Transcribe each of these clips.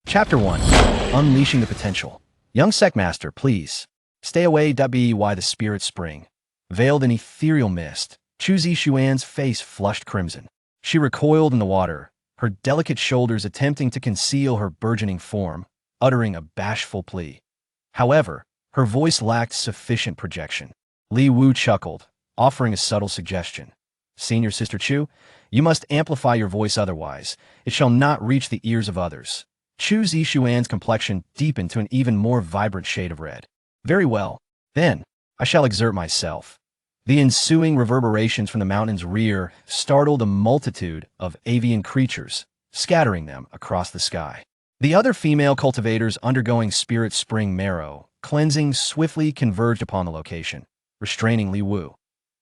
Chapter 1. Unleashing the Potential. Young Sect Master, please. Stay away. Be why the spirits spring. Veiled in ethereal mist, Chu Zixuan's face flushed crimson. She recoiled in the water, her delicate shoulders attempting to conceal her burgeoning form, uttering a bashful plea. However, her voice lacked sufficient projection. Li Wu chuckled, offering a subtle suggestion. Senior Sister Chu, you must amplify your voice, otherwise it shall not reach the ears of others. Chu Zixuan's complexion deepened to an even more vibrant shade of red. Very well, then, I shall exert myself. The ensuing reverberations from the mountain's rear startled a multitude of avian creatures, scattering them across the sky. The other female cultivators undergoing spirit spring marrow cleansing swiftly converged upon the location, restraining Li Wu.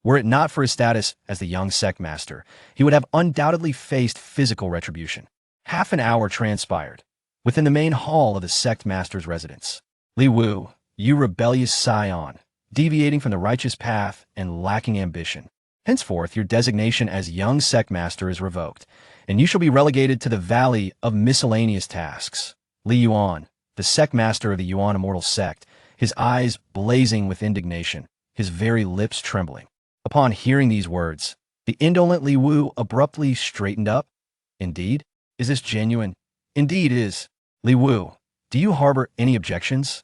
Were it not for his status as the young sect master, he would have undoubtedly faced physical retribution. Half an hour transpired. Within the main hall of the sect master's residence. Li Wu, you rebellious scion, deviating from the righteous path and lacking ambition. Henceforth, your designation as young sect master is revoked, and you shall be relegated to the valley of miscellaneous tasks. Li Yuan, the sect master of the Yuan immortal sect, his eyes blazing with indignation, his very lips trembling. Upon hearing these words, the indolent Li Wu abruptly straightened up. Indeed? Is this genuine? Indeed it is. Li Wu, do you harbor any objections?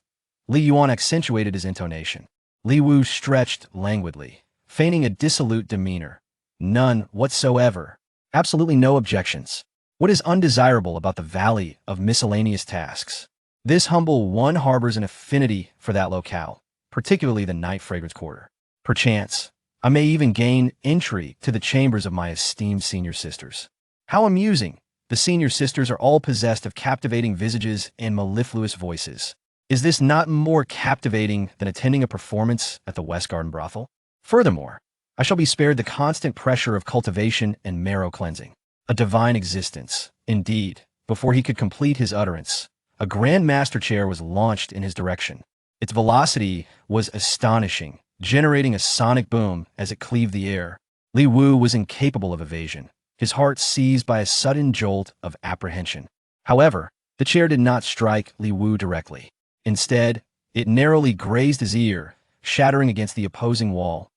Li Yuan accentuated his intonation. Li Wu stretched languidly, feigning a dissolute demeanor. None whatsoever. Absolutely no objections. What is undesirable about the valley of miscellaneous tasks? This humble one harbors an affinity for that locale, particularly the night fragrance quarter. Perchance, I may even gain entry to the chambers of my esteemed senior sisters. How amusing! The senior sisters are all possessed of captivating visages and mellifluous voices. Is this not more captivating than attending a performance at the West Garden brothel? Furthermore, I shall be spared the constant pressure of cultivation and marrow cleansing. A divine existence, indeed. Before he could complete his utterance, a grand master chair was launched in his direction. Its velocity was astonishing, generating a sonic boom as it cleaved the air. Li Wu was incapable of evasion, his heart seized by a sudden jolt of apprehension. However, the chair did not strike Li Wu directly. Instead, it narrowly grazed his ear, shattering against the opposing wall.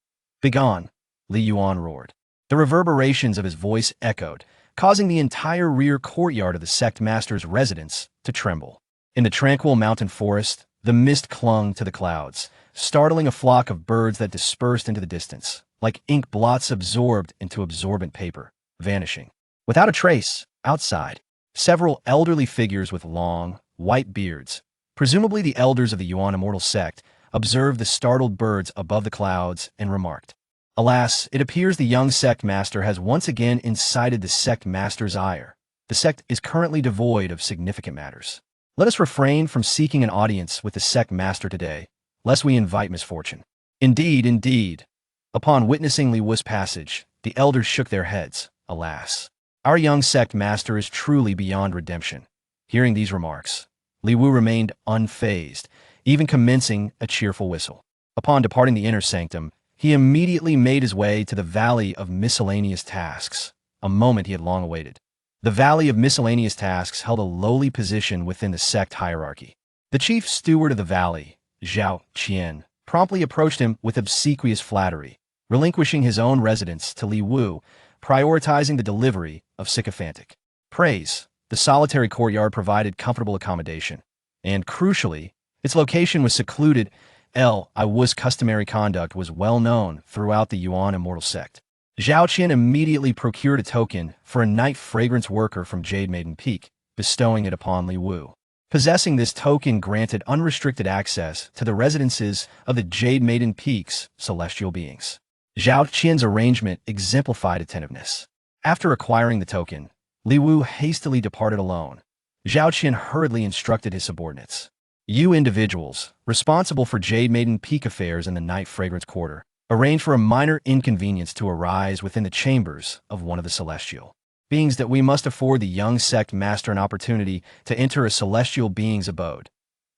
Begone, Li Yuan roared. The reverberations of his voice echoed, causing the entire rear courtyard of the sect master's residence to tremble. In the tranquil mountain forest, the mist clung to the clouds, startling a flock of birds that dispersed into the distance, like ink blots absorbed into absorbent paper, vanishing. Without a trace, outside, several elderly figures with long, white beards, presumably the elders of the Yuan immortal sect, observed the startled birds above the clouds and remarked, "Alas, it appears the young sect master has once again incited the sect master's ire. The sect is currently devoid of significant matters. Let us refrain from seeking an audience with the sect master today, lest we invite misfortune." Indeed, indeed. Upon witnessing Li Wu's passage, the elders shook their heads. Alas, our young sect master is truly beyond redemption. Hearing these remarks, Li Wu remained unfazed, even commencing a cheerful whistle. Upon departing the inner sanctum, he immediately made his way to the Valley of Miscellaneous Tasks, a moment he had long awaited. The Valley of Miscellaneous Tasks held a lowly position within the sect hierarchy. The chief steward of the valley, Zhao Qian, promptly approached him with obsequious flattery, relinquishing his own residence to Li Wu, prioritizing the delivery of sycophantic praise. The solitary courtyard provided comfortable accommodation, and crucially, its location was secluded. Li Wu's customary conduct was well known throughout the Yuan immortal sect. Zhao Qian immediately procured a token for a night fragrance worker from Jade Maiden Peak, bestowing it upon Li Wu. Possessing this token granted unrestricted access to the residences of the Jade Maiden Peak's celestial beings. Zhao Qian's arrangement exemplified attentiveness. After acquiring the token, Li Wu hastily departed alone. Zhao Qian hurriedly instructed his subordinates. You individuals, responsible for Jade Maiden Peak affairs in the night fragrance quarter, arrange for a minor inconvenience to arise within the chambers of one of the celestial beings that we must afford the young sect master an opportunity to enter a celestial being's abode.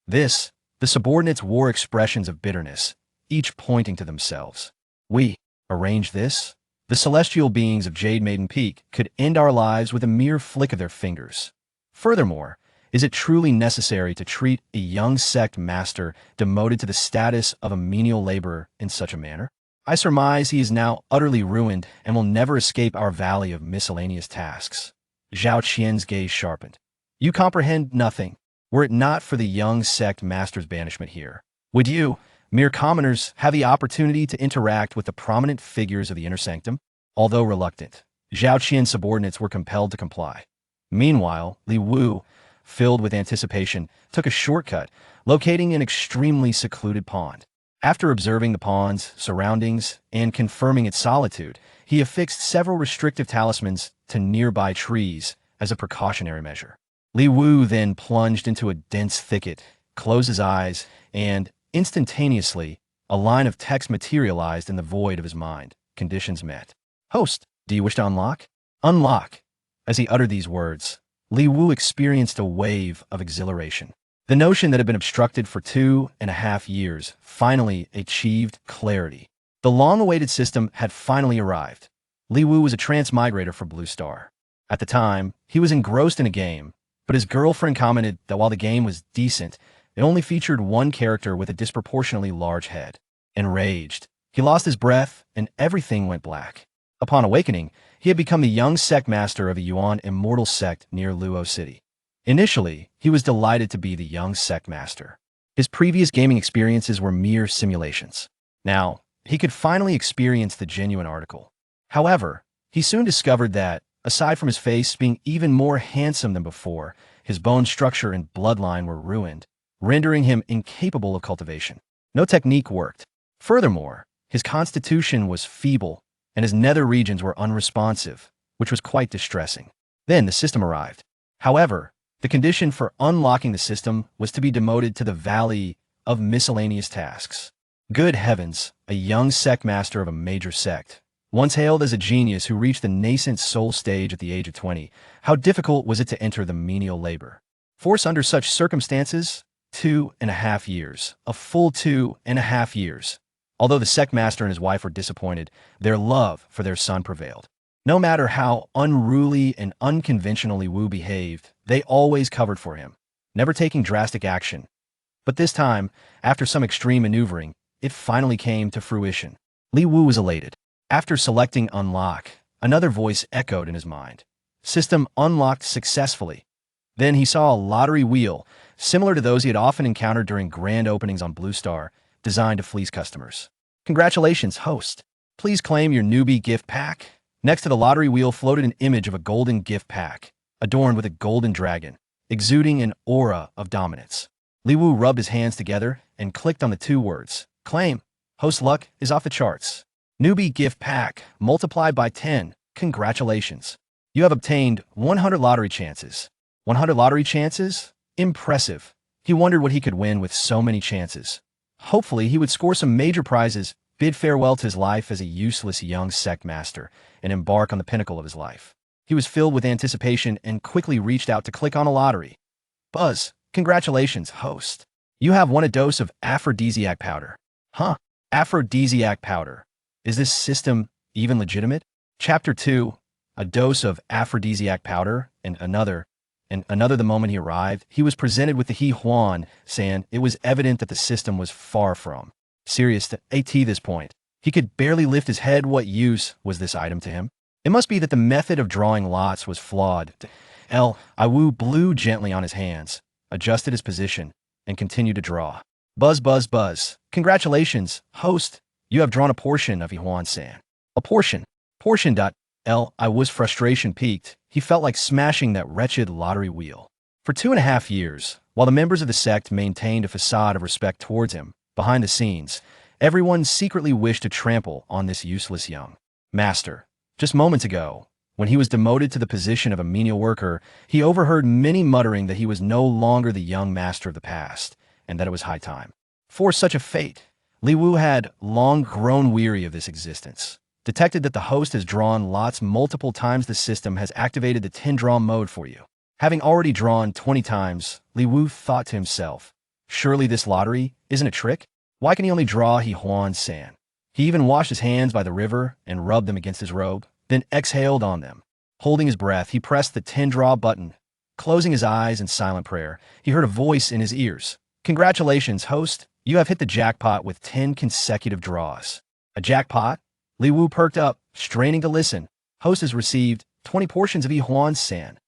This, the subordinates wore expressions of bitterness, each pointing to themselves. We arrange this? The celestial beings of Jade Maiden Peak could end our lives with a mere flick of their fingers. Furthermore, Is it truly necessary to treat a young sect master demoted to the status of a menial laborer in such a manner? I surmise he is now utterly ruined and will never escape our valley of miscellaneous tasks. Zhao Qian's gaze sharpened. You comprehend nothing. Were it not for the young sect master's banishment here, would you, mere commoners, have the opportunity to interact with the prominent figures of the inner sanctum? Although reluctant, Zhao Qian's subordinates were compelled to comply. Meanwhile, Li Wu, filled with anticipation, took a shortcut, locating an extremely secluded pond. After observing the pond's surroundings and confirming its solitude, he affixed several restrictive talismans to nearby trees as a precautionary measure. Li Wu then plunged into a dense thicket, closed his eyes, and, instantaneously, a line of text materialized in the void of his mind. Conditions met. Host, do you wish to unlock? Unlock. As he uttered these words, Li Wu experienced a wave of exhilaration. The notion that had been obstructed for 2.5 years finally achieved clarity. The long-awaited system had finally arrived. Li Wu was a transmigrator for Blue Star. At the time, he was engrossed in a game, but his girlfriend commented that while the game was decent, it only featured one character with a disproportionately large head. Enraged, he lost his breath and everything went black. Upon awakening, he had become the young sect master of a Yuan immortal sect near Luo City. Initially, he was delighted to be the young sect master. His previous gaming experiences were mere simulations. Now, he could finally experience the genuine article. However, he soon discovered that, aside from his face being even more handsome than before, his bone structure and bloodline were ruined, rendering him incapable of cultivation. No technique worked. Furthermore, his constitution was feeble, and his nether regions were unresponsive, which was quite distressing. Then the system arrived. However, the condition for unlocking the system was to be demoted to the valley of miscellaneous tasks. Good heavens, a young sect master of a major sect, once hailed as a genius who reached the nascent soul stage at the age of 20, how difficult was it to enter the menial labor? Force under such circumstances? 2.5 years. A full 2.5 years. Although the sect master and his wife were disappointed, their love for their son prevailed. No matter how unruly and unconventionally Wu behaved, they always covered for him, never taking drastic action. But this time, after some extreme maneuvering, it finally came to fruition. Li Wu was elated. After selecting Unlock, another voice echoed in his mind. System unlocked successfully. Then he saw a lottery wheel, similar to those he had often encountered during grand openings on Blue Star, designed to fleece customers. Congratulations, host. Please claim your newbie gift pack. Next to the lottery wheel floated an image of a golden gift pack, adorned with a golden dragon, exuding an aura of dominance. Li Wu rubbed his hands together and clicked on the two words, claim. Host luck is off the charts. Newbie gift pack, multiplied by 10. Congratulations. You have obtained 100 lottery chances. 100 lottery chances? Impressive. He wondered what he could win with so many chances. Hopefully, he would score some major prizes, bid farewell to his life as a useless young sect master, and embark on the pinnacle of his life. He was filled with anticipation and quickly reached out to click on a lottery. Buzz, congratulations, host. You have won a dose of aphrodisiac powder. Huh? Aphrodisiac powder. Is this system even legitimate? Chapter 2. A dose of aphrodisiac powder, and another the moment he arrived, he was presented with the Huang, saying it was evident that the system was far from serious to this point. He could barely lift his head. What use was this item to him? It must be that the method of drawing lots was flawed. Wu blew gently on his hands, adjusted his position, and continued to draw. Buzz, buzz, buzz. Congratulations, host. You have drawn a portion of Yuan-san. A portion. Portion. Wu's frustration peaked. He felt like smashing that wretched lottery wheel. For 2.5 years, while the members of the sect maintained a facade of respect towards him, behind the scenes, everyone secretly wished to trample on this useless young master. Just moments ago, when he was demoted to the position of a menial worker, he overheard many muttering that he was no longer the young master of the past, and that it was high time for such a fate. Li Wu had long grown weary of this existence. Detected that the host has drawn lots multiple times. The system has activated the 10-draw mode for you. Having already drawn 20 times, Li Wu thought to himself, surely this lottery isn't a trick? Why can he only draw Huan-san? He even washed his hands by the river and rubbed them against his robe, then exhaled on them. Holding his breath, he pressed the 10-draw button. Closing his eyes in silent prayer, he heard a voice in his ears. "Congratulations, host. You have hit the jackpot with 10 consecutive draws." "A jackpot?" Li Wu perked up, straining to listen. "Host has received 20 portions of Yuanxian Sect."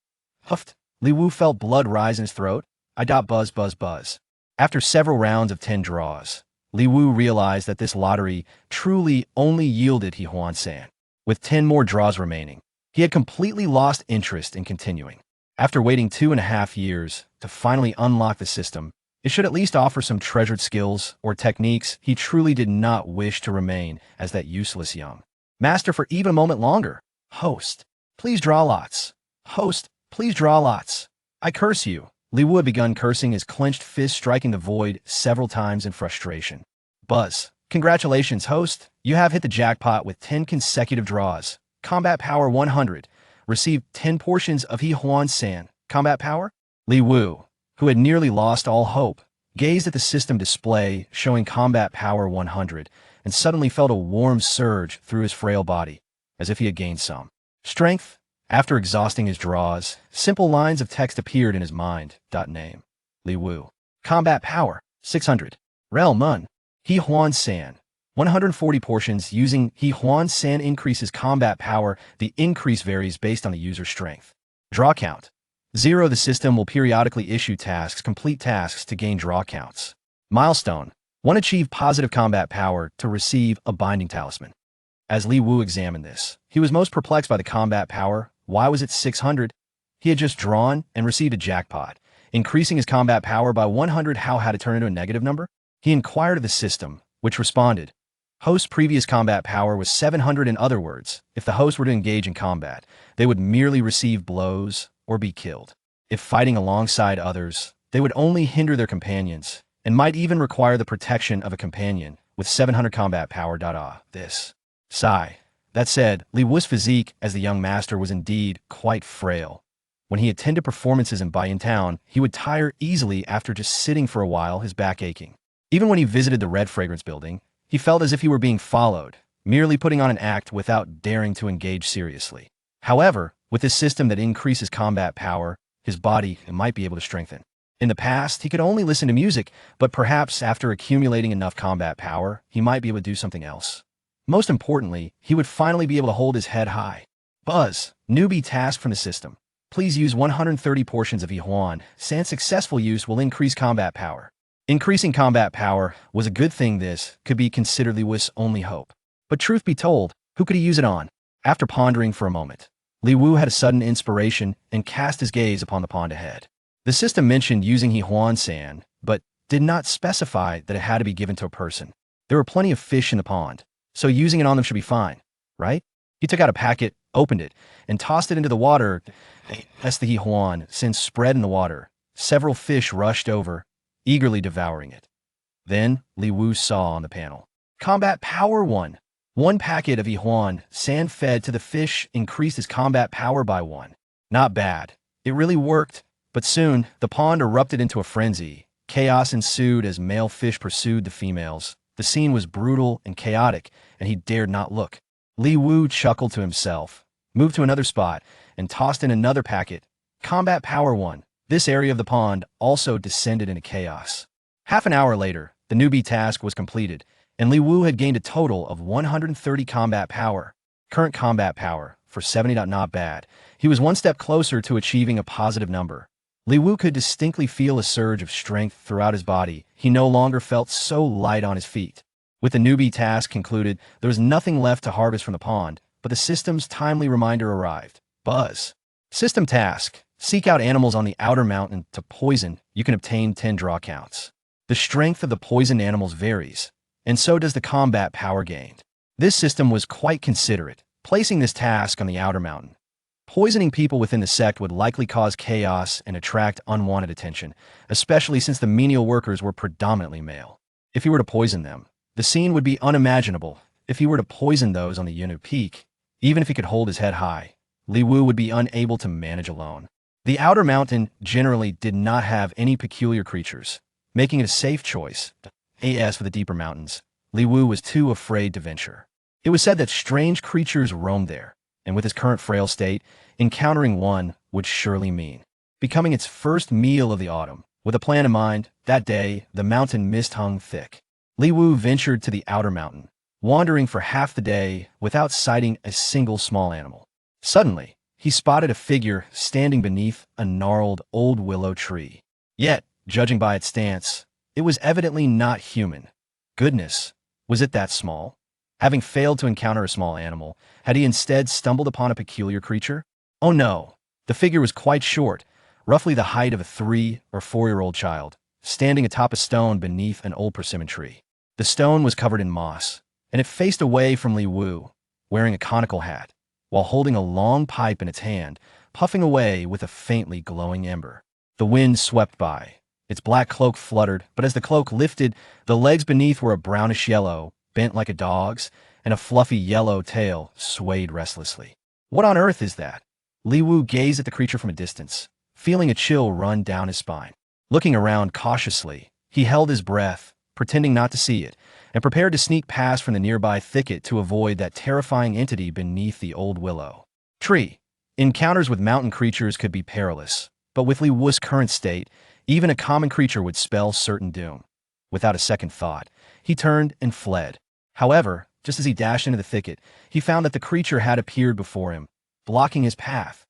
Huffed. Li Wu felt blood rise in his throat. Buzz, buzz, buzz. After several rounds of 10 draws, Li Wu realized that this lottery truly only yielded Yuanxian Sect. With 10 more draws remaining, he had completely lost interest in continuing. After waiting 2.5 years to finally unlock the system, it should at least offer some treasured skills or techniques. He truly did not wish to remain as that useless young master for even a moment longer. "Host, please draw lots. Host, please draw lots. I curse you." Li Wu had begun cursing, his clenched fist striking the void several times in frustration. "Buzz. Congratulations, host. You have hit the jackpot with 10 consecutive draws. Combat power 100. Received 10 portions of Yuanxian Sect. Combat power?" Li Wu, who had nearly lost all hope, gazed at the system display showing combat power 100 and suddenly felt a warm surge through his frail body, as if he had gained some strength. After exhausting his draws, simple lines of text appeared in his mind. Name: Li Wu. Combat power 600. Realm Un. Yuanxian Sect. 140 portions. Using Yuanxian Sect increases combat power. The increase varies based on the user's strength. Draw count 0. The system will periodically issue tasks, complete tasks to gain draw counts. Milestone 1. Achieve positive combat power to receive a binding talisman. As Li Wu examined this, he was most perplexed by the combat power. Why was it 600? He had just drawn and received a jackpot, increasing his combat power by 100. How had it turned into a negative number? He inquired of the system, which responded, "Host's previous combat power was 700. In other words, if the host were to engage in combat, they would merely receive blows or be killed. If fighting alongside others, they would only hinder their companions and might even require the protection of a companion with 700 combat power. This. Sigh. That said, Li Wu's physique as the young master was indeed quite frail. When he attended performances in Bayan Town, he would tire easily after just sitting for a while, his back aching. Even when he visited the Red Fragrance building, he felt as if he were being followed, merely putting on an act without daring to engage seriously. However, with this system that increases combat power, his body might be able to strengthen. In the past, he could only listen to music, but perhaps after accumulating enough combat power, he might be able to do something else. Most importantly, he would finally be able to hold his head high. Buzz, newbie task from the system. Please use 130 portions of Yuan Sect's successful use will increase combat power. Increasing combat power was a good thing. This could be considered Li Wu's only hope. But truth be told, who could he use it on? After pondering for a moment, Li Wu had a sudden inspiration and cast his gaze upon the pond ahead. The system mentioned using Yuanxian Sect, but did not specify that it had to be given to a person. There were plenty of fish in the pond, so using it on them should be fine, right? He took out a packet, opened it, and tossed it into the water. As the Yuan Sect spread in the water, several fish rushed over, eagerly devouring it. Then, Li Wu saw on the panel, combat power 1. 1 packet of Yuan Sect fed to the fish increased his combat power by 1. Not bad. It really worked. But soon, the pond erupted into a frenzy. Chaos ensued as male fish pursued the females. The scene was brutal and chaotic, and he dared not look. Li Wu chuckled to himself, moved to another spot, and tossed in another packet. Combat power 1. This area of the pond also descended into chaos. Half an hour later, the newbie task was completed, and Li Wu had gained a total of 130 combat power. Current combat power, for 70. Not bad. He was one step closer to achieving a positive number. Li Wu could distinctly feel a surge of strength throughout his body. He no longer felt so light on his feet. With the newbie task concluded, there was nothing left to harvest from the pond, but the system's timely reminder arrived. Buzz. System task. Seek out animals on the outer mountain to poison. You can obtain 10 draw counts. The strength of the poisoned animals varies, and so does the combat power gained. This system was quite considerate, placing this task on the outer mountain. Poisoning people within the sect would likely cause chaos and attract unwanted attention, especially since the menial workers were predominantly male. If he were to poison them, the scene would be unimaginable. If he were to poison those on the Yunu Peak, even if he could hold his head high, Li Wu would be unable to manage alone. The outer mountain generally did not have any peculiar creatures, making it a safe choice. As for the deeper mountains, Li Wu was too afraid to venture. It was said that strange creatures roamed there, and with his current frail state, encountering one would surely mean becoming its first meal of the autumn. With a plan in mind, that day, the mountain mist hung thick. Li Wu ventured to the outer mountain, wandering for half the day without sighting a single small animal. Suddenly, he spotted a figure standing beneath a gnarled old willow tree. Yet, judging by its stance, it was evidently not human. Goodness, was it that small? Having failed to encounter a small animal, had he instead stumbled upon a peculiar creature? Oh no, the figure was quite short, roughly the height of a 3- or 4-year-old child, standing atop a stone beneath an old persimmon tree. The stone was covered in moss, and it faced away from Li Wu, wearing a conical hat, while holding a long pipe in its hand, puffing away with a faintly glowing ember. The wind swept by. Its black cloak fluttered, but as the cloak lifted, the legs beneath were a brownish yellow, bent like a dog's, and a fluffy yellow tail swayed restlessly. What on earth is that? Li Wu gazed at the creature from a distance, feeling a chill run down his spine. Looking around cautiously, he held his breath, pretending not to see it, and prepared to sneak past from the nearby thicket to avoid that terrifying entity beneath the old willow tree. Encounters with mountain creatures could be perilous, but with Li Wu's current state, even a common creature would spell certain doom. Without a second thought, he turned and fled. However, just as he dashed into the thicket, he found that the creature had appeared before him, blocking his path.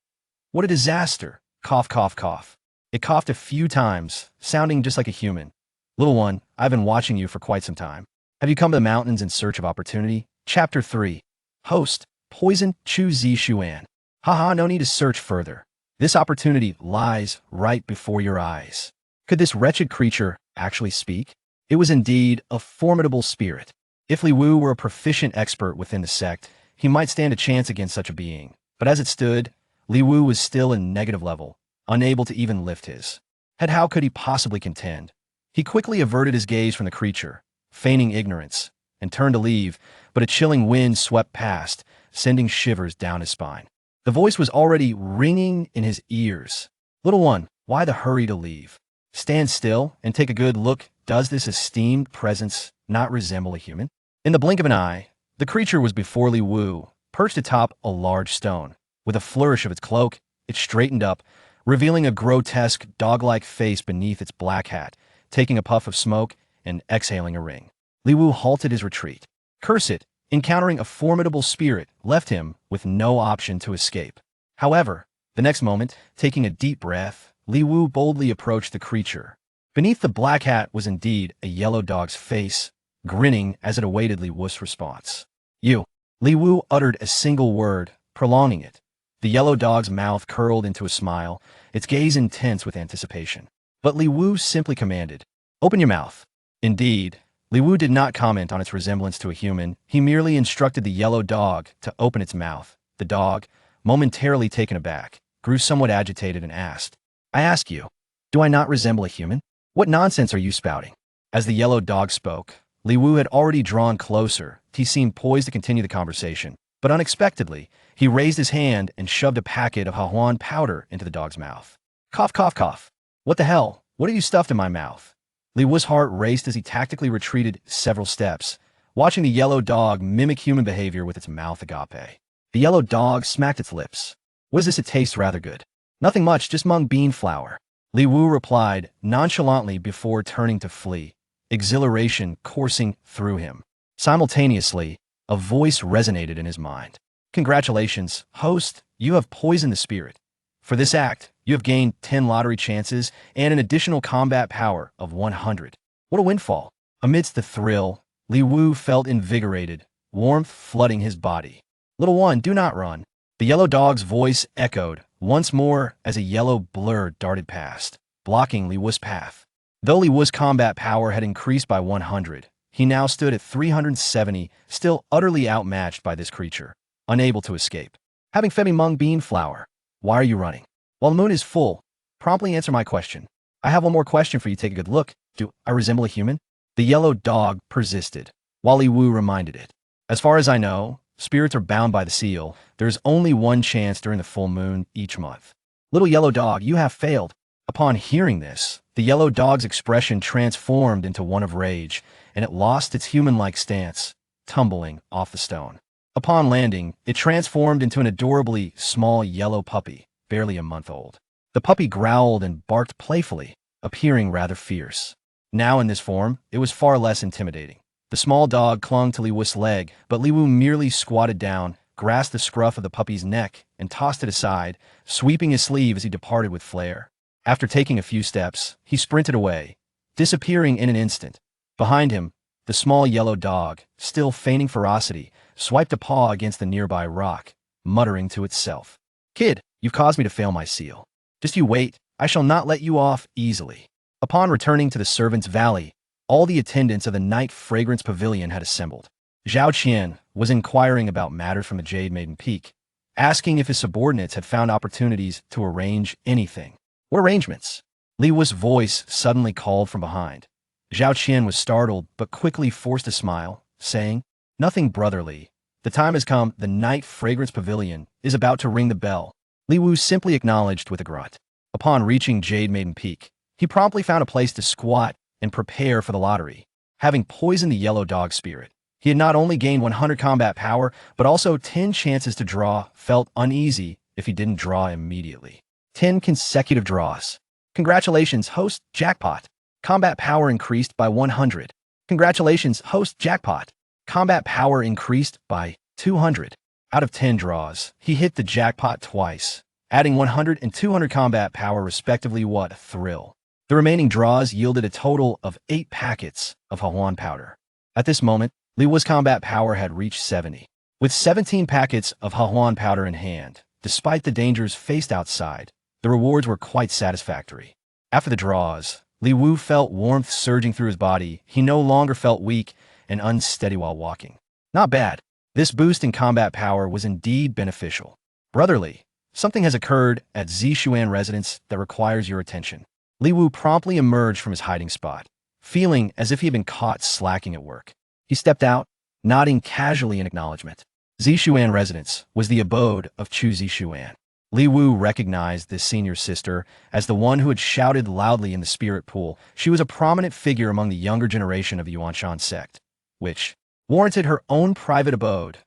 What a disaster! Cough, cough, cough. It coughed a few times, sounding just like a human. Little one, I've been watching you for quite some time. Have you come to the mountains in search of opportunity? Chapter 3. Host, Poison Chu Zi Xuan. Haha, no need to search further. This opportunity lies right before your eyes. Could this wretched creature actually speak? It was indeed a formidable spirit. If Li Wu were a proficient expert within the sect, he might stand a chance against such a being. But as it stood, Li Wu was still in negative level, unable to even lift his head. How could he possibly contend? He quickly averted his gaze from the creature, feigning ignorance, and turned to leave, but a chilling wind swept past, sending shivers down his spine. The voice was already ringing in his ears. Little one, why the hurry to leave? Stand still and take a good look. Does this esteemed presence not resemble a human? In the blink of an eye, the creature was before Li Wu, perched atop a large stone. With a flourish of its cloak, it straightened up, revealing a grotesque, dog-like face beneath its black hat, taking a puff of smoke and exhaling a ring. Li Wu halted his retreat. Curse it, encountering a formidable spirit left him with no option to escape. However, the next moment, taking a deep breath, Li Wu boldly approached the creature. Beneath the black hat was indeed a yellow dog's face, grinning as it awaited Li Wu's response. You. Li Wu uttered a single word, prolonging it. The yellow dog's mouth curled into a smile, its gaze intense with anticipation. But Li Wu simply commanded, "Open your mouth." Indeed, Li Wu did not comment on its resemblance to a human. He merely instructed the yellow dog to open its mouth. The dog, momentarily taken aback, grew somewhat agitated and asked, "I ask you, do I not resemble a human? What nonsense are you spouting?" As the yellow dog spoke, Li Wu had already drawn closer. He seemed poised to continue the conversation, but unexpectedly, he raised his hand and shoved a packet of Huang powder into the dog's mouth. Cough, cough, cough. What the hell? What have you stuffed in my mouth? Li Wu's heart raced as he tactically retreated several steps, watching the yellow dog mimic human behavior with its mouth agape. The yellow dog smacked its lips. What is this? It tastes rather good. Nothing much, just mung bean flour. Li Wu replied nonchalantly before turning to flee, exhilaration coursing through him. Simultaneously, a voice resonated in his mind. Congratulations, host, you have poisoned the spirit. For this act, you have gained 10 lottery chances and an additional combat power of 100. What a windfall. Amidst the thrill, Li Wu felt invigorated, warmth flooding his body. Little one, do not run. The yellow dog's voice echoed once more as a yellow blur darted past, blocking Li Wu's path. Though Li Wu's combat power had increased by 100, he now stood at 370, still utterly outmatched by this creature, unable to escape. Having fed me mung bean flour. Why are you running? While the moon is full, promptly answer my question. I have one more question for you. Take a good look. Do I resemble a human? The yellow dog persisted, while Li Wu reminded it. As far as I know, spirits are bound by the seal. There's only one chance during the full moon each month. Little yellow dog, you have failed. Upon hearing this, the yellow dog's expression transformed into one of rage, and it lost its human-like stance, tumbling off the stone. Upon landing, it transformed into an adorably small yellow puppy, barely a month old. The puppy growled and barked playfully, appearing rather fierce. Now in this form, it was far less intimidating. The small dog clung to Li Wu's leg, but Li Wu merely squatted down, grasped the scruff of the puppy's neck, and tossed it aside, sweeping his sleeve as he departed with flair. After taking a few steps, he sprinted away, disappearing in an instant. Behind him, the small yellow dog, still feigning ferocity, swiped a paw against the nearby rock, muttering to itself, "Kid, you've caused me to fail my seal. Just you wait, I shall not let you off easily." Upon returning to the servants' valley, all the attendants of the Night Fragrance Pavilion had assembled. Zhao Qian was inquiring about matters from the Jade Maiden Peak, asking if his subordinates had found opportunities to arrange anything. What arrangements? Li Wu's voice suddenly called from behind. Zhao Qian was startled, but quickly forced a smile, saying, "Nothing brotherly. The time has come. The Night Fragrance Pavilion is about to ring the bell." Li Wu simply acknowledged with a grunt. Upon reaching Jade Maiden Peak, he promptly found a place to squat and prepare for the lottery. Having poisoned the yellow dog spirit, he had not only gained 100 combat power, but also 10 chances to draw. Felt uneasy if he didn't draw immediately. 10 consecutive draws. Congratulations, host, jackpot. Combat power increased by 100. Congratulations, host, jackpot. Combat power increased by 200. Out of 10 draws, he hit the jackpot twice, adding 100 and 200 combat power respectively. What a thrill. The remaining draws yielded a total of 8 packets of Huang powder. At this moment, Li Wu's combat power had reached 70. With 17 packets of Huang powder in hand, despite the dangers faced outside, the rewards were quite satisfactory. After the draws, Li Wu felt warmth surging through his body. He no longer felt weak and unsteady while walking. Not bad. This boost in combat power was indeed beneficial. Brotherly, something has occurred at Zishuan residence that requires your attention. Li Wu promptly emerged from his hiding spot, feeling as if he had been caught slacking at work. He stepped out, nodding casually in acknowledgement. Zishuan residence was the abode of Chu Zishuan. Li Wu recognized this senior sister as the one who had shouted loudly in the spirit pool. She was a prominent figure among the younger generation of the Yuanxian Sect, which warranted her own private abode.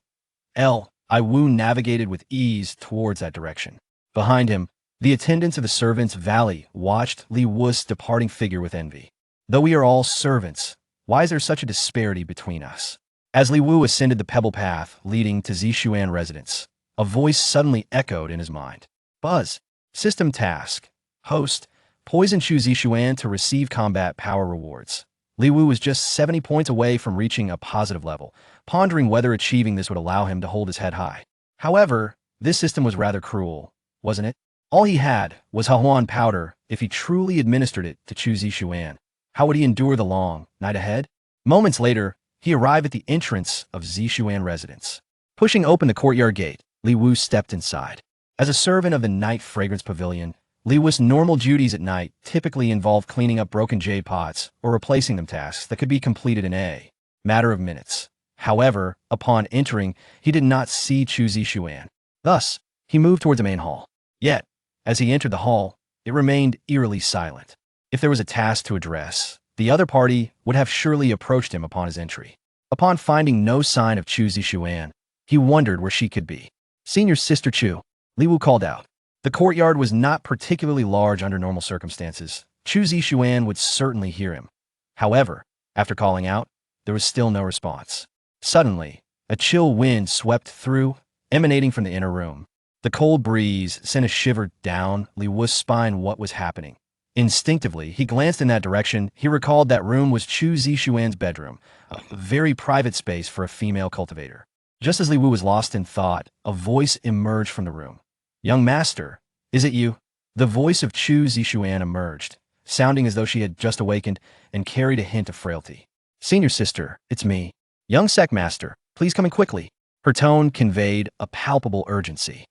Wu navigated with ease towards that direction. Behind him, the attendants of the servants' valley watched Li Wu's departing figure with envy. Though we are all servants, why is there such a disparity between us? As Li Wu ascended the pebble path leading to Zishuan residence, a voice suddenly echoed in his mind. Buzz. System task. Host. Poison Chu Zishuan to receive combat power rewards. Li Wu was just 70 points away from reaching a positive level, pondering whether achieving this would allow him to hold his head high. However, this system was rather cruel, wasn't it? All he had was Huang powder. If he truly administered it to Chu Zishuan, how would he endure the long night ahead? Moments later, he arrived at the entrance of Zishuan residence. Pushing open the courtyard gate, Li Wu stepped inside. As a servant of the Night Fragrance Pavilion, Li Wu's normal duties at night typically involved cleaning up broken jade pots or replacing them, tasks that could be completed in a matter of minutes. However, upon entering, he did not see Chu Zishuan. Thus, he moved towards the main hall. Yet, as he entered the hall, it remained eerily silent. If there was a task to address, the other party would have surely approached him upon his entry. Upon finding no sign of Chu Zishuan, he wondered where she could be. Senior Sister Chu, Li Wu called out. The courtyard was not particularly large under normal circumstances. Chu Zishuan would certainly hear him. However, after calling out, there was still no response. Suddenly, a chill wind swept through, emanating from the inner room. The cold breeze sent a shiver down Li Wu's spine. What was happening? Instinctively, he glanced in that direction. He recalled that room was Chu Zishuan's bedroom, a very private space for a female cultivator. Just as Li Wu was lost in thought, a voice emerged from the room. Young master, is it you? The voice of Chu Zishuan emerged, sounding as though she had just awakened and carried a hint of frailty. Senior sister, it's me. Young Sect master, please come in quickly. Her tone conveyed a palpable urgency.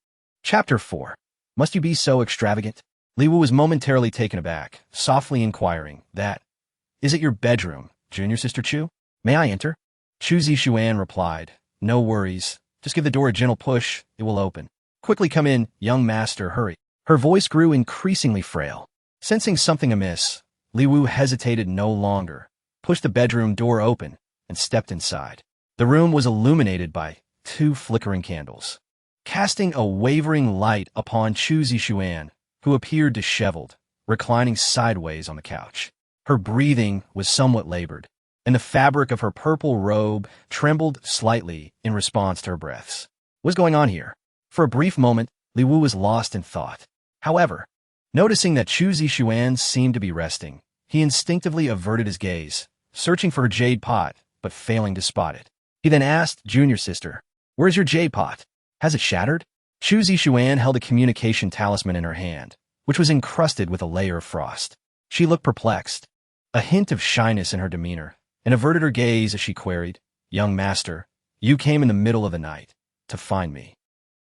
Chapter 4. Must you be so extravagant? Li Wu was momentarily taken aback, softly inquiring, is it your bedroom, junior sister Chu? May I enter? Chu Zishuan replied, no worries. Just give the door a gentle push, it will open. Quickly come in, young master, hurry. Her voice grew increasingly frail. Sensing something amiss, Li Wu hesitated no longer, pushed the bedroom door open, and stepped inside. The room was illuminated by 2 flickering candles. Casting a wavering light upon Chu Zishuan, who appeared disheveled, reclining sideways on the couch. Her breathing was somewhat labored, and the fabric of her purple robe trembled slightly in response to her breaths. What's going on here? For a brief moment, Li Wu was lost in thought. However, noticing that Chu Zixuan seemed to be resting, he instinctively averted his gaze, searching for her jade pot, but failing to spot it. He then asked junior sister, "Where's your jade pot? Has it shattered?" Chu Zixuan held a communication talisman in her hand, which was encrusted with a layer of frost. She looked perplexed, a hint of shyness in her demeanor, and averted her gaze as she queried, "Young master, you came in the middle of the night to find me.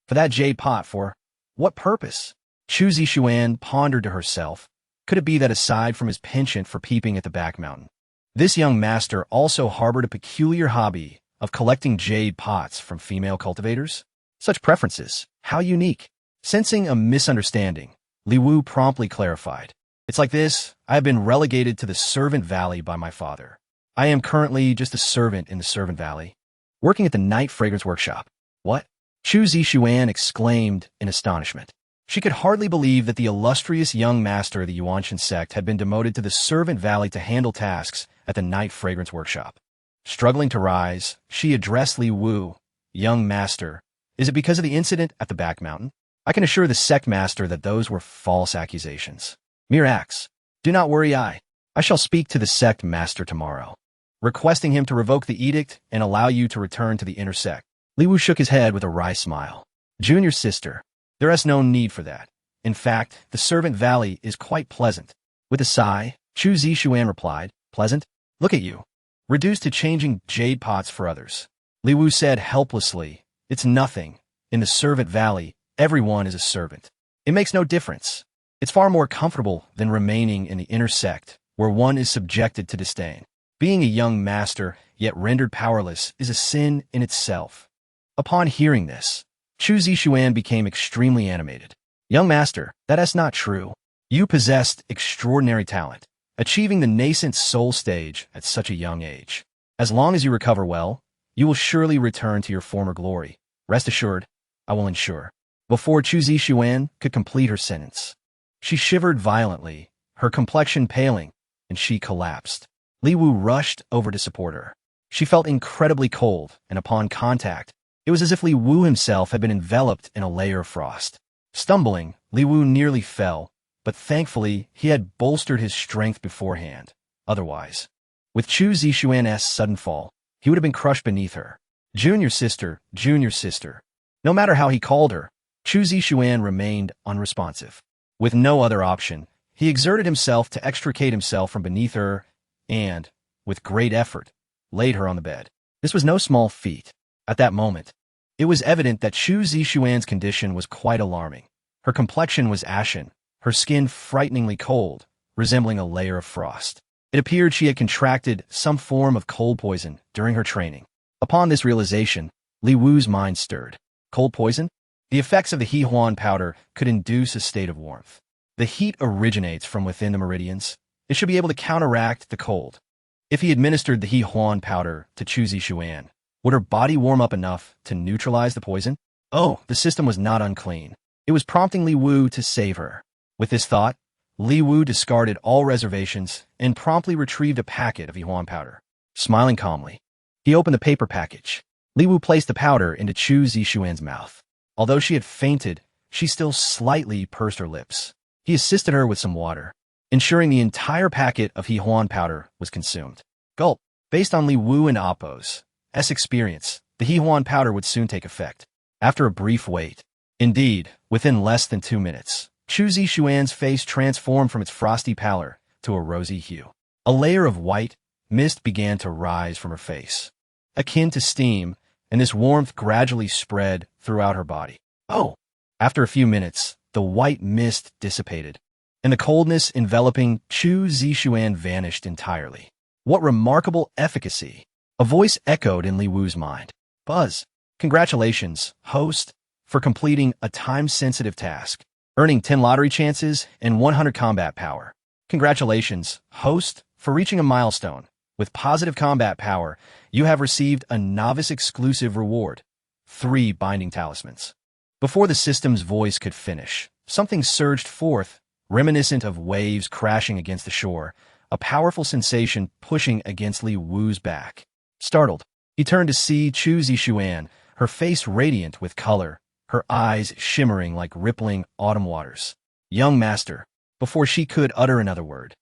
For that jade pot, for what purpose?" Chu Zixuan pondered to herself. Could it be that aside from his penchant for peeping at the back mountain, this young master also harbored a peculiar hobby of collecting jade pots from female cultivators? Such preferences, how unique. Sensing a misunderstanding, Li Wu promptly clarified. "It's like this, I have been relegated to the Servant Valley by my father. I am currently just a servant in the Servant Valley, working at the Night Fragrance Workshop." "What?" Chu Zixuan exclaimed in astonishment. She could hardly believe that the illustrious young master of the Yuanxian Sect had been demoted to the Servant Valley to handle tasks at the Night Fragrance Workshop. Struggling to rise, she addressed Li Wu. "Young master, is it because of the incident at the back mountain? I can assure the sect master that those were false accusations. Mere acts. Do not worry, I shall speak to the sect master tomorrow, requesting him to revoke the edict and allow you to return to the inner sect." Li Wu shook his head with a wry smile. "Junior sister, there is no need for that. In fact, the Servant Valley is quite pleasant." With a sigh, Chu Zixuan replied, "Pleasant? Look at you, reduced to changing jade pots for others." Li Wu said helplessly, "It's nothing. In the Servant Valley, everyone is a servant. It makes no difference. It's far more comfortable than remaining in the inner sect, where one is subjected to disdain. Being a young master, yet rendered powerless, is a sin in itself." Upon hearing this, Chu Zixuan became extremely animated. "Young master, that is not true. You possessed extraordinary talent, achieving the nascent soul stage at such a young age. As long as you recover well, you will surely return to your former glory. Rest assured, I will ensure." Before Chu Zixuan could complete her sentence, she shivered violently, her complexion paling, and she collapsed. Li Wu rushed over to support her. She felt incredibly cold, and upon contact, it was as if Li Wu himself had been enveloped in a layer of frost. Stumbling, Li Wu nearly fell, but thankfully he had bolstered his strength beforehand. Otherwise, with Chu Zixuan's sudden fall, he would have been crushed beneath her. Junior sister, junior sister." No matter how he called her, Chu Zixuan remained unresponsive. With no other option, he exerted himself to extricate himself from beneath her and, with great effort, laid her on the bed. This was no small feat. At that moment, it was evident that Chu Zixuan's condition was quite alarming. Her complexion was ashen, her skin frighteningly cold, resembling a layer of frost. It appeared she had contracted some form of cold poison during her training. Upon this realization, Li Wu's mind stirred. Cold poison? The effects of the Huang powder could induce a state of warmth. The heat originates from within the meridians. It should be able to counteract the cold. If he administered the Huang powder to Chu Zixuan, would her body warm up enough to neutralize the poison? Oh, the system was not unclean. It was prompting Li Wu to save her. With this thought, Li Wu discarded all reservations and promptly retrieved a packet of Huang powder. Smiling calmly, he opened the paper package. Li Wu placed the powder into Chu Zixuan's mouth. Although she had fainted, she still slightly pursed her lips. He assisted her with some water, ensuring the entire packet of Huang powder was consumed. Gulp. Based on Li Wu and Appo's experience, the Huang powder would soon take effect. After a brief wait, indeed, within less than 2 minutes, Chu Zixuan's face transformed from its frosty pallor to a rosy hue. A layer of white mist began to rise from her face, akin to steam, and this warmth gradually spread throughout her body. Oh! After a few minutes, the white mist dissipated, and the coldness enveloping Chu Zixuan vanished entirely. What remarkable efficacy! A voice echoed in Li Wu's mind. "Buzz, congratulations, host, for completing a time-sensitive task, earning 10 lottery chances and 100 combat power. Congratulations, host, for reaching a milestone. With positive combat power, you have received a novice-exclusive reward, 3 binding talismans." Before the system's voice could finish, something surged forth, reminiscent of waves crashing against the shore, a powerful sensation pushing against Li Wu's back. Startled, he turned to see Chu Zishuan, her face radiant with color, her eyes shimmering like rippling autumn waters. Young master. Before she could utter another word,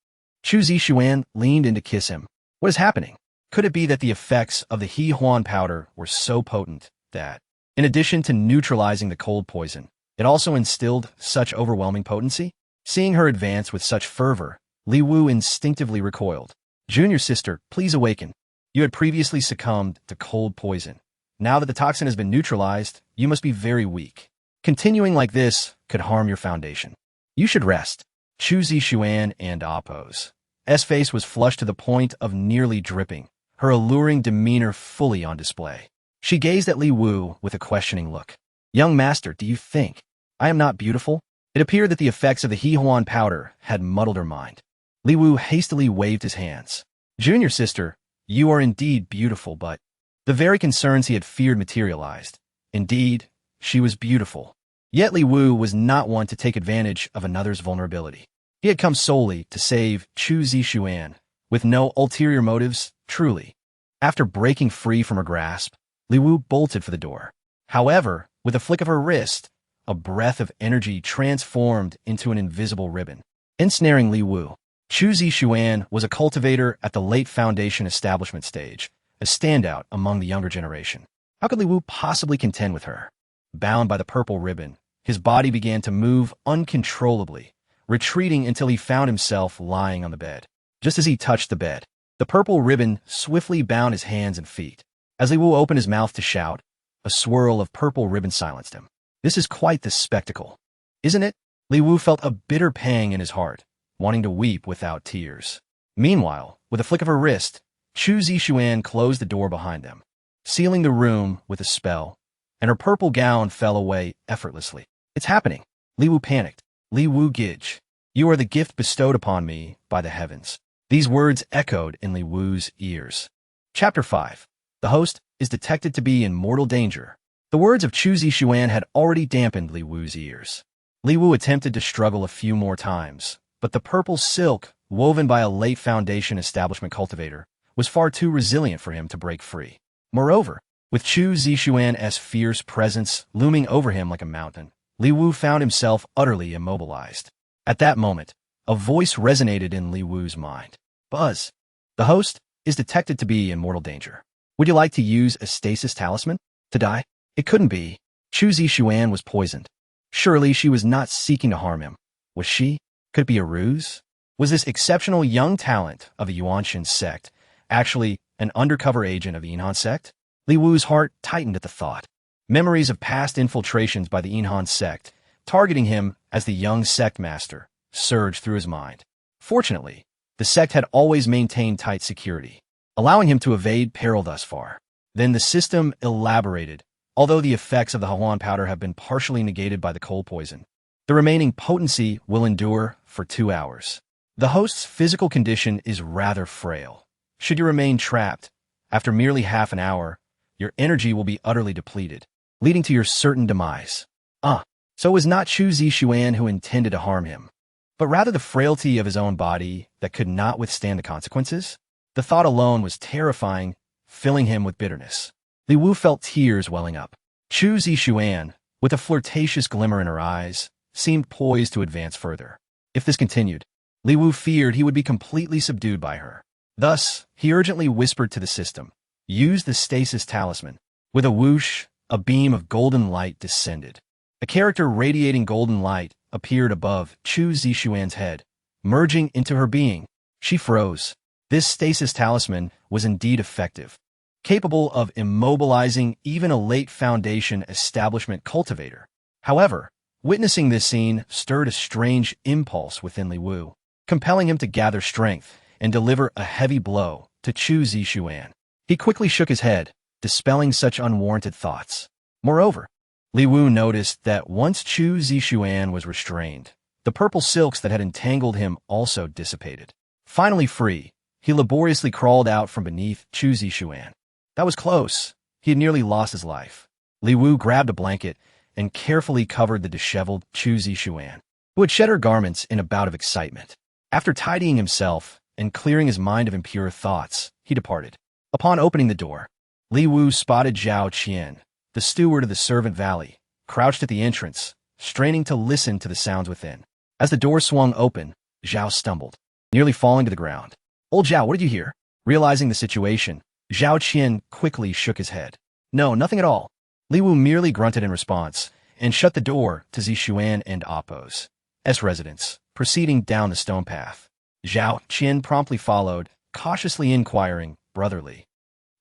Chu Zishuan leaned in to kiss him. What is happening? Could it be that the effects of the He Huan powder were so potent that, in addition to neutralizing the cold poison, it also instilled such overwhelming potency? Seeing her advance with such fervor, Li Wu instinctively recoiled. Junior sister, please awaken. You had previously succumbed to cold poison. Now that the toxin has been neutralized, you must be very weak. Continuing like this could harm your foundation. You should rest. Chu Zishuan and Appo's face was flushed to the point of nearly dripping, her alluring demeanor fully on display. She gazed at Li Wu with a questioning look. Young master, do you think I am not beautiful? It appeared that the effects of the He Huan powder had muddled her mind. Li Wu hastily waved his hands. Junior sister, you are indeed beautiful, but the very concerns he had feared materialized. Indeed, she was beautiful. Yet Li Wu was not one to take advantage of another's vulnerability. He had come solely to save Chu Zishuan, with no ulterior motives, truly. After breaking free from her grasp, Li Wu bolted for the door. However, with a flick of her wrist, a breath of energy transformed into an invisible ribbon, ensnaring Li Wu. Chu Zishuan was a cultivator at the late foundation establishment stage, a standout among the younger generation. How could Li Wu possibly contend with her? Bound by the purple ribbon, his body began to move uncontrollably, retreating until he found himself lying on the bed. Just as he touched the bed, the purple ribbon swiftly bound his hands and feet. As Li Wu opened his mouth to shout, a swirl of purple ribbon silenced him. This is quite the spectacle, isn't it? Li Wu felt a bitter pang in his heart, wanting to weep without tears. Meanwhile, with a flick of her wrist, Chu Zishuan closed the door behind them, sealing the room with a spell, and her purple gown fell away effortlessly. It's happening. Li Wu panicked. Li Wu Gij, you are the gift bestowed upon me by the heavens. These words echoed in Li Wu's ears. Chapter 5. The host is detected to be in mortal danger. The words of Chu Zishuan had already dampened Li Wu's ears. Li Wu attempted to struggle a few more times, but the purple silk, woven by a late foundation establishment cultivator, was far too resilient for him to break free. Moreover, with Chu Zishuan's fierce presence looming over him like a mountain, Li Wu found himself utterly immobilized. At that moment, a voice resonated in Li Wu's mind. Buzz, the host is detected to be in mortal danger. Would you like to use a stasis talisman to die? It couldn't be. Chu Zishuan was poisoned. Surely she was not seeking to harm him. Was she? Could it be a ruse? Was this exceptional young talent of the Yuanxian Sect actually an undercover agent of the Yuanxian Sect? Li Wu's heart tightened at the thought. Memories of past infiltrations by the Yuanxian Sect, targeting him as the young sect master, surged through his mind. Fortunately, the sect had always maintained tight security, allowing him to evade peril thus far. Then the system elaborated. Although the effects of the He Huan powder have been partially negated by the cold poison, the remaining potency will endure for 2 hours. The host's physical condition is rather frail. Should you remain trapped, after merely half an hour, your energy will be utterly depleted, leading to your certain demise. So it was not Chu Zishuan who intended to harm him, but rather the frailty of his own body that could not withstand the consequences? The thought alone was terrifying, filling him with bitterness. Li Wu felt tears welling up. Chu Zishuan, with a flirtatious glimmer in her eyes, seemed poised to advance further. If this continued, Li Wu feared he would be completely subdued by her. Thus, he urgently whispered to the system, "Use the stasis talisman." With a whoosh, a beam of golden light descended. A character radiating golden light appeared above Chu Zishuan's head, merging into her being. She froze. This stasis talisman was indeed effective, capable of immobilizing even a late foundation establishment cultivator. However, witnessing this scene stirred a strange impulse within Li Wu, compelling him to gather strength and deliver a heavy blow to Chu Zishuan. He quickly shook his head, dispelling such unwarranted thoughts. Moreover, Li Wu noticed that once Chu Zishuan was restrained, the purple silks that had entangled him also dissipated. Finally free, he laboriously crawled out from beneath Chu Zishuan. That was close. He had nearly lost his life. Li Wu grabbed a blanket and carefully covered the disheveled Chu Zixuan, who had shed her garments in a bout of excitement. After tidying himself and clearing his mind of impure thoughts, he departed. Upon opening the door, Li Wu spotted Zhao Qian, the steward of the servant valley, crouched at the entrance, straining to listen to the sounds within. As the door swung open, Zhao stumbled, nearly falling to the ground. "Old Zhao, what did you hear?" Realizing the situation, Zhao Qian quickly shook his head. "No, nothing at all." Li Wu merely grunted in response and shut the door to Zixuan and Appo's residence, proceeding down the stone path. Zhao Qian promptly followed, cautiously inquiring, "Brotherly,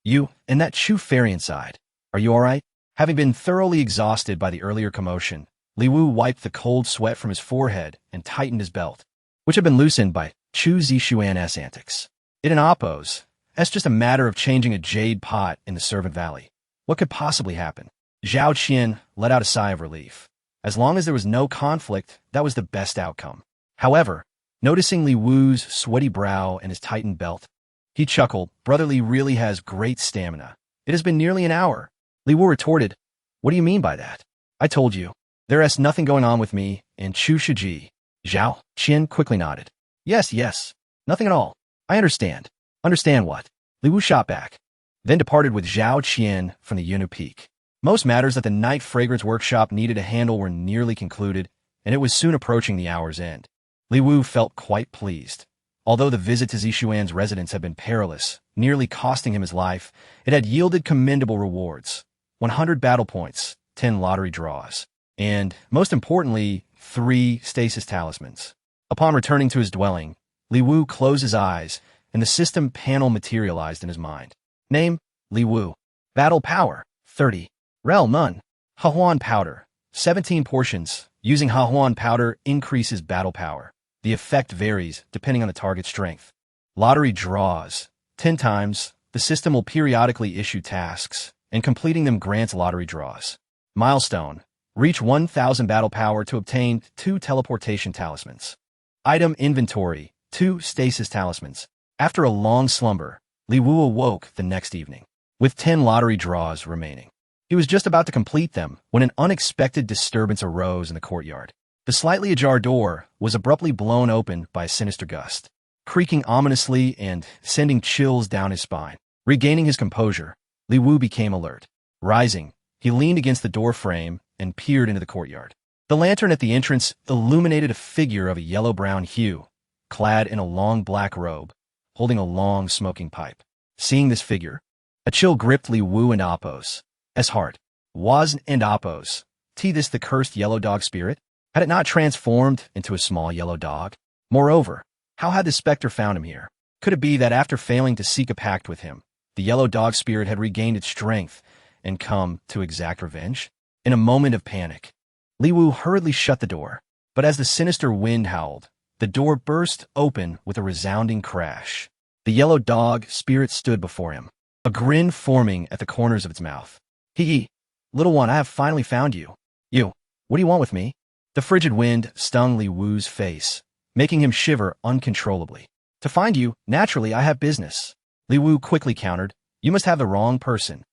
you and that Chu fairy inside, are you all right?" Having been thoroughly exhausted by the earlier commotion, Li Wu wiped the cold sweat from his forehead and tightened his belt, which had been loosened by Chu Zixuan's antics. It and Appo's, that's just a matter of changing a jade pot in the servant valley. What could possibly happen? Zhao Qian let out a sigh of relief. As long as there was no conflict, that was the best outcome. However, noticing Li Wu's sweaty brow and his tightened belt, he chuckled. "Brotherly really has great stamina. It has been nearly an hour." Li Wu retorted, "What do you mean by that?" "I told you. There is nothing going on with me and Chu Shiji." Zhao Qian quickly nodded. Yes, nothing at all. I understand." "Understand what?" Li Wu shot back, then departed with Zhao Qian from the Yunnu Peak. Most matters at the Night Fragrance Workshop needed a handle were nearly concluded, and it was soon approaching the hour's end. Li Wu felt quite pleased. Although the visit to Zixuan's residence had been perilous, nearly costing him his life, it had yielded commendable rewards: 100 battle points, 10 lottery draws, and, most importantly, 3 stasis talismans. Upon returning to his dwelling, Li Wu closed his eyes, and the system panel materialized in his mind. Name: Li Wu. Battle power: 30. Realm: none. Huang powder: 17 portions. Using Huang powder increases battle power. The effect varies depending on the target's strength. Lottery draws: 10 times. The system will periodically issue tasks, and completing them grants lottery draws. Milestone: reach 1,000 battle power to obtain 2 teleportation talismans. Item inventory: 2 stasis talismans. After a long slumber, Li Wu awoke the next evening, with 10 lottery draws remaining. He was just about to complete them when an unexpected disturbance arose in the courtyard. The slightly ajar door was abruptly blown open by a sinister gust, creaking ominously and sending chills down his spine. Regaining his composure, Li Wu became alert. Rising, he leaned against the door frame and peered into the courtyard. The lantern at the entrance illuminated a figure of a yellow-brown hue, clad in a long black robe, holding a long smoking pipe. Seeing this figure, a chill gripped Li Wu and Appo's heart. Was and Appo's this the cursed yellow dog spirit? Had it not transformed into a small yellow dog? Moreover, how had the specter found him here? Could it be that after failing to seek a pact with him, the yellow dog spirit had regained its strength and come to exact revenge? In a moment of panic, Li Wu hurriedly shut the door, but as the sinister wind howled, the door burst open with a resounding crash. The yellow dog spirit stood before him, a grin forming at the corners of its mouth. "Hee, little one, I have finally found you. You, what do you want with me?" The frigid wind stung Li Wu's face, making him shiver uncontrollably. "To find you, naturally, I have business." Li Wu quickly countered, "You must have the wrong person.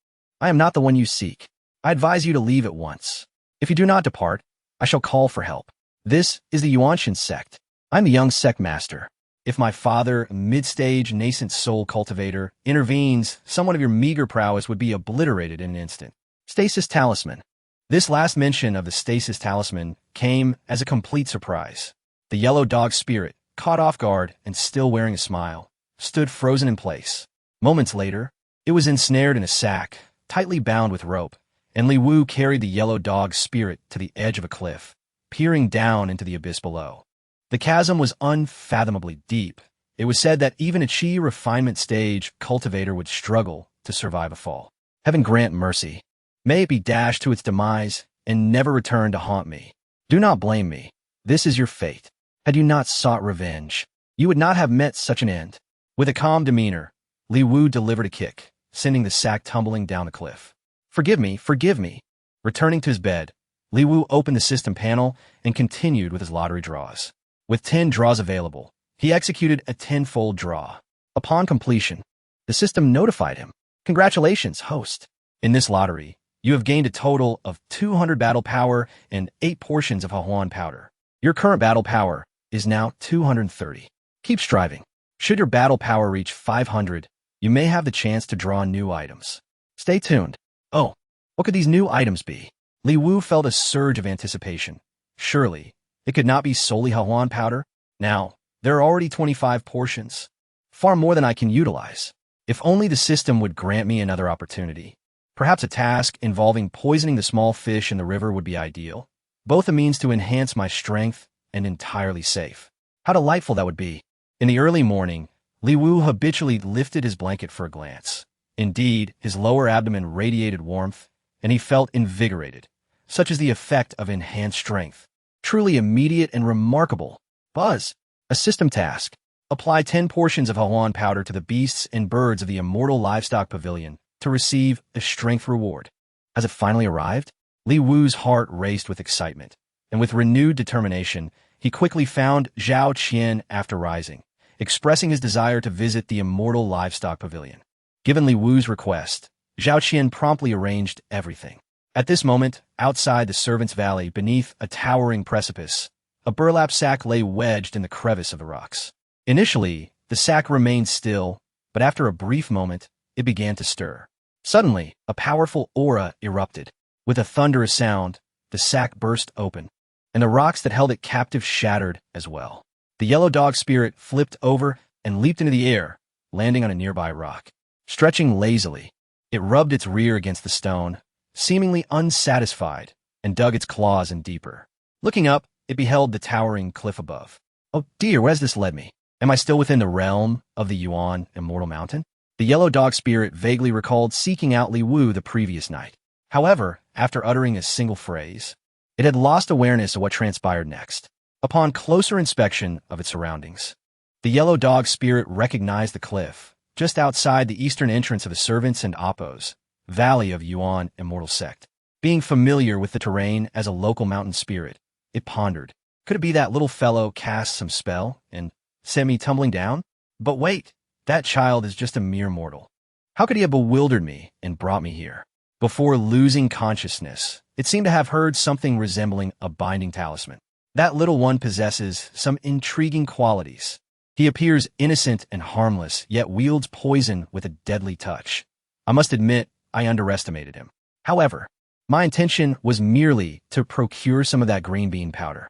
I am not the one you seek. I advise you to leave at once. If you do not depart, I shall call for help. This is the Yuanxian Sect. I'm the young sect master. If my father, a mid-stage nascent soul cultivator, intervenes, someone of your meager prowess would be obliterated in an instant." Stasis talisman. This last mention of the stasis talisman came as a complete surprise. The yellow dog spirit, caught off guard and still wearing a smile, stood frozen in place. Moments later, it was ensnared in a sack, tightly bound with rope, and Li Wu carried the yellow dog spirit to the edge of a cliff, peering down into the abyss below. The chasm was unfathomably deep. It was said that even a chi refinement stage cultivator would struggle to survive a fall. Heaven grant mercy. May it be dashed to its demise and never return to haunt me. Do not blame me. This is your fate. Had you not sought revenge, you would not have met such an end. With a calm demeanor, Li Wu delivered a kick, sending the sack tumbling down the cliff. Forgive me, forgive me." Returning to his bed, Li Wu opened the system panel and continued with his lottery draws. With 10 draws available, he executed a 10-fold draw. Upon completion, the system notified him, "Congratulations, host. In this lottery, You have gained a total of 200 battle power and 8 portions of Huang powder. Your current battle power is now 230. Keep striving. Should your battle power reach 500, you may have the chance to draw new items. Stay tuned. Oh, what could these new items be? Li Wu felt a surge of anticipation. Surely, it could not be solely Huang powder? Now, there are already 25 portions. Far more than I can utilize. If only the system would grant me another opportunity. Perhaps a task involving poisoning the small fish in the river would be ideal. Both a means to enhance my strength and entirely safe. How delightful that would be. In the early morning, Li Wu habitually lifted his blanket for a glance. Indeed, his lower abdomen radiated warmth, and he felt invigorated. Such is the effect of enhanced strength. Truly immediate and remarkable. Buzz. A system task. Apply 10 portions of Huang powder to the beasts and birds of the immortal livestock pavilion to receive a strength reward. As it finally arrived, Li Wu's heart raced with excitement, and with renewed determination, he quickly found Zhao Qian after rising, expressing his desire to visit the immortal livestock pavilion. Given Li Wu's request, Zhao Qian promptly arranged everything. At this moment, outside the servants' valley, beneath a towering precipice, a burlap sack lay wedged in the crevice of the rocks. Initially, the sack remained still, but after a brief moment, it began to stir. Suddenly, a powerful aura erupted. With a thunderous sound, the sack burst open, and the rocks that held it captive shattered as well. The yellow dog spirit flipped over and leaped into the air, landing on a nearby rock. Stretching lazily, it rubbed its rear against the stone, seemingly unsatisfied, and dug its claws in deeper. Looking up, it beheld the towering cliff above. Oh dear, where has this led me? Am I still within the realm of the Yuan Immortal Mountain? The yellow dog spirit vaguely recalled seeking out Li Wu the previous night. However, after uttering a single phrase, it had lost awareness of what transpired next. Upon closer inspection of its surroundings, the yellow dog spirit recognized the cliff, just outside the eastern entrance of the servants and Appos, valley of Yuan Immortal Sect. Being familiar with the terrain as a local mountain spirit, it pondered. Could it be that little fellow cast some spell and sent me tumbling down? But wait, that child is just a mere mortal. How could he have bewildered me and brought me here? Before losing consciousness, it seemed to have heard something resembling a binding talisman. That little one possesses some intriguing qualities. He appears innocent and harmless, yet wields poison with a deadly touch. I must admit, I underestimated him. However, my intention was merely to procure some of that green bean powder.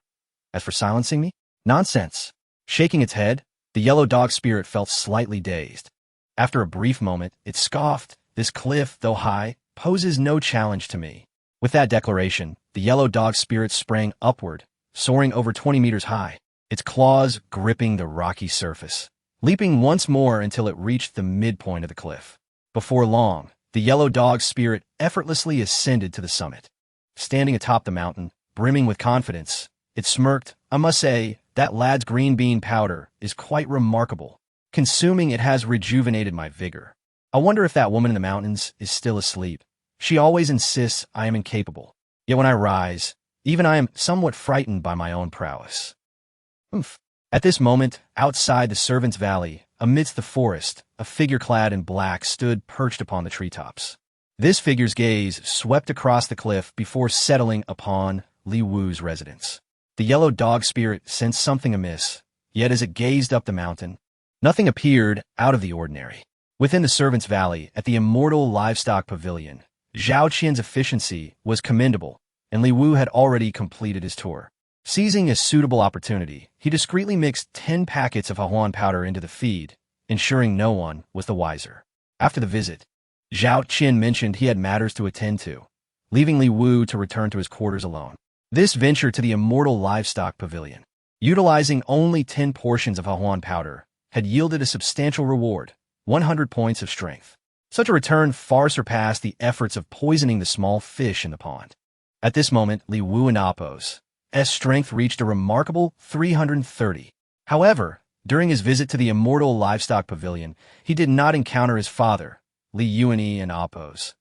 As for silencing me, nonsense. Shaking its head, the yellow dog spirit felt slightly dazed. After a brief moment, it scoffed. This cliff, though high, poses no challenge to me. With that declaration, the yellow dog spirit sprang upward, soaring over 20 meters high, its claws gripping the rocky surface, leaping once more until it reached the midpoint of the cliff. Before long, the yellow dog spirit effortlessly ascended to the summit. Standing atop the mountain, brimming with confidence, it smirked. I must say, that lad's green bean powder is quite remarkable. Consuming it has rejuvenated my vigor. I wonder if that woman in the mountains is still asleep. She always insists I am incapable. Yet when I rise, even I am somewhat frightened by my own prowess. At this moment, outside the servants' valley, amidst the forest, a figure clad in black stood perched upon the treetops. This figure's gaze swept across the cliff before settling upon Li Wu's residence. The yellow dog spirit sensed something amiss, yet as it gazed up the mountain, nothing appeared out of the ordinary. Within the servants' valley, at the immortal livestock pavilion, Zhao Qian's efficiency was commendable, and Li Wu had already completed his tour. Seizing a suitable opportunity, he discreetly mixed 10 packets of Huang powder into the feed, ensuring no one was the wiser. After the visit, Zhao Qian mentioned he had matters to attend to, leaving Li Wu to return to his quarters alone. This venture to the immortal livestock pavilion, utilizing only 10 portions of Huang powder, had yielded a substantial reward, 100 points of strength. Such a return far surpassed the efforts of poisoning the small fish in the pond. At this moment, Li Wu and Appos' strength reached a remarkable 330. However, during his visit to the immortal livestock pavilion, he did not encounter his father, Li Yuani and Appos'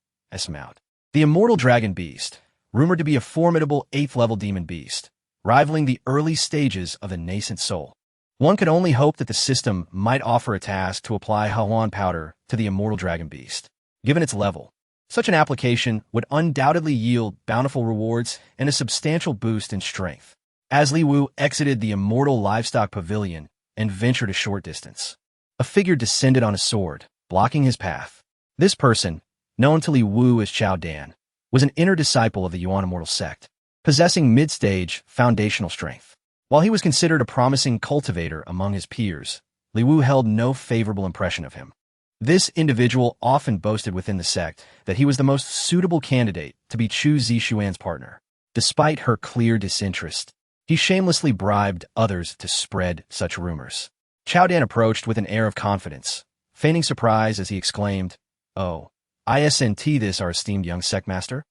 mount. The immortal dragon beast, rumored to be a formidable 8th-level demon beast, rivaling the early stages of the nascent soul. One could only hope that the system might offer a task to apply Huang powder to the immortal dragon beast. Given its level, Such an application would undoubtedly yield bountiful rewards and a substantial boost in strength. As Li Wu exited the immortal livestock pavilion and ventured a short distance, a figure descended on a sword, blocking his path. This person, known to Li Wu as Chao Dan, was an inner disciple of the Yuanxian Sect, possessing mid-stage foundational strength. While he was considered a promising cultivator among his peers, Li Wu held no favorable impression of him. This individual often boasted within the sect that he was the most suitable candidate to be Chu Zixuan's partner. Despite her clear disinterest, he shamelessly bribed others to spread such rumors. Chao Dan approached with an air of confidence, feigning surprise as he exclaimed, "Oh, isn't this our esteemed young sect master?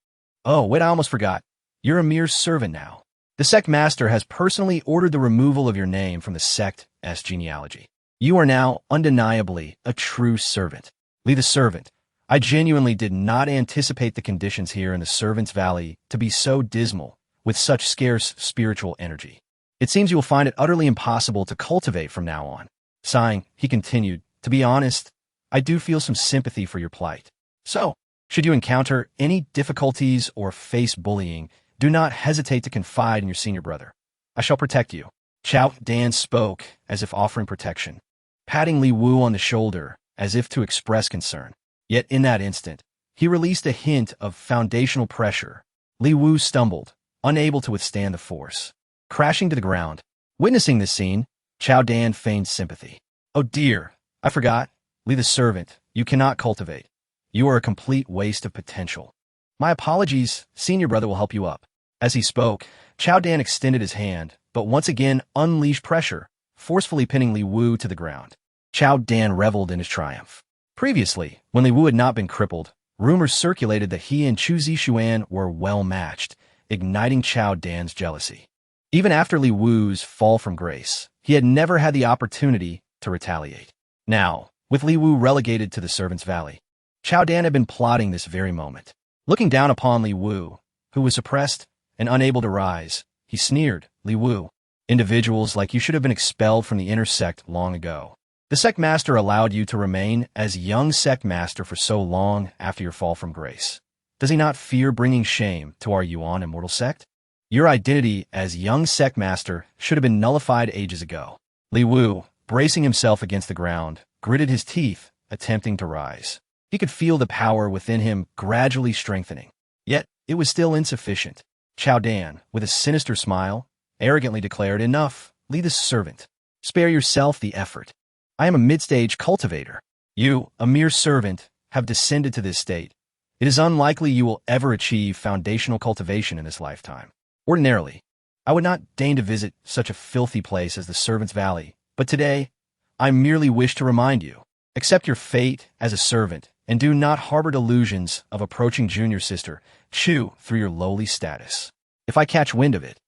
Oh, wait, I almost forgot. You're a mere servant now. The sect master has personally ordered the removal of your name from the sect's genealogy. You are now undeniably a true servant. Li the servant. I genuinely did not anticipate the conditions here in the Servants' Valley to be so dismal, with such scarce spiritual energy. It seems you will find it utterly impossible to cultivate from now on." Sighing, he continued, "To be honest, I do feel some sympathy for your plight. So, should you encounter any difficulties or face bullying, do not hesitate to confide in your senior brother. I shall protect you." Chao Dan spoke as if offering protection, patting Li Wu on the shoulder as if to express concern. Yet in that instant, he released a hint of foundational pressure. Li Wu stumbled, unable to withstand the force, crashing to the ground. Witnessing this scene, Chao Dan feigned sympathy. "Oh dear, I forgot. Li the servant, you cannot cultivate. You are a complete waste of potential. My apologies, senior brother will help you up." As he spoke, Chao Dan extended his hand, but once again unleashed pressure, forcefully pinning Li Wu to the ground. Chao Dan reveled in his triumph. Previously, when Li Wu had not been crippled, rumors circulated that he and Chu Zixuan were well matched, igniting Chao Dan's jealousy. Even after Li Wu's fall from grace, he had never had the opportunity to retaliate. Now, with Li Wu relegated to the Servants' Valley, Chao Dan had been plotting this very moment. Looking down upon Li Wu, who was suppressed and unable to rise, he sneered, "Li Wu, individuals like you should have been expelled from the inner sect long ago. The sect master allowed you to remain as young sect master for so long after your fall from grace. Does he not fear bringing shame to our Yuan immortal sect? Your identity as young sect master should have been nullified ages ago." Li Wu, bracing himself against the ground, gritted his teeth, attempting to rise. He could feel the power within him gradually strengthening. Yet, it was still insufficient. Chao Dan, with a sinister smile, arrogantly declared, "Enough, Li the servant. Spare yourself the effort. I am a mid-stage cultivator. You, a mere servant, have descended to this state. It is unlikely you will ever achieve foundational cultivation in this lifetime. Ordinarily, I would not deign to visit such a filthy place as the Servants' Valley, but today, I merely wish to remind you, accept your fate as a servant and do not harbor delusions of approaching junior sister Chu through your lowly status. If I catch wind of it,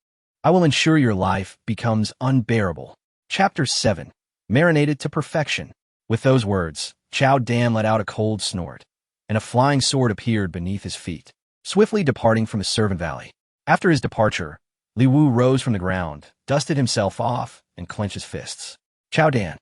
I will ensure your life becomes unbearable." Chapter 7. Marinated to perfection. With those words, Chao Dan let out a cold snort, and a flying sword appeared beneath his feet, swiftly departing from the Servant Valley. After his departure, Li Wu rose from the ground, dusted himself off, and clenched his fists. Chao Dan.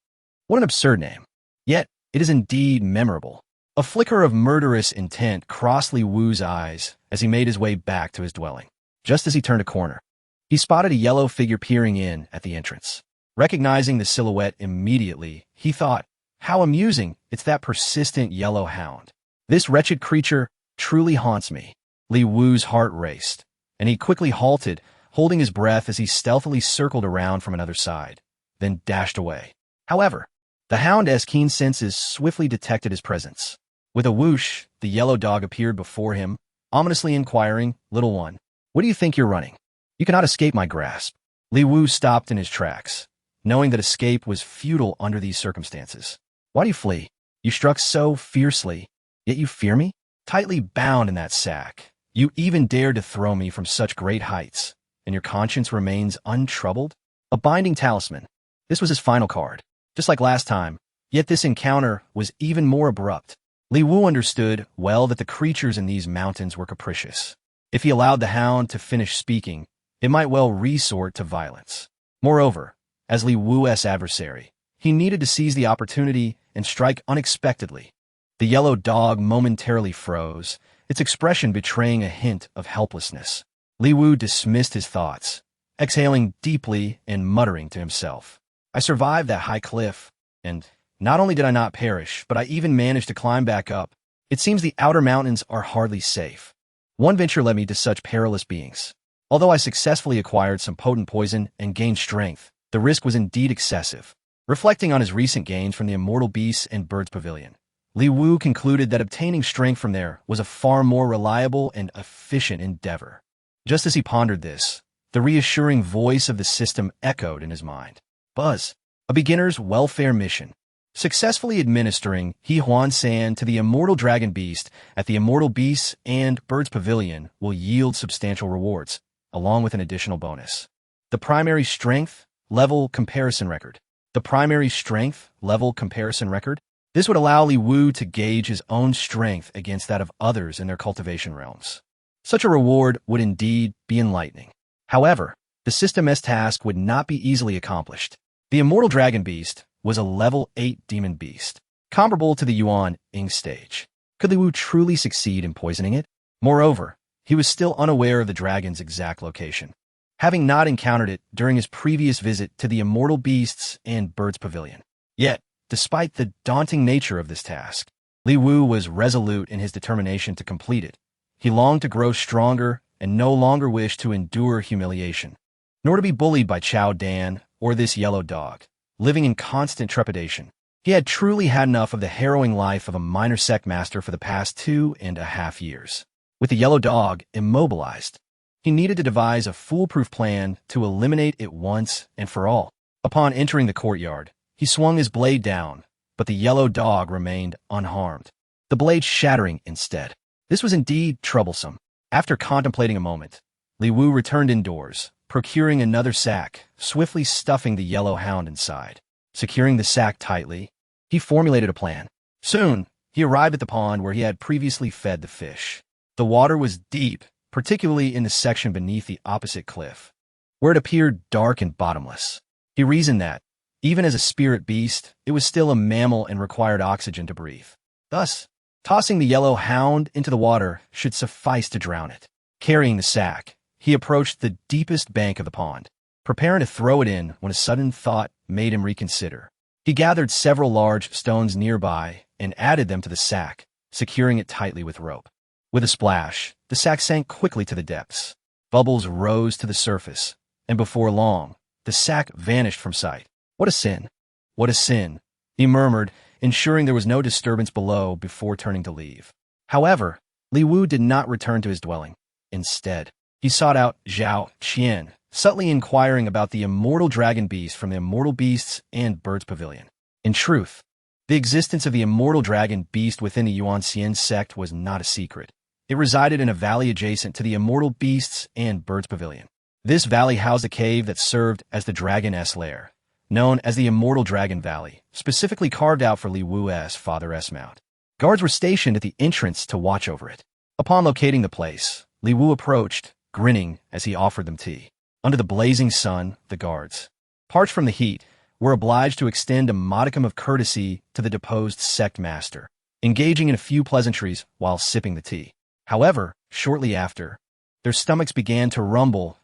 What an absurd name. Yet, it is indeed memorable. A flicker of murderous intent crossed Li Wu's eyes as he made his way back to his dwelling. Just as he turned a corner, he spotted a yellow figure peering in at the entrance. Recognizing the silhouette immediately, he thought, "How amusing, it's that persistent yellow hound. This wretched creature truly haunts me." Li Wu's heart raced, and he quickly halted, holding his breath as he stealthily circled around from another side, then dashed away. However, the hound's keen senses swiftly detected his presence. With a whoosh, the yellow dog appeared before him, ominously inquiring, "Little one, what do you think you're running? You cannot escape my grasp." Li Wu stopped in his tracks, knowing that escape was futile under these circumstances. "Why do you flee? You struck so fiercely, yet you fear me? Tightly bound in that sack, you even dared to throw me from such great heights, and your conscience remains untroubled?" A binding talisman. This was his final card. Just like last time, yet this encounter was even more abrupt. Li Wu understood well that the creatures in these mountains were capricious. If he allowed the hound to finish speaking, it might well resort to violence. Moreover, as Li Wu's adversary, he needed to seize the opportunity and strike unexpectedly. The yellow dog momentarily froze, its expression betraying a hint of helplessness. Li Wu dismissed his thoughts, exhaling deeply and muttering to himself. I survived that high cliff, and not only did I not perish, but I even managed to climb back up. It seems the outer mountains are hardly safe. One venture led me to such perilous beings. Although I successfully acquired some potent poison and gained strength, the risk was indeed excessive. Reflecting on his recent gains from the immortal beasts and birds pavilion, Li Wu concluded that obtaining strength from there was a far more reliable and efficient endeavor. Just as he pondered this, the reassuring voice of the system echoed in his mind. Buzz, a beginner's welfare mission. Successfully administering Huang San to the immortal dragon beast at the immortal beasts and birds pavilion will yield substantial rewards, along with an additional bonus. The primary strength level comparison record. The primary strength level comparison record? This would allow Li Wu to gauge his own strength against that of others in their cultivation realms. Such a reward would indeed be enlightening. However, the system's task would not be easily accomplished. The immortal dragon beast was a level 8 demon beast, comparable to the Yuanxian stage. Could Li Wu truly succeed in poisoning it? Moreover, he was still unaware of the dragon's exact location, having not encountered it during his previous visit to the immortal beasts and birds pavilion. Yet, despite the daunting nature of this task, Li Wu was resolute in his determination to complete it. He longed to grow stronger and no longer wished to endure humiliation, nor to be bullied by Chow Dan or this yellow dog, living in constant trepidation. He had truly had enough of the harrowing life of a minor sect master for the past 2.5 years. With the yellow dog immobilized, he needed to devise a foolproof plan to eliminate it once and for all. Upon entering the courtyard, he swung his blade down, but the yellow dog remained unharmed, the blade shattering instead. This was indeed troublesome. After contemplating a moment, Li Wu returned indoors, procuring another sack, swiftly stuffing the yellow hound inside. Securing the sack tightly, he formulated a plan. Soon, he arrived at the pond where he had previously fed the fish. The water was deep, particularly in the section beneath the opposite cliff, where it appeared dark and bottomless. He reasoned that, even as a spirit beast, it was still a mammal and required oxygen to breathe. Thus, tossing the yellow hound into the water should suffice to drown it. Carrying the sack, he approached the deepest bank of the pond, preparing to throw it in when a sudden thought made him reconsider. He gathered several large stones nearby and added them to the sack, securing it tightly with rope. With a splash, the sack sank quickly to the depths. Bubbles rose to the surface, and before long, the sack vanished from sight. What a sin! What a sin! He murmured, ensuring there was no disturbance below before turning to leave. However, Li Wu did not return to his dwelling. Instead, he sought out Zhao Qian, subtly inquiring about the immortal dragon beast from the immortal beasts and birds pavilion. In truth, the existence of the immortal dragon beast within the Yuanxian Sect was not a secret. It resided in a valley adjacent to the immortal beasts and birds pavilion. This valley housed a cave that served as the dragon's lair, known as the Immortal Dragon Valley, specifically carved out for Li Wu's father's mount. Guards were stationed at the entrance to watch over it. Upon locating the place, Li Wu approached, grinning as he offered them tea. Under the blazing sun, the guards, parched from the heat, were obliged to extend a modicum of courtesy to the deposed sect master, engaging in a few pleasantries while sipping the tea. However, shortly after, their stomachs began to rumble.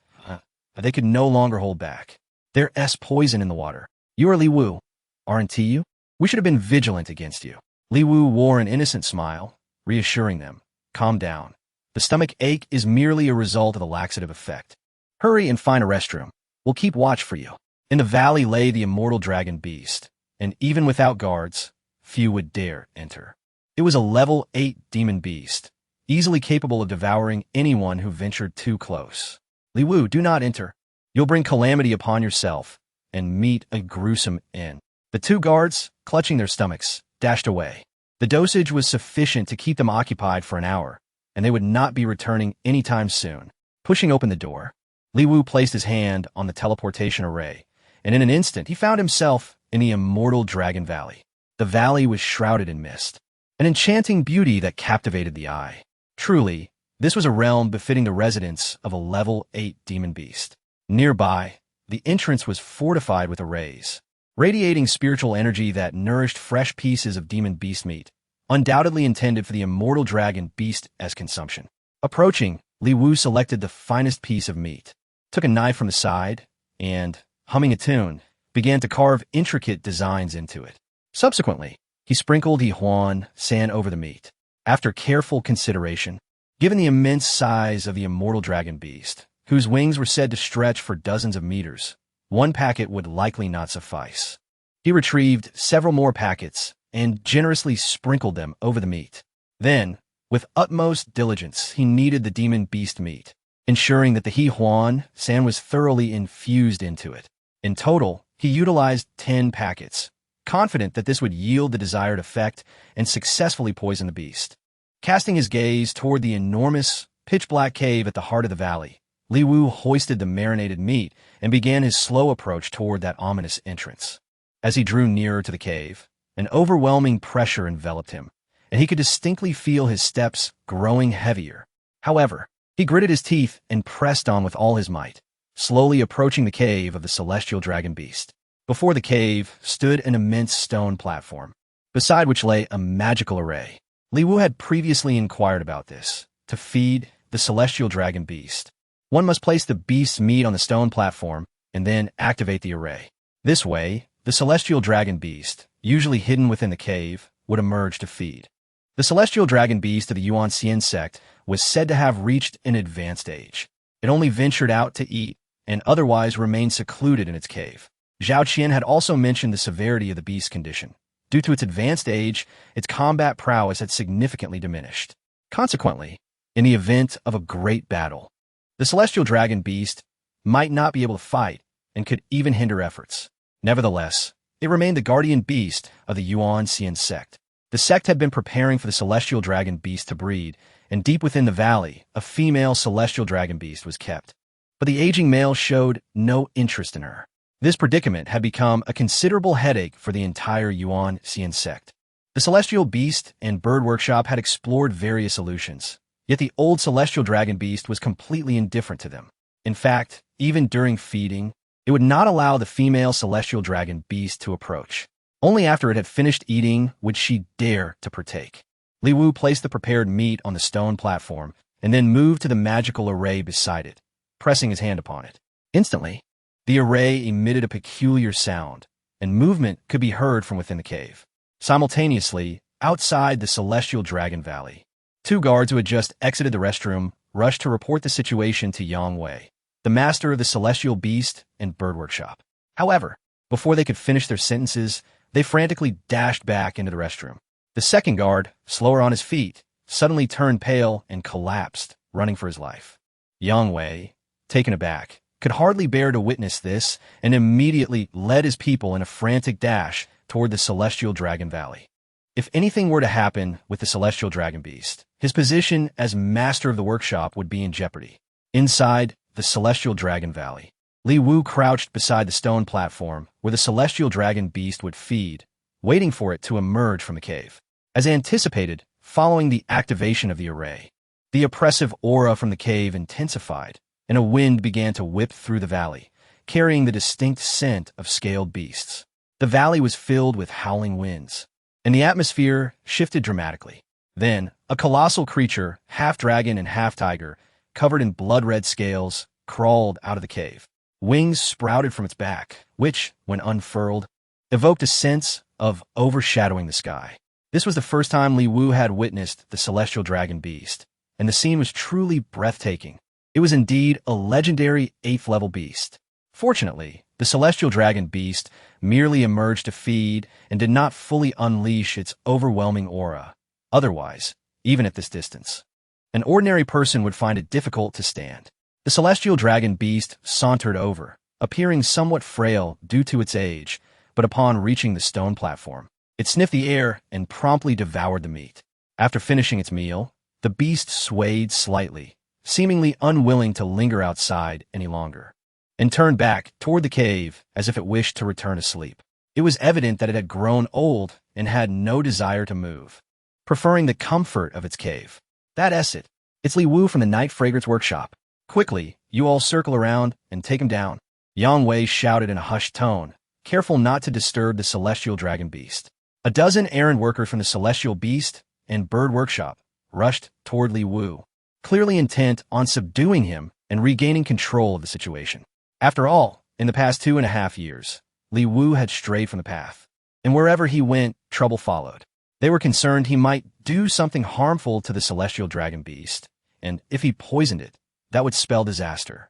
They could no longer hold back. There's poison in the water. You are Li Wu, aren't you? We should have been vigilant against you. Li Wu wore an innocent smile, reassuring them. Calm down. The stomach ache is merely a result of the laxative effect. Hurry and find a restroom. We'll keep watch for you. In the valley lay the immortal dragon beast, and even without guards, few would dare enter. It was a level 8 demon beast, easily capable of devouring anyone who ventured too close. Li Wu, do not enter. You'll bring calamity upon yourself and meet a gruesome end. The two guards, clutching their stomachs, dashed away. The dosage was sufficient to keep them occupied for an hour, and they would not be returning anytime soon. Pushing open the door, Li Wu placed his hand on the teleportation array, and in an instant he found himself in the immortal Dragon Valley. The valley was shrouded in mist, an enchanting beauty that captivated the eye. Truly, this was a realm befitting the residence of a level 8 demon beast. Nearby, the entrance was fortified with arrays, radiating spiritual energy that nourished fresh pieces of demon beast meat, undoubtedly intended for the immortal dragon beast as consumption. Approaching, Li Wu selected the finest piece of meat, took a knife from the side, and, humming a tune, began to carve intricate designs into it. Subsequently, he sprinkled Yuanxian over the meat. After careful consideration, given the immense size of the immortal dragon beast, whose wings were said to stretch for dozens of meters, one packet would likely not suffice. He retrieved several more packets and generously sprinkled them over the meat. Then, with utmost diligence, he kneaded the demon beast meat, ensuring that the Yuanxian was thoroughly infused into it. In total, he utilized 10 packets, confident that this would yield the desired effect and successfully poison the beast. Casting his gaze toward the enormous, pitch-black cave at the heart of the valley, Li Wu hoisted the marinated meat and began his slow approach toward that ominous entrance. As he drew nearer to the cave, an overwhelming pressure enveloped him, and he could distinctly feel his steps growing heavier. However, he gritted his teeth and pressed on with all his might, slowly approaching the cave of the celestial dragon beast. Before the cave stood an immense stone platform, beside which lay a magical array. Li Wu had previously inquired about this. To feed the celestial dragon beast, one must place the beast's meat on the stone platform and then activate the array. This way, the celestial dragon beast, usually hidden within the cave, would emerge to feed. The celestial dragon beast of the Yuanxian Sect was said to have reached an advanced age. It only ventured out to eat and otherwise remained secluded in its cave. Zhao Qian had also mentioned the severity of the beast's condition. Due to its advanced age, its combat prowess had significantly diminished. Consequently, in the event of a great battle, the celestial dragon beast might not be able to fight and could even hinder efforts. Nevertheless, it remained the guardian beast of the Yuanxian Sect. The sect had been preparing for the celestial dragon beast to breed, and deep within the valley, a female celestial dragon beast was kept. But the aging male showed no interest in her. This predicament had become a considerable headache for the entire Yuanxian Sect. The celestial beast and bird workshop had explored various solutions, yet the old celestial dragon beast was completely indifferent to them. In fact, even during feeding, it would not allow the female celestial dragon beast to approach. Only after it had finished eating would she dare to partake. Li Wu placed the prepared meat on the stone platform and then moved to the magical array beside it, pressing his hand upon it. Instantly, the array emitted a peculiar sound, and movement could be heard from within the cave. Simultaneously, outside the celestial dragon valley, 2 guards who had just exited the restroom rushed to report the situation to Yang Wei, the master of the celestial beast and bird workshop. However, before they could finish their sentences, they frantically dashed back into the restroom. The second guard, slower on his feet, suddenly turned pale and collapsed, running for his life. Yang Wei, taken aback, could hardly bear to witness this and immediately led his people in a frantic dash toward the celestial dragon valley. If anything were to happen with the celestial dragon beast, his position as master of the workshop would be in jeopardy. Inside the celestial dragon valley, Li Wu crouched beside the stone platform where the celestial dragon beast would feed, waiting for it to emerge from the cave. As anticipated, following the activation of the array, the oppressive aura from the cave intensified, and a wind began to whip through the valley, carrying the distinct scent of scaled beasts. The valley was filled with howling winds, and the atmosphere shifted dramatically. Then, a colossal creature, half dragon and half tiger, covered in blood-red scales, crawled out of the cave. Wings sprouted from its back, which, when unfurled, evoked a sense of overshadowing the sky. This was the first time Li Wu had witnessed the celestial dragon beast, and the scene was truly breathtaking. It was indeed a legendary 8th-level beast. Fortunately, the celestial dragon beast merely emerged to feed and did not fully unleash its overwhelming aura. Otherwise, even at this distance, an ordinary person would find it difficult to stand. The celestial dragon beast sauntered over, appearing somewhat frail due to its age, but upon reaching the stone platform, it sniffed the air and promptly devoured the meat. After finishing its meal, the beast swayed slightly, seemingly unwilling to linger outside any longer, and turned back toward the cave as if it wished to return to sleep. It was evident that it had grown old and had no desire to move, preferring the comfort of its cave. That's it. It's Li Wu from the Night Fragrance Workshop. Quickly, you all circle around and take him down. Yang Wei shouted in a hushed tone, careful not to disturb the celestial dragon beast. A dozen errand workers from the celestial beast and bird workshop rushed toward Li Wu, clearly intent on subduing him and regaining control of the situation. After all, in the past 2.5 years, Li Wu had strayed from the path, and wherever he went, trouble followed. They were concerned he might do something harmful to the celestial dragon beast, and if he poisoned it, that would spell disaster.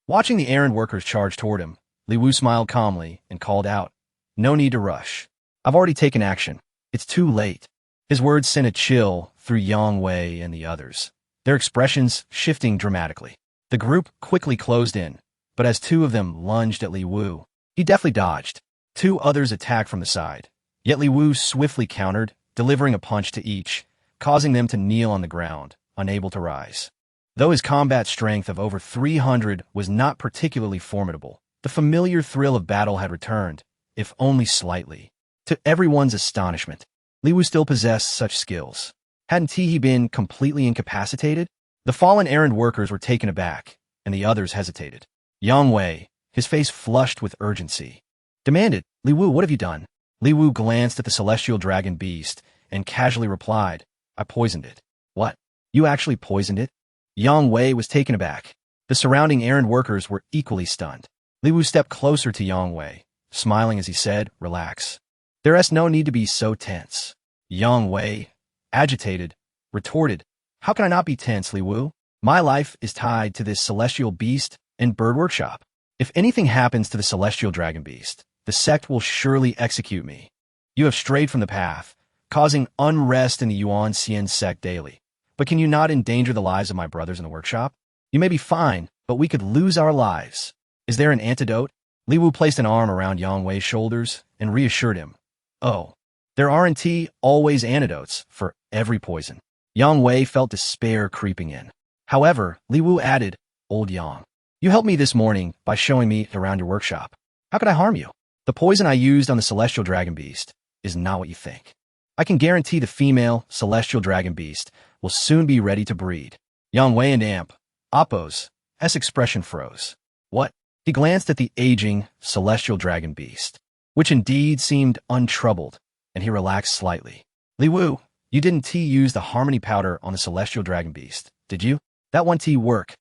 Watching the errand workers charge toward him, Li Wu smiled calmly and called out, "No need to rush. I've already taken action. It's too late." His words sent a chill through Yang Wei and the others, their expressions shifting dramatically. The group quickly closed in, but as two of them lunged at Li Wu, he deftly dodged. Two others attacked from the side, yet Li Wu swiftly countered, delivering a punch to each, causing them to kneel on the ground, unable to rise. Though his combat strength of over 300 was not particularly formidable, the familiar thrill of battle had returned, if only slightly. To everyone's astonishment, Li Wu still possessed such skills. Hadn't he been completely incapacitated? The fallen errand workers were taken aback, and the others hesitated. Yang Wei, his face flushed with urgency, demanded, "Li Wu, what have you done?" Li Wu glanced at the celestial dragon beast and casually replied, "I poisoned it." "What? You actually poisoned it?" Yang Wei was taken aback. The surrounding errand workers were equally stunned. Li Wu stepped closer to Yang Wei, smiling as he said, "Relax. There's no need to be so tense." Yang Wei, agitated, retorted, "How can I not be tense, Li Wu? My life is tied to this celestial beast and bird workshop. If anything happens to the celestial dragon beast, the sect will surely execute me. You have strayed from the path, causing unrest in the Yuanxian Sect daily. But can you not endanger the lives of my brothers in the workshop? You may be fine, but we could lose our lives. Is there an antidote?" Li Wu placed an arm around Yang Wei's shoulders and reassured him, "Oh, there aren't always antidotes for every poison." Yang Wei felt despair creeping in. However, Li Wu added, "Old Yang, you helped me this morning by showing me around your workshop. How could I harm you? The poison I used on the celestial dragon beast is not what you think. I can guarantee the female celestial dragon beast will soon be ready to breed." Yang Wei and Appo's expression froze. "What?" He glanced at the aging celestial dragon beast, which indeed seemed untroubled, and he relaxed slightly. "Li Wu, you didn't use the harmony powder on the celestial dragon beast, did you?" "That won't work,"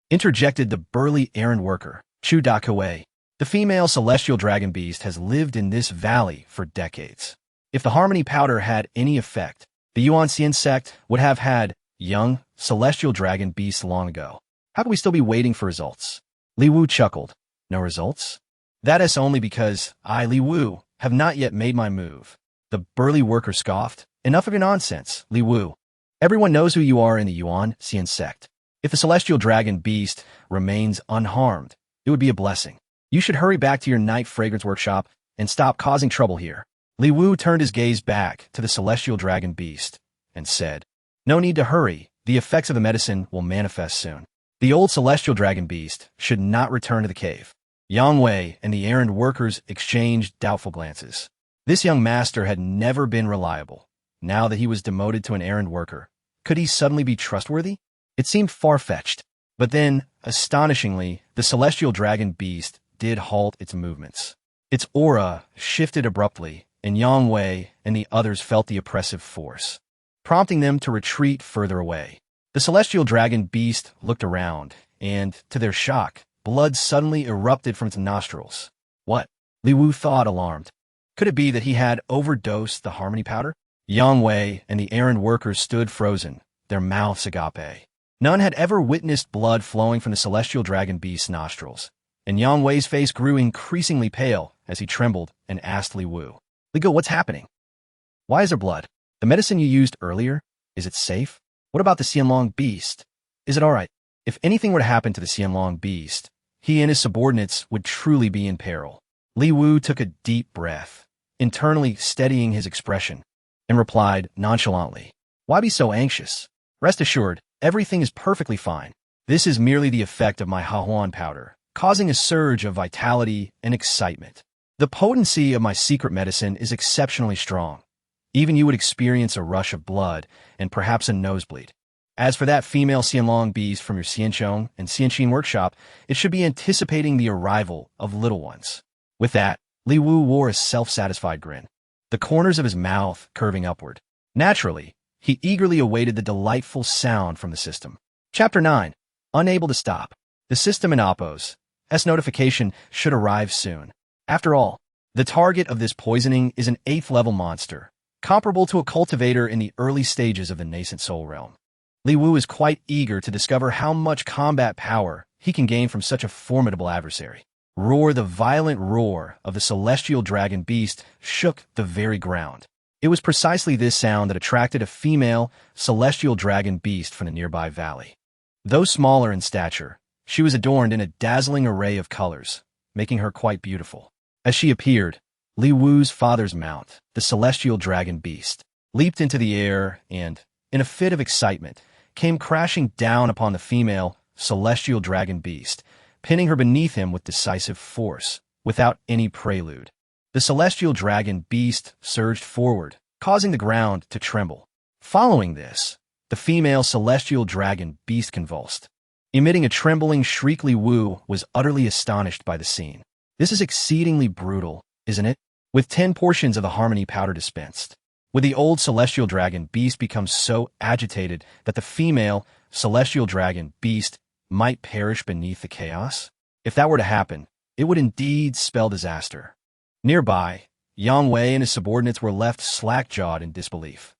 interjected the burly errand worker, Chu Dakue. "The female celestial dragon beast has lived in this valley for decades. If the harmony powder had any effect, the Yuanxian Sect would have had young celestial dragon beasts long ago. How can we still be waiting for results?" Li Wu chuckled. "No results? That is only because I, Li Wu, have not yet made my move." The burly worker scoffed. "Enough of your nonsense, Li Wu. Everyone knows who you are in the Yuanxian Sect. If the celestial dragon beast remains unharmed, it would be a blessing. You should hurry back to your night fragrance workshop and stop causing trouble here." Li Wu turned his gaze back to the celestial dragon beast and said, "No need to hurry. The effects of the medicine will manifest soon. The old celestial dragon beast should not return to the cave." Yang Wei and the errand workers exchanged doubtful glances. This young master had never been reliable. Now that he was demoted to an errand worker, could he suddenly be trustworthy? It seemed far-fetched. But then, astonishingly, the celestial dragon beast did halt its movements. Its aura shifted abruptly, and Yang Wei and the others felt the oppressive force, prompting them to retreat further away. The celestial dragon beast looked around, and, to their shock, blood suddenly erupted from its nostrils. "What?" Li Wu thought, alarmed. Could it be that he had overdosed the harmony powder? Yang Wei and the errand workers stood frozen, their mouths agape. None had ever witnessed blood flowing from the celestial dragon beast's nostrils, and Yang Wei's face grew increasingly pale as he trembled and asked Li Wu, "Li Wu, what's happening? Why is there blood? The medicine you used earlier, is it safe? What about the Xianlong beast? Is it all right? If anything were to happen to the Xianlong beast, he and his subordinates would truly be in peril." Li Wu took a deep breath, internally steadying his expression, and replied nonchalantly, "Why be so anxious? Rest assured, everything is perfectly fine. This is merely the effect of my Hahuan powder, causing a surge of vitality and excitement. The potency of my secret medicine is exceptionally strong. Even you would experience a rush of blood and perhaps a nosebleed. As for that female Xianlong beast from your Xianchong and Xianxin workshop, it should be anticipating the arrival of little ones." With that, Li Wu wore a self-satisfied grin. the corners of his mouth curving upward. Naturally, he eagerly awaited the delightful sound from the system. Chapter 9. Unable to stop. The system in Appo's notification should arrive soon. After all, the target of this poisoning is an 8th-level monster, comparable to a cultivator in the early stages of the nascent soul realm. Li Wu is quite eager to discover how much combat power he can gain from such a formidable adversary. Roar! The violent roar of the celestial dragon beast shook the very ground. It was precisely this sound that attracted a female celestial dragon beast from the nearby valley. Though smaller in stature, she was adorned in a dazzling array of colors, making her quite beautiful. As she appeared, Li Wu's father's mount, the celestial dragon beast, leaped into the air and, in a fit of excitement, came crashing down upon the female celestial dragon beast, pinning her beneath him with decisive force, without any prelude. The celestial dragon beast surged forward, causing the ground to tremble. Following this, the female celestial dragon beast convulsed. Emitting a trembling shriek, Li Wu was utterly astonished by the scene. This is exceedingly brutal, isn't it? With 10 portions of the harmony powder dispensed, would the old celestial dragon beast become so agitated that the female celestial dragon beast might perish beneath the chaos? If that were to happen, it would indeed spell disaster. Nearby, Yang Wei and his subordinates were left slack-jawed in disbelief.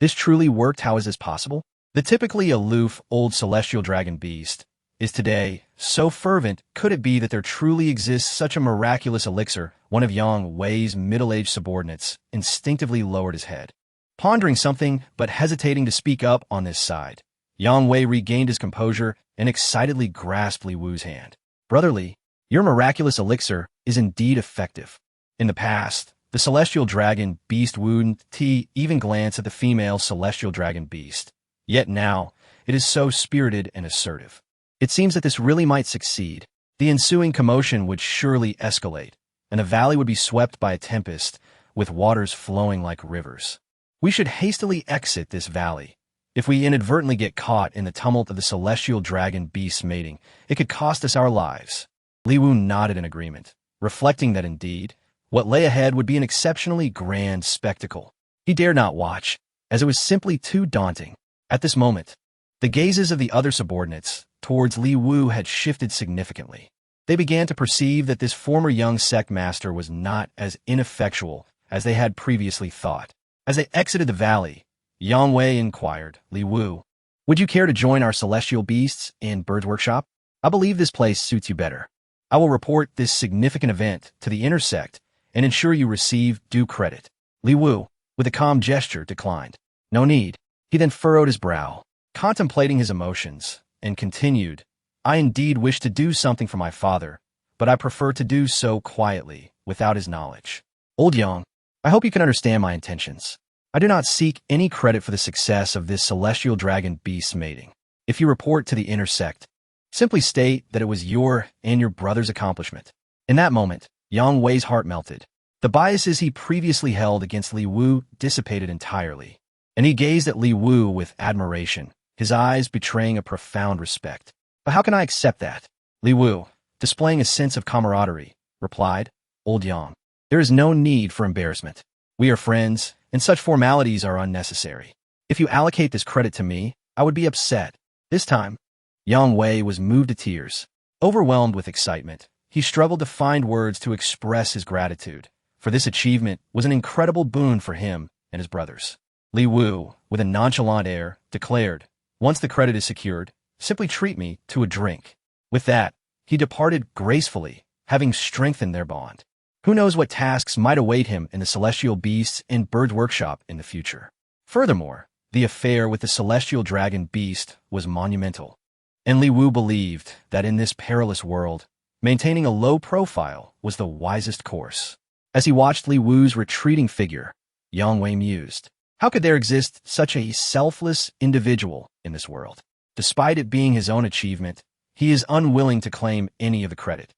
This truly worked? How is this possible? The typically aloof old celestial dragon beast is today so fervent. Could it be that there truly exists such a miraculous elixir? One of Yang Wei's middle-aged subordinates instinctively lowered his head, pondering something but hesitating to speak up on this side. Yang Wei regained his composure and excitedly grasped Li Wu's hand. Brother Li, your miraculous elixir is indeed effective. In the past, the celestial dragon beast wouldn't even glance at the female celestial dragon beast. Yet now, it is so spirited and assertive. It seems that this really might succeed. The ensuing commotion would surely escalate, and the valley would be swept by a tempest, with waters flowing like rivers. We should hastily exit this valley. If we inadvertently get caught in the tumult of the celestial dragon beast's mating, it could cost us our lives. Li Wu nodded in agreement, reflecting that indeed, what lay ahead would be an exceptionally grand spectacle. He dared not watch, as it was simply too daunting. At this moment, the gazes of the other subordinates towards Li Wu had shifted significantly. They began to perceive that this former young sect master was not as ineffectual as they had previously thought. As they exited the valley, Yang Wei inquired, Li Wu, would you care to join our celestial beasts in Bird's workshop? I believe this place suits you better. I will report this significant event to the inner sect and ensure you receive due credit. Li Wu, with a calm gesture, declined. No need. He then furrowed his brow, contemplating his emotions, and continued, I indeed wish to do something for my father, but I prefer to do so quietly, without his knowledge. Old Yang, I hope you can understand my intentions. I do not seek any credit for the success of this celestial dragon beast's mating. If you report to the inner sect, simply state that it was your and your brother's accomplishment. In that moment, Yang Wei's heart melted. The biases he previously held against Li Wu dissipated entirely, and he gazed at Li Wu with admiration, his eyes betraying a profound respect. But how can I accept that? Li Wu, displaying a sense of camaraderie, replied, Old Yang, there is no need for embarrassment. We are friends, and such formalities are unnecessary. If you allocate this credit to me, I would be upset. This time, Yang Wei was moved to tears. Overwhelmed with excitement, he struggled to find words to express his gratitude, for this achievement was an incredible boon for him and his brothers. Li Wu, with a nonchalant air, declared, once the credit is secured, simply treat me to a drink. With that, he departed gracefully, having strengthened their bond. Who knows what tasks might await him in the celestial beasts in Bird's workshop in the future. Furthermore, the affair with the celestial dragon beast was monumental, and Li Wu believed that in this perilous world, maintaining a low profile was the wisest course. As he watched Li Wu's retreating figure, Yang Wei mused, how could there exist such a selfless individual in this world? Despite it being his own achievement, he is unwilling to claim any of the credit,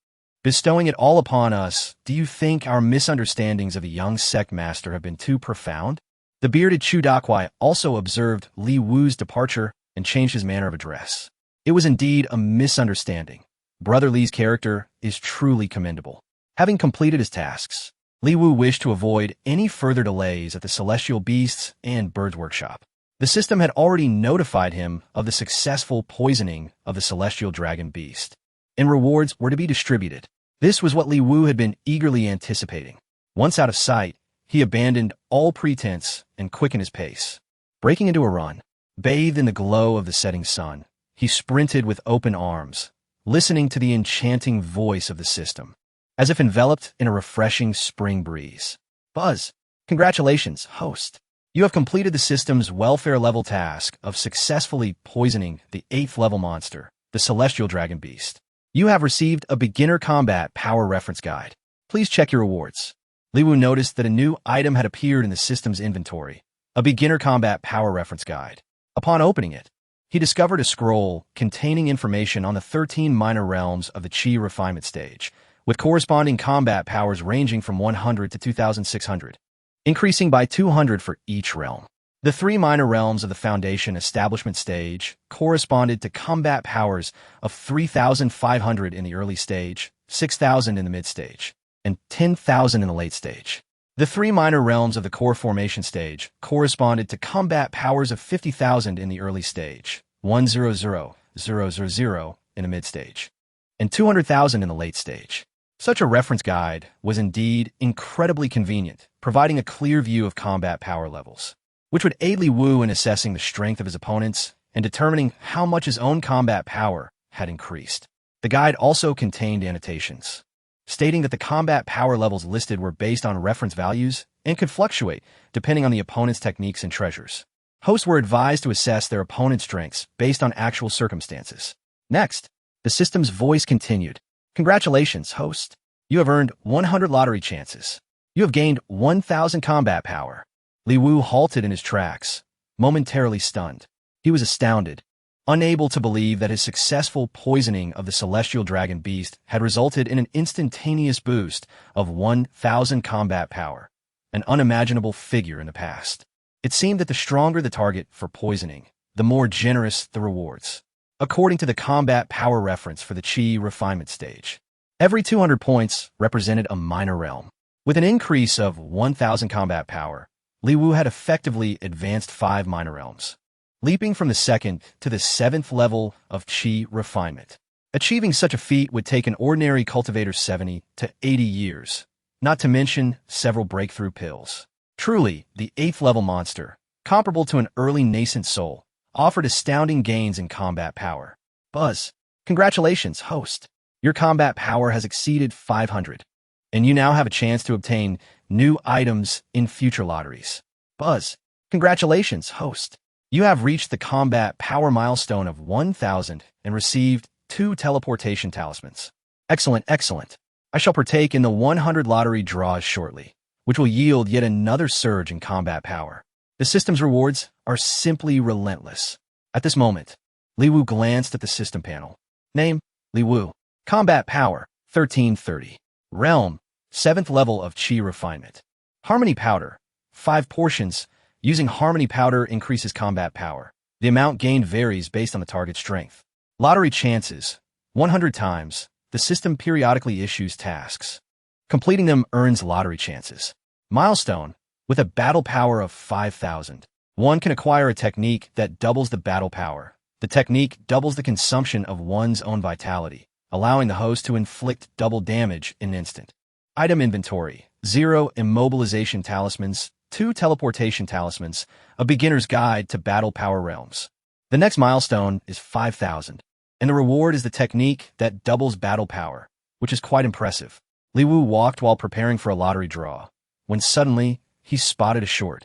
bestowing it all upon us. Do you think our misunderstandings of the young sect master have been too profound? The bearded Chu Dakwai also observed Li Wu's departure and changed his manner of address. It was indeed a misunderstanding. Brother Li's character is truly commendable. Having completed his tasks, Li Wu wished to avoid any further delays at the Celestial Beasts and Birds Workshop. The system had already notified him of the successful poisoning of the Celestial Dragon Beast, and rewards were to be distributed. This was what Li Wu had been eagerly anticipating. Once out of sight, he abandoned all pretense and quickened his pace. Breaking into a run, bathed in the glow of the setting sun, he sprinted with open arms, listening to the enchanting voice of the system, as if enveloped in a refreshing spring breeze. Buzz, congratulations, host. You have completed the system's welfare level task of successfully poisoning the 8th level monster, the Celestial Dragon Beast. You have received a beginner combat power reference guide. Please check your rewards. Li Wu noticed that a new item had appeared in the system's inventory, a beginner combat power reference guide. Upon opening it, he discovered a scroll containing information on the 13 minor realms of the Qi refinement stage, with corresponding combat powers ranging from 100 to 2,600, increasing by 200 for each realm. The 3 minor realms of the Foundation Establishment stage corresponded to combat powers of 3,500 in the early stage, 6,000 in the mid-stage, and 10,000 in the late stage. The 3 minor realms of the Core Formation stage corresponded to combat powers of 50,000 in the early stage, 100,000 in the mid-stage, and 200,000 in the late stage. Such a reference guide was indeed incredibly convenient, providing a clear view of combat power levels, which would aid Li Wu in assessing the strength of his opponents and determining how much his own combat power had increased. The guide also contained annotations, stating that the combat power levels listed were based on reference values and could fluctuate depending on the opponent's techniques and treasures. Hosts were advised to assess their opponent's strengths based on actual circumstances. Next, the system's voice continued. Congratulations, host. You have earned 100 lottery chances. You have gained 1,000 combat power. Li Wu halted in his tracks, momentarily stunned. He was astounded, unable to believe that his successful poisoning of the Celestial Dragon Beast had resulted in an instantaneous boost of 1,000 combat power, an unimaginable figure in the past. It seemed that the stronger the target for poisoning, the more generous the rewards. According to the combat power reference for the Qi refinement stage, every 200 points represented a minor realm. With an increase of 1,000 combat power, Li Wu had effectively advanced 5 minor realms, leaping from the 2nd to the 7th level of Qi refinement. Achieving such a feat would take an ordinary cultivator 70 to 80 years, not to mention several breakthrough pills. Truly, the 8th level monster, comparable to an early nascent soul, offered astounding gains in combat power. Buzz, congratulations, host. Your combat power has exceeded 500, and you now have a chance to obtain new items in future lotteries. Buzz, congratulations, host. You have reached the combat power milestone of 1,000 and received 2 teleportation talismans. Excellent, excellent. I shall partake in the 100 lottery draws shortly, which will yield yet another surge in combat power. The system's rewards are simply relentless. At this moment, Li Wu glanced at the system panel. Name, Li Wu. Combat power, 1330. Realm, 7th level of Qi refinement. Harmony powder, 5 portions. Using harmony powder increases combat power. The amount gained varies based on the target's strength. Lottery chances, 100 times. The system periodically issues tasks. Completing them earns lottery chances. Milestone, with a battle power of 5,000. One can acquire a technique that doubles the battle power. The technique doubles the consumption of one's own vitality, allowing the host to inflict double damage in an instant. Item inventory, 0 immobilization talismans, 2 teleportation talismans, a beginner's guide to battle power realms. The next milestone is 5,000, and the reward is the technique that doubles battle power, which is quite impressive. Li Wu walked while preparing for a lottery draw, when suddenly he spotted a short,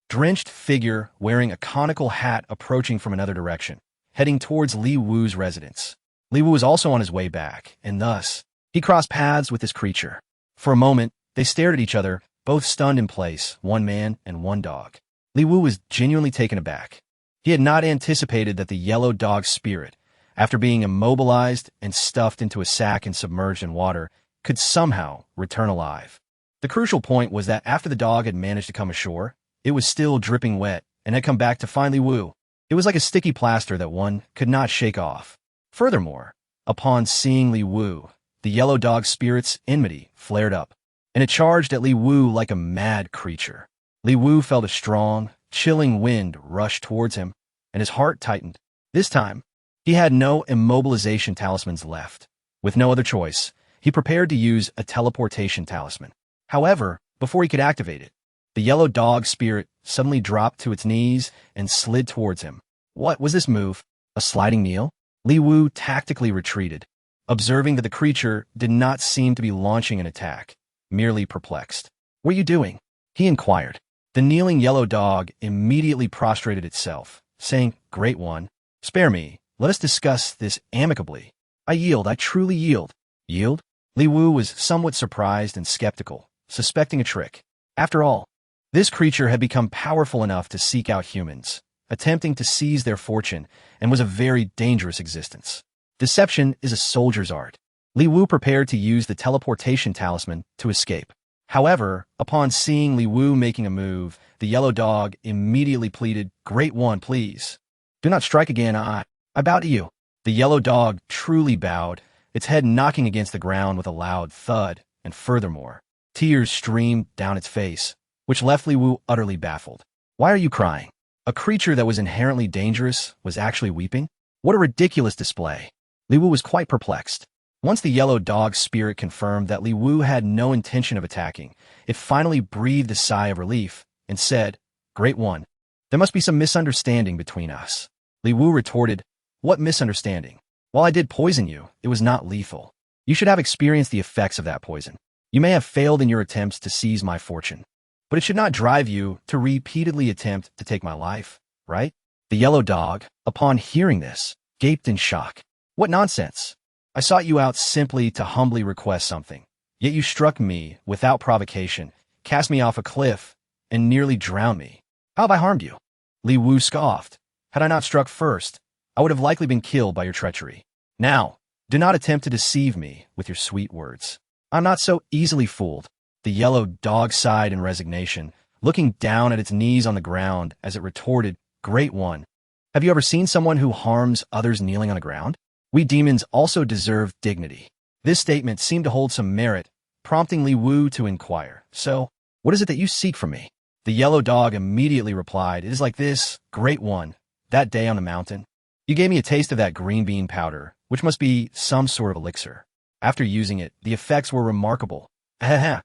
drenched figure wearing a conical hat approaching from another direction, heading towards Li Wu's residence. Li Wu was also on his way back, and thus, he crossed paths with this creature. For a moment, they stared at each other, both stunned in place, one man and one dog. Li Wu was genuinely taken aback. He had not anticipated that the yellow dog's spirit, after being immobilized and stuffed into a sack and submerged in water, could somehow return alive. The crucial point was that after the dog had managed to come ashore, it was still dripping wet and had come back to find Li Wu. It was like a sticky plaster that one could not shake off. Furthermore, upon seeing Li Wu, the yellow dog's spirit's enmity flared up, and it charged at Li Wu like a mad creature. Li Wu felt a strong, chilling wind rush towards him, and his heart tightened. This time, he had no immobilization talismans left. With no other choice, he prepared to use a teleportation talisman. However, before he could activate it, the yellow dog spirit suddenly dropped to its knees and slid towards him. What was this move? A sliding kneel? Li Wu tactically retreated, observing that the creature did not seem to be launching an attack, merely perplexed. "What are you doing?" he inquired. The kneeling yellow dog immediately prostrated itself, saying, "Great One, spare me. Let us discuss this amicably. I yield, I truly yield." Yield? Li Wu was somewhat surprised and skeptical, suspecting a trick. After all, this creature had become powerful enough to seek out humans, attempting to seize their fortune, and was a very dangerous existence. Deception is a soldier's art. Li Wu prepared to use the teleportation talisman to escape. However, upon seeing Li Wu making a move, the yellow dog immediately pleaded, "Great One, please. Do not strike again. I bow to you." The yellow dog truly bowed, its head knocking against the ground with a loud thud, and furthermore, tears streamed down its face, which left Li Wu utterly baffled. "Why are you crying?" A creature that was inherently dangerous was actually weeping? What a ridiculous display. Li Wu was quite perplexed. Once the yellow dog spirit confirmed that Li Wu had no intention of attacking, it finally breathed a sigh of relief and said, "Great One, there must be some misunderstanding between us." Li Wu retorted, "What misunderstanding? While I did poison you, it was not lethal. You should have experienced the effects of that poison. You may have failed in your attempts to seize my fortune, but it should not drive you to repeatedly attempt to take my life, right?" The yellow dog, upon hearing this, gaped in shock. "What nonsense! I sought you out simply to humbly request something, yet you struck me without provocation, cast me off a cliff, and nearly drowned me. How have I harmed you?" Li Wu scoffed. "Had I not struck first, I would have likely been killed by your treachery. Now, do not attempt to deceive me with your sweet words. I'm not so easily fooled." The yellow dog sighed in resignation, looking down at its knees on the ground as it retorted, "Great One, have you ever seen someone who harms others kneeling on the ground? We demons also deserve dignity." This statement seemed to hold some merit, prompting Li Wu to inquire, "So, what is it that you seek from me?" The yellow dog immediately replied, "It is like this, Great One. That day on the mountain, you gave me a taste of that green bean powder, which must be some sort of elixir. After using it, the effects were remarkable. I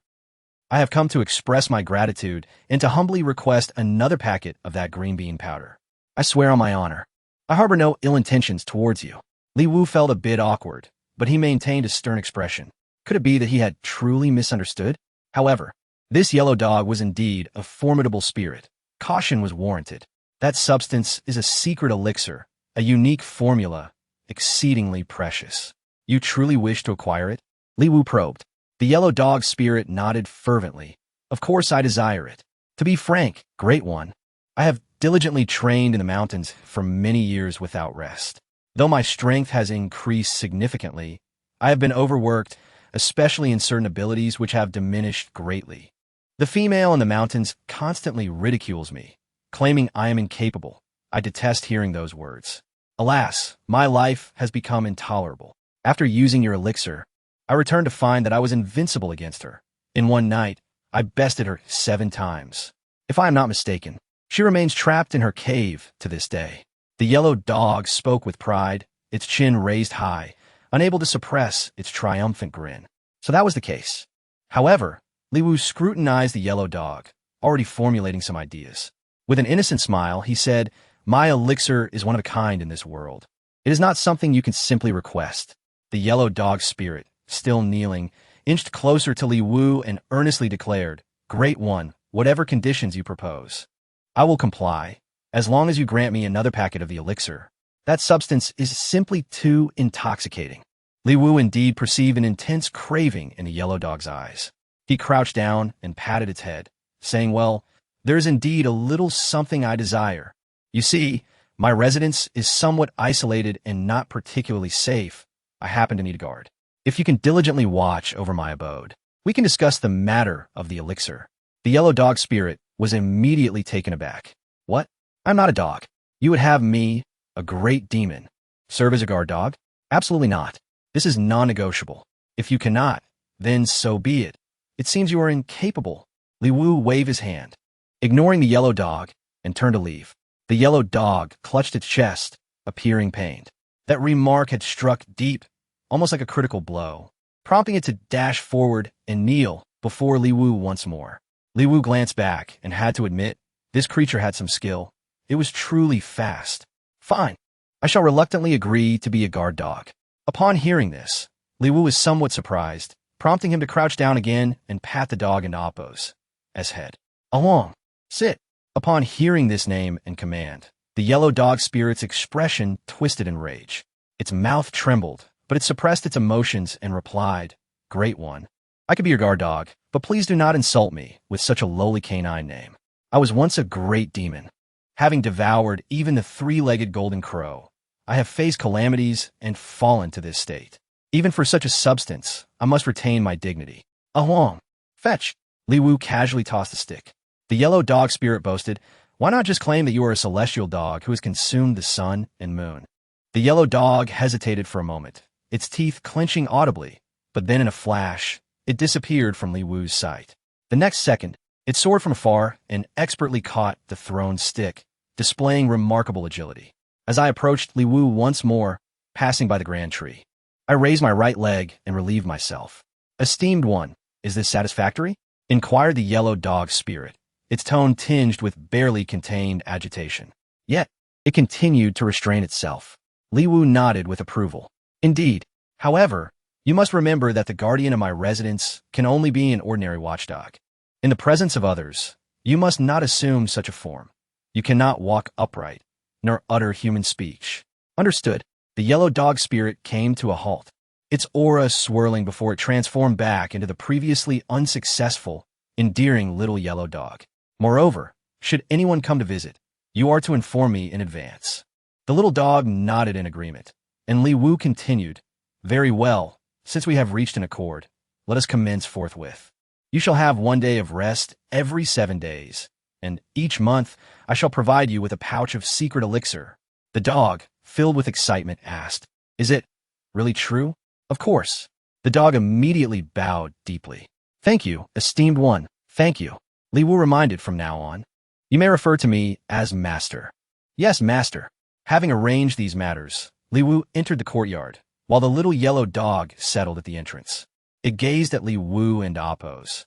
have come to express my gratitude and to humbly request another packet of that green bean powder. I swear on my honor, I harbor no ill intentions towards you." Li Wu felt a bit awkward, but he maintained a stern expression. Could it be that he had truly misunderstood? However, this yellow dog was indeed a formidable spirit. Caution was warranted. That substance is a secret elixir, a unique formula, exceedingly precious. You truly wish to acquire it? Li Wu probed. The yellow dog spirit nodded fervently. "Of course I desire it. To be frank, Great One, I have diligently trained in the mountains for many years without rest. Though my strength has increased significantly, I have been overworked, especially in certain abilities which have diminished greatly. The female in the mountains constantly ridicules me, claiming I am incapable. I detest hearing those words. Alas, my life has become intolerable. After using your elixir, I returned to find that I was invincible against her. In one night, I bested her 7 times. If I am not mistaken, she remains trapped in her cave to this day." The yellow dog spoke with pride, its chin raised high, unable to suppress its triumphant grin. So that was the case. However, Li Wu scrutinized the yellow dog, already formulating some ideas. With an innocent smile, he said, "My elixir is one of a kind in this world. It is not something you can simply request." The yellow dog spirit, still kneeling, inched closer to Li Wu and earnestly declared, "Great One, whatever conditions you propose, I will comply, as long as you grant me another packet of the elixir. That substance is simply too intoxicating." Li Wu indeed perceived an intense craving in the yellow dog's eyes. He crouched down and patted its head, saying, "Well, there is indeed a little something I desire. You see, my residence is somewhat isolated and not particularly safe. I happen to need a guard. If you can diligently watch over my abode, we can discuss the matter of the elixir." The yellow dog spirit was immediately taken aback. "What? I'm not a dog. You would have me, a great demon, serve as a guard dog? Absolutely not. This is non-negotiable. If you cannot, then so be it. It seems you are incapable. Li Wu waved his hand, ignoring the yellow dog, and turned to leave. The yellow dog clutched its chest, appearing pained. That remark had struck deep, almost like a critical blow, prompting it to dash forward and kneel before Li Wu once more. Li Wu glanced back and had to admit, this creature had some skill. It was truly fast. Fine. I shall reluctantly agree to be a guard dog. Upon hearing this, Li Wu was somewhat surprised, prompting him to crouch down again and pat the dog into Appo's head. Along. Sit. Upon hearing this name and command, the yellow dog spirit's expression twisted in rage. Its mouth trembled, but it suppressed its emotions and replied, Great one. I could be your guard dog, but please do not insult me with such a lowly canine name. I was once a great demon. Having devoured even the three-legged golden crow, I have faced calamities and fallen to this state. Even for such a substance, I must retain my dignity. Along. Fetch. Li Wu casually tossed the stick. The yellow dog spirit boasted, Why not just claim that you are a celestial dog who has consumed the sun and moon? The yellow dog hesitated for a moment, its teeth clenching audibly, but then in a flash, it disappeared from Li Wu's sight. The next second, it soared from afar and expertly caught the thrown stick, displaying remarkable agility. As I approached Li Wu once more, passing by the grand tree, I raised my right leg and relieved myself. Esteemed one, is this satisfactory? Inquired the yellow dog spirit, its tone tinged with barely contained agitation. Yet, it continued to restrain itself. Li Wu nodded with approval. Indeed. However, you must remember that the guardian of my residence can only be an ordinary watchdog. In the presence of others, you must not assume such a form. You cannot walk upright, nor utter human speech. Understood. The yellow dog spirit came to a halt, its aura swirling before it transformed back into the previously unsuccessful, endearing little yellow dog. Moreover, should anyone come to visit, you are to inform me in advance. The little dog nodded in agreement, and Li Wu continued, Very well, since we have reached an accord, let us commence forthwith. You shall have 1 day of rest every 7 days, and each month I shall provide you with a pouch of secret elixir. The dog, filled with excitement, asked, Is it really true? Of course. The dog immediately bowed deeply. Thank you, esteemed one, thank you. Li Wu reminded from now on. You may refer to me as Master. Yes, Master. Having arranged these matters, Li Wu entered the courtyard, while the little yellow dog settled at the entrance. It gazed at Li Wu and Appo's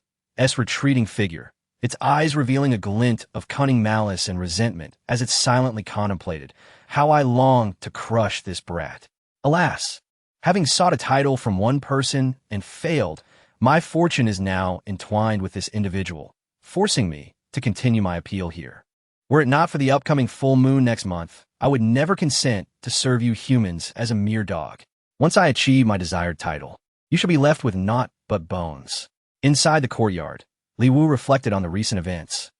retreating figure, its eyes revealing a glint of cunning malice and resentment as it silently contemplated, How I long to crush this brat. Alas, having sought a title from one person and failed, my fortune is now entwined with this individual, forcing me to continue my appeal here. Were it not for the upcoming full moon next month, I would never consent to serve you humans as a mere dog. Once I achieve my desired title, you shall be left with naught but bones. Inside the courtyard, Li Wu reflected on the recent events,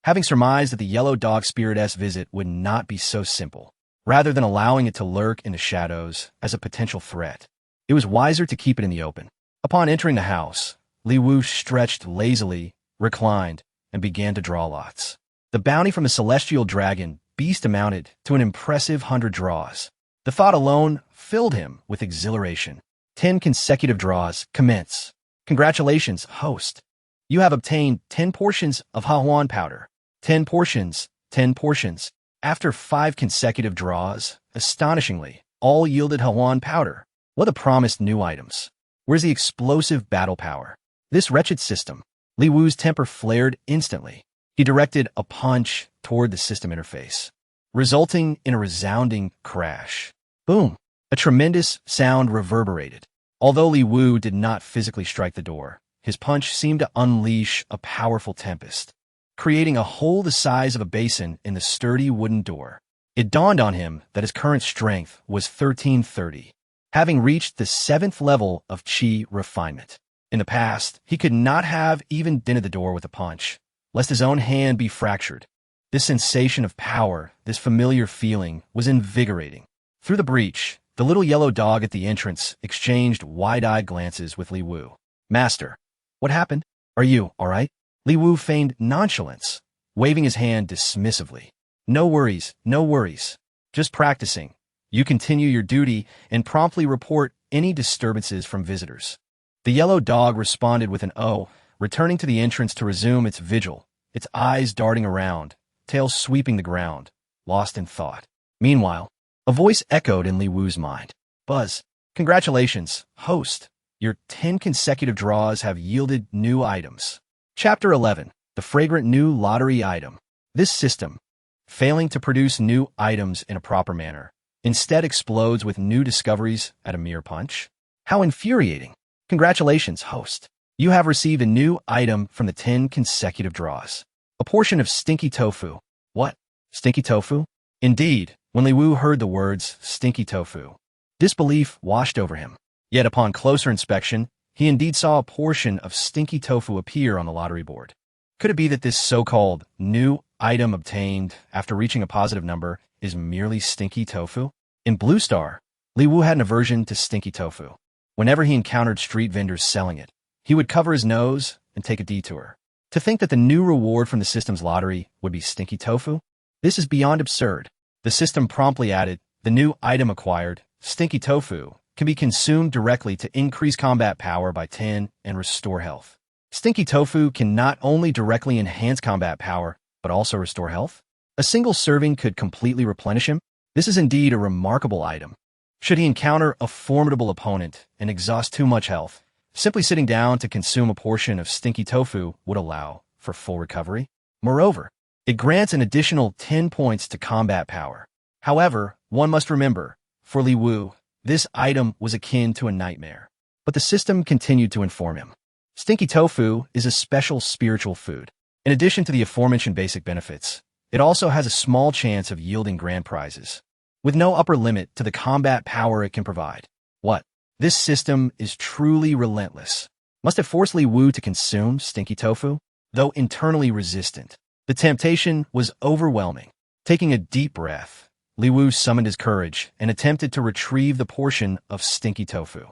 having surmised that the yellow dog spirit's visit would not be so simple. Rather than allowing it to lurk in the shadows as a potential threat, it was wiser to keep it in the open. Upon entering the house, Li Wu stretched lazily, reclined, and began to draw lots. The bounty from the celestial dragon beast amounted to an impressive 100 draws. The thought alone filled him with exhilaration. 10 consecutive draws commence. Congratulations, host. You have obtained 10 portions of Huang powder. 10 portions, 10 portions. After 5 consecutive draws, astonishingly, all yielded Huang powder. What the promised new items? Where's the explosive battle power? This wretched system. Li Wu's temper flared instantly. He directed a punch toward the system interface, resulting in a resounding crash. Boom! A tremendous sound reverberated. Although Li Wu did not physically strike the door, his punch seemed to unleash a powerful tempest, creating a hole the size of a basin in the sturdy wooden door. It dawned on him that his current strength was 1330, having reached the 7th level of Qi refinement. In the past, he could not have even dented the door with a punch, lest his own hand be fractured. This sensation of power, this familiar feeling, was invigorating. Through the breach, the little yellow dog at the entrance exchanged wide-eyed glances with Li Wu. Master, what happened? Are you all right? Li Wu feigned nonchalance, waving his hand dismissively. No worries, no worries. Just practicing. You continue your duty and promptly report any disturbances from visitors. The yellow dog responded with an "oh," returning to the entrance to resume its vigil, its eyes darting around, tail sweeping the ground, lost in thought. Meanwhile, a voice echoed in Li Wu's mind. Buzz, congratulations, host. Your 10 consecutive draws have yielded new items. Chapter 11. The fragrant new lottery item. This system, failing to produce new items in a proper manner, instead explodes with new discoveries at a mere punch. How infuriating. Congratulations, host. You have received a new item from the 10 consecutive draws. A portion of stinky tofu. What? Stinky tofu? Indeed, when Li Wu heard the words stinky tofu, disbelief washed over him. Yet upon closer inspection, he indeed saw a portion of stinky tofu appear on the lottery board. Could it be that this so-called new item obtained after reaching a positive number is merely stinky tofu? In Blue Star, Li Wu had an aversion to stinky tofu. Whenever he encountered street vendors selling it, he would cover his nose and take a detour. To think that the new reward from the system's lottery would be stinky tofu? This is beyond absurd. The system promptly added, the new item acquired, stinky tofu, can be consumed directly to increase combat power by 10 and restore health. Stinky tofu can not only directly enhance combat power, but also restore health. A single serving could completely replenish him. This is indeed a remarkable item. Should he encounter a formidable opponent and exhaust too much health, simply sitting down to consume a portion of stinky tofu would allow for full recovery. Moreover, it grants an additional 10 points to combat power. However, one must remember, for Li Wu, this item was akin to a nightmare. But the system continued to inform him. Stinky tofu is a special spiritual food. In addition to the aforementioned basic benefits, it also has a small chance of yielding grand prizes, with no upper limit to the combat power it can provide. What? This system is truly relentless. Must it force Li Wu to consume stinky tofu? Though internally resistant, the temptation was overwhelming. Taking a deep breath, Li Wu summoned his courage and attempted to retrieve the portion of stinky tofu.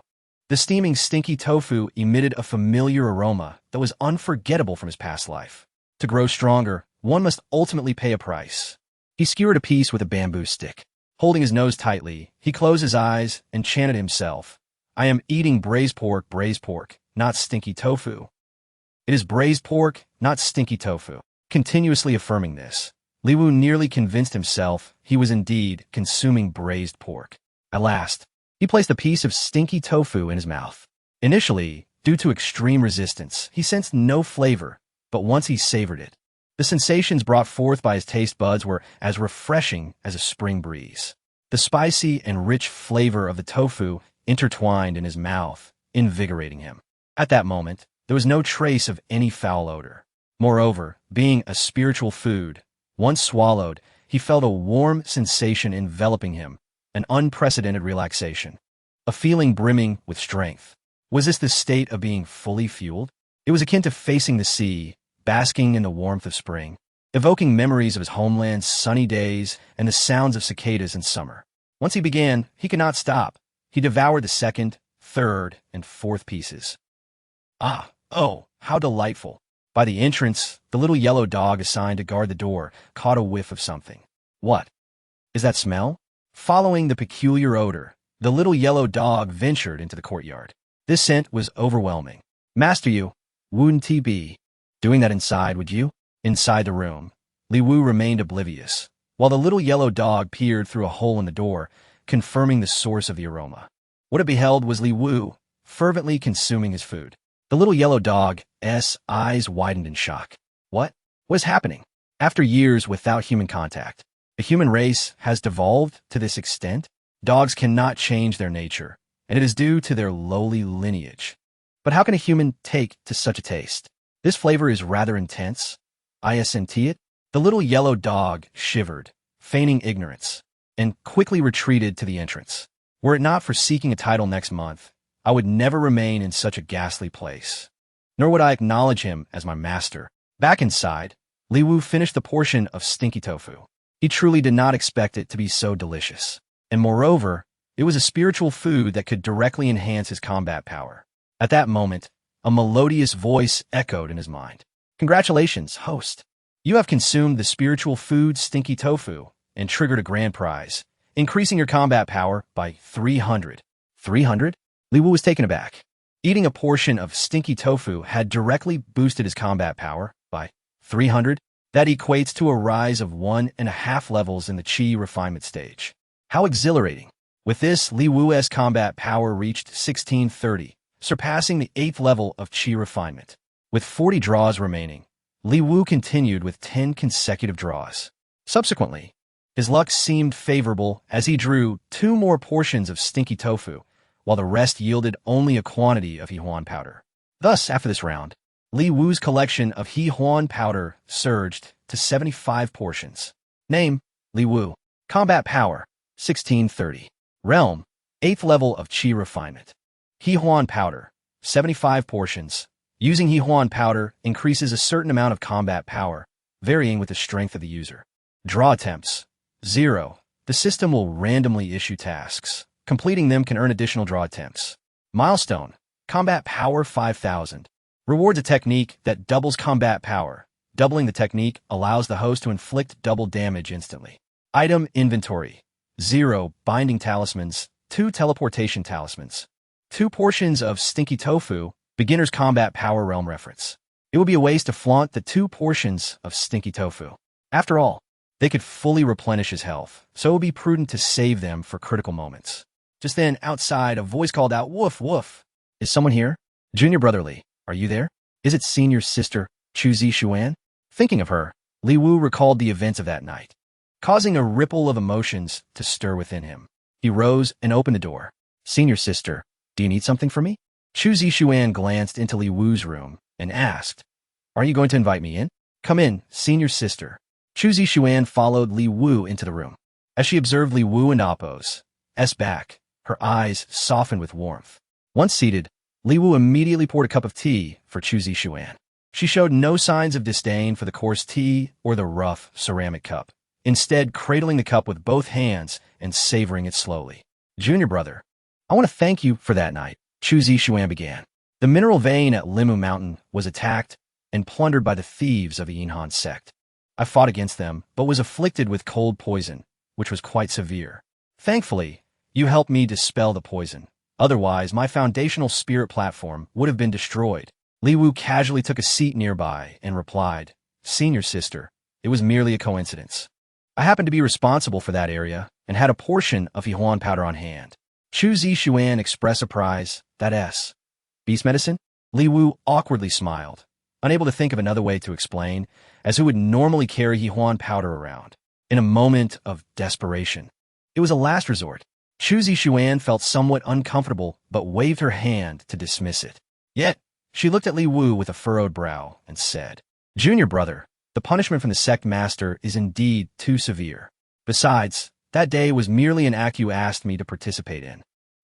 The steaming stinky tofu emitted a familiar aroma that was unforgettable from his past life. To grow stronger, one must ultimately pay a price. He skewered a piece with a bamboo stick. Holding his nose tightly, he closed his eyes and chanted himself, I am eating braised pork, not stinky tofu. It is braised pork, not stinky tofu. Continuously affirming this, Li Wu nearly convinced himself he was indeed consuming braised pork. At last, he placed a piece of stinky tofu in his mouth. Initially, due to extreme resistance, he sensed no flavor, but once he savored it, the sensations brought forth by his taste buds were as refreshing as a spring breeze. The spicy and rich flavor of the tofu intertwined in his mouth, invigorating him. At that moment, there was no trace of any foul odor. Moreover, being a spiritual food, once swallowed, he felt a warm sensation enveloping him, an unprecedented relaxation, a feeling brimming with strength. Was this the state of being fully fueled? It was akin to facing the sea, basking in the warmth of spring, evoking memories of his homeland's sunny days and the sounds of cicadas in summer. Once he began, he could not stop. He devoured the second, third, and fourth pieces. Oh, how delightful. By the entrance, the little yellow dog assigned to guard the door caught a whiff of something. What? Is that smell? Following the peculiar odor, the little yellow dog ventured into the courtyard. This scent was overwhelming. Master, you wouldn't be doing that inside, would you? Inside the room, Li Wu remained oblivious, while the little yellow dog peered through a hole in the door, confirming the source of the aroma. What it beheld was Li Wu, fervently consuming his food. The little yellow dog's eyes widened in shock. What is happening? After years without human contact, the human race has devolved to this extent? Dogs cannot change their nature, and it is due to their lowly lineage. But how can a human take to such a taste? This flavor is rather intense. I senti it. The little yellow dog shivered, feigning ignorance, and quickly retreated to the entrance. Were it not for seeking a title next month, I would never remain in such a ghastly place, nor would I acknowledge him as my master. Back inside, Li Wu finished the portion of stinky tofu. He truly did not expect it to be so delicious, and moreover, it was a spiritual food that could directly enhance his combat power. At that moment, a melodious voice echoed in his mind. Congratulations, host. You have consumed the spiritual food stinky tofu and triggered a grand prize, increasing your combat power by 300. 300? Li Wu was taken aback. Eating a portion of stinky tofu had directly boosted his combat power by 300. That equates to a rise of 1.5 levels in the Qi refinement stage. How exhilarating! With this, Li Wu's combat power reached 1630, surpassing the 8th level of Qi refinement. With 40 draws remaining, Li Wu continued with 10 consecutive draws. Subsequently, his luck seemed favorable as he drew 2 more portions of stinky tofu, while the rest yielded only a quantity of Huan powder. Thus, after this round, Li Wu's collection of Huan powder surged to 75 portions. Name, Li Wu. Combat power, 1630. Realm, 8th level of Qi refinement. Huan powder, 75 portions. Using Huan powder increases a certain amount of combat power, varying with the strength of the user. Draw attempts, 0. The system will randomly issue tasks. Completing them can earn additional draw attempts. Milestone, combat power 5000. Rewards a technique that doubles combat power. Doubling the technique allows the host to inflict double damage instantly. Item inventory, 0 binding talismans, 2 teleportation talismans. 2 portions of stinky tofu, beginner's combat power realm reference. It would be a waste to flaunt the 2 portions of stinky tofu. After all, they could fully replenish his health, so it would be prudent to save them for critical moments. Just then, outside, a voice called out, "Woof, woof." Is someone here? Junior brotherly, are you there? Is it senior sister, Xuan? Thinking of her, Li Wu recalled the events of that night, causing a ripple of emotions to stir within him. He rose and opened the door. Senior sister, do you need something from me? Xuan glanced into Li Wu's room and asked, are you going to invite me in? Come in, senior sister. Xuan followed Li Wu into the room. As she observed Li Wu and Appo's back, her eyes softened with warmth. Once seated, Li Wu immediately poured a cup of tea for Xuan. She showed no signs of disdain for the coarse tea or the rough ceramic cup, instead cradling the cup with both hands and savoring it slowly. Junior brother, I want to thank you for that night, Xuan began. The mineral vein at Limu Mountain was attacked and plundered by the thieves of the Yuanxian Sect. I fought against them, but was afflicted with cold poison, which was quite severe. Thankfully, you helped me dispel the poison. Otherwise, my foundational spirit platform would have been destroyed. Li Wu casually took a seat nearby and replied, Senior sister, it was merely a coincidence. I happened to be responsible for that area and had a portion of Huan powder on hand. Xuan expressed surprise. That's beast medicine? Li Wu awkwardly smiled, unable to think of another way to explain, as who would normally carry Huan powder around. In a moment of desperation, it was a last resort. Xuan felt somewhat uncomfortable, but waved her hand to dismiss it. Yet, she looked at Li Wu with a furrowed brow and said, Junior brother, the punishment from the sect master is indeed too severe. Besides, that day was merely an act you asked me to participate in.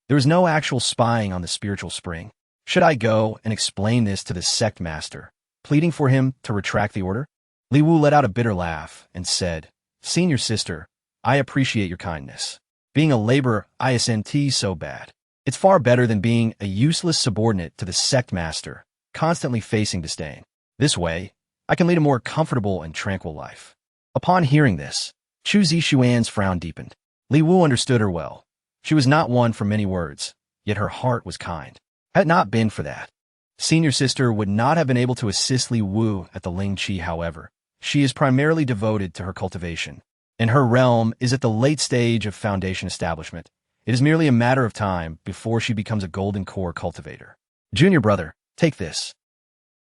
There was no actual spying on the spiritual spring. Should I go and explain this to the sect master, pleading for him to retract the order? Li Wu let out a bitter laugh and said, Senior sister, I appreciate your kindness. Being a laborer isn't so bad. It's far better than being a useless subordinate to the sect master, constantly facing disdain. This way, I can lead a more comfortable and tranquil life. Upon hearing this, Xuan's frown deepened. Li Wu understood her well. She was not one for many words, yet her heart was kind. Had it not been for that, Senior sister would not have been able to assist Li Wu at the Ling Qi. However, she is primarily devoted to her cultivation, and her realm is at the late stage of foundation establishment. It is merely a matter of time before she becomes a golden core cultivator. Junior brother, take this.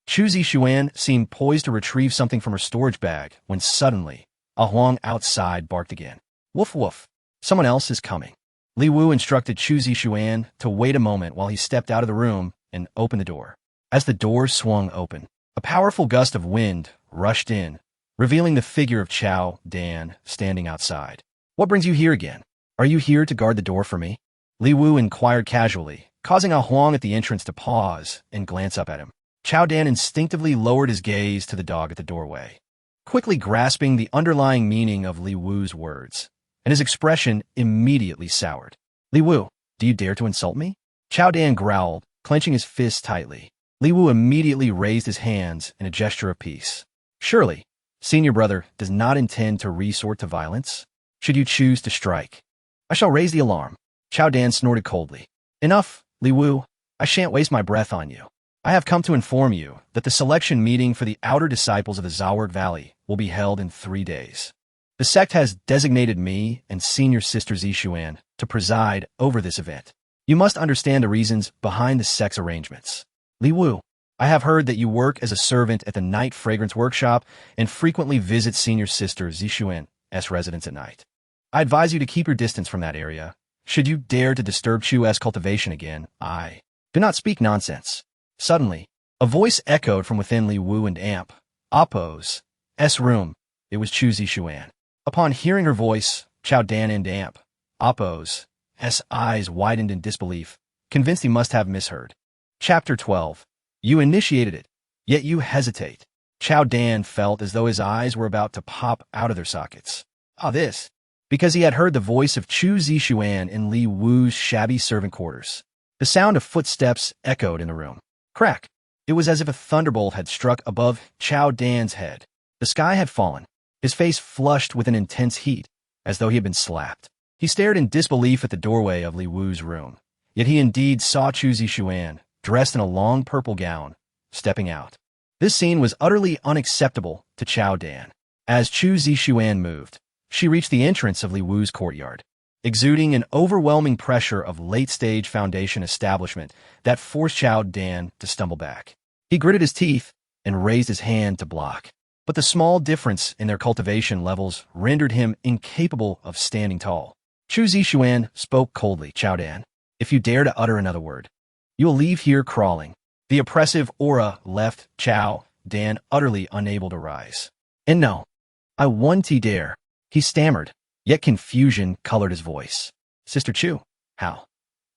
Xuan seemed poised to retrieve something from her storage bag when suddenly, a Huang outside barked again. Woof woof. Someone else is coming. Li Wu instructed Xuan to wait a moment while he stepped out of the room and opened the door. As the door swung open, a powerful gust of wind rushed in, revealing the figure of Chao Dan standing outside. What brings you here again? Are you here to guard the door for me? Li Wu inquired casually, causing a Huang at the entrance to pause and glance up at him. Chao Dan instinctively lowered his gaze to the dog at the doorway, quickly grasping the underlying meaning of Li Wu's words, and his expression immediately soured. Li Wu, do you dare to insult me? Chao Dan growled, clenching his fists tightly. Li Wu immediately raised his hands in a gesture of peace. Surely, senior brother does not intend to resort to violence. Should you choose to strike, I shall raise the alarm. Chao Dan snorted coldly. Enough, Li Wu. I shan't waste my breath on you. I have come to inform you that the selection meeting for the outer disciples of the Zaward Valley will be held in 3 days. The sect has designated me and senior sister Zishuan to preside over this event. You must understand the reasons behind the sect's arrangements. Li Wu, I have heard that you work as a servant at the Night Fragrance Workshop and frequently visit senior sister Zishuan's residence at night. I advise you to keep your distance from that area. Should you dare to disturb Chu's cultivation again, do not speak nonsense. Suddenly, a voice echoed from within Li Wu and Amp. Appo's room. It was Chu Zishuan. Upon hearing her voice, Chao Dan and Amp Appo's eyes widened in disbelief, convinced he must have misheard. Chapter 12. You initiated it, yet you hesitate. Chao Dan felt as though his eyes were about to pop out of their sockets. This, because he had heard the voice of Chu Zishuan in Li Wu's shabby servant quarters. The sound of footsteps echoed in the room. Crack! It was as if a thunderbolt had struck above Chao Dan's head. The sky had fallen, his face flushed with an intense heat, as though he had been slapped. He stared in disbelief at the doorway of Li Wu's room. Yet he indeed saw Chu Zishuan, dressed in a long purple gown, stepping out. This scene was utterly unacceptable to Chao Dan. As Chu Zishuan moved, she reached the entrance of Li Wu's courtyard, exuding an overwhelming pressure of late-stage foundation establishment that forced Chao Dan to stumble back. He gritted his teeth and raised his hand to block. But the small difference in their cultivation levels rendered him incapable of standing tall. Chu Zishuan spoke coldly. Chao Dan, if you dare to utter another word, you will leave here crawling. The oppressive aura left Chao Dan utterly unable to rise. And no, I won't dare, he stammered, yet confusion colored his voice. Sister Chu, how?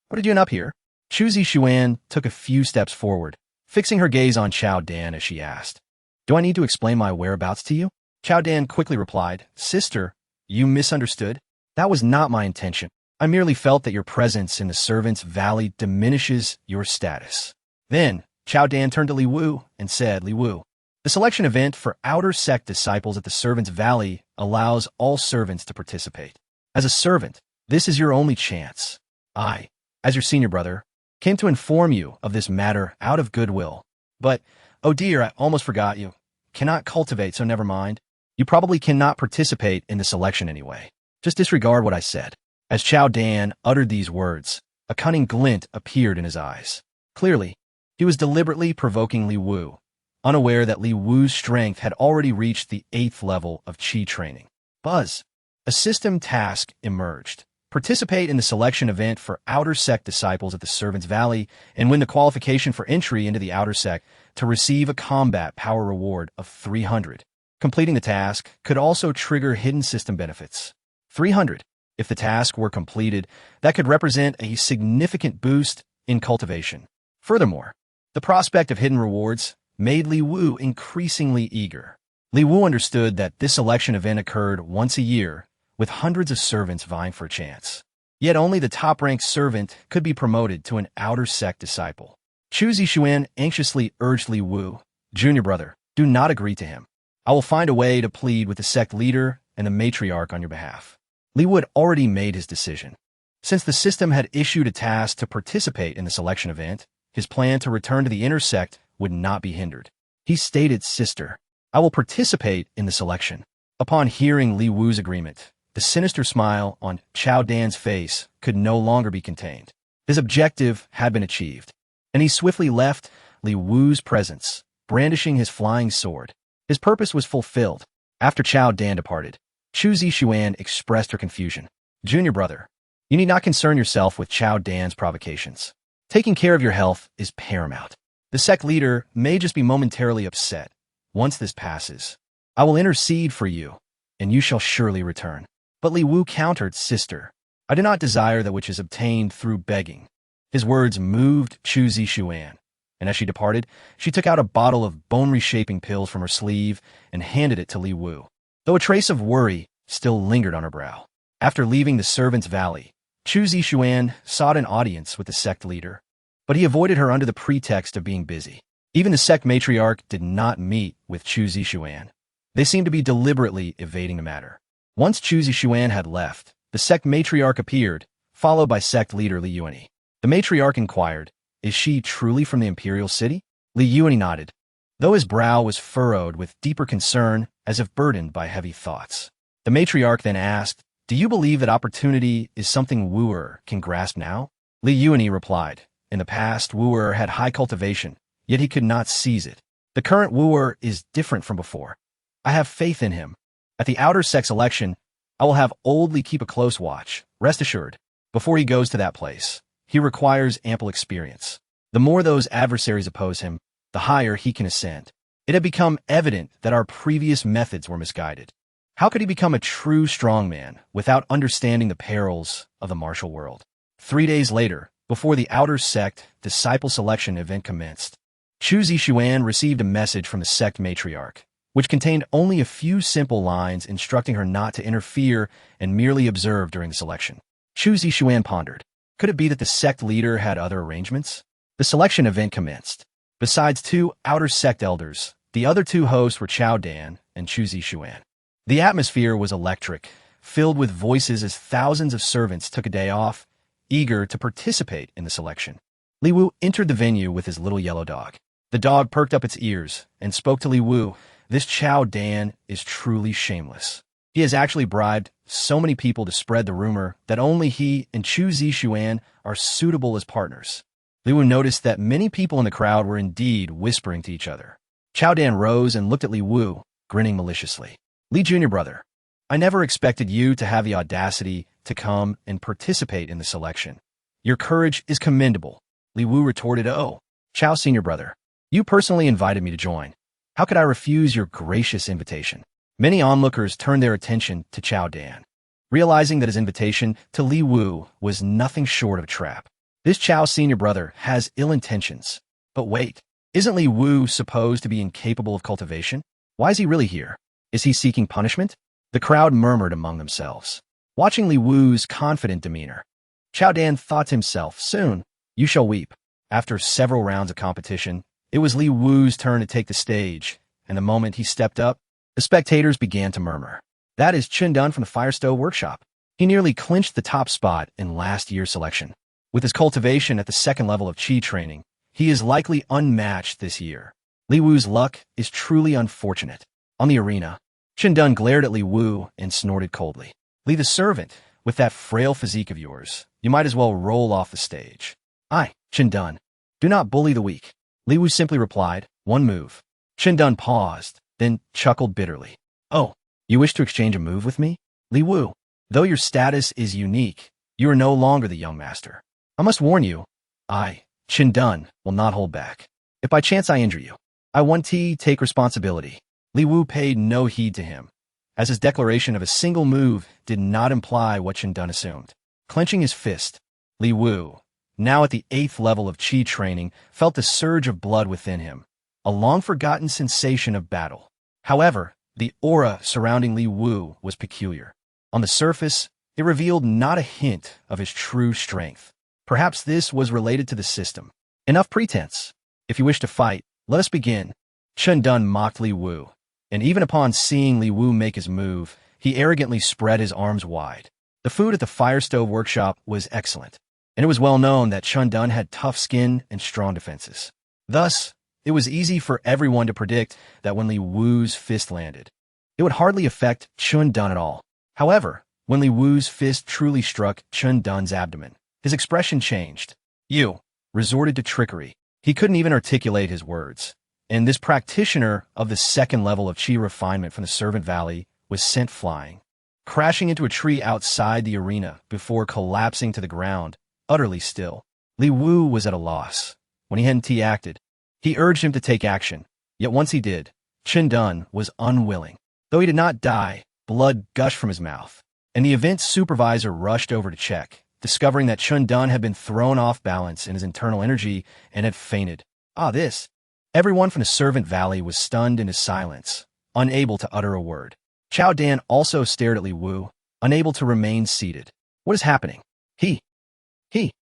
What are you doing up here? Chu Zishuan took a few steps forward, fixing her gaze on Chao Dan as she asked. Do I need to explain my whereabouts to you? Chao Dan quickly replied, Sister, you misunderstood. That was not my intention. I merely felt that your presence in the Servants' Valley diminishes your status. Then, Chao Dan turned to Li Wu and said, Li Wu, the selection event for Outer Sect disciples at the Servants' Valley allows all servants to participate. As a servant, this is your only chance. I, as your senior brother, came to inform you of this matter out of goodwill. But, oh dear, I almost forgot you. Cannot cultivate, so never mind. You probably cannot participate in the selection anyway. Just disregard what I said. As Chao Dan uttered these words, a cunning glint appeared in his eyes. Clearly, he was deliberately provoking Li Wu, unaware that Li Wu's strength had already reached the 8th level of Qi training. Buzz. A system task emerged. Participate in the selection event for Outer Sect disciples at the Servants' Valley and win the qualification for entry into the Outer Sect to receive a combat power reward of 300. Completing the task could also trigger hidden system benefits. 300. If the task were completed, that could represent a significant boost in cultivation. Furthermore, the prospect of hidden rewards made Li Wu increasingly eager. Li Wu understood that this selection event occurred once a year, with hundreds of servants vying for a chance. Yet only the top-ranked servant could be promoted to an Outer Sect disciple. Chu Zishuan anxiously urged Li Wu, Junior brother, do not agree to him. I will find a way to plead with the sect leader and the matriarch on your behalf. Li Wu had already made his decision. Since the system had issued a task to participate in the selection event, his plan to return to the inner sect would not be hindered. He stated, Sister, I will participate in the selection. Upon hearing Li Wu's agreement, the sinister smile on Chao Dan's face could no longer be contained. His objective had been achieved, and he swiftly left Li Wu's presence, brandishing his flying sword. His purpose was fulfilled. After Chao Dan departed, Chu Zishuan expressed her confusion. Junior brother, you need not concern yourself with Chao Dan's provocations. Taking care of your health is paramount. The sect leader may just be momentarily upset. Once this passes, I will intercede for you, and you shall surely return. But Li Wu countered, Sister, I do not desire that which is obtained through begging. His words moved Chu Zishuan, and as she departed, she took out a bottle of bone-reshaping pills from her sleeve and handed it to Li Wu, though a trace of worry still lingered on her brow. After leaving the Servants' Valley, Chu Zishuan sought an audience with the sect leader, but he avoided her under the pretext of being busy. Even the sect matriarch did not meet with Chu Zishuan. They seemed to be deliberately evading the matter. Once Chu Zishuan had left, the sect matriarch appeared, followed by sect leader Li Yuani. The matriarch inquired, Is she truly from the imperial city? Li Yuanyi nodded, though his brow was furrowed with deeper concern as if burdened by heavy thoughts. The matriarch then asked, "Do you believe that opportunity is something Wooer can grasp now?" Li Yuanyi replied, "In the past, Wooer had high cultivation, yet he could not seize it. The current Wooer is different from before. I have faith in him. At the outer sex election, I will have Old Li keep a close watch. Rest assured, before he goes to that place, he requires ample experience. The more those adversaries oppose him, the higher he can ascend." It had become evident that our previous methods were misguided. How could he become a true strongman without understanding the perils of the martial world? 3 days later, before the outer sect disciple selection event commenced, Chu Zishuan received a message from the sect matriarch, which contained only a few simple lines instructing her not to interfere and merely observe during the selection. Chu Zishuan pondered. Could it be that the sect leader had other arrangements? The selection event commenced. Besides 2 outer sect elders, the other 2 hosts were Chao Dan and Chu Zishuan. The atmosphere was electric, filled with voices as thousands of servants took a day off, eager to participate in the selection. Li Wu entered the venue with his little yellow dog. The dog perked up its ears and spoke to Li Wu. "This Chao Dan is truly shameless. He has actually bribed so many people to spread the rumor that only he and Chu Zishuan are suitable as partners." Li Wu noticed that many people in the crowd were indeed whispering to each other. Chao Dan rose and looked at Li Wu, grinning maliciously. "Li Junior brother, I never expected you to have the audacity to come and participate in the selection. Your courage is commendable." Li Wu retorted, "Oh, Chao Senior brother, you personally invited me to join. How could I refuse your gracious invitation?" Many onlookers turned their attention to Chao Dan, realizing that his invitation to Li Wu was nothing short of a trap. This Chao Senior brother has ill intentions. But wait, isn't Li Wu supposed to be incapable of cultivation? Why is he really here? Is he seeking punishment? The crowd murmured among themselves, watching Li Wu's confident demeanor. Chao Dan thought to himself, "Soon, you shall weep." After several rounds of competition, it was Li Wu's turn to take the stage, and the moment he stepped up, the spectators began to murmur. "That is Chen Dun from the Fire Stove Workshop. He nearly clinched the top spot in last year's selection. With his cultivation at the 2nd level of Qi training, he is likely unmatched this year. Li Wu's luck is truly unfortunate." On the arena, Chen Dun glared at Li Wu and snorted coldly. "Li the servant, with that frail physique of yours, you might as well roll off the stage." "Aye, Chen Dun, do not bully the weak." Li Wu simply replied, "One move." Chen Dun paused, then chuckled bitterly. "Oh, you wish to exchange a move with me? Li Wu, though your status is unique, you are no longer the young master. I must warn you, I, Chen Dun, will not hold back. If by chance I injure you, I want to take responsibility." Li Wu paid no heed to him, as his declaration of a single move did not imply what Chen Dun assumed. Clenching his fist, Li Wu, now at the 8th level of Qi training, felt the surge of blood within him, a long-forgotten sensation of battle. However, the aura surrounding Li Wu was peculiar. On the surface, it revealed not a hint of his true strength. Perhaps this was related to the system. "Enough pretense. If you wish to fight, let us begin." Chen Dun mocked Li Wu, and even upon seeing Li Wu make his move, he arrogantly spread his arms wide. The food at the Fire Stove Workshop was excellent, and it was well known that Chen Dun had tough skin and strong defenses. Thus, it was easy for everyone to predict that when Li Wu's fist landed, it would hardly affect Chen Dun at all. However, when Li Wu's fist truly struck Chen Dun's abdomen, his expression changed. You resorted to trickery. He couldn't even articulate his words, and this practitioner of the 2nd level of Qi refinement from the Servant Valley was sent flying, crashing into a tree outside the arena before collapsing to the ground, utterly still. Li Wu was at a loss. When he hadn't acted, he urged him to take action, yet once he did, Chen Dun was unwilling. Though he did not die, blood gushed from his mouth, and the event supervisor rushed over to check, discovering that Chen Dun had been thrown off balance in his internal energy and had fainted. This. Everyone from the Servant Valley was stunned into silence, unable to utter a word. Chao Dan also stared at Li Wu, unable to remain seated. What is happening? He.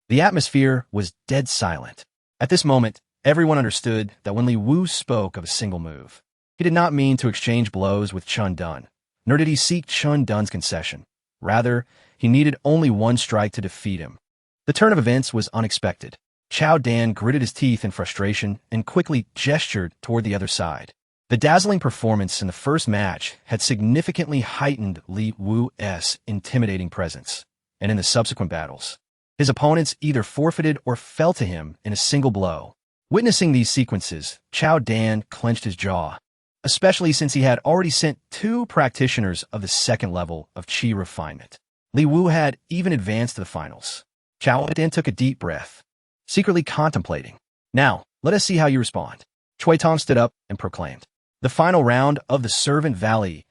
The atmosphere was dead silent. At this moment, everyone understood that when Li Wu spoke of a single move, he did not mean to exchange blows with Chen Dun, nor did he seek Chen Dun's concession. Rather, he needed only one strike to defeat him. The turn of events was unexpected. Chao Dan gritted his teeth in frustration and quickly gestured toward the other side. The dazzling performance in the first match had significantly heightened Li Wu's intimidating presence, and in the subsequent battles, his opponents either forfeited or fell to him in a single blow. Witnessing these sequences, Chao Dan clenched his jaw, especially since he had already sent 2 practitioners of the second level of Qi refinement. Li Wu had even advanced to the finals. Chao Dan took a deep breath, secretly contemplating. Now, let us see how you respond. Chui Tong stood up and proclaimed. The final round of the Servant Valley's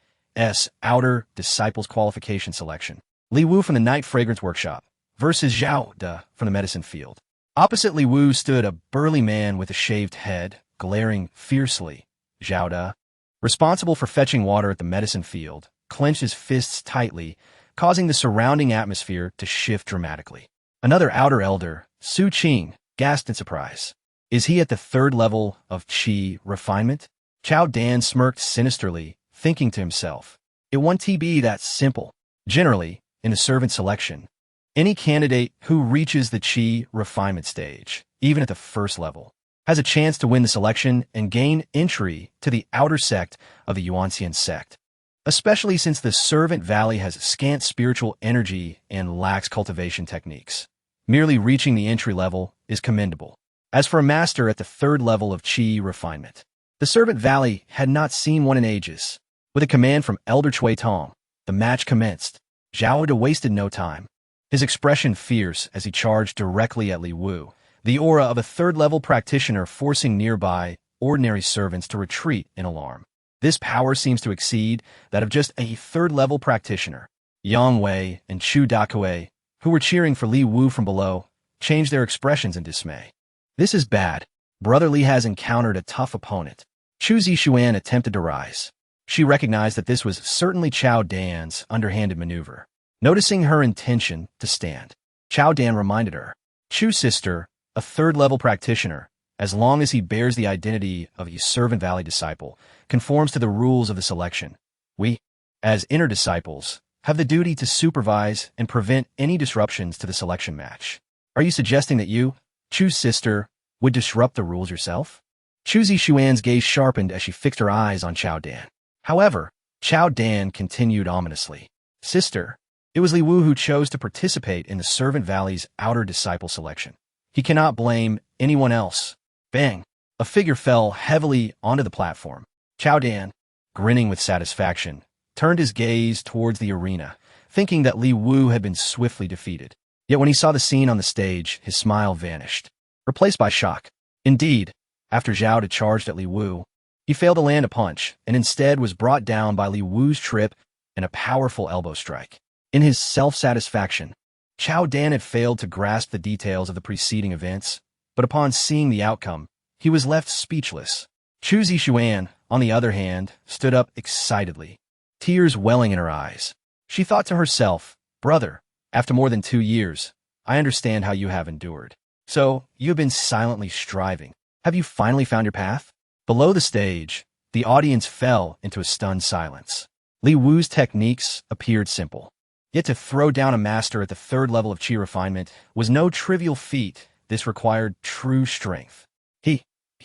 Outer Disciples Qualification Selection. Li Wu from the Night Fragrance Workshop versus Zhao-De from the Medicine Field. Opposite Li Wu stood a burly man with a shaved head, glaring fiercely. Zhao-De, responsible for fetching water at the Medicine Field, clenched his fists tightly, causing the surrounding atmosphere to shift dramatically. Another outer elder, Su Qing, gasped in surprise. Is he at the 3rd level of Qi refinement? Chao Dan smirked sinisterly, thinking to himself, it won't be that simple. Generally, in the servant selection, any candidate who reaches the Qi refinement stage, even at the 1st level, has a chance to win the selection and gain entry to the outer sect of the Yuanxian Sect, especially since the Servant Valley has scant spiritual energy and lacks cultivation techniques. Merely reaching the entry level is commendable. As for a master at the 3rd level of Qi refinement, the Servant Valley had not seen one in ages. With a command from Elder Chui Tong, the match commenced. Zhao-De wasted no time, his expression fierce as he charged directly at Li Wu, the aura of a 3rd-level practitioner forcing nearby ordinary servants to retreat in alarm. This power seems to exceed that of just a 3rd-level practitioner. Yang Wei and Chu Dakue, who were cheering for Li Wu from below, changed their expressions in dismay. This is bad. Brother Li has encountered a tough opponent. Chu Zixuan attempted to rise. She recognized that this was certainly Chao Dan's underhanded maneuver. Noticing her intention to stand, Chao Dan reminded her, Chu's sister, a 3rd-level practitioner, as long as he bears the identity of a Servant Valley disciple, conforms to the rules of the selection. We, as inner disciples, have the duty to supervise and prevent any disruptions to the selection match. Are you suggesting that you, Chu's sister, would disrupt the rules yourself? Chu Zixuan's gaze sharpened as she fixed her eyes on Chao Dan. However, Chao Dan continued ominously. Sister, it was Li Wu who chose to participate in the Servant Valley's outer disciple selection. He cannot blame anyone else. Bang! A figure fell heavily onto the platform. Chao Dan, grinning with satisfaction, turned his gaze towards the arena, thinking that Li Wu had been swiftly defeated. Yet when he saw the scene on the stage, his smile vanished, replaced by shock. Indeed, after Zhao-De charged at Li Wu, he failed to land a punch and instead was brought down by Li Wu's trip and a powerful elbow strike. In his self-satisfaction, Chao Dan had failed to grasp the details of the preceding events, but upon seeing the outcome, he was left speechless. Chu Zixuan, on the other hand, stood up excitedly, tears welling in her eyes. She thought to herself, brother, after more than 2 years, I understand how you have endured. So, you have been silently striving. Have you finally found your path? Below the stage, the audience fell into a stunned silence. Li Wu's techniques appeared simple. Yet to throw down a master at the 3rd level of Qi refinement was no trivial feat. This required true strength. He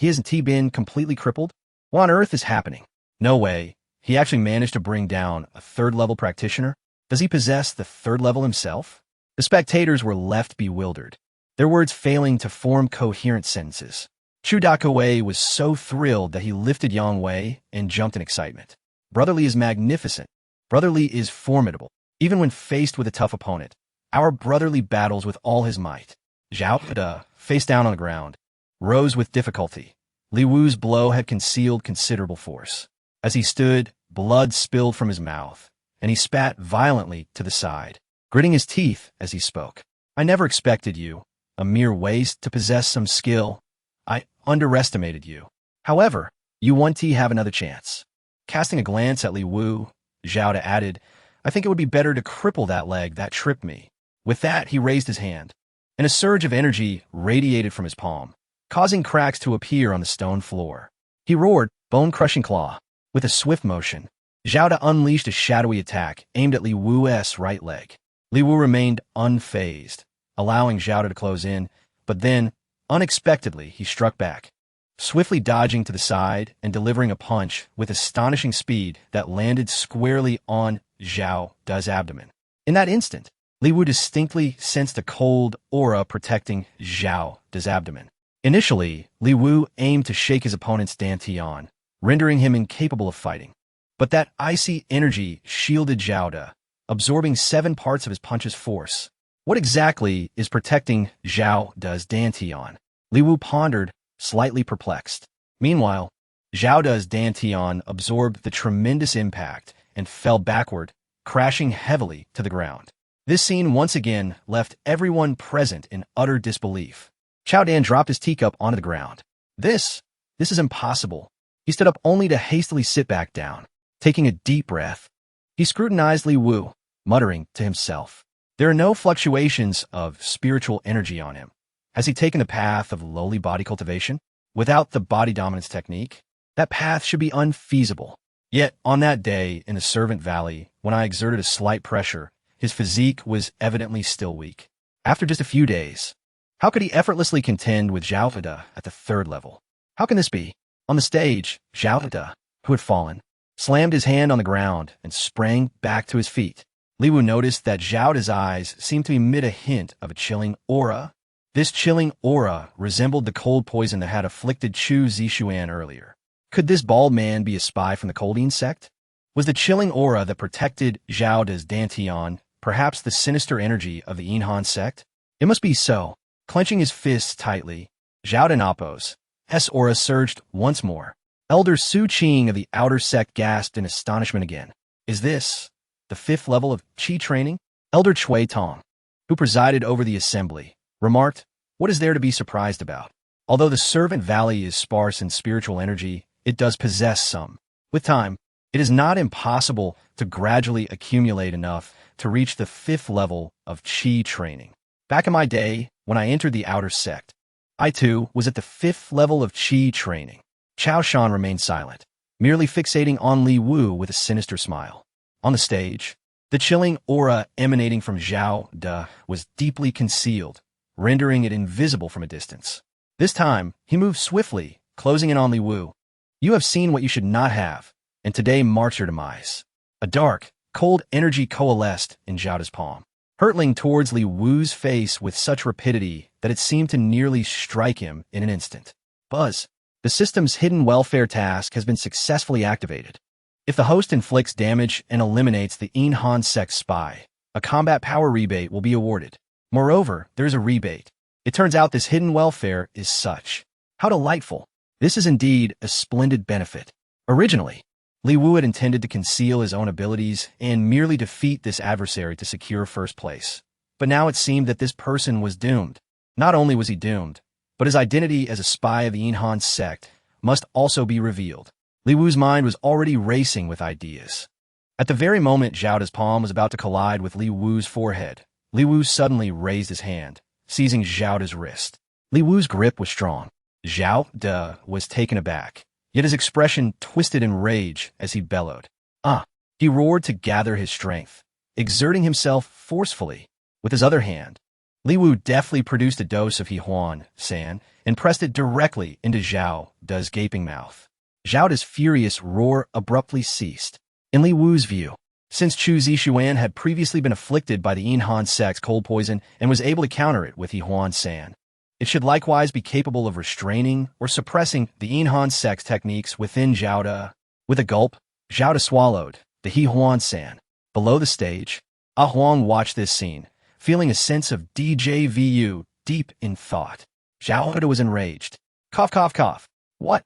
hasn't been completely crippled? What on earth is happening? No way. He actually managed to bring down a 3rd-level practitioner? Does he possess the 3rd level himself? The spectators were left bewildered, their words failing to form coherent sentences. Chu Dakue was so thrilled that he lifted Yang Wei and jumped in excitement. Brother Li is magnificent. Brother Li is formidable. Even when faced with a tough opponent, our Brother Li battles with all his might. Zhao-De, face down on the ground, rose with difficulty. Li Wu's blow had concealed considerable force. As he stood, blood spilled from his mouth, and he spat violently to the side, gritting his teeth as he spoke. I never expected you, a mere waste, to possess some skill. I underestimated you. However, you won't have another chance. Casting a glance at Li Wu, Zhao-De added, I think it would be better to cripple that leg that tripped me. With that, he raised his hand, and a surge of energy radiated from his palm, causing cracks to appear on the stone floor. He roared, bone-crushing claw. With a swift motion, Zhao-De unleashed a shadowy attack aimed at Li Wu's right leg. Li Wu remained unfazed, allowing Zhao-De to close in, but then, Unexpectedly, he struck back, swiftly dodging to the side and delivering a punch with astonishing speed that landed squarely on Zhao-De's abdomen. In that instant, Li Wu distinctly sensed a cold aura protecting Zhao-De's abdomen. Initially, Li Wu aimed to shake his opponent's dantian, rendering him incapable of fighting. But that icy energy shielded Zhao-De, absorbing 7 parts of his punch's force. What exactly is protecting Zhao-De's dantian? Li Wu pondered, slightly perplexed. Meanwhile, Zhao-De's dantian absorbed the tremendous impact and fell backward, crashing heavily to the ground. This scene once again left everyone present in utter disbelief. Chao Dan dropped his teacup onto the ground. This is impossible. He stood up only to hastily sit back down. Taking a deep breath, he scrutinized Li Wu, muttering to himself. There are no fluctuations of spiritual energy on him. Has he taken the path of lowly body cultivation? Without the body dominance technique, that path should be unfeasible. Yet, on that day in the Servant Valley, when I exerted a slight pressure, his physique was evidently still weak. After just a few days, how could he effortlessly contend with Zhao-De at the 3rd level? How can this be? On the stage, Zhao-De, who had fallen, slammed his hand on the ground and sprang back to his feet. Li Wu noticed that Zhao-De's eyes seemed to emit a hint of a chilling aura. This chilling aura resembled the cold poison that had afflicted Chu Zixuan earlier. Could this bald man be a spy from the Yuanxian Sect? Was the chilling aura that protected Zhao-De's dantian perhaps the sinister energy of the Yuanxian Sect? It must be so. Clenching his fists tightly, Zhao-De Napo's aura surged once more. Elder Su Qing of the Outer Sect gasped in astonishment again. Is this the 5th level of Qi training? Elder Chui Tong, who presided over the assembly, remarked, what is there to be surprised about? Although the Servant Valley is sparse in spiritual energy, it does possess some. With time, it is not impossible to gradually accumulate enough to reach the 5th level of Qi training. Back in my day, when I entered the Outer Sect, I too was at the 5th level of Qi training. Chao Shan remained silent, merely fixating on Li Wu with a sinister smile. On the stage, the chilling aura emanating from Zhao-De was deeply concealed, rendering it invisible from a distance. This time, he moved swiftly, closing in on Li Wu. You have seen what you should not have, and today marks your demise. A dark, cold energy coalesced in Zhao-De's palm, hurtling towards Li Wu's face with such rapidity that it seemed to nearly strike him in an instant. Buzz. The system's hidden welfare task has been successfully activated. If the host inflicts damage and eliminates the Yuanxian Sect spy, a combat power rebate will be awarded. Moreover, there is a rebate. It turns out this hidden welfare is such. How delightful. This is indeed a splendid benefit. Originally, Li Wu had intended to conceal his own abilities and merely defeat this adversary to secure 1st place. But now it seemed that this person was doomed. Not only was he doomed, but his identity as a spy of the Yuanxian Sect must also be revealed. Li Wu's mind was already racing with ideas. At the very moment Zhao-De's palm was about to collide with Li Wu's forehead, Li Wu suddenly raised his hand, seizing Zhao-De's wrist. Li Wu's grip was strong. Zhao-De was taken aback, yet his expression twisted in rage as he bellowed. Ah! He roared to gather his strength, exerting himself forcefully. With his other hand, Li Wu deftly produced a dose of Yuanxian and pressed it directly into Zhao-De's gaping mouth. Zhao-De's furious roar abruptly ceased. In Li Wu's view, since Chu Zixuan had previously been afflicted by the Yuanxian Sect's cold poison and was able to counter it with Yuanxian, it should likewise be capable of restraining or suppressing the Yuanxian Sect's techniques within Zhao-De. With a gulp, Zhao-De swallowed the Yuanxian. Below the stage, Huang watched this scene, feeling a sense of DJVU deep in thought. Zhao-De was enraged. Cough, cough, cough. What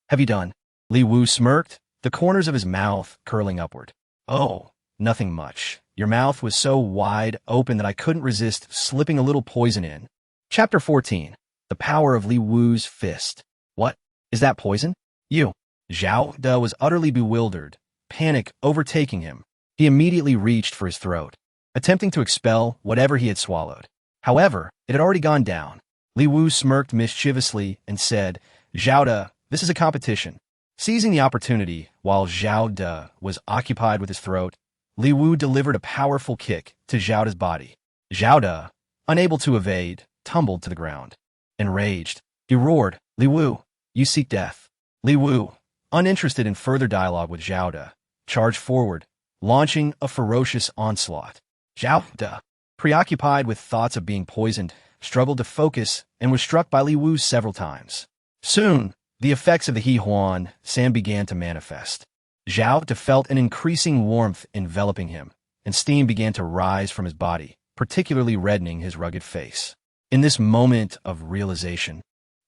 have you done? Li Wu smirked, the corners of his mouth curling upward. Oh, nothing much. Your mouth was so wide open that I couldn't resist slipping a little poison in. Chapter 14. The Power of Li Wu's Fist. What? Is that poison? You. Zhao-De was utterly bewildered, panic overtaking him. He immediately reached for his throat, attempting to expel whatever he had swallowed. However, it had already gone down. Li Wu smirked mischievously and said, Zhao-De, this is a competition. Seizing the opportunity, while Zhao-De was occupied with his throat, Li Wu delivered a powerful kick to Zhao-De's body. Zhao-De, unable to evade, tumbled to the ground. Enraged, he roared, "Li Wu, you seek death." Li Wu, uninterested in further dialogue with Zhao-De, charged forward, launching a ferocious onslaught. Zhao-De, preoccupied with thoughts of being poisoned, struggled to focus and was struck by Li Wu several times. Soon, the effects of the Huang Sand began to manifest. Zhao-De felt an increasing warmth enveloping him, and steam began to rise from his body, particularly reddening his rugged face. In this moment of realization,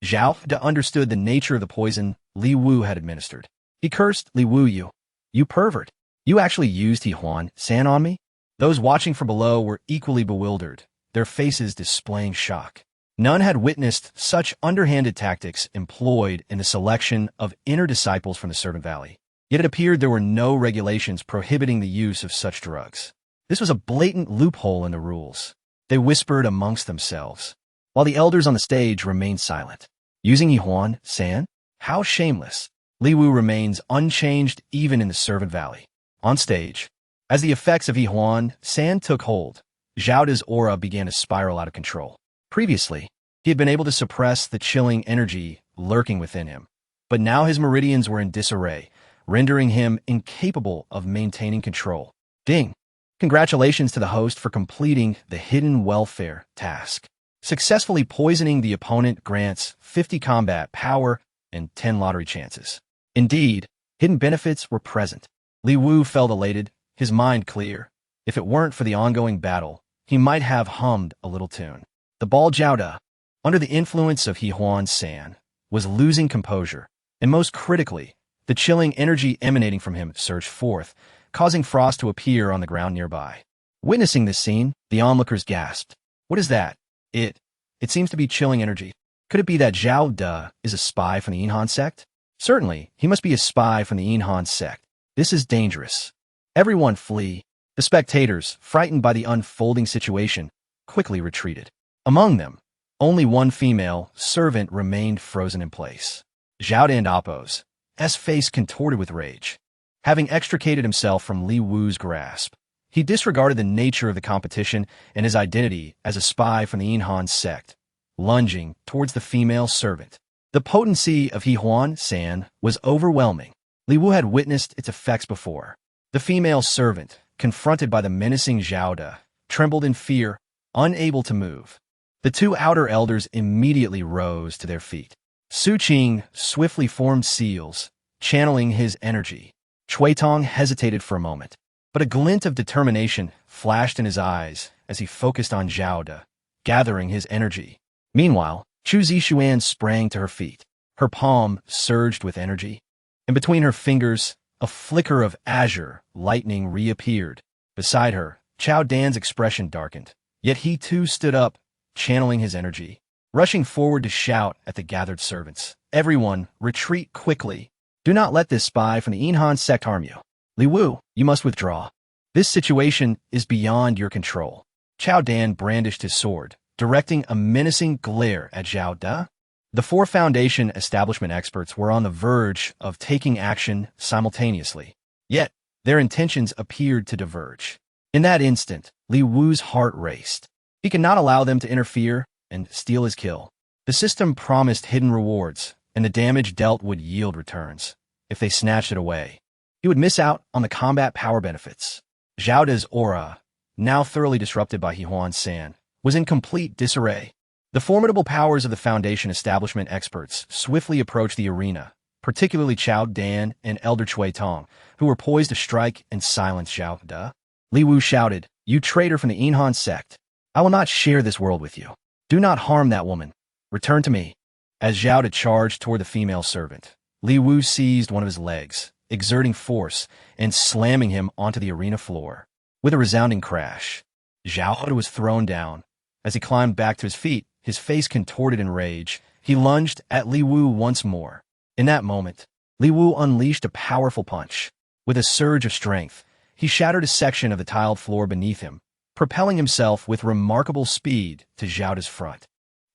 Zhao-De understood the nature of the poison Li Wu had administered. He cursed, "Li Wu, you pervert. You actually used Huang Sand on me?" Those watching from below were equally bewildered, their faces displaying shock. None had witnessed such underhanded tactics employed in the selection of inner disciples from the Serpent Valley. Yet it appeared there were no regulations prohibiting the use of such drugs. This was a blatant loophole in the rules. They whispered amongst themselves, while the elders on the stage remained silent. Using Huang Sand? How shameless. Li Wu remains unchanged even in the Serpent Valley. On stage, as the effects of Huang Sand took hold, Zhao-De's aura began to spiral out of control. Previously, he had been able to suppress the chilling energy lurking within him, but now his meridians were in disarray, rendering him incapable of maintaining control. Ding! Congratulations to the host for completing the hidden welfare task. Successfully poisoning the opponent grants 50 combat power and 10 lottery chances. Indeed, hidden benefits were present. Li Wu felt elated, his mind clear. If it weren't for the ongoing battle, he might have hummed a little tune. The bald Zhao-De, under the influence of Huang Sand, was losing composure, and most critically, the chilling energy emanating from him surged forth, causing frost to appear on the ground nearby. Witnessing this scene, the onlookers gasped. "What is that? It seems to be chilling energy. Could it be that Zhao-De is a spy from the Yuanxian Sect? Certainly, he must be a spy from the Yuanxian Sect. This is dangerous. Everyone flee." The spectators, frightened by the unfolding situation, quickly retreated. Among them, only one female servant remained frozen in place. Zhao-De and Appo's face contorted with rage. Having extricated himself from Li Wu's grasp, he disregarded the nature of the competition and his identity as a spy from the Yuanxian Sect, lunging towards the female servant. The potency of Huang Sand was overwhelming. Li Wu had witnessed its effects before. The female servant, confronted by the menacing Zhao-De, trembled in fear, unable to move. The two outer elders immediately rose to their feet. Su Qing swiftly formed seals, channeling his energy. Cui Tong hesitated for a moment, but a glint of determination flashed in his eyes as he focused on Zhao-De, gathering his energy. Meanwhile, Chu Zixuan sprang to her feet. Her palm surged with energy, and between her fingers, a flicker of azure lightning reappeared. Beside her, Chao Dan's expression darkened, yet he too stood up, channeling his energy, rushing forward to shout at the gathered servants. "Everyone, retreat quickly. Do not let this spy from the Yuanxian Sect harm you. Li Wu, you must withdraw. This situation is beyond your control." Chao Dan brandished his sword, directing a menacing glare at Zhao-De. The four Foundation establishment experts were on the verge of taking action simultaneously, yet their intentions appeared to diverge. In that instant, Li Wu's heart raced. He could not allow them to interfere and steal his kill. The system promised hidden rewards, and the damage dealt would yield returns. If they snatched it away, he would miss out on the combat power benefits. Zhao-De's aura, now thoroughly disrupted by Huang Sand, was in complete disarray. The formidable powers of the Foundation establishment experts swiftly approached the arena, particularly Chao Dan and Elder Cui Tong, who were poised to strike and silence Zhao-De. Li Wu shouted, "You traitor from the Yuanxian Sect! I will not share this world with you. Do not harm that woman. Return to me." As Zhao-De charged toward the female servant, Li Wu seized one of his legs, exerting force and slamming him onto the arena floor. With a resounding crash, Zhao-De was thrown down. As he climbed back to his feet, his face contorted in rage, he lunged at Li Wu once more. In that moment, Li Wu unleashed a powerful punch. With a surge of strength, he shattered a section of the tiled floor beneath him, propelling himself with remarkable speed to Zhao-De's front,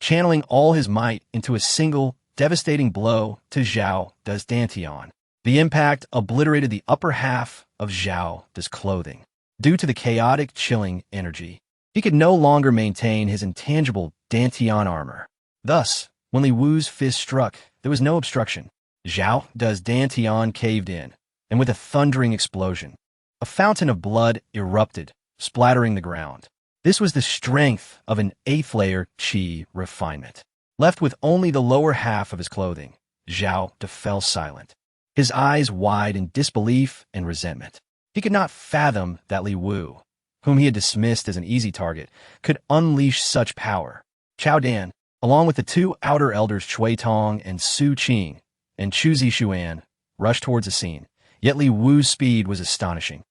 channeling all his might into a single, devastating blow to Zhao-De's dantian. The impact obliterated the upper half of Zhao-De's clothing. Due to the chaotic, chilling energy, he could no longer maintain his intangible dantian armor. Thus, when Li Wu's fist struck, there was no obstruction. Zhao De's Dantian caved in, and with a thundering explosion, a fountain of blood erupted, splattering the ground. This was the strength of an 8th-layer qi refinement. Left with only the lower half of his clothing, Zhao De fell silent, his eyes wide in disbelief and resentment. He could not fathom that Li Wu, whom he had dismissed as an easy target, could unleash such power. Chao Dan, along with the 2 outer elders Cui Tong and Su Qing, and Chu Zixuan, rushed towards the scene. Yet Li Wu's speed was astonishing,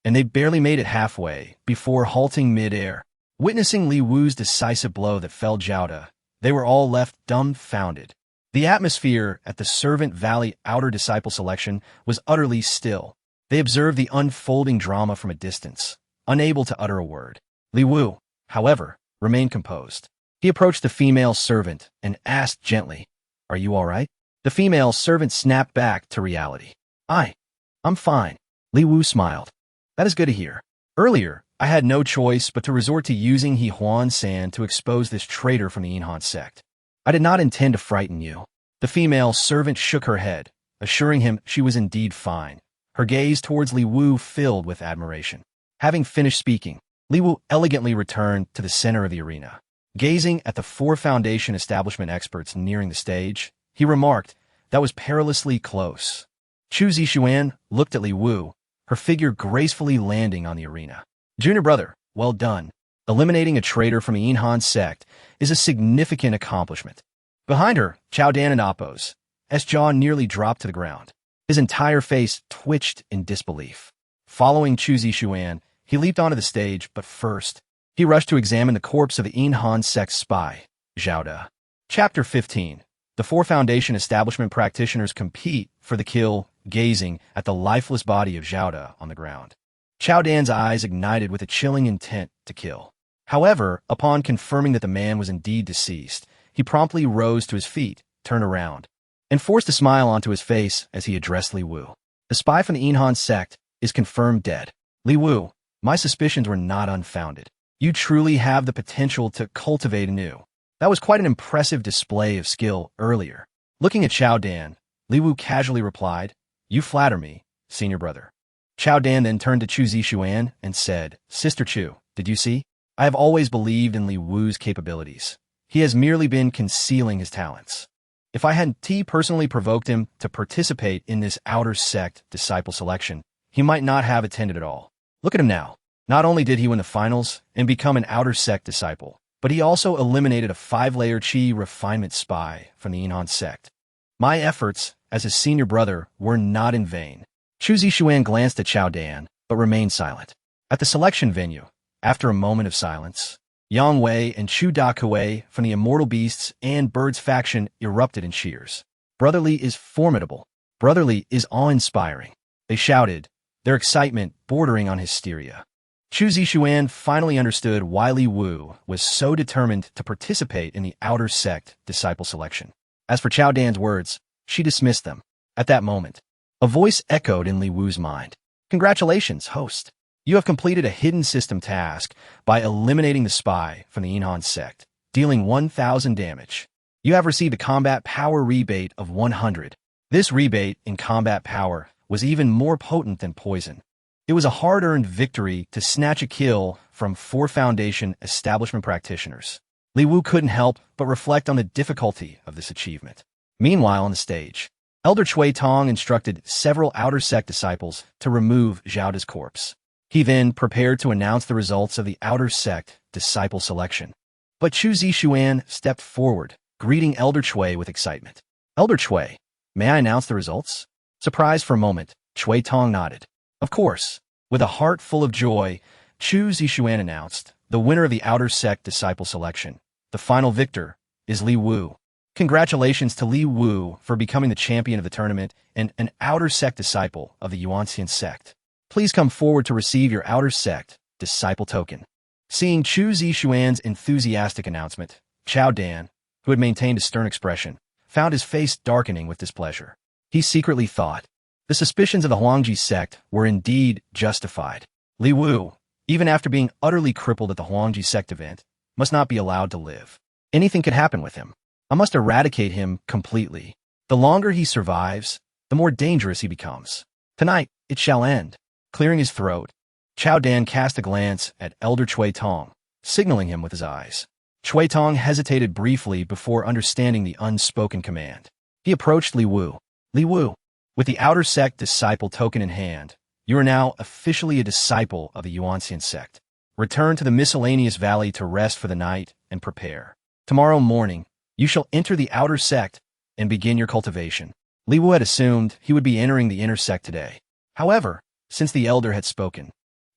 and they barely made it halfway before halting mid-air. Witnessing Li Wu's decisive blow that felled Zhao De, they were all left dumbfounded. The atmosphere at the Servant Valley Outer Disciple Selection was utterly still. They observed the unfolding drama from a distance, unable to utter a word. Li Wu, however, remained composed. He approached the female servant and asked gently, "Are you all right?" The female servant snapped back to reality. I'm fine." Li Wu smiled. "That is good to hear. Earlier, I had no choice but to resort to using Huan San to expose this traitor from the Yuanxian Sect. I did not intend to frighten you." The female servant shook her head, assuring him she was indeed fine, her gaze towards Li Wu filled with admiration. Having finished speaking, Li Wu elegantly returned to the center of the arena. Gazing at the 4 Foundation establishment experts nearing the stage, he remarked, "That was perilously close." Chu Zixuan looked at Li Wu, her figure gracefully landing on the arena. "Junior brother, well done. Eliminating a traitor from the Yuanxian Sect is a significant accomplishment." Behind her, Chao Dan and Appo's jaw nearly dropped to the ground. His entire face twitched in disbelief. Following Chu Zixuan, he leaped onto the stage, but first, he rushed to examine the corpse of the Yuanxian Sect spy, Zhao De. Chapter 15. The 4 Foundation establishment practitioners compete for the kill, gazing at the lifeless body of Zhao De on the ground. Chao Dan's eyes ignited with a chilling intent to kill. However, upon confirming that the man was indeed deceased, he promptly rose to his feet, turned around, and forced a smile onto his face as he addressed Li Wu. "The spy from the Yuanxian Sect is confirmed dead. Li Wu, my suspicions were not unfounded. You truly have the potential to cultivate anew. That was quite an impressive display of skill earlier." Looking at Chao Dan, Li Wu casually replied, "You flatter me, senior brother." Chao Dan then turned to Chu Zixuan and said, "Sister Chu, did you see? I have always believed in Li Wu's capabilities. He has merely been concealing his talents. If I hadn't personally provoked him to participate in this outer sect disciple selection, he might not have attended at all. Look at him now. Not only did he win the finals and become an outer sect disciple, but he also eliminated a 5-layer qi refinement spy from the Yuanxian Sect. My efforts as his senior brother were not in vain." Chu Zixuan glanced at Chao Dan, but remained silent. At the selection venue, after a moment of silence, Yang Wei and Chu Dakue from the Immortal Beasts and Birds faction erupted in cheers. "Brotherly is formidable. Brotherly is awe-inspiring," they shouted, their excitement bordering on hysteria. Chu Zixuan finally understood why Li Wu was so determined to participate in the outer sect disciple selection. As for Chao Dan's words, she dismissed them. At that moment, a voice echoed in Li Wu's mind. "Congratulations, host. You have completed a hidden system task by eliminating the spy from the Yuanxian Sect, dealing 1,000 damage. You have received a combat power rebate of 100. This rebate in combat power was even more potent than poison. It was a hard-earned victory to snatch a kill from 4 Foundation establishment practitioners." Li Wu couldn't help but reflect on the difficulty of this achievement. Meanwhile, on the stage, Elder Cui Tong instructed several outer sect disciples to remove Zhao De's corpse. He then prepared to announce the results of the outer sect disciple selection. But Chu Zixuan stepped forward, greeting Elder Cui with excitement. "Elder Cui, may I announce the results?" Surprised for a moment, Cui Tong nodded. "Of course." With a heart full of joy, Chu Zixuan announced, "The winner of the outer sect disciple selection, the final victor, is Li Wu. Congratulations to Li Wu for becoming the champion of the tournament and an outer sect disciple of the Yuanxian Sect. Please come forward to receive your outer sect disciple token." Seeing Chu Zixuan's enthusiastic announcement, Chao Dan, who had maintained a stern expression, found his face darkening with displeasure. He secretly thought, the suspicions of the Huangji sect were indeed justified. Li Wu, even after being utterly crippled at the Huangji sect event, must not be allowed to live. Anything could happen with him. I must eradicate him completely. The longer he survives, the more dangerous he becomes. Tonight, it shall end. Clearing his throat, Chao Dan cast a glance at Elder Chui Tong, signaling him with his eyes. Chui Tong hesitated briefly before understanding the unspoken command. He approached Li Wu. Li Wu, with the Outer Sect disciple token in hand, you are now officially a disciple of the Yuanxian Sect. Return to the miscellaneous valley to rest for the night and prepare. Tomorrow morning, you shall enter the Outer Sect and begin your cultivation. Li Wu had assumed he would be entering the Inner Sect today. However, since the elder had spoken,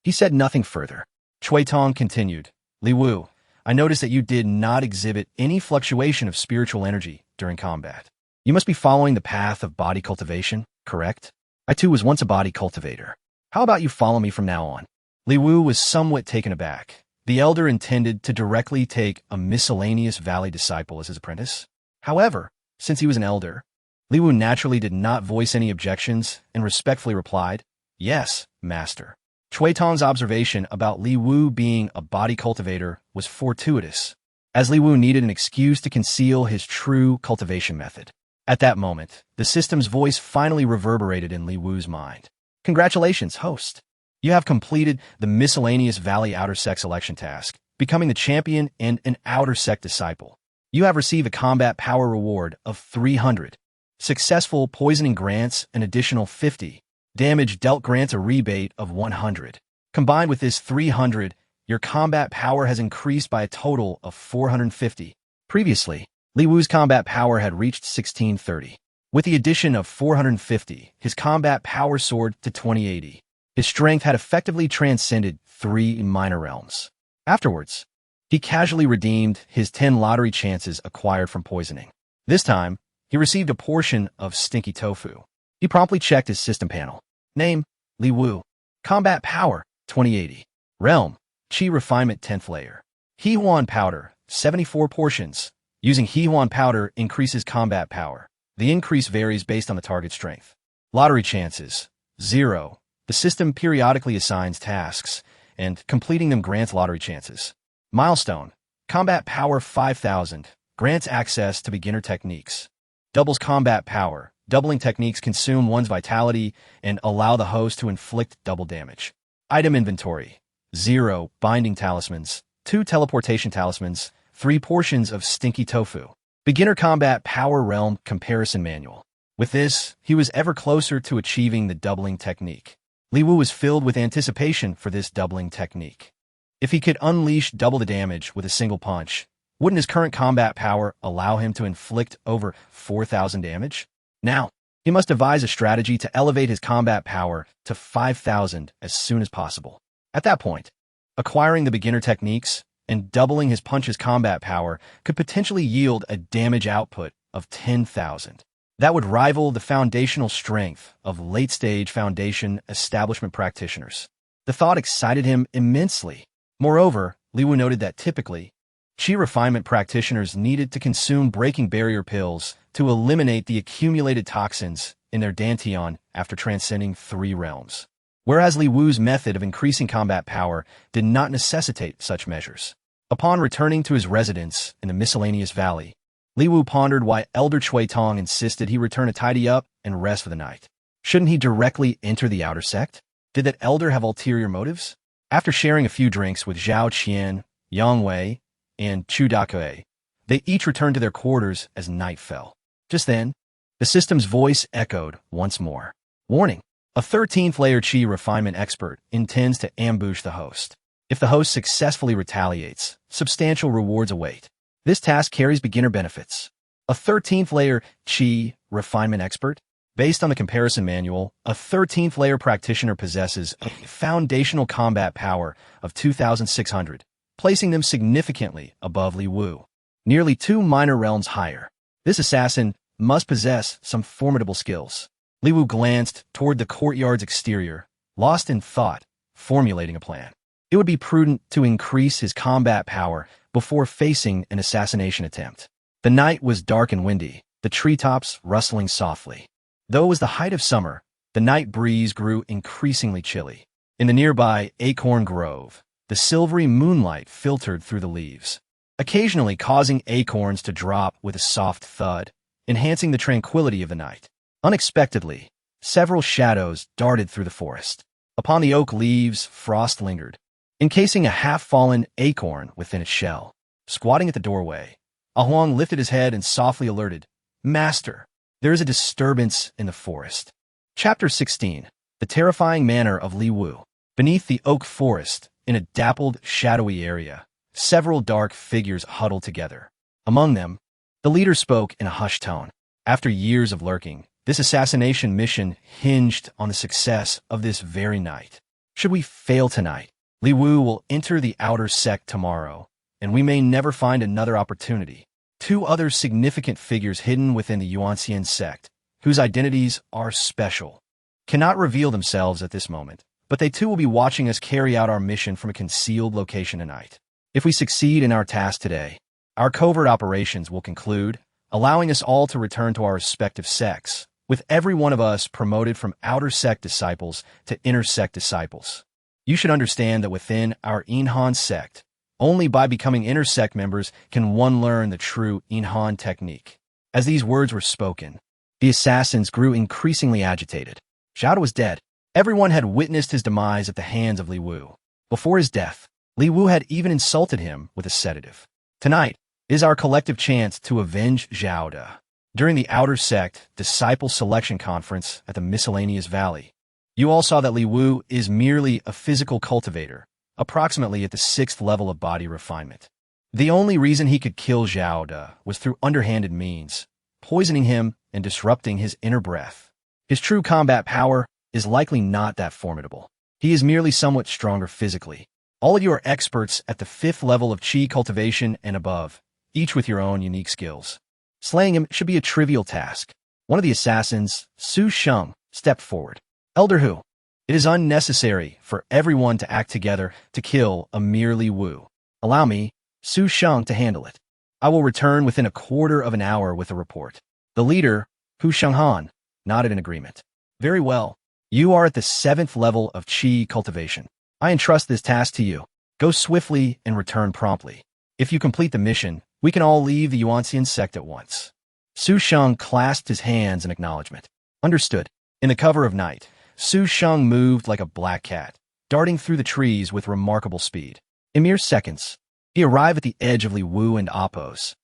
he said nothing further. Chui Tong continued, Li Wu, I noticed that you did not exhibit any fluctuation of spiritual energy during combat. You must be following the path of body cultivation, correct? I too was once a body cultivator. How about you follow me from now on? Li Wu was somewhat taken aback. The elder intended to directly take a miscellaneous valley disciple as his apprentice. However, since he was an elder, Li Wu naturally did not voice any objections and respectfully replied, Yes, master. Chui Tong's observation about Li Wu being a body cultivator was fortuitous, as Li Wu needed an excuse to conceal his true cultivation method. At that moment, the system's voice finally reverberated in Li Wu's mind. Congratulations, host. You have completed the miscellaneous Valley Outer Sect selection task, becoming the champion and an Outer Sect disciple. You have received a combat power reward of 300. Successful poisoning grants an additional 50. Damage dealt grants a rebate of 100. Combined with this 300, your combat power has increased by a total of 450. Previously, Li Wu's combat power had reached 1630. With the addition of 450, his combat power soared to 2080. His strength had effectively transcended 3 minor realms. Afterwards, he casually redeemed his 10 lottery chances acquired from poisoning. This time, he received a portion of stinky tofu. He promptly checked his system panel. Name, Li Wu. Combat power, 2080. Realm, Qi refinement 10th layer. Huan powder, 74 portions. Using Huan powder increases combat power. The increase varies based on the target strength. Lottery chances, 0. The system periodically assigns tasks, and completing them grants lottery chances. Milestone, combat power 5000, grants access to beginner techniques. Doubles combat power. Doubling techniques consume one's vitality and allow the host to inflict double damage. Item inventory, 0 binding talismans, 2 teleportation talismans, 3 portions of stinky tofu. Beginner combat power realm comparison manual. With this, he was ever closer to achieving the doubling technique. Li Wu was filled with anticipation for this doubling technique. If he could unleash double the damage with a single punch, wouldn't his current combat power allow him to inflict over 4,000 damage? Now, he must devise a strategy to elevate his combat power to 5,000 as soon as possible. At that point, acquiring the beginner techniques and doubling his punch's combat power could potentially yield a damage output of 10,000. That would rival the foundational strength of late-stage foundation establishment practitioners. The thought excited him immensely. Moreover, Li Wu noted that typically, Qi refinement practitioners needed to consume breaking barrier pills to eliminate the accumulated toxins in their dantian after transcending 3 realms. Whereas Li Wu's method of increasing combat power did not necessitate such measures. Upon returning to his residence in the miscellaneous valley, Li Wu pondered why Elder Chui Tong insisted he return to tidy up and rest for the night. Shouldn't he directly enter the Outer Sect? Did that elder have ulterior motives? After sharing a few drinks with Zhao Qian, Yang Wei, and Chu Dakue, they each returned to their quarters as night fell. Just then, the system's voice echoed once more. Warning, a 13th layer Qi refinement expert intends to ambush the host. If the host successfully retaliates, substantial rewards await. This task carries beginner benefits. A 13th layer Qi refinement expert? Based on the comparison manual, a 13th layer practitioner possesses a foundational combat power of 2,600, placing them significantly above Li Wu, nearly 2 minor realms higher. This assassin must possess some formidable skills. Li Wu glanced toward the courtyard's exterior, lost in thought, formulating a plan. It would be prudent to increase his combat power before facing an assassination attempt. The night was dark and windy, the treetops rustling softly. Though it was the height of summer, the night breeze grew increasingly chilly. In the nearby acorn grove, the silvery moonlight filtered through the leaves. occasionally causing acorns to drop with a soft thud, enhancing the tranquility of the night. Unexpectedly, several shadows darted through the forest. Upon the oak leaves, frost lingered, encasing a half-fallen acorn within its shell. Squatting at the doorway, Huang lifted his head and softly alerted, "Master, there is a disturbance in the forest." Chapter 16. The Terrifying Manner of Li Wu. Beneath the oak forest, in a dappled, shadowy area, several dark figures huddled together. Among them, the leader spoke in a hushed tone. After years of lurking, this assassination mission hinged on the success of this very night. Should we fail tonight, Li Wu will enter the outer sect tomorrow, and we may never find another opportunity. Two other significant figures hidden within the Yuanxian Sect, whose identities are special, cannot reveal themselves at this moment, but they too will be watching us carry out our mission from a concealed location tonight. If we succeed in our task today, our covert operations will conclude, allowing us all to return to our respective sects, with every one of us promoted from outer sect disciples to inner sect disciples. You should understand that within our Yuanxian Sect, only by becoming inner sect members can one learn the true Yuanxian technique. As these words were spoken, the assassins grew increasingly agitated. Zhao was dead. Everyone had witnessed his demise at the hands of Li Wu. Before his death, Li Wu had even insulted him with a sedative. Tonight is our collective chance to avenge Zhao. During the Outer Sect Disciple Selection Conference at the Miscellaneous Valley, you all saw that Li Wu is merely a physical cultivator, approximately at the 6th level of body refinement. The only reason he could kill Zhao was through underhanded means, poisoning him and disrupting his inner breath. His true combat power is likely not that formidable. He is merely somewhat stronger physically. All of you are experts at the 5th level of Qi cultivation and above, each with your own unique skills. Slaying him should be a trivial task. One of the assassins, Su Sheng, stepped forward. Elder Hu, it is unnecessary for everyone to act together to kill a mere Li Wu. Allow me, Su Sheng, to handle it. I will return within a quarter of an hour with a report. The leader, Hu Shenghan, nodded in agreement. Very well. You are at the 7th level of Qi cultivation. I entrust this task to you. Go swiftly and return promptly. If you complete the mission, we can all leave the Yuanxian Sect at once. Su Sheng clasped his hands in acknowledgement. Understood. In the cover of night, Su Sheng moved like a black cat, darting through the trees with remarkable speed. In mere seconds, he arrived at the edge of Li Wu and Appo's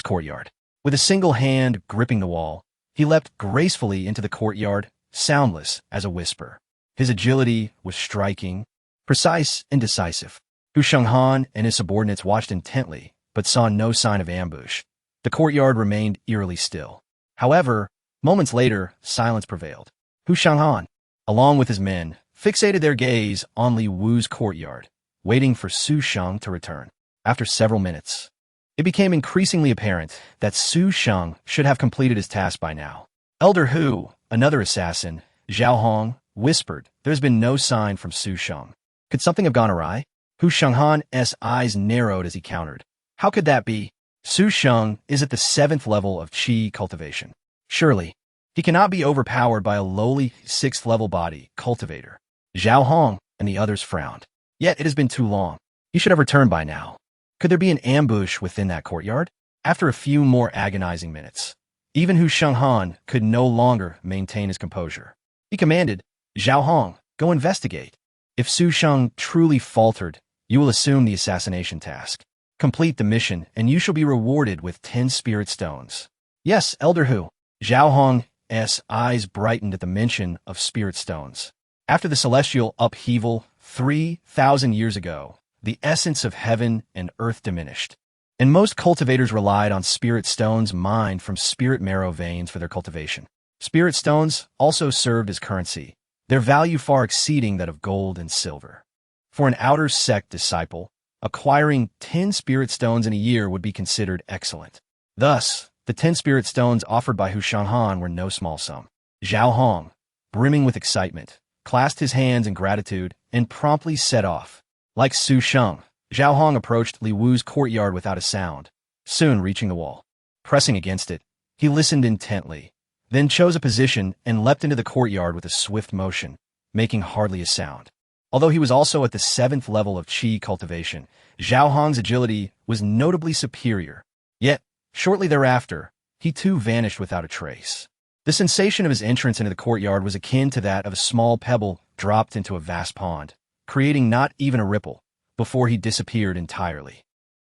courtyard. With a single hand gripping the wall, he leapt gracefully into the courtyard, soundless as a whisper. His agility was striking, precise and decisive. Hu Shenghan and his subordinates watched intently, but saw no sign of ambush. The courtyard remained eerily still. However, moments later, silence prevailed. Hu Shenghan, along with his men, fixated their gaze on Li Wu's courtyard, waiting for Su Sheng to return. After several minutes, it became increasingly apparent that Su Sheng should have completed his task by now. Elder Hu, another assassin, Zhao Hong, whispered, "There's been no sign from Su Sheng. Could something have gone awry?" Hu Shenghan's eyes narrowed as he countered. How could that be? Su Sheng is at the 7th level of Qi cultivation. Surely, he cannot be overpowered by a lowly 6th level body cultivator. Zhao Hong and the others frowned. Yet it has been too long. He should have returned by now. Could there be an ambush within that courtyard? After a few more agonizing minutes, even Hu Shenghan could no longer maintain his composure. He commanded, "Zhao Hong, go investigate. If Su Sheng truly faltered, you will assume the assassination task. Complete the mission, and you shall be rewarded with 10 spirit stones." "Yes, Elder Hu." Zhao Hong's eyes brightened at the mention of spirit stones. After the celestial upheaval 3,000 years ago, the essence of heaven and earth diminished, and most cultivators relied on spirit stones mined from spirit marrow veins for their cultivation. Spirit stones also served as currency, their value far exceeding that of gold and silver. For an outer sect disciple, acquiring 10 spirit stones in a year would be considered excellent. Thus, the 10 spirit stones offered by Hu Shenghan were no small sum. Zhao Hong, brimming with excitement, clasped his hands in gratitude and promptly set off. Like Su Sheng, Zhao Hong approached Li Wu's courtyard without a sound, soon reaching the wall. Pressing against it, he listened intently, then chose a position and leapt into the courtyard with a swift motion, making hardly a sound. Although he was also at the 7th level of qi cultivation, Zhao Hong's agility was notably superior. Yet, shortly thereafter, he too vanished without a trace. The sensation of his entrance into the courtyard was akin to that of a small pebble dropped into a vast pond, creating not even a ripple, before he disappeared entirely.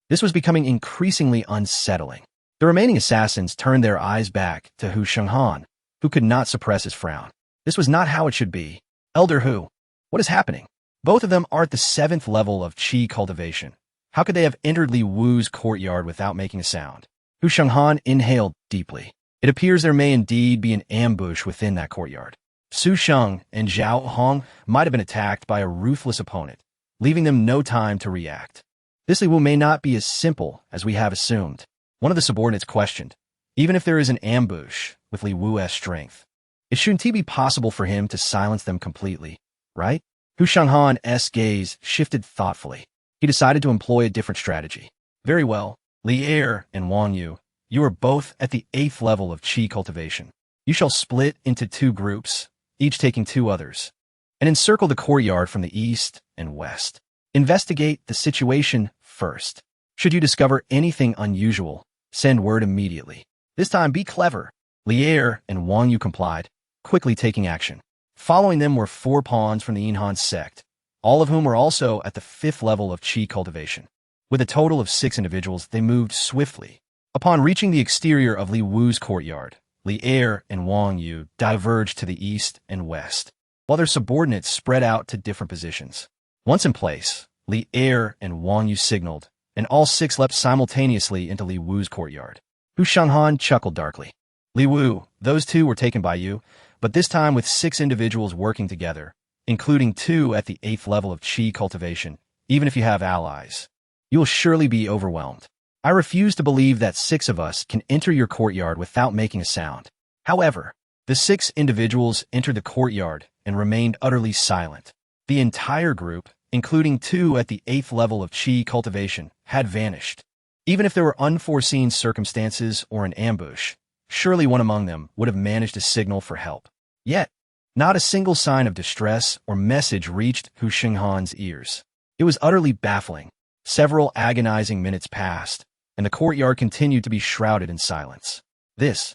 This was becoming increasingly unsettling. The remaining assassins turned their eyes back to Hu Shenghan, who could not suppress his frown. This was not how it should be. Elder Hu, what is happening? Both of them are at the 7th level of qi cultivation. How could they have entered Li Wu's courtyard without making a sound? Hu Shenghan inhaled deeply. It appears there may indeed be an ambush within that courtyard. Su Sheng and Zhao Hong might have been attacked by a ruthless opponent, leaving them no time to react. This Li Wu may not be as simple as we have assumed. One of the subordinates questioned, even if there is an ambush with Li Wu's strength, it shouldn't be possible for him to silence them completely, right? Hu Shenghan's gaze shifted thoughtfully. He decided to employ a different strategy. Very well, Heir and Wang Yu, you are both at the 8th level of qi cultivation. You shall split into 2 groups, each taking 2 others, and encircle the courtyard from the east and west. Investigate the situation first. Should you discover anything unusual, send word immediately. This time be clever. Heir and Wang Yu complied, quickly taking action. Following them were 4 pawns from the Yuanxian Sect, all of whom were also at the 5th level of qi cultivation. With a total of 6 individuals, they moved swiftly. Upon reaching the exterior of Li Wu's courtyard, Heir and Wang Yu diverged to the east and west, while their subordinates spread out to different positions. Once in place, Heir and Wang Yu signaled, and all 6 leapt simultaneously into Li Wu's courtyard. Hu Shenghan chuckled darkly. Li Wu, those 2 were taken by you, but this time with 6 individuals working together, including 2 at the 8th level of qi cultivation. Even if you have allies, you will surely be overwhelmed. I refuse to believe that 6 of us can enter your courtyard without making a sound. However, the 6 individuals entered the courtyard and remained utterly silent. The entire group, including 2 at the 8th level of qi cultivation, had vanished. Even if there were unforeseen circumstances or an ambush, surely one among them would have managed to signal for help. Yet, not a single sign of distress or message reached Hu Shenghan's ears. It was utterly baffling. Several agonizing minutes passed, and the courtyard continued to be shrouded in silence. This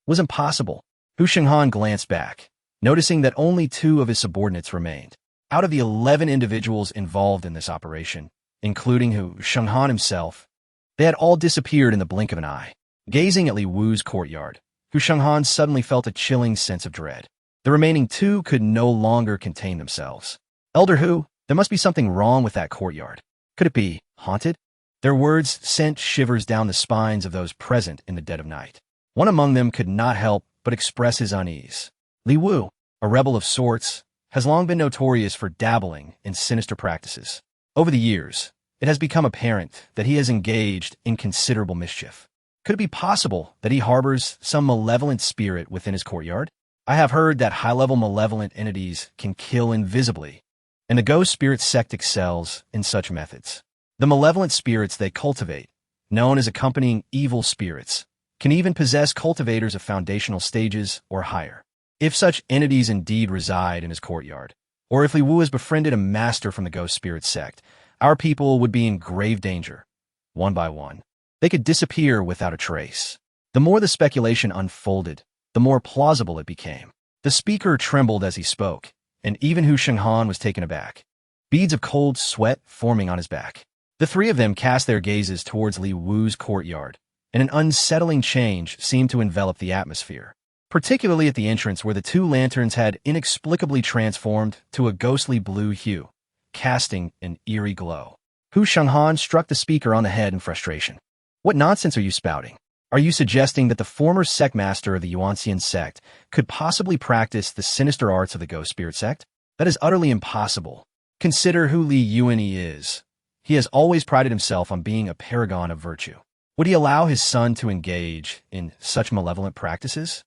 was impossible. Hu Shenghan glanced back, noticing that only 2 of his subordinates remained. Out of the 11 individuals involved in this operation, including Hu Shenghan himself, they had all disappeared in the blink of an eye. Gazing at Li Wu's courtyard, Hu Shenghan suddenly felt a chilling sense of dread. The remaining 2 could no longer contain themselves. Elder Hu, there must be something wrong with that courtyard. Could it be haunted? Their words sent shivers down the spines of those present in the dead of night. One among them could not help but express his unease. Li Wu, a rebel of sorts, has long been notorious for dabbling in sinister practices. Over the years, it has become apparent that he has engaged in considerable mischief. Could it be possible that he harbors some malevolent spirit within his courtyard? I have heard that high-level malevolent entities can kill invisibly, and the go.The sect excels in such methods. The malevolent spirits they cultivate, known as accompanying evil spirits, can even possess cultivators of foundational stages or higher. If such entities indeed reside in his courtyard, or if Li Wu has befriended a master from the go.The sect, our people would be in grave danger. One by one, they could disappear without a trace. The more the speculation unfolded, the more plausible it became. The speaker trembled as he spoke, and even Hu Shenghan was taken aback, beads of cold sweat forming on his back. The 3 of them cast their gazes towards Li Wu's courtyard, and an unsettling change seemed to envelop the atmosphere, particularly at the entrance where the 2 lanterns had inexplicably transformed to a ghostly blue hue, casting an eerie glow. Hu Shenghan struck the speaker on the head in frustration. What nonsense are you spouting? Are you suggesting that the former sect master of the Yuanxian Sect could possibly practice the sinister arts of the go.The sect? That is utterly impossible. Consider who Li Yuan is. He has always prided himself on being a paragon of virtue. Would he allow his son to engage in such malevolent practices?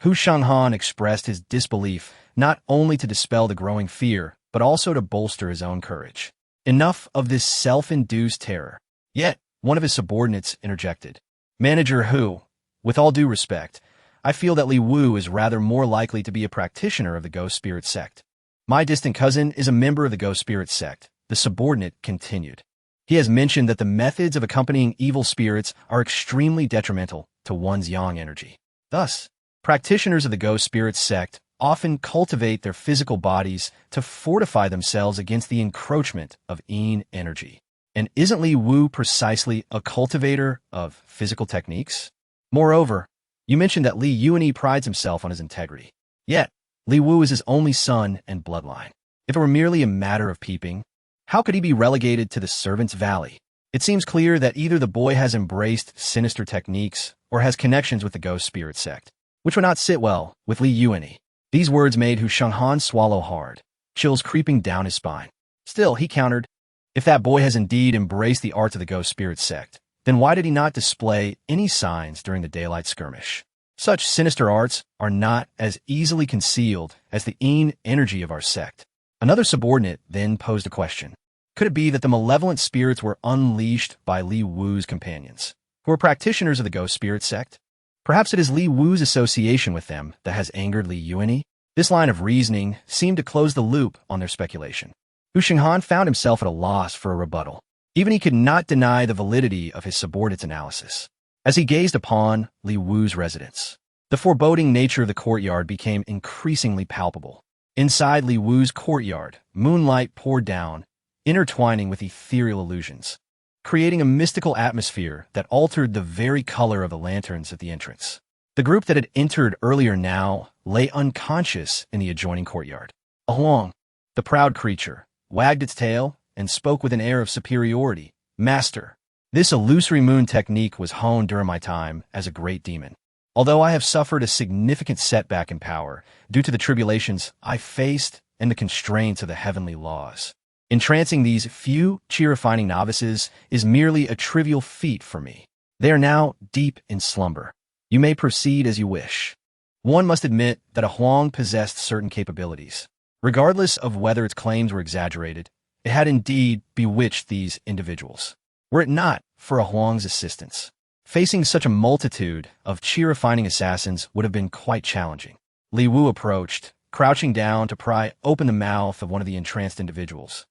Hu Shenghan expressed his disbelief not only to dispel the growing fear, but also to bolster his own courage. Enough of this self-induced terror. Yet, one of his subordinates interjected. Manager Hu, with all due respect, I feel that Li Wu is rather more likely to be a practitioner of the go.The sect. My distant cousin is a member of the go.The sect, the subordinate continued. He has mentioned that the methods of accompanying evil spirits are extremely detrimental to one's yang energy. Thus, practitioners of the go.The sect often cultivate their physical bodies to fortify themselves against the encroachment of yin energy. And isn't Li Wu precisely a cultivator of physical techniques? Moreover, you mentioned that Li Yuanyi prides himself on his integrity. Yet, Li Wu is his only son and bloodline. If it were merely a matter of peeping, how could he be relegated to the servant's valley? It seems clear that either the boy has embraced sinister techniques or has connections with the go.The sect, which would not sit well with Li Yuanyi. These words made Hu Shenghan swallow hard, chills creeping down his spine. Still, he countered, if that boy has indeed embraced the arts of the go.The sect, then why did he not display any signs during the daylight skirmish? Such sinister arts are not as easily concealed as the yin energy of our sect. Another subordinate then posed a question. Could it be that the malevolent spirits were unleashed by Li Wu's companions, who are practitioners of the go.The sect? Perhaps it is Li Wu's association with them that has angered Li Yuanyi. This line of reasoning seemed to close the loop on their speculation. Hu Shenghan found himself at a loss for a rebuttal. Even he could not deny the validity of his subordinate's analysis. As he gazed upon Li Wu's residence, the foreboding nature of the courtyard became increasingly palpable. Inside Li Wu's courtyard, moonlight poured down, intertwining with ethereal illusions, creating a mystical atmosphere that altered the very color of the lanterns at the entrance. The group that had entered earlier now lay unconscious in the adjoining courtyard. A Huang, the proud creature, wagged its tail and spoke with an air of superiority. Master, this illusory moon technique was honed during my time as a great demon. Although I have suffered a significant setback in power due to the tribulations I faced and the constraints of the heavenly laws, entrancing these few chi-refining novices is merely a trivial feat for me. They are now deep in slumber. You may proceed as you wish. One must admit that a Huang possessed certain capabilities. Regardless of whether its claims were exaggerated, it had indeed bewitched these individuals. Were it not for a Huang's assistance, facing such a multitude of chi-refining assassins would have been quite challenging. Li Wu approached, crouching down to pry open the mouth of one of the entranced individuals,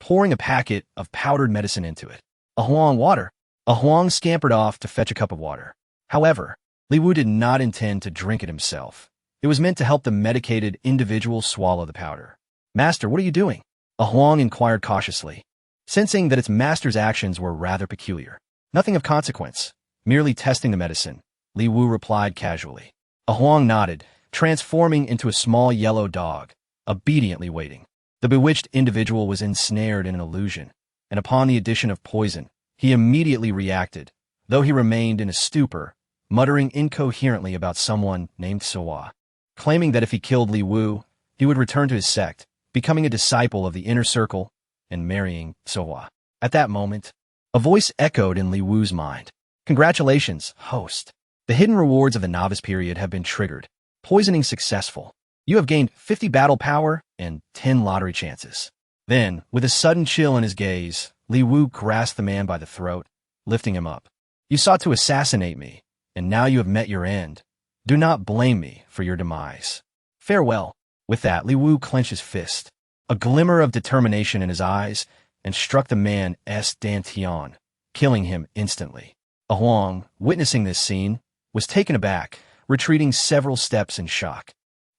pouring a packet of powdered medicine into it. A Huang water. A Huang scampered off to fetch a cup of water. However, Li Wu did not intend to drink it himself. It was meant to help the medicated individual swallow the powder. Master, what are you doing? A Huang inquired cautiously, sensing that its master's actions were rather peculiar. Nothing of consequence, merely testing the medicine, Li Wu replied casually. A Huang nodded, transforming into a small yellow dog, obediently waiting. The bewitched individual was ensnared in an illusion, and upon the addition of poison, he immediately reacted, though he remained in a stupor, muttering incoherently about someone named Sowa, claiming that if he killed Li Wu, he would return to his sect, becoming a disciple of the inner circle and marrying Sowa. At that moment, a voice echoed in Li Wu's mind. Congratulations, host. The hidden rewards of the novice period have been triggered. Poisoning successful. You have gained 50 battle power and 10 lottery chances. Then, with a sudden chill in his gaze, Li Wu grasped the man by the throat, lifting him up. You sought to assassinate me, and now you have met your end. Do not blame me for your demise. Farewell. With that, Li Wu clenched his fist, a glimmer of determination in his eyes, and struck the man esteemed, killing him instantly. A Huang, witnessing this scene, was taken aback, retreating several steps in shock.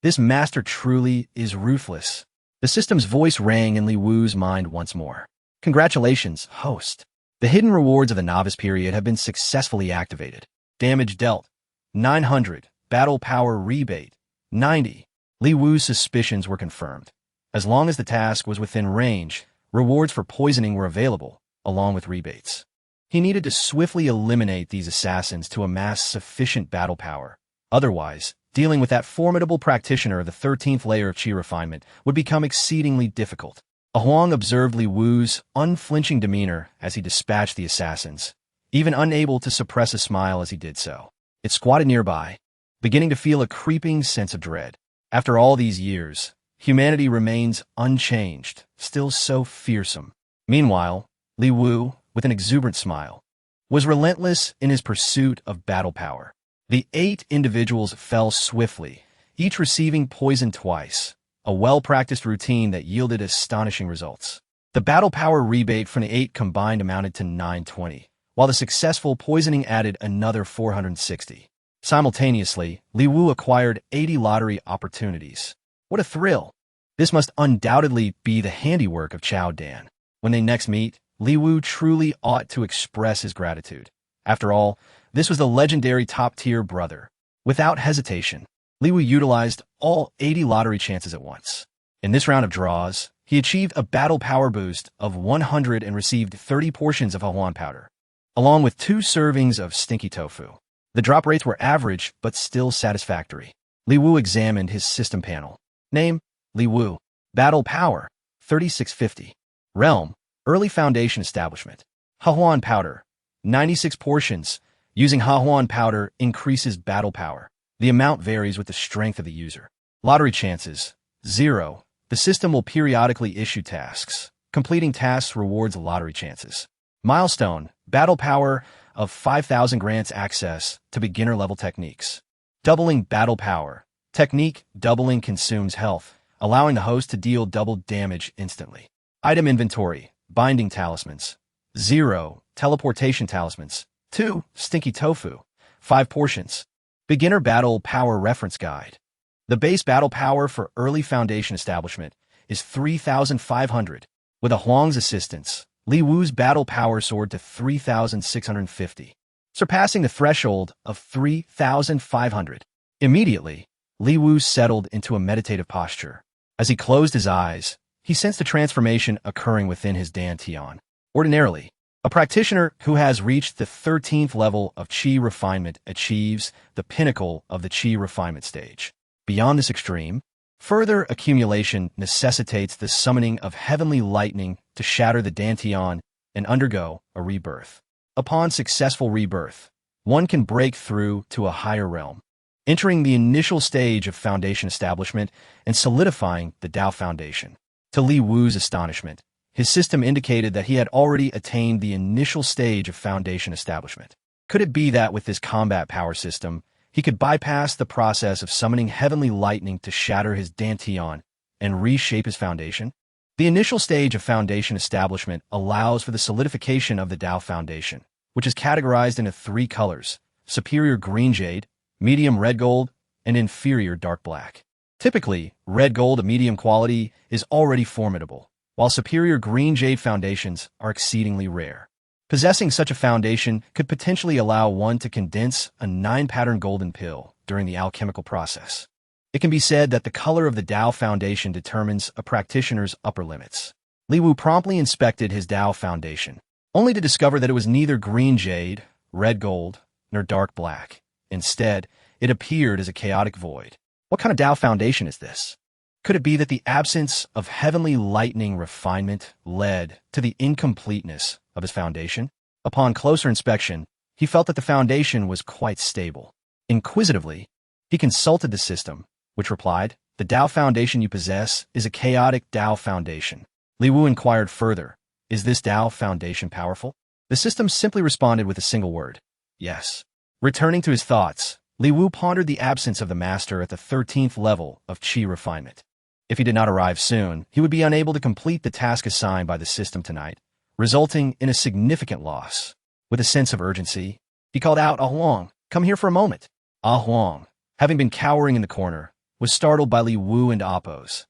This master truly is ruthless. The system's voice rang in Li Wu's mind once more. Congratulations, host. The hidden rewards of the novice period have been successfully activated. Damage dealt, 900. Battle power rebate, 90. Li Wu's suspicions were confirmed. As long as the task was within range, rewards for poisoning were available, along with rebates. He needed to swiftly eliminate these assassins to amass sufficient battle power. Otherwise, dealing with that formidable practitioner of the 13th layer of chi refinement would become exceedingly difficult. A Huang observed Li Wu's unflinching demeanor as he dispatched the assassins, even unable to suppress a smile as he did so. It squatted nearby, beginning to feel a creeping sense of dread. After all these years, humanity remains unchanged, still so fearsome. Meanwhile, Li Wu, with an exuberant smile, was relentless in his pursuit of battle power. The 8 individuals fell swiftly, each receiving poison twice, a well-practiced routine that yielded astonishing results. The battle power rebate from the 8 combined amounted to 920, while the successful poisoning added another 460. Simultaneously, Li Wu acquired 80 lottery opportunities. What a thrill! This must undoubtedly be the handiwork of Chao Dan. When they next meet, Li Wu truly ought to express his gratitude. After all, this was the legendary top-tier brother. Without hesitation, Li Wu utilized all 80 lottery chances at once. In this round of draws, he achieved a battle power boost of 100 and received 30 portions of Huang powder, along with 2 servings of stinky tofu. The drop rates were average, but still satisfactory. Li Wu examined his system panel. Name, Li Wu. Battle power, 3650. Realm, early foundation establishment. Huang powder, 96 portions. Using Huang powder increases battle power. The amount varies with the strength of the user. Lottery chances, 0. The system will periodically issue tasks. Completing tasks rewards lottery chances. Milestone, battle power of 5,000 grants access to beginner-level techniques. Doubling battle power. Technique, doubling consumes health, allowing the host to deal double damage instantly. Item inventory, binding talismans. 0. Teleportation talismans. 2. Stinky tofu. 5 portions. Beginner battle power reference guide. The base battle power for early foundation establishment is 3,500. With a Huang's assistance, Li Wu's battle power soared to 3,650, surpassing the threshold of 3,500. Immediately, Li Wu settled into a meditative posture. As he closed his eyes, he sensed a transformation occurring within his dantian. Ordinarily, a practitioner who has reached the 13th level of qi refinement achieves the pinnacle of the qi refinement stage. Beyond this extreme, further accumulation necessitates the summoning of heavenly lightning to shatter the dantian and undergo a rebirth. Upon successful rebirth, one can break through to a higher realm, entering the initial stage of foundation establishment and solidifying the Tao foundation. To Li Wu's astonishment, his system indicated that he had already attained the initial stage of foundation establishment. Could it be that with this combat power system, he could bypass the process of summoning heavenly lightning to shatter his dantian and reshape his foundation? The initial stage of foundation establishment allows for the solidification of the Tao foundation, which is categorized into 3 colors: superior green jade, medium red gold, and inferior dark black. Typically, red gold, a medium quality, is already formidable, while superior green jade foundations are exceedingly rare. Possessing such a foundation could potentially allow one to condense a 9-pattern golden pill during the alchemical process. It can be said that the color of the Tao foundation determines a practitioner's upper limits. Li Wu promptly inspected his Tao foundation, only to discover that it was neither green jade, red gold, nor dark black. Instead, it appeared as a chaotic void. What kind of Tao foundation is this? Could it be that the absence of heavenly lightning refinement led to the incompleteness of his foundation? Upon closer inspection, he felt that the foundation was quite stable. Inquisitively, he consulted the system, which replied, "The Tao foundation you possess is a chaotic Tao foundation." Li Wu inquired further, "Is this Tao foundation powerful?" The system simply responded with a single word, "Yes." Returning to his thoughts, Li Wu pondered the absence of the master at the 13th level of qi refinement. If he did not arrive soon, he would be unable to complete the task assigned by the system tonight, resulting in a significant loss. With a sense of urgency, he called out, "Huang, come here for a moment." Huang, having been cowering in the corner, was startled by Li Wu and Appo's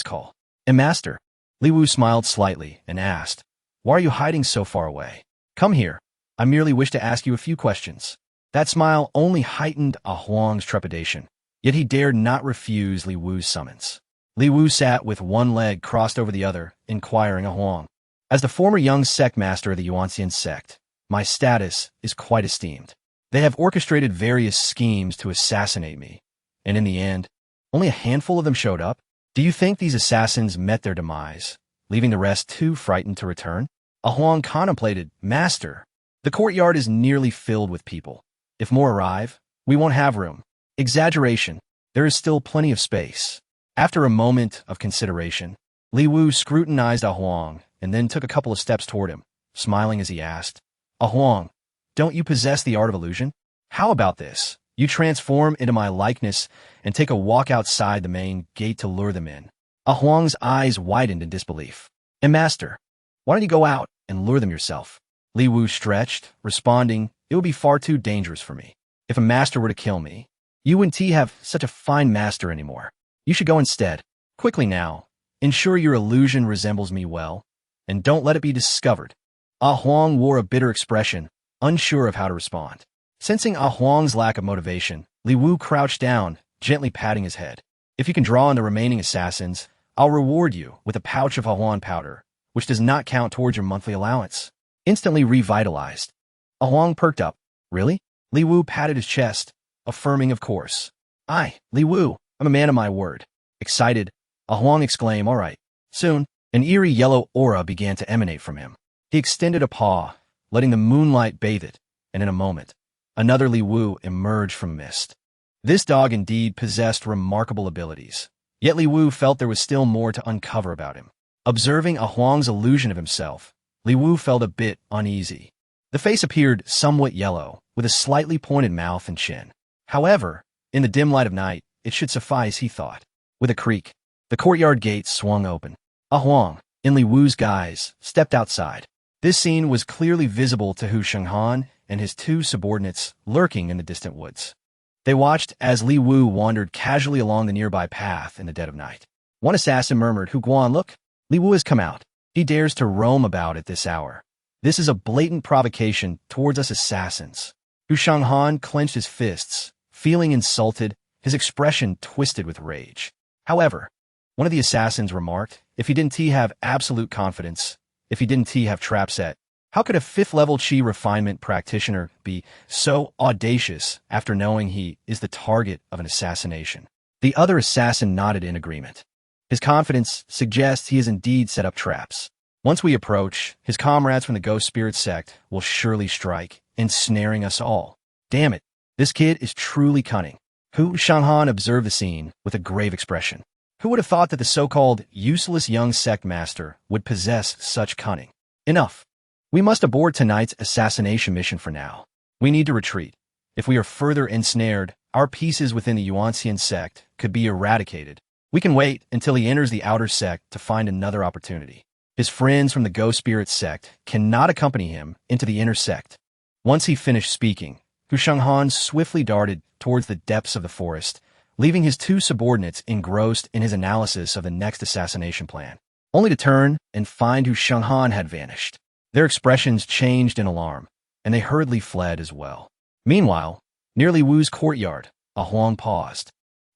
call. "Master." Li Wu smiled slightly and asked, "Why are you hiding so far away? Come here. I merely wish to ask you a few questions." That smile only heightened Huang's trepidation, yet he dared not refuse Li Wu's summons. Li Wu sat with one leg crossed over the other, inquiring Huang, "As the former young sect master of the Yuanxian Sect, my status is quite esteemed. They have orchestrated various schemes to assassinate me, and in the end, only a handful of them showed up. Do you think these assassins met their demise, leaving the rest too frightened to return?" Huang contemplated, "Master, the courtyard is nearly filled with people. If more arrive, we won't have room." Exaggeration. There is still plenty of space. After a moment of consideration, Li Wu scrutinized Huang and then took a couple of steps toward him, smiling as he asked, "Huang, don't you possess the art of illusion? How about this? You transform into my likeness and take a walk outside the main gate to lure them in. Huang's eyes widened in disbelief. And master, why don't you go out and lure them yourself? Li Wu stretched, responding, it would be far too dangerous for me. If a master were to kill me, you wouldn't have such a fine master anymore. You should go instead. Quickly now. Ensure your illusion resembles me well, and don't let it be discovered. Huang wore a bitter expression, unsure of how to respond. Sensing Huang's lack of motivation, Li Wu crouched down, gently patting his head. If you can draw on the remaining assassins, I'll reward you with a pouch of Huang powder, which does not count towards your monthly allowance. Instantly revitalized. Huang perked up. Really? Li Wu patted his chest, affirming of course. Aye, Li Wu, I'm a man of my word. Excited, Huang exclaimed, all right. Soon, an eerie yellow aura began to emanate from him. He extended a paw, letting the moonlight bathe it, and in a moment, another Li Wu emerged from mist. This dog indeed possessed remarkable abilities, yet Li Wu felt there was still more to uncover about him. Observing Huang's illusion of himself, Li Wu felt a bit uneasy. The face appeared somewhat yellow, with a slightly pointed mouth and chin. However, in the dim light of night, it should suffice, he thought. With a creak, the courtyard gates swung open. Huang, in Li Wu's guise, stepped outside. This scene was clearly visible to Huang and his two subordinates lurking in the distant woods. They watched as Li Wu wandered casually along the nearby path in the dead of night. One assassin murmured, Huang, look, Li Wu has come out. He dares to roam about at this hour. This is a blatant provocation towards us assassins. Huang clenched his fists, feeling insulted, his expression twisted with rage. However, one of the assassins remarked, if he didn't have absolute confidence, if he didn't have trap set, how could a 5th-level chi refinement practitioner be so audacious after knowing he is the target of an assassination? The other assassin nodded in agreement. His confidence suggests he has indeed set up traps. Once we approach, his comrades from the Go.The sect will surely strike, ensnaring us all. Damn it, this kid is truly cunning. Huang observed the scene with a grave expression. Who would have thought that the so-called useless young sect master would possess such cunning? Enough. We must abort tonight's assassination mission for now. We need to retreat. If we are further ensnared, our pieces within the Yuanxian Sect could be eradicated. We can wait until he enters the outer sect to find another opportunity. His friends from the Go.The sect cannot accompany him into the inner sect. Once he finished speaking, Huang swiftly darted towards the depths of the forest, leaving his two subordinates engrossed in his analysis of the next assassination plan, only to turn and find Huang had vanished. Their expressions changed in alarm, and they hurriedly fled as well. Meanwhile, near Li Wu's courtyard, Huang paused.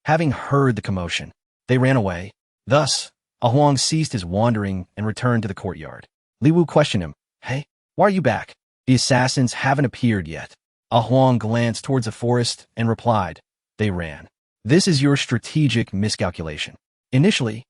Having heard the commotion, they ran away. Thus, Huang ceased his wandering and returned to the courtyard. Li Wu questioned him, Hey, why are you back? The assassins haven't appeared yet. Huang glanced towards the forest and replied, They ran. This is your strategic miscalculation. Initially,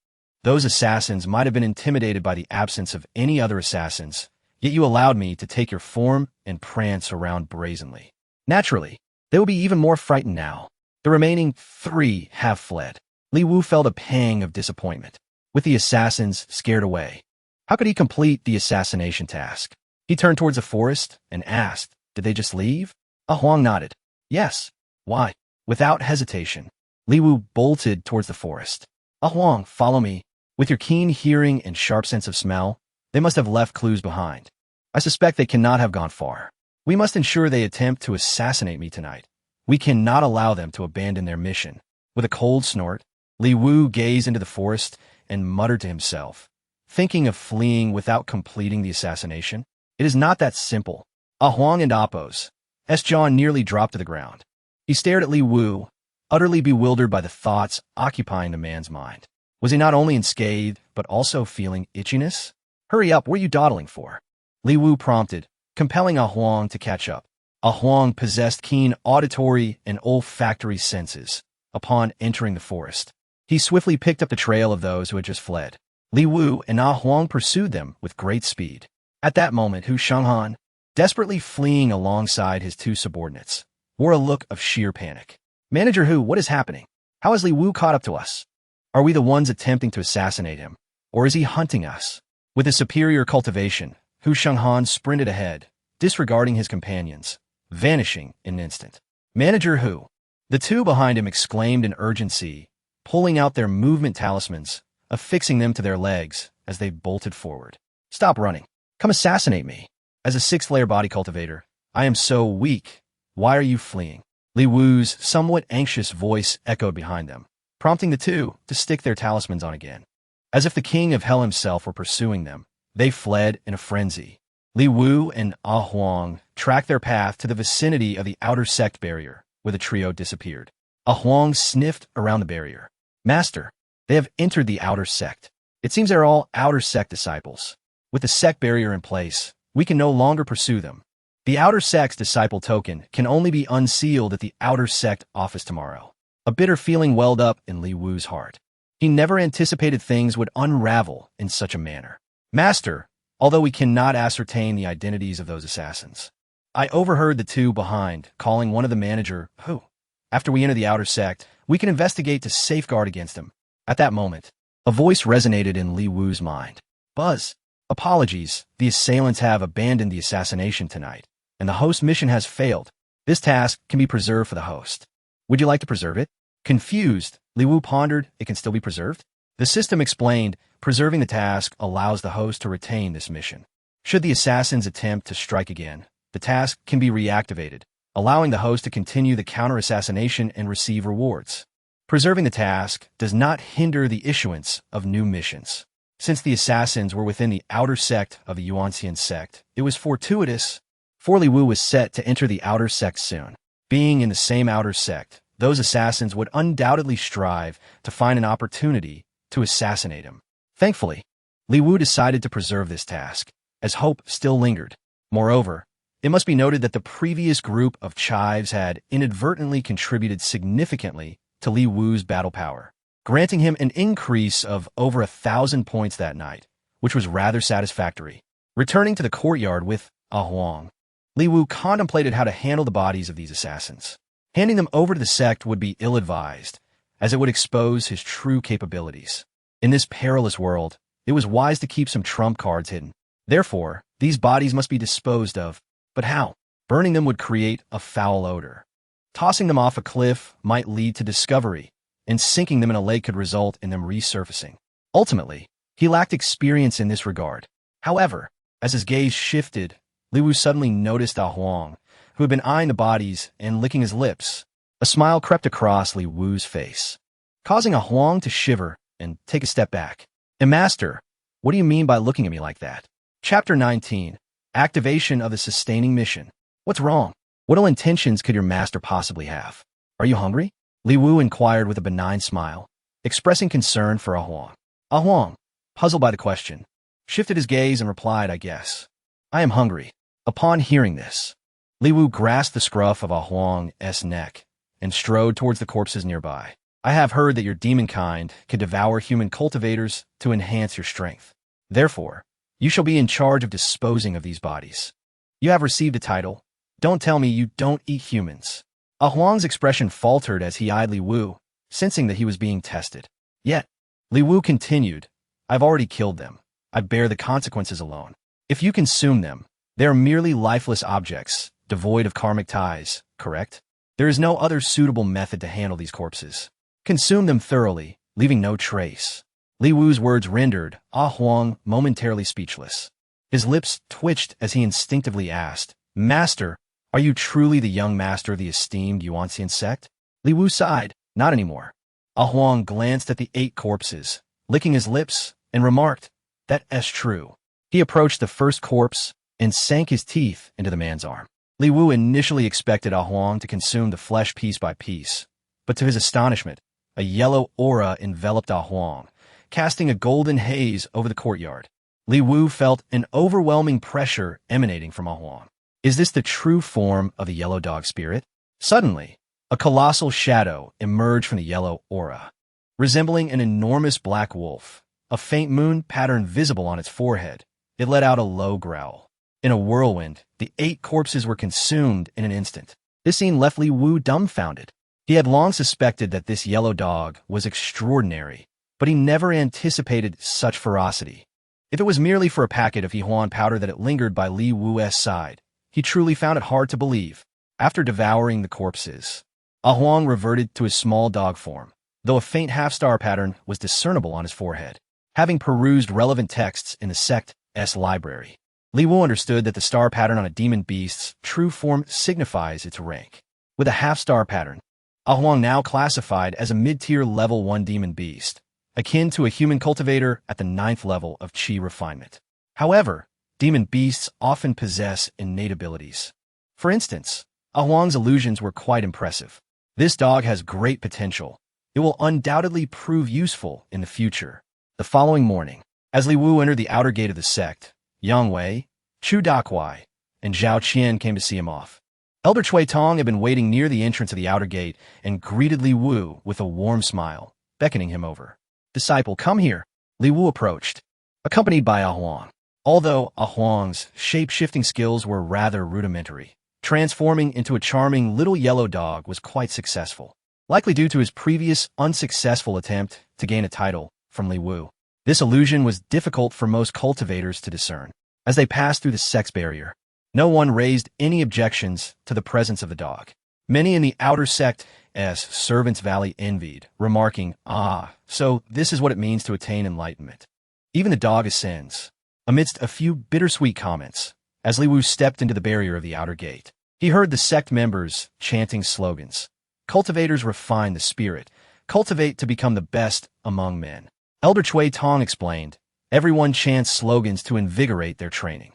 those assassins might have been intimidated by the absence of any other assassins, yet you allowed me to take your form and prance around brazenly. Naturally, they will be even more frightened now. The remaining 3 have fled. Li Wu felt a pang of disappointment. With the assassins scared away, how could he complete the assassination task? He turned towards the forest and asked, Did they just leave? Huang nodded. Yes. Why? Without hesitation, Li Wu bolted towards the forest. Huang, follow me. With your keen hearing and sharp sense of smell, they must have left clues behind. I suspect they cannot have gone far. We must ensure they attempt to assassinate me tonight. We cannot allow them to abandon their mission. With a cold snort, Li Wu gazed into the forest and muttered to himself, thinking of fleeing without completing the assassination. It is not that simple. Huang and Appo's jaw nearly dropped to the ground. He stared at Li Wu, utterly bewildered by the thoughts occupying the man's mind. Was he not only unscathed, but also feeling itchiness? Hurry up, what are you dawdling for? Li Wu prompted, compelling Huang to catch up. Huang possessed keen auditory and olfactory senses upon entering the forest. He swiftly picked up the trail of those who had just fled. Li Wu and Huang pursued them with great speed. At that moment, Huang, desperately fleeing alongside his two subordinates, wore a look of sheer panic. Manager Hu, what is happening? How has Li Wu caught up to us? Are we the ones attempting to assassinate him, or is he hunting us? With his superior cultivation, Huang sprinted ahead, disregarding his companions, vanishing in an instant. Manager Hu. The two behind him exclaimed in urgency, pulling out their movement talismans, affixing them to their legs as they bolted forward. Stop running. Come assassinate me. As a sixth-layer body cultivator, I am so weak. Why are you fleeing? Li Wu's somewhat anxious voice echoed behind them, prompting the two to stick their talismans on again. As if the king of hell himself were pursuing them, they fled in a frenzy. Li Wu and Huang tracked their path to the vicinity of the outer sect barrier, where the trio disappeared. Huang sniffed around the barrier. Master, they have entered the outer sect. It seems they're all outer sect disciples. With the sect barrier in place, we can no longer pursue them. The outer sect's disciple token can only be unsealed at the outer sect office tomorrow. A bitter feeling welled up in Li Wu's heart. He never anticipated things would unravel in such a manner. Master, although we cannot ascertain the identities of those assassins, I overheard the two behind calling one of the manager, who, after we enter the outer sect, we can investigate to safeguard against him. At that moment, a voice resonated in Li Wu's mind. Buzz, apologies, the assailants have abandoned the assassination tonight, and the host mission has failed. This task can be preserved for the host. Would you like to preserve it? Confused, Li Wu pondered, it can still be preserved? The system explained, preserving the task allows the host to retain this mission. Should the assassins attempt to strike again, the task can be reactivated, allowing the host to continue the counter-assassination and receive rewards. Preserving the task does not hinder the issuance of new missions. Since the assassins were within the outer sect of the Yuanxian Sect, it was fortuitous for Li Wu was set to enter the outer sect soon. Being in the same outer sect, those assassins would undoubtedly strive to find an opportunity to assassinate him. Thankfully, Li Wu decided to preserve this task, as hope still lingered. Moreover, it must be noted that the previous group of chives had inadvertently contributed significantly to Li Wu's battle power, granting him an increase of over 1,000 points that night, which was rather satisfactory. Returning to the courtyard with Huang, Li Wu contemplated how to handle the bodies of these assassins. Handing them over to the sect would be ill-advised, as it would expose his true capabilities. In this perilous world, it was wise to keep some trump cards hidden. Therefore, these bodies must be disposed of. But how? Burning them would create a foul odor. Tossing them off a cliff might lead to discovery, and sinking them in a lake could result in them resurfacing. Ultimately, he lacked experience in this regard. However, as his gaze shifted, Li Wu suddenly noticed Huang, who had been eyeing the bodies and licking his lips. A smile crept across Li Wu's face, causing Huang to shiver and take a step back. Master, what do you mean by looking at me like that? Chapter 19. Activation of the sustaining mission. What's wrong? What ill intentions could your master possibly have? Are you hungry? Li Wu inquired with a benign smile, expressing concern for Huang. Huang, puzzled by the question, shifted his gaze and replied, I guess. I am hungry. Upon hearing this, Li Wu grasped the scruff of Huang's neck and strode towards the corpses nearby. I have heard that your demon kind can devour human cultivators to enhance your strength. Therefore, you shall be in charge of disposing of these bodies. You have received a title. Don't tell me you don't eat humans. Huang's expression faltered as he eyed Li Wu, sensing that he was being tested. Yet, Li Wu continued, I've already killed them. I bear the consequences alone. If you consume them, they are merely lifeless objects, devoid of karmic ties, correct? There is no other suitable method to handle these corpses. Consume them thoroughly, leaving no trace. Li Wu's words rendered Huang momentarily speechless. His lips twitched as he instinctively asked, Master, are you truly the young master of the esteemed Yuanxian Sect? Li Wu sighed, not anymore. Huang glanced at the 8 corpses, licking his lips, and remarked, That's true. He approached the first corpse and sank his teeth into the man's arm. Li Wu initially expected Huang to consume the flesh piece by piece, but to his astonishment, a yellow aura enveloped Huang, casting a golden haze over the courtyard. Li Wu felt an overwhelming pressure emanating from Huang. Is this the true form of the yellow dog spirit? Suddenly, a colossal shadow emerged from the yellow aura, resembling an enormous black wolf, a faint moon pattern visible on its forehead. It let out a low growl. In a whirlwind, the 8 corpses were consumed in an instant. This scene left Li Wu dumbfounded. He had long suspected that this yellow dog was extraordinary, but he never anticipated such ferocity. If it was merely for a packet of Yuan powder that it lingered by Li Wu's side, he truly found it hard to believe. After devouring the corpses, Huang reverted to his small dog form, though a faint half-star pattern was discernible on his forehead. Having perused relevant texts in the sect's library, Li Wu understood that the star pattern on a demon beast's true form signifies its rank. With a half-star pattern, Huang now classified as a mid-tier level 1 demon beast, akin to a human cultivator at the 9th level of qi refinement. However, demon beasts often possess innate abilities. For instance, Huang's illusions were quite impressive. This dog has great potential. It will undoubtedly prove useful in the future. The following morning, as Li Wu entered the outer gate of the sect, Yang Wei, Chu Dakuai, and Zhao Qian came to see him off. Elder Cui Tong had been waiting near the entrance of the outer gate and greeted Li Wu with a warm smile, beckoning him over. "Disciple, come here." Li Wu approached, accompanied by Huang. Although Huang's shape-shifting skills were rather rudimentary, transforming into a charming little yellow dog was quite successful, likely due to his previous unsuccessful attempt to gain a title from Li Wu. This illusion was difficult for most cultivators to discern. As they passed through the sex barrier, no one raised any objections to the presence of the dog. Many in the outer sect's Servants' Valley envied, remarking, so this is what it means to attain enlightenment. Even the dog ascends. Amidst a few bittersweet comments, as Li Wu stepped into the barrier of the outer gate, he heard the sect members chanting slogans. Cultivators refine the spirit, cultivate to become the best among men. Elder Cui Tong explained, everyone chants slogans to invigorate their training.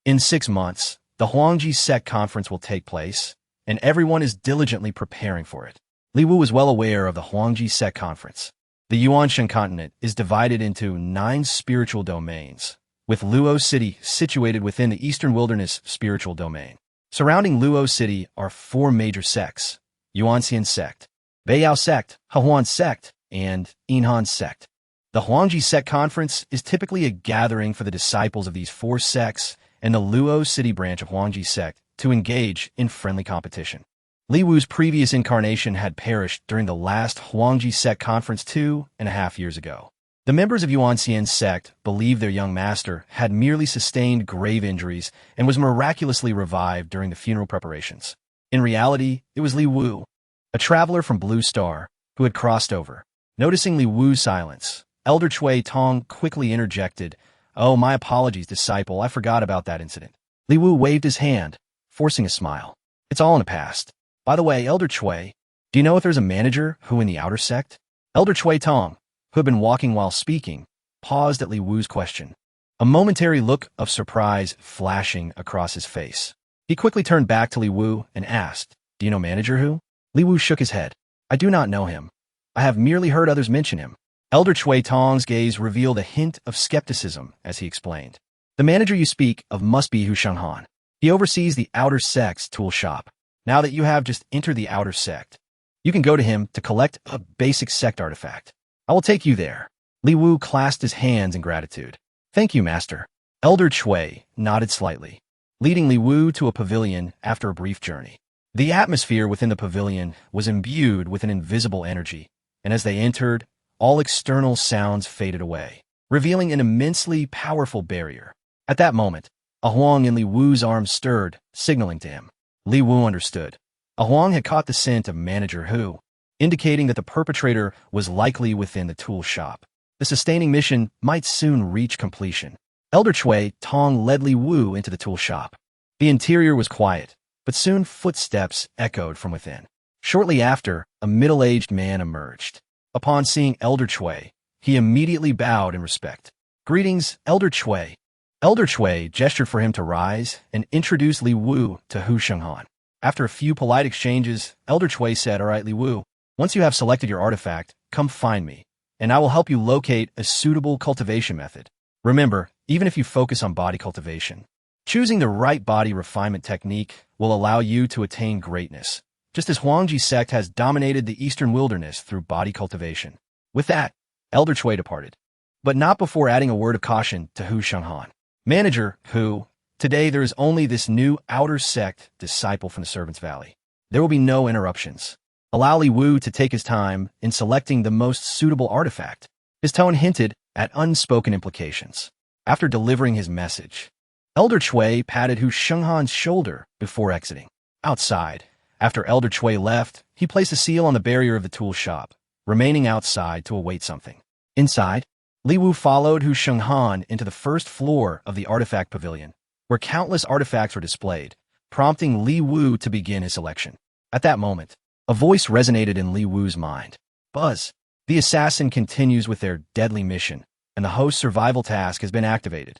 In 6 months, the Huangji Sect conference will take place, and everyone is diligently preparing for it. Li Wu was well aware of the Huangji Sect conference. The Yuanxian continent is divided into 9 spiritual domains, with Luo City situated within the Eastern Wilderness spiritual domain. Surrounding Luo City are 4 major sects: Yuanxian Sect, Beiyao Sect, Huang Sect, and Yinhan Sect. The Huangji Sect Conference is typically a gathering for the disciples of these 4 sects and the Luo City branch of Huangji Sect to engage in friendly competition. Li Wu's previous incarnation had perished during the last Huangji Sect Conference 2.5 years ago. The members of Yuanxian Sect believed their young master had merely sustained grave injuries and was miraculously revived during the funeral preparations. In reality, it was Li Wu, a traveler from Blue Star, who had crossed over. Noticing Li Wu's silence, Elder Cui Tong quickly interjected, "Oh, my apologies, disciple, I forgot about that incident." Li Wu waved his hand, forcing a smile. "It's all in the past. By the way, Elder Cui, do you know if there's a manager who in the outer sect?" Elder Cui Tong, who had been walking while speaking, paused at Li Wu's question, a momentary look of surprise flashing across his face. He quickly turned back to Li Wu and asked, "Do you know manager who?" Li Wu shook his head. "I do not know him. I have merely heard others mention him." Elder Cui Tong's gaze revealed a hint of skepticism as he explained. "The manager you speak of must be Huang. He oversees the outer sect's tool shop. Now that you have just entered the outer sect, you can go to him to collect a basic sect artifact. I will take you there." Li Wu clasped his hands in gratitude. "Thank you, master." Elder Cui nodded slightly, leading Li Wu to a pavilion after a brief journey. The atmosphere within the pavilion was imbued with an invisible energy, and as they entered, all external sounds faded away, revealing an immensely powerful barrier. At that moment, Huang in Li Wu's arms stirred, signaling to him. Li Wu understood. Huang had caught the scent of manager Hu, indicating that the perpetrator was likely within the tool shop. The sustaining mission might soon reach completion. Elder Cui Tong led Li Wu into the tool shop. The interior was quiet, but soon footsteps echoed from within. Shortly after, a middle-aged man emerged. Upon seeing Elder Cui, he immediately bowed in respect. "Greetings, Elder Cui." Elder Cui gestured for him to rise and introduced Li Wu to Huang. After a few polite exchanges, Elder Cui said, "All right, Li Wu, once you have selected your artifact, come find me, and I will help you locate a suitable cultivation method. Remember, even if you focus on body cultivation, choosing the right body refinement technique will allow you to attain greatness, just as Huangji Sect has dominated the Eastern Wilderness through body cultivation." With that, Elder Cui departed, but not before adding a word of caution to Huang. "Manager Hu, today there is only this new outer sect disciple from the Servants' Valley. There will be no interruptions. Allow Li Wu to take his time in selecting the most suitable artifact." His tone hinted at unspoken implications. After delivering his message, Elder Cui patted Huang's shoulder before exiting. Outside, after Elder Cui left, he placed a seal on the barrier of the tool shop, remaining outside to await something. Inside, Li Wu followed Hu Shenghan into the first floor of the artifact pavilion, where countless artifacts were displayed, prompting Li Wu to begin his selection. At that moment, a voice resonated in Li Wu's mind. Buzz, the assassin continues with their deadly mission, and the host's survival task has been activated.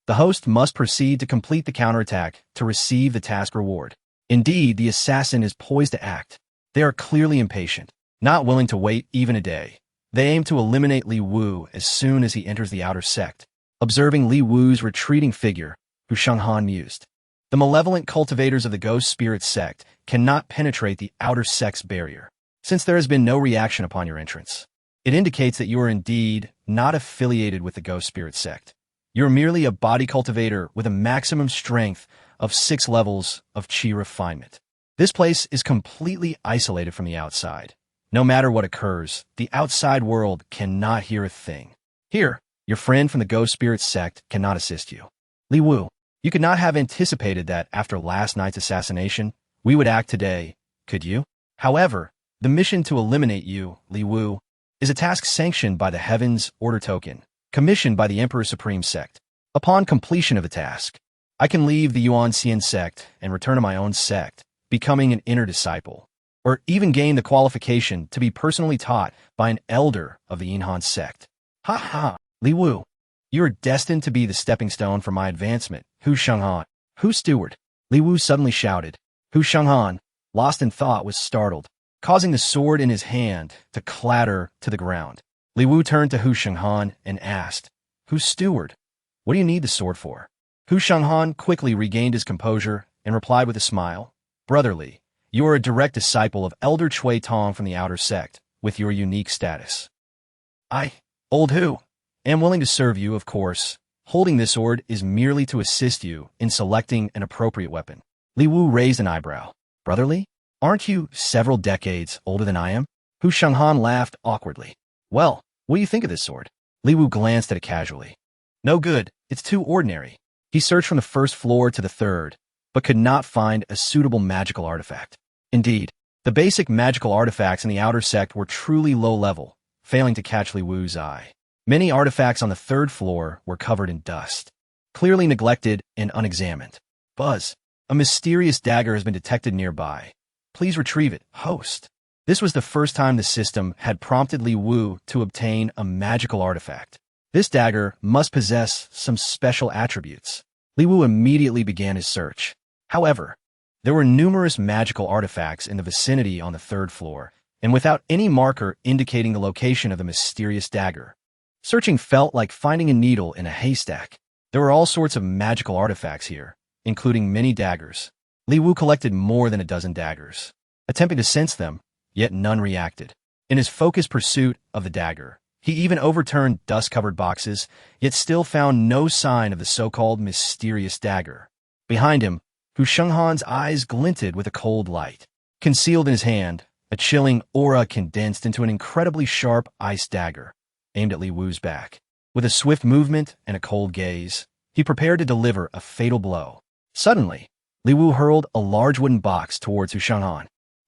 The host must proceed to complete the counterattack to receive the task reward. Indeed, the assassin is poised to act. They are clearly impatient, not willing to wait even a day. They aim to eliminate Li Wu as soon as he enters the outer sect. Observing Li Wu's retreating figure, Hu Shenghan mused. The malevolent cultivators of the ghost spirit sect cannot penetrate the outer sect's barrier, since there has been no reaction upon your entrance. It indicates that you are indeed not affiliated with the ghost spirit sect. You are merely a body cultivator with a maximum strength of 6 levels of chi refinement. This place is completely isolated from the outside. No matter what occurs, the outside world cannot hear a thing. Here, your friend from the ghost spirit sect cannot assist you. Li Wu, you could not have anticipated that after last night's assassination, we would act today, could you? However, the mission to eliminate you, Li Wu, is a task sanctioned by the Heaven's Order Token, commissioned by the Emperor Supreme Sect. Upon completion of the task, I can leave the Yuanxian Sect and return to my own sect, becoming an inner disciple, or even gain the qualification to be personally taught by an elder of the Yuanxian Sect. Ha ha, Li Wu, you are destined to be the stepping stone for my advancement, Hu Shenghan. Hu steward, Li Wu suddenly shouted. Hu Shenghan, lost in thought, was startled, causing the sword in his hand to clatter to the ground. Li Wu turned to Hu Shenghan and asked, Hu steward, what do you need the sword for? Hu Shenghan quickly regained his composure and replied with a smile, Brother Li, you are a direct disciple of Elder Cui Tong from the outer sect, with your unique status. I, old Hu, am willing to serve you, of course. Holding this sword is merely to assist you in selecting an appropriate weapon. Li Wu raised an eyebrow. Brother Li, aren't you several decades older than I am? Hu Shenghan laughed awkwardly. Well, what do you think of this sword? Li Wu glanced at it casually. No good, it's too ordinary. He searched from the first floor to the third, but could not find a suitable magical artifact. Indeed, the basic magical artifacts in the outer sect were truly low level, failing to catch Li Wu's eye. Many artifacts on the third floor were covered in dust, clearly neglected and unexamined. Buzz, a mysterious dagger has been detected nearby. Please retrieve it, host. This was the first time the system had prompted Li Wu to obtain a magical artifact. This dagger must possess some special attributes. Li Wu immediately began his search. However, there were numerous magical artifacts in the vicinity on the third floor, and without any marker indicating the location of the mysterious dagger. Searching felt like finding a needle in a haystack. There were all sorts of magical artifacts here, including many daggers. Li Wu collected more than a dozen daggers, attempting to sense them, yet none reacted. In his focused pursuit of the dagger, he even overturned dust-covered boxes, yet still found no sign of the so-called mysterious dagger. Behind him, Hu Shenghan's eyes glinted with a cold light. Concealed in his hand, a chilling aura condensed into an incredibly sharp ice dagger, aimed at Li Wu's back. With a swift movement and a cold gaze, he prepared to deliver a fatal blow. Suddenly, Li Wu hurled a large wooden box towards Hu Shenghan.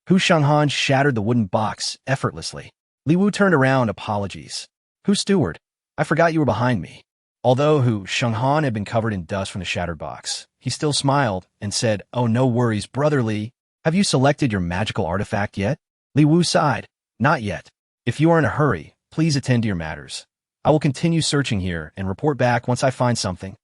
Hu Shenghan shattered the wooden box effortlessly. Li Wu turned around, apologies. Hu steward, I forgot you were behind me. Although Hu Shenghan had been covered in dust from the shattered box, he still smiled and said, Oh, no worries, Brother Li. Have you selected your magical artifact yet? Li Wu sighed. Not yet. If you are in a hurry, please attend to your matters. I will continue searching here and report back once I find something.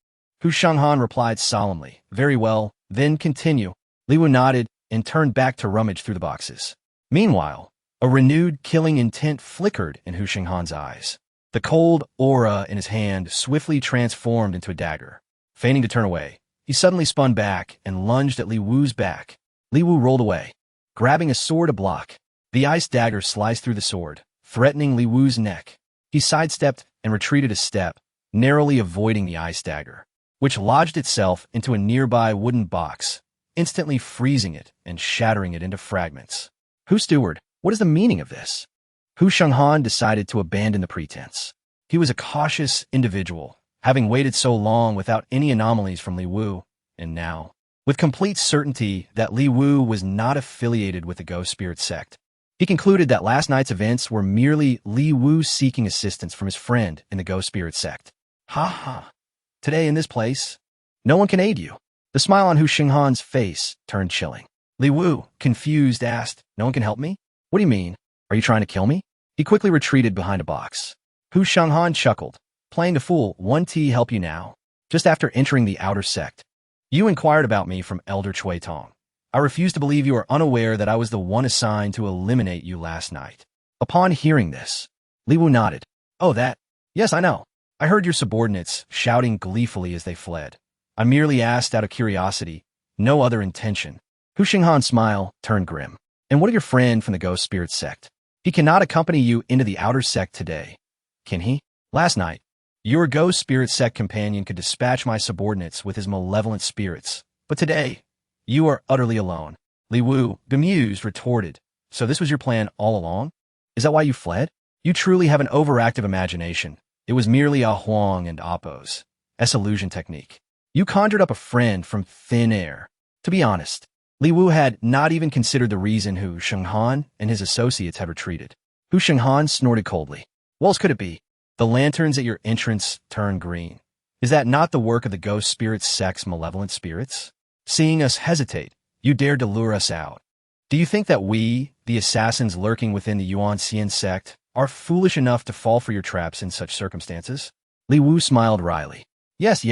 Hu Shenghan replied solemnly. Very well, then continue. Li Wu nodded and turned back to rummage through the boxes. Meanwhile, a renewed killing intent flickered in Hu Shenghan's eyes. The cold aura in his hand swiftly transformed into a dagger. Feigning to turn away, he suddenly spun back and lunged at Li Wu's back. Li Wu rolled away, grabbing a sword to block. The ice dagger sliced through the sword, threatening Li Wu's neck. He sidestepped and retreated a step, narrowly avoiding the ice dagger, which lodged itself into a nearby wooden box, instantly freezing it and shattering it into fragments. Hu steward, what is the meaning of this? Hu Shenghan decided to abandon the pretense. He was a cautious individual, having waited so long without any anomalies from Li Wu, and now, with complete certainty that Li Wu was not affiliated with the ghost spirit sect, He concluded that last night's events were merely Li Wu seeking assistance from his friend in the Go Sect. Ha ha. Today in this place, no one can aid you. The smile on Hu Shenghan's face turned chilling. Li Wu, confused, asked, "No one can help me? What do you mean? Are you trying to kill me?" He quickly retreated behind a box. Hu Shenghan chuckled. "Playing the fool, 1T help you now?" Just after entering the outer sect, you inquired about me from Elder Chui Tong. I refuse to believe you are unaware that I was the one assigned to eliminate you last night. Upon hearing this, Li Wu nodded. "Oh, that? Yes, I know. I heard your subordinates shouting gleefully as they fled. I merely asked out of curiosity, no other intention." Hu Shenghan's smile turned grim. "And what of your friend from the Ghost Spirit Sect? He cannot accompany you into the outer sect today, can he? Last night, your Ghost Spirit Sect companion could dispatch my subordinates with his malevolent spirits, but today, you are utterly alone." Li Wu, bemused, retorted, "So this was your plan all along? Is that why you fled? You truly have an overactive imagination. It was merely a Huang and Appo's illusion technique. You conjured up a friend from thin air." To be honest, Li Wu had not even considered the reason Hu Shenghan and his associates had retreated. Hu Shenghan snorted coldly. "What else could it be? The lanterns at your entrance turned green. Is that not the work of the Ghost Spirit Sect's malevolent spirits? Seeing us hesitate, you dared to lure us out. Do you think that we, the assassins lurking within the Yuanxian Sect, are foolish enough to fall for your traps in such circumstances?" Li Wu smiled wryly. Yes.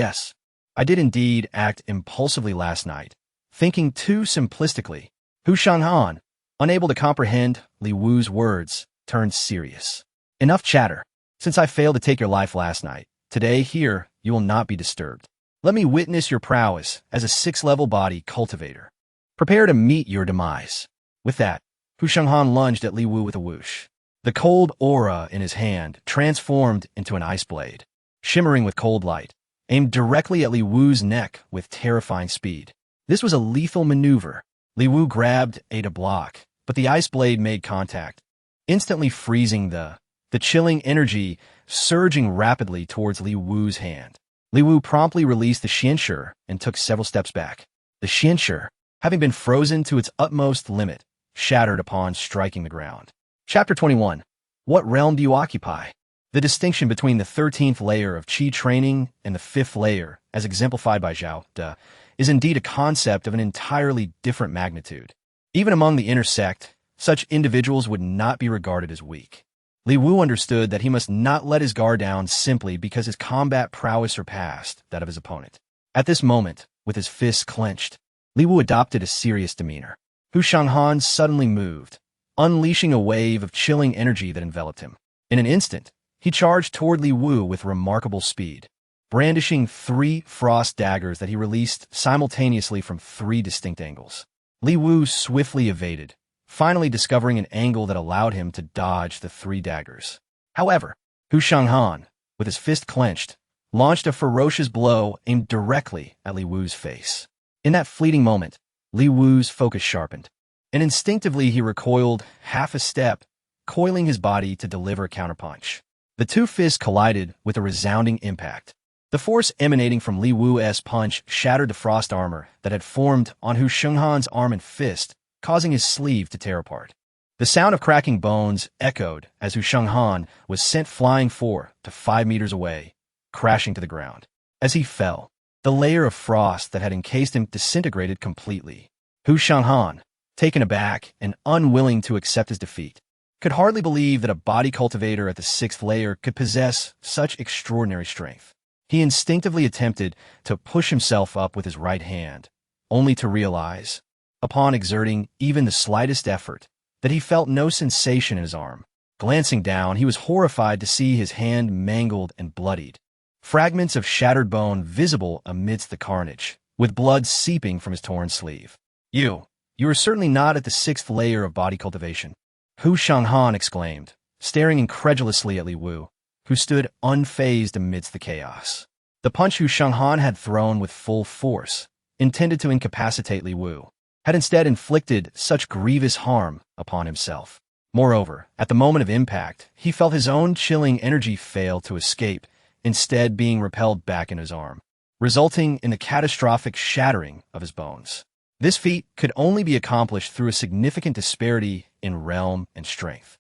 I did indeed act impulsively last night, thinking too simplistically." Hu Shenghan, unable to comprehend Li Wu's words, turned serious. "Enough chatter. Since I failed to take your life last night, today here you will not be disturbed. Let me witness your prowess as a 6th-level body cultivator. Prepare to meet your demise." With that, Hu Shenghan lunged at Li Wu with a whoosh. The cold aura in his hand transformed into an ice blade, shimmering with cold light, aimed directly at Li Wu's neck with terrifying speed. This was a lethal maneuver. Li Wu grabbed A to block, but the ice blade made contact, instantly freezing the chilling energy surging rapidly towards Li Wu's hand. Li Wu promptly released the xianshi and took several steps back. The xianshi, having been frozen to its utmost limit, shattered upon striking the ground. Chapter 21. What realm do you occupy? The distinction between the 13th layer of qi training and the 5th layer, as exemplified by go.The, is indeed a concept of an entirely different magnitude. Even among the inner sect, such individuals would not be regarded as weak. Li Wu understood that he must not let his guard down simply because his combat prowess surpassed that of his opponent. At this moment, with his fists clenched, Li Wu adopted a serious demeanor. Hu Shenghan suddenly moved, unleashing a wave of chilling energy that enveloped him. In an instant, he charged toward Li Wu with remarkable speed, brandishing 3 frost daggers that he released simultaneously from 3 distinct angles. Li Wu swiftly evaded, finally discovering an angle that allowed him to dodge the 3 daggers. However, Hu Shenghan, with his fist clenched, launched a ferocious blow aimed directly at Li Wu's face. In that fleeting moment, Li Wu's focus sharpened, and instinctively he recoiled half a step, coiling his body to deliver a counterpunch. The 2 fists collided with a resounding impact. The force emanating from Li Wu's punch shattered the frost armor that had formed on Hu Shenghan's arm and fist, causing his sleeve to tear apart. The sound of cracking bones echoed as Hu Shenghan was sent flying 4 to 5 meters away, crashing to the ground. As he fell, the layer of frost that had encased him disintegrated completely. Hu Shenghan, taken aback and unwilling to accept his defeat, could hardly believe that a body cultivator at the 6th layer could possess such extraordinary strength. He instinctively attempted to push himself up with his right hand, only to realize, upon exerting even the slightest effort, that he felt no sensation in his arm. Glancing down, he was horrified to see his hand mangled and bloodied, fragments of shattered bone visible amidst the carnage, with blood seeping from his torn sleeve. You are certainly not at the 6th layer of body cultivation," Hu Shenghan exclaimed, staring incredulously at Li Wu, who stood unfazed amidst the chaos. The punch Hu Shenghan had thrown with full force, intended to incapacitate Li Wu, had instead inflicted such grievous harm upon himself. Moreover, at the moment of impact, he felt his own chilling energy fail to escape, instead being repelled back in his arm, resulting in the catastrophic shattering of his bones. This feat could only be accomplished through a significant disparity in realm and strength.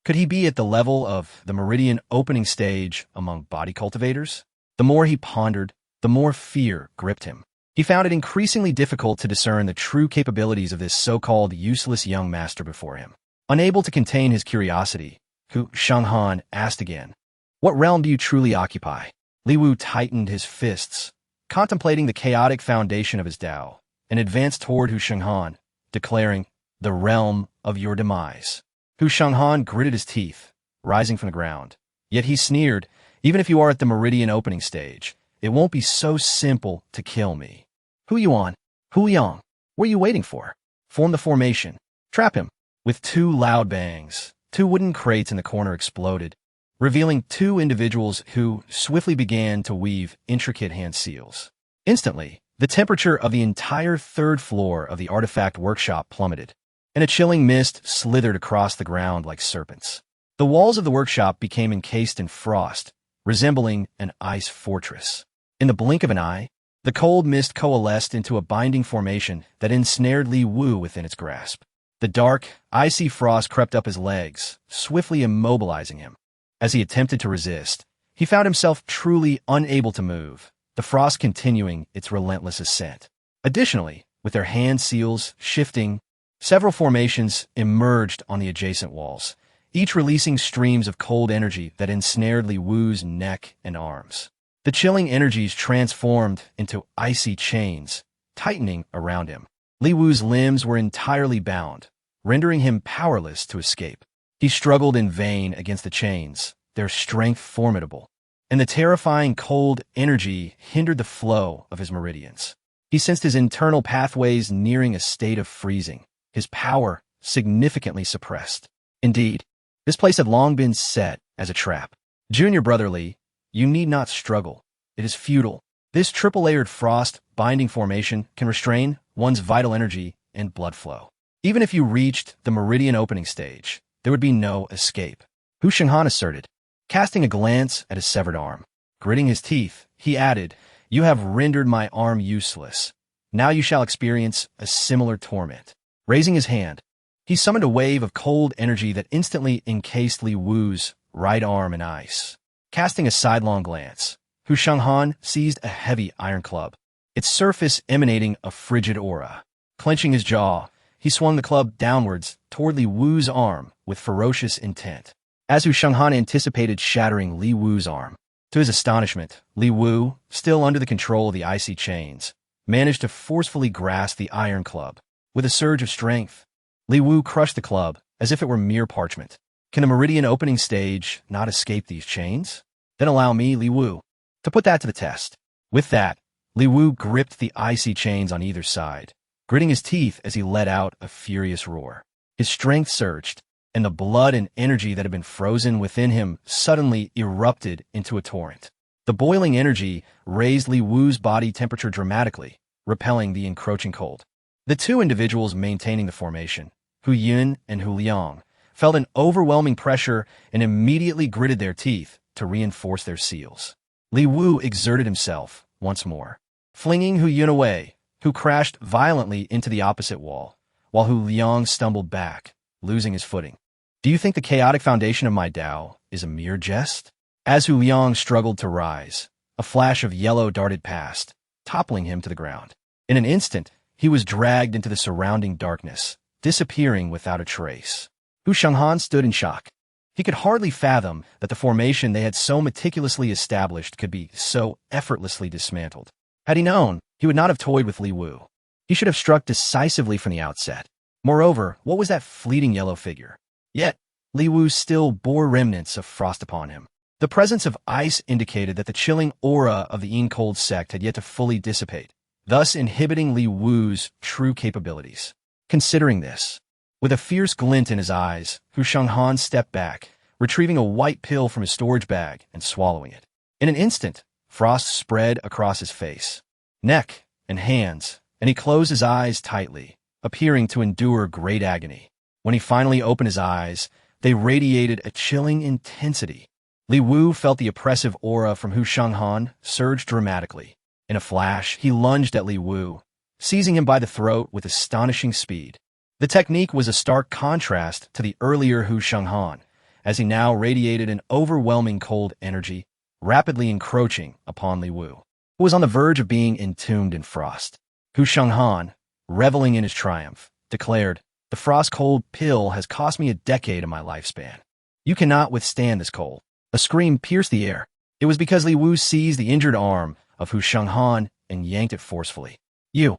Could he be at the level of the meridian opening stage among body cultivators? The more he pondered, the more fear gripped him. He found it increasingly difficult to discern the true capabilities of this so-called useless young master before him. Unable to contain his curiosity, Huang asked again, "What realm do you truly occupy?" Li Wu tightened his fists, contemplating the chaotic foundation of his Tao, and advanced toward Huang, declaring, "The realm of your demise." Huang gritted his teeth, rising from the ground. Yet he sneered, "Even if you are at the meridian opening stage, it won't be so simple to kill me." "Yuan, Yang, what are you waiting for? Form the formation. Trap him." With two loud bangs, two wooden crates in the corner exploded, revealing two individuals who swiftly began to weave intricate hand seals. Instantly, the temperature of the entire third floor of the artifact workshop plummeted, and a chilling mist slithered across the ground like serpents. The walls of the workshop became encased in frost, resembling an ice fortress. In the blink of an eye, the cold mist coalesced into a binding formation that ensnared Li Wu within its grasp. The dark, icy frost crept up his legs, swiftly immobilizing him. As he attempted to resist, he found himself truly unable to move, the frost continuing its relentless ascent. Additionally, with their hand seals shifting, several formations emerged on the adjacent walls, each releasing streams of cold energy that ensnared Li Wu's neck and arms. The chilling energies transformed into icy chains, tightening around him. Li Wu's limbs were entirely bound, rendering him powerless to escape. He struggled in vain against the chains, their strength formidable, and the terrifying cold energy hindered the flow of his meridians. He sensed his internal pathways nearing a state of freezing, his power significantly suppressed. Indeed, this place had long been set as a trap. "Junior brother Li, you need not struggle. It is futile. This triple-layered frost binding formation can restrain one's vital energy and blood flow. Even if you reached the meridian opening stage, there would be no escape," Huang asserted, casting a glance at his severed arm. Gritting his teeth, he added, "You have rendered my arm useless. Now you shall experience a similar torment." Raising his hand, he summoned a wave of cold energy that instantly encased Li Wu's right arm in ice. Casting a sidelong glance, Huang seized a heavy iron club, its surface emanating a frigid aura. Clenching his jaw, he swung the club downwards toward Li Wu's arm with ferocious intent. As Huang anticipated shattering Li Wu's arm, to his astonishment, Li Wu, still under the control of the icy chains, managed to forcefully grasp the iron club. With a surge of strength, Li Wu crushed the club as if it were mere parchment. "Can the meridian opening stage not escape these chains? Then allow me, Li Wu, to put that to the test." With that, Li Wu gripped the icy chains on either side, gritting his teeth as he let out a furious roar. His strength surged, and the blood and energy that had been frozen within him suddenly erupted into a torrent. The boiling energy raised Li Wu's body temperature dramatically, repelling the encroaching cold. The two individuals maintaining the formation, Huang and Liang, felt an overwhelming pressure and immediately gritted their teeth to reinforce their seals. Li Wu exerted himself once more, flinging Huang away, who crashed violently into the opposite wall, while Liang stumbled back, losing his footing. "Do you think the chaotic foundation of my Tao is a mere jest?" As Liang struggled to rise, a flash of yellow darted past, toppling him to the ground. In an instant, he was dragged into the surrounding darkness, disappearing without a trace. Huang stood in shock. He could hardly fathom that the formation they had so meticulously established could be so effortlessly dismantled. Had he known, he would not have toyed with Li Wu. He should have struck decisively from the outset. Moreover, what was that fleeting yellow figure? Yet, Li Wu still bore remnants of frost upon him. The presence of ice indicated that the chilling aura of the Yuanxian Sect had yet to fully dissipate, thus inhibiting Li Wu's true capabilities. Considering this, with a fierce glint in his eyes, Huang stepped back, retrieving a white pill from his storage bag and swallowing it. In an instant, frost spread across his face, neck, and hands, and he closed his eyes tightly, appearing to endure great agony. When he finally opened his eyes, they radiated a chilling intensity. Li Wu felt the oppressive aura from Huang surge dramatically. In a flash, he lunged at Li Wu, seizing him by the throat with astonishing speed. The technique was a stark contrast to the earlier Hu Shenghan, as he now radiated an overwhelming cold energy, rapidly encroaching upon Li Wu, who was on the verge of being entombed in frost. Hu Shenghan, reveling in his triumph, declared, "The frost-cold pill has cost me a decade of my lifespan. You cannot withstand this cold." A scream pierced the air. It was because Li Wu seized the injured arm of Hu Shenghan and yanked it forcefully. "You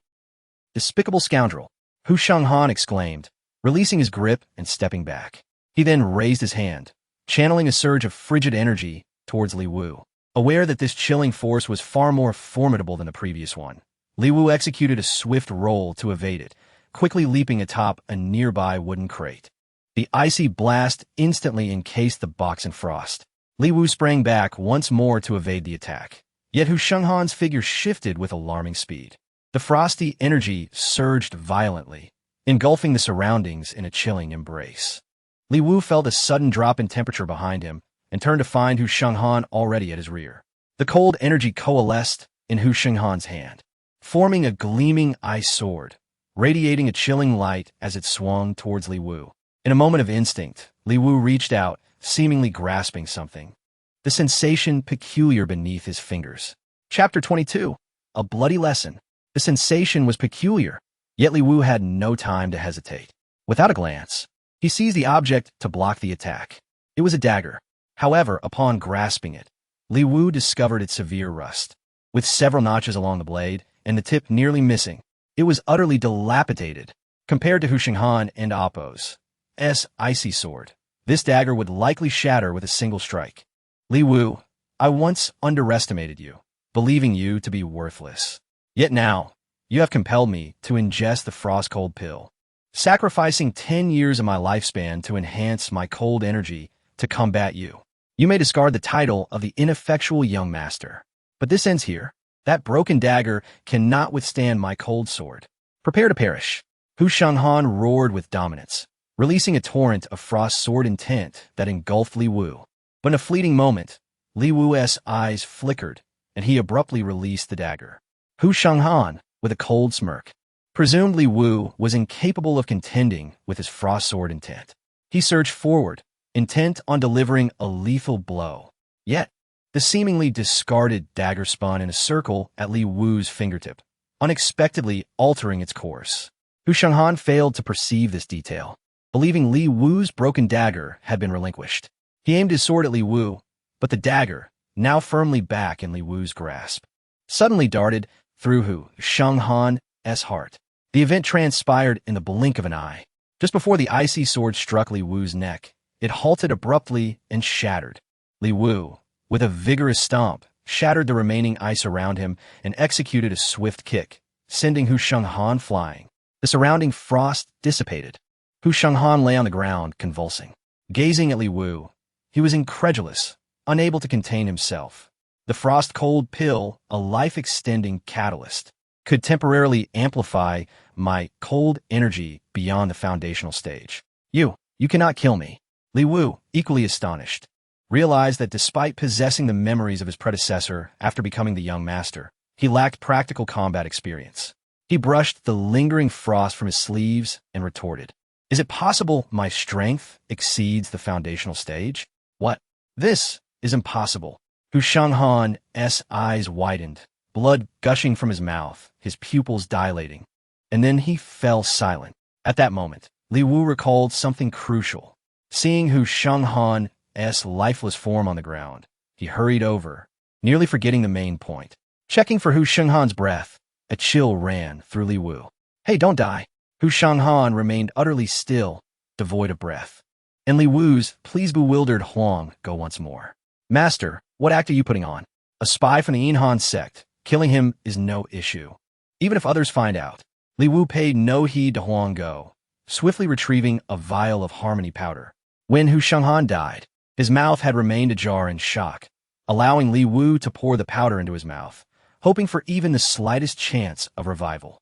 despicable scoundrel!" Hu Shenghan exclaimed, releasing his grip and stepping back. He then raised his hand, channeling a surge of frigid energy towards Li Wu. Aware that this chilling force was far more formidable than the previous one, Li Wu executed a swift roll to evade it, quickly leaping atop a nearby wooden crate. The icy blast instantly encased the box in frost. Li Wu sprang back once more to evade the attack. Yet Hu Shenghan's figure shifted with alarming speed. The frosty energy surged violently, engulfing the surroundings in a chilling embrace. Li Wu felt a sudden drop in temperature behind him and turned to find Hu Shenghan already at his rear. The cold energy coalesced in Hu Shenghan's hand, forming a gleaming ice sword, radiating a chilling light as it swung towards Li Wu. In a moment of instinct, Li Wu reached out, seemingly grasping something, the sensation peculiar beneath his fingers. Chapter 22. A Bloody Lesson. The sensation was peculiar, yet Li Wu had no time to hesitate. Without a glance, he seized the object to block the attack. It was a dagger. However, upon grasping it, Li Wu discovered its severe rust. With several notches along the blade and the tip nearly missing, it was utterly dilapidated. Compared to Hu Shenghan and Appo's icy sword, this dagger would likely shatter with a single strike. "Li Wu, I once underestimated you, believing you to be worthless. Yet now, you have compelled me to ingest the frost-cold pill, sacrificing 10 years of my lifespan to enhance my cold energy to combat you. You may discard the title of the ineffectual young master, but this ends here. That broken dagger cannot withstand my cold sword. Prepare to perish." Hu Shenghan roared with dominance, releasing a torrent of frost sword intent that engulfed Li Wu. But in a fleeting moment, Li Wu's eyes flickered, and he abruptly released the dagger. Hu Shenghan, with a cold smirk, presumed Li Wu was incapable of contending with his frost sword intent. He surged forward, intent on delivering a lethal blow. Yet, the seemingly discarded dagger spun in a circle at Li Wu's fingertip, unexpectedly altering its course. Hu Shenghan failed to perceive this detail, believing Li Wu's broken dagger had been relinquished. He aimed his sword at Li Wu, but the dagger, now firmly back in Li Wu's grasp, suddenly darted through Hu Shenghan's heart. The event transpired in the blink of an eye. Just before the icy sword struck Li Wu's neck, it halted abruptly and shattered. Li Wu, with a vigorous stomp, shattered the remaining ice around him and executed a swift kick, sending Hu Shenghan flying. The surrounding frost dissipated. Hu Shenghan lay on the ground, convulsing. Gazing at Li Wu, he was incredulous, unable to contain himself. The frost-cold pill, a life-extending catalyst, could temporarily amplify my cold energy beyond the foundational stage. You cannot kill me." Li Wu, equally astonished, realized that despite possessing the memories of his predecessor after becoming the young master, he lacked practical combat experience. He brushed the lingering frost from his sleeves and retorted, "Is it possible my strength exceeds the foundational stage? What? This is impossible." Hu Shenghan's eyes widened, blood gushing from his mouth, his pupils dilating. And then he fell silent. At that moment, Li Wu recalled something crucial. Seeing Hu Shenghan's lifeless form on the ground, he hurried over, nearly forgetting the main point. Checking for Hu Shenghan's breath, a chill ran through Li Wu. "Hey, don't die." Hu Shenghan remained utterly still, devoid of breath. And Li Wu's please bewildered Huang go once more. "Master, what act are you putting on? A spy from the Yuanxian Sect. Killing him is no issue, even if others find out." Li Wu paid no heed to Huang go, swiftly retrieving a vial of harmony powder. When Hu Shenghan died, his mouth had remained ajar in shock, allowing Li Wu to pour the powder into his mouth, hoping for even the slightest chance of revival.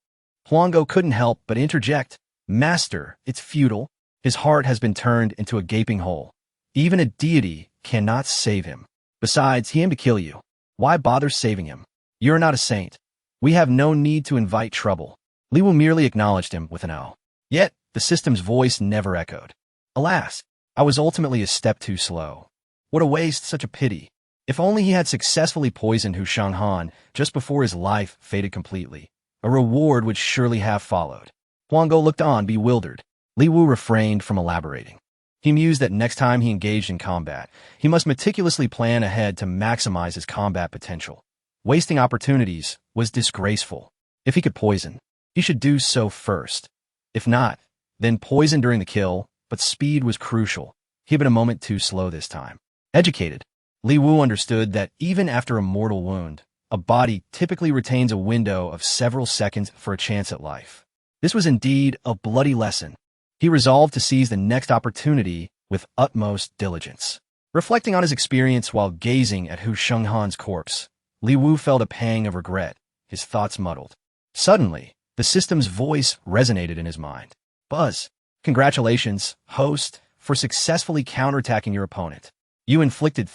Huang go couldn't help but interject, "Master, it's futile. His heart has been turned into a gaping hole. Even a deity cannot save him. Besides, he aimed to kill you. Why bother saving him? You're not a saint. We have no need to invite trouble." Li Wu merely acknowledged him with an "oh." Yet, The system's voice never echoed. Alas, I was ultimately a step too slow. What a waste, such a pity. If only he had successfully poisoned Huang just before his life faded completely, a reward would surely have followed. Huang looked on, bewildered. Li Wu refrained from elaborating. He mused that next time he engaged in combat, he must meticulously plan ahead to maximize his combat potential. Wasting opportunities was disgraceful. If he could poison, he should do so first. If not, then poison during the kill, but speed was crucial. He had been a moment too slow this time. Educated, Li Wu understood that even after a mortal wound, a body typically retains a window of several seconds for a chance at life. This was indeed a bloody lesson. He resolved to seize the next opportunity with utmost diligence. Reflecting on his experience while gazing at Huang's corpse, Li Wu felt a pang of regret, his thoughts muddled. Suddenly, the system's voice resonated in his mind. Buzz, congratulations, host, for successfully counterattacking your opponent. You inflicted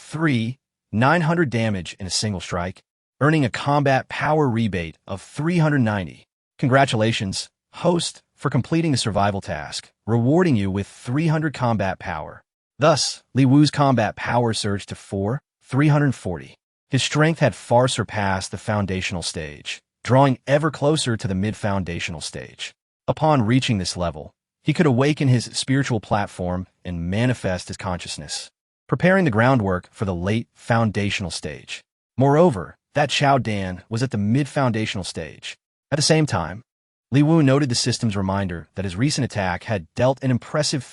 900 damage in a single strike, earning a combat power rebate of 390. Congratulations, host, for completing the survival task, rewarding you with 300 combat power. Thus, Li Wu's combat power surged to 340. His strength had far surpassed the foundational stage, drawing ever closer to the mid-foundational stage. Upon reaching this level, he could awaken his spiritual platform and manifest his consciousness, preparing the groundwork for the late foundational stage. Moreover, that Chao Dan was at the mid-foundational stage. At the same time, Li Wu noted the system's reminder that his recent attack had dealt an impressive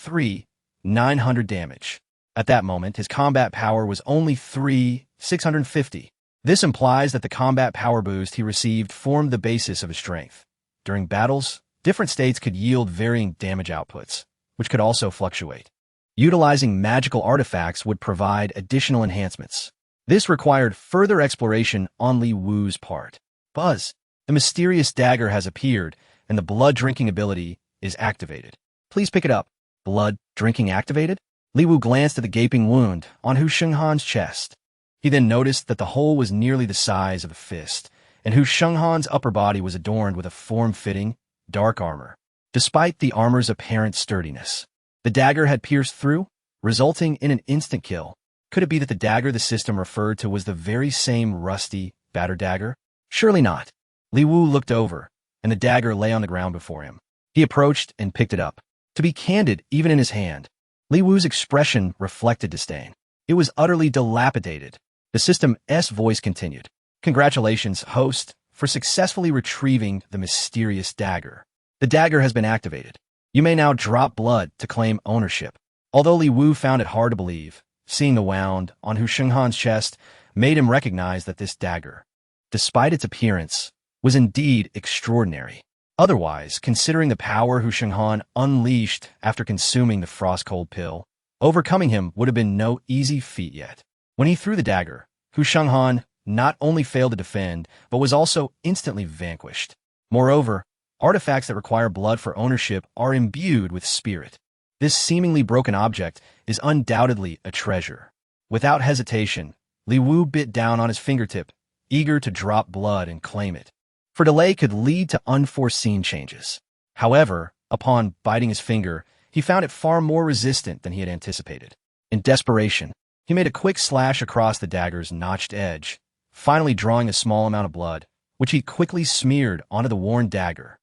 900 damage. At that moment, his combat power was only 650. This implies that the combat power boost he received formed the basis of his strength. During battles, different states could yield varying damage outputs, which could also fluctuate. Utilizing magical artifacts would provide additional enhancements. This required further exploration on Li Wu's part. Buzz, the mysterious dagger has appeared, and the blood-drinking ability is activated. Please pick it up. Blood drinking activated? Li Wu glanced at the gaping wound on Huang's chest. He then noticed that the hole was nearly the size of a fist, and Huang's upper body was adorned with a form-fitting, dark armor. Despite the armor's apparent sturdiness, the dagger had pierced through, resulting in an instant kill. Could it be that the dagger the system referred to was the very same rusty, battered dagger? Surely not. Li Wu looked over, and the dagger lay on the ground before him. He approached and picked it up. To be candid, even in his hand, Li Wu's expression reflected disdain. It was utterly dilapidated. The system's voice continued. Congratulations, host, for successfully retrieving the mysterious dagger. The dagger has been activated. You may now drop blood to claim ownership. Although Li Wu found it hard to believe, seeing the wound on Huang's chest made him recognize that this dagger, despite its appearance, was indeed extraordinary. Otherwise, considering the power Huang unleashed after consuming the frost-cold pill, overcoming him would have been no easy feat yet. When he threw the dagger, Huang not only failed to defend, but was also instantly vanquished. Moreover, artifacts that require blood for ownership are imbued with spirit. This seemingly broken object is undoubtedly a treasure. Without hesitation, Li Wu bit down on his fingertip, eager to drop blood and claim it. For delay could lead to unforeseen changes. However, upon biting his finger, he found it far more resistant than he had anticipated. In desperation, he made a quick slash across the dagger's notched edge, finally drawing a small amount of blood, which he quickly smeared onto the worn dagger.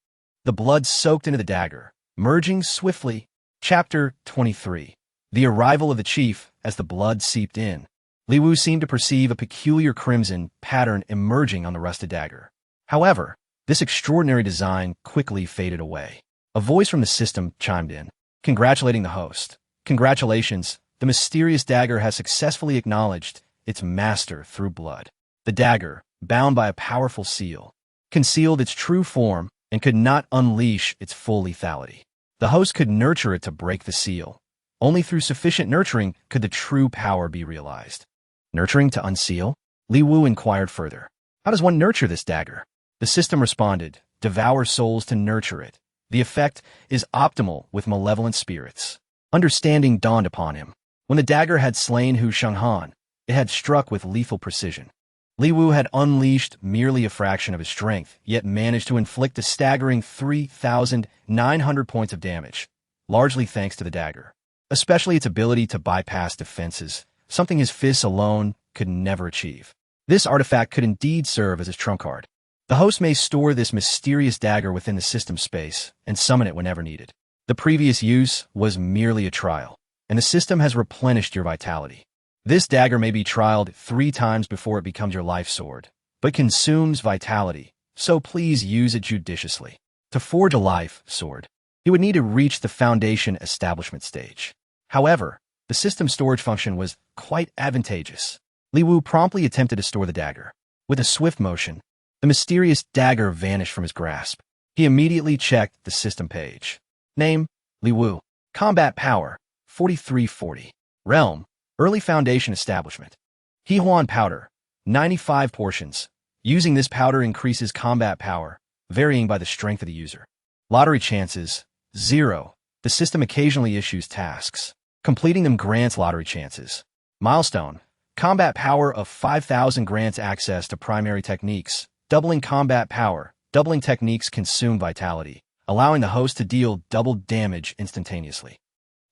The blood soaked into the dagger, merging swiftly. Chapter 23. The arrival of the chief. As the blood seeped in, Li Wu seemed to perceive a peculiar crimson pattern emerging on the rusted dagger. However, this extraordinary design quickly faded away. A voice from the system chimed in, congratulating the host. Congratulations, the mysterious dagger has successfully acknowledged its master through blood. The dagger, bound by a powerful seal, concealed its true form and could not unleash its full lethality. The host could nurture it to break the seal. Only through sufficient nurturing could the true power be realized. Nurturing to unseal? Li Wu inquired further. How does one nurture this dagger? The system responded, devour souls to nurture it. The effect is optimal with malevolent spirits. Understanding dawned upon him. When the dagger had slain Huang, it had struck with lethal precision. Li Wu had unleashed merely a fraction of his strength, yet managed to inflict a staggering 3,900 points of damage. largely thanks to the dagger, especially its ability to bypass defenses, something his fists alone could never achieve. This artifact could indeed serve as his trump card. The host may store this mysterious dagger within the system space and summon it whenever needed. The previous use was merely a trial, and the system has replenished your vitality. This dagger may be trialed 3 times before it becomes your life sword, but consumes vitality, so please use it judiciously. To forge a life sword, you would need to reach the foundation establishment stage. However, the system storage function was quite advantageous. Li Wu promptly attempted to store the dagger. With a swift motion, the mysterious dagger vanished from his grasp. He immediately checked the system page. Name, Li Wu. Combat power, 4340. Realm, early foundation establishment. Huan powder, 95 portions. Using this powder increases combat power, varying by the strength of the user. Lottery chances, 0. The system occasionally issues tasks. Completing them grants lottery chances. Milestone, combat power of 5,000 grants access to primary techniques. Doubling combat power, doubling techniques consume vitality, allowing the host to deal double damage instantaneously.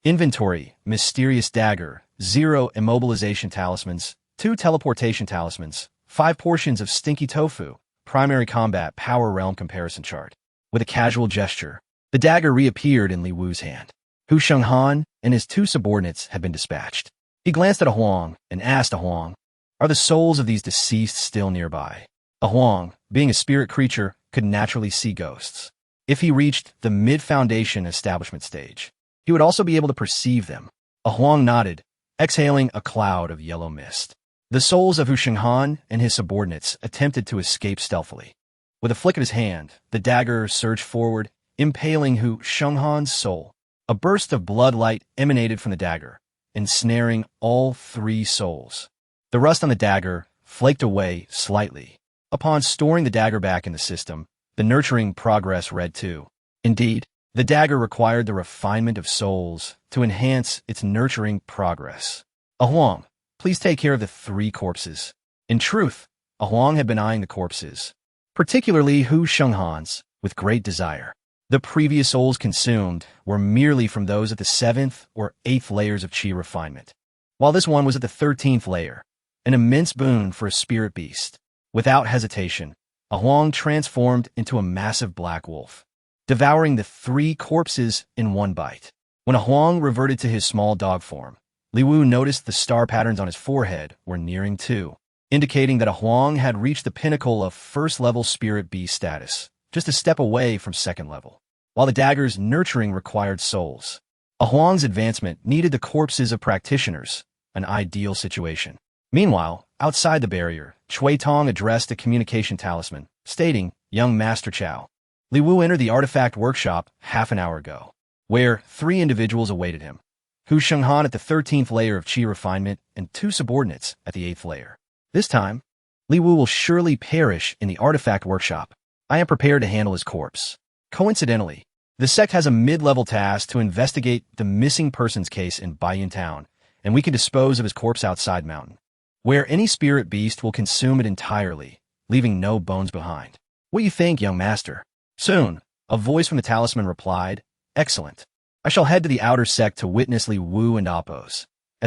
Inventory, mysterious dagger, 0 immobilization talismans, 2 teleportation talismans, 5 portions of stinky tofu, primary combat power realm comparison chart. With a casual gesture, the dagger reappeared in Li Wu's hand. Huang and his 2 subordinates had been dispatched. He glanced at Huang and asked Huang, "Are the souls of these deceased still nearby?" Huang, being a spirit creature, could naturally see ghosts. If he reached the mid-foundation establishment stage, he would also be able to perceive them. Huang nodded, exhaling a cloud of yellow mist. The souls of Huang and his subordinates attempted to escape stealthily. With a flick of his hand, the dagger surged forward, impaling Huang's soul. A burst of blood light emanated from the dagger, ensnaring all 3 souls. The rust on the dagger flaked away slightly. Upon storing the dagger back in the system, the nurturing progress read too. Indeed, the dagger required the refinement of souls to enhance its nurturing progress. Huang, please take care of the 3 corpses. In truth, Huang had been eyeing the corpses, particularly Huang's, with great desire. The previous souls consumed were merely from those at the 7th or 8th layers of chi refinement, while this one was at the 13th layer, an immense boon for a spirit beast. Without hesitation, Huang transformed into a massive black wolf, devouring the 3 corpses in one bite. When Huang reverted to his small dog form, Li Wu noticed the star patterns on his forehead were nearing 2, indicating that Huang had reached the pinnacle of first-level spirit beast status, just a step away from 2nd level. While the dagger's nurturing required souls, Huang's advancement needed the corpses of practitioners, an ideal situation. Meanwhile, outside the barrier, Cui Tong addressed a communication talisman, stating, "Young Master Chow, Li Wu entered the artifact workshop half an hour ago, where 3 individuals awaited him. Huang at the 13th layer of chi refinement and 2 subordinates at the 8th layer. This time, Li Wu will surely perish in the artifact workshop. I am prepared to handle his corpse." Coincidentally, the sect has a mid-level task to investigate the missing persons case in Baiyun Town, and we can dispose of his corpse outside mountain, where any spirit beast will consume it entirely, leaving no bones behind. "What do you think, young master?" Soon, a voice from the talisman replied, "Excellent. I shall head to the outer sect to witness Li Wu and Appo's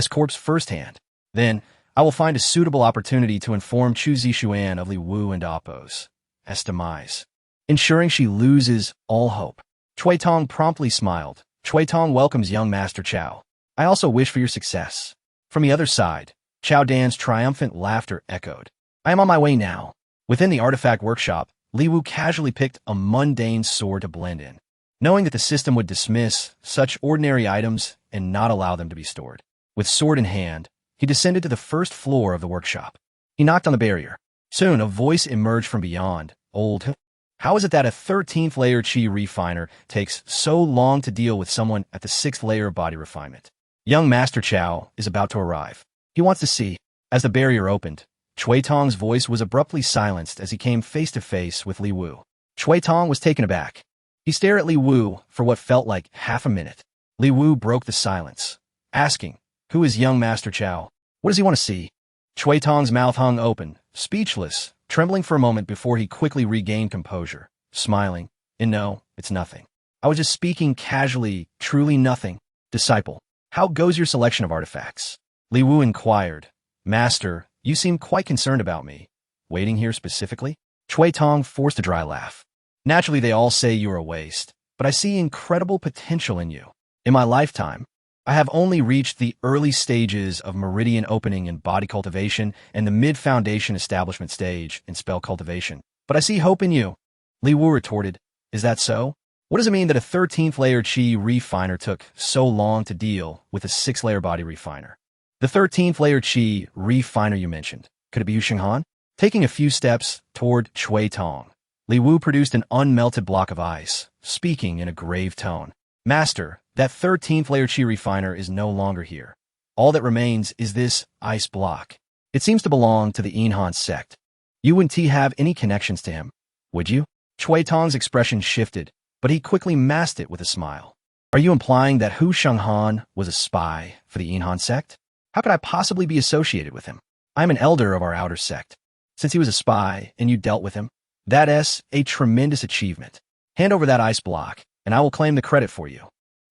corpse firsthand. Then, I will find a suitable opportunity to inform Chu Zixuan of Li Wu and Appo's demise, ensuring she loses all hope." Cui Tong promptly smiled. "Cui Tong welcomes young Master Chow. I also wish for your success." From the other side, Chow Dan's triumphant laughter echoed. "I am on my way now." Within the artifact workshop, Li Wu casually picked a mundane sword to blend in, knowing that the system would dismiss such ordinary items and not allow them to be stored. With sword in hand, he descended to the 1st floor of the workshop. He knocked on the barrier. Soon, a voice emerged from beyond. "Old, how is it that a 13th layer chi refiner takes so long to deal with someone at the 6th layer of body refinement? Young Master Chow is about to arrive. He wants to see." As the barrier opened, Cui Tong's voice was abruptly silenced as he came face-to-face with Li Wu. Cui Tong was taken aback. He stared at Li Wu for what felt like half a minute. Li Wu broke the silence, asking, "Who is young Master Chow? What does he want to see?" Cui Tong's mouth hung open, speechless, trembling for a moment before he quickly regained composure, smiling, "No, it's nothing. I was just speaking casually, truly nothing. Disciple, how goes your selection of artifacts? Li Wu inquired. Master, you seem quite concerned about me. Waiting here specifically? Chui Tong forced a dry laugh. Naturally, they all say you are a waste, but I see incredible potential in you. In my lifetime, I have only reached the early stages of meridian opening in body cultivation and the mid-foundation establishment stage in spell cultivation. But I see hope in you. Li Wu retorted, is that so? What does it mean that a 13th layer Qi refiner took so long to deal with a 6th-layer body refiner? The 13th layer Qi refiner you mentioned, could it be Yu Shenghan? Taking a few steps toward Chui Tong, Li Wu produced an unmelted block of ice, speaking in a grave tone. Master, that 13th layer Qi refiner is no longer here. All that remains is this ice block. It seems to belong to the Yuanxian Sect. You wouldn't have any connections to him, would you? Chui Tong's expression shifted, but he quickly masked it with a smile. Are you implying that Hu Shenghan was a spy for the Yuanxian Sect? How could I possibly be associated with him? I am an elder of our outer sect. Since he was a spy and you dealt with him, that's a tremendous achievement. Hand over that ice block, and I will claim the credit for you.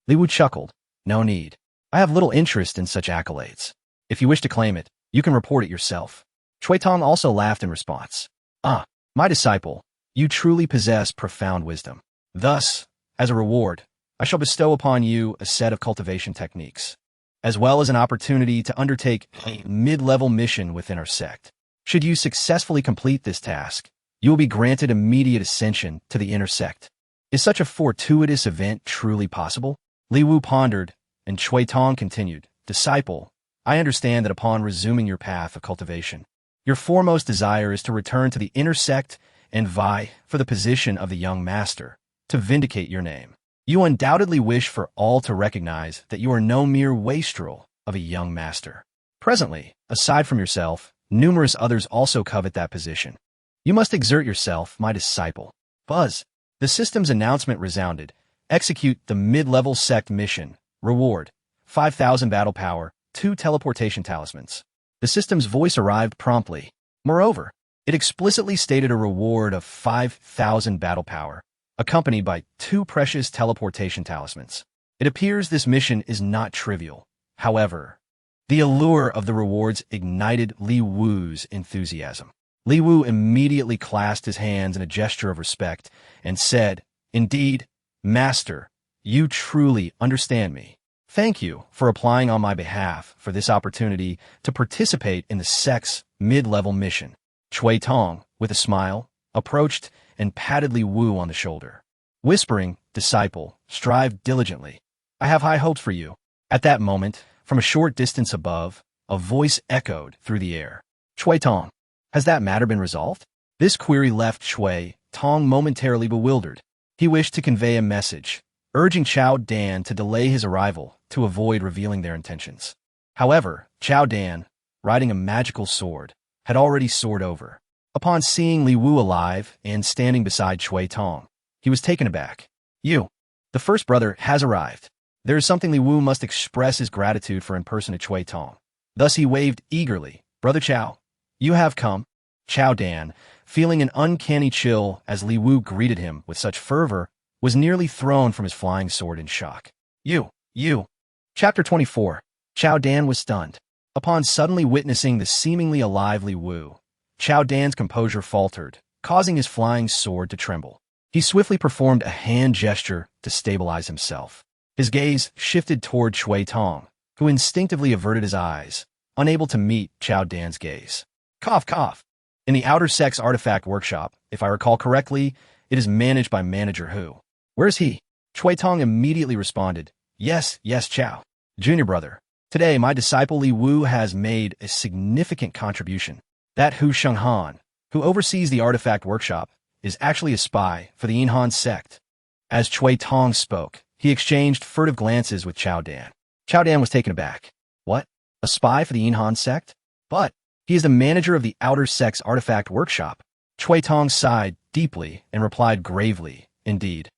Li Wu chuckled. No need. I have little interest in such accolades. If you wish to claim it, you can report it yourself. Chui Tong also laughed in response. Ah, my disciple, you truly possess profound wisdom. Thus, as a reward, I shall bestow upon you a set of cultivation techniques, as well as an opportunity to undertake a mid-level mission within our sect. Should you successfully complete this task, you will be granted immediate ascension to the inner sect. Is such a fortuitous event truly possible? Li Wu pondered, and Chui Tong continued, Disciple, I understand that upon resuming your path of cultivation, your foremost desire is to return to the inner sect and vie for the position of the young master, to vindicate your name. You undoubtedly wish for all to recognize that you are no mere wastrel of a young master. Presently, aside from yourself, numerous others also covet that position. You must exert yourself, my disciple. Buzz. The system's announcement resounded. Execute the mid-level sect mission. Reward. 5,000 battle power, 2 teleportation talismans. The system's voice arrived promptly. Moreover, it explicitly stated a reward of 5,000 battle power, accompanied by 2 precious teleportation talismans. It appears this mission is not trivial. However, the allure of the rewards ignited Li Wu's enthusiasm. Li Wu immediately clasped his hands in a gesture of respect and said, Indeed, Master, you truly understand me. Thank you for applying on my behalf for this opportunity to participate in the sect's mid-level mission. Chui Tong, with a smile, approached and patted Li Wu on the shoulder, whispering, Disciple, strive diligently. I have high hopes for you. At that moment, from a short distance above, a voice echoed through the air. Chui Tong, has that matter been resolved? This query left Chui Tong momentarily bewildered. He wished to convey a message, urging Chao Dan to delay his arrival to avoid revealing their intentions. However, Chao Dan, riding a magical sword, had already soared over. Upon seeing Li Wu alive and standing beside Chui Tong, he was taken aback. You, the first brother, has arrived. There is something Li Wu must express his gratitude for in person to Chui Tong. Thus he waved eagerly. Brother Chao, you have come. Chao Dan, feeling an uncanny chill as Li Wu greeted him with such fervor, was nearly thrown from his flying sword in shock. You. Chapter 24. Chao Dan was stunned. Upon suddenly witnessing the seemingly alive Li Wu, Chao Dan's composure faltered, causing his flying sword to tremble. He swiftly performed a hand gesture to stabilize himself. His gaze shifted toward Chui Tong, who instinctively averted his eyes, unable to meet Chao Dan's gaze. Cough, cough. In the Outer Sect's artifact workshop, if I recall correctly, it is managed by Manager Hu. Where's he? Chui Tong immediately responded, Yes, Chao. Junior brother, today my disciple Li Wu has made a significant contribution. That Hu Shenghan, who oversees the artifact workshop, is actually a spy for the Yuanxian Sect. As Chui Tong spoke, he exchanged furtive glances with Chao Dan. Chao Dan was taken aback. What? A spy for the Yuanxian Sect? But he is the manager of the Outer Sect's artifact workshop. Chui Tong sighed deeply and replied gravely, Indeed.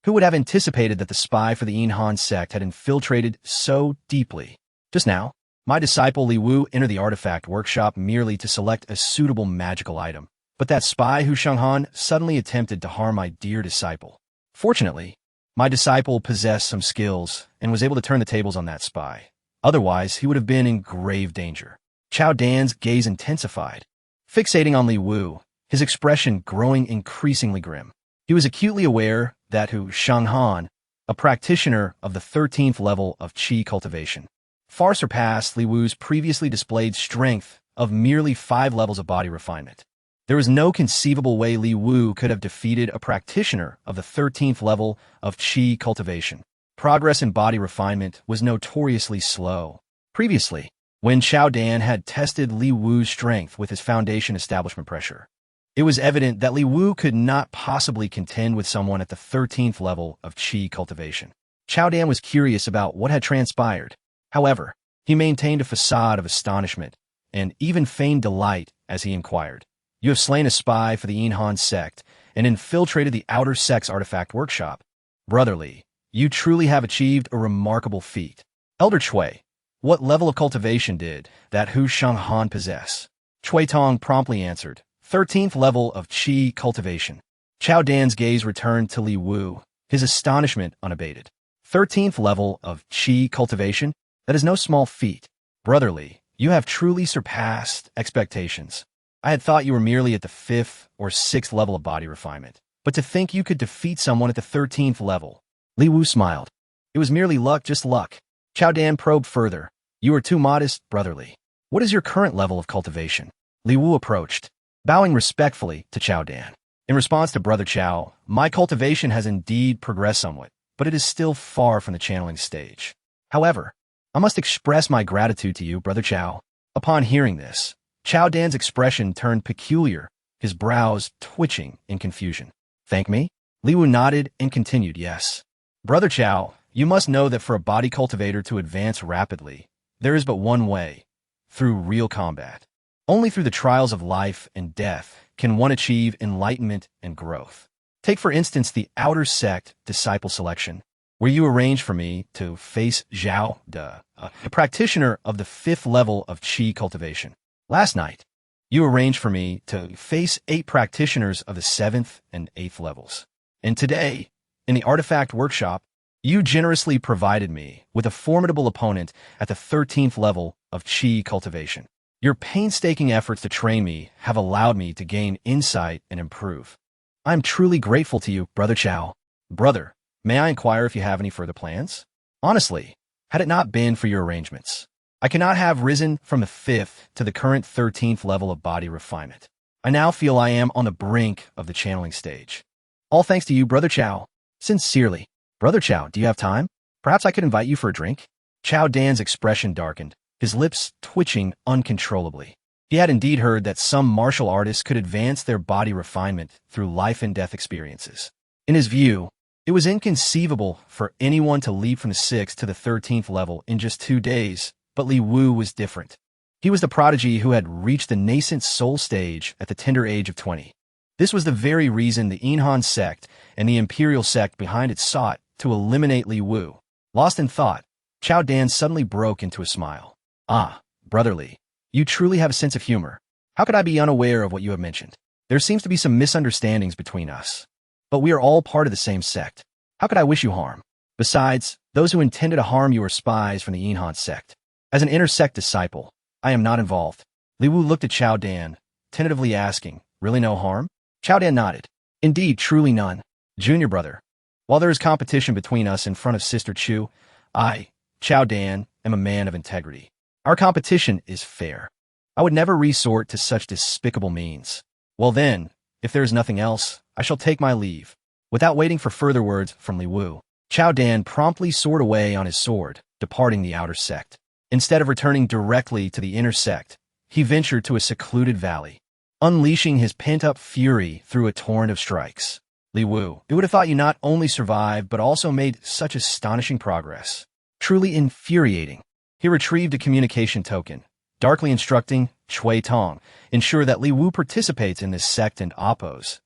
Who would have anticipated that the spy for the Yuanxian Sect had infiltrated so deeply? Just now, my disciple Li Wu entered the artifact workshop merely to select a suitable magical item. But that spy Hu Shenghan suddenly attempted to harm my dear disciple. Fortunately, My disciple possessed some skills and was able to turn the tables on that spy. Otherwise, he would have been in grave danger. Chao Dan's gaze intensified, fixating on Li Wu, his expression growing increasingly grim. He was acutely aware that Hu Shanghan, a practitioner of the 13th level of qi cultivation, far surpassed Li Wu's previously displayed strength of merely 5 levels of body refinement. There was no conceivable way Li Wu could have defeated a practitioner of the 13th level of qi cultivation. Progress in body refinement was notoriously slow. Previously, when Chao Dan had tested Li Wu's strength with his foundation establishment pressure, it was evident that Li Wu could not possibly contend with someone at the 13th level of qi cultivation. Chao Dan was curious about what had transpired. However, he maintained a facade of astonishment and even feigned delight as he inquired, "You have slain a spy for the Yuanxian Sect and infiltrated the Outer Sect's artifact workshop. Brotherly, you truly have achieved a remarkable feat. Elder Chui, what level of cultivation did that Hu Shanghan possess?" Chui Tong promptly answered, 13th level of qi cultivation. Chao Dan's gaze returned to Li Wu, his astonishment unabated. 13th level of qi cultivation? That is no small feat. Brotherly, you have truly surpassed expectations. I had thought you were merely at the 5th or 6th level of body refinement, but to think you could defeat someone at the 13th level. Li Wu smiled. It was merely luck, just luck. Chao Dan probed further. You are too modest, brotherly. What is your current level of cultivation? Li Wu approached, bowing respectfully to Chao Dan. In response to Brother Chao, my cultivation has indeed progressed somewhat, but it is still far from the channeling stage. However, I must express my gratitude to you, Brother Chao. Upon hearing this, Chao Dan's expression turned peculiar, his brows twitching in confusion. Thank me? Li Wu nodded and continued, yes. Brother Chao, you must know that for a body cultivator to advance rapidly, there is but one way, through real combat. Only through the trials of life and death can one achieve enlightenment and growth. Take for instance the Outer Sect disciple selection, where you arranged for me to face go.The, a practitioner of the 5th level of qi cultivation. Last night, you arranged for me to face 8 practitioners of the 7th and 8th levels. And today, in the artifact workshop, you generously provided me with a formidable opponent at the 13th level of qi cultivation. Your painstaking efforts to train me have allowed me to gain insight and improve. I am truly grateful to you, Brother Chao. Brother, may I inquire if you have any further plans? Honestly, had it not been for your arrangements, I cannot have risen from the 5th to the current 13th level of body refinement. I now feel I am on the brink of the channeling stage. All thanks to you, Brother Chao. Sincerely. Brother Chao, do you have time? Perhaps I could invite you for a drink? Chao Dan's expression darkened, his lips twitching uncontrollably. He had indeed heard that some martial artists could advance their body refinement through life and death experiences. In his view, it was inconceivable for anyone to leap from the 6th to the 13th level in just 2 days, but Li Wu was different. He was the prodigy who had reached the nascent soul stage at the tender age of 20. This was the very reason the Yuanxian Sect and the Imperial Sect behind it sought to eliminate Li Wu. Lost in thought, Chao Dan suddenly broke into a smile. Ah, brotherly, you truly have a sense of humor. How could I be unaware of what you have mentioned? There seems to be some misunderstandings between us, but we are all part of the same sect. How could I wish you harm? Besides, those who intended to harm you are spies from the Yuanxian Sect. As an inter-sect disciple, I am not involved. Li Wu looked at Chao Dan, tentatively asking, really no harm? Chao Dan nodded. Indeed, truly none. Junior brother, while there is competition between us in front of Sister Chu, I, Chao Dan, am a man of integrity. Our competition is fair. I would never resort to such despicable means. Well then, if there is nothing else, I shall take my leave. Without waiting for further words from Li Wu, Chao Dan promptly soared away on his sword, departing the Outer Sect. Instead of returning directly to the Inner Sect, he ventured to a secluded valley, unleashing his pent-up fury through a torrent of strikes. Li Wu, who would have thought you not only survived but also made such astonishing progress. Truly infuriating. He retrieved a communication token, darkly instructing Chui Tong, ensure that Li Wu participates in this sect and Oppo's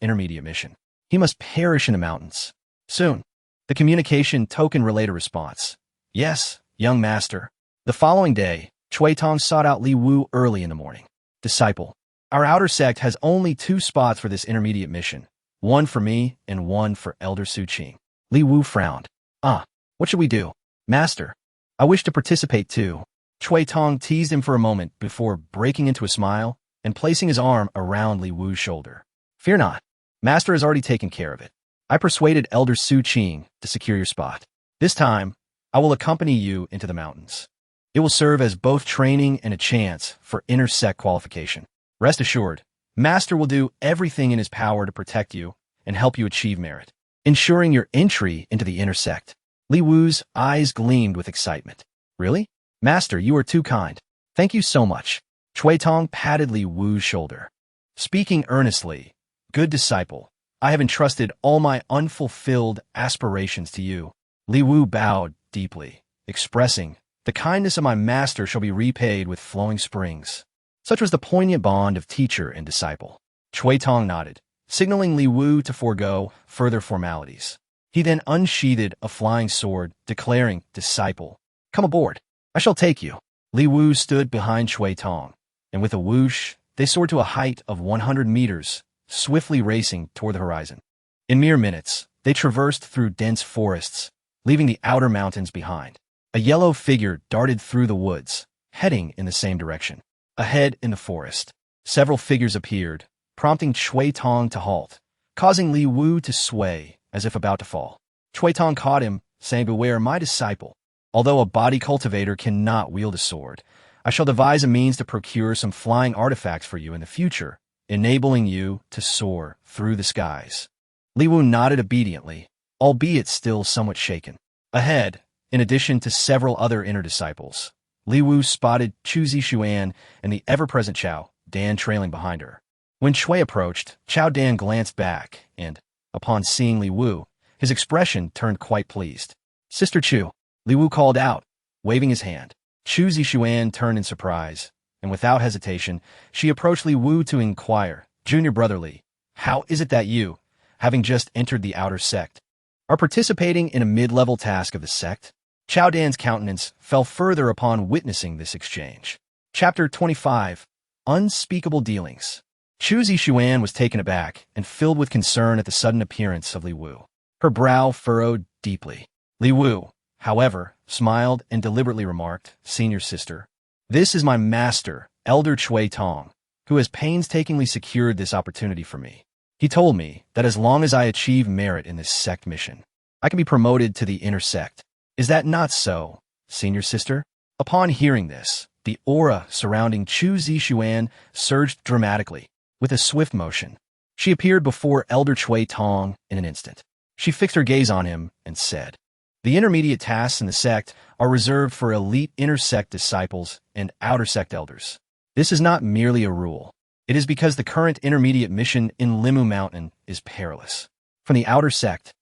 intermediate mission. He must perish in the mountains. Soon, the communication token relayed a response. Yes, young master. The following day, Chui Tong sought out Li Wu early in the morning. Disciple, our outer sect has only 2 spots for this intermediate mission, one for me and one for Elder Su Qing. Li Wu frowned. What should we do? Master, I wish to participate too. Chui Tong teased him for a moment before breaking into a smile and placing his arm around Li Wu's shoulder. Fear not. Master has already taken care of it. I persuaded Elder Su Qing to secure your spot. This time, I will accompany you into the mountains. It will serve as both training and a chance for inner sect qualification. Rest assured, Master will do everything in his power to protect you and help you achieve merit, ensuring your entry into the inner sect. Li Wu's eyes gleamed with excitement. Really? Master, you are too kind. Thank you so much. Chui Tong patted Li Wu's shoulder. Speaking earnestly, good disciple, I have entrusted all my unfulfilled aspirations to you. Li Wu bowed deeply, expressing, the kindness of my master shall be repaid with flowing springs. Such was the poignant bond of teacher and disciple. Chui Tong nodded, signaling Li Wu to forego further formalities. He then unsheathed a flying sword, declaring, disciple, come aboard. I shall take you. Li Wu stood behind Chui Tong, and with a whoosh, they soared to a height of 100 meters, swiftly racing toward the horizon. In mere minutes, they traversed through dense forests, leaving the outer mountains behind. A yellow figure darted through the woods, heading in the same direction. Ahead in the forest, several figures appeared, prompting Chui Tong to halt, causing Li Wu to sway as if about to fall. Chui Tong caught him, saying, beware, my disciple. Although a body cultivator cannot wield a sword, I shall devise a means to procure some flying artifacts for you in the future, enabling you to soar through the skies. Li Wu nodded obediently, albeit still somewhat shaken. Ahead, in addition to several other inner disciples, Li Wu spotted Chu Zixuan and the ever-present Chao Dan trailing behind her. When Chui approached, Chao Dan glanced back and, upon seeing Li Wu, his expression turned quite pleased. Sister Chu, Li Wu called out, waving his hand. Chu Zixuan turned in surprise, and without hesitation, she approached Li Wu to inquire, Junior Brother Li, how is it that you, having just entered the outer sect, are participating in a mid-level task of the sect? Chao Dan's countenance fell further upon witnessing this exchange. Chapter 25. Unspeakable Dealings. Chu Zixuan was taken aback and filled with concern at the sudden appearance of Li Wu. Her brow furrowed deeply. Li Wu, however, smiled and deliberately remarked, Senior sister, this is my master, Elder Chui Tong, who has painstakingly secured this opportunity for me. He told me that as long as I achieve merit in this sect mission, I can be promoted to the inner sect. Is that not so, senior sister? Upon hearing this, the aura surrounding Chu Zixuan surged dramatically. With a swift motion, she appeared before Elder Chui Tong in an instant. She fixed her gaze on him and said, the intermediate tasks in the sect are reserved for elite inner sect disciples and outer sect elders. This is not merely a rule. It is because the current intermediate mission in Limu Mountain is perilous. From the outer sect,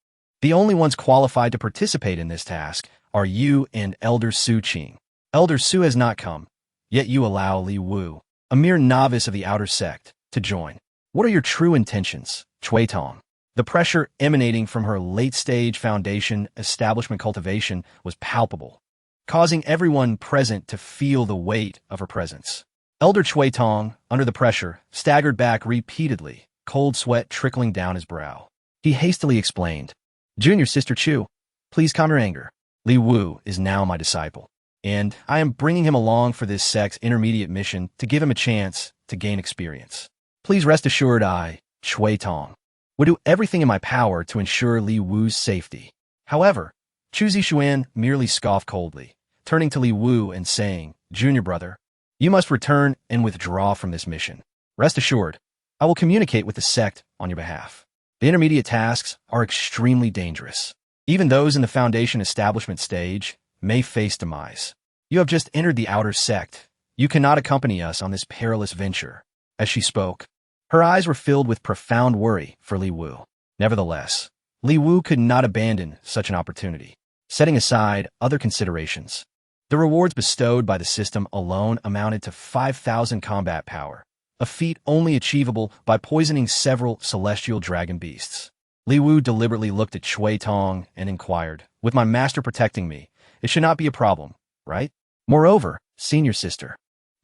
the only ones qualified to participate in this task are you and Elder Su Qing. Elder Su has not come, yet you allow Li Wu, a mere novice of the outer sect, to join. What are your true intentions, Chui Tong? The pressure emanating from her late-stage foundation establishment cultivation was palpable, causing everyone present to feel the weight of her presence. Elder Chui Tong, under the pressure, staggered back repeatedly, cold sweat trickling down his brow. He hastily explained, Junior Sister Chu, please calm your anger. Li Wu is now my disciple, and I am bringing him along for this sect's intermediate mission to give him a chance to gain experience. Please rest assured I, Chui Tong, would do everything in my power to ensure Li Wu's safety. However, Chu Zixuan merely scoffed coldly, turning to Li Wu and saying, Junior brother, you must return and withdraw from this mission. Rest assured, I will communicate with the sect on your behalf. The intermediate tasks are extremely dangerous. Even those in the foundation establishment stage may face demise. You have just entered the outer sect. You cannot accompany us on this perilous venture. As she spoke, her eyes were filled with profound worry for Li Wu. Nevertheless, Li Wu could not abandon such an opportunity. Setting aside other considerations, the rewards bestowed by the system alone amounted to 5,000 combat power, a feat only achievable by poisoning several celestial dragon beasts. Li Wu deliberately looked at Chui Tong and inquired, with my master protecting me, it should not be a problem, right? Moreover, senior sister,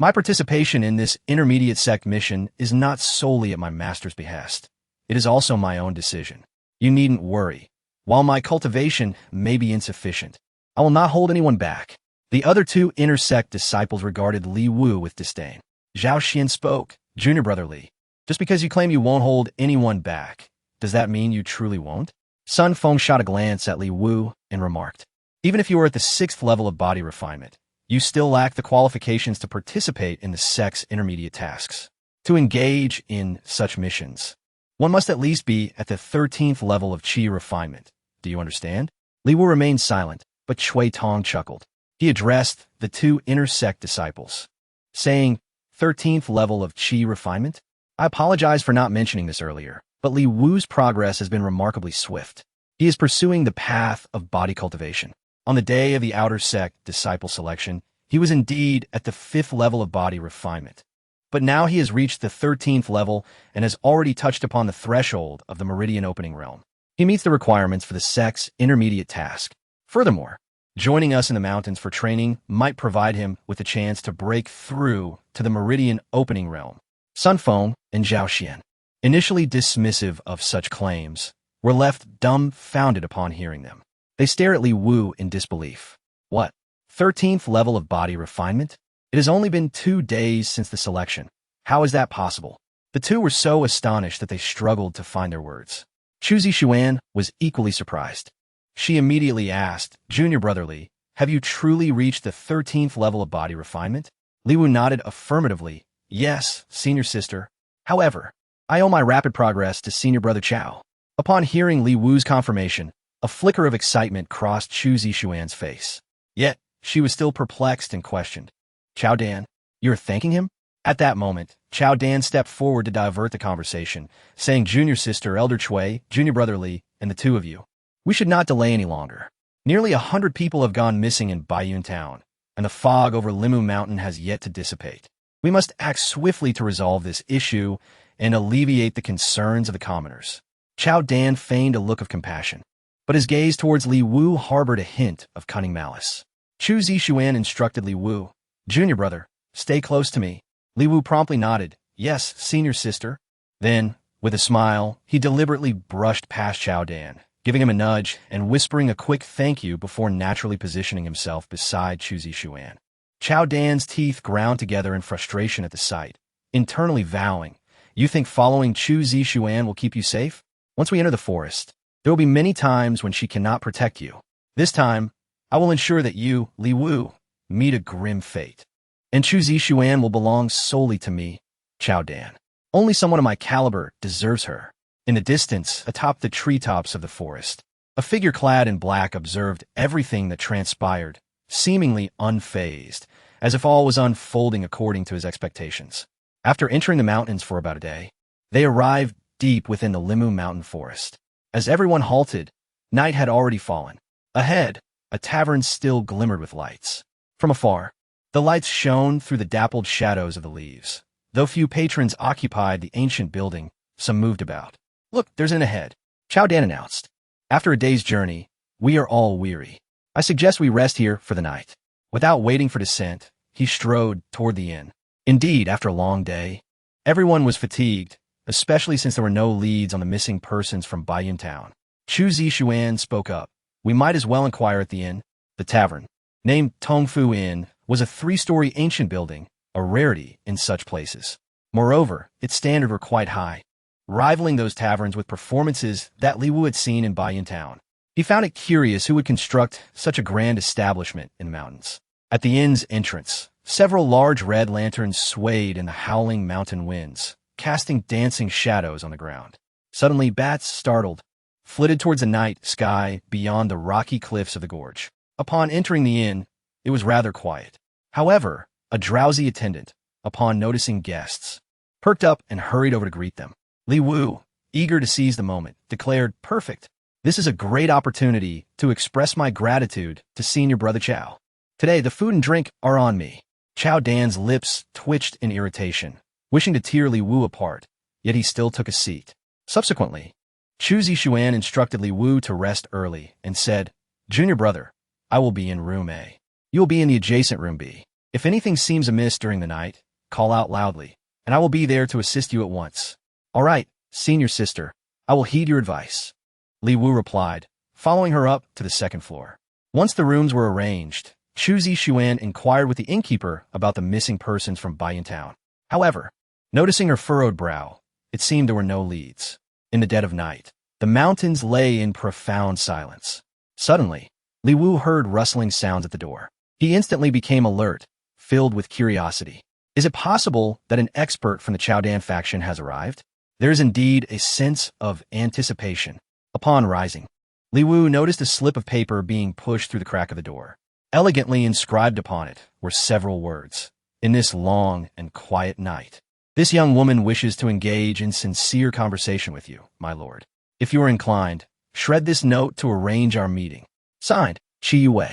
my participation in this intermediate sect mission is not solely at my master's behest. It is also my own decision. You needn't worry. While my cultivation may be insufficient, I will not hold anyone back. The other two inner sect disciples regarded Li Wu with disdain. Zhao Xian spoke, Junior brother Li. Just because you claim you won't hold anyone back, does that mean you truly won't? Sun Feng shot a glance at Li Wu and remarked, even if you are at the 6th level of body refinement, you still lack the qualifications to participate in the sect's intermediate tasks. To engage in such missions, one must at least be at the 13th level of qi refinement. Do you understand? Li Wu remained silent, but Cui Tong chuckled. He addressed the two inner sect disciples, saying, 13th level of qi refinement? I apologize for not mentioning this earlier, but Li Wu's progress has been remarkably swift. He is pursuing the path of body cultivation. On the day of the outer sect disciple selection, he was indeed at the 5th level of body refinement. But now he has reached the 13th level and has already touched upon the threshold of the meridian opening realm. He meets the requirements for the sect's intermediate task. Furthermore, joining us in the mountains for training might provide him with a chance to break through to the meridian opening realm. Sun Feng and Zhao Xian, initially dismissive of such claims, were left dumbfounded upon hearing them. They stare at Li Wu in disbelief. What? 13th level of body refinement? It has only been 2 days since the selection. How is that possible? The two were so astonished that they struggled to find their words. Chu Zixuan was equally surprised. She immediately asked, Junior brother Li, have you truly reached the 13th level of body refinement? Li Wu nodded affirmatively. Yes, senior sister. However, I owe my rapid progress to senior brother Chao. Upon hearing Li Wu's confirmation, a flicker of excitement crossed Chu Zixuan's face. Yet, she was still perplexed and questioned. Chao Dan, you're thanking him? At that moment, Chao Dan stepped forward to divert the conversation, saying, Junior sister Elder Cui, Junior brother Li, and the two of you. We should not delay any longer. Nearly 100 people have gone missing in Baiyun Town, and the fog over Limu Mountain has yet to dissipate. We must act swiftly to resolve this issue and alleviate the concerns of the commoners. Chao Dan feigned a look of compassion, but his gaze towards Li Wu harbored a hint of cunning malice. Chu Zixuan instructed Li Wu, Junior brother, stay close to me. Li Wu promptly nodded, yes, senior sister. Then, with a smile, he deliberately brushed past Chao Dan, giving him a nudge and whispering a quick thank you before naturally positioning himself beside Chu Zixuan. Chao Dan's teeth ground together in frustration at the sight, internally vowing, you think following Chu Zixuan will keep you safe? Once we enter the forest, there will be many times when she cannot protect you. This time, I will ensure that you, Li Wu, meet a grim fate. And Chu Zixuan will belong solely to me, Chao Dan. Only someone of my caliber deserves her. In the distance, atop the treetops of the forest, a figure clad in black observed everything that transpired, seemingly unfazed, as if all was unfolding according to his expectations. After entering the mountains for about a day, they arrived deep within the Limu mountain forest. As everyone halted, night had already fallen. Ahead, a tavern still glimmered with lights. From afar, the lights shone through the dappled shadows of the leaves. Though few patrons occupied the ancient building, some moved about. Look, there's an inn ahead, Chao Dan announced. After a day's journey, we are all weary. I suggest we rest here for the night. Without waiting for descent, he strode toward the inn. Indeed, after a long day, everyone was fatigued, especially since there were no leads on the missing persons from Baiyun Town. Chu Zixuan spoke up. We might as well inquire at the inn. The tavern, named Tongfu Inn, was a 3-story ancient building, a rarity in such places. Moreover, its standards were quite high, rivaling those taverns with performances that Li Wu had seen in Baiyun Town. He found it curious who would construct such a grand establishment in the mountains. At the inn's entrance, several large red lanterns swayed in the howling mountain winds, casting dancing shadows on the ground. Suddenly, bats, startled, flitted towards the night sky beyond the rocky cliffs of the gorge. Upon entering the inn, it was rather quiet. However, a drowsy attendant, upon noticing guests, perked up and hurried over to greet them. Li Wu, eager to seize the moment, declared, Perfect. This is a great opportunity to express my gratitude to senior brother Chao. Today, the food and drink are on me. Chao Dan's lips twitched in irritation, wishing to tear Li Wu apart, yet he still took a seat. Subsequently, Chu Zixuan instructed Li Wu to rest early and said, Junior brother, I will be in room A. You will be in the adjacent room B. If anything seems amiss during the night, call out loudly, and I will be there to assist you at once. All right, senior sister, I will heed your advice. Li Wu replied, following her up to the second floor. Once the rooms were arranged, Chu Zixuan inquired with the innkeeper about the missing persons from Baiyan Town. However, noticing her furrowed brow, it seemed there were no leads. In the dead of night, the mountains lay in profound silence. Suddenly, Li Wu heard rustling sounds at the door. He instantly became alert, filled with curiosity. Is it possible that an expert from the Chowdan faction has arrived? There is indeed a sense of anticipation. Upon rising, Li Wu noticed a slip of paper being pushed through the crack of the door. Elegantly inscribed upon it were several words. In this long and quiet night, this young woman wishes to engage in sincere conversation with you, my lord. If you are inclined, shred this note to arrange our meeting. Signed, Chi Yue.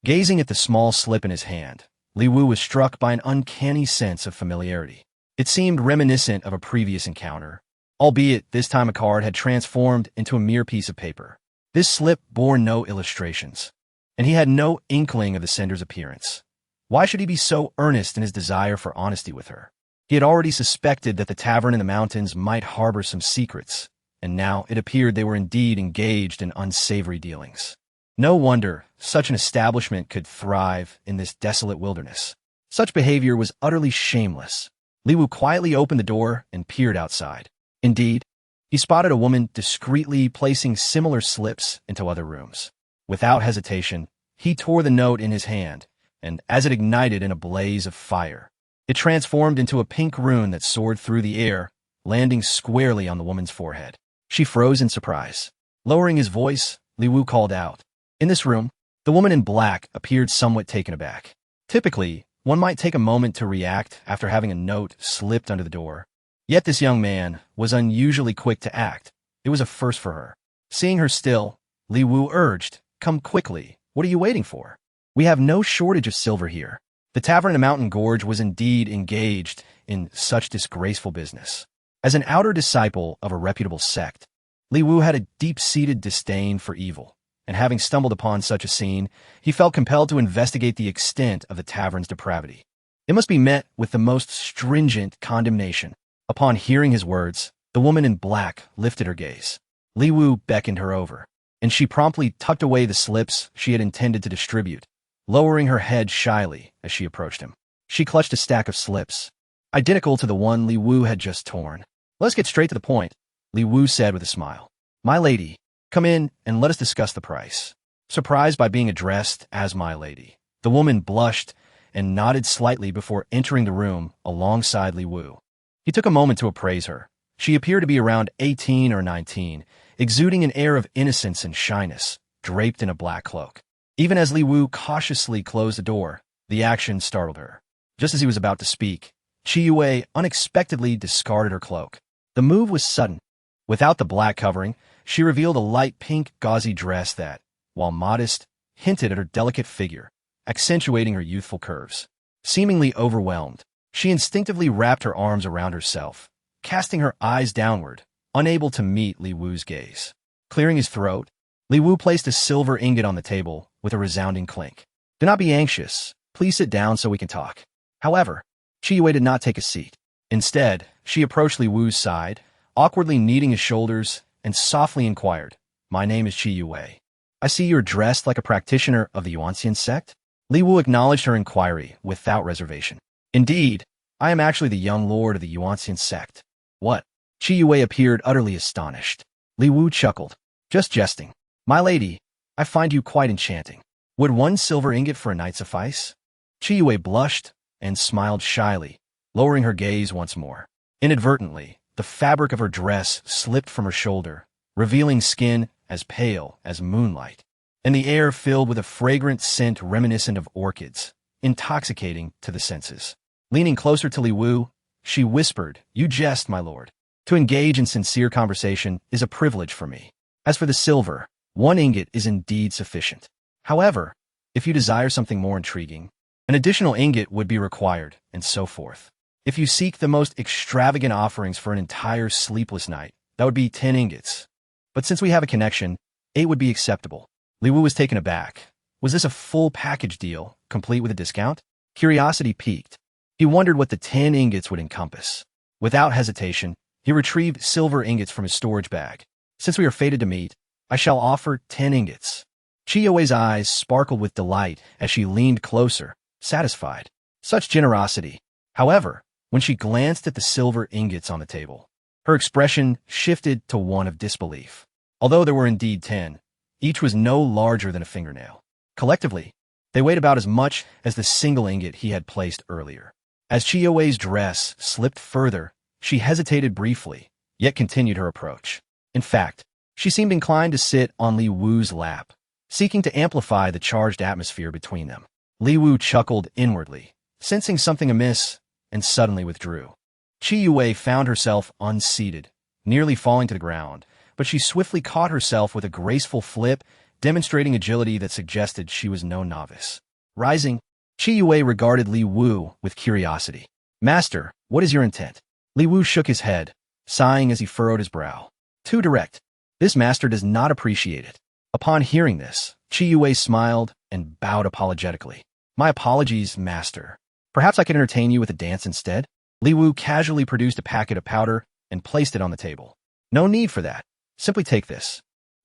Gazing at the small slip in his hand, Li Wu was struck by an uncanny sense of familiarity. It seemed reminiscent of a previous encounter, albeit this time a card had transformed into a mere piece of paper. This slip bore no illustrations, and he had no inkling of the sender's appearance. Why should he be so earnest in his desire for honesty with her? He had already suspected that the tavern in the mountains might harbor some secrets, and now it appeared they were indeed engaged in unsavory dealings. No wonder such an establishment could thrive in this desolate wilderness. Such behavior was utterly shameless. Li Wu quietly opened the door and peered outside. Indeed, he spotted a woman discreetly placing similar slips into other rooms. Without hesitation, he tore the note in his hand, and as it ignited in a blaze of fire, it transformed into a pink rune that soared through the air, landing squarely on the woman's forehead. She froze in surprise. Lowering his voice, Li Wu called out. In this room, the woman in black appeared somewhat taken aback. Typically, one might take a moment to react after having a note slipped under the door. Yet this young man was unusually quick to act. It was a first for her. Seeing her still, Li Wu urged, "Come quickly. What are you waiting for? We have no shortage of silver here." The tavern in the mountain gorge was indeed engaged in such disgraceful business. As an outer disciple of a reputable sect, Li Wu had a deep-seated disdain for evil, and having stumbled upon such a scene, he felt compelled to investigate the extent of the tavern's depravity. It must be met with the most stringent condemnation. Upon hearing his words, the woman in black lifted her gaze. Li Wu beckoned her over, and she promptly tucked away the slips she had intended to distribute, lowering her head shyly as she approached him. She clutched a stack of slips, identical to the one Li Wu had just torn. "Let's get straight to the point," Li Wu said with a smile. "My lady, come in and let us discuss the price." Surprised by being addressed as my lady, the woman blushed and nodded slightly before entering the room alongside Li Wu. He took a moment to appraise her. She appeared to be around 18 or 19, exuding an air of innocence and shyness, draped in a black cloak. Even as Li Wu cautiously closed the door, the action startled her. Just as he was about to speak, Chi Yue unexpectedly discarded her cloak. The move was sudden. Without the black covering, she revealed a light pink gauzy dress that, while modest, hinted at her delicate figure, accentuating her youthful curves. Seemingly overwhelmed, she instinctively wrapped her arms around herself, casting her eyes downward, unable to meet Li Wu's gaze. Clearing his throat, Li Wu placed a silver ingot on the table with a resounding clink. "Do not be anxious. Please sit down so we can talk." However, Chi Yue did not take a seat. Instead, she approached Li Wu's side, awkwardly kneading his shoulders, and softly inquired, "My name is Chi Yue. I see you're dressed like a practitioner of the Yuanxian Sect?" Li Wu acknowledged her inquiry without reservation. "Indeed, I am actually the young lord of the Yuanxian Sect." "What?" Chi Yue appeared utterly astonished. Li Wu chuckled. "Just jesting. My lady, I find you quite enchanting. Would one silver ingot for a night suffice?" Chi Yue blushed and smiled shyly, lowering her gaze once more. Inadvertently, the fabric of her dress slipped from her shoulder, revealing skin as pale as moonlight, and the air filled with a fragrant scent reminiscent of orchids, intoxicating to the senses. Leaning closer to Li Wu, she whispered, "You jest, my lord. To engage in sincere conversation is a privilege for me. As for the silver, one ingot is indeed sufficient. However, if you desire something more intriguing, an additional ingot would be required, and so forth. If you seek the most extravagant offerings for an entire sleepless night, that would be 10 ingots. But since we have a connection, 8 would be acceptable." Li Wu was taken aback. Was this a full package deal, complete with a discount? Curiosity piqued. He wondered what the 10 ingots would encompass. Without hesitation, he retrieved silver ingots from his storage bag. "Since we are fated to meet, I shall offer 10 ingots. Chiyue's eyes sparkled with delight as she leaned closer, satisfied. Such generosity. However, when she glanced at the silver ingots on the table, her expression shifted to one of disbelief. Although there were indeed 10, each was no larger than a fingernail. Collectively, they weighed about as much as the single ingot he had placed earlier. As Chiyue's dress slipped further, she hesitated briefly, yet continued her approach. In fact, she seemed inclined to sit on Li Wu's lap, seeking to amplify the charged atmosphere between them. Li Wu chuckled inwardly, sensing something amiss, and suddenly withdrew. Chiyue found herself unseated, nearly falling to the ground, but she swiftly caught herself with a graceful flip, demonstrating agility that suggested she was no novice. Rising, Chiyue regarded Li Wu with curiosity. Master, what is your intent? Li Wu shook his head, sighing as he furrowed his brow. Too direct. This master does not appreciate it. Upon hearing this, Chiyue smiled and bowed apologetically. My apologies, master. Perhaps I could entertain you with a dance instead? Li Wu casually produced a packet of powder and placed it on the table. No need for that. Simply take this.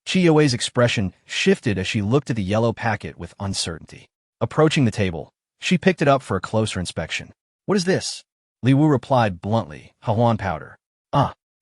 Chiyue's expression shifted as she looked at the yellow packet with uncertainty. Approaching the table, she picked it up for a closer inspection. What is this? Li Wu replied bluntly, Huang powder.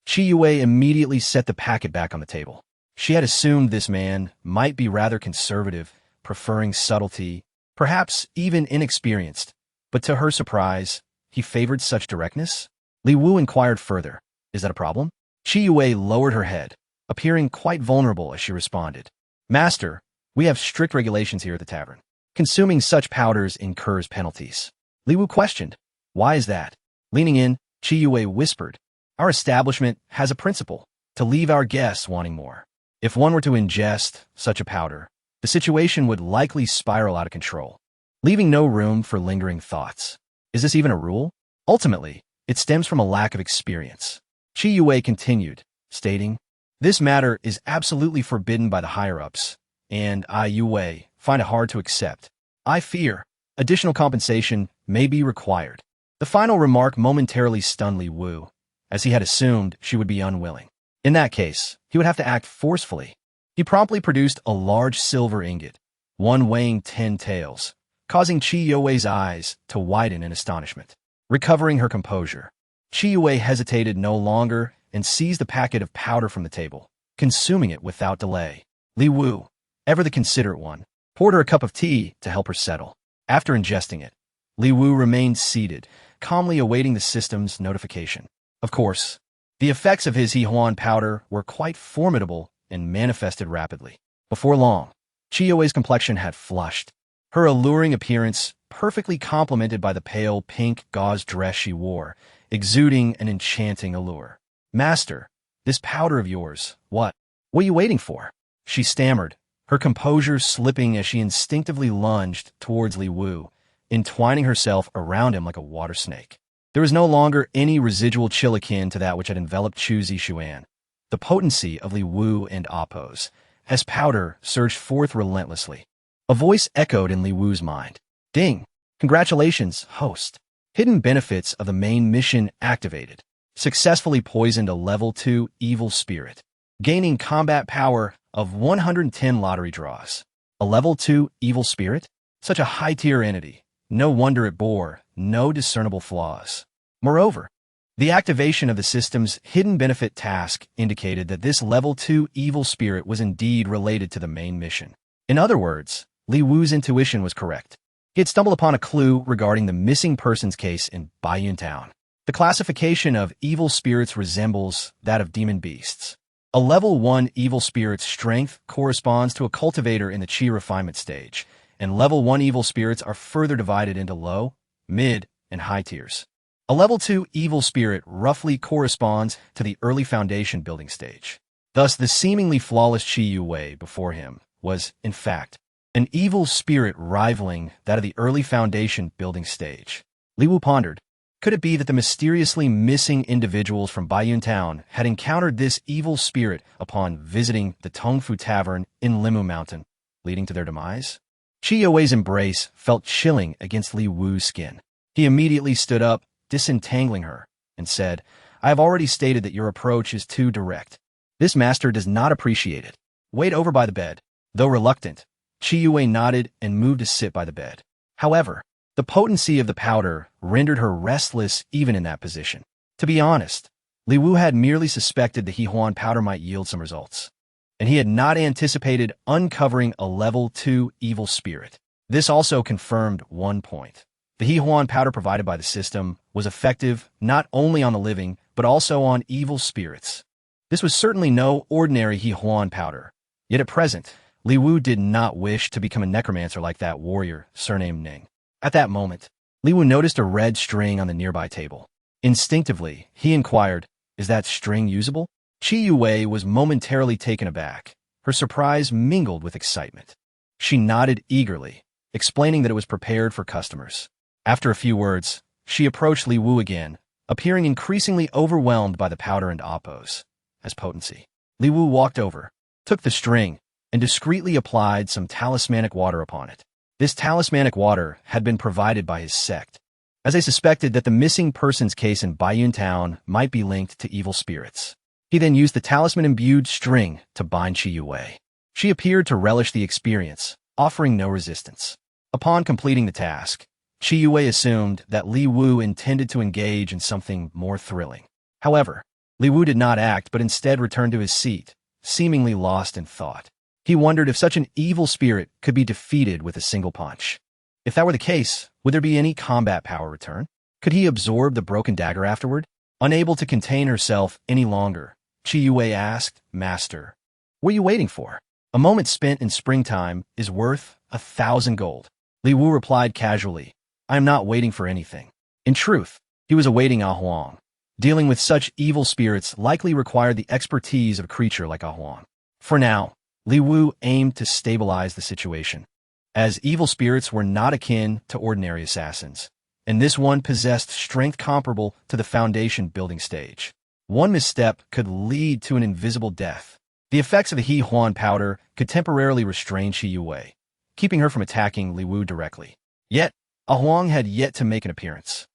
Chiyue immediately set the packet back on the table. She had assumed this man might be rather conservative, preferring subtlety, perhaps even inexperienced, but to her surprise, he favored such directness? Li Wu inquired further, is that a problem? Chiyue lowered her head, appearing quite vulnerable as she responded. Master, we have strict regulations here at the tavern. Consuming such powders incurs penalties. Li Wu questioned, why is that? Leaning in, Chiyue whispered, our establishment has a principle, to leave our guests wanting more. If one were to ingest such a powder, the situation would likely spiral out of control, leaving no room for lingering thoughts. Is this even a rule? Ultimately, it stems from a lack of experience. Chiyue continued, stating, this matter is absolutely forbidden by the higher-ups, and I, Yue, find it hard to accept. I fear additional compensation may be required. The final remark momentarily stunned Li Wu, as he had assumed she would be unwilling. In that case, he would have to act forcefully. He promptly produced a large silver ingot, one weighing 10 taels, causing Chiyue's eyes to widen in astonishment. Recovering her composure, Chiyue hesitated no longer and seized the packet of powder from the table, consuming it without delay. Li Wu, ever the considerate one, poured her a cup of tea to help her settle. After ingesting it, Li Wu remained seated, calmly awaiting the system's notification. Of course, the effects of his Huang powder were quite formidable and manifested rapidly. Before long, Chiyue's complexion had flushed, her alluring appearance perfectly complemented by the pale pink gauze dress she wore, exuding an enchanting allure. Master, this powder of yours, what are you waiting for? She stammered, her composure slipping as she instinctively lunged towards Li Wu, entwining herself around him like a water snake. There was no longer any residual chill akin to that which had enveloped Chu Zixuan. The potency of Li Wu and Appos, as powder surged forth relentlessly. A voice echoed in Li Wu's mind. Ding! Congratulations, host. Hidden benefits of the main mission activated. Successfully poisoned a level 2 evil spirit. Gaining combat power of 110 lottery draws. A level 2 evil spirit? Such a high-tier entity. No wonder it bore no discernible flaws. Moreover, the activation of the system's hidden benefit task indicated that this level 2 evil spirit was indeed related to the main mission. In other words, Li Wu's intuition was correct. He had stumbled upon a clue regarding the missing persons case in Baiyun Town. The classification of evil spirits resembles that of demon beasts. A level 1 evil spirit's strength corresponds to a cultivator in the Qi refinement stage, and level 1 evil spirits are further divided into low, mid, and high tiers. A level 2 evil spirit roughly corresponds to the early foundation building stage. Thus, the seemingly flawless Chiyue before him was, in fact, an evil spirit rivaling that of the early foundation building stage. Li Wu pondered, could it be that the mysteriously missing individuals from Baiyun Town had encountered this evil spirit upon visiting the Tongfu Tavern in Limu Mountain, leading to their demise? Chiyue's embrace felt chilling against Li Wu's skin. He immediately stood up, disentangling her, and said, I have already stated that your approach is too direct. This master does not appreciate it. Wait over by the bed. Though reluctant, Qi Yue nodded and moved to sit by the bed. However, the potency of the powder rendered her restless even in that position. To be honest, Li Wu had merely suspected the Huan powder might yield some results, and he had not anticipated uncovering a level 2 evil spirit. This also confirmed one point. The Huan powder provided by the system was effective not only on the living, but also on evil spirits. This was certainly no ordinary Huan powder. Yet at present, Li Wu did not wish to become a necromancer like that warrior surnamed Ning. At that moment, Li Wu noticed a red string on the nearby table. Instinctively, he inquired, "Is that string usable?" Qi Yue was momentarily taken aback. Her surprise mingled with excitement. She nodded eagerly, explaining that it was prepared for customers. After a few words, she approached Li Wu again, appearing increasingly overwhelmed by the powder and Appo's potency. Li Wu walked over, took the string, and discreetly applied some talismanic water upon it. This talismanic water had been provided by his sect, as they suspected that the missing persons case in Baiyun Town might be linked to evil spirits. He then used the talisman-imbued string to bind Qi Yue. She appeared to relish the experience, offering no resistance. Upon completing the task, Qi Yue assumed that Li Wu intended to engage in something more thrilling. However, Li Wu did not act but instead returned to his seat, seemingly lost in thought. He wondered if such an evil spirit could be defeated with a single punch. If that were the case, would there be any combat power return? Could he absorb the broken dagger afterward? Unable to contain herself any longer, Qi Yue asked, "Master, what are you waiting for? A moment spent in springtime is worth 1,000 gold." Li Wu replied casually, "I am not waiting for anything." In truth, he was awaiting a Huang. Dealing with such evil spirits likely required the expertise of a creature like a Huang. For now, Li Wu aimed to stabilize the situation, as evil spirits were not akin to ordinary assassins, and this one possessed strength comparable to the foundation building stage. One misstep could lead to an invisible death. The effects of the Huan powder could temporarily restrain Qi Yue, keeping her from attacking Li Wu directly. Yet, a Huang had yet to make an appearance,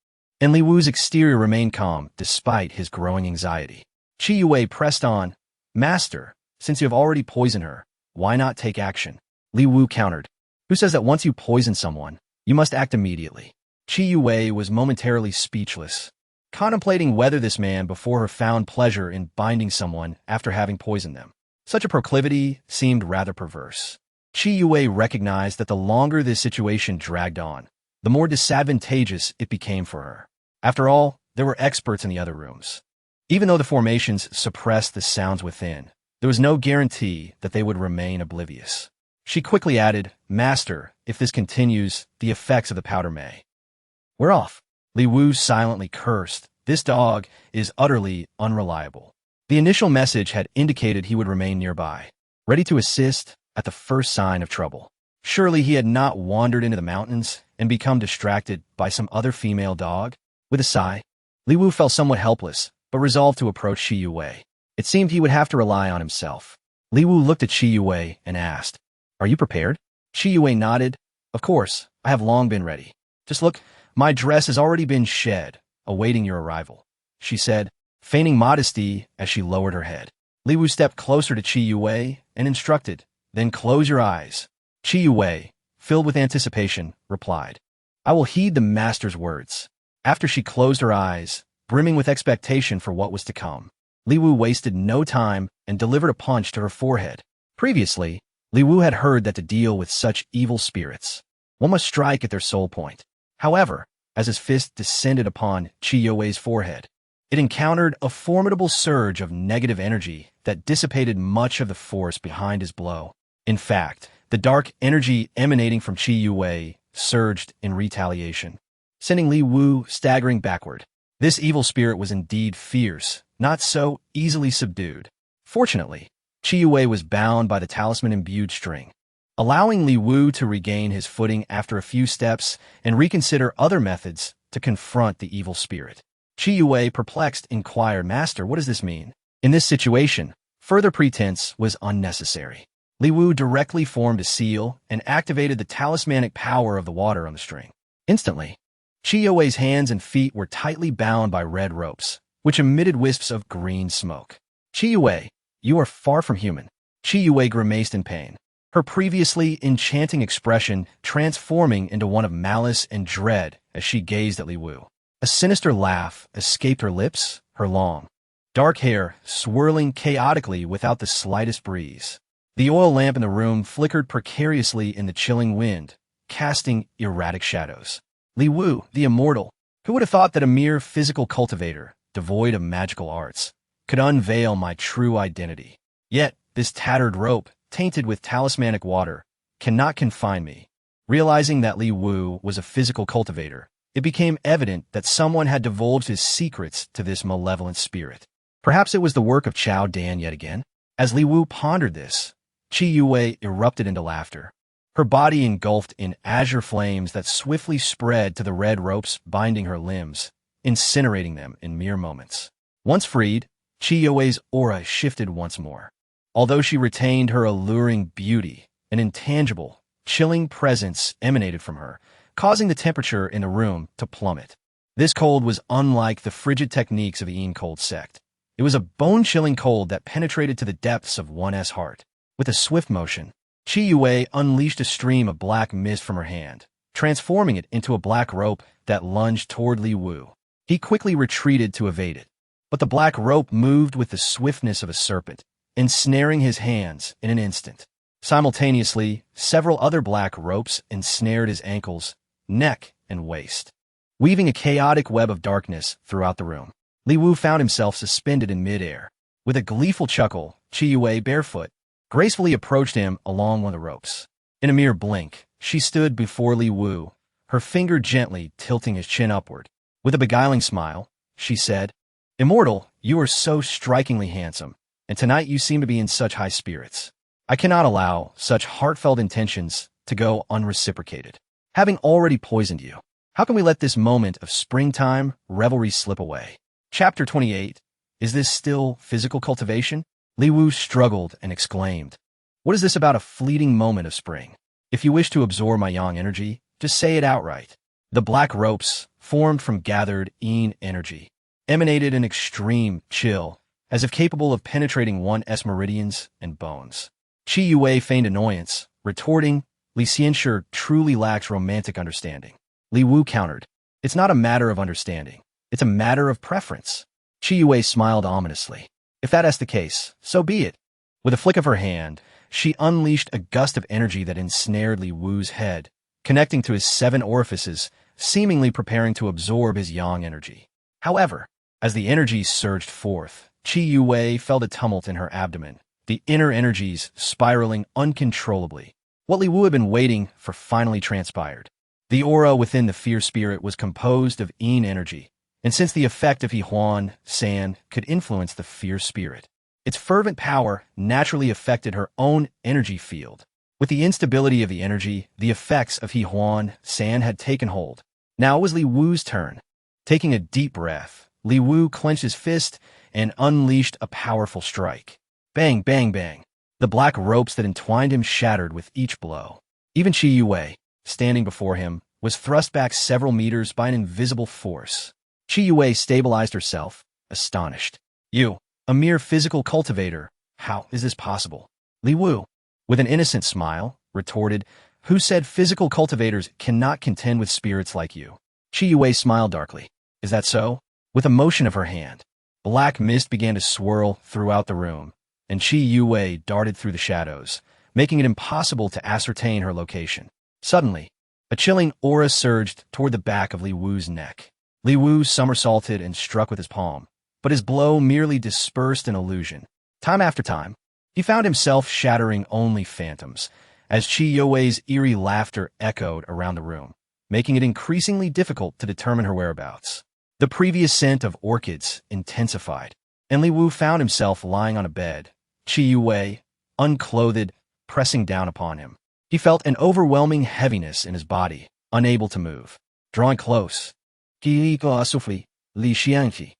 and Li Wu's exterior remained calm despite his growing anxiety. Qi Yue pressed on, "Master, since you have already poisoned her, why not take action?" Li Wu countered, "Who says that once you poison someone, you must act immediately?" Qi Yue was momentarily speechless, contemplating whether this man before her found pleasure in binding someone after having poisoned them. Such a proclivity seemed rather perverse. Qi Yue recognized that the longer this situation dragged on, the more disadvantageous it became for her. After all, there were experts in the other rooms. Even though the formations suppressed the sounds within, there was no guarantee that they would remain oblivious. She quickly added, "Master, if this continues, the effects of the powder may wear off." Li Wu silently cursed. This dog is utterly unreliable. The initial message had indicated he would remain nearby, ready to assist at the first sign of trouble. Surely he had not wandered into the mountains and become distracted by some other female dog? With a sigh, Li Wu felt somewhat helpless, but resolved to approach Qi Yue. It seemed he would have to rely on himself. Li Wu looked at Qi Yue and asked, "Are you prepared?" Qi Yue nodded. "Of course, I have long been ready. Just look, my dress has already been shed, awaiting your arrival," she said, feigning modesty as she lowered her head. Li Wu stepped closer to Qi Yue and instructed, "Then close your eyes." Qi Yue, filled with anticipation, replied, "I will heed the master's words." After she closed her eyes, brimming with expectation for what was to come, Li Wu wasted no time and delivered a punch to her forehead. Previously, Li Wu had heard that to deal with such evil spirits, one must strike at their soul point. However, as his fist descended upon Qi Yue's forehead, it encountered a formidable surge of negative energy that dissipated much of the force behind his blow. In fact, the dark energy emanating from Qi Yue surged in retaliation, sending Li Wu staggering backward. This evil spirit was indeed fierce, not so easily subdued. Fortunately, Qi Yue was bound by the talisman-imbued string, allowing Li Wu to regain his footing after a few steps and reconsider other methods to confront the evil spirit. Qi Yue, perplexed, inquired, "Master, what does this mean?" In this situation, further pretense was unnecessary. Li Wu directly formed a seal and activated the talismanic power of the water on the string. Instantly, Qi Yue's hands and feet were tightly bound by red ropes, which emitted wisps of green smoke. "Qi Yue, you are far from human." Qi Yue grimaced in pain, her previously enchanting expression transforming into one of malice and dread as she gazed at Li Wu. A sinister laugh escaped her lips, her long, dark hair swirling chaotically without the slightest breeze. The oil lamp in the room flickered precariously in the chilling wind, casting erratic shadows. Li Wu, the immortal, who would have thought that a mere physical cultivator, devoid of magical arts, could unveil my true identity? Yet, this tattered rope, tainted with talismanic water, cannot confine me. Realizing that Li Wu was a physical cultivator, it became evident that someone had divulged his secrets to this malevolent spirit. Perhaps it was the work of Chao Dan yet again? As Li Wu pondered this, Qi Yue erupted into laughter, her body engulfed in azure flames that swiftly spread to the red ropes binding her limbs, incinerating them in mere moments. Once freed, Qi Yue's aura shifted once more. Although she retained her alluring beauty, an intangible, chilling presence emanated from her, causing the temperature in the room to plummet. This cold was unlike the frigid techniques of the Yuanxian Sect. It was a bone-chilling cold that penetrated to the depths of one's heart. With a swift motion, Qi Yue unleashed a stream of black mist from her hand, transforming it into a black rope that lunged toward Li Wu. He quickly retreated to evade it, but the black rope moved with the swiftness of a serpent, ensnaring his hands in an instant. Simultaneously, several other black ropes ensnared his ankles, neck, and waist, weaving a chaotic web of darkness throughout the room. Li Wu found himself suspended in midair. With a gleeful chuckle, Qi Yue, barefoot, gracefully approached him along one of the ropes. In a mere blink, she stood before Li Wu, her finger gently tilting his chin upward. With a beguiling smile, she said, "Immortal, you are so strikingly handsome, and tonight you seem to be in such high spirits. I cannot allow such heartfelt intentions to go unreciprocated. Having already poisoned you, how can we let this moment of springtime revelry slip away?" Chapter 28. Is this still physical cultivation? Li Wu struggled and exclaimed, "What is this about a fleeting moment of spring? If you wish to absorb my yang energy, just say it outright." The black ropes, formed from gathered yin energy, emanated an extreme chill, as if capable of penetrating one's meridians and bones. Qi Yue feigned annoyance, retorting, "Li Xianshi truly lacks romantic understanding." Li Wu countered, "It's not a matter of understanding. It's a matter of preference." Qi Yue smiled ominously. "If that is the case, so be it." With a flick of her hand, she unleashed a gust of energy that ensnared Li Wu's head, connecting to his 7 orifices, seemingly preparing to absorb his yang energy. However, as the energy surged forth, Qi Yue felt a tumult in her abdomen, the inner energies spiraling uncontrollably. What Li Wu had been waiting for finally transpired. The aura within the fierce spirit was composed of yin energy, and since the effect of Huang San could influence the fierce spirit, its fervent power naturally affected her own energy field. With the instability of the energy, the effects of Huang San had taken hold. Now it was Li Wu's turn. Taking a deep breath, Li Wu clenched his fist and unleashed a powerful strike. Bang, bang, bang. The black ropes that entwined him shattered with each blow. Even Qi Yue, standing before him, was thrust back several meters by an invisible force. Qi Yue stabilized herself, astonished. "You, a mere physical cultivator, how is this possible?" Li Wu, with an innocent smile, retorted, "Who said physical cultivators cannot contend with spirits like you?" Qi Yue smiled darkly. "Is that so?" With a motion of her hand, black mist began to swirl throughout the room, and Qi Yue darted through the shadows, making it impossible to ascertain her location. Suddenly, a chilling aura surged toward the back of Li Wu's neck. Li Wu somersaulted and struck with his palm, but his blow merely dispersed an illusion. Time after time, he found himself shattering only phantoms, as Qi Yue's eerie laughter echoed around the room, making it increasingly difficult to determine her whereabouts. The previous scent of orchids intensified, and Li Wu found himself lying on a bed, Qi Yue, unclothed, pressing down upon him. He felt an overwhelming heaviness in his body, unable to move. Drawing close, "Li Xianshi,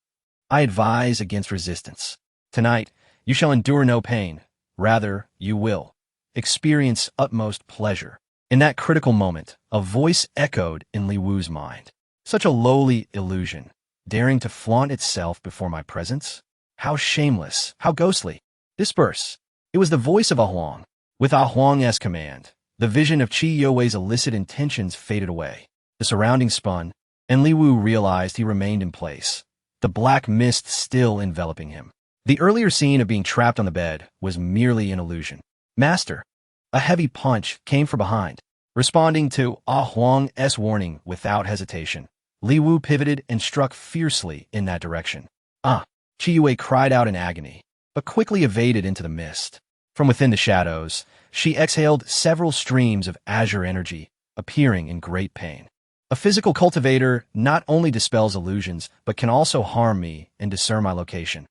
I advise against resistance. Tonight, you shall endure no pain. Rather, you will experience utmost pleasure." In that critical moment, a voice echoed in Li Wu's mind. Such a lowly illusion, daring to flaunt itself before my presence? How shameless, how ghostly. Disperse. It was the voice of Huang. With Huang's command, the vision of Qi Youwei's illicit intentions faded away. The surroundings spun, and Li Wu realized he remained in place, the black mist still enveloping him. The earlier scene of being trapped on the bed was merely an illusion. Master! A heavy punch came from behind. Responding to Huang's warning without hesitation, Li Wu pivoted and struck fiercely in that direction. Qi Yuwei cried out in agony, but quickly evaded into the mist. From within the shadows, she exhaled several streams of azure energy, appearing in great pain. A physical cultivator not only dispels illusions, but can also harm me and discern my location.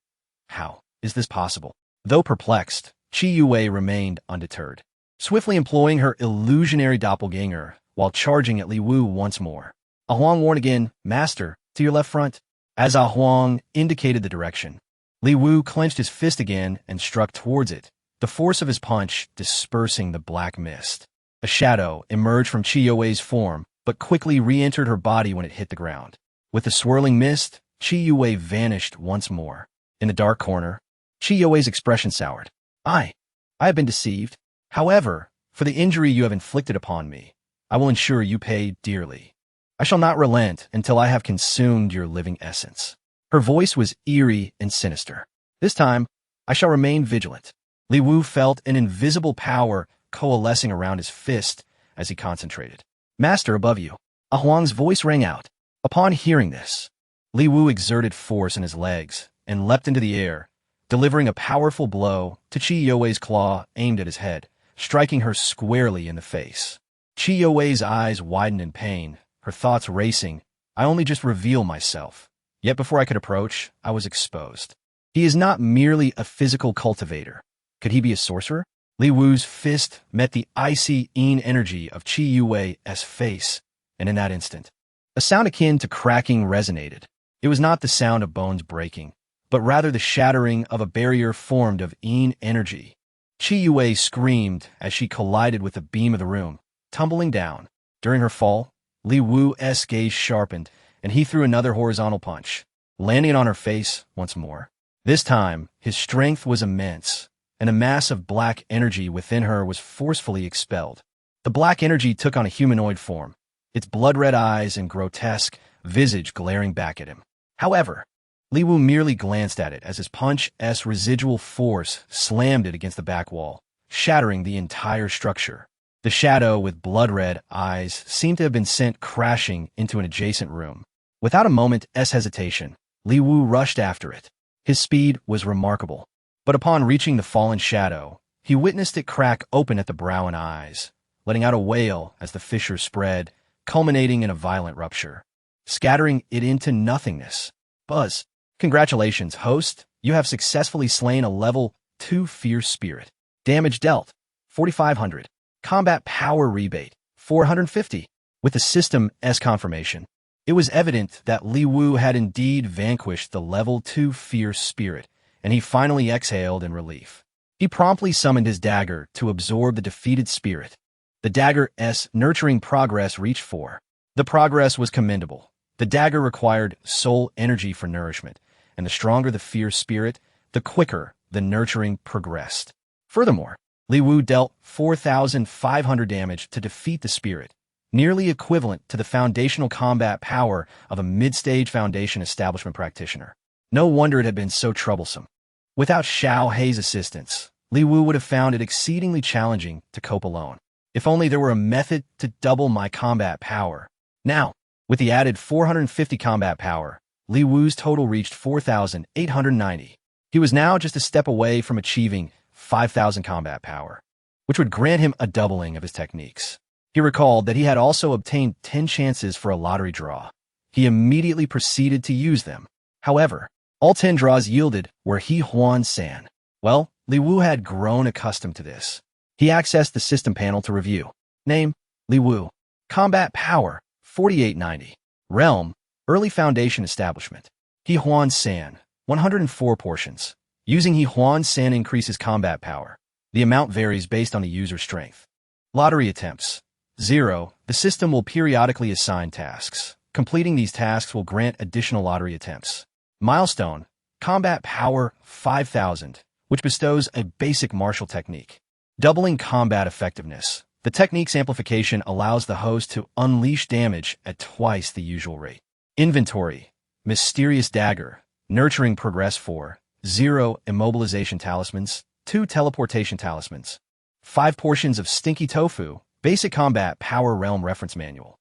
How is this possible? Though perplexed, Qi Yuwei remained undeterred, swiftly employing her illusionary doppelganger while charging at Li Wu once more. Huang warned again, Master, to your left front. As Huang indicated the direction, Li Wu clenched his fist again and struck towards it, the force of his punch dispersing the black mist. A shadow emerged from Qi Yuwei's form, but quickly re-entered her body when it hit the ground. With the swirling mist, Qi Yuwei vanished once more. In the dark corner, Qi Yuwei's expression soured. I have been deceived. However, for the injury you have inflicted upon me, I will ensure you pay dearly. I shall not relent until I have consumed your living essence. Her voice was eerie and sinister. This time, I shall remain vigilant. Li Wu felt an invisible power coalescing around his fist as he concentrated. Master above you. Huang's voice rang out. Upon hearing this, Li Wu exerted force in his legs and leapt into the air, delivering a powerful blow to Qi Youwei's claw aimed at his head, striking her squarely in the face. Qi Youwei's eyes widened in pain, her thoughts racing. I only just reveal myself. Yet before I could approach, I was exposed. He is not merely a physical cultivator. Could he be a sorcerer? Li Wu's fist met the icy energy of Qi Yuwei's face, and in that instant, a sound akin to cracking resonated. It was not the sound of bones breaking, but rather the shattering of a barrier formed of energy. Qi Yuwei screamed as she collided with the beam of the room, tumbling down. During her fall, Li Wu's gaze sharpened, and he threw another horizontal punch, landing on her face once more. This time, his strength was immense, and a mass of black energy within her was forcefully expelled. The black energy took on a humanoid form, its blood-red eyes and grotesque visage glaring back at him. However, Li Wu merely glanced at it as his punch's residual force slammed it against the back wall, shattering the entire structure. The shadow with blood-red eyes seemed to have been sent crashing into an adjacent room. Without a moment's hesitation, Li Wu rushed after it. His speed was remarkable, but upon reaching the fallen shadow, he witnessed it crack open at the brow and eyes, letting out a wail as the fissure spread, culminating in a violent rupture, scattering it into nothingness. Buzz. Congratulations, host. You have successfully slain a level 2 fierce spirit. Damage dealt, 4,500. Combat power rebate, 450. With the system's confirmation, it was evident that Li Wu had indeed vanquished the level 2 fierce spirit, and he finally exhaled in relief. He promptly summoned his dagger to absorb the defeated spirit. The dagger's nurturing progress reached 4. The progress was commendable. The dagger required soul energy for nourishment, and the stronger the fierce spirit, the quicker the nurturing progressed. Furthermore, Li Wu dealt 4,500 damage to defeat the spirit, nearly equivalent to the foundational combat power of a mid-stage Foundation establishment practitioner. No wonder it had been so troublesome. Without Xiao Hei's assistance, Li Wu would have found it exceedingly challenging to cope alone. If only there were a method to double my combat power. Now, with the added 450 combat power, Li Wu's total reached 4,890. He was now just a step away from achieving 5,000 combat power, which would grant him a doubling of his techniques. He recalled that he had also obtained 10 chances for a lottery draw. He immediately proceeded to use them. However, all 10 draws yielded were Yuanxian. Well, Li Wu had grown accustomed to this. He accessed the system panel to review. Name, Li Wu. Combat power, 4890. Realm, Early Foundation Establishment. Yuanxian, 104 portions. Using Yuanxian increases combat power. The amount varies based on the user's strength. Lottery attempts, 0. The system will periodically assign tasks. Completing these tasks will grant additional lottery attempts. Milestone, combat power, 5,000. which bestows a basic martial technique. Doubling combat effectiveness. The technique's amplification allows the host to unleash damage at twice the usual rate. Inventory. Mysterious dagger. Nurturing progress 4. 0 immobilization talismans. 2 teleportation talismans. 5 portions of stinky tofu. Basic combat power realm reference manual.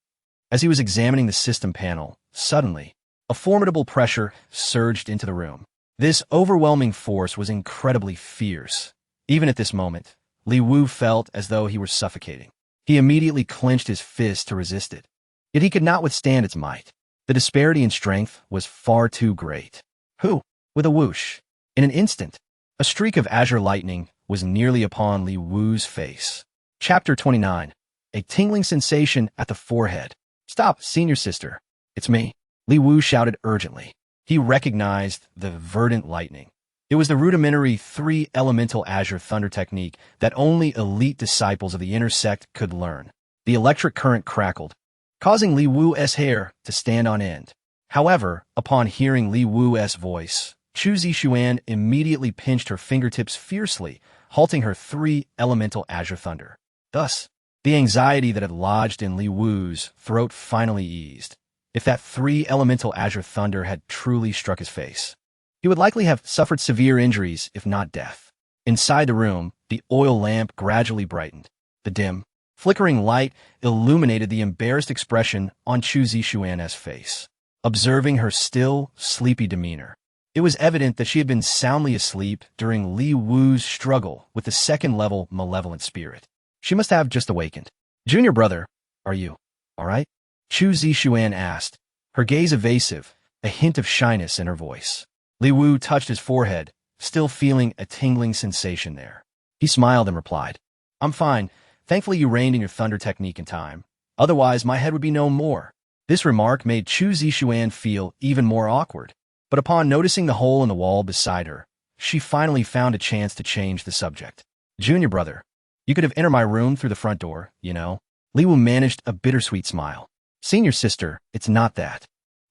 As he was examining the system panel, suddenly, a formidable pressure surged into the room. This overwhelming force was incredibly fierce. Even at this moment, Li Wu felt as though he were suffocating. He immediately clenched his fist to resist it. Yet he could not withstand its might. The disparity in strength was far too great. Who? With a whoosh. In an instant, a streak of azure lightning was nearly upon Li Wu's face. Chapter 29. A tingling sensation at the forehead. Stop, senior sister. It's me. Li Wu shouted urgently. He recognized the verdant lightning. It was the rudimentary 3-elemental azure thunder technique that only elite disciples of the inner sect could learn. The electric current crackled, causing Li Wu's hair to stand on end. However, upon hearing Li Wu's voice, Chu Zixuan immediately pinched her fingertips fiercely, halting her 3-elemental azure thunder. Thus, the anxiety that had lodged in Li Wu's throat finally eased. If that 3-elemental azure thunder had truly struck his face, he would likely have suffered severe injuries, if not death. Inside the room, the oil lamp gradually brightened. The dim, flickering light illuminated the embarrassed expression on Chu Zixuan's face. Observing her still, sleepy demeanor, it was evident that she had been soundly asleep during Li Wu's struggle with the second-level malevolent spirit. She must have just awakened. Junior brother, are you all right? Chu Zixuan asked, her gaze evasive, a hint of shyness in her voice. Li Wu touched his forehead, still feeling a tingling sensation there. He smiled and replied, I'm fine. Thankfully you reined in your thunder technique in time. Otherwise, my head would be no more. This remark made Chu Zixuan feel even more awkward. But upon noticing the hole in the wall beside her, she finally found a chance to change the subject. Junior brother, you could have entered my room through the front door, you know. Li Wu managed a bittersweet smile. Senior sister, it's not that.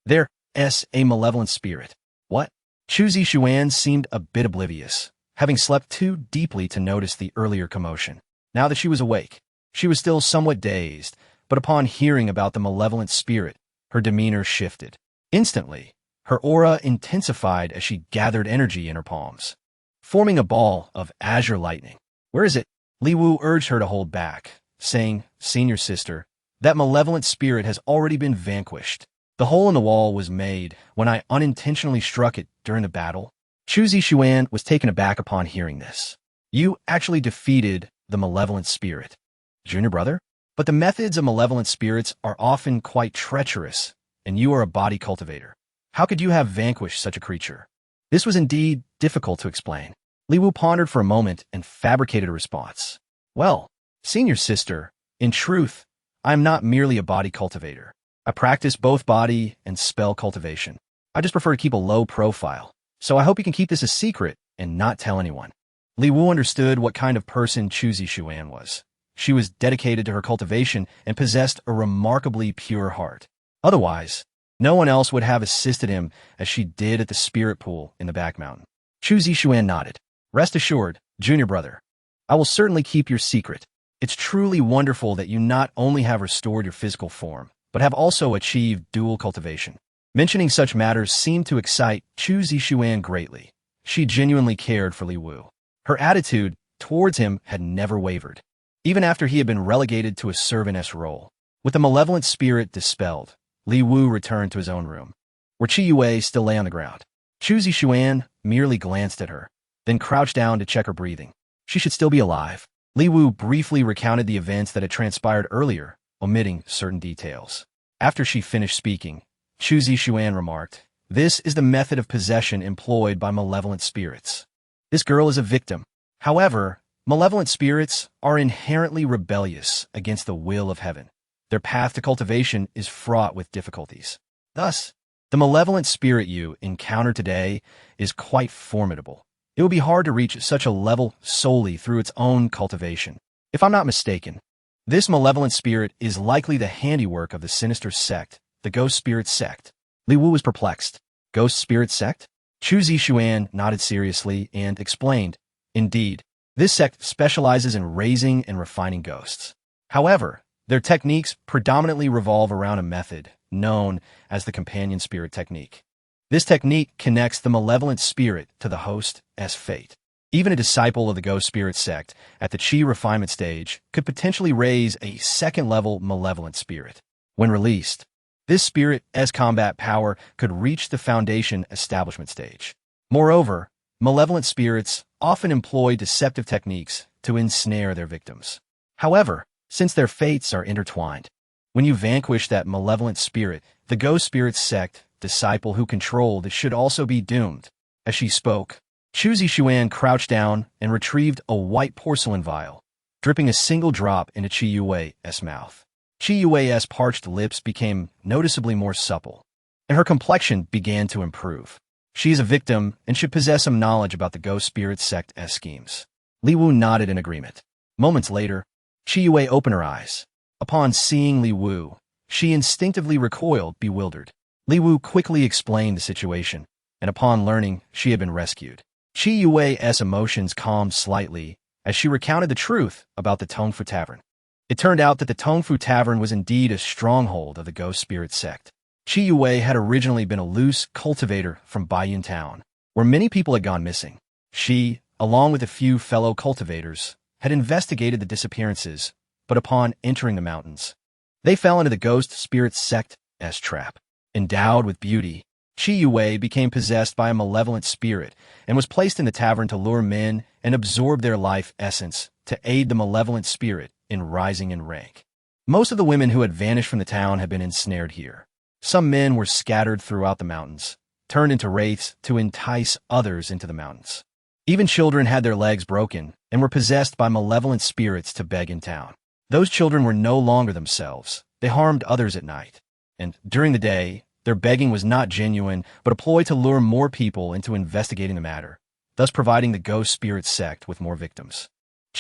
There's a malevolent spirit. What? Chu Zixuan seemed a bit oblivious, having slept too deeply to notice the earlier commotion. Now that she was awake, she was still somewhat dazed, but upon hearing about the malevolent spirit, her demeanor shifted. Instantly, her aura intensified as she gathered energy in her palms, forming a ball of azure lightning. Where is it? Li Wu urged her to hold back, saying, Senior sister, that malevolent spirit has already been vanquished. The hole in the wall was made when I unintentionally struck it during the battle. Chu Zixuan was taken aback upon hearing this. You actually defeated the malevolent spirit, junior brother? But the methods of malevolent spirits are often quite treacherous, and you are a body cultivator. How could you have vanquished such a creature? This was indeed difficult to explain. Li Wu pondered for a moment and fabricated a response. Well, senior sister, in truth, I am not merely a body cultivator. I practice both body and spell cultivation. I just prefer to keep a low profile, so I hope you can keep this a secret and not tell anyone. Li Wu understood what kind of person Chu Zixuan was. She was dedicated to her cultivation and possessed a remarkably pure heart. Otherwise, no one else would have assisted him as she did at the spirit pool in the back mountain. Chu Zixuan nodded. Rest assured, junior brother, I will certainly keep your secret. It's truly wonderful that you not only have restored your physical form, but have also achieved dual cultivation. Mentioning such matters seemed to excite Chu Zixuan greatly. She genuinely cared for Li Wu. Her attitude towards him had never wavered, even after he had been relegated to a servantess role. With the malevolent spirit dispelled, Li Wu returned to his own room, where Qi Yue still lay on the ground. Chu Zixuan merely glanced at her, then crouched down to check her breathing. She should still be alive. Li Wu briefly recounted the events that had transpired earlier, omitting certain details. After she finished speaking, Chu Zixuan remarked, This is the method of possession employed by malevolent spirits. This girl is a victim. However, malevolent spirits are inherently rebellious against the will of heaven. Their path to cultivation is fraught with difficulties. Thus, the malevolent spirit you encounter today is quite formidable. It will be hard to reach such a level solely through its own cultivation. If I'm not mistaken, this malevolent spirit is likely the handiwork of the sinister sect, the Ghost Spirit Sect. Li Wu was perplexed. Ghost Spirit Sect? Chu Zixuan nodded seriously and explained, Indeed, this sect specializes in raising and refining ghosts. However, their techniques predominantly revolve around a method known as the companion spirit technique. This technique connects the malevolent spirit to the host's fate. Even a disciple of the go.The sect at the chi refinement stage could potentially raise a second-level malevolent spirit. When released, this spirit's combat power could reach the foundation establishment stage. Moreover, malevolent spirits often employ deceptive techniques to ensnare their victims. However, since their fates are intertwined, when you vanquish that malevolent spirit, the go.The sect disciple who controlled it should also be doomed. As she spoke, Yuanxian crouched down and retrieved a white porcelain vial, dripping a single drop into Yu's mouth. Yu's parched lips became noticeably more supple, and her complexion began to improve. She is a victim and should possess some knowledge about the go.The sect's schemes. Li Wu nodded in agreement. Moments later, Yue opened her eyes. Upon seeing Li Wu, she instinctively recoiled, bewildered. Li Wu quickly explained the situation, and upon learning she had been rescued, Yu's emotions calmed slightly as she recounted the truth about the Tongfu Tavern. It turned out that the Tongfu Tavern was indeed a stronghold of the go.The sect. Yue had originally been a loose cultivator from Baiyun Town, where many people had gone missing. She, along with a few fellow cultivators, had investigated the disappearances, but upon entering the mountains, they fell into the go.The sect's trap. Endowed with beauty, Yue became possessed by a malevolent spirit and was placed in the tavern to lure men and absorb their life essence to aid the malevolent spirit in rising in rank. Most of the women who had vanished from the town had been ensnared here. Some men were scattered throughout the mountains, turned into wraiths to entice others into the mountains. Even children had their legs broken and were possessed by malevolent spirits to beg in town. Those children were no longer themselves. They harmed others at night. And during the day, their begging was not genuine, but a ploy to lure more people into investigating the matter, thus providing the go.The sect with more victims.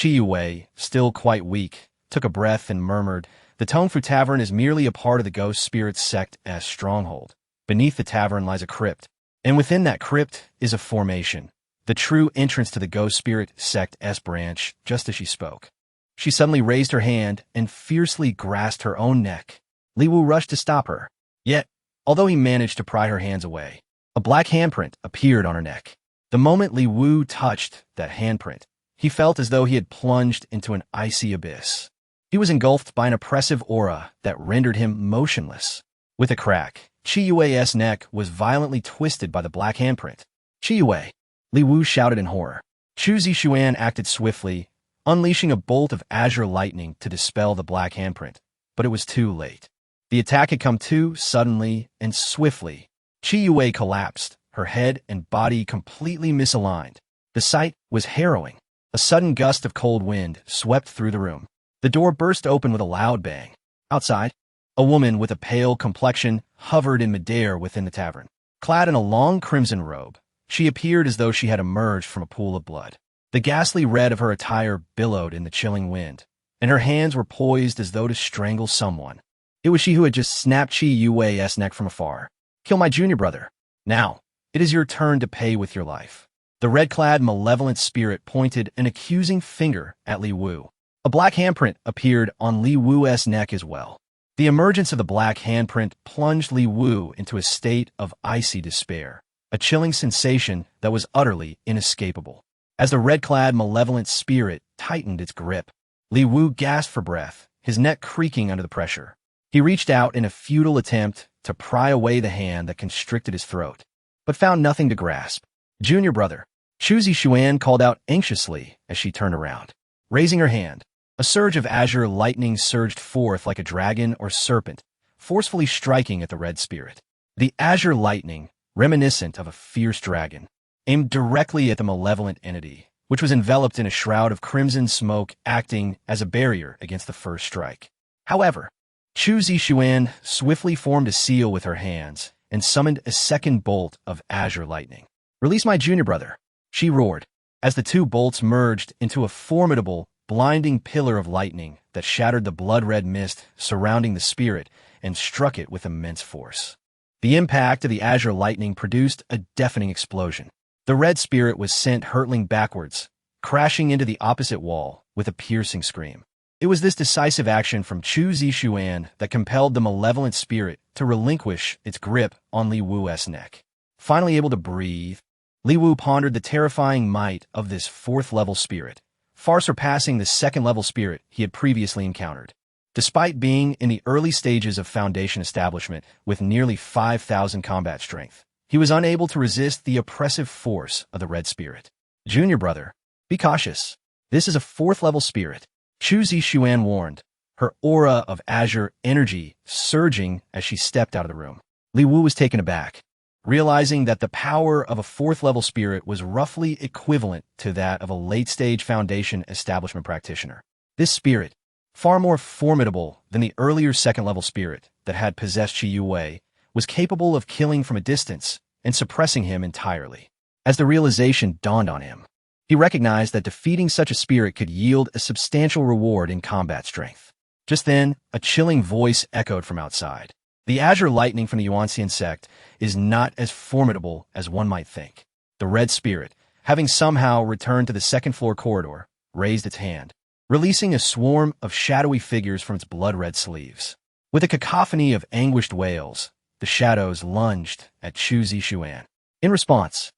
Yue, still quite weak, took a breath and murmured, "The Tongfu Tavern is merely a part of the go.The sect's stronghold. Beneath the tavern lies a crypt, and within that crypt is a formation, the true entrance to the go.The sect's branch." Just as she spoke, she suddenly raised her hand and fiercely grasped her own neck. Li Wu rushed to stop her. Yet, although he managed to pry her hands away, a black handprint appeared on her neck. The moment Li Wu touched that handprint, he felt as though he had plunged into an icy abyss. He was engulfed by an oppressive aura that rendered him motionless. With a crack, Yu's neck was violently twisted by the black handprint. "Yue!" Li Wu shouted in horror. Yuanxian acted swiftly, unleashing a bolt of azure lightning to dispel the black handprint, but it was too late. The attack had come too suddenly and swiftly. Yue collapsed, her head and body completely misaligned. The sight was harrowing. A sudden gust of cold wind swept through the room. The door burst open with a loud bang. Outside, a woman with a pale complexion hovered in midair within the tavern. Clad in a long crimson robe, she appeared as though she had emerged from a pool of blood. The ghastly red of her attire billowed in the chilling wind, and her hands were poised as though to strangle someone. It was she who had just snapped Yu's neck from afar. "Kill my junior brother. Now, it is your turn to pay with your life." The red-clad malevolent spirit pointed an accusing finger at Li Wu. A black handprint appeared on Li Wu's neck as well. The emergence of the black handprint plunged Li Wu into a state of icy despair, a chilling sensation that was utterly inescapable. As the red-clad malevolent spirit tightened its grip, Li Wu gasped for breath, his neck creaking under the pressure. He reached out in a futile attempt to pry away the hand that constricted his throat, but found nothing to grasp. "Junior brother," Yuanxian called out anxiously as she turned around. Raising her hand, a surge of azure lightning surged forth like a dragon or serpent, forcefully striking at the red spirit. The azure lightning, reminiscent of a fierce dragon, aimed directly at the malevolent entity, which was enveloped in a shroud of crimson smoke, acting as a barrier against the first strike. However, Yuanxian swiftly formed a seal with her hands and summoned a second bolt of azure lightning. "Release my junior brother," she roared, as the two bolts merged into a formidable, blinding pillar of lightning that shattered the blood-red mist surrounding the spirit and struck it with immense force. The impact of the azure lightning produced a deafening explosion. The red spirit was sent hurtling backwards, crashing into the opposite wall with a piercing scream. It was this decisive action from Chu Zixuan that compelled the malevolent spirit to relinquish its grip on Li Wu's neck. Finally able to breathe, Li Wu pondered the terrifying might of this fourth-level spirit, far surpassing the second-level spirit he had previously encountered. Despite being in the early stages of Foundation establishment with nearly 5,000 combat strength, he was unable to resist the oppressive force of the red spirit. Junior brother, be cautious. This is a fourth-level spirit, Chu Zixuan warned, her aura of azure energy surging as she stepped out of the room. Li Wu was taken aback, realizing that the power of a fourth-level spirit was roughly equivalent to that of a late-stage Foundation establishment practitioner. This spirit, far more formidable than the earlier second-level spirit that had possessed Qi Yuwei, was capable of killing from a distance and suppressing him entirely. As the realization dawned on him, he recognized that defeating such a spirit could yield a substantial reward in combat strength. Just then, a chilling voice echoed from outside. The azure lightning from the Yuanxian Sect is not as formidable as one might think. The red spirit, having somehow returned to the second-floor corridor, raised its hand, releasing a swarm of shadowy figures from its blood-red sleeves. With a cacophony of anguished wails, the shadows lunged at Chu Zixuan. In response,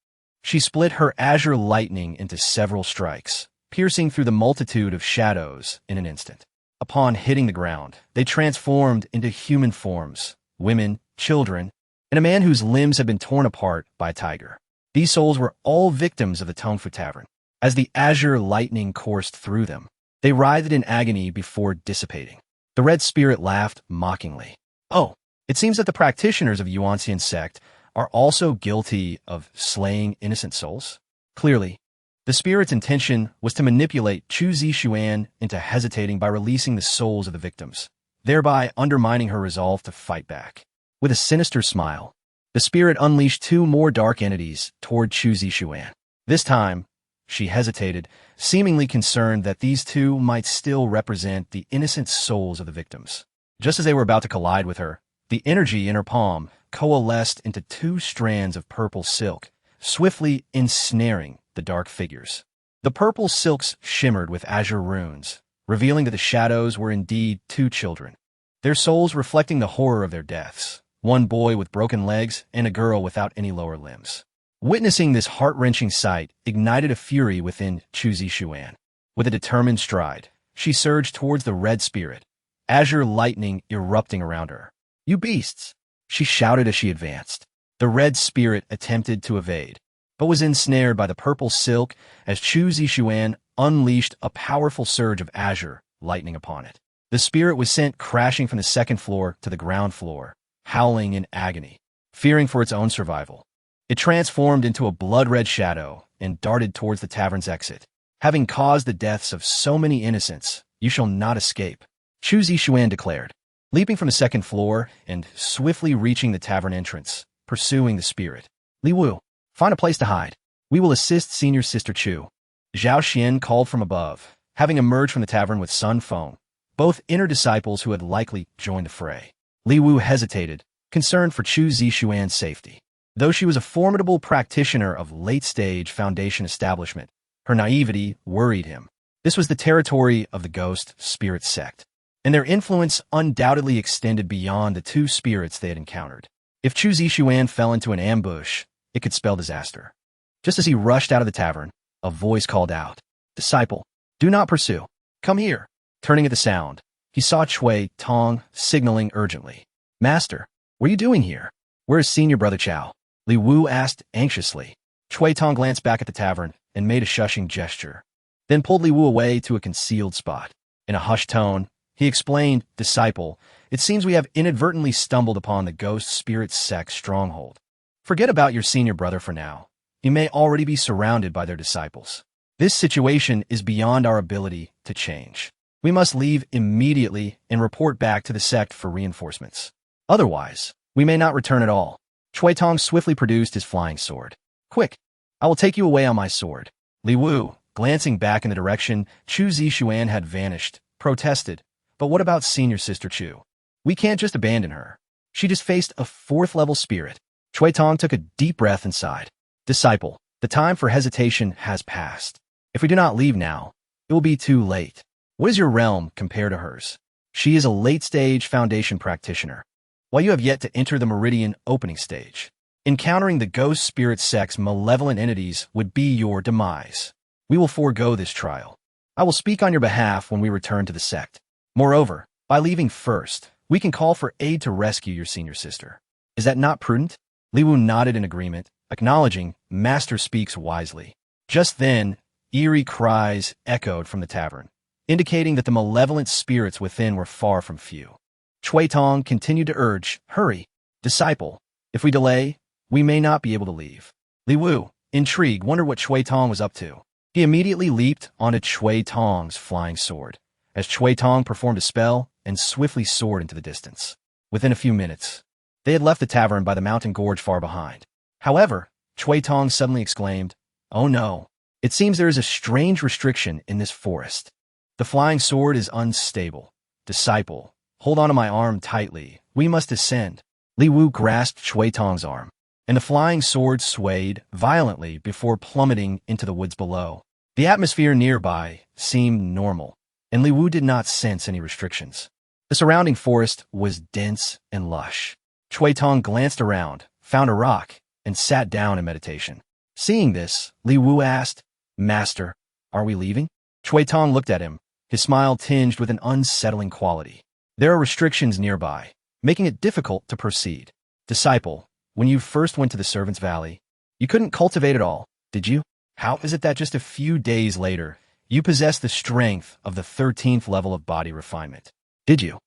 she split her azure lightning into several strikes, piercing through the multitude of shadows in an instant. Upon hitting the ground, they transformed into human forms, women, children, and a man whose limbs had been torn apart by a tiger. These souls were all victims of the Tongfu Tavern. As the azure lightning coursed through them, they writhed in agony before dissipating. The red spirit laughed mockingly. Oh, it seems that the practitioners of Yuanxian Sect are also guilty of slaying innocent souls? Clearly, the spirit's intention was to manipulate Chu Zixuan into hesitating by releasing the souls of the victims, thereby undermining her resolve to fight back. With a sinister smile, the spirit unleashed two more dark entities toward Chu Zixuan. This time, she hesitated, seemingly concerned that these two might still represent the innocent souls of the victims. Just as they were about to collide with her, the energy in her palm coalesced into two strands of purple silk, swiftly ensnaring the dark figures. The purple silks shimmered with azure runes, revealing that the shadows were indeed two children, their souls reflecting the horror of their deaths, one boy with broken legs and a girl without any lower limbs. Witnessing this heart-wrenching sight ignited a fury within Chu Zixuan. With a determined stride, she surged towards the red spirit, azure lightning erupting around her. "You beasts!" she shouted as she advanced. The red spirit attempted to evade, but was ensnared by the purple silk as Chu Zixuan unleashed a powerful surge of azure lightning upon it. The spirit was sent crashing from the second floor to the ground floor, howling in agony, fearing for its own survival. It transformed into a blood-red shadow and darted towards the tavern's exit. "Having caused the deaths of so many innocents, you shall not escape," Chu Zixuan declared, leaping from the second floor and swiftly reaching the tavern entrance, pursuing the spirit. "Li Wu, find a place to hide. We will assist Senior Sister Chu." Zhao Xian called from above, having emerged from the tavern with Sun Feng, both inner disciples who had likely joined the fray. Li Wu hesitated, concerned for Chu Zixuan's safety. Though she was a formidable practitioner of late-stage Foundation establishment, her naivety worried him. This was the territory of the Ghost Spirit Sect, and their influence undoubtedly extended beyond the two spirits they had encountered. If Chu Zixuan fell into an ambush, it could spell disaster. Just as he rushed out of the tavern, a voice called out, "Disciple, do not pursue. Come here." Turning at the sound, he saw Cui Tong signaling urgently. "Master, what are you doing here? Where is Senior Brother Chao?" Li Wu asked anxiously. Cui Tong glanced back at the tavern and made a shushing gesture, then pulled Li Wu away to a concealed spot. In a hushed tone, he explained, "Disciple, it seems we have inadvertently stumbled upon the Ghost Spirit Sect stronghold. Forget about your senior brother for now. He may already be surrounded by their disciples. This situation is beyond our ability to change. We must leave immediately and report back to the sect for reinforcements. Otherwise, we may not return at all." Cui Tong swiftly produced his flying sword. "Quick, I will take you away on my sword." Li Wu, glancing back in the direction Chu Zixuan had vanished, protested, "But what about Senior Sister Chu? We can't just abandon her. She just faced a fourth-level spirit." Cui Tong took a deep breath and sighed. "Disciple, the time for hesitation has passed. If we do not leave now, it will be too late. What is your realm compared to hers? She is a late-stage foundation practitioner, while you have yet to enter the meridian opening stage. Encountering the ghost spirit sect's malevolent entities would be your demise. We will forego this trial. I will speak on your behalf when we return to the sect. Moreover, by leaving first, we can call for aid to rescue your senior sister. Is that not prudent? Li Wu nodded in agreement, acknowledging Master speaks wisely. Just then, eerie cries echoed from the tavern, indicating that the malevolent spirits within were far from few. Chui Tong continued to urge, "Hurry, disciple. If we delay, we may not be able to leave." Li Wu, intrigued, wondered what Chui Tong was up to. He immediately leaped onto Chui Tong's flying sword, as Chui Tong performed a spell and swiftly soared into the distance. Within a few minutes, they had left the tavern by the mountain gorge far behind. However, Chui Tong suddenly exclaimed, "Oh no, it seems there is a strange restriction in this forest. The flying sword is unstable. Disciple, hold on to my arm tightly. We must descend." Li Wu grasped Chui Tong's arm, and the flying sword swayed violently before plummeting into the woods below. The atmosphere nearby seemed normal, and Li Wu did not sense any restrictions. The surrounding forest was dense and lush. Chui Tong glanced around, found a rock, and sat down in meditation. Seeing this, Li Wu asked, "Master, are we leaving?" Chui Tong looked at him, his smile tinged with an unsettling quality. "There are restrictions nearby, making it difficult to proceed. Disciple, when you first went to the Servants' Valley, you couldn't cultivate at all, did you? How is it that just a few days later, you possess the strength of the 13th level of body refinement? Did you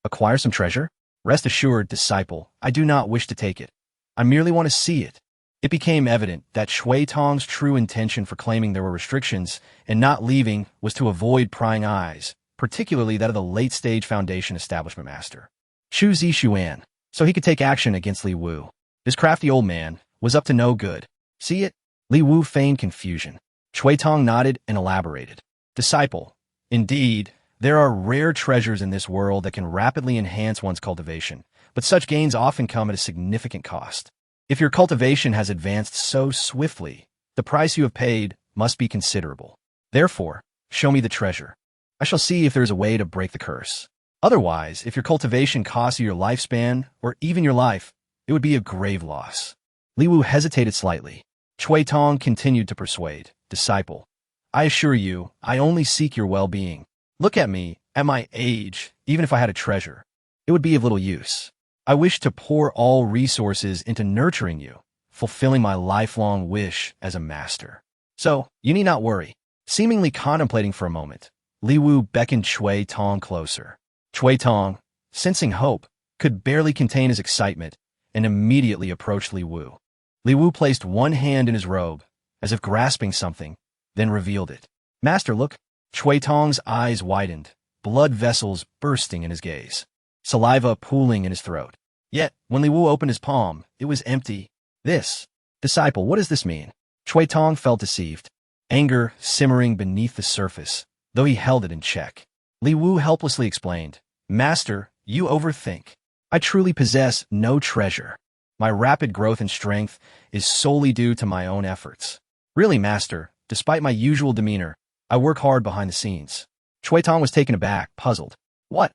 acquire some treasure? Rest assured, disciple, I do not wish to take it. I merely want to see it." It became evident that Chui Tong's true intention for claiming there were restrictions and not leaving was to avoid prying eyes, particularly that of the late-stage Foundation Establishment Master, Chu Zixuan, so he could take action against Li Wu. This crafty old man was up to no good. See it? Li Wu feigned confusion. Chui Tong nodded and elaborated. "Disciple, indeed, there are rare treasures in this world that can rapidly enhance one's cultivation, but such gains often come at a significant cost. If your cultivation has advanced so swiftly, the price you have paid must be considerable. Therefore, show me the treasure. I shall see if there is a way to break the curse. Otherwise, if your cultivation costs you your lifespan, or even your life, it would be a grave loss." Li Wu hesitated slightly. Chui Tong continued to persuade, "Disciple, I assure you, I only seek your well-being. Look at me, at my age, even if I had a treasure, it would be of little use. I wish to pour all resources into nurturing you, fulfilling my lifelong wish as a master. So, you need not worry." Seemingly contemplating for a moment, Li Wu beckoned Chui Tong closer. Chui Tong, sensing hope, could barely contain his excitement and immediately approached Li Wu. Li Wu placed one hand in his robe, as if grasping something, then revealed it. "Master, look." Chui Tong's eyes widened, blood vessels bursting in his gaze, saliva pooling in his throat. Yet, when Li Wu opened his palm, it was empty. "This, disciple, what does this mean?" Chui Tong felt deceived, anger simmering beneath the surface, though he held it in check. Li Wu helplessly explained, "Master, you overthink. I truly possess no treasure. My rapid growth and strength is solely due to my own efforts. Really, Master, despite my usual demeanor, I work hard behind the scenes." Chui Tong was taken aback, puzzled. "What?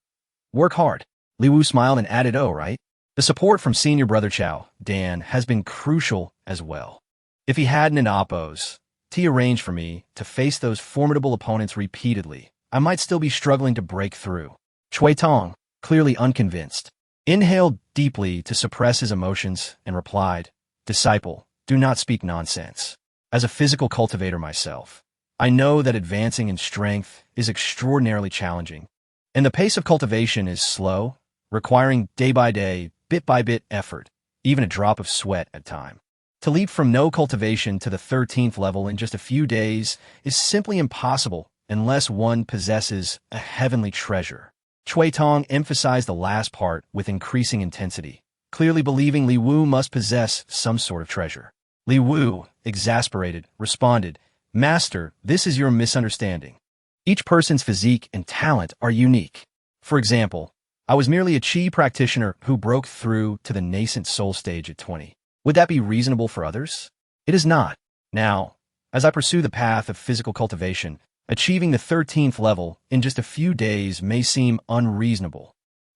Work hard?" Li Wu smiled and added, "Oh, right. The support from senior brother Chao, Dan, has been crucial as well. If he hadn't an oppose, T arranged for me to face those formidable opponents repeatedly, I might still be struggling to break through." Chui Tong, clearly unconvinced, inhaled deeply to suppress his emotions and replied, "Disciple, do not speak nonsense. As a physical cultivator myself, I know that advancing in strength is extraordinarily challenging, and the pace of cultivation is slow, requiring day-by-day, bit-by-bit effort, even a drop of sweat at time. To leap from no cultivation to the 13th level in just a few days is simply impossible unless one possesses a heavenly treasure." Chui Tong emphasized the last part with increasing intensity, clearly believing Li Wu must possess some sort of treasure. Li Wu, exasperated, responded, "Master, this is your misunderstanding. Each person's physique and talent are unique. For example, I was merely a chi practitioner who broke through to the nascent soul stage at 20. Would that be reasonable for others? It is not. Now, As I pursue the path of physical cultivation, achieving the 13th level in just a few days may seem unreasonable.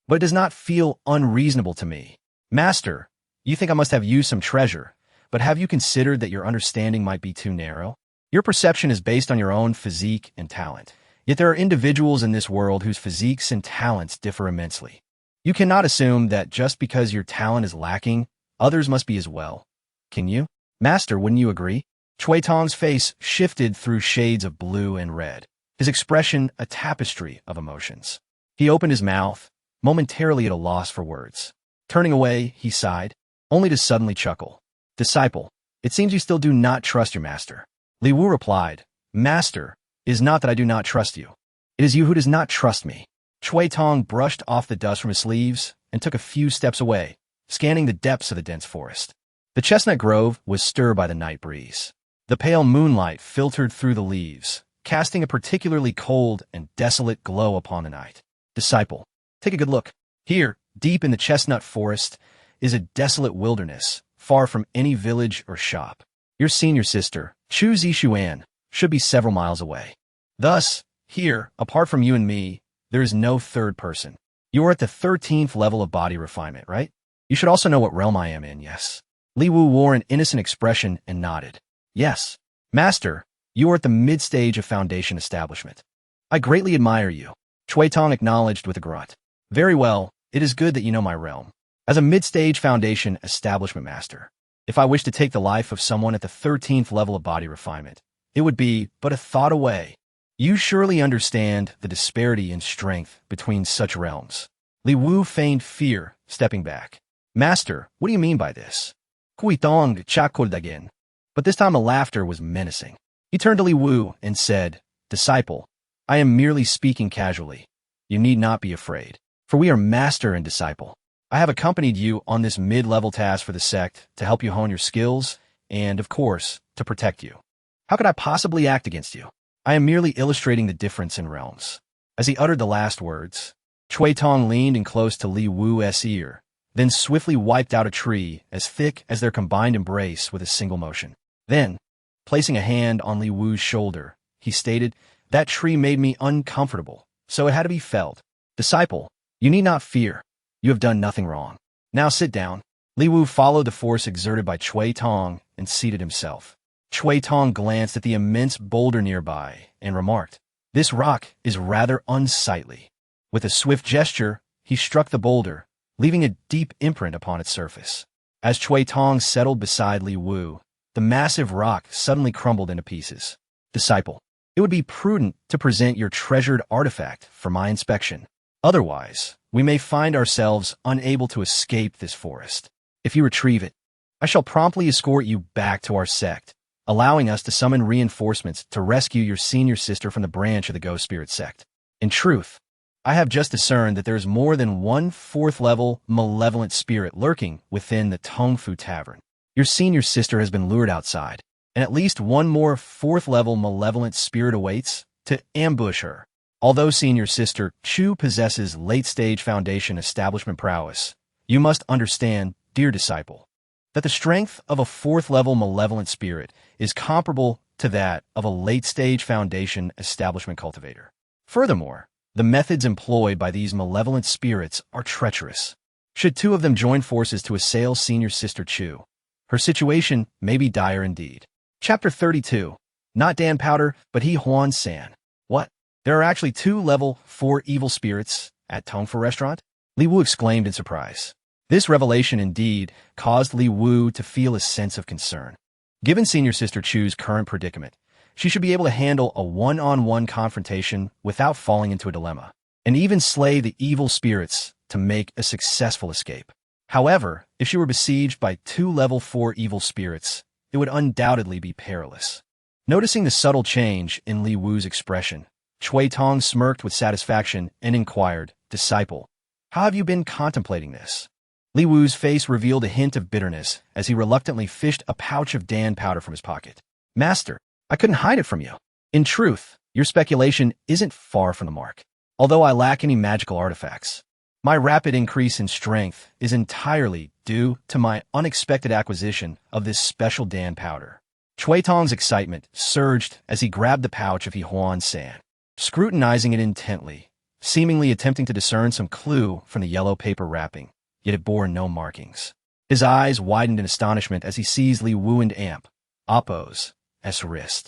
But it does not feel unreasonable to me. Master, you think I must have used some treasure, but have you considered that your understanding might be too narrow? Your perception is based on your own physique and talent. Yet there are individuals in this world whose physiques and talents differ immensely. You cannot assume that just because your talent is lacking, others must be as well. Can you? Master, wouldn't you agree? Chui Tong's face shifted through shades of blue and red, his expression a tapestry of emotions. He opened his mouth, momentarily at a loss for words. Turning away, he sighed, only to suddenly chuckle. Disciple, it seems you still do not trust your master. Li Wu replied, Master, it is not that I do not trust you. It is you who does not trust me. Chui Tong brushed off the dust from his sleeves and took a few steps away, scanning the depths of the dense forest. The chestnut grove was stirred by the night breeze. The pale moonlight filtered through the leaves, casting a particularly cold and desolate glow upon the night. Disciple, take a good look. Here, deep in the chestnut forest, is a desolate wilderness, far from any village or shop. Your senior sister, Chu Zixuan, should be several miles away. Thus, here, apart from you and me, there is no third person. You are at the 13th level of body refinement, right? You should also know what realm I am in, yes? Li Wu wore an innocent expression and nodded. Yes. Master, you are at the mid-stage of foundation establishment. I greatly admire you. Chui Tong acknowledged with a grunt. Very well, it is good that you know my realm. As a mid-stage foundation establishment master, if I wish to take the life of someone at the 13th level of body refinement, it would be but a thought away. You surely understand the disparity in strength between such realms. Li Wu feigned fear, stepping back. Master, what do you mean by this? Kui Tong chuckled again, but this time the laughter was menacing. He turned to Li Wu and said, Disciple, I am merely speaking casually. You need not be afraid, for we are master and disciple. I have accompanied you on this mid-level task for the sect to help you hone your skills and, of course, to protect you. How could I possibly act against you? I am merely illustrating the difference in realms. As he uttered the last words, Chui Tong leaned in close to Li Wu's ear, then swiftly wiped out a tree as thick as their combined embrace with a single motion. Then, placing a hand on Li Wu's shoulder, he stated, That tree made me uncomfortable, so it had to be felled. Disciple, you need not fear. You have done nothing wrong. Now sit down. Li Wu followed the force exerted by Chui Tong and seated himself. Chui Tong glanced at the immense boulder nearby and remarked, This rock is rather unsightly. With a swift gesture, he struck the boulder, leaving a deep imprint upon its surface. As Chui Tong settled beside Li Wu, the massive rock suddenly crumbled into pieces. Disciple, it would be prudent to present your treasured artifact for my inspection. Otherwise, we may find ourselves unable to escape this forest. If you retrieve it, I shall promptly escort you back to our sect, allowing us to summon reinforcements to rescue your senior sister from the branch of the Ghost Spirit sect. In truth, I have just discerned that there is more than one fourth-level malevolent spirit lurking within the Tongfu Tavern. Your senior sister has been lured outside, and at least one more fourth-level malevolent spirit awaits to ambush her. Although senior sister Chu possesses late-stage foundation establishment prowess, you must understand, dear disciple, that the strength of a fourth-level malevolent spirit is comparable to that of a late-stage foundation establishment cultivator. Furthermore, the methods employed by these malevolent spirits are treacherous. Should two of them join forces to assail senior sister Chu, her situation may be dire indeed. Chapter 32. Not Dan Powder, but he Huan San. What? There are actually 2 level 4 evil spirits at Tongfu Restaurant? Li Wu exclaimed in surprise. This revelation indeed caused Li Wu to feel a sense of concern. Given senior sister Chu's current predicament, she should be able to handle a one-on-one confrontation without falling into a dilemma, and even slay the evil spirits to make a successful escape. However, if she were besieged by 2 level 4 evil spirits, it would undoubtedly be perilous. Noticing the subtle change in Li Wu's expression, Chui Tong smirked with satisfaction and inquired, Disciple, how have you been contemplating this? Li Wu's face revealed a hint of bitterness as he reluctantly fished a pouch of Dan powder from his pocket. Master, I couldn't hide it from you. In truth, your speculation isn't far from the mark. Although I lack any magical artifacts, my rapid increase in strength is entirely due to my unexpected acquisition of this special Dan powder. Chui Tong's excitement surged as he grabbed the pouch of Huang San, scrutinizing it intently, seemingly attempting to discern some clue from the yellow paper wrapping, yet it bore no markings. His eyes widened in astonishment as he seized Li Wu and Amp, Oppo's, as wrist.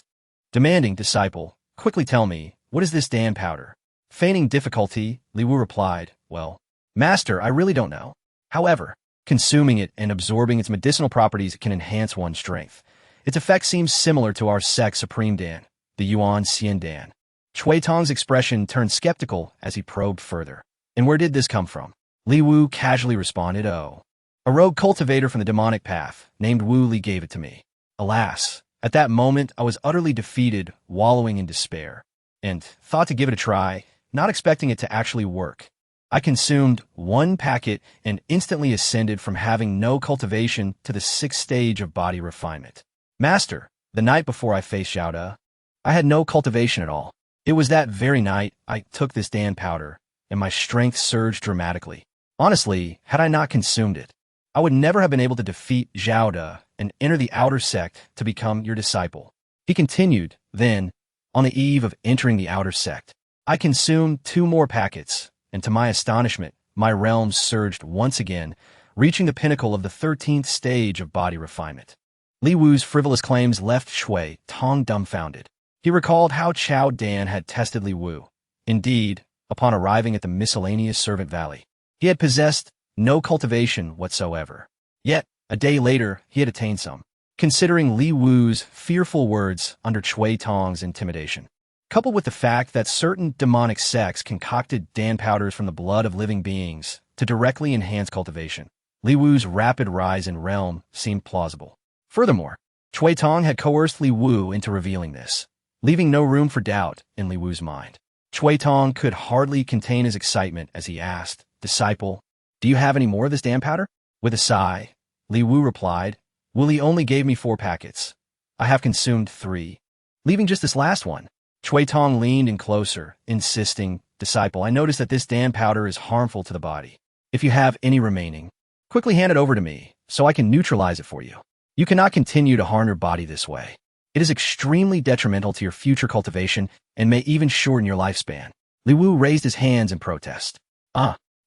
Demanding, disciple, quickly tell me, what is this Dan powder? Feigning difficulty, Li Wu replied, well, Master, I really don't know. However, consuming it and absorbing its medicinal properties can enhance one's strength. Its effect seems similar to our sect's supreme Dan, the Yuanxian Dan. Chui Tong's expression turned skeptical as he probed further. And where did this come from? Li Wu casually responded, oh. A rogue cultivator from the demonic path, named Wu Li, gave it to me. Alas, at that moment I was utterly defeated, wallowing in despair, and thought to give it a try, not expecting it to actually work. I consumed one packet and instantly ascended from having no cultivation to the 6th stage of body refinement. Master, the night before I faced Xiao.The, I had no cultivation at all. It was that very night I took this Dan powder, and my strength surged dramatically. Honestly, had I not consumed it, I would never have been able to defeat Xiao.The and enter the outer sect to become your disciple. He continued, then, on the eve of entering the outer sect, I consumed 2 more packets, and to my astonishment, my realms surged once again, reaching the pinnacle of the 13th stage of body refinement. Li Wu's frivolous claims left Chui Tong dumbfounded. He recalled how Chao Dan had tested Li Wu. Indeed, upon arriving at the miscellaneous servant valley, he had possessed no cultivation whatsoever. Yet, a day later, he had attained some. Considering Li Wu's fearful words under Chui Tong's intimidation, coupled with the fact that certain demonic sects concocted Dan powders from the blood of living beings to directly enhance cultivation, Li Wu's rapid rise in realm seemed plausible. Furthermore, Chui Tong had coerced Li Wu into revealing this, leaving no room for doubt in Li Wu's mind. Chui Tong could hardly contain his excitement as he asked, disciple, do you have any more of this Dan powder? With a sigh, Li Wu replied, Wu Li only gave me 4 packets. I have consumed 3, leaving just this last one. Chui Tong leaned in closer, insisting, disciple, I noticed that this Dan powder is harmful to the body. If you have any remaining, quickly hand it over to me, so I can neutralize it for you. You cannot continue to harm your body this way. It is extremely detrimental to your future cultivation and may even shorten your lifespan. Li Wu raised his hands in protest.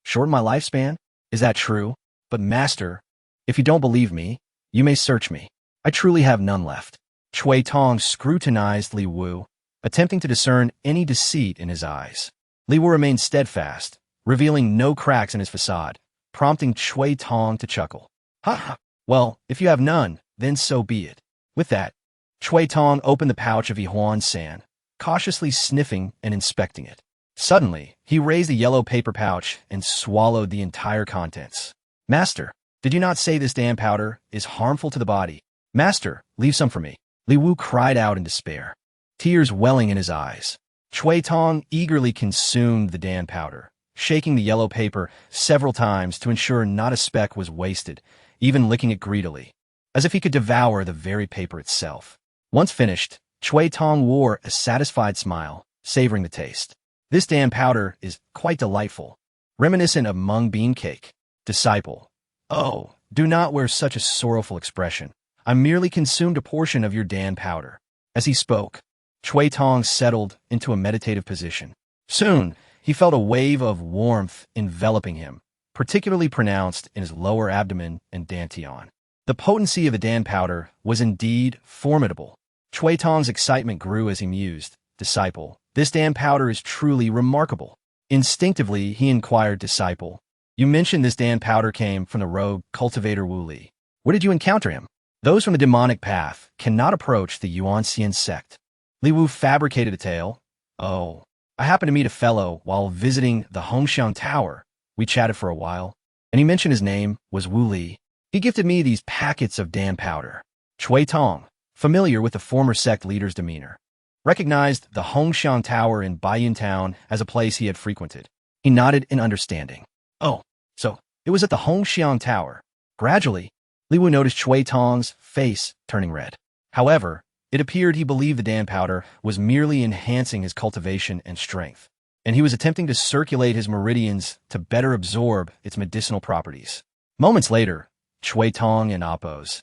Shorten my lifespan? Is that true? But master, if you don't believe me, you may search me. I truly have none left. Chui Tong scrutinized Li Wu, attempting to discern any deceit in his eyes. Li Wu remained steadfast, revealing no cracks in his facade, prompting Chui Tong to chuckle. Ha! Well, if you have none, then so be it. With that, Chui Tong opened the pouch of Huang San, cautiously sniffing and inspecting it. Suddenly, he raised the yellow paper pouch and swallowed the entire contents. Master, did you not say this Dan powder is harmful to the body? Master, leave some for me. Li Wu cried out in despair, tears welling in his eyes. Chui Tong eagerly consumed the Dan powder, shaking the yellow paper several times to ensure not a speck was wasted, even licking it greedily, as if he could devour the very paper itself. Once finished, Chui Tong wore a satisfied smile, savoring the taste. This Dan powder is quite delightful, reminiscent of mung bean cake. Disciple, oh, do not wear such a sorrowful expression. I merely consumed a portion of your Dan powder. As he spoke, Chui Tong settled into a meditative position. Soon, he felt a wave of warmth enveloping him, particularly pronounced in his lower abdomen and dantian. The potency of the Dan powder was indeed formidable. Chui Tong's excitement grew as he mused, disciple, this Dan powder is truly remarkable. Instinctively, he inquired, disciple, you mentioned this Dan powder came from the rogue cultivator Wu Li. Where did you encounter him? Those from the demonic path cannot approach the Yuanxian Sect. Li Wu fabricated a tale. Oh, I happened to meet a fellow while visiting the Hongxiang Tower. We chatted for a while, and he mentioned his name was Wu Li. He gifted me these packets of Dan powder. Chui Tong, familiar with the former sect leader's demeanor, recognized the Hongxiang Tower in Baiyun Town as a place he had frequented. He nodded in understanding. Oh, so it was at the Hongxiang Tower. Gradually, Li Wu noticed Chui Tong's face turning red. However, it appeared he believed the Dan powder was merely enhancing his cultivation and strength, and he was attempting to circulate his meridians to better absorb its medicinal properties. Moments later, Chui Tong and Oppo's,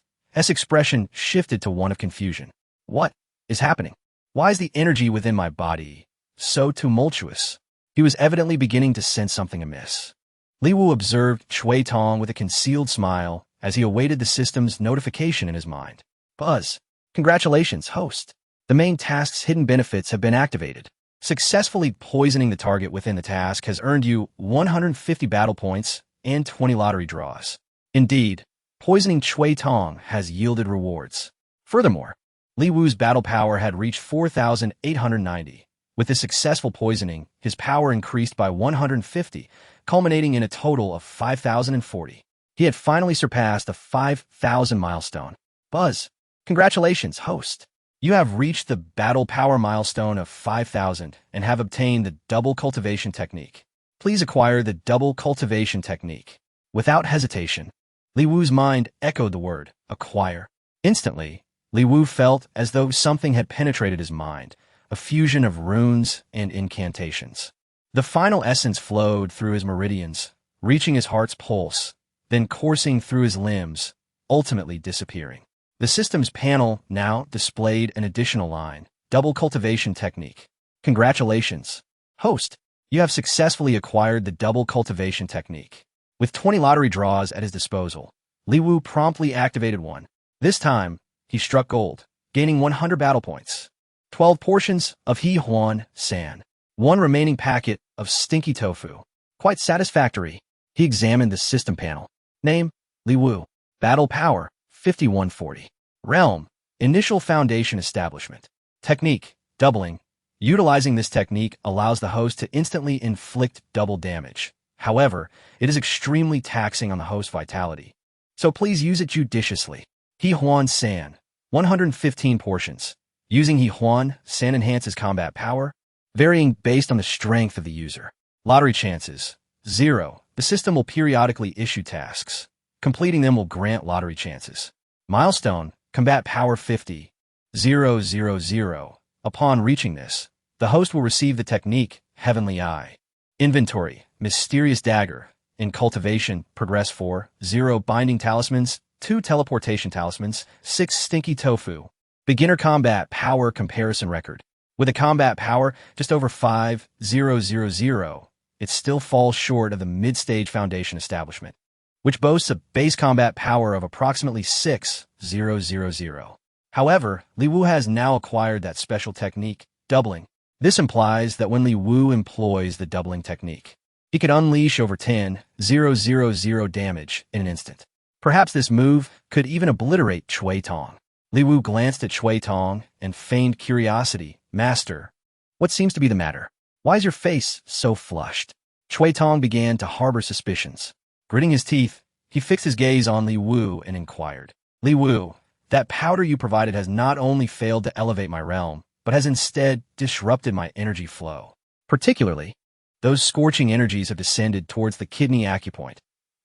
expression shifted to one of confusion. What is happening? Why is the energy within my body so tumultuous? He was evidently beginning to sense something amiss. Li Wu observed Cui Tong with a concealed smile as he awaited the system's notification in his mind. Buzz. Congratulations, host. The main task's hidden benefits have been activated. Successfully poisoning the target within the task has earned you 150 battle points and 20 lottery draws. Indeed, poisoning Cui Tong has yielded rewards. Furthermore, Li Wu's battle power had reached 4,890. With this successful poisoning, his power increased by 150, culminating in a total of 5,040. He had finally surpassed the 5,000 milestone. Buzz. Congratulations, host. You have reached the battle power milestone of 5,000 and have obtained the double cultivation technique. Please acquire the double cultivation technique. Without hesitation, Li Wu's mind echoed the word, acquire. Instantly, Li Wu felt as though something had penetrated his mind, a fusion of runes and incantations. The final essence flowed through his meridians, reaching his heart's pulse, then coursing through his limbs, ultimately disappearing. The system's panel now displayed an additional line, double cultivation technique. Congratulations, host. You have successfully acquired the double cultivation technique. With 20 lottery draws at his disposal, Li Wu promptly activated one. This time, he struck gold, gaining 100 battle points. 12 portions of Huang San. One remaining packet of stinky tofu. Quite satisfactory. He examined the system panel. Name, Li Wu. Battle power, 5140. Realm, initial foundation establishment. Technique, doubling. Utilizing this technique allows the host to instantly inflict double damage. However, it is extremely taxing on the host's vitality. So please use it judiciously. Huang San, 115 portions. Using Huang San enhances combat power, varying based on the strength of the user. Lottery chances, 0. The system will periodically issue tasks. Completing them will grant lottery chances. Milestone, combat power 50, 000. Upon reaching this, the host will receive the technique, Heavenly Eye. Inventory, mysterious dagger. In cultivation, progress 4, 0 binding talismans, 2 teleportation talismans, 6 stinky tofu. Beginner combat power comparison record. With a combat power just over 5,000, it still falls short of the mid-stage foundation establishment, which boasts a base combat power of approximately 6,000. However, Li Wu has now acquired that special technique, doubling. This implies that when Li Wu employs the doubling technique, he could unleash over 10,000 damage in an instant. Perhaps this move could even obliterate Cui Tong. Li Wu glanced at Cui Tong and feigned curiosity. Master, what seems to be the matter? Why is your face so flushed? Cui Tong began to harbor suspicions. Gritting his teeth, he fixed his gaze on Li Wu and inquired. Li Wu, that powder you provided has not only failed to elevate my realm, but has instead disrupted my energy flow. Particularly, those scorching energies have descended towards the kidney acupoint.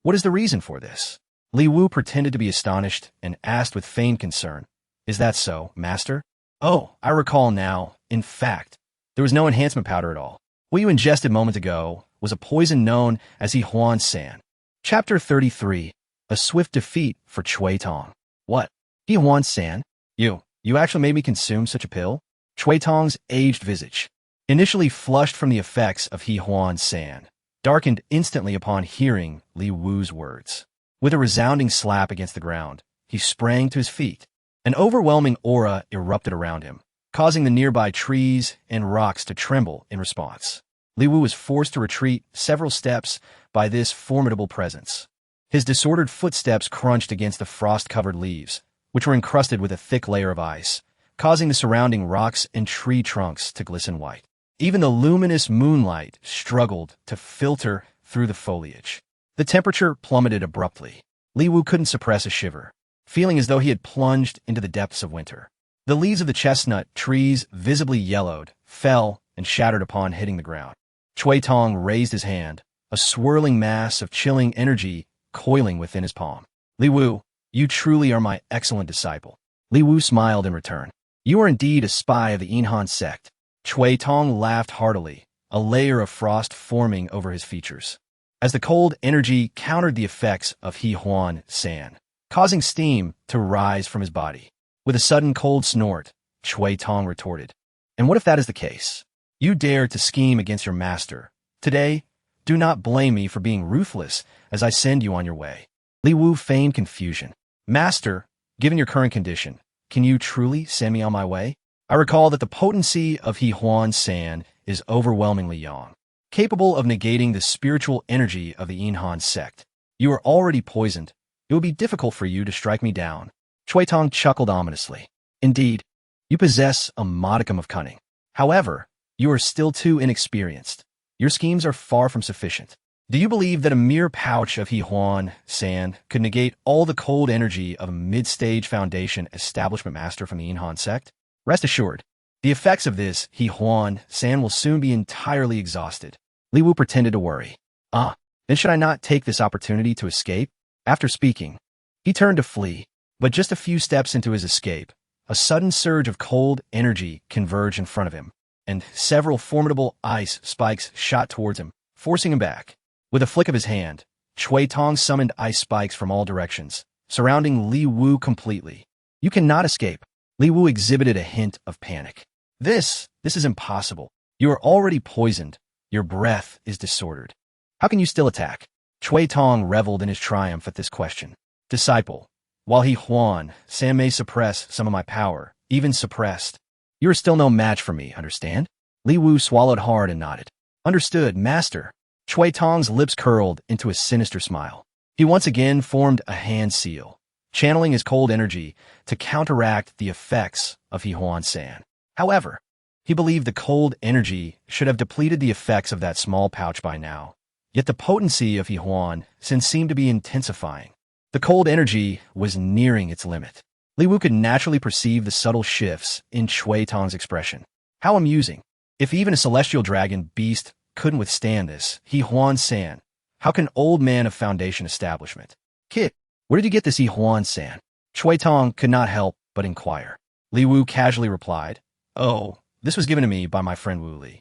What is the reason for this? Li Wu pretended to be astonished and asked with feigned concern. Is that so, master? Oh, I recall now. In fact, there was no enhancement powder at all. What you ingested moments ago was a poison known as Huang San. Chapter 33. A swift defeat for Cui Tong. What? Huang San? You actually made me consume such a pill? Cui Tong's aged visage, initially flushed from the effects of Huang San, darkened instantly upon hearing Li Wu's words. With a resounding slap against the ground, he sprang to his feet. An overwhelming aura erupted around him, causing the nearby trees and rocks to tremble in response. Li Wu was forced to retreat several steps by this formidable presence. His disordered footsteps crunched against the frost-covered leaves, which were encrusted with a thick layer of ice, causing the surrounding rocks and tree trunks to glisten white. Even the luminous moonlight struggled to filter through the foliage. The temperature plummeted abruptly. Li Wu couldn't suppress a shiver, feeling as though he had plunged into the depths of winter. The leaves of the chestnut trees, visibly yellowed, fell and shattered upon hitting the ground. Cui Tong raised his hand, a swirling mass of chilling energy coiling within his palm. Li Wu, you truly are my excellent disciple. Li Wu smiled in return. You are indeed a spy of the Yuanxian Sect. Cui Tong laughed heartily, a layer of frost forming over his features. As the cold energy countered the effects of Huang San, causing steam to rise from his body. With a sudden cold snort, Chui Tong retorted, "And what if that is the case? You dare to scheme against your master. Today, do not blame me for being ruthless as I send you on your way." Li Wu feigned confusion. "Master, given your current condition, can you truly send me on my way? I recall that the potency of Huang San is overwhelmingly young, capable of negating the spiritual energy of the Yuanxian Sect. You are already poisoned. It would be difficult for you to strike me down." Chui Tong chuckled ominously. "Indeed, you possess a modicum of cunning. However, you are still too inexperienced. Your schemes are far from sufficient. Do you believe that a mere pouch of Huang San could negate all the cold energy of a mid-stage foundation establishment master from the Yuanxian Sect? Rest assured, the effects of this Huang San will soon be entirely exhausted." Li Wu pretended to worry. Then should I not take this opportunity to escape?" After speaking, he turned to flee, but just a few steps into his escape, a sudden surge of cold energy converged in front of him, and several formidable ice spikes shot towards him, forcing him back. With a flick of his hand, Chui Tong summoned ice spikes from all directions, surrounding Li Wu completely. "You cannot escape." Li Wu exhibited a hint of panic. This is impossible. You are already poisoned. Your breath is disordered. How can you still attack?" Chui Tong reveled in his triumph at this question. "Disciple, while Huang San may suppress some of my power, even suppressed, you are still no match for me, understand?" Li Wu swallowed hard and nodded. "Understood, master." Chui Tong's lips curled into a sinister smile. He once again formed a hand seal, channeling his cold energy to counteract the effects of Huang San. However, he believed the cold energy should have depleted the effects of that small pouch by now. Yet the potency of Huang San seemed to be intensifying. The cold energy was nearing its limit. Li Wu could naturally perceive the subtle shifts in Chui Tong's expression. How amusing. If even a celestial dragon beast couldn't withstand this, Huang San, how can old man of foundation establishment? "Kid, where did you get this Huang San?" Chui Tong could not help but inquire. Li Wu casually replied, "Oh, this was given to me by my friend Wu Li.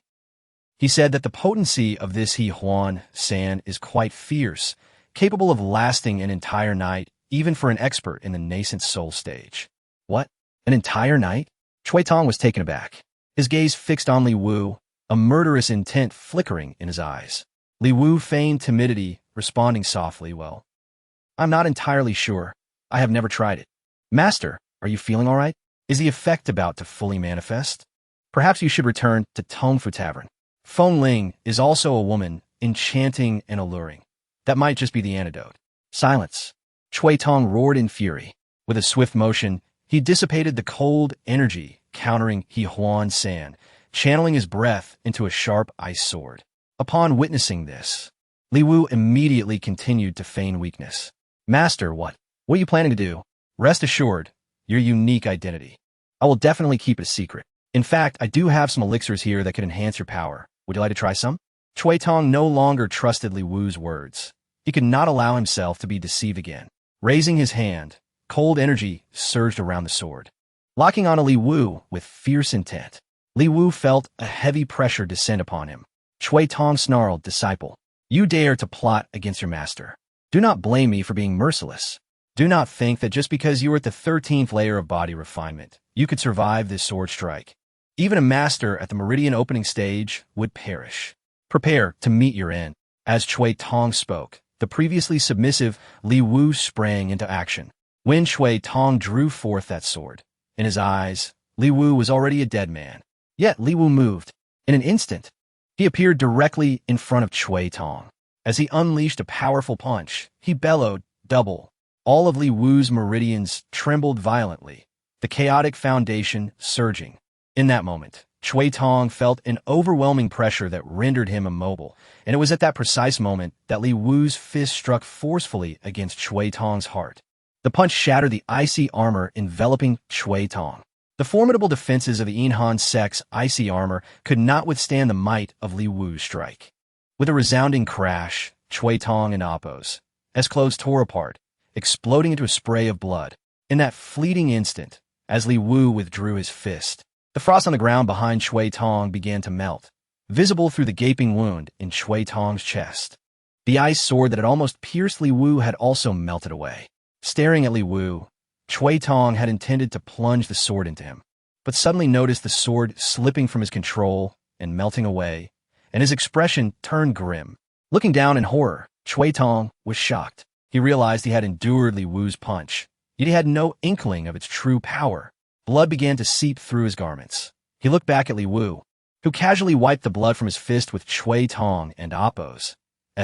He said that the potency of this Huang San is quite fierce, capable of lasting an entire night, even for an expert in the nascent soul stage." "What? An entire night?" Chui Tong was taken aback. His gaze fixed on Li Wu, a murderous intent flickering in his eyes. Li Wu feigned timidity, responding softly, "Well, I'm not entirely sure. I have never tried it." "Master, are you feeling all right? Is the effect about to fully manifest? Perhaps you should return to Tongfu Tavern. Feng Ling is also a woman, enchanting and alluring. That might just be the antidote." "Silence!" Chui Tong roared in fury. With a swift motion, he dissipated the cold energy, countering Huang San, channeling his breath into a sharp ice sword. Upon witnessing this, Li Wu immediately continued to feign weakness. "Master, what are you planning to do?" "Rest assured, your unique identity. I will definitely keep it a secret. In fact, I do have some elixirs here that could enhance your power. Would you like to try some?" Chui Tong no longer trusted Li Wu's words. He could not allow himself to be deceived again. Raising his hand, cold energy surged around the sword, locking onto Li Wu with fierce intent. Li Wu felt a heavy pressure descend upon him. Chui Tong snarled, "Disciple, you dare to plot against your master. Do not blame me for being merciless. Do not think that just because you are at the 13th layer of body refinement, you could survive this sword strike. Even a master at the meridian opening stage would perish. Prepare to meet your end." As Chui Tong spoke, the previously submissive Li Wu sprang into action. When Chui Tong drew forth that sword, in his eyes, Li Wu was already a dead man. Yet Li Wu moved. In an instant, he appeared directly in front of Chui Tong. As he unleashed a powerful punch, he bellowed, "Double." All of Li Wu's meridians trembled violently, the chaotic foundation surging. In that moment, Chui Tong felt an overwhelming pressure that rendered him immobile, and it was at that precise moment that Li Wu's fist struck forcefully against Chui Tong's heart. The punch shattered the icy armor enveloping Chui Tong. The formidable defenses of the Yuanxian Sect's icy armor could not withstand the might of Li Wu's strike. With a resounding crash, Chui Tong and Appo's exclaims tore apart, exploding into a spray of blood. In that fleeting instant, as Li Wu withdrew his fist, the frost on the ground behind Chui Tong began to melt, visible through the gaping wound in Chui Tong's chest. The ice sword that had almost pierced Li Wu had also melted away. Staring at Li Wu, Chui Tong had intended to plunge the sword into him, but suddenly noticed the sword slipping from his control and melting away, and his expression turned grim. Looking down in horror, Chui Tong was shocked. He realized he had endured Li Wu's punch, yet he had no inkling of its true power. Blood began to seep through his garments. He looked back at Li Wu, who casually wiped the blood from his fist with Chui Tong and Appo's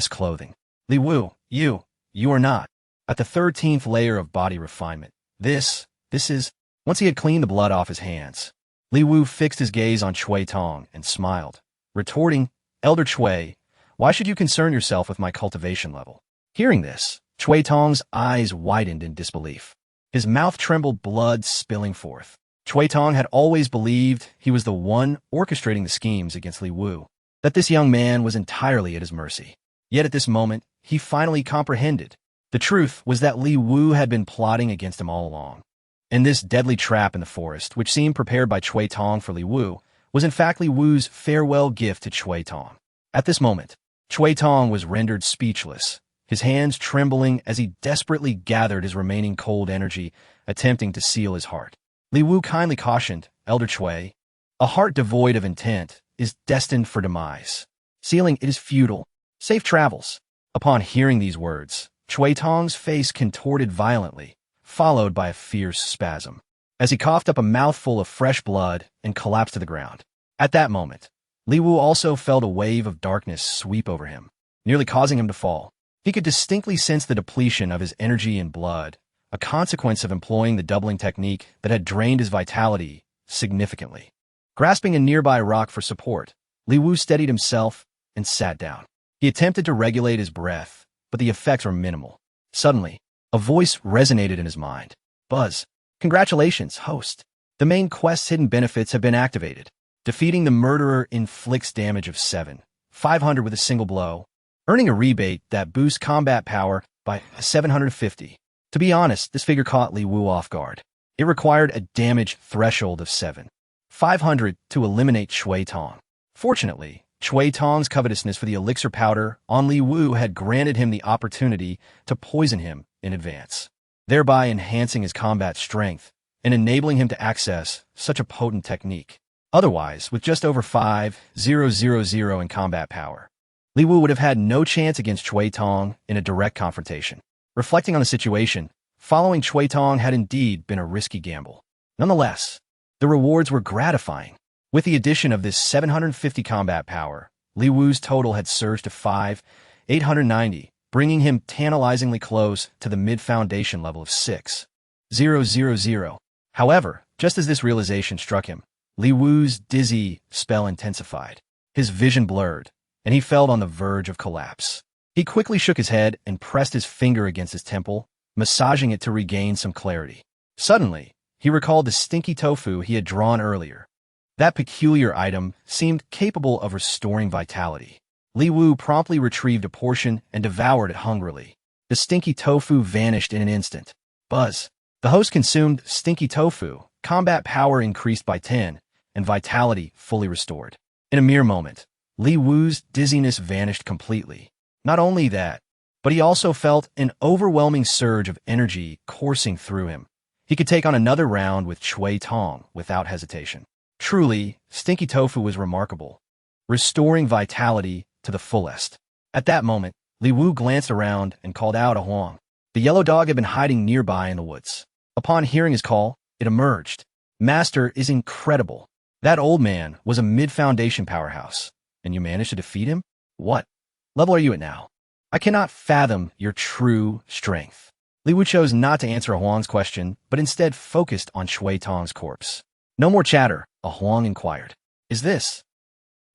clothing. Li Wu, you are not. At the 13th layer of body refinement. This is... Once he had cleaned the blood off his hands, Li Wu fixed his gaze on Chui Tong and smiled, retorting, Elder Chui, why should you concern yourself with my cultivation level? Hearing this, Chui Tong's eyes widened in disbelief. His mouth trembled, blood spilling forth. Chui Tong had always believed he was the one orchestrating the schemes against Li Wu, that this young man was entirely at his mercy. Yet at this moment, he finally comprehended. The truth was that Li Wu had been plotting against him all along. And this deadly trap in the forest, which seemed prepared by Chui Tong for Li Wu, was in fact Li Wu's farewell gift to Chui Tong. At this moment, Chui Tong was rendered speechless, his hands trembling as he desperately gathered his remaining cold energy, attempting to seal his heart. Li Wu kindly cautioned, Elder Chui, a heart devoid of intent is destined for demise. Sealing it is futile. Safe travels. Upon hearing these words, Chui Tong's face contorted violently, followed by a fierce spasm, as he coughed up a mouthful of fresh blood and collapsed to the ground. At that moment, Li Wu also felt a wave of darkness sweep over him, nearly causing him to fall. He could distinctly sense the depletion of his energy and blood, a consequence of employing the doubling technique that had drained his vitality significantly. Grasping a nearby rock for support, Li Wu steadied himself and sat down. He attempted to regulate his breath, but the effects were minimal. Suddenly, a voice resonated in his mind. Buzz, congratulations, host. The main quest's hidden benefits have been activated. Defeating the murderer inflicts damage of 7,500 with a single blow, earning a rebate that boosts combat power by 750. To be honest, this figure caught Li Wu off guard. It required a damage threshold of 7,500 to eliminate Chui Tong. Fortunately, Chui Tong's covetousness for the elixir powder on Li Wu had granted him the opportunity to poison him in advance, thereby enhancing his combat strength and enabling him to access such a potent technique. Otherwise, with just over 5,000 in combat power, Li Wu would have had no chance against Chui Tong in a direct confrontation. Reflecting on the situation, following Chui Tong had indeed been a risky gamble. Nonetheless, the rewards were gratifying. With the addition of this 750 combat power, Li Wu's total had surged to 5,890, bringing him tantalizingly close to the mid-foundation level of 6,000. However, just as this realization struck him, Li Wu's dizzy spell intensified. His vision blurred, and he felt on the verge of collapse. He quickly shook his head and pressed his finger against his temple, massaging it to regain some clarity. Suddenly, he recalled the stinky tofu he had drawn earlier. That peculiar item seemed capable of restoring vitality. Li Wu promptly retrieved a portion and devoured it hungrily. The stinky tofu vanished in an instant. Buzz. The host consumed stinky tofu, combat power increased by 10, and vitality fully restored. In a mere moment, Li Wu's dizziness vanished completely. Not only that, but he also felt an overwhelming surge of energy coursing through him. He could take on another round with Chui Tong without hesitation. Truly, stinky tofu was remarkable, restoring vitality to the fullest. At that moment, Li Wu glanced around and called out a Huang. The yellow dog had been hiding nearby in the woods. Upon hearing his call, it emerged. Master is incredible. That old man was a mid-foundation powerhouse, and you managed to defeat him? What level are you at now? I cannot fathom your true strength. Li Wu chose not to answer Huang's question, but instead focused on Chui Tong's corpse. No more chatter, Huang inquired. Is this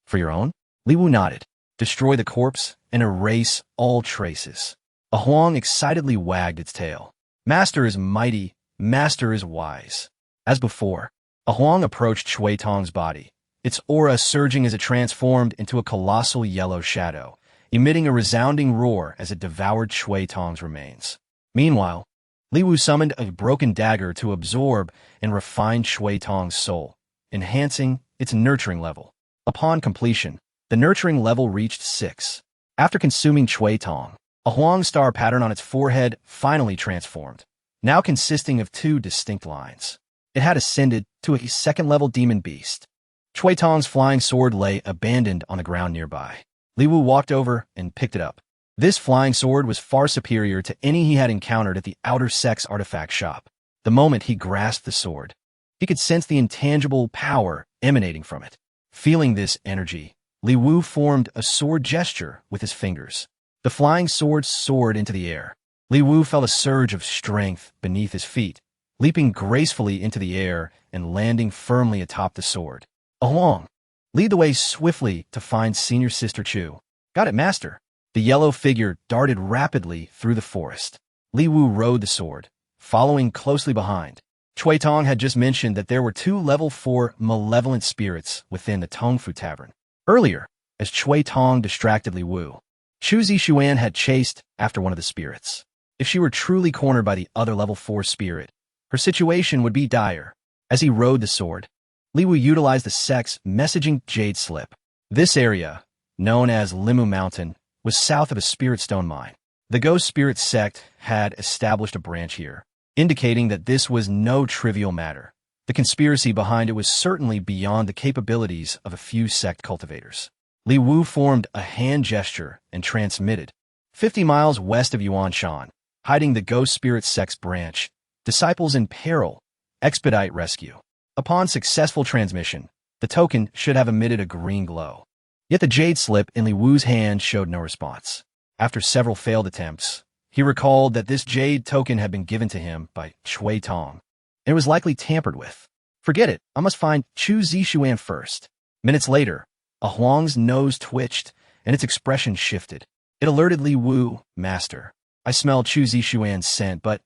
for your own? Li Wu nodded. Destroy the corpse and erase all traces. Huang excitedly wagged its tail. Master is mighty, master is wise. As before, Huang approached Chui Tong's body, its aura surging as it transformed into a colossal yellow shadow, emitting a resounding roar as it devoured Chui Tong's remains. Meanwhile, Li Wu summoned a broken dagger to absorb and refine Chui Tong's soul, enhancing its nurturing level. Upon completion, the nurturing level reached 6. After consuming Chui Tong, a Huang star pattern on its forehead finally transformed, now consisting of two distinct lines. It had ascended to a second-level demon beast. Chui Tong's flying sword lay abandoned on the ground nearby. Li Wu walked over and picked it up. This flying sword was far superior to any he had encountered at the Outer Sect's artifact shop. The moment he grasped the sword, he could sense the intangible power emanating from it. Feeling this energy, Li Wu formed a sword gesture with his fingers. The flying sword soared into the air. Li Wu felt a surge of strength beneath his feet, leaping gracefully into the air and landing firmly atop the sword. Huang, lead the way swiftly to find Senior Sister Chu. Got it, Master. The yellow figure darted rapidly through the forest. Li Wu rode the sword, following closely behind. Chui Tong had just mentioned that there were two level 4 malevolent spirits within the Tongfu Tavern. Earlier, as Chui Tong distracted Li Wu, Chu Zixuan had chased after one of the spirits. If she were truly cornered by the other level 4 spirit, her situation would be dire. As he rode the sword, Li Wu utilized the sect's messaging jade slip. This area, known as Limu Mountain, was south of a spirit stone mine. The Ghost Spirit Sect had established a branch here, indicating that this was no trivial matter. The conspiracy behind it was certainly beyond the capabilities of a few sect cultivators. Li Wu formed a hand gesture and transmitted. 50 miles west of Yuanxian, hiding the Ghost Spirit Sect's branch, disciples in peril, expedite rescue. Upon successful transmission, the token should have emitted a green glow. Yet the jade slip in Li Wu's hand showed no response. After several failed attempts, he recalled that this jade token had been given to him by Chui Tong, and it was likely tampered with. Forget it, I must find Chu Zixuan first. Minutes later, a Huang's nose twitched, and its expression shifted. It alerted Li Wu, Master. I smell Chu Zixuan's scent, but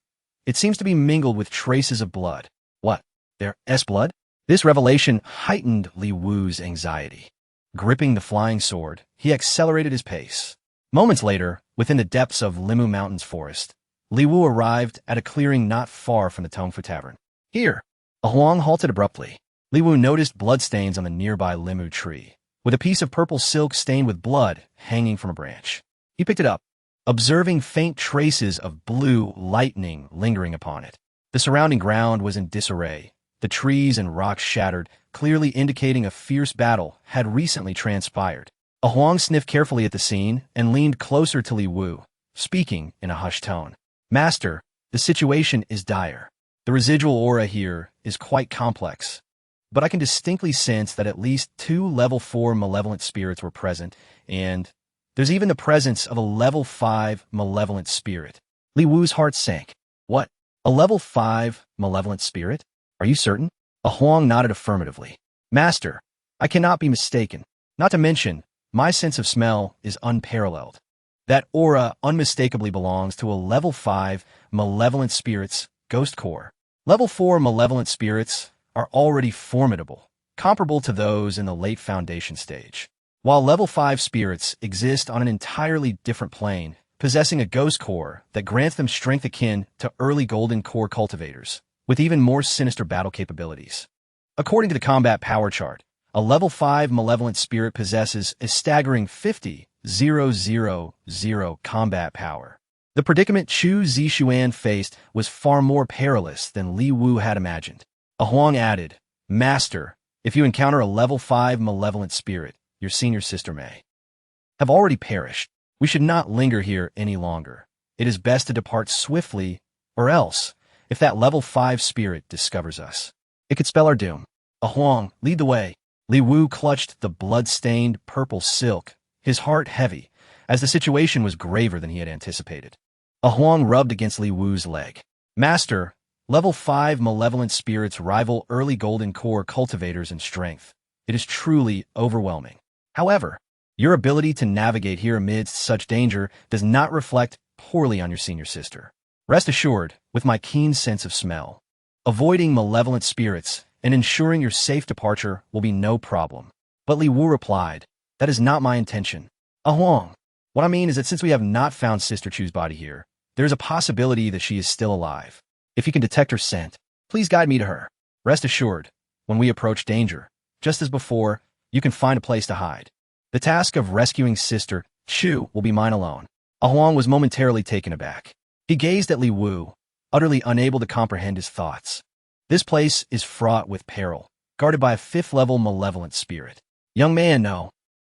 it seems to be mingled with traces of blood. What? There's blood? This revelation heightened Li Wu's anxiety. Gripping the flying sword, he accelerated his pace. Moments later, within the depths of Limu Mountain's forest, Li Wu arrived at a clearing not far from the Tongfu Tavern. Here, a Huang halted abruptly. Li Wu noticed bloodstains on the nearby Limu tree, with a piece of purple silk stained with blood hanging from a branch. He picked it up, observing faint traces of blue lightning lingering upon it. The surrounding ground was in disarray, the trees and rocks shattered, clearly indicating a fierce battle had recently transpired. A Huang sniffed carefully at the scene and leaned closer to Li Wu, speaking in a hushed tone. Master, the situation is dire. The residual aura here is quite complex, but I can distinctly sense that at least 2 level 4 malevolent spirits were present, and there's even the presence of a level 5 malevolent spirit. Li Wu's heart sank. What? A level 5 malevolent spirit? Are you certain? A Huang nodded affirmatively. Master, I cannot be mistaken. Not to mention, my sense of smell is unparalleled. That aura unmistakably belongs to a level 5 malevolent spirit's ghost core. Level 4 malevolent spirits are already formidable, comparable to those in the late foundation stage, while level 5 spirits exist on an entirely different plane, possessing a ghost core that grants them strength akin to early golden core cultivators, with even more sinister battle capabilities. According to the combat power chart, a level 5 malevolent spirit possesses a staggering 50,000 combat power. The predicament Chu Zixuan faced was far more perilous than Li Wu had imagined. A Huang added, Master, if you encounter a level 5 malevolent spirit, your senior sister may have already perished. We should not linger here any longer. It is best to depart swiftly, or else, if that level 5 spirit discovers us, it could spell our doom. A Huang, lead the way. Li Wu clutched the blood-stained purple silk, his heart heavy, as the situation was graver than he had anticipated. A Huang rubbed against Li Wu's leg. Master, level 5 malevolent spirits rival early golden core cultivators in strength. It is truly overwhelming. However, your ability to navigate here amidst such danger does not reflect poorly on your senior sister. Rest assured, with my keen sense of smell, avoiding malevolent spirits and ensuring your safe departure will be no problem. But Li Wu replied, that is not my intention. Huang, what I mean is that since we have not found Sister Chu's body here, there is a possibility that she is still alive. If you can detect her scent, please guide me to her. Rest assured, when we approach danger, just as before, you can find a place to hide. The task of rescuing Sister Chu will be mine alone. Huang was momentarily taken aback. He gazed at Li Wu, utterly unable to comprehend his thoughts. This place is fraught with peril, guarded by a fifth-level malevolent spirit. Young man, no.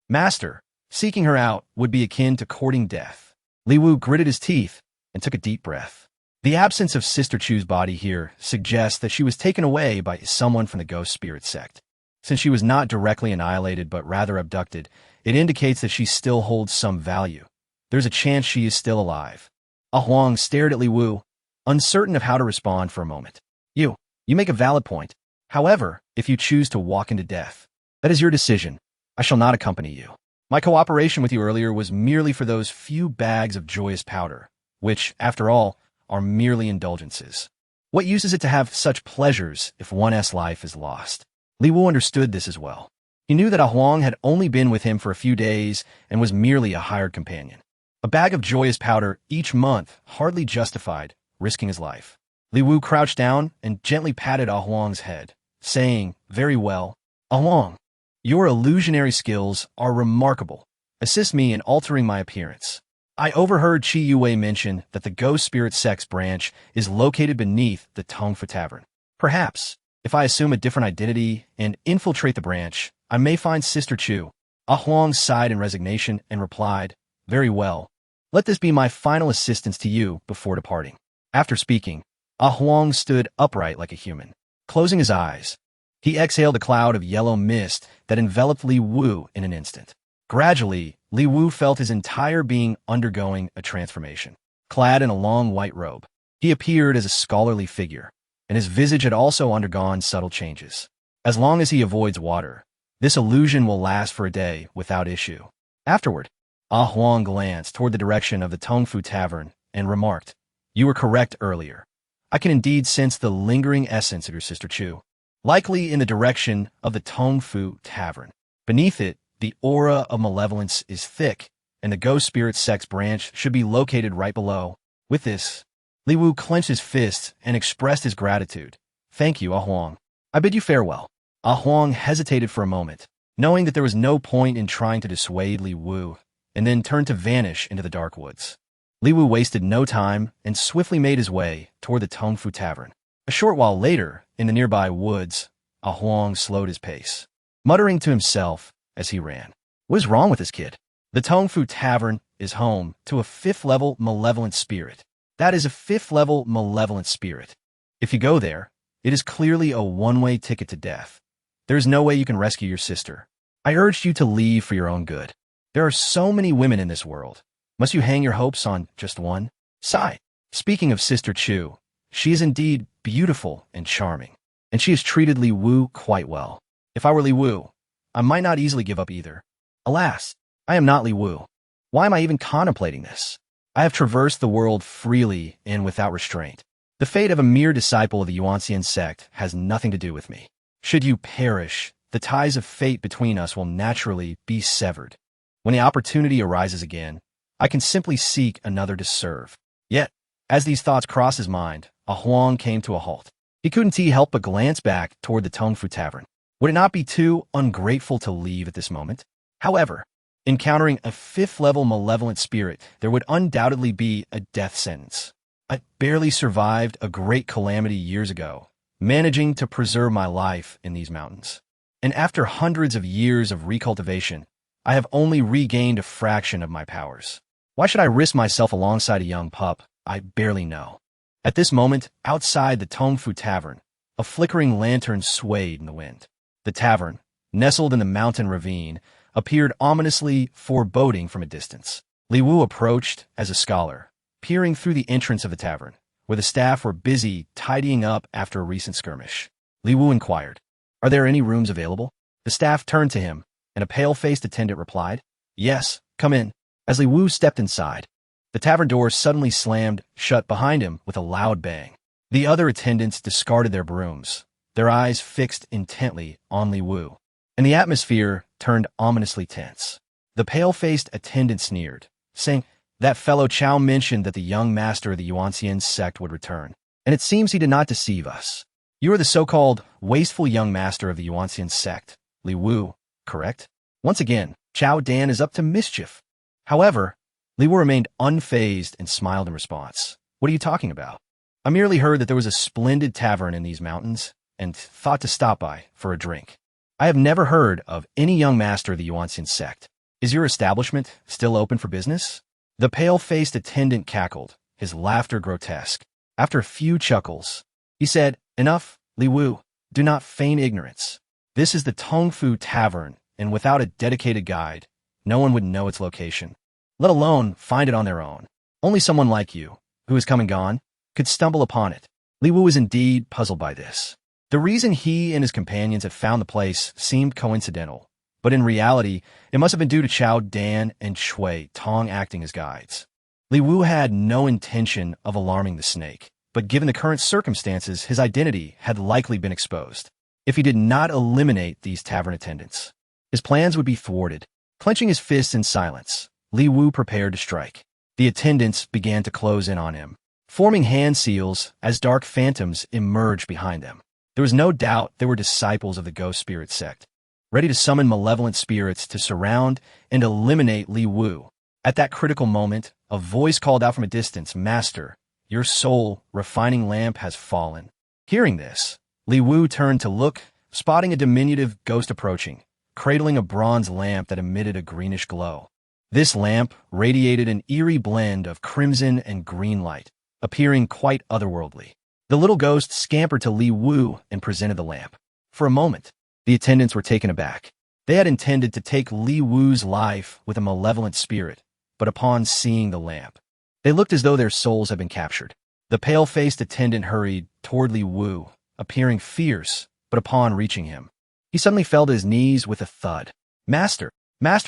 Master, seeking her out would be akin to courting death. Li Wu gritted his teeth and took a deep breath. The absence of Sister Chu's body here suggests that she was taken away by someone from the ghost spirit sect. Since she was not directly annihilated but rather abducted, it indicates that she still holds some value. There's a chance she is still alive. Huang stared at Li Wu, uncertain of how to respond for a moment. You make a valid point. However, if you choose to walk into death, that is your decision. I shall not accompany you. My cooperation with you earlier was merely for those few bags of joyous powder, which, after all, are merely indulgences. What use is it to have such pleasures if one's life is lost? Li Wu understood this as well. He knew that Huang had only been with him for a few days and was merely a hired companion. A bag of joyous powder each month hardly justified risking his life. Li Wu crouched down and gently patted Huang's head, saying, "Very well. Huang, your illusionary skills are remarkable. Assist me in altering my appearance. I overheard Qi Yue mention that the Ghost Spirit Sect's branch is located beneath the Tongfu Tavern. Perhaps, if I assume a different identity and infiltrate the branch, I may find Sister Chu." Huang sighed in resignation and replied, "Very well. Let this be my final assistance to you before departing." After speaking, Huang stood upright like a human. Closing his eyes, he exhaled a cloud of yellow mist that enveloped Li Wu in an instant. Gradually, Li Wu felt his entire being undergoing a transformation. Clad in a long white robe, he appeared as a scholarly figure, and his visage had also undergone subtle changes. As long as he avoids water, this illusion will last for a day without issue. Afterward, Huang glanced toward the direction of the Tongfu Tavern and remarked, "You were correct earlier. I can indeed sense the lingering essence of your Sister Chu, likely in the direction of the Tongfu Tavern. Beneath it, the aura of malevolence is thick, and the Ghost Spirit Sect's branch should be located right below." With this, Li Wu clenched his fists and expressed his gratitude. "Thank you, Huang. I bid you farewell." Huang hesitated for a moment, knowing that there was no point in trying to dissuade Li Wu, and then turned to vanish into the dark woods. Li Wu wasted no time and swiftly made his way toward the Tongfu Tavern. A short while later, in the nearby woods, Huang slowed his pace, muttering to himself as he ran. What is wrong with this kid? The Tongfu Tavern is home to a fifth-level malevolent spirit. That is a fifth-level malevolent spirit. If you go there, it is clearly a one-way ticket to death. There is no way you can rescue your sister. I urged you to leave for your own good. There are so many women in this world. Must you hang your hopes on just one? Sigh. Speaking of Sister Chu, she is indeed beautiful and charming, and she has treated Li Wu quite well. If I were Li Wu, I might not easily give up either. Alas, I am not Li Wu. Why am I even contemplating this? I have traversed the world freely and without restraint. The fate of a mere disciple of the Yuanxian Sect has nothing to do with me. Should you perish, the ties of fate between us will naturally be severed. When the opportunity arises again, I can simply seek another to serve. Yet, as these thoughts crossed his mind, Huang came to a halt. He couldn't help but glance back toward the Tongfu Tavern. Would it not be too ungrateful to leave at this moment? However, encountering a fifth-level malevolent spirit, there would undoubtedly be a death sentence. I barely survived a great calamity years ago, managing to preserve my life in these mountains. And after hundreds of years of recultivation, I have only regained a fraction of my powers. Why should I risk myself alongside a young pup I barely know? At this moment, outside the Tongfu Tavern, a flickering lantern swayed in the wind. The tavern, nestled in the mountain ravine, appeared ominously foreboding from a distance. Li Wu approached as a scholar, peering through the entrance of the tavern, where the staff were busy tidying up after a recent skirmish. Li Wu inquired, "Are there any rooms available?" The staff turned to him, and a pale-faced attendant replied, "Yes, come in." As Li Wu stepped inside, the tavern door suddenly slammed shut behind him with a loud bang. The other attendants discarded their brooms, their eyes fixed intently on Li Wu, and the atmosphere turned ominously tense. The pale-faced attendant sneered, saying, "That fellow Chow mentioned that the young master of the Yuanxian Sect would return, and it seems he did not deceive us. You are the so-called wasteful young master of the Yuanxian Sect, Li Wu, correct?" Once again, Chow Dan is up to mischief. However, Li Wu remained unfazed and smiled in response. "What are you talking about?" I merely heard that there was a splendid tavern in these mountains, and thought to stop by for a drink. I have never heard of any young master of the Yuanxian Sect. Is your establishment still open for business? The pale-faced attendant cackled, his laughter grotesque. After a few chuckles, he said, "Enough, Li Wu. Do not feign ignorance. This is the Tong Fu Tavern, and without a dedicated guide, no one would know its location, let alone find it on their own. Only someone like you, who has come and gone, could stumble upon it." Li Wu was indeed puzzled by this. The reason he and his companions had found the place seemed coincidental, but in reality, it must have been due to Chao Dan and Shui Tong acting as guides. Li Wu had no intention of alarming the snake, but given the current circumstances, his identity had likely been exposed. If he did not eliminate these tavern attendants, his plans would be thwarted. Clenching his fists in silence, Li Wu prepared to strike. The attendants began to close in on him, forming hand seals as dark phantoms emerged behind them. There was no doubt they were disciples of the ghost spirit sect, ready to summon malevolent spirits to surround and eliminate Li Wu. At that critical moment, a voice called out from a distance, "Master, your soul refining lamp has fallen." Hearing this, Li Wu turned to look, spotting a diminutive ghost approaching, cradling a bronze lamp that emitted a greenish glow. This lamp radiated an eerie blend of crimson and green light, appearing quite otherworldly. The little ghost scampered to Li Wu and presented the lamp. For a moment, the attendants were taken aback. They had intended to take Li Wu's life with a malevolent spirit, but upon seeing the lamp, they looked as though their souls had been captured. The pale-faced attendant hurried toward Li Wu, appearing fierce, but upon reaching him, he suddenly fell to his knees with a thud. Master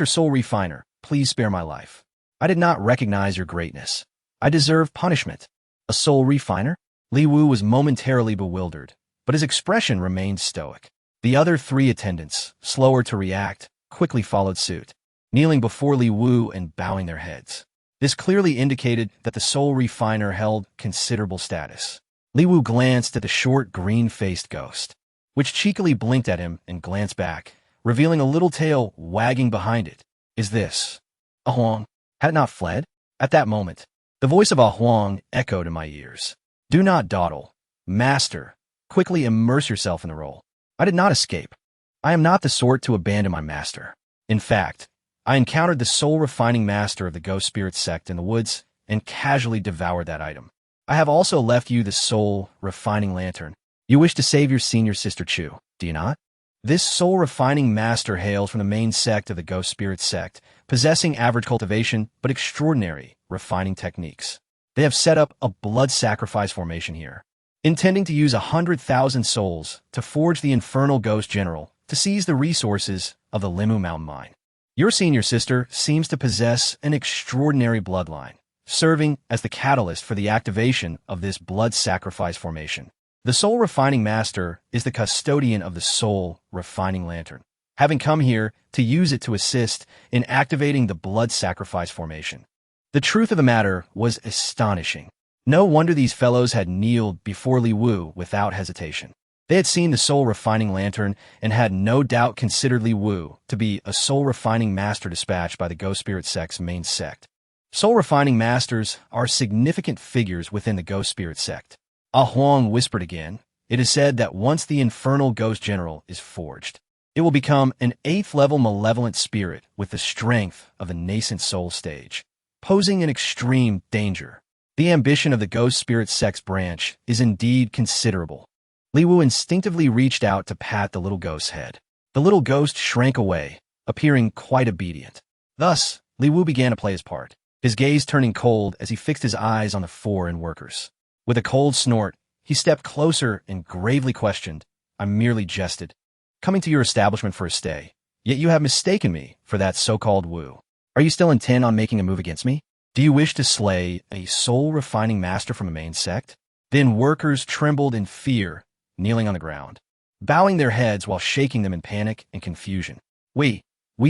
Soul Refiner, please spare my life. I did not recognize your greatness. I deserve punishment." A soul refiner? Li Wu was momentarily bewildered, but his expression remained stoic. The other three attendants, slower to react, quickly followed suit, kneeling before Li Wu and bowing their heads. This clearly indicated that the soul refiner held considerable status. Li Wu glanced at the short, green-faced ghost, which cheekily blinked at him and glanced back, revealing a little tail wagging behind it. "Is this a Huang? Had it not fled?" At that moment, the voice of a Huang echoed in my ears. "Do not dawdle, master. Quickly immerse yourself in the role. I did not escape. I am not the sort to abandon my master. In fact, I encountered the soul-refining master of the ghost spirit sect in the woods and casually devoured that item. I have also left you the soul-refining lantern. You wish to save your senior sister Chu, do you not?" This soul-refining master hails from the main sect of the ghost spirit sect, possessing average cultivation but extraordinary refining techniques. They have set up a blood sacrifice formation here, intending to use 100,000 souls to forge the infernal ghost general to seize the resources of the Limu Mountain mine. Your senior sister seems to possess an extraordinary bloodline, serving as the catalyst for the activation of this blood sacrifice formation. The soul refining master is the custodian of the soul refining lantern, having come here to use it to assist in activating the blood sacrifice formation. The truth of the matter was astonishing. No wonder these fellows had kneeled before Li Wu without hesitation. They had seen the soul-refining lantern and had no doubt considered Li Wu to be a soul-refining master dispatched by the Ghost Spirit Sect's main sect. Soul-refining masters are significant figures within the Ghost Spirit Sect. Ah Huang whispered again. It is said that once the infernal ghost general is forged, it will become an 8th-level malevolent spirit with the strength of a nascent soul stage, posing an extreme danger. The ambition of the Ghost Spirit Sect's branch is indeed considerable. Li Wu instinctively reached out to pat the little ghost's head. The little ghost shrank away, appearing quite obedient. Thus, Li Wu began to play his part, his gaze turning cold as he fixed his eyes on the foreign workers. With a cold snort, he stepped closer and gravely questioned, "I merely jested, coming to your establishment for a stay, yet you have mistaken me for that so-called Wu. Are you still intent on making a move against me? Do you wish to slay a soul-refining master from a main sect?" Then workers trembled in fear, kneeling on the ground, bowing their heads while shaking them in panic and confusion. We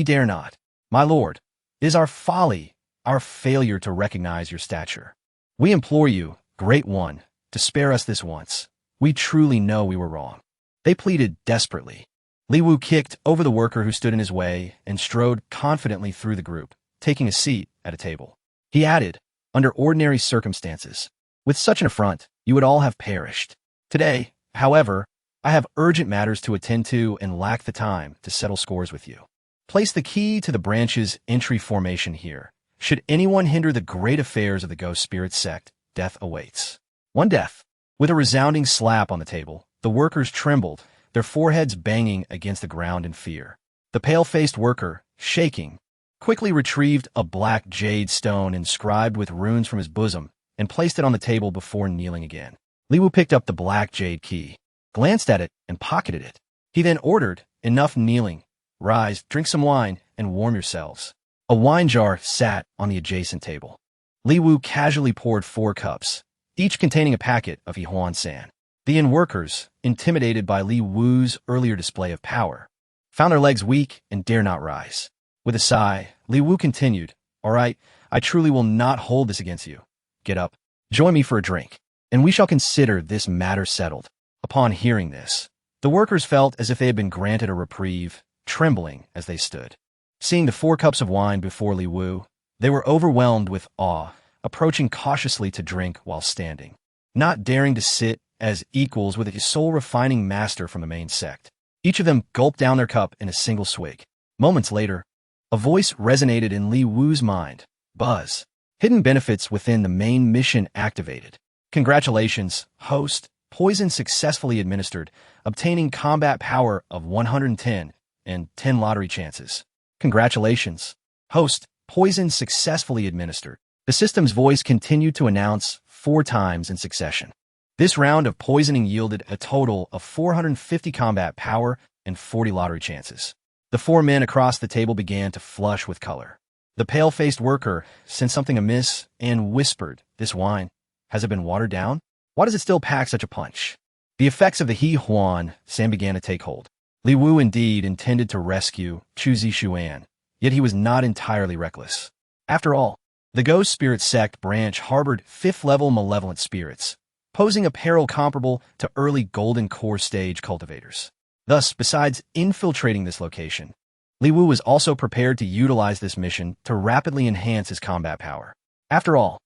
dare not. My lord, it is our folly, our failure to recognize your stature. We implore you, Great One, to spare us this once. We truly know we were wrong." They pleaded desperately. Li Wu kicked over the worker who stood in his way and strode confidently through the group, taking a seat at a table. He added, "Under ordinary circumstances, With such an affront, you would all have perished. Today, however, I have urgent matters to attend to and lack the time to settle scores with you. Place the key to the branch's entry formation here. Should anyone hinder the great affairs of the Ghost Spirit Sect, death awaits. One death. With a resounding slap on the table, the workers trembled, their foreheads banging against the ground in fear. The pale-faced worker, shaking, quickly retrieved a black jade stone inscribed with runes from his bosom and placed it on the table before kneeling again. Li Wu picked up the black jade key, glanced at it, and pocketed it. He then ordered, "Enough kneeling. Rise, drink some wine, and warm yourselves." A wine jar sat on the adjacent table. Li Wu casually poured 4 cups, each containing a packet of Yuanxian. The inn workers, intimidated by Li Wu's earlier display of power, found their legs weak and dare not rise. With a sigh, Li Wu continued, "All right, I truly will not hold this against you. Get up, join me for a drink, and we shall consider this matter settled." Upon hearing this, the workers felt as if they had been granted a reprieve, trembling as they stood. Seeing the 4 cups of wine before Li Wu, they were overwhelmed with awe, approaching cautiously to drink while standing, not daring to sit as equals with a soul-refining master from the main sect. Each of them gulped down their cup in a single swig. Moments later, a voice resonated in Li Wu's mind. "Buzz. Hidden benefits within the main mission activated. Congratulations, host. Poison successfully administered, obtaining combat power of 110 and 10 lottery chances. Congratulations, host. Poison successfully administered." The system's voice continued to announce 4 times in succession. This round of poisoning yielded a total of 450 combat power and 40 lottery chances. The 4 men across the table began to flush with color. The pale-faced worker sensed something amiss and whispered, "This wine, has it been watered down? Why does it still pack such a punch?" The effects of the Huang Sect began to take hold. Li Wu indeed intended to rescue Xuan, yet he was not entirely reckless. After all, the Ghost Spirit Sect branch harbored 5th-level malevolent spirits, posing a peril comparable to early Golden Core stage cultivators. Thus, besides infiltrating this location, Li Wu was also prepared to utilize this mission to rapidly enhance his combat power. After all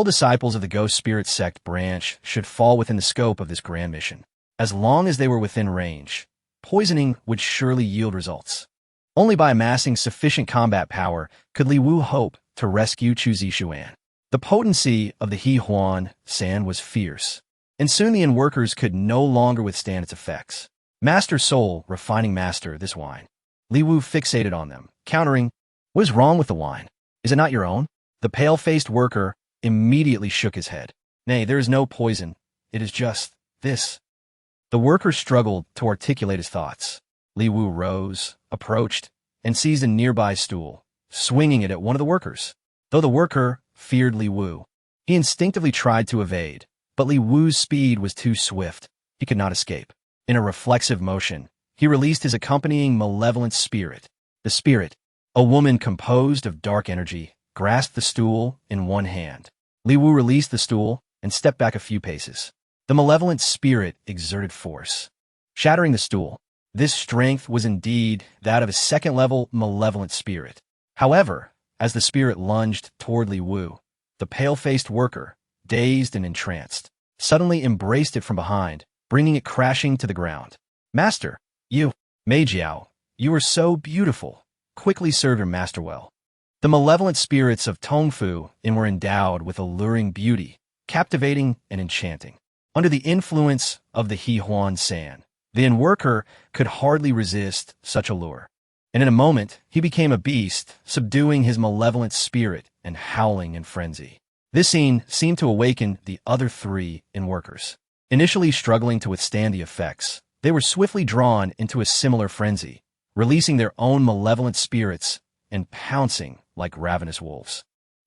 disciples of the Ghost Spirit Sect branch should fall within the scope of this grand mission. As long as they were within range, poisoning would surely yield results. Only by amassing sufficient combat power could Li Wu hope to rescue Xuan. The potency of the Huang Sect was fierce, and soon the inn workers could no longer withstand its effects. "Master Soul, refining master, this wine." Li Wu fixated on them, countering, "What is wrong with the wine? Is it not your own?" The pale-faced worker immediately shook his head. "Nay, there is no poison. It is just this." The worker struggled to articulate his thoughts. Li Wu rose, approached, and seized a nearby stool, swinging it at one of the workers. Though the worker feared Li Wu, he instinctively tried to evade, but Li Wu's speed was too swift. He could not escape. In a reflexive motion, he released his accompanying malevolent spirit. The spirit, a woman composed of dark energy, grasped the stool in one hand. Li Wu released the stool and stepped back a few paces. The malevolent spirit exerted force, shattering the stool. This strength was indeed that of a 2nd-level malevolent spirit. However, as the spirit lunged toward Li Wu, the pale-faced worker, dazed and entranced, suddenly embraced it from behind, bringing it crashing to the ground. "Master, you, Meijiao, you are so beautiful. Quickly serve your master well." The malevolent spirits of Tongfu were endowed with alluring beauty, captivating and enchanting. Under the influence of the Huang Sect, the inn worker could hardly resist such allure, and in a moment he became a beast, subduing his malevolent spirit and howling in frenzy. This scene seemed to awaken the other 3 inn workers. Initially struggling to withstand the effects, they were swiftly drawn into a similar frenzy, releasing their own malevolent spirits and pouncing like ravenous wolves.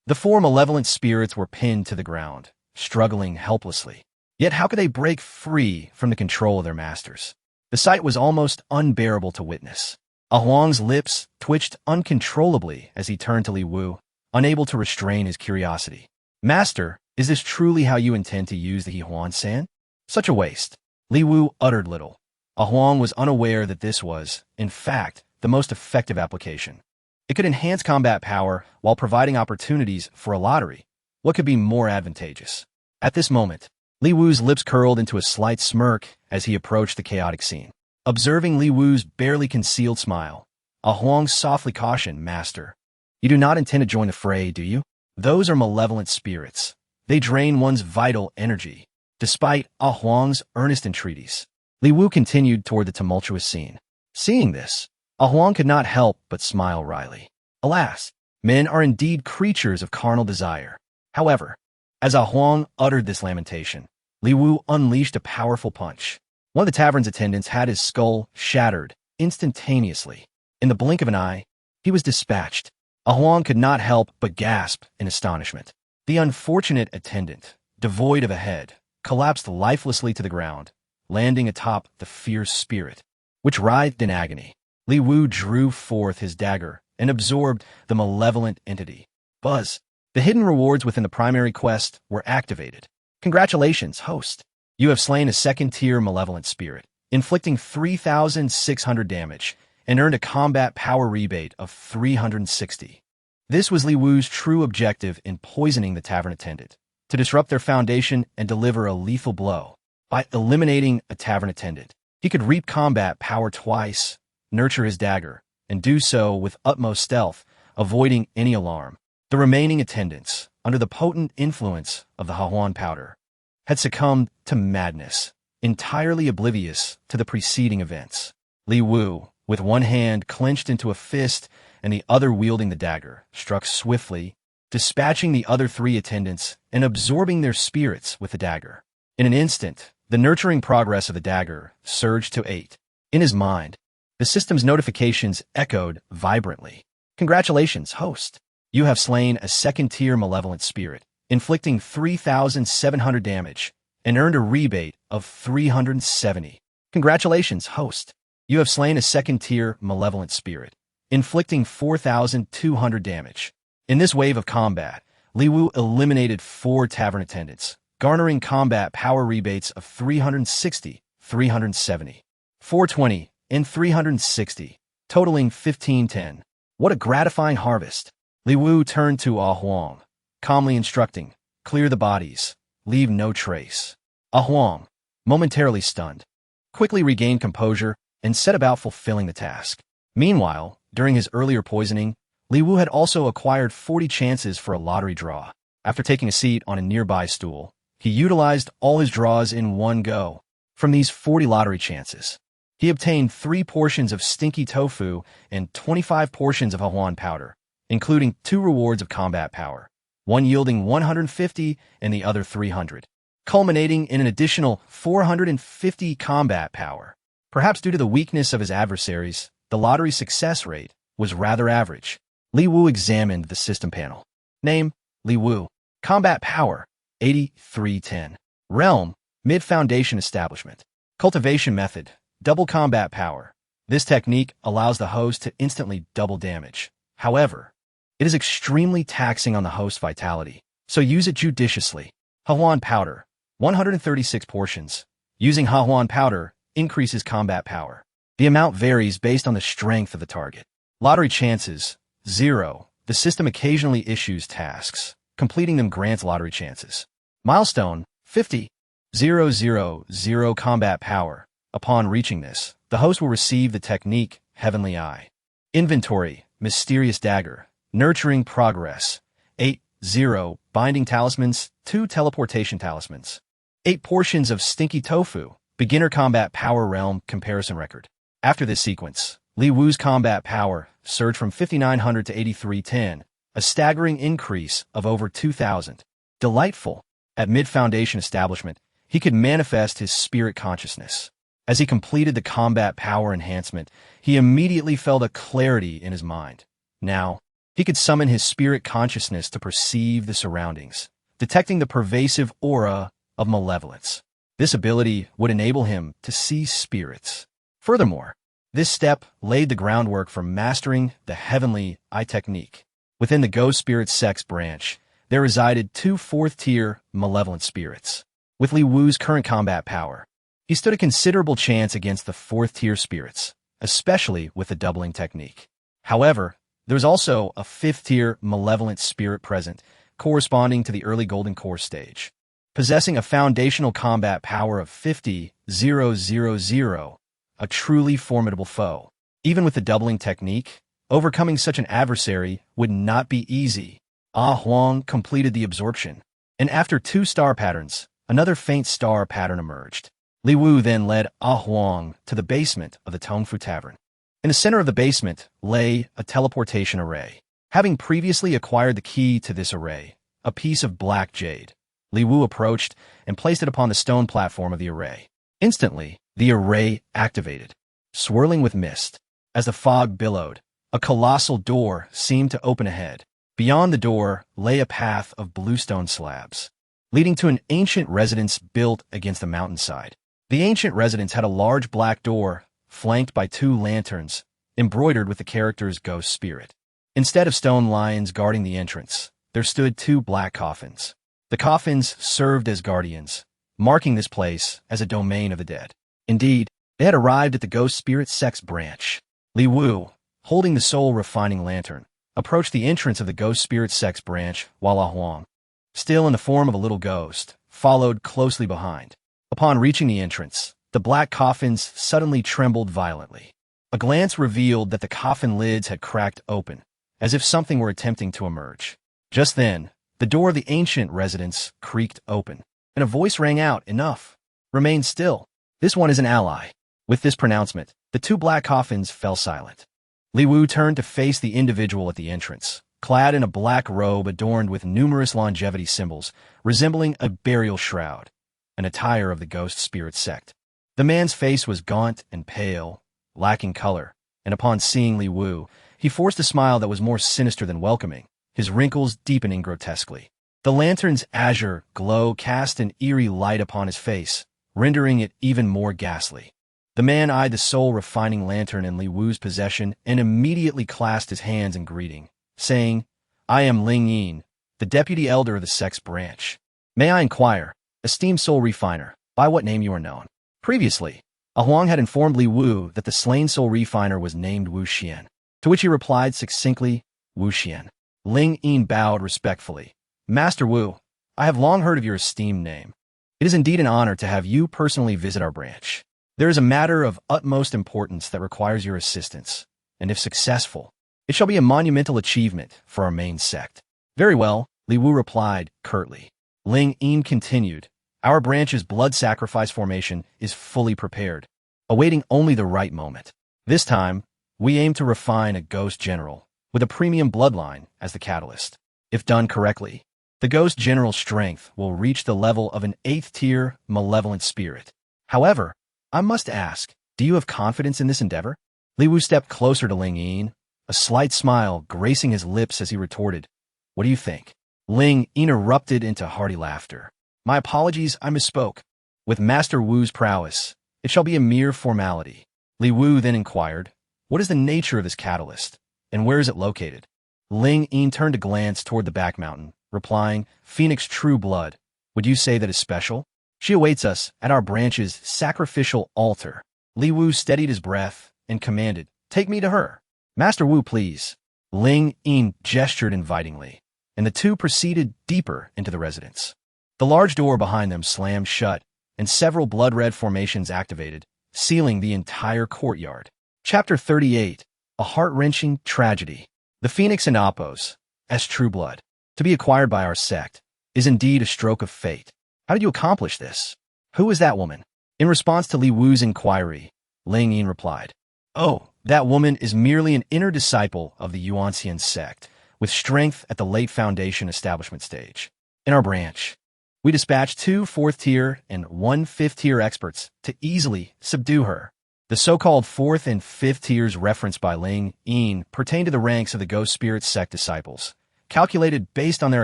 The 4 malevolent spirits were pinned to the ground, struggling helplessly. Yet how could they break free from the control of their masters? The sight was almost unbearable to witness. Huang's lips twitched uncontrollably as he turned to Li Wu, unable to restrain his curiosity. "Master, is this truly how you intend to use the Huang Sect? Such a waste." Li Wu uttered little. Huang was unaware that this was, in fact, the most effective application. It could enhance combat power while providing opportunities for a lottery. What could be more advantageous? At this moment, Li Wu's lips curled into a slight smirk as he approached the chaotic scene. Observing Li Wu's barely concealed smile, Huang softly cautioned, "Master, you do not intend to join the fray, do you? Those are malevolent spirits. They drain one's vital energy." Despite Huang's earnest entreaties, Li Wu continued toward the tumultuous scene. Seeing this, Huang could not help but smile wryly. Alas, men are indeed creatures of carnal desire. However, as Huang uttered this lamentation, Li Wu unleashed a powerful punch. One of the tavern's attendants had his skull shattered instantaneously. In the blink of an eye, he was dispatched. Huang could not help but gasp in astonishment. The unfortunate attendant, devoid of a head, collapsed lifelessly to the ground, landing atop the fierce spirit, which writhed in agony. Li Wu drew forth his dagger and absorbed the malevolent entity. Buzz. The hidden rewards within the primary quest were activated. Congratulations, host. You have slain a second-tier malevolent spirit, inflicting 3,600 damage, and earned a combat power rebate of 360. This was Li Wu's true objective in poisoning the tavern attendant, to disrupt their foundation and deliver a lethal blow. By eliminating a tavern attendant, he could reap combat power twice, nurture his dagger, and do so with utmost stealth, avoiding any alarm. The remaining attendants, under the potent influence of the Huang powder, had succumbed to madness, entirely oblivious to the preceding events. Li Wu, with one hand clenched into a fist and the other wielding the dagger, struck swiftly, dispatching the other three attendants and absorbing their spirits with the dagger. In an instant, the nurturing progress of the dagger surged to 8. In his mind, the system's notifications echoed vibrantly. Congratulations, host. You have slain a second-tier malevolent spirit, inflicting 3,700 damage, and earned a rebate of 370. Congratulations, host. You have slain a second-tier malevolent spirit, inflicting 4,200 damage. In this wave of combat, Li Wu eliminated 4 tavern attendants, garnering combat power rebates of 360, 370, 420, and 360, totaling 1510. What a gratifying harvest. Li Wu turned to Huang, calmly instructing, "Clear the bodies, leave no trace." Huang, momentarily stunned, quickly regained composure and set about fulfilling the task. Meanwhile, during his earlier poisoning, Li Wu had also acquired 40 chances for a lottery draw. After taking a seat on a nearby stool, he utilized all his draws in one go. From these 40 lottery chances, he obtained 3 portions of stinky tofu and 25 portions of Huang powder, including 2 rewards of combat power, one yielding 150 and the other 300, culminating in an additional 450 combat power. Perhaps due to the weakness of his adversaries, the lottery success rate was rather average. Li Wu examined the system panel. Name, Li Wu. Combat power, 8310. Realm, mid-foundation establishment. Cultivation method, double combat power. This technique allows the host to instantly double damage. However, it is extremely taxing on the host's vitality, so use it judiciously. Huang powder, 136 portions. Using Huang powder increases combat power. The amount varies based on the strength of the target. Lottery chances, 0. The system occasionally issues tasks. Completing them grants lottery chances. Milestone, 50. 000 combat power. Upon reaching this, the host will receive the technique Heavenly Eye. Inventory, mysterious dagger. Nurturing progress, 80 binding talismans, 2 teleportation talismans. 8 portions of stinky tofu, beginner combat power realm comparison record. After this sequence, Li Wu's combat power surged from 5,900 to 8,310, a staggering increase of over 2,000. Delightful. At mid-foundation establishment, he could manifest his spirit consciousness. As he completed the combat power enhancement, he immediately felt a clarity in his mind. Now, he could summon his spirit consciousness to perceive the surroundings, detecting the pervasive aura of malevolence. This ability would enable him to see spirits. Furthermore, this step laid the groundwork for mastering the Heavenly Eye technique. Within the Go-Spirit Sect's branch, there resided 2 4th-tier malevolent spirits. With Li Wu's current combat power, he stood a considerable chance against the 4th-tier spirits, especially with the doubling technique. However, there was also a 5th-tier malevolent spirit present, corresponding to the early Golden Core stage. possessing a foundational combat power of 50,000, a truly formidable foe. Even with the doubling technique, overcoming such an adversary would not be easy. Huang completed the absorption, and after 2 star patterns, another faint star pattern emerged. Li Wu then led Huang to the basement of the Tongfu Tavern. In the center of the basement lay a teleportation array. Having previously acquired the key to this array, a piece of black jade, Li Wu approached and placed it upon the stone platform of the array. Instantly, the array activated, swirling with mist. As the fog billowed, a colossal door seemed to open ahead. Beyond the door lay a path of bluestone slabs, leading to an ancient residence built against the mountainside. The ancient residence had a large black door, flanked by 2 lanterns, embroidered with the characters Ghost Spirit. Instead of stone lions guarding the entrance, there stood 2 black coffins. The coffins served as guardians, marking this place as a domain of the dead. Indeed, they had arrived at the Ghost Spirit Sect's branch. Li Wu, holding the soul-refining lantern, approached the entrance of the Ghost Spirit Sect's branch, while Huang, still in the form of a little ghost, followed closely behind. Upon reaching the entrance, the black coffins suddenly trembled violently. A glance revealed that the coffin lids had cracked open, as if something were attempting to emerge. Just then, the door of the ancient residence creaked open, and a voice rang out, "Enough! Remain still. This one is an ally." With this pronouncement, the 2 black coffins fell silent. Li Wu turned to face the individual at the entrance, clad in a black robe adorned with numerous longevity symbols, resembling a burial shroud, an attire of the Ghost Spirit Sect. The man's face was gaunt and pale, lacking color, and upon seeing Li Wu, he forced a smile that was more sinister than welcoming, his wrinkles deepening grotesquely. The lantern's azure glow cast an eerie light upon his face, rendering it even more ghastly. The man eyed the soul-refining lantern in Li Wu's possession and immediately clasped his hands in greeting, saying, "I am Ling Yin, the deputy elder of the sect's branch. May I inquire, esteemed soul refiner, by what name you are known?" Previously, Huang had informed Li Wu that the slain soul refiner was named Wu Xian, to which he replied succinctly, "Wu Xian." Ling Yin bowed respectfully. "Master Wu, I have long heard of your esteemed name. It is indeed an honor to have you personally visit our branch. There is a matter of utmost importance that requires your assistance, and if successful, it shall be a monumental achievement for our main sect." "Very well," Li Wu replied curtly. Ling Yin continued, "Our branch's blood sacrifice formation is fully prepared, awaiting only the right moment. This time, we aim to refine a ghost general, with a premium bloodline as the catalyst. If done correctly, the ghost general's strength will reach the level of an 8th-tier malevolent spirit. However, I must ask, do you have confidence in this endeavor?" Li Wu stepped closer to Ling Yin, a slight smile gracing his lips as he retorted, "What do you think?" Ling Yin erupted into hearty laughter. "My apologies, I misspoke. With Master Wu's prowess, it shall be a mere formality." Li Wu then inquired, "What is the nature of this catalyst, and where is it located?" Ling Yin turned to glance toward the back mountain, replying, "Phoenix True Blood. Would you say that is special? She awaits us at our branch's sacrificial altar." Li Wu steadied his breath and commanded, "Take me to her." "Master Wu, please." Ling Yin gestured invitingly, and the 2 proceeded deeper into the residence. The large door behind them slammed shut, and several blood-red formations activated, sealing the entire courtyard. Chapter 38, A Heart-Wrenching Tragedy. The Phoenix and Appos, as True Blood, to be acquired by our sect, is indeed a stroke of fate. How did you accomplish this? Who is that woman? In response to Li Wu's inquiry, Ling Yin replied, "Oh, that woman is merely an inner disciple of the Yuanxian Sect, with strength at the late foundation establishment stage. In our branch, we dispatched 2 4th-tier and 1 5th-tier experts to easily subdue her." The so-called 4th and 5th tiers referenced by Ling Yin pertain to the ranks of the Ghost Spirit Sect disciples, calculated based on their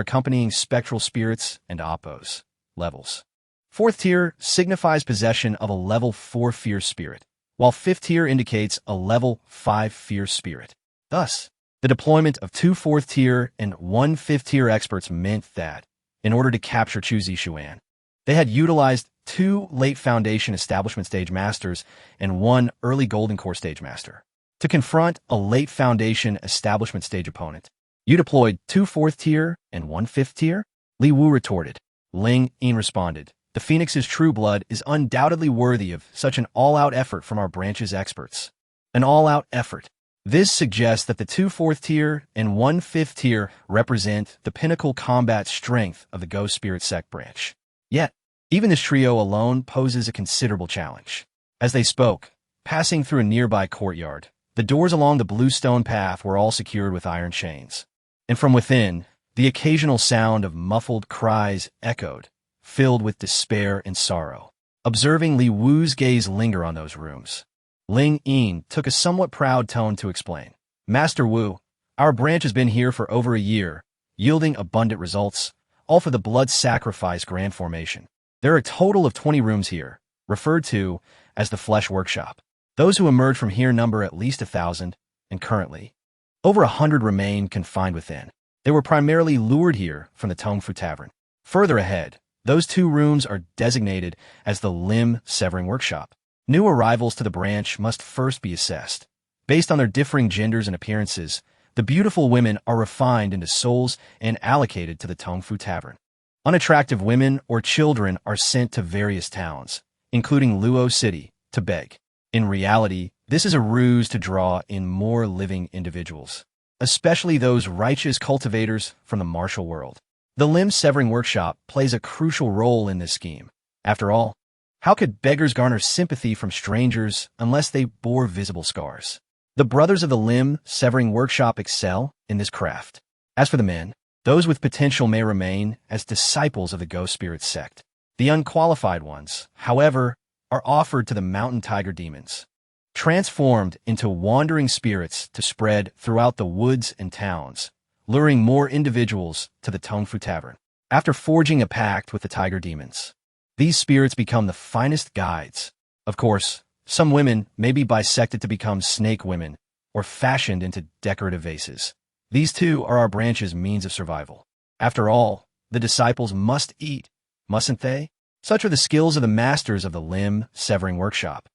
accompanying spectral spirits and Appos levels. 4th tier signifies possession of a level 4 fear spirit, while 5th tier indicates a level 5 fear spirit. Thus, the deployment of 2 4th tier and 1 5th tier experts meant that, in order to capture Chu Zishuan, they had utilized 2 late foundation establishment stage masters and 1 early golden core stage master. To confront a late foundation establishment stage opponent, you deployed 2 4th tier and 1 5th tier? Li Wu retorted. Ling Yin responded. The Phoenix's true blood is undoubtedly worthy of such an all-out effort from our branch's experts. An all-out effort. This suggests that the 2 4th tier and 1 5th tier represent the pinnacle combat strength of the go-Spirit Sect branch. Yet, even this trio alone poses a considerable challenge. As they spoke, passing through a nearby courtyard, the doors along the blue stone path were all secured with iron chains. And from within, the occasional sound of muffled cries echoed, filled with despair and sorrow. Observing Li Wu's gaze linger on those rooms, Ling Yin took a somewhat proud tone to explain. Master Wu, our branch has been here for over a year, yielding abundant results, all for the blood sacrifice grand formation. There are a total of 20 rooms here, referred to as the Flesh Workshop. Those who emerge from here number at least 1,000, and currently, over 100 remain confined within. They were primarily lured here from the Tongfu Tavern. Further ahead, those 2 rooms are designated as the Limb Severing Workshop. New arrivals to the branch must first be assessed. Based on their differing genders and appearances, the beautiful women are refined into souls and allocated to the Tongfu Tavern. Unattractive women or children are sent to various towns, including Luo City, to beg. In reality, this is a ruse to draw in more living individuals, especially those righteous cultivators from the martial world. The Limb Severing Workshop plays a crucial role in this scheme. After all, how could beggars garner sympathy from strangers unless they bore visible scars? The brothers of the Limb Severing Workshop excel in this craft. As for the men, those with potential may remain as disciples of the go-Spirit Sect. The unqualified ones, however, are offered to the mountain tiger demons, transformed into wandering spirits to spread throughout the woods and towns, luring more individuals to the Tongfu Tavern. After forging a pact with the tiger demons, these spirits become the finest guides. Of course, some women may be bisected to become snake women or fashioned into decorative vases. These too are our branch's means of survival. After all, the disciples must eat, mustn't they? Such are the skills of the masters of the Limb Severing Workshop.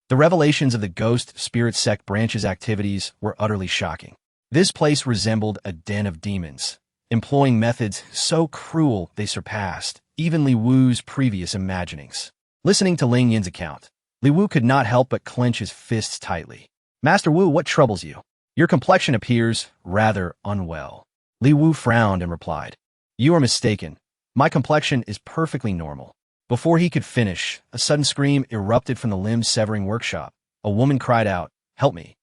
The revelations of the Ghost Spirit Sect branch's activities were utterly shocking. This place resembled a den of demons, employing methods so cruel they surpassed even Li Wu's previous imaginings. Listening to Ling Yin's account, Li Wu could not help but clench his fists tightly. Master Wu, what troubles you? Your complexion appears rather unwell. Li Wu frowned and replied, You are mistaken. My complexion is perfectly normal. Before he could finish, a sudden scream erupted from the Limb Severing Workshop. A woman cried out, Help me.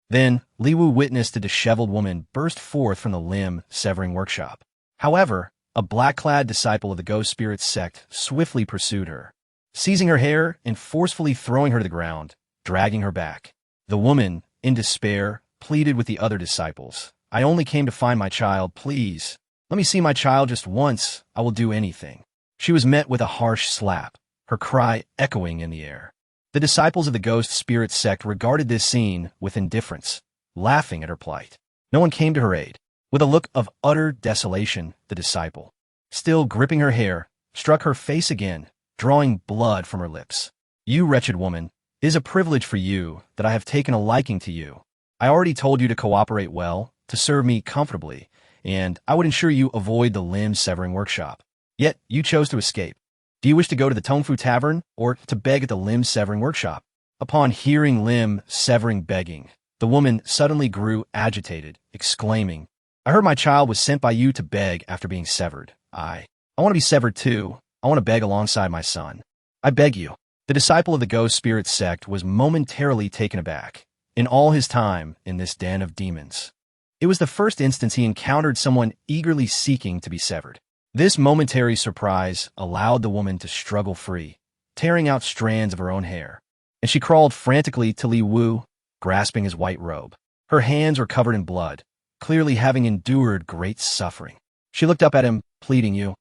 Then, Li Wu witnessed a disheveled woman burst forth from the Limb Severing Workshop. However, a black-clad disciple of the Ghost Spirit Sect swiftly pursued her, seizing her hair and forcefully throwing her to the ground, dragging her back. The woman, in despair, pleaded with the other disciples. I only came to find my child, please. Let me see my child just once. I will do anything. She was met with a harsh slap, her cry echoing in the air. The disciples of the Ghost Spirit Sect regarded this scene with indifference, laughing at her plight. No one came to her aid. With a look of utter desolation, the disciple, still gripping her hair, struck her face again, drawing blood from her lips. You wretched woman, it is a privilege for you that I have taken a liking to you. I already told you to cooperate well, to serve me comfortably, and I would ensure you avoid the Limb Severing Workshop. Yet you chose to escape. Do you wish to go to the Tongfu Tavern or to beg at the Limb Severing Workshop? Upon hearing Limb Severing begging, the woman suddenly grew agitated, exclaiming, I heard my child was sent by you to beg after being severed. I want to be severed too. I want to beg alongside my son. I beg you. The disciple of the Ghost Spirit Sect was momentarily taken aback. In all his time in this den of demons, it was the first instance he encountered someone eagerly seeking to be severed. This momentary surprise allowed the woman to struggle free, tearing out strands of her own hair, and she crawled frantically to Li Wu, grasping his white robe. Her hands were covered in blood, clearly having endured great suffering. She looked up at him, pleading, You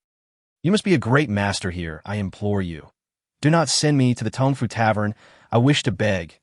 must be a great master here, I implore you. Do not send me to the Tongfu Tavern. I wish to beg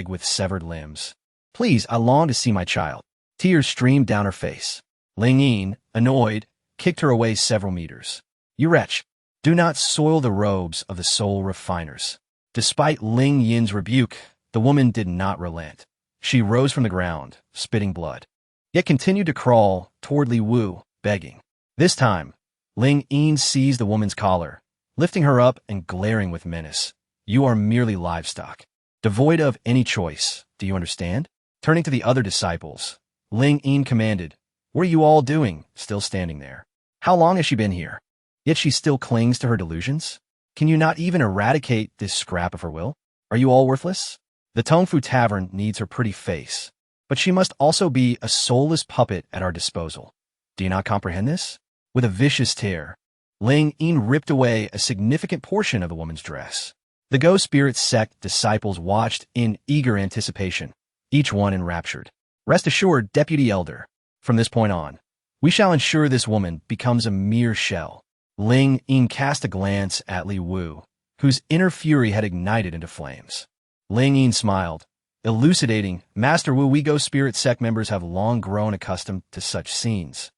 with severed limbs. Please, I long to see my child. Tears streamed down her face. Ling Yin, annoyed, kicked her away several meters. You wretch, do not soil the robes of the soul refiners. Despite Ling Yin's rebuke, the woman did not relent. She rose from the ground, spitting blood, yet continued to crawl toward Li Wu, begging. This time, Ling Yin seized the woman's collar, lifting her up and glaring with menace. You are merely livestock, devoid of any choice. Do you understand? Turning to the other disciples, Ling Yin commanded, what are you all doing, still standing there? How long has she been here? Yet she still clings to her delusions? Can you not even eradicate this scrap of her will? Are you all worthless? The Tongfu Tavern needs her pretty face, but she must also be a soulless puppet at our disposal. Do you not comprehend this? With a vicious tear, Ling Yin ripped away a significant portion of the woman's dress. The Go Sect disciples watched in eager anticipation, each one enraptured. Rest assured, Deputy Elder, from this point on, we shall ensure this woman becomes a mere shell. Ling Yin cast a glance at Li Wu, whose inner fury had ignited into flames. Ling Yin smiled, elucidating, Master Wu, we Go Sect members have long grown accustomed to such scenes.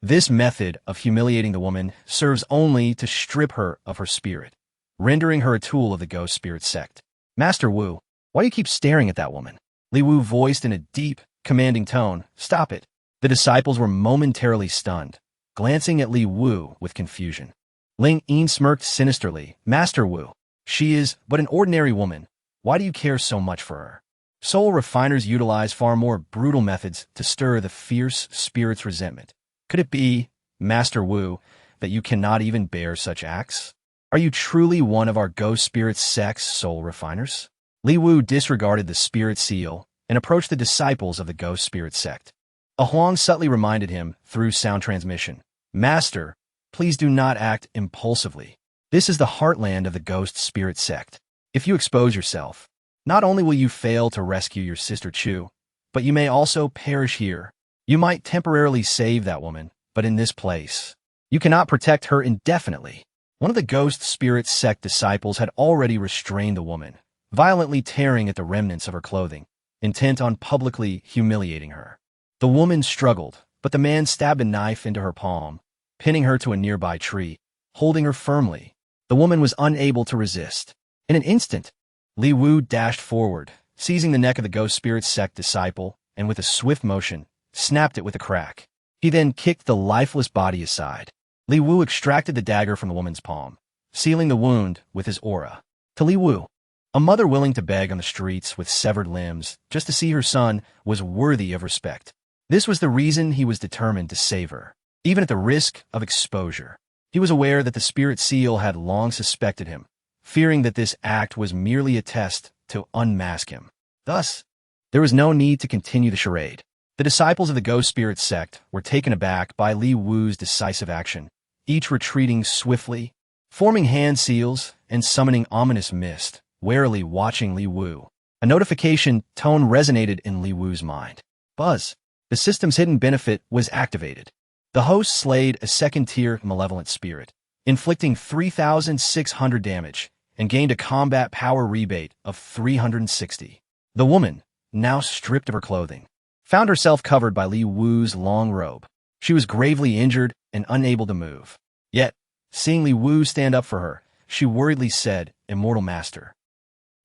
This method of humiliating the woman serves only to strip her of her spirit, rendering her a tool of the Go Sect. Master Wu, why do you keep staring at that woman? Li Wu voiced in a deep, commanding tone, stop it. The disciples were momentarily stunned, glancing at Li Wu with confusion. Ling Yin smirked sinisterly, Master Wu, she is but an ordinary woman. Why do you care so much for her? Soul refiners utilize far more brutal methods to stir the fierce spirit's resentment. Could it be, Master Wu, that you cannot even bear such acts? Are you truly one of our Go Sect's soul refiners? Li Wu disregarded the spirit seal and approached the disciples of the Go Sect. A Huang subtly reminded him through sound transmission, Master, please do not act impulsively. This is the heartland of the Ghost Spirit Sect. If you expose yourself, not only will you fail to rescue your sister Chu, but you may also perish here. You might temporarily save that woman, but in this place, you cannot protect her indefinitely. One of the Ghost Spirit Sect disciples had already restrained the woman, violently tearing at the remnants of her clothing, intent on publicly humiliating her. The woman struggled, but the man stabbed a knife into her palm, pinning her to a nearby tree, holding her firmly. The woman was unable to resist. In an instant, Li Wu dashed forward, seizing the neck of the Ghost Sect disciple, and with a swift motion, snapped it with a crack. He then kicked the lifeless body aside. Li Wu extracted the dagger from the woman's palm, sealing the wound with his aura. To Li Wu, a mother willing to beg on the streets with severed limbs just to see her son was worthy of respect. This was the reason he was determined to save her, even at the risk of exposure. He was aware that the spirit seal had long suspected him, fearing that this act was merely a test to unmask him. Thus, there was no need to continue the charade. The disciples of the Go Sect were taken aback by Li Wu's decisive action, each retreating swiftly, forming hand seals and summoning ominous mist, warily watching Li Wu. A notification tone resonated in Li Wu's mind. Buzz. The system's hidden benefit was activated. The host slayed a second-tier malevolent spirit, inflicting 3,600 damage, and gained a combat power rebate of 360. The woman, now stripped of her clothing, found herself covered by Li Wu's long robe. She was gravely injured and unable to move. Yet, seeing Li Wu stand up for her, she worriedly said, Immortal Master,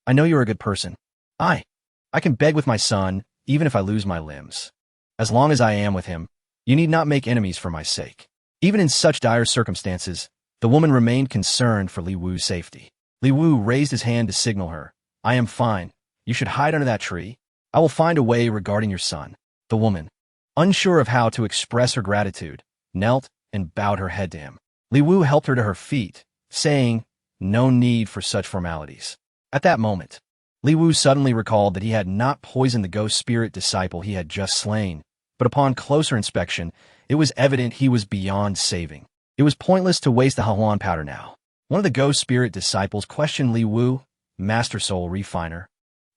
I know you're a good person. I can beg with my son, even if I lose my limbs. As long as I am with him, you need not make enemies for my sake. Even in such dire circumstances, the woman remained concerned for Li Wu's safety. Li Wu raised his hand to signal her. I am fine. You should hide under that tree. I will find a way regarding your son. The woman, unsure of how to express her gratitude, knelt and bowed her head to him. Li Wu helped her to her feet, saying, no need for such formalities. At that moment, Li Wu suddenly recalled that he had not poisoned the ghost spirit disciple he had just slain, but upon closer inspection, it was evident he was beyond saving. It was pointless to waste the Huan powder now. One of the ghost spirit disciples questioned Li Wu, Master Soul Refiner.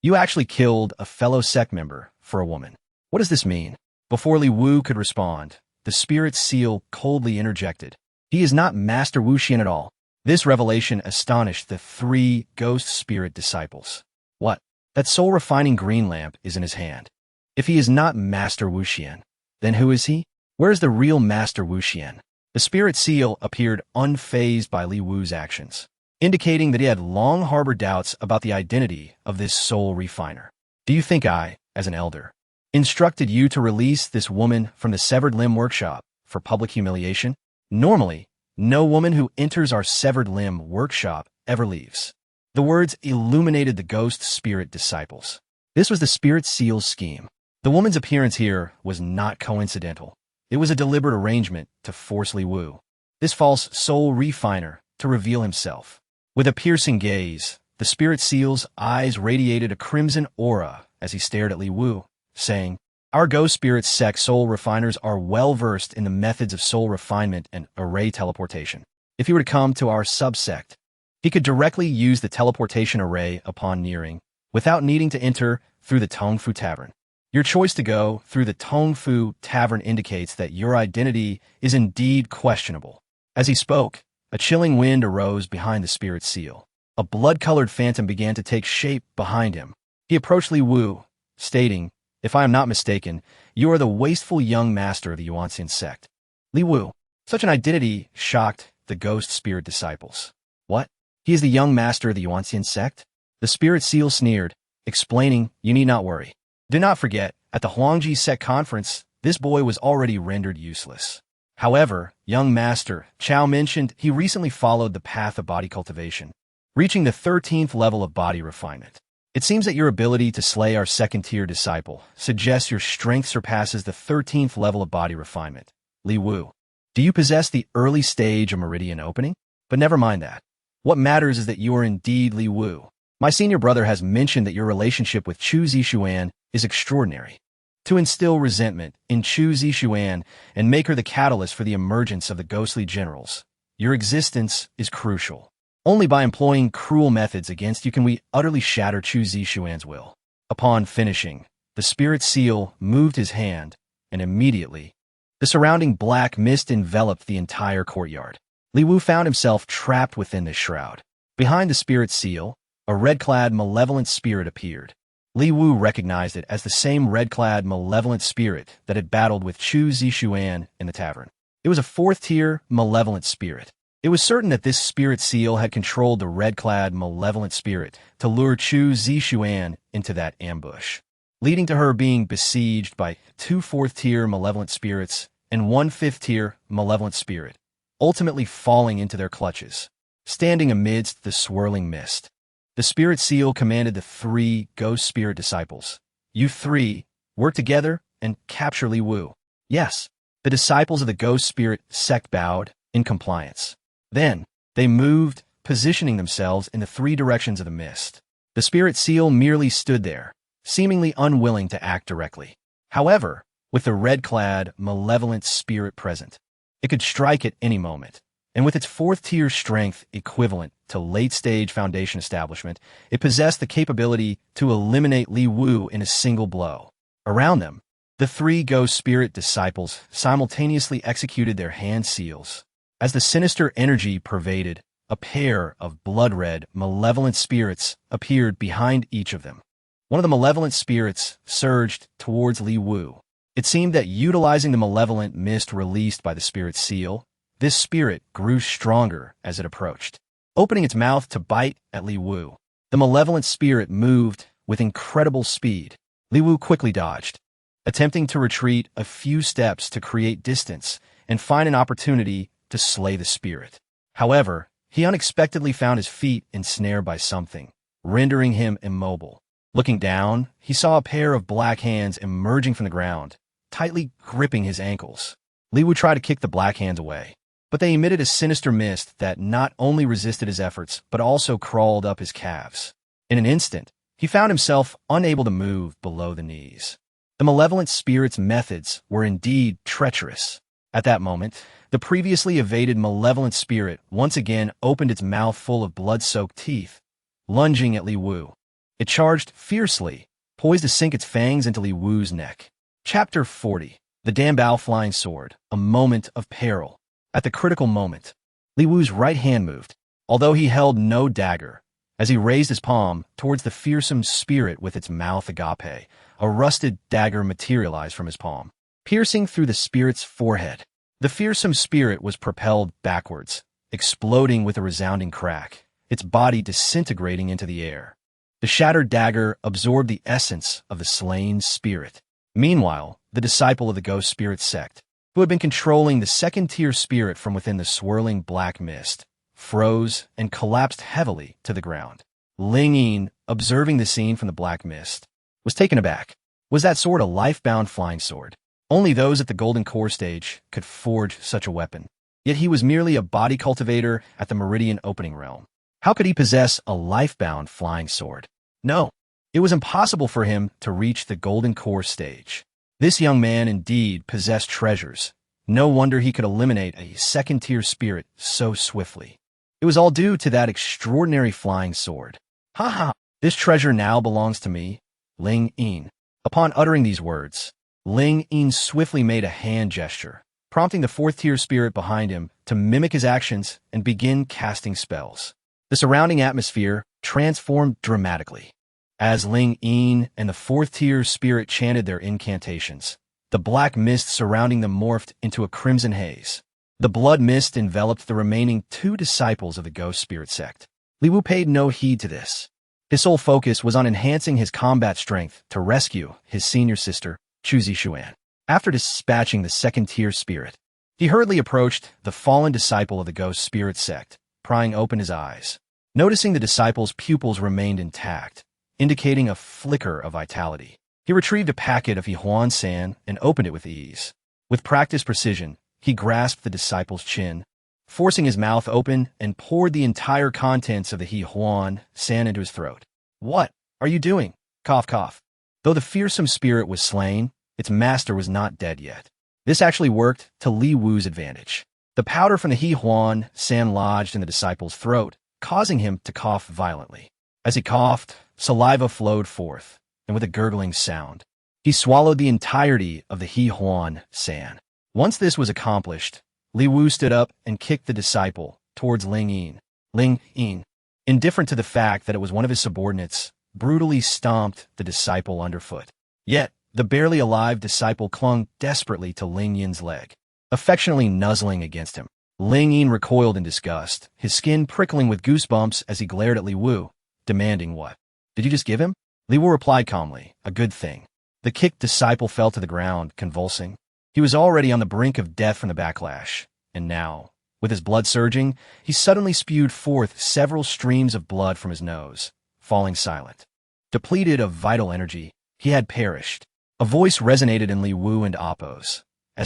You actually killed a fellow sect member for a woman. What does this mean? Before Li Wu could respond, the spirit seal coldly interjected. He is not Master Wuxian at all. This revelation astonished the three ghost spirit disciples. What? That soul-refining green lamp is in his hand. If he is not Master Wuxian, then who is he? Where is the real Master Wuxian? The spirit seal appeared unfazed by Li Wu's actions, indicating that he had long harbored doubts about the identity of this soul refiner. Do you think I, as an elder, instructed you to release this woman from the severed limb workshop for public humiliation? Normally, No woman who enters our severed limb workshop ever leaves. The words illuminated the ghost spirit disciples. This was the spirit seal's scheme. The woman's appearance here was not coincidental. It was a deliberate arrangement to force Li Wu, this false soul refiner, to reveal himself. With a piercing gaze, the spirit seal's eyes radiated a crimson aura as he stared at Li Wu, saying, "Our ghost spirit sect soul refiners are well-versed in the methods of soul refinement and array teleportation. If he were to come to our subsect, he could directly use the teleportation array upon nearing, without needing to enter through the Tong Fu Tavern. Your choice to go through the Tong Fu Tavern indicates that your identity is indeed questionable." As he spoke, a chilling wind arose behind the spirit seal. A blood-colored phantom began to take shape behind him. He approached Li Wu, stating, "If I am not mistaken, you are the wasteful young master of the Yuanxian Sect." Li Wu, such an identity shocked the ghost spirit disciples. "What? He is the young master of the Yuanxian Sect?" The spirit seal sneered, explaining, "You need not worry. Do not forget, at the Huang Sect conference, this boy was already rendered useless. However, young master, Chao mentioned he recently followed the path of body cultivation, reaching the 13th level of body refinement. It seems that your ability to slay our second-tier disciple suggests your strength surpasses the 13th level of body refinement. Li Wu, do you possess the early stage of meridian opening? But never mind that. What matters is that you are indeed Li Wu. My senior brother has mentioned that your relationship with Chu Zixuan is extraordinary. To instill resentment in Chu Zixuan and make her the catalyst for the emergence of the ghostly generals, your existence is crucial. Only by employing cruel methods against you can we utterly shatter Chu Zixuan's will." Upon finishing, the spirit seal moved his hand, and immediately, the surrounding black mist enveloped the entire courtyard. Li Wu found himself trapped within this shroud. Behind the spirit seal, a red-clad malevolent spirit appeared. Li Wu recognized it as the same red-clad malevolent spirit that had battled with Chu Zixuan in the tavern. It was a fourth-tier malevolent spirit. It was certain that this spirit seal had controlled the red-clad malevolent spirit to lure Chu Zixuan into that ambush, leading to her being besieged by 2 fourth-tier malevolent spirits and 1 fifth-tier malevolent spirit, ultimately falling into their clutches. Standing amidst the swirling mist, the spirit seal commanded the 3 ghost spirit disciples, "You 3, work together and capture Li Wu." Yes, the disciples of the ghost spirit sect bowed in compliance. Then, they moved, positioning themselves in the 3 directions of the mist. The spirit seal merely stood there, seemingly unwilling to act directly. However, with the red-clad, malevolent spirit present, it could strike at any moment, and with its 4th-tier strength equivalent to late-stage foundation establishment, it possessed the capability to eliminate Li Wu in a single blow. Around them, the 3 ghost spirit disciples simultaneously executed their hand seals. As the sinister energy pervaded, a pair of blood-red, malevolent spirits appeared behind each of them. One of the malevolent spirits surged towards Li Wu. It seemed that utilizing the malevolent mist released by the spirit seal, this spirit grew stronger as it approached, opening its mouth to bite at Li Wu. The malevolent spirit moved with incredible speed. Li Wu quickly dodged, attempting to retreat a few steps to create distance and find an opportunity to slay the spirit. However, he unexpectedly found his feet ensnared by something, rendering him immobile. Looking down, he saw a pair of black hands emerging from the ground, tightly gripping his ankles. Li Wu tried to kick the black hands away, but they emitted a sinister mist that not only resisted his efforts, but also crawled up his calves. In an instant, he found himself unable to move below the knees. The malevolent spirit's methods were indeed treacherous. At that moment, the previously evaded malevolent spirit once again opened its mouth full of blood-soaked teeth, lunging at Li Wu. It charged fiercely, poised to sink its fangs into Li Wu's neck. Chapter 40. The Dambao Flying Sword, a moment of peril. At the critical moment, Li Wu's right hand moved, although he held no dagger. As he raised his palm towards the fearsome spirit with its mouth agape, a rusted dagger materialized from his palm, piercing through the spirit's forehead. The fearsome spirit was propelled backwards, exploding with a resounding crack, its body disintegrating into the air. The shattered dagger absorbed the essence of the slain spirit. Meanwhile, the disciple of the ghost spirit sect, who had been controlling the second-tier spirit from within the swirling black mist, froze and collapsed heavily to the ground. Ling Yin, observing the scene from the black mist, was taken aback. Was that sword a life-bound flying sword? Only those at the golden core stage could forge such a weapon. Yet he was merely a body cultivator at the Meridian opening realm. How could he possess a life-bound flying sword? No, it was impossible for him to reach the golden core stage. This young man indeed possessed treasures. No wonder he could eliminate a second-tier spirit so swiftly. It was all due to that extraordinary flying sword. Ha ha! This treasure now belongs to me, Ling Yin. Upon uttering these words, Ling Yin swiftly made a hand gesture, prompting the fourth-tier spirit behind him to mimic his actions and begin casting spells. The surrounding atmosphere transformed dramatically. As Ling Yin and the fourth-tier spirit chanted their incantations, the black mist surrounding them morphed into a crimson haze. The blood mist enveloped the remaining 2 disciples of the Ghost Spirit Sect. Li Wu paid no heed to this. His sole focus was on enhancing his combat strength to rescue his senior sister, Chu Zixuan. After dispatching the second-tier spirit, he hurriedly approached the fallen disciple of the Ghost Spirit Sect, prying open his eyes. Noticing the disciple's pupils remained intact, indicating a flicker of vitality, he retrieved a packet of Huang San and opened it with ease. With practiced precision, he grasped the disciple's chin, forcing his mouth open and poured the entire contents of the Huang San into his throat. "What are you doing?" Cough, cough. Though the fearsome spirit was slain, its master was not dead yet. This actually worked to Li Wu's advantage. The powder from the Huang San lodged in the disciple's throat, causing him to cough violently. As he coughed, saliva flowed forth, and with a gurgling sound, he swallowed the entirety of the Huang San. Once this was accomplished, Li Wu stood up and kicked the disciple towards Ling Yin. Ling Yin, indifferent to the fact that it was one of his subordinates, brutally stomped the disciple underfoot. Yet, the barely alive disciple clung desperately to Ling Yin's leg, affectionately nuzzling against him. Ling Yin recoiled in disgust, his skin prickling with goosebumps as he glared at Li Wu, demanding, "What did you just give him?" Li Wu replied calmly, "A good thing." The kicked disciple fell to the ground, convulsing. He was already on the brink of death from the backlash, and now, with his blood surging, he suddenly spewed forth several streams of blood from his nose, falling silent. Depleted of vital energy, he had perished. A voice resonated in Li Wu and Appo's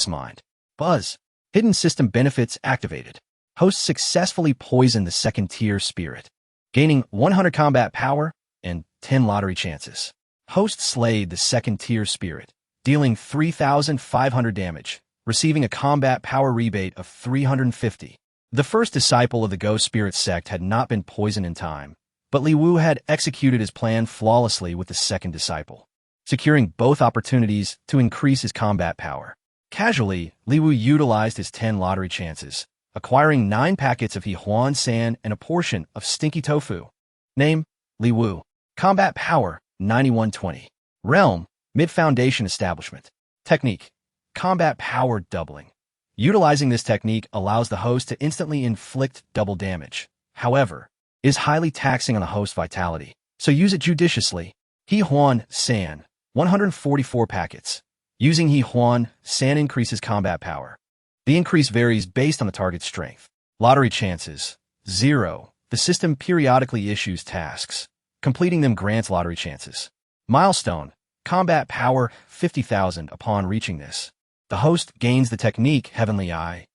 mind. "Buzz. Hidden system benefits activated. Host successfully poisoned the second-tier spirit, gaining 100 combat power and 10 lottery chances. Host slayed the second-tier spirit, dealing 3,500 damage, receiving a combat power rebate of 350. The first disciple of the Ghost Spirit Sect had not been poisoned in time, but Li Wu had executed his plan flawlessly with the second disciple, securing both opportunities to increase his combat power. Casually, Li Wu utilized his 10 lottery chances, acquiring 9 packets of Huang San and a portion of stinky tofu. Name, Li Wu. Combat power, 9120. Realm, Mid-Foundation Establishment. Technique, combat power doubling. Utilizing this technique allows the host to instantly inflict double damage. However, it is highly taxing on the host's vitality, so use it judiciously. Huang San, 144 packets. Using Huang San increases combat power. The increase varies based on the target's strength. Lottery chances, 0. The system periodically issues tasks. Completing them grants lottery chances. Milestone, combat power 50,000 upon reaching this. The host gains the technique Heavenly Eye.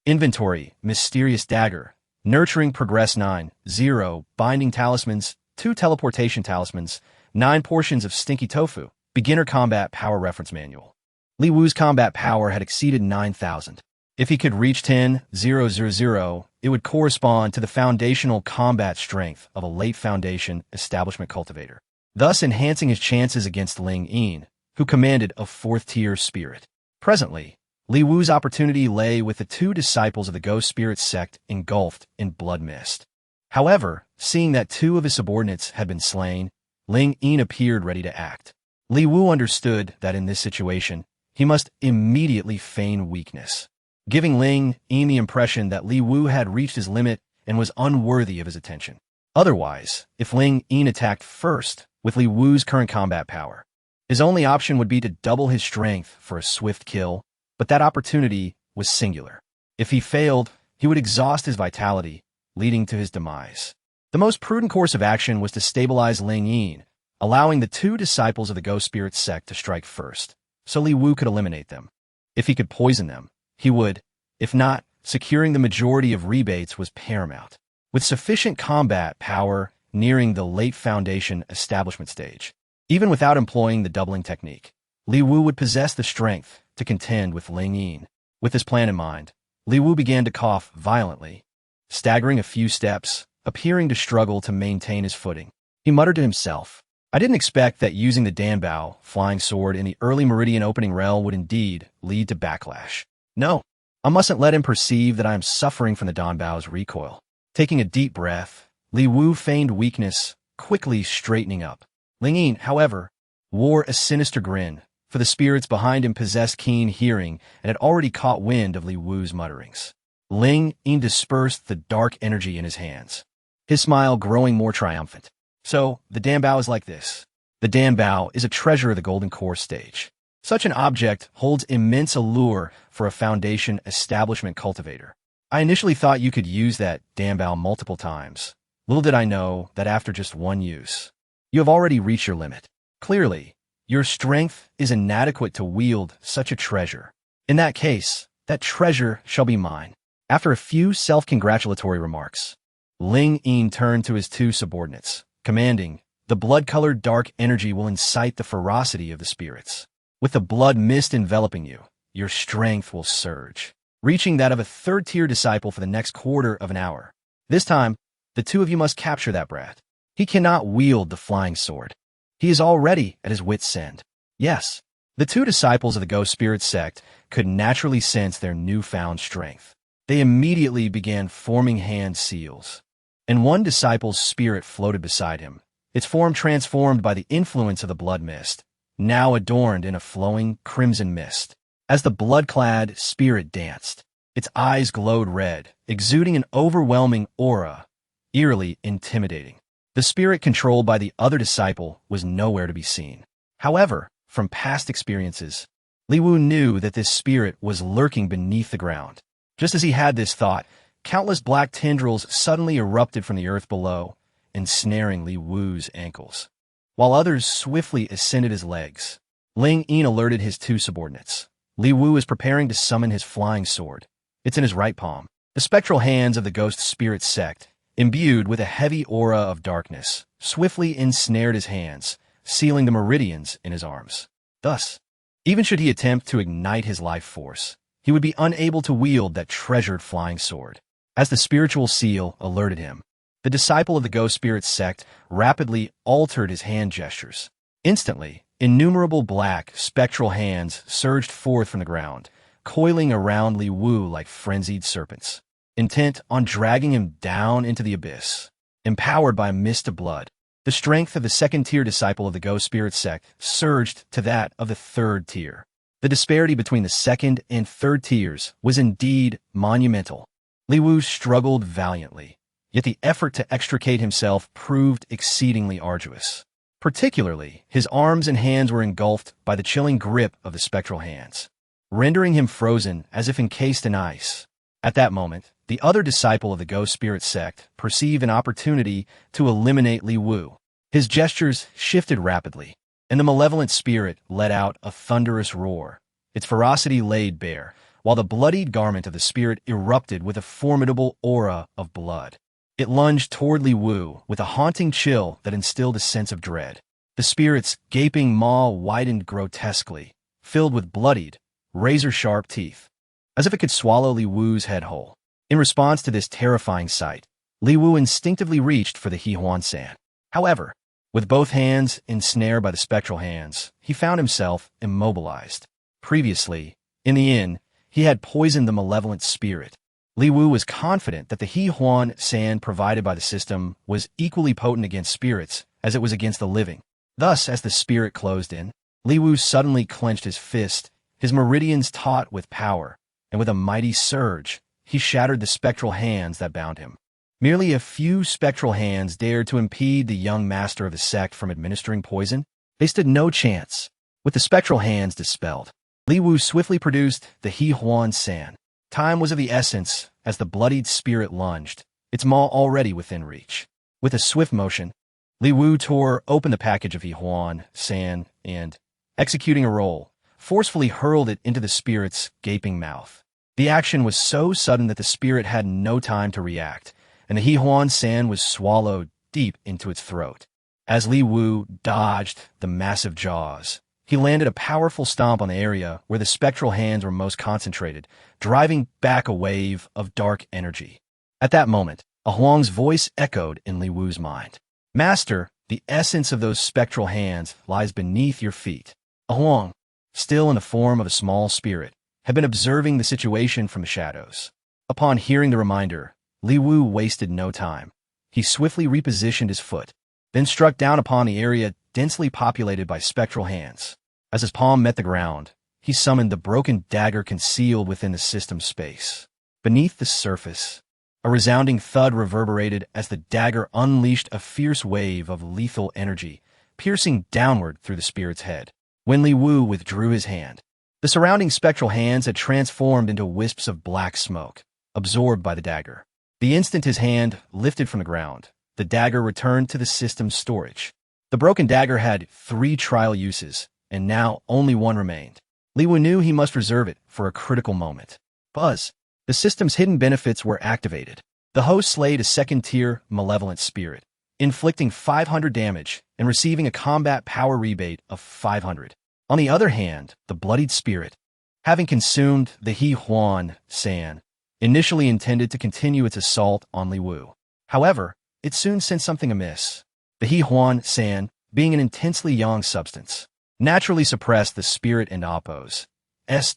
Inventory, mysterious dagger. Nurturing progress 9, 0. Binding talismans, 2 teleportation talismans, 9 portions of stinky tofu. Beginner combat power reference manual. Li Wu's combat power had exceeded 9,000. If he could reach 10,000, it would correspond to the foundational combat strength of a late Foundation Establishment cultivator, thus enhancing his chances against Ling Yin, who commanded a 4th-tier spirit. Presently, Li Wu's opportunity lay with the 2 disciples of the Ghost Spirit Sect engulfed in blood mist. However, seeing that 2 of his subordinates had been slain, Ling Yin appeared ready to act. Li Wu understood that in this situation, he must immediately feign weakness, giving Ling Yin the impression that Li Wu had reached his limit and was unworthy of his attention. Otherwise, if Ling Yin attacked first with Li Wu's current combat power, his only option would be to double his strength for a swift kill, But that opportunity was singular. If he failed, he would exhaust his vitality, leading to his demise. The most prudent course of action was to stabilize Ling Yin, allowing the two disciples of the Go-Spirit Sect to strike first, so Li Wu could eliminate them. If he could poison them, he would. If not, securing the majority of rebates was paramount. With sufficient combat power nearing the late Foundation establishment stage, even without employing the doubling technique, Li Wu would possess the strength to contend with Ling Yin. With this plan in mind, Li Wu began to cough violently, staggering a few steps, appearing to struggle to maintain his footing. He muttered to himself, "I didn't expect that using the Danbao flying sword in the early meridian opening rel would indeed lead to backlash. No, I mustn't let him perceive that I am suffering from the Danbao's recoil." Taking a deep breath, Li Wu feigned weakness, quickly straightening up. Ling Yin, however, wore a sinister grin, for the spirits behind him possessed keen hearing and had already caught wind of Li Wu's mutterings. Ling Yin dispersed the dark energy in his hands, his smile growing more triumphant. "So, the Danbao is like this. The Danbao is a treasure of the Golden Core stage. Such an object holds immense allure for a Foundation establishment cultivator. I initially thought you could use that Danbao multiple times. Little did I know that after just one use, you have already reached your limit. Clearly, your strength is inadequate to wield such a treasure. In that case, that treasure shall be mine." After a few self-congratulatory remarks, Ling Yin turned to his two subordinates, commanding, "The blood-colored dark energy will incite the ferocity of the spirits. With the blood mist enveloping you, your strength will surge, reaching that of a third-tier disciple for the next quarter of an hour. This time, the two of you must capture that brat. He cannot wield the flying sword. He is already at his wit's end." Yes, the two disciples of the Go-Spirit Sect could naturally sense their newfound strength. They immediately began forming hand seals, and one disciple's spirit floated beside him, its form transformed by the influence of the blood mist, now adorned in a flowing crimson mist. As the blood-clad spirit danced, its eyes glowed red, exuding an overwhelming aura, eerily intimidating. The spirit controlled by the other disciple was nowhere to be seen. However, from past experiences, Li Wu knew that this spirit was lurking beneath the ground. Just as he had this thought, countless black tendrils suddenly erupted from the earth below, ensnaring Li Wu's ankles, while others swiftly ascended his legs. Ling Yin alerted his two subordinates. Li Wu is preparing to summon his flying sword. It's in his right palm. The spectral hands of the Ghost Spirit Sect, imbued with a heavy aura of darkness, swiftly ensnared his hands, sealing the meridians in his arms. Thus, even should he attempt to ignite his life force, he would be unable to wield that treasured flying sword. As the spiritual seal alerted him, the disciple of the Ghost Spirit Sect rapidly altered his hand gestures. Instantly, innumerable black, spectral hands surged forth from the ground, coiling around Li Wu like frenzied serpents, intent on dragging him down into the abyss. Empowered by a mist of blood, the strength of the second-tier disciple of the Ghost Spirit Sect surged to that of the third tier. The disparity between the second and third tiers was indeed monumental. Li Wu struggled valiantly, yet the effort to extricate himself proved exceedingly arduous. Particularly, his arms and hands were engulfed by the chilling grip of the spectral hands, rendering him frozen as if encased in ice. At that moment, the other disciple of the Ghost Spirit Sect perceived an opportunity to eliminate Li Wu. His gestures shifted rapidly, and the malevolent spirit let out a thunderous roar, its ferocity laid bare, while the bloodied garment of the spirit erupted with a formidable aura of blood. It lunged toward Li Wu with a haunting chill that instilled a sense of dread. The spirit's gaping maw widened grotesquely, filled with bloodied, razor-sharp teeth, as if it could swallow Li Wu's head whole. In response to this terrifying sight, Li Wu instinctively reached for the Huang San. However, with both hands ensnared by the spectral hands, he found himself immobilized. Previously, in the inn, he had poisoned the malevolent spirit. Li Wu was confident that the Huang San provided by the system was equally potent against spirits as it was against the living. Thus, as the spirit closed in, Li Wu suddenly clenched his fist, his meridians taut with power, and with a mighty surge, he shattered the spectral hands that bound him. Merely a few spectral hands dared to impede the young master of the sect from administering poison. They stood no chance. With the spectral hands dispelled, Li Wu swiftly produced the Huang San. Time was of the essence as the bloodied spirit lunged, its maw already within reach. With a swift motion, Li Wu tore open the package of Huang San and, executing a roll, forcefully hurled it into the spirit's gaping mouth. The action was so sudden that the spirit had no time to react, and the Huang San was swallowed deep into its throat. As Li Wu dodged the massive jaws, he landed a powerful stomp on the area where the spectral hands were most concentrated, driving back a wave of dark energy. At that moment, a Huang's voice echoed in Li Wu's mind. Master, the essence of those spectral hands lies beneath your feet. A Huang, still in the form of a small spirit, had been observing the situation from the shadows. Upon hearing the reminder, Li Wu wasted no time. He swiftly repositioned his foot, then struck down upon the area densely populated by spectral hands. As his palm met the ground, he summoned the broken dagger concealed within the system's space. Beneath the surface, a resounding thud reverberated as the dagger unleashed a fierce wave of lethal energy, piercing downward through the spirit's head. When Li Wu withdrew his hand, the surrounding spectral hands had transformed into wisps of black smoke, absorbed by the dagger. The instant his hand lifted from the ground, the dagger returned to the system's storage. The broken dagger had 3 trial uses, and now only 1 remained. Li Wu knew he must reserve it for a critical moment. Buzz. The system's hidden benefits were activated. The host slayed a second-tier malevolent spirit, inflicting 500 damage and receiving a combat power rebate of 500. On the other hand, the bloodied spirit, having consumed the Huang San, initially intended to continue its assault on Li Wu. However, it soon sensed something amiss. The Huang San, being an intensely young substance, naturally suppressed the spirit and Appo's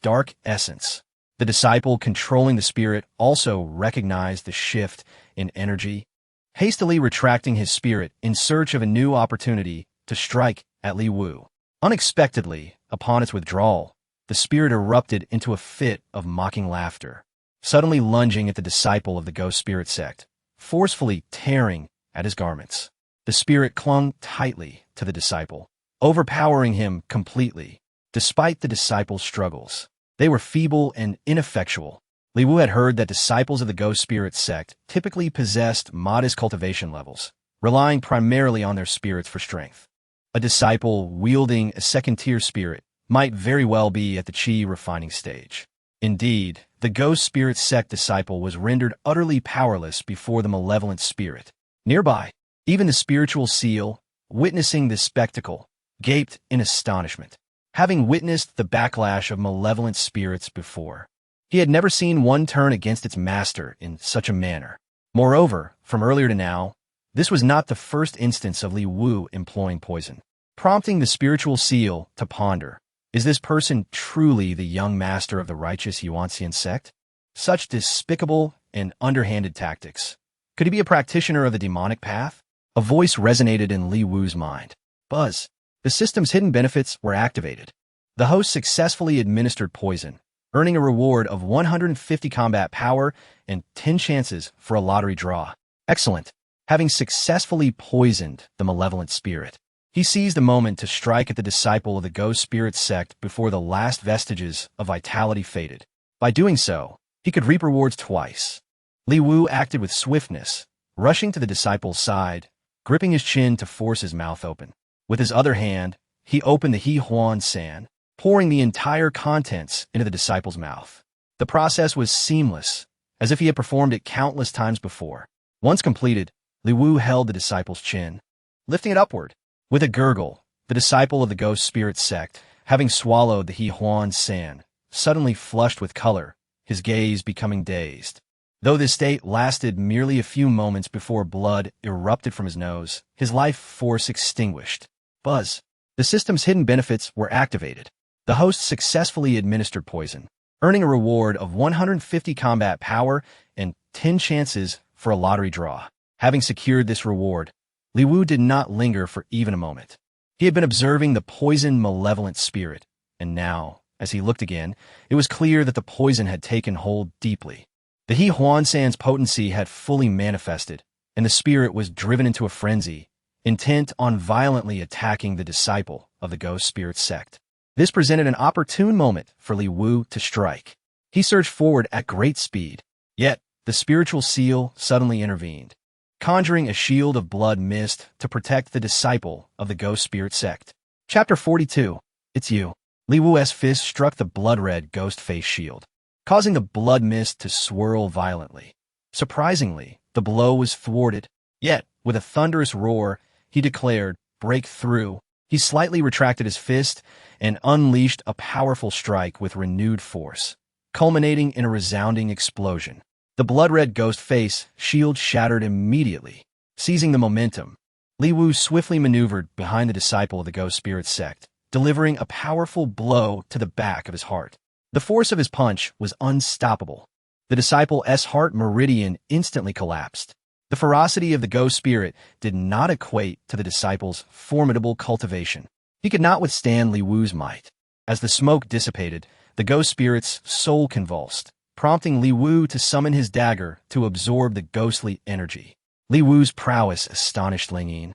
dark essence. The disciple controlling the spirit also recognized the shift in energy, hastily retracting his spirit in search of a new opportunity to strike at Li Wu. Unexpectedly, upon its withdrawal, the spirit erupted into a fit of mocking laughter, suddenly lunging at the disciple of the Go.The sect, forcefully tearing at his garments. The spirit clung tightly to the disciple, overpowering him completely. Despite the disciple's struggles, they were feeble and ineffectual. Li Wu had heard that disciples of the Go.The sect typically possessed modest cultivation levels, relying primarily on their spirits for strength. A disciple wielding a second-tier spirit might very well be at the chi refining stage. Indeed, the Go.The sect disciple was rendered utterly powerless before the malevolent spirit. Nearby, even the spiritual seal, witnessing this spectacle, gaped in astonishment. Having witnessed the backlash of malevolent spirits before, he had never seen one turn against its master in such a manner. Moreover, from earlier to now, this was not the first instance of Li Wu employing poison, prompting the spiritual seal to ponder. Is this person truly the young master of the righteous Yuanxian Sect? Such despicable and underhanded tactics. Could he be a practitioner of the demonic path? A voice resonated in Li Wu's mind. Buzz. The system's hidden benefits were activated. The host successfully administered poison, earning a reward of 150 combat power and 10 chances for a lottery draw. Excellent. Having successfully poisoned the malevolent spirit, he seized the moment to strike at the disciple of the Go.The sect before the last vestiges of vitality faded. By doing so, he could reap rewards twice. Li Wu acted with swiftness, rushing to the disciple's side, gripping his chin to force his mouth open. With his other hand, he opened the Huang San, pouring the entire contents into the disciple's mouth. The process was seamless, as if he had performed it countless times before. Once completed, Li Wu held the disciple's chin, lifting it upward. With a gurgle, the disciple of the Go.The sect, having swallowed the Huang San, suddenly flushed with color, his gaze becoming dazed. Though this state lasted merely a few moments before blood erupted from his nose, his life force extinguished. Buzz. The system's hidden benefits were activated. The host successfully administered poison, earning a reward of 150 combat power and 10 chances for a lottery draw. Having secured this reward, Li Wu did not linger for even a moment. He had been observing the poisoned malevolent spirit, and now, as he looked again, it was clear that the poison had taken hold deeply. The Huang San's potency had fully manifested, and the spirit was driven into a frenzy, intent on violently attacking the disciple of the Go.The sect. This presented an opportune moment for Li Wu to strike. He surged forward at great speed. Yet, the spiritual seal suddenly intervened, conjuring a shield of blood mist to protect the disciple of the ghost spirit sect. Chapter 42. It's you. Li Wu's fist struck the blood-red ghost face shield, causing the blood mist to swirl violently. Surprisingly, the blow was thwarted. Yet, with a thunderous roar, he declared, "Break through." He slightly retracted his fist and unleashed a powerful strike with renewed force, culminating in a resounding explosion. The blood-red ghost face shield shattered immediately. Seizing the momentum, Li Wu swiftly maneuvered behind the disciple of the ghost spirit sect, delivering a powerful blow to the back of his heart. The force of his punch was unstoppable. The disciple's heart meridian instantly collapsed. The ferocity of the ghost spirit did not equate to the disciple's formidable cultivation. He could not withstand Li Wu's might. As the smoke dissipated, the ghost spirit's soul convulsed, prompting Li Wu to summon his dagger to absorb the ghostly energy. Li Wu's prowess astonished Ling Yin,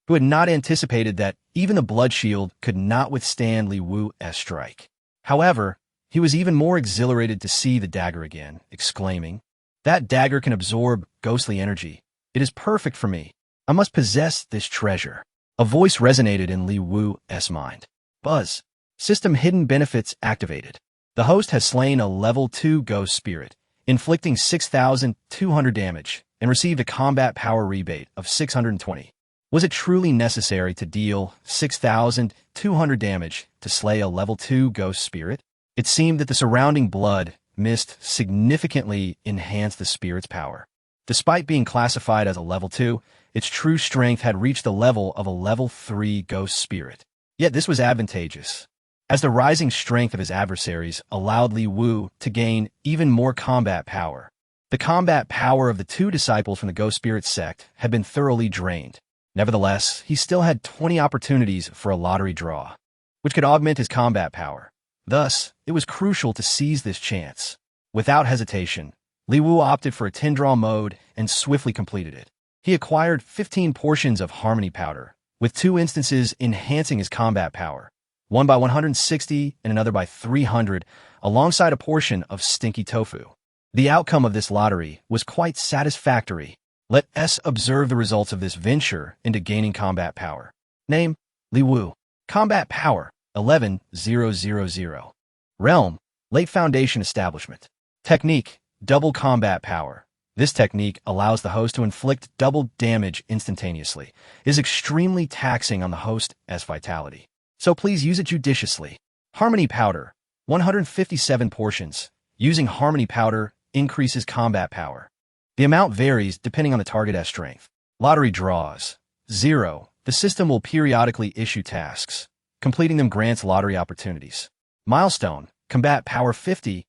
who had not anticipated that even the blood shield could not withstand Li Wu's strike. However, he was even more exhilarated to see the dagger again, exclaiming, "That dagger can absorb ghostly energy. It is perfect for me. I must possess this treasure." A voice resonated in Li Wu's mind. "Buzz. System hidden benefits activated. The host has slain a level 2 ghost spirit, inflicting 6,200 damage, and received a combat power rebate of 620. Was it truly necessary to deal 6,200 damage to slay a level 2 ghost spirit? It seemed that the surrounding blood mist significantly enhanced the spirit's power. Despite being classified as a level 2, its true strength had reached the level of a level 3 ghost spirit. Yet this was advantageous, as the rising strength of his adversaries allowed Li Wu to gain even more combat power. The combat power of the two disciples from the ghost spirit sect had been thoroughly drained. Nevertheless, he still had 20 opportunities for a lottery draw, which could augment his combat power. Thus, it was crucial to seize this chance. Without hesitation, Li Wu opted for a 10-draw mode and swiftly completed it. He acquired 15 portions of harmony powder, with 2 instances enhancing his combat power, one by 160 and another by 300, alongside a portion of stinky tofu. The outcome of this lottery was quite satisfactory. Let us observe the results of this venture into gaining combat power. Name, Li Wu. Combat power, 11,000. Realm, late foundation establishment. Technique, double combat power. This technique allows the host to inflict double damage instantaneously. It is extremely taxing on the host's vitality, so please use it judiciously. Harmony powder, 157 portions. Using harmony powder increases combat power. The amount varies depending on the target's strength. Lottery draws, 0. The system will periodically issue tasks. Completing them grants lottery opportunities. Milestone, combat power 50,000.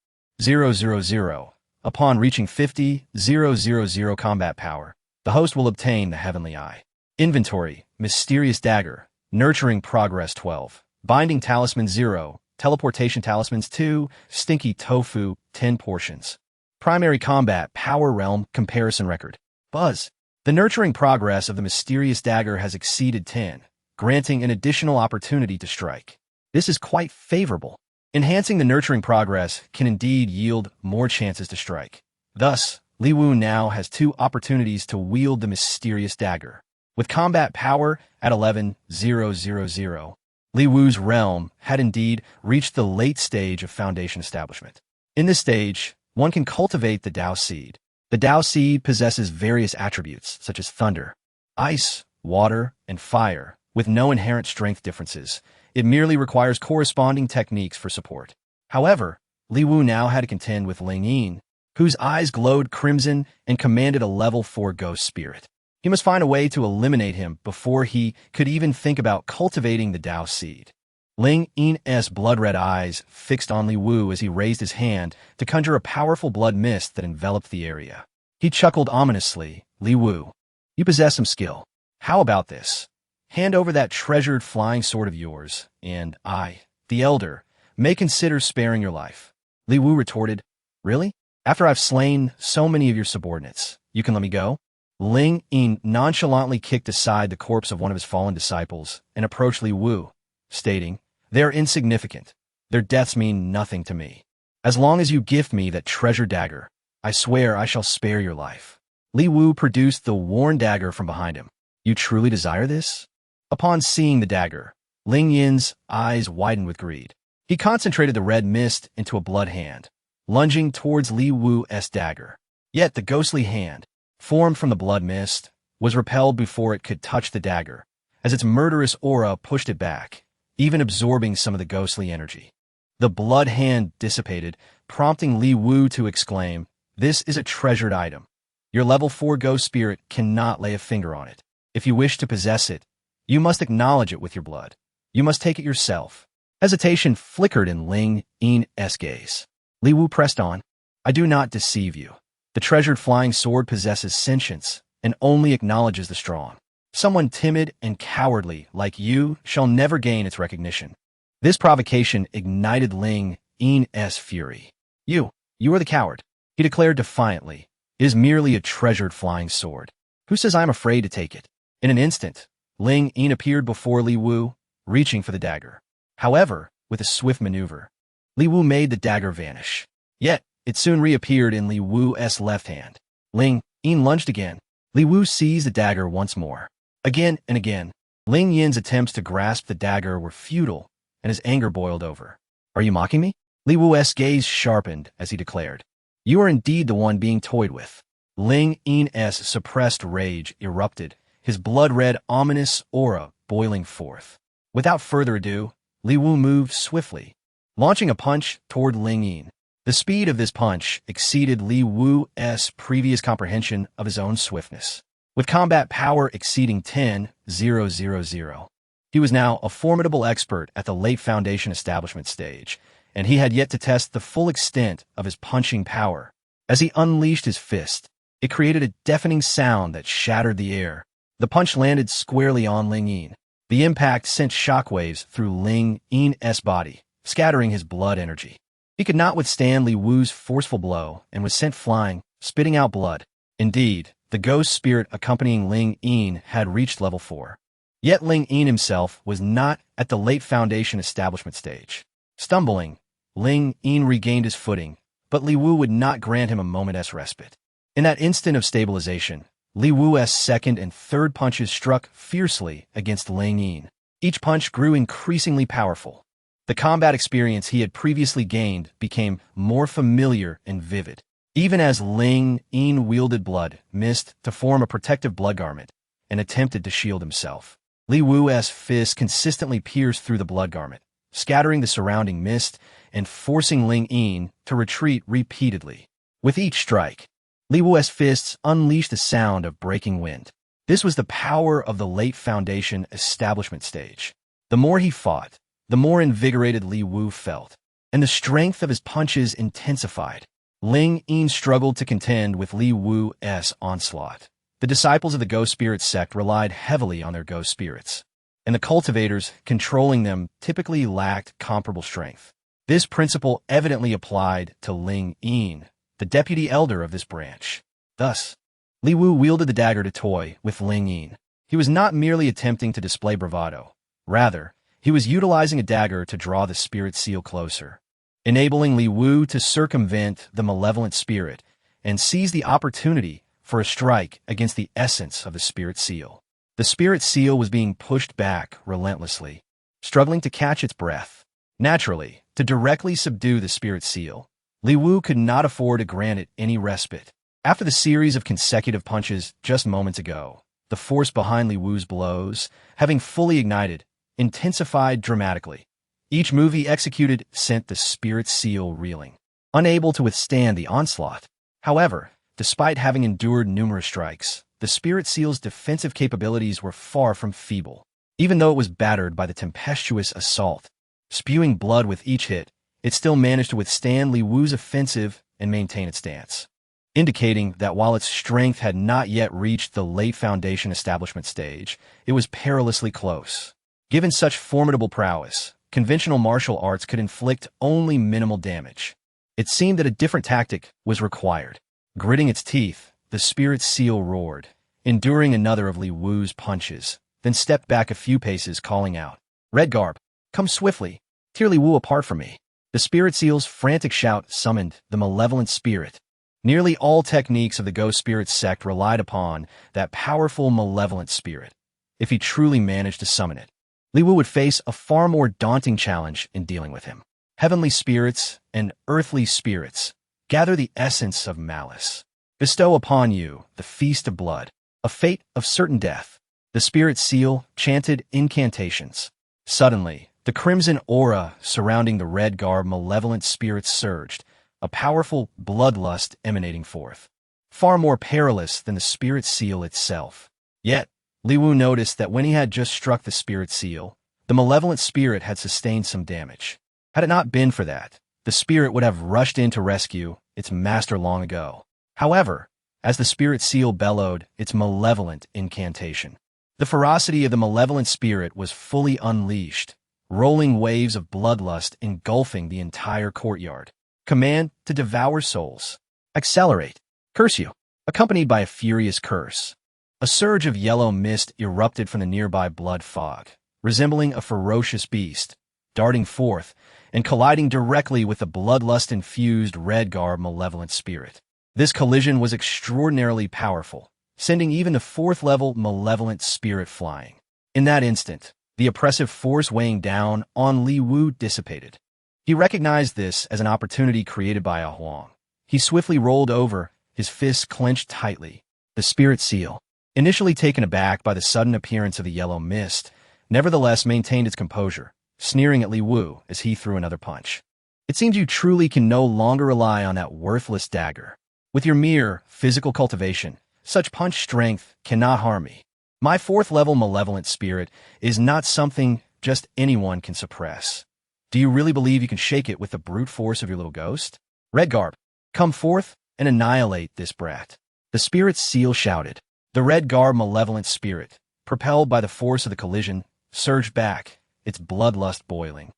Upon reaching 50,000 combat power, the host will obtain the Heavenly Eye. Inventory, mysterious dagger, nurturing progress 12. Binding talisman 0, teleportation talismans 2, stinky tofu 10 portions. Primary combat power realm comparison record. Buzz. The nurturing progress of the mysterious dagger has exceeded 10, granting an additional opportunity to strike. This is quite favorable. Enhancing the nurturing progress can indeed yield more chances to strike. Thus, Li Wu now has 2 opportunities to wield the mysterious dagger. With combat power at 11,000, Li Wu's realm had indeed reached the late stage of foundation establishment. In this stage, one can cultivate the Dao seed. The Dao seed possesses various attributes such as thunder, ice, water, and fire, with no inherent strength differences. It merely requires corresponding techniques for support. However, Li Wu now had to contend with Ling Yin, whose eyes glowed crimson and commanded a level 4 ghost spirit. He must find a way to eliminate him before he could even think about cultivating the Dao seed. Ling Yin's blood-red eyes fixed on Li Wu as he raised his hand to conjure a powerful blood mist that enveloped the area. He chuckled ominously. "Li Wu, you possess some skill. How about this? Hand over that treasured flying sword of yours, and I, the Elder, may consider sparing your life." Li Wu retorted, "Really? After I've slain so many of your subordinates, you can let me go?" Ling Yin nonchalantly kicked aside the corpse of one of his fallen disciples and approached Li Wu, stating, They're insignificant. Their deaths mean nothing to me. As long as you gift me that treasure dagger, I swear I shall spare your life." Li Wu produced the worn dagger from behind him. "You truly desire this?" Upon seeing the dagger, Ling Yin's eyes widened with greed. He concentrated the red mist into a blood hand, lunging towards Li Wu's dagger. Yet the ghostly hand, formed from the blood mist, was repelled before it could touch the dagger, as its murderous aura pushed it back, even absorbing some of the ghostly energy. The blood hand dissipated, prompting Li Wu to exclaim, "This is a treasured item. Your level 4 ghost spirit cannot lay a finger on it. If you wish to possess it, you must acknowledge it with your blood. You must take it yourself." Hesitation flickered in Ling Yin's gaze. Li Wu pressed on. "I do not deceive you. The treasured flying sword possesses sentience and only acknowledges the strong. Someone timid and cowardly like you shall never gain its recognition." This provocation ignited Ling Yin's fury. You are the coward," he declared defiantly. "It is merely a treasured flying sword. Who says I am afraid to take it?" In an instant, Ling Yin appeared before Li Wu, reaching for the dagger. However, with a swift maneuver, Li Wu made the dagger vanish. Yet, it soon reappeared in Li Wu's left hand. Ling Yin lunged again. Li Wu seized the dagger once more. Again and again, Ling Yin's attempts to grasp the dagger were futile, and his anger boiled over. "Are you mocking me?" Li Wu's gaze sharpened as he declared. "You are indeed the one being toyed with." Ling Yin's suppressed rage erupted, his blood-red ominous aura boiling forth. Without further ado, Li Wu moved swiftly, launching a punch toward Ling Yin. The speed of this punch exceeded Li Wu's previous comprehension of his own swiftness. With combat power exceeding 10,000, he was now a formidable expert at the late Foundation establishment stage, and he had yet to test the full extent of his punching power. As he unleashed his fist, it created a deafening sound that shattered the air. The punch landed squarely on Ling Yin. The impact sent shockwaves through Ling Yin's body, scattering his blood energy. He could not withstand Li Wu's forceful blow and was sent flying, spitting out blood. Indeed, the ghost spirit accompanying Ling Yin had reached level 4. Yet Ling Yin himself was not at the late Foundation establishment stage. Stumbling, Ling Yin regained his footing, but Li Wu would not grant him a moment's respite. In that instant of stabilization, Li Wu's second and third punches struck fiercely against Ling Yin. Each punch grew increasingly powerful. The combat experience he had previously gained became more familiar and vivid. Even as Ling Yin wielded blood mist to form a protective blood garment and attempted to shield himself, Li Wu's fists consistently pierced through the blood garment, scattering the surrounding mist and forcing Ling Yin to retreat repeatedly. With each strike, Li Wu's fists unleashed the sound of breaking wind. This was the power of the late Foundation establishment stage. The more he fought, the more invigorated Li Wu felt, and the strength of his punches intensified. Ling Yin struggled to contend with Li Wu's onslaught. The disciples of the Ghost Spirit sect relied heavily on their ghost spirits, and the cultivators controlling them typically lacked comparable strength. This principle evidently applied to Ling Yin, the deputy elder of this branch. Thus, Li Wu wielded the dagger to toy with Ling Yin. He was not merely attempting to display bravado. Rather, he was utilizing a dagger to draw the spirit seal closer, enabling Li Wu to circumvent the malevolent spirit and seize the opportunity for a strike against the essence of the spirit seal. The spirit seal was being pushed back relentlessly, struggling to catch its breath. Naturally, to directly subdue the spirit seal, Li Wu could not afford to grant it any respite. After the series of consecutive punches just moments ago, the force behind Li Wu's blows, having fully ignited, intensified dramatically. Each move he executed sent the spirit seal reeling, unable to withstand the onslaught. However, despite having endured numerous strikes, the spirit seal's defensive capabilities were far from feeble. Even though it was battered by the tempestuous assault, spewing blood with each hit, it still managed to withstand Li Wu's offensive and maintain its stance, indicating that while its strength had not yet reached the late Foundation establishment stage, it was perilously close. Given such formidable prowess, conventional martial arts could inflict only minimal damage. It seemed that a different tactic was required. Gritting its teeth, the spirit seal roared, enduring another of Li Wu's punches, then stepped back a few paces, calling out, "Red Garb, Come swiftly. Tear Li Wu apart from me. The spirit seal's frantic shout summoned the malevolent spirit. Nearly all techniques of the go-spirit sect relied upon that powerful malevolent spirit. If he truly managed to summon it, Li Wu would face a far more daunting challenge in dealing with him. Heavenly spirits and earthly spirits, gather the essence of malice. Bestow upon you the feast of blood, a fate of certain death. The spirit seal chanted incantations. Suddenly, the crimson aura surrounding the red-garb malevolent spirits surged, a powerful bloodlust emanating forth, far more perilous than the spirit seal itself. Yet, Li Wu noticed that when he had just struck the spirit seal, the malevolent spirit had sustained some damage. Had it not been for that, the spirit would have rushed in to rescue its master long ago. However, as the spirit seal bellowed its malevolent incantation, the ferocity of the malevolent spirit was fully unleashed, rolling waves of bloodlust engulfing the entire courtyard. Command to devour souls. Accelerate. Curse you. Accompanied by a furious curse. A surge of yellow mist erupted from the nearby blood fog, resembling a ferocious beast, darting forth and colliding directly with the bloodlust-infused red-garb malevolent spirit. This collision was extraordinarily powerful, sending even the fourth-level malevolent spirit flying. In that instant, the oppressive force weighing down on Li Wu dissipated. He recognized this as an opportunity created by a Huang. He swiftly rolled over, his fists clenched tightly. The spirit seal, initially taken aback by the sudden appearance of the yellow mist, nevertheless maintained its composure, sneering at Li Wu as he threw another punch. It seems you truly can no longer rely on that worthless dagger. With your mere physical cultivation, such punch strength cannot harm me. My fourth-level malevolent spirit is not something just anyone can suppress. Do you really believe you can shake it with the brute force of your little ghost? Redgarb, come forth and annihilate this brat. The spirit seal shouted. The red-garb malevolent spirit, propelled by the force of the collision, surged back, its bloodlust boiling,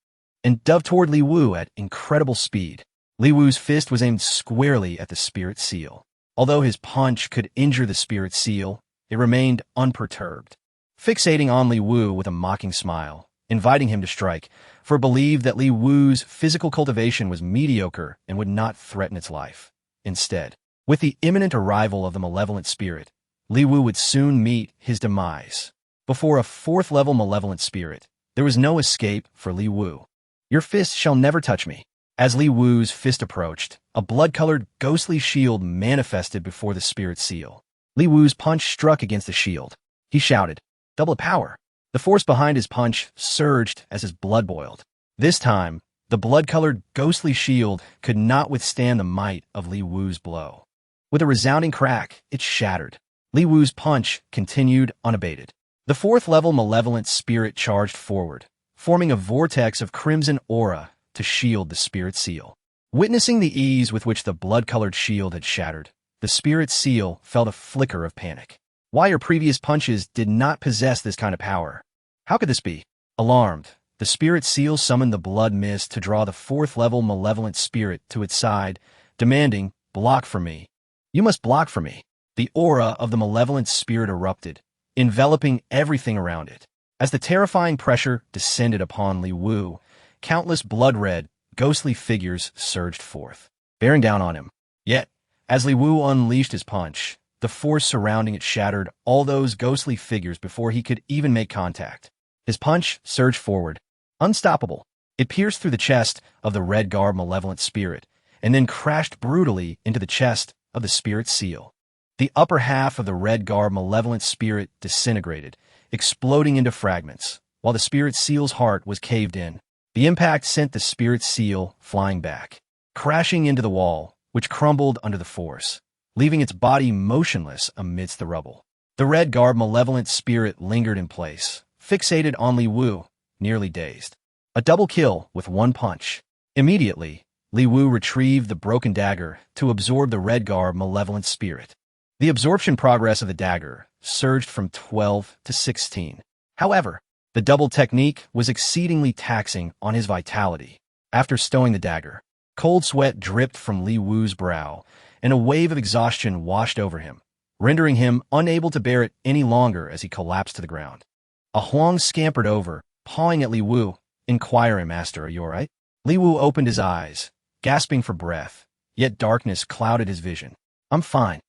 and dove toward Li Wu at incredible speed. Li Wu's fist was aimed squarely at the spirit seal. Although his punch could injure the spirit seal, it remained unperturbed, fixating on Li Wu with a mocking smile, inviting him to strike, for it believed that Li Wu's physical cultivation was mediocre and would not threaten its life. Instead, with the imminent arrival of the malevolent spirit, Li Wu would soon meet his demise. Before a fourth-level malevolent spirit, there was no escape for Li Wu. Your fist shall never touch me. As Li Wu's fist approached, a blood-colored ghostly shield manifested before the spirit seal. Li Wu's punch struck against the shield. He shouted, "Double power." The force behind his punch surged as his blood boiled. This time, the blood-colored ghostly shield could not withstand the might of Li Wu's blow. With a resounding crack, it shattered. Li Wu's punch continued unabated. The fourth-level malevolent spirit charged forward, forming a vortex of crimson aura to shield the spirit seal. Witnessing the ease with which the blood-colored shield had shattered, the spirit seal felt a flicker of panic. Why your previous punches did not possess this kind of power? How could this be? Alarmed, the spirit seal summoned the blood mist to draw the fourth-level malevolent spirit to its side, demanding, "Block for me. You must block for me." The aura of the malevolent spirit erupted, enveloping everything around it. As the terrifying pressure descended upon Li Wu, countless blood-red, ghostly figures surged forth, bearing down on him. Yet, as Li Wu unleashed his punch, the force surrounding it shattered all those ghostly figures before he could even make contact. His punch surged forward, unstoppable. It pierced through the chest of the red-garb malevolent spirit, and then crashed brutally into the chest of the spirit seal. The upper half of the red-garb malevolent spirit disintegrated, exploding into fragments, while the spirit seal's heart was caved in. The impact sent the spirit seal flying back, crashing into the wall, which crumbled under the force, leaving its body motionless amidst the rubble. The red-garb malevolent spirit lingered in place, fixated on Li Wu, nearly dazed. A double kill with one punch. Immediately, Li Wu retrieved the broken dagger to absorb the red-garb malevolent spirit. The absorption progress of the dagger surged from 12 to 16. However, the double technique was exceedingly taxing on his vitality. After stowing the dagger, cold sweat dripped from Li Wu's brow, and a wave of exhaustion washed over him, rendering him unable to bear it any longer as he collapsed to the ground. A Huang scampered over, pawing at Li Wu, "Inquiring, master, are you all right?" Li Wu opened his eyes, gasping for breath, yet darkness clouded his vision. "I'm fine.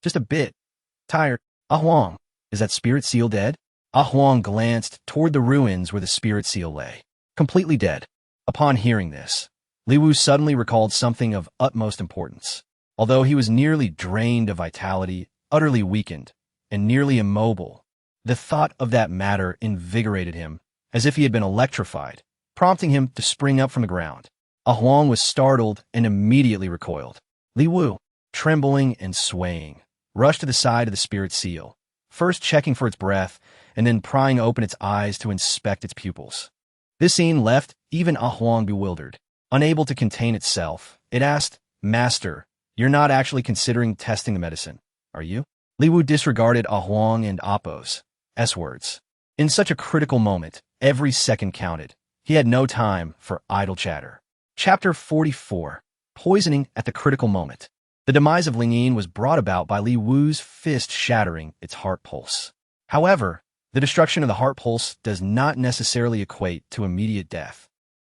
Just a bit tired." "Huang, is that spirit seal dead?" Huang glanced toward the ruins where the spirit seal lay, completely dead. Upon hearing this, Li Wu suddenly recalled something of utmost importance. Although he was nearly drained of vitality, utterly weakened, and nearly immobile, the thought of that matter invigorated him, as if he had been electrified, prompting him to spring up from the ground. Huang was startled and immediately recoiled. Li Wu, trembling and swaying, rushed to the side of the spirit seal, first checking for its breath and then prying open its eyes to inspect its pupils. This scene left even Huang bewildered. Unable to contain itself, it asked, "Master, you're not actually considering testing the medicine, are you?" Li Wu disregarded Huang and Appo's S-words. In such a critical moment, every second counted. He had no time for idle chatter. Chapter 44. Poisoning at the critical moment. The demise of Lingyin was brought about by Li Wu's fist shattering its heart pulse. However, the destruction of the heart pulse does not necessarily equate to immediate death,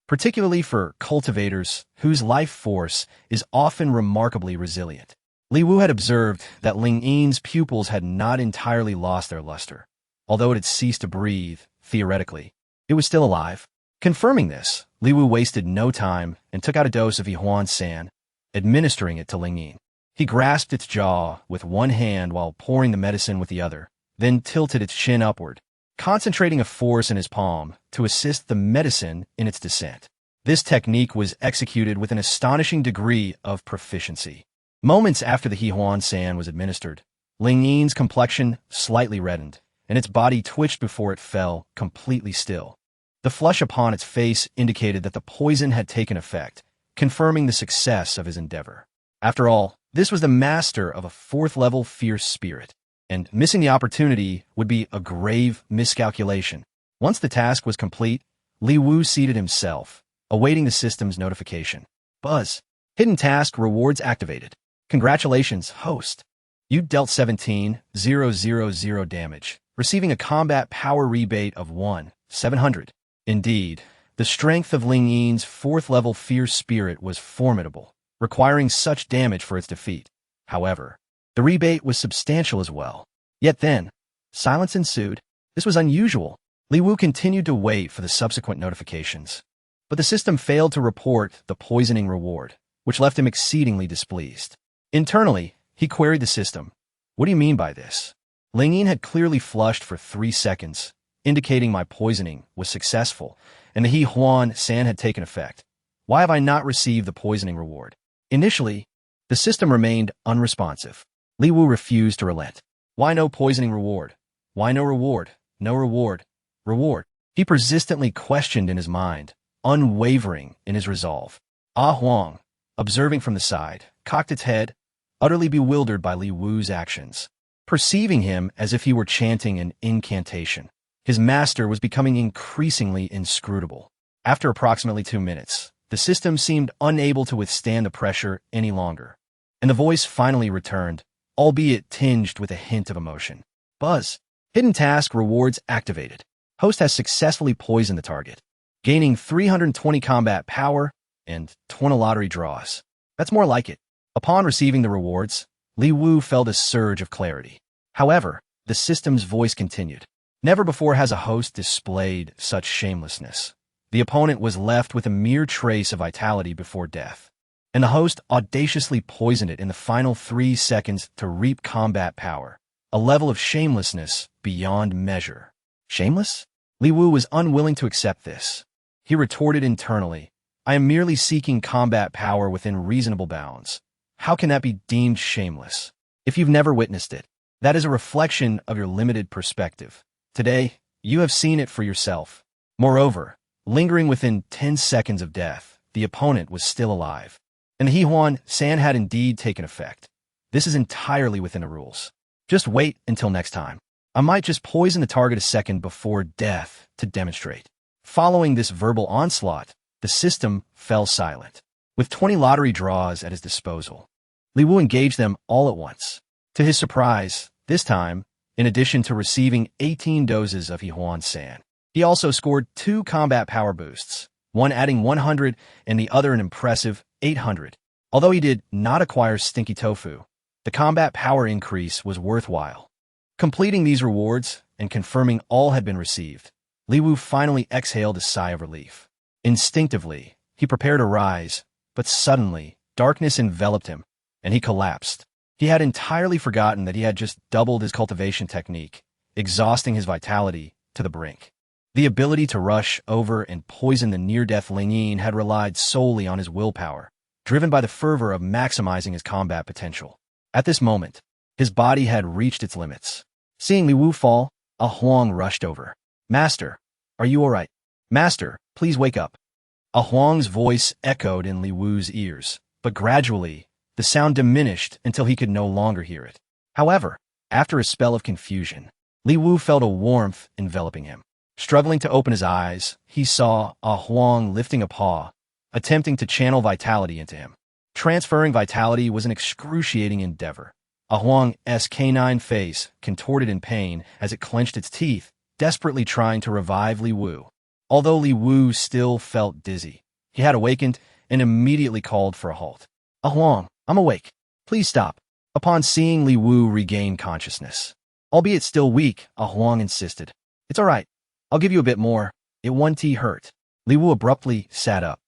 particularly for cultivators whose life force is often remarkably resilient. Li Wu had observed that Lingyin's pupils had not entirely lost their luster. Although it had ceased to breathe, theoretically, it was still alive. Confirming this, Li Wu wasted no time and took out a dose of Yuanxian, administering it to Lingyin. He grasped its jaw with one hand while pouring the medicine with the other, then tilted its chin upward, concentrating a force in his palm to assist the medicine in its descent. This technique was executed with an astonishing degree of proficiency. Moments after the Yuanxian was administered, Lingyin's complexion slightly reddened, and its body twitched before it fell completely still. The flush upon its face indicated that the poison had taken effect, confirming the success of his endeavor. After all, this was the master of a fourth-level fierce spirit, and missing the opportunity would be a grave miscalculation. Once the task was complete, Li Wu seated himself, awaiting the system's notification. Buzz. Hidden task rewards activated. Congratulations, host. You dealt 17,000 damage, receiving a combat power rebate of 1,700. Indeed, the strength of Lingyin's fourth-level fierce spirit was formidable, requiring such damage for its defeat. However, the rebate was substantial as well. Yet then, silence ensued. This was unusual. Li Wu continued to wait for the subsequent notifications, but the system failed to report the poisoning reward, which left him exceedingly displeased. Internally, he queried the system. "What do you mean by this? Lingyin had clearly flushed for 3 seconds, indicating my poisoning was successful, and the Yuanxian had taken effect. Why have I not received the poisoning reward?" Initially, the system remained unresponsive. Li Wu refused to relent. "Why no poisoning reward? Why no reward? No reward. Reward." He persistently questioned in his mind, unwavering in his resolve. Huang, observing from the side, cocked its head, utterly bewildered by Li Wu's actions. Perceiving him as if he were chanting an incantation, his master was becoming increasingly inscrutable. After approximately 2 minutes, the system seemed unable to withstand the pressure any longer, and the voice finally returned, albeit tinged with a hint of emotion. "Buzz. Hidden task rewards activated. Host has successfully poisoned the target, gaining 320 combat power and 20 lottery draws." That's more like it. Upon receiving the rewards, Li Wu felt a surge of clarity. However, the system's voice continued. "Never before has a host displayed such shamelessness. The opponent was left with a mere trace of vitality before death, and the host audaciously poisoned it in the final 3 seconds to reap combat power, a level of shamelessness beyond measure." Shameless? Li Wu was unwilling to accept this. He retorted internally, "I am merely seeking combat power within reasonable bounds. How can that be deemed shameless? If you've never witnessed it, that is a reflection of your limited perspective. Today, you have seen it for yourself." Moreover, lingering within 10 seconds of death, the opponent was still alive, and the Yuanxian had indeed taken effect. This is entirely within the rules. Just wait until next time. I might just poison the target a second before death to demonstrate. Following this verbal onslaught, the system fell silent. With 20 lottery draws at his disposal, Li Wu engaged them all at once. To his surprise, this time, in addition to receiving 18 doses of Yuanxian, He also scored 2 combat power boosts, one adding 100 and the other an impressive 800. Although he did not acquire stinky tofu, the combat power increase was worthwhile. Completing these rewards and confirming all had been received, Li Wu finally exhaled a sigh of relief. Instinctively, he prepared to rise, but suddenly, darkness enveloped him, and he collapsed. He had entirely forgotten that he had just doubled his cultivation technique, exhausting his vitality to the brink. The ability to rush over and poison the near-death Ling Yin had relied solely on his willpower, driven by the fervor of maximizing his combat potential. At this moment, his body had reached its limits. Seeing Li Wu fall, a Huang rushed over. "Master, are you all right? Master, please wake up." A Huang's voice echoed in Li Wu's ears, but gradually, the sound diminished until he could no longer hear it. However, after a spell of confusion, Li Wu felt a warmth enveloping him. Struggling to open his eyes, he saw a Huang lifting a paw, attempting to channel vitality into him. Transferring vitality was an excruciating endeavor. A Huang's canine face contorted in pain as it clenched its teeth, desperately trying to revive Li Wu. Although Li Wu still felt dizzy, he had awakened and immediately called for a halt. "A Huang, I'm awake. Please stop." Upon seeing Li Wu regain consciousness, albeit still weak, a Huang insisted. "It's all right. I'll give you a bit more. It won't hurt." Li Wu abruptly sat up,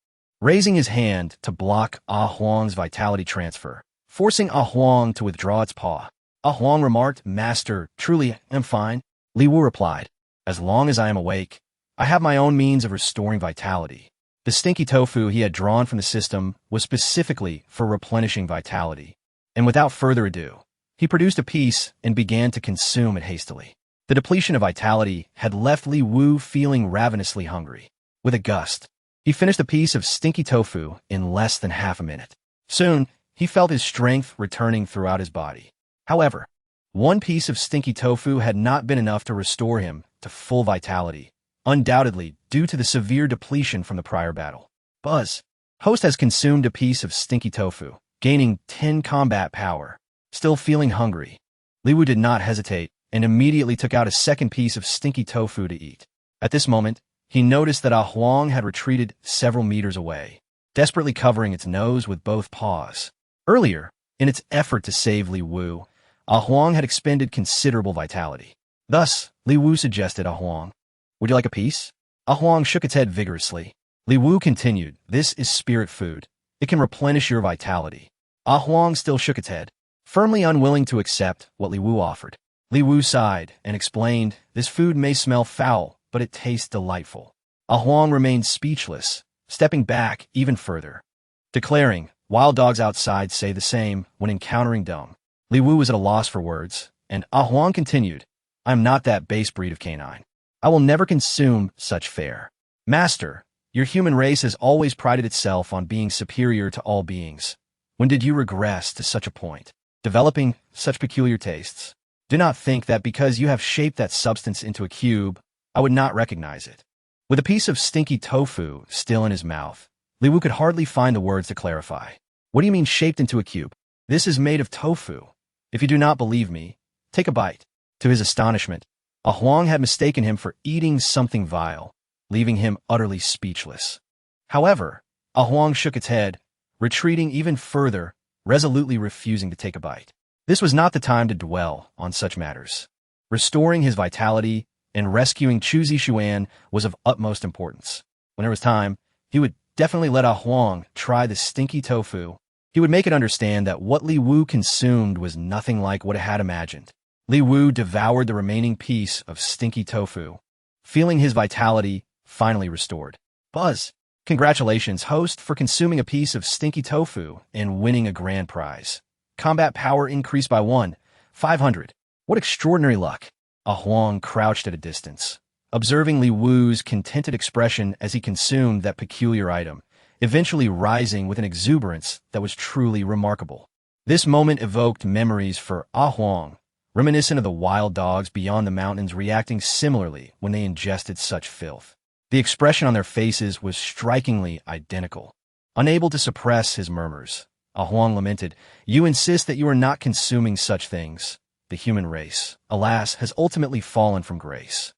raising his hand to block A Huang's vitality transfer, forcing A Huang to withdraw its paw. A Huang remarked, "Master, truly, I'm fine." Li Wu replied, "As long as I am awake, I have my own means of restoring vitality." The stinky tofu he had drawn from the system was specifically for replenishing vitality, and without further ado, he produced a piece and began to consume it hastily. The depletion of vitality had left Li Wu feeling ravenously hungry. With a gust, he finished a piece of stinky tofu in less than half a minute. Soon, he felt his strength returning throughout his body. However, one piece of stinky tofu had not been enough to restore him to full vitality, undoubtedly due to the severe depletion from the prior battle. Buzz, host has consumed a piece of stinky tofu, gaining 10 combat power. Still feeling hungry, Li Wu did not hesitate and immediately took out a second piece of stinky tofu to eat. At this moment, he noticed that A Huang had retreated several meters away, desperately covering its nose with both paws. Earlier, in its effort to save Li Wu, A Huang had expended considerable vitality. Thus, Li Wu suggested A Huang, "Would you like a piece?" A Huang shook its head vigorously. Li Wu continued, "This is spirit food. It can replenish your vitality." A Huang still shook its head, firmly unwilling to accept what Li Wu offered. Li Wu sighed and explained, "This food may smell foul, but it tastes delightful." A Huang remained speechless, stepping back even further, declaring, "Wild dogs outside say the same when encountering dung." Li Wu was at a loss for words, and A Huang continued, "I am not that base breed of canine. I will never consume such fare. Master, your human race has always prided itself on being superior to all beings. When did you regress to such a point, developing such peculiar tastes? Do not think that because you have shaped that substance into a cube, I would not recognize it." With a piece of stinky tofu still in his mouth, Li Wu could hardly find the words to clarify. "What do you mean shaped into a cube? This is made of tofu. If you do not believe me, take a bite." To his astonishment, A Huang had mistaken him for eating something vile, leaving him utterly speechless. However, A Huang shook its head, retreating even further, resolutely refusing to take a bite. This was not the time to dwell on such matters. Restoring his vitality and rescuing Chu Zishuan was of utmost importance. When there was time, he would definitely let A Huang try the stinky tofu. He would make it understand that what Li Wu consumed was nothing like what it had imagined. Li Wu devoured the remaining piece of stinky tofu, feeling his vitality finally restored. "Buzz, congratulations, host, for consuming a piece of stinky tofu and winning a grand prize. Combat power increased by 500. What extraordinary luck." A Huang crouched at a distance, observing Li Wu's contented expression as he consumed that peculiar item, eventually rising with an exuberance that was truly remarkable. This moment evoked memories for A Huang, reminiscent of the wild dogs beyond the mountains reacting similarly when they ingested such filth. The expression on their faces was strikingly identical. Unable to suppress his murmurs, A Huang lamented, "You insist that you are not consuming such things. The human race, alas, has ultimately fallen from grace."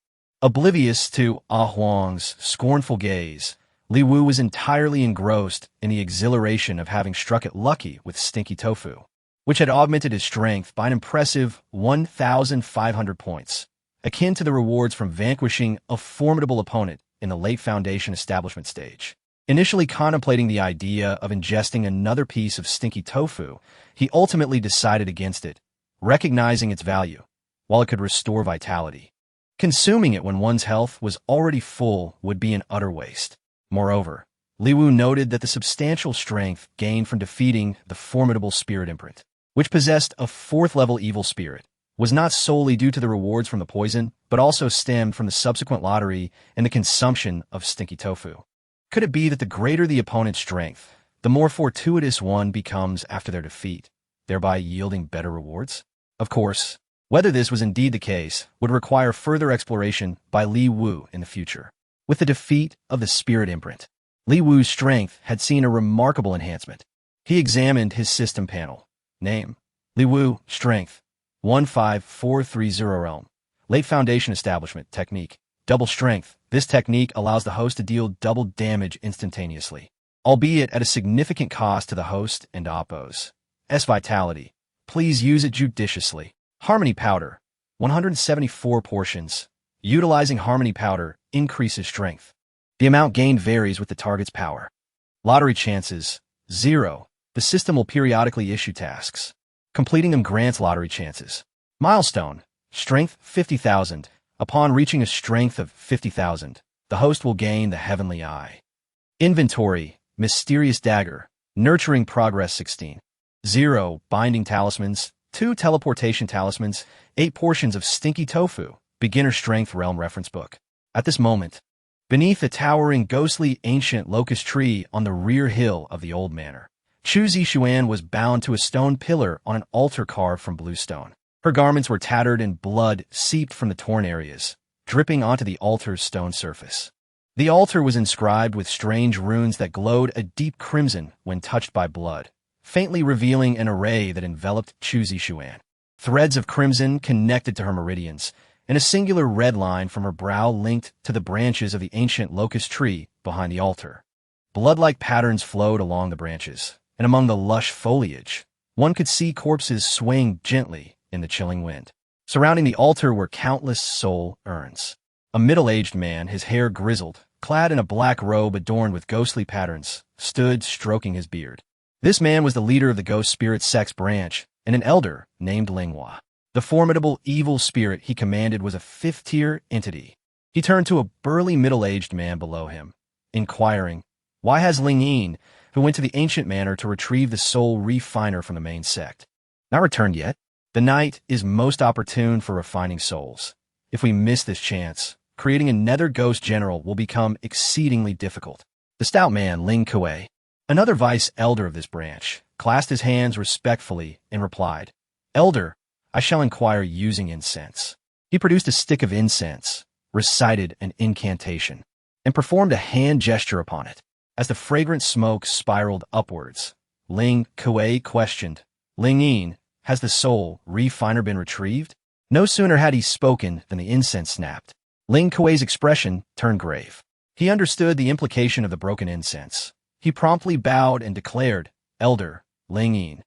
Oblivious to Huang's scornful gaze, Li Wu was entirely engrossed in the exhilaration of having struck it lucky with stinky tofu, which had augmented his strength by an impressive 1,500 points, akin to the rewards from vanquishing a formidable opponent in the late Foundation establishment stage. Initially contemplating the idea of ingesting another piece of stinky tofu, he ultimately decided against it, recognizing its value, while it could restore vitality. Consuming it when one's health was already full would be an utter waste. Moreover, Li Wu noted that the substantial strength gained from defeating the formidable spirit imprint, which possessed a fourth-level evil spirit, was not solely due to the rewards from the poison, but also stemmed from the subsequent lottery and the consumption of stinky tofu. Could it be that the greater the opponent's strength, the more fortuitous one becomes after their defeat, thereby yielding better rewards? Of course, whether this was indeed the case would require further exploration by Li Wu in the future. With the defeat of the spirit imprint, Li Wu's strength had seen a remarkable enhancement. He examined his system panel. Name: Li Wu, Strength, 15430 Realm. Late Foundation Establishment Technique: Double Strength. This technique allows the host to deal double damage instantaneously, albeit at a significant cost to the host and oppos. Vitality. Please use it judiciously. Harmony Powder, 174 portions. Utilizing Harmony Powder increases strength. The amount gained varies with the target's power. Lottery chances, 0. The system will periodically issue tasks. Completing them grants lottery chances. Milestone, Strength 50,000. Upon reaching a strength of 50,000, the host will gain the Heavenly Eye. Inventory, Mysterious Dagger, Nurturing Progress 16. 0. Binding Talismans, 2 Teleportation Talismans, 8 portions of Stinky Tofu, Beginner Strength Realm Reference Book. At this moment, beneath a towering ghostly ancient locust tree on the rear hill of the old manor, Chu Zixuan was bound to a stone pillar on an altar carved from blue stone. Her garments were tattered and blood seeped from the torn areas, dripping onto the altar's stone surface. The altar was inscribed with strange runes that glowed a deep crimson when touched by blood, faintly revealing an array that enveloped Chu Zixuan. Threads of crimson connected to her meridians, and a singular red line from her brow linked to the branches of the ancient locust tree behind the altar. Blood-like patterns flowed along the branches, and among the lush foliage, one could see corpses swaying gently in the chilling wind. Surrounding the altar were countless soul urns. A middle-aged man, his hair grizzled, clad in a black robe adorned with ghostly patterns, stood stroking his beard. This man was the leader of the ghost spirit sect's branch, and an elder named Linghua. The formidable evil spirit he commanded was a fifth-tier entity. He turned to a burly middle-aged man below him, inquiring, "Why has Ling Yin, who went to the ancient manor to retrieve the soul refiner from the main sect, not returned yet? The night is most opportune for refining souls. If we miss this chance, creating a nether ghost general will become exceedingly difficult." The stout man, Ling Kuei, another vice elder of this branch, clasped his hands respectfully and replied, "Elder, I shall inquire using incense." He produced a stick of incense, recited an incantation, and performed a hand gesture upon it. As the fragrant smoke spiraled upwards, Ling Kuei questioned, "Ling Yin, has the soul refiner been retrieved?" No sooner had he spoken than the incense snapped. Ling Kuei's expression turned grave. He understood the implication of the broken incense. He promptly bowed and declared, "Elder, Ling Yin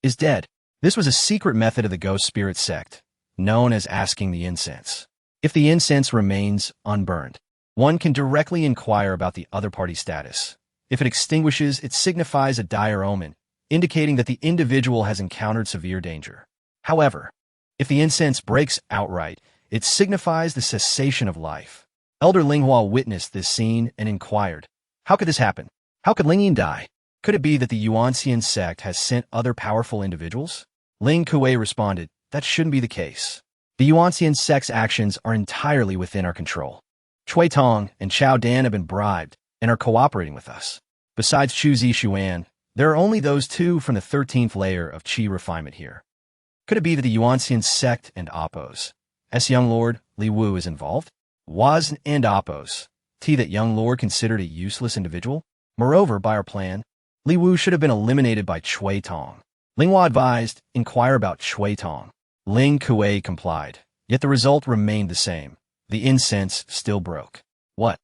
is dead." This was a secret method of the ghost spirit sect, known as asking the incense. If the incense remains unburned, one can directly inquire about the other party's status. If it extinguishes, it signifies a dire omen, indicating that the individual has encountered severe danger. However, if the incense breaks outright, it signifies the cessation of life. Elder Linghua witnessed this scene and inquired, "How could this happen? How could Ling Yin die? Could it be that the Yuanxian Sect has sent other powerful individuals?" Ling Kuei responded, "That shouldn't be the case. The Yuanxian Sect's actions are entirely within our control. Chui Tong and Chao Dan have been bribed and are cooperating with us. Besides Chu Zixuan, there are only those two from the 13th layer of Qi refinement here. Could it be that the Yuanxian Sect and oppos, young lord Li Wu, is involved? Was and oppos, that young lord considered a useless individual? Moreover, by our plan, Li Wu should have been eliminated by Chui Tong." Linghua advised, "Inquire about Chui Tong." Ling Kuei complied, yet the result remained the same. The incense still broke. What?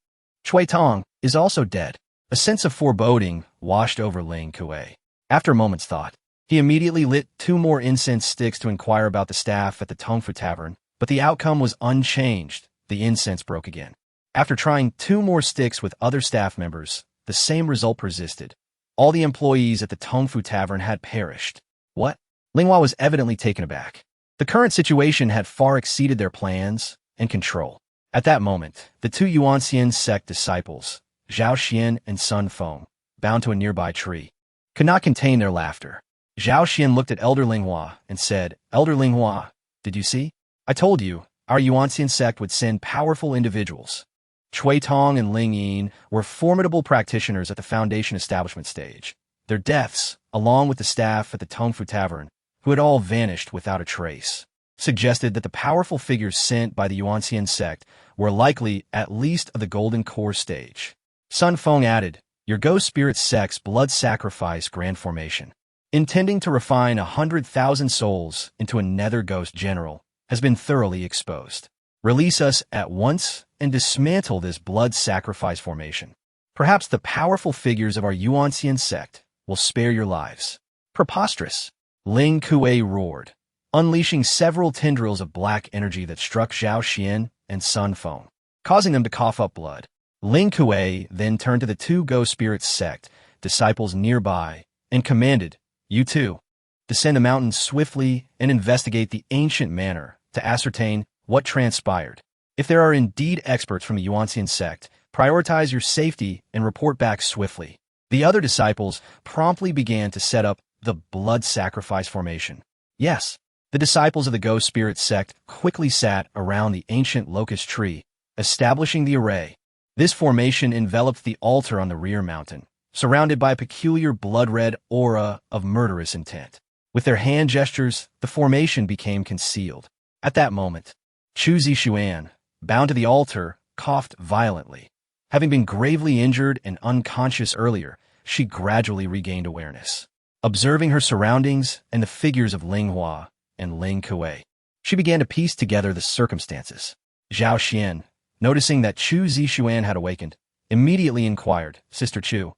Chui Tong is also dead. A sense of foreboding washed over Ling Kuei. After a moment's thought, he immediately lit 2 more incense sticks to inquire about the staff at the Tongfu Tavern, but the outcome was unchanged. The incense broke again. After trying 2 more sticks with other staff members, the same result persisted. All the employees at the Tongfu Tavern had perished. What? Linghua was evidently taken aback. The current situation had far exceeded their plans and control. At that moment, the 2 Yuanxian Sect disciples, Zhao Xian and Sun Feng, bound to a nearby tree, could not contain their laughter. Zhao Xian looked at Elder Linghua and said, "Elder Linghua, did you see? I told you, our Yuanxian Sect would send powerful individuals." Chui Tong and Ling Yin were formidable practitioners at the Foundation establishment stage. Their deaths, along with the staff at the Tongfu Tavern, who had all vanished without a trace, suggested that the powerful figures sent by the Yuanxian Sect were likely at least of the Golden Core stage. Sun Feng added, "Your Ghost Spirit Sect's blood sacrifice grand formation, intending to refine 100,000 souls into a nether ghost general, has been thoroughly exposed. Release us at once and dismantle this blood sacrifice formation. Perhaps the powerful figures of our Yuanxian Sect will spare your lives." Preposterous! Ling Kuei roared, unleashing several tendrils of black energy that struck Zhao Xian and Sun Feng, causing them to cough up blood. Ling Kuei then turned to the 2 Ghost Spirit Sect disciples nearby and commanded, "You 2, descend the mountain swiftly and investigate the ancient manor to ascertain what transpired. If there are indeed experts from the Yuanxian Sect, prioritize your safety and report back swiftly." The other disciples promptly began to set up the blood sacrifice formation. Yes, the disciples of the Ghost Spirit Sect quickly sat around the ancient locust tree, establishing the array. This formation enveloped the altar on the rear mountain, surrounded by a peculiar blood-red aura of murderous intent. With their hand gestures, the formation became concealed. At that moment, Chu Zixuan, bound to the altar, coughed violently. Having been gravely injured and unconscious earlier, she gradually regained awareness. Observing her surroundings and the figures of Linghua and Ling Kuei, she began to piece together the circumstances. Zhao Xian, noticing that Chu Zixuan had awakened, immediately inquired, "Sister Chu,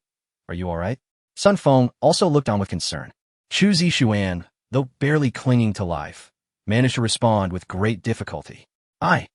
are you all right?" Sun Feng also looked on with concern. Chu Zixuan, though barely clinging to life, managed to respond with great difficulty. I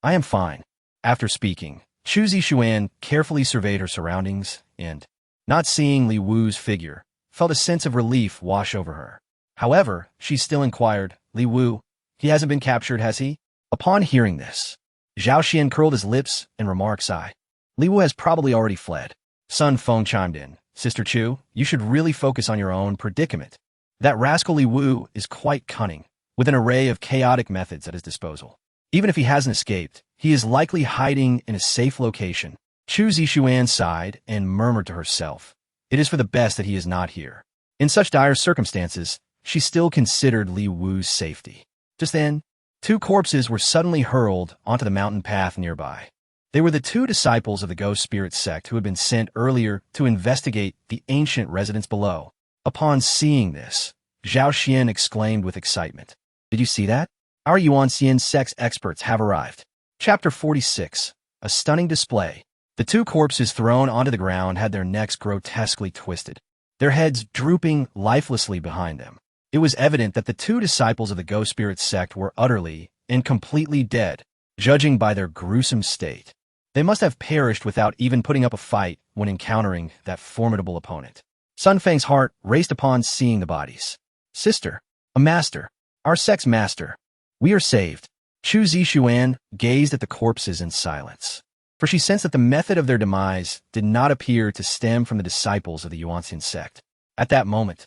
am fine." After speaking, Chu Zixuan carefully surveyed her surroundings and, not seeing Li Wu's figure, felt a sense of relief wash over her. However, she still inquired, "Li Wu, he hasn't been captured, has he?" Upon hearing this, Zhao Xian curled his lips and remarked, "Sigh. Li Wu has probably already fled." Sun Feng chimed in, "Sister Chu, you should really focus on your own predicament. That rascal Li Wu is quite cunning, with an array of chaotic methods at his disposal. Even if he hasn't escaped, he is likely hiding in a safe location." Chu Zixuan sighed and murmured to herself, "It is for the best that he is not here." In such dire circumstances, she still considered Li Wu's safety. Just then, 2 corpses were suddenly hurled onto the mountain path nearby. They were the 2 disciples of the Ghost Spirit Sect who had been sent earlier to investigate the ancient residence below. Upon seeing this, Zhao Xian exclaimed with excitement, "Did you see that? Our Yuanxian Sect's experts have arrived." Chapter 46. A stunning display. The 2 corpses thrown onto the ground had their necks grotesquely twisted, their heads drooping lifelessly behind them. It was evident that the 2 disciples of the Ghost Spirit Sect were utterly and completely dead, judging by their gruesome state. They must have perished without even putting up a fight when encountering that formidable opponent. Sun Feng's heart raced upon seeing the bodies. "Sister, a master, our sect's master. We are saved." Chu Zixuan gazed at the corpses in silence, for she sensed that the method of their demise did not appear to stem from the disciples of the Yuanxian Sect. At that moment,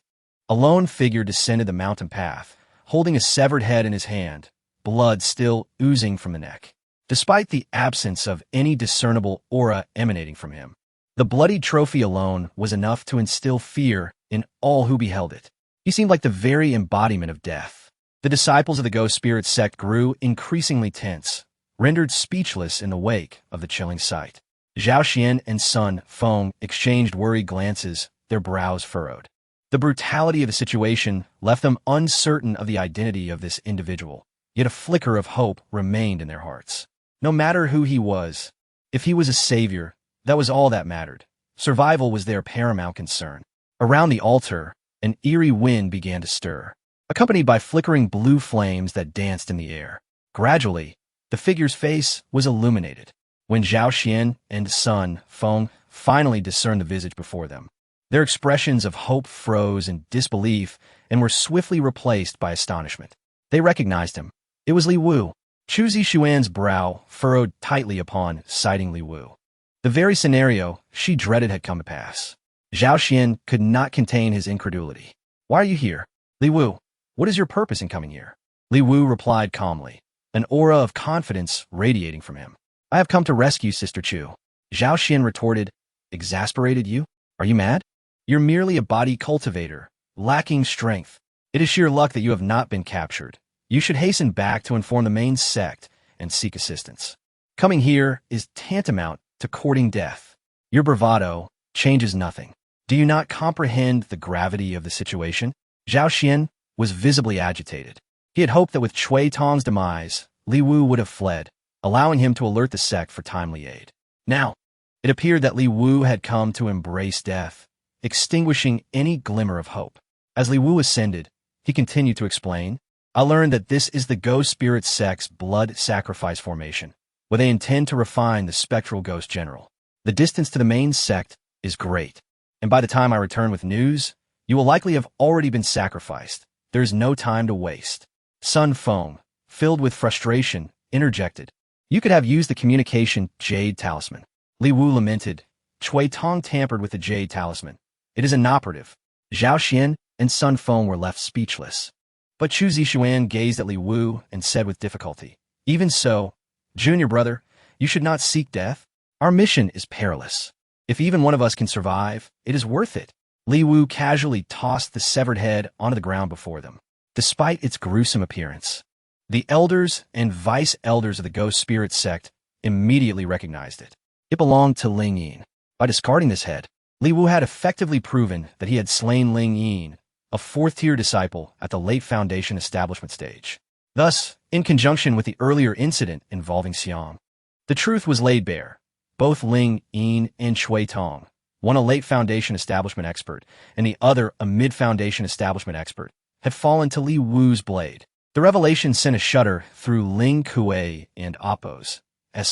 a lone figure descended the mountain path, holding a severed head in his hand, blood still oozing from the neck. Despite the absence of any discernible aura emanating from him, the bloodied trophy alone was enough to instill fear in all who beheld it. He seemed like the very embodiment of death. The disciples of the Ghost Spirit Sect grew increasingly tense, rendered speechless in the wake of the chilling sight. Zhao Xian and Sun Feng exchanged worried glances, their brows furrowed. The brutality of the situation left them uncertain of the identity of this individual, yet a flicker of hope remained in their hearts. No matter who he was, if he was a savior, that was all that mattered. Survival was their paramount concern. Around the altar, an eerie wind began to stir, accompanied by flickering blue flames that danced in the air. Gradually, the figure's face was illuminated. When Zhao Xian and Sun Feng finally discerned the visage before them, their expressions of hope froze in disbelief and were swiftly replaced by astonishment. They recognized him. It was Li Wu. Chu Zixuan's brow furrowed tightly upon sighting Li Wu. The very scenario she dreaded had come to pass. Zhao Xian could not contain his incredulity. "Why are you here? Li Wu, what is your purpose in coming here?" Li Wu replied calmly, an aura of confidence radiating from him. "I have come to rescue Sister Chu." Zhao Xian retorted, "Exasperated you? Are you mad? You're merely a body cultivator, lacking strength. It is sheer luck that you have not been captured. You should hasten back to inform the main sect and seek assistance. Coming here is tantamount to courting death. Your bravado changes nothing. Do you not comprehend the gravity of the situation?" Zhao Xian was visibly agitated. He had hoped that with Cui Tong's demise, Li Wu would have fled, allowing him to alert the sect for timely aid. Now, it appeared that Li Wu had come to embrace death, extinguishing any glimmer of hope. As Li Wu ascended, he continued to explain, "I learned that this is the Ghost Spirit Sect's blood sacrifice formation, where they intend to refine the spectral ghost general. The distance to the main sect is great, and by the time I return with news, you will likely have already been sacrificed. There is no time to waste." Sun Feng, filled with frustration, interjected, "You could have used the communication jade talisman." Li Wu lamented, "Cui Tong tampered with the jade talisman. It is inoperative." Zhao Xian and Sun Feng were left speechless. But Chu Zixuan gazed at Li Wu and said with difficulty, "Even so, junior brother, you should not seek death. Our mission is perilous. If even one of us can survive, it is worth it." Li Wu casually tossed the severed head onto the ground before them. Despite its gruesome appearance, the elders and vice-elders of the Ghost Spirit Sect immediately recognized it. It belonged to Ling Yin. By discarding this head, Li Wu had effectively proven that he had slain Ling Yin, a fourth-tier disciple at the late Foundation establishment stage. Thus, in conjunction with the earlier incident involving Xiang, the truth was laid bare. Both Ling Yin and Cui Tong, one a late Foundation establishment expert and the other a mid-Foundation establishment expert, had fallen to Li Wu's blade. The revelation sent a shudder through Ling Kuei and Appo's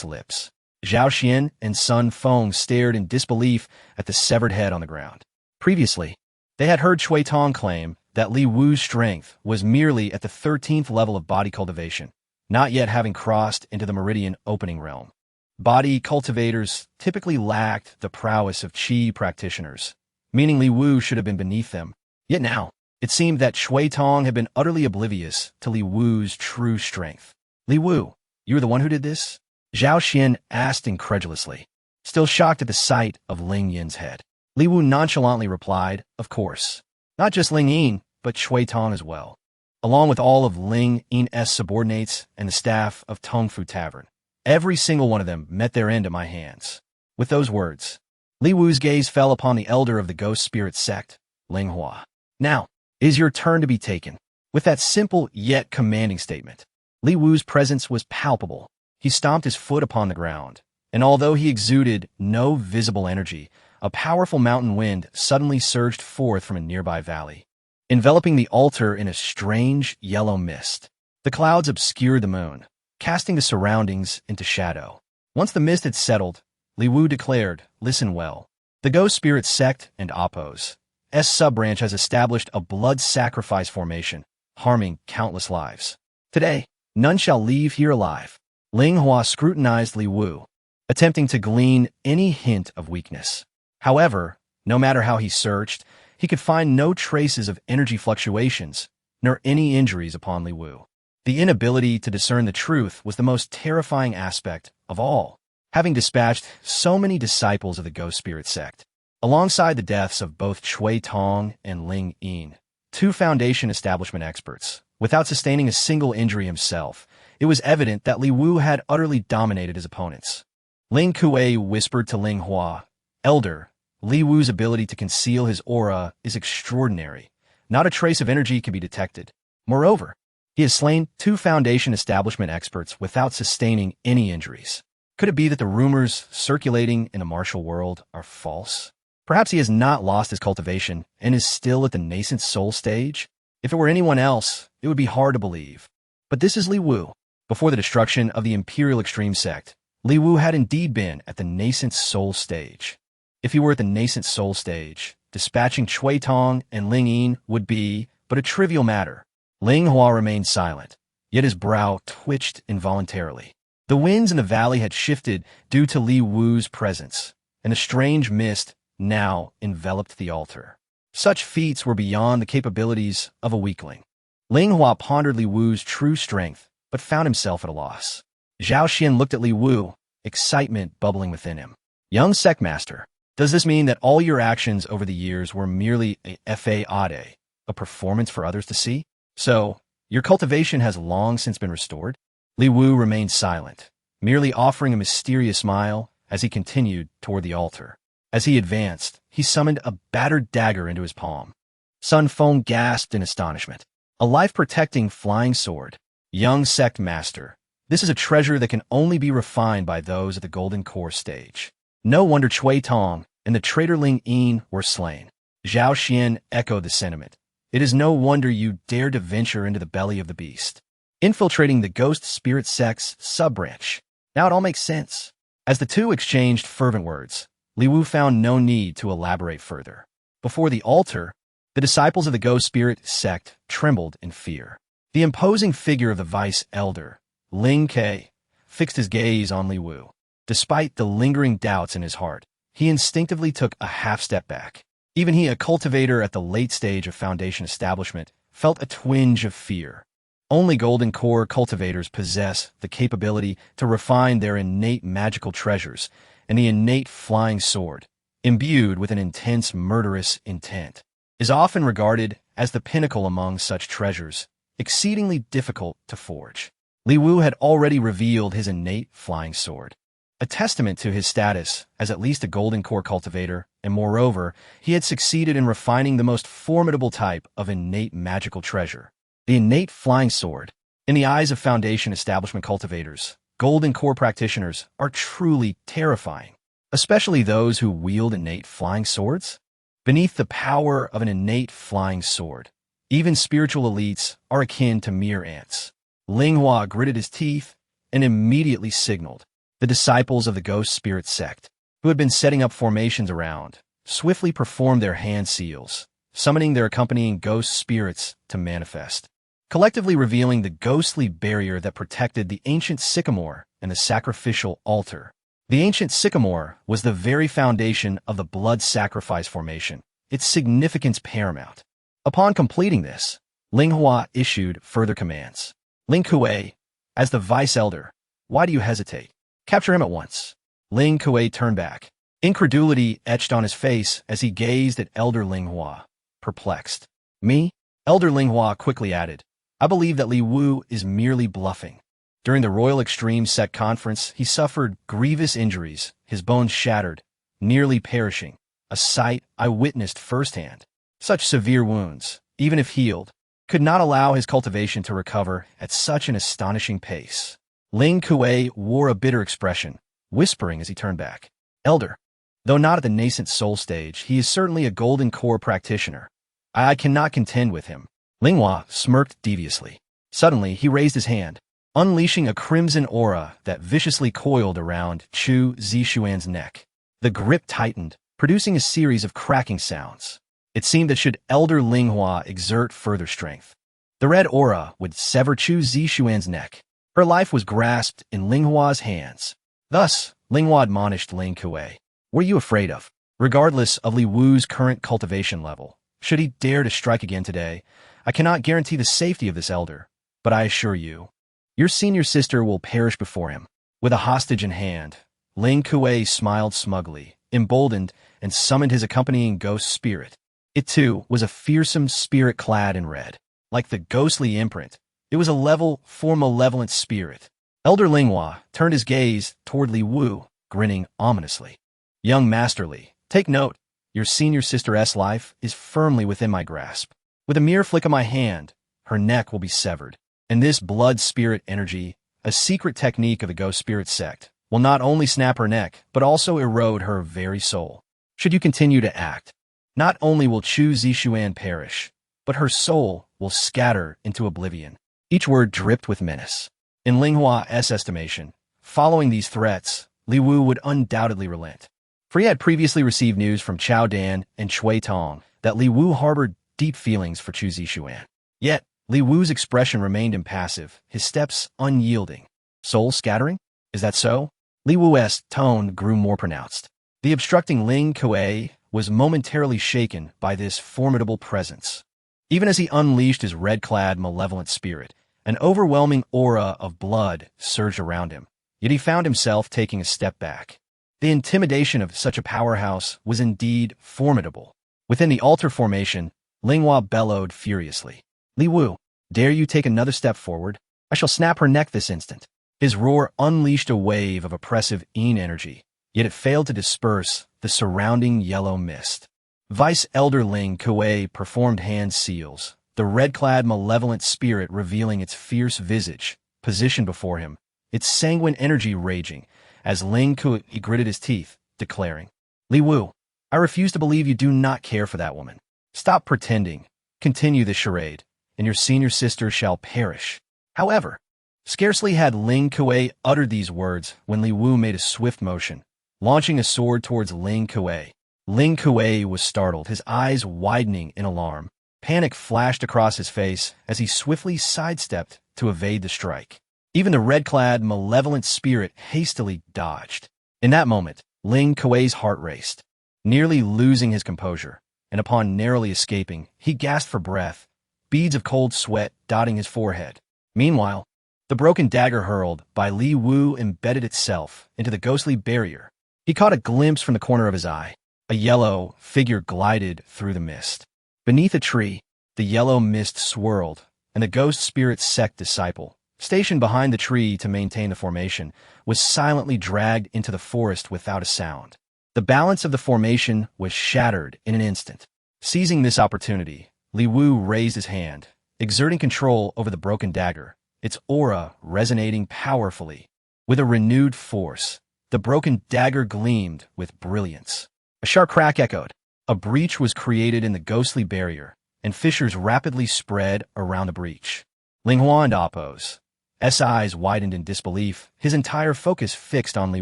lips. Zhao Xian and Sun Feng stared in disbelief at the severed head on the ground. Previously, they had heard Cui Tong claim that Li Wu's strength was merely at the 13th level of body cultivation, not yet having crossed into the meridian opening realm. Body cultivators typically lacked the prowess of qi practitioners, meaning Li Wu should have been beneath them. Yet now, it seemed that Cui Tong had been utterly oblivious to Li Wu's true strength. "Li Wu, you were the one who did this?" Zhao Xian asked incredulously, still shocked at the sight of Ling Yin's head. Li Wu nonchalantly replied, "Of course. Not just Ling Yin, but Cui Tong as well, along with all of Ling Yin's subordinates and the staff of Tongfu Tavern. Every single one of them met their end at my hands." With those words, Li Wu's gaze fell upon the elder of the Ghost Spirit Sect, Ling Hua. "Now, it is your turn to be taken." With that simple yet commanding statement, Li Wu's presence was palpable. He stomped his foot upon the ground, and although he exuded no visible energy, a powerful mountain wind suddenly surged forth from a nearby valley, enveloping the altar in a strange yellow mist. The clouds obscured the moon, casting the surroundings into shadow. Once the mist had settled, Li Wu declared, "Listen well. The Ghost Spirit Sect and Appo's sub-branch has established a blood sacrifice formation, harming countless lives. Today, none shall leave here alive." Ling Hua scrutinized Li Wu, attempting to glean any hint of weakness. However, no matter how he searched, he could find no traces of energy fluctuations, nor any injuries upon Li Wu. The inability to discern the truth was the most terrifying aspect of all. Having dispatched so many disciples of the Ghost Spirit Sect, alongside the deaths of both Cui Tong and Ling Yin, two Foundation establishment experts, without sustaining a single injury himself, it was evident that Li Wu had utterly dominated his opponents. Ling Kuei whispered to Ling Hua, "Elder, Li Wu's ability to conceal his aura is extraordinary. Not a trace of energy can be detected. Moreover, he He has slain 2 Foundation establishment experts without sustaining any injuries. Could it be that the rumors circulating in the martial world are false? Perhaps he has not lost his cultivation and is still at the nascent soul stage? If it were anyone else, it would be hard to believe. But this is Li Wu. Before the destruction of the Imperial Extreme Sect, Li Wu had indeed been at the nascent soul stage. If he were at the nascent soul stage, dispatching Cui Tong and Ling Yin would be but a trivial matter. Ling Hua remained silent, yet his brow twitched involuntarily. The winds in the valley had shifted due to Li Wu's presence, and a strange mist now enveloped the altar. Such feats were beyond the capabilities of a weakling. Ling Hua pondered Li Wu's true strength, but found himself at a loss. Zhao Xian looked at Li Wu, excitement bubbling within him. Young Sect Master, does this mean that all your actions over the years were merely a fade, a performance for others to see? So, your cultivation has long since been restored? Li Wu remained silent, merely offering a mysterious smile as he continued toward the altar. As he advanced, he summoned a battered dagger into his palm. Sun Feng gasped in astonishment. A life-protecting flying sword. Young Sect Master, this is a treasure that can only be refined by those at the Golden Core stage. No wonder Cui Tong and the traitor Ling Yin were slain. Zhao Xian echoed the sentiment. It is no wonder you dared to venture into the belly of the beast, infiltrating the Ghost Spirit Sect's sub-branch. Now it all makes sense. As the two exchanged fervent words, Li Wu found no need to elaborate further. Before the altar, the disciples of the Ghost Spirit Sect trembled in fear. The imposing figure of the Vice Elder, Ling Ke, fixed his gaze on Li Wu. Despite the lingering doubts in his heart, he instinctively took a half-step back. Even he, a cultivator at the late stage of Foundation establishment, felt a twinge of fear. Only Golden Core cultivators possess the capability to refine their innate magical treasures, and the innate flying sword, imbued with an intense murderous intent, is often regarded as the pinnacle among such treasures, exceedingly difficult to forge. Li Wu had already revealed his innate flying sword, a testament to his status as at least a Golden Core cultivator, and moreover, he had succeeded in refining the most formidable type of innate magical treasure, the innate flying sword. In the eyes of Foundation establishment cultivators, Golden Core practitioners are truly terrifying, especially those who wield innate flying swords. Beneath the power of an innate flying sword, even spiritual elites are akin to mere ants. Ling Hua gritted his teeth and immediately signaled. The disciples of the Ghost Spirit Sect, who had been setting up formations around, swiftly performed their hand seals, summoning their accompanying ghost spirits to manifest, collectively revealing the ghostly barrier that protected the ancient sycamore and the sacrificial altar. The ancient sycamore was the very foundation of the blood sacrifice formation, its significance paramount. Upon completing this, Ling Hua issued further commands. Ling Kuei, as the Vice Elder, why do you hesitate? Capture him at once. Ling Kuei turned back. Incredulity etched on his face as he gazed at Elder Ling Hua, perplexed. Me? Elder Ling Hua quickly added, I believe that Li Wu is merely bluffing. During the Royal Extreme Sect Conference, he suffered grievous injuries, his bones shattered, nearly perishing, a sight I witnessed firsthand. Such severe wounds, even if healed, could not allow his cultivation to recover at such an astonishing pace. Ling Kuei wore a bitter expression, whispering as he turned back. Elder, though not at the nascent soul stage, he is certainly a Golden Core practitioner. I cannot contend with him. Ling Hua smirked deviously. Suddenly, he raised his hand, unleashing a crimson aura that viciously coiled around Chu Zixuan's neck. The grip tightened, producing a series of cracking sounds. It seemed that should Elder Ling Hua exert further strength, the red aura would sever Chu Zixuan's neck. Her life was grasped in Ling Hua's hands. Thus, Ling Hua admonished Ling Kuei. What are you afraid of? Regardless of Li Wu's current cultivation level, should he dare to strike again today, I cannot guarantee the safety of this elder, but I assure you, your senior sister will perish before him. With a hostage in hand, Ling Kuei smiled smugly, emboldened, and summoned his accompanying ghost spirit. It too was a fearsome spirit clad in red. Like the ghostly imprint, it was a level for malevolent spirit. Elder Ling Hua turned his gaze toward Li Wu, grinning ominously. Young Master Li, take note, your senior sister's life is firmly within my grasp. With a mere flick of my hand, her neck will be severed, And this blood spirit energy, a secret technique of the Ghost Spirit Sect, will not only snap her neck, but also erode her very soul. Should you continue to act, not only will Chu Zishuan perish, but her soul will scatter into oblivion. Each word dripped with menace. In Ling Hua's estimation, following these threats, Li Wu would undoubtedly relent. For he had previously received news from Chao Dan and Chui Tong that Li Wu harbored deep feelings for Chu Zishuan. Yet, Li Wu's expression remained impassive, his steps unyielding. Soul scattering? Is that so? Li Wu's tone grew more pronounced. The obstructing Ling Kuei was momentarily shaken by this formidable presence. Even as he unleashed his red-clad malevolent spirit, an overwhelming aura of blood surged around him. Yet he found himself taking a step back. The intimidation of such a powerhouse was indeed formidable. Within the altar formation, Ling Hua bellowed furiously. Li Wu, dare you take another step forward? I shall snap her neck this instant. His roar unleashed a wave of oppressive Yin energy, yet it failed to disperse the surrounding yellow mist. Vice Elder Ling Kuei performed hand seals, the red-clad malevolent spirit revealing its fierce visage, positioned before him, its sanguine energy raging, as Ling Kuei gritted his teeth, declaring, Li Wu, I refuse to believe you do not care for that woman. Stop pretending, continue the charade, and your senior sister shall perish. However, scarcely had Ling Kuei uttered these words when Li Wu made a swift motion, launching a sword towards Ling Kuei. Ling Kuei was startled, his eyes widening in alarm. Panic flashed across his face as he swiftly sidestepped to evade the strike. Even the red-clad, malevolent spirit hastily dodged. In that moment, Ling Kuei's heart raced, nearly losing his composure, and upon narrowly escaping, he gasped for breath, beads of cold sweat dotting his forehead. Meanwhile, the broken dagger hurled by Li Wu embedded itself into the ghostly barrier. He caught a glimpse from the corner of his eye. A yellow figure glided through the mist. Beneath a tree, the yellow mist swirled, and the Ghost Spirit Sect disciple, stationed behind the tree to maintain the formation, was silently dragged into the forest without a sound. The balance of the formation was shattered in an instant. Seizing this opportunity, Li Wu raised his hand, exerting control over the broken dagger, its aura resonating powerfully. With a renewed force, the broken dagger gleamed with brilliance. A sharp crack echoed. A breach was created in the ghostly barrier, and fissures rapidly spread around the breach. Ling Hua and Appo's eyes widened in disbelief, his entire focus fixed on Li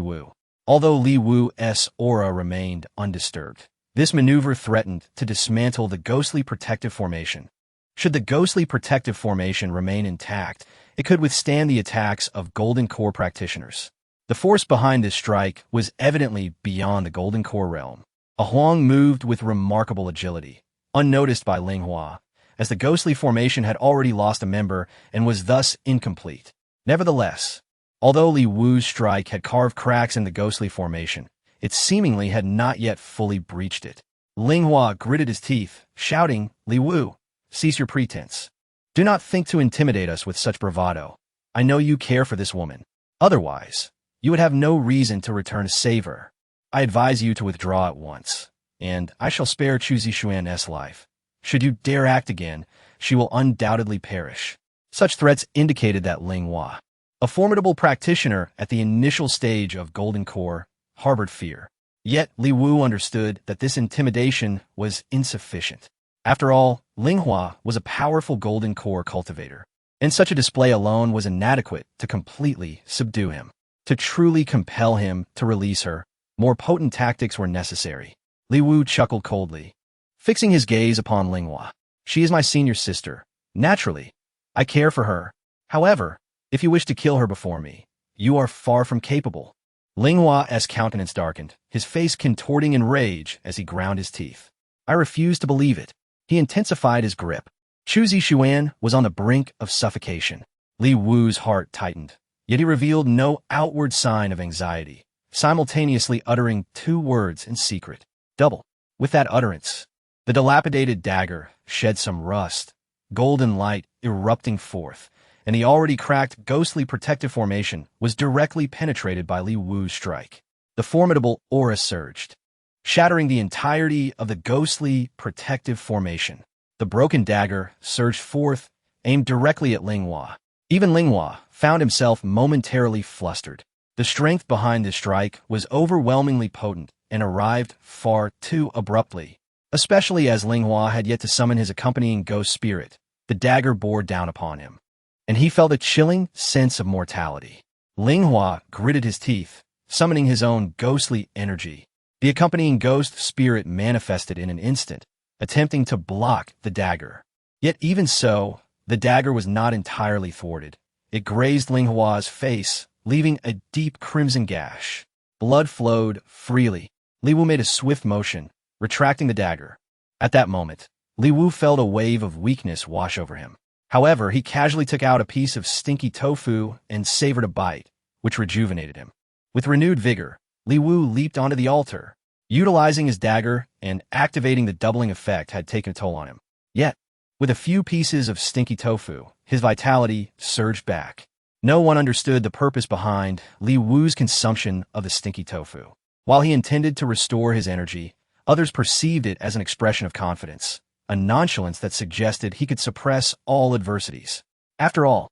Wu. Although Li Wu's aura remained undisturbed, this maneuver threatened to dismantle the ghostly protective formation. Should the ghostly protective formation remain intact, it could withstand the attacks of Golden Core practitioners. The force behind this strike was evidently beyond the Golden Core realm. A Huang moved with remarkable agility, unnoticed by Ling Hua, as the ghostly formation had already lost a member and was thus incomplete. Nevertheless, although Li Wu's strike had carved cracks in the ghostly formation, it seemingly had not yet fully breached it. Ling Hua gritted his teeth, shouting, Li Wu, cease your pretense. Do not think to intimidate us with such bravado. I know you care for this woman. Otherwise, you would have no reason to return to save her. I advise you to withdraw at once, and I shall spare Chu Zishuan's life. Should you dare act again, she will undoubtedly perish. Such threats indicated that Ling Hua, a formidable practitioner at the initial stage of Golden Core, harbored fear. Yet Li Wu understood that this intimidation was insufficient. After all, Ling Hua was a powerful Golden Core cultivator, and such a display alone was inadequate to completely subdue him. To truly compel him to release her, more potent tactics were necessary. Li Wu chuckled coldly, fixing his gaze upon Ling Hua. She is my senior sister. Naturally, I care for her. However, if you wish to kill her before me, you are far from capable. Ling Hua's countenance darkened, his face contorting in rage as he ground his teeth. I refuse to believe it. He intensified his grip. Chu Zishuan was on the brink of suffocation. Li Wu's heart tightened, yet he revealed no outward sign of anxiety, simultaneously uttering two words in secret. Double. With that utterance, the dilapidated dagger shed some rust, golden light erupting forth, and the already cracked ghostly protective formation was directly penetrated by Li Wu's strike. The formidable aura surged, shattering the entirety of the ghostly protective formation. The broken dagger surged forth, aimed directly at Ling Hua. Even Linghua found himself momentarily flustered. The strength behind this strike was overwhelmingly potent and arrived far too abruptly. Especially as Linghua had yet to summon his accompanying ghost spirit, the dagger bore down upon him, and he felt a chilling sense of mortality. Linghua gritted his teeth, summoning his own ghostly energy. The accompanying ghost spirit manifested in an instant, attempting to block the dagger. Yet even so, the dagger was not entirely thwarted. It grazed Linghua's face, leaving a deep crimson gash. Blood flowed freely. Li Wu made a swift motion, retracting the dagger. At that moment, Li Wu felt a wave of weakness wash over him. However, he casually took out a piece of stinky tofu and savored a bite, which rejuvenated him. With renewed vigor, Li Wu leaped onto the altar. Utilizing his dagger and activating the doubling effect had taken a toll on him. Yet, with a few pieces of stinky tofu, his vitality surged back. No one understood the purpose behind Li Wu's consumption of the stinky tofu. While he intended to restore his energy, others perceived it as an expression of confidence, a nonchalance that suggested he could suppress all adversities. After all,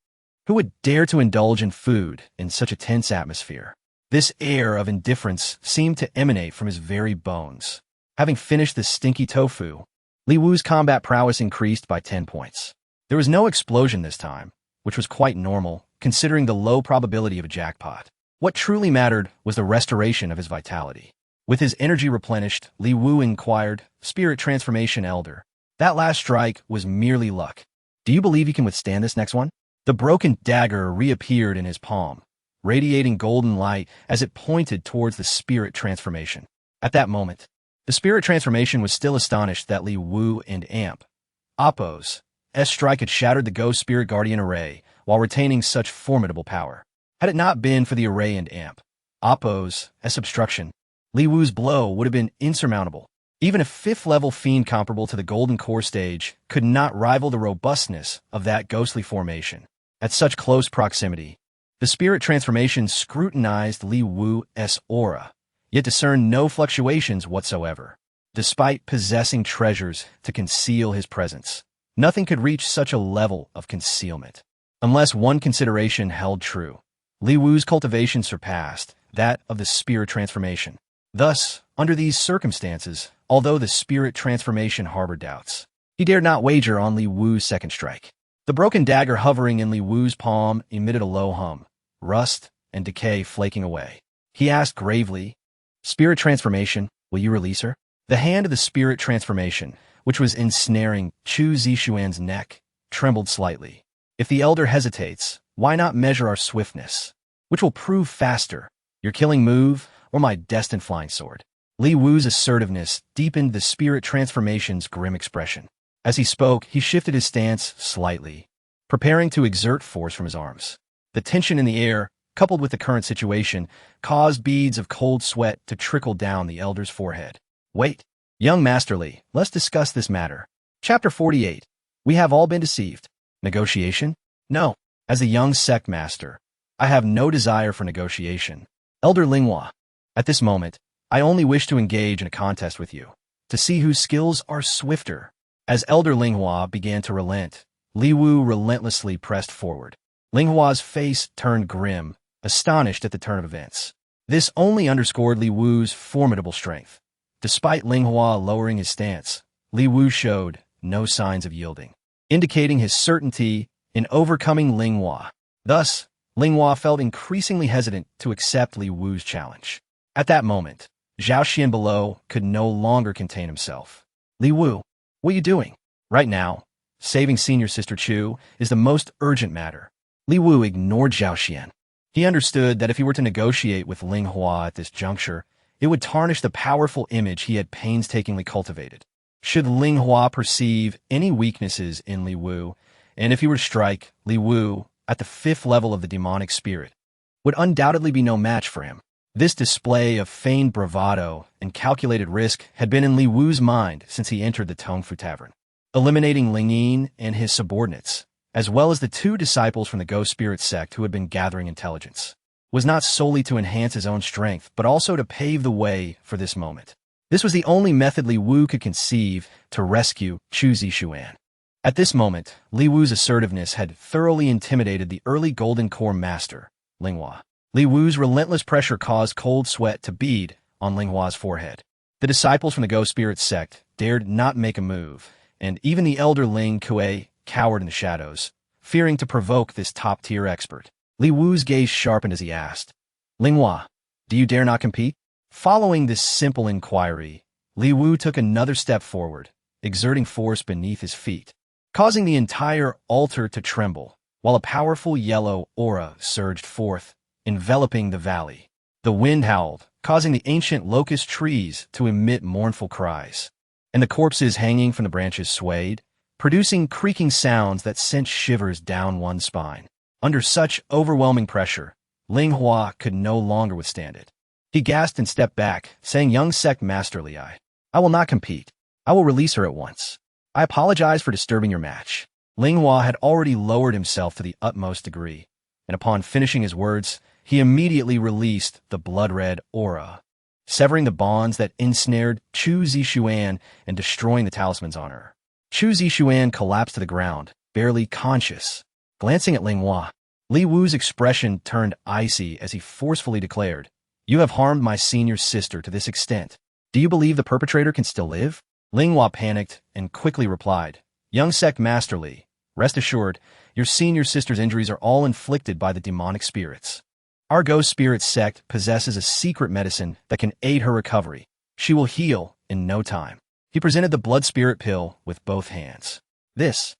who would dare to indulge in food in such a tense atmosphere? This air of indifference seemed to emanate from his very bones. Having finished the stinky tofu, Li Wu's combat prowess increased by 10 points. There was no explosion this time, which was quite normal, considering the low probability of a jackpot. What truly mattered was the restoration of his vitality. With his energy replenished, Li Wu inquired, "Spirit transformation, Elder. That last strike was merely luck. Do you believe you can withstand this next one?" The broken dagger reappeared in his palm, radiating golden light as it pointed towards the spirit transformation. At that moment, the spirit transformation was still astonished that Li Wu and Appo's strike had shattered the ghost spirit guardian array while retaining such formidable power. Had it not been for the array and Appo's obstruction, Li Wu's blow would have been insurmountable. Even a 5th-level fiend comparable to the Golden Core stage could not rival the robustness of that ghostly formation. At such close proximity, the spirit transformation scrutinized Li Wu's aura, yet discerned no fluctuations whatsoever. Despite possessing treasures to conceal his presence, nothing could reach such a level of concealment. Unless one consideration held true, Li Wu's cultivation surpassed that of the spirit transformation. Thus, under these circumstances, although the spirit transformation harbored doubts, he dared not wager on Li Wu's second strike. The broken dagger hovering in Li Wu's palm emitted a low hum, rust and decay flaking away. He asked gravely, "Spirit transformation, will you release her?" The hand of the spirit transformation, which was ensnaring Chu Zixuan's neck, trembled slightly. "If the elder hesitates, why not measure our swiftness? Which will prove faster, your killing move or my destined flying sword?" Li Wu's assertiveness deepened the spirit transformation's grim expression. As he spoke, he shifted his stance slightly, preparing to exert force from his arms. The tension in the air, coupled with the current situation, caused beads of cold sweat to trickle down the elder's forehead. "Wait, young Master Li, let's discuss this matter." Chapter 48. We have all been deceived. Negotiation? No. As a young sect master, I have no desire for negotiation. Elder Linghua, at this moment, I only wish to engage in a contest with you, to see whose skills are swifter. As Elder Linghua began to relent, Li Wu relentlessly pressed forward. Linghua's face turned grim, astonished at the turn of events. This only underscored Li Wu's formidable strength. Despite Linghua lowering his stance, Li Wu showed no signs of yielding, indicating his certainty in overcoming Linghua. Thus, Linghua felt increasingly hesitant to accept Li Wu's challenge. At that moment, Zhao Xian below could no longer contain himself. "Li Wu, what are you doing?" "Right now, saving senior sister Chu is the most urgent matter." Li Wu ignored Zhao Xian. He understood that if he were to negotiate with Linghua at this juncture, it would tarnish the powerful image he had painstakingly cultivated. Should Linghua perceive any weaknesses in Li Wu, and if he were to strike, Li Wu, at the 5th level of the demonic spirit, would undoubtedly be no match for him. This display of feigned bravado and calculated risk had been in Li Wu's mind since he entered the Tongfu Tavern. Eliminating Ling Yin and his subordinates, as well as the 2 disciples from the Ghost Spirit sect who had been gathering intelligence, was not solely to enhance his own strength, but also to pave the way for this moment. This was the only method Li Wu could conceive to rescue Chu Zixuan. At this moment, Li Wu's assertiveness had thoroughly intimidated the early Golden Core master, Linghua. Li Wu's relentless pressure caused cold sweat to bead on Linghua's forehead. The disciples from the Go-Spirit Sect dared not make a move, and even the elder Ling Kuei cowered in the shadows, fearing to provoke this top-tier expert. Li Wu's gaze sharpened as he asked, "Linghua, do you dare not compete?" Following this simple inquiry, Li Wu took another step forward, exerting force beneath his feet, causing the entire altar to tremble, while a powerful yellow aura surged forth, enveloping the valley. The wind howled, causing the ancient locust trees to emit mournful cries, and the corpses hanging from the branches swayed, producing creaking sounds that sent shivers down one's spine. Under such overwhelming pressure, Linghua could no longer withstand it. He gasped and stepped back, saying, "Young Sect Masterly, I will not compete. I will release her at once. I apologize for disturbing your match." Linghua had already lowered himself to the utmost degree, and upon finishing his words, he immediately released the blood-red aura, severing the bonds that ensnared Chu Zixuan and destroying the talismans on her. Chu Zixuan collapsed to the ground, barely conscious. Glancing at Linghua, Li Wu's expression turned icy as he forcefully declared, "You have harmed my senior sister to this extent. Do you believe the perpetrator can still live?" Linghua panicked and quickly replied, "Young Sect Masterly, rest assured, your senior sister's injuries are all inflicted by the demonic spirits. Our Go-Spirit Sect possesses a secret medicine that can aid her recovery. She will heal in no time." He presented the blood spirit pill with both hands. This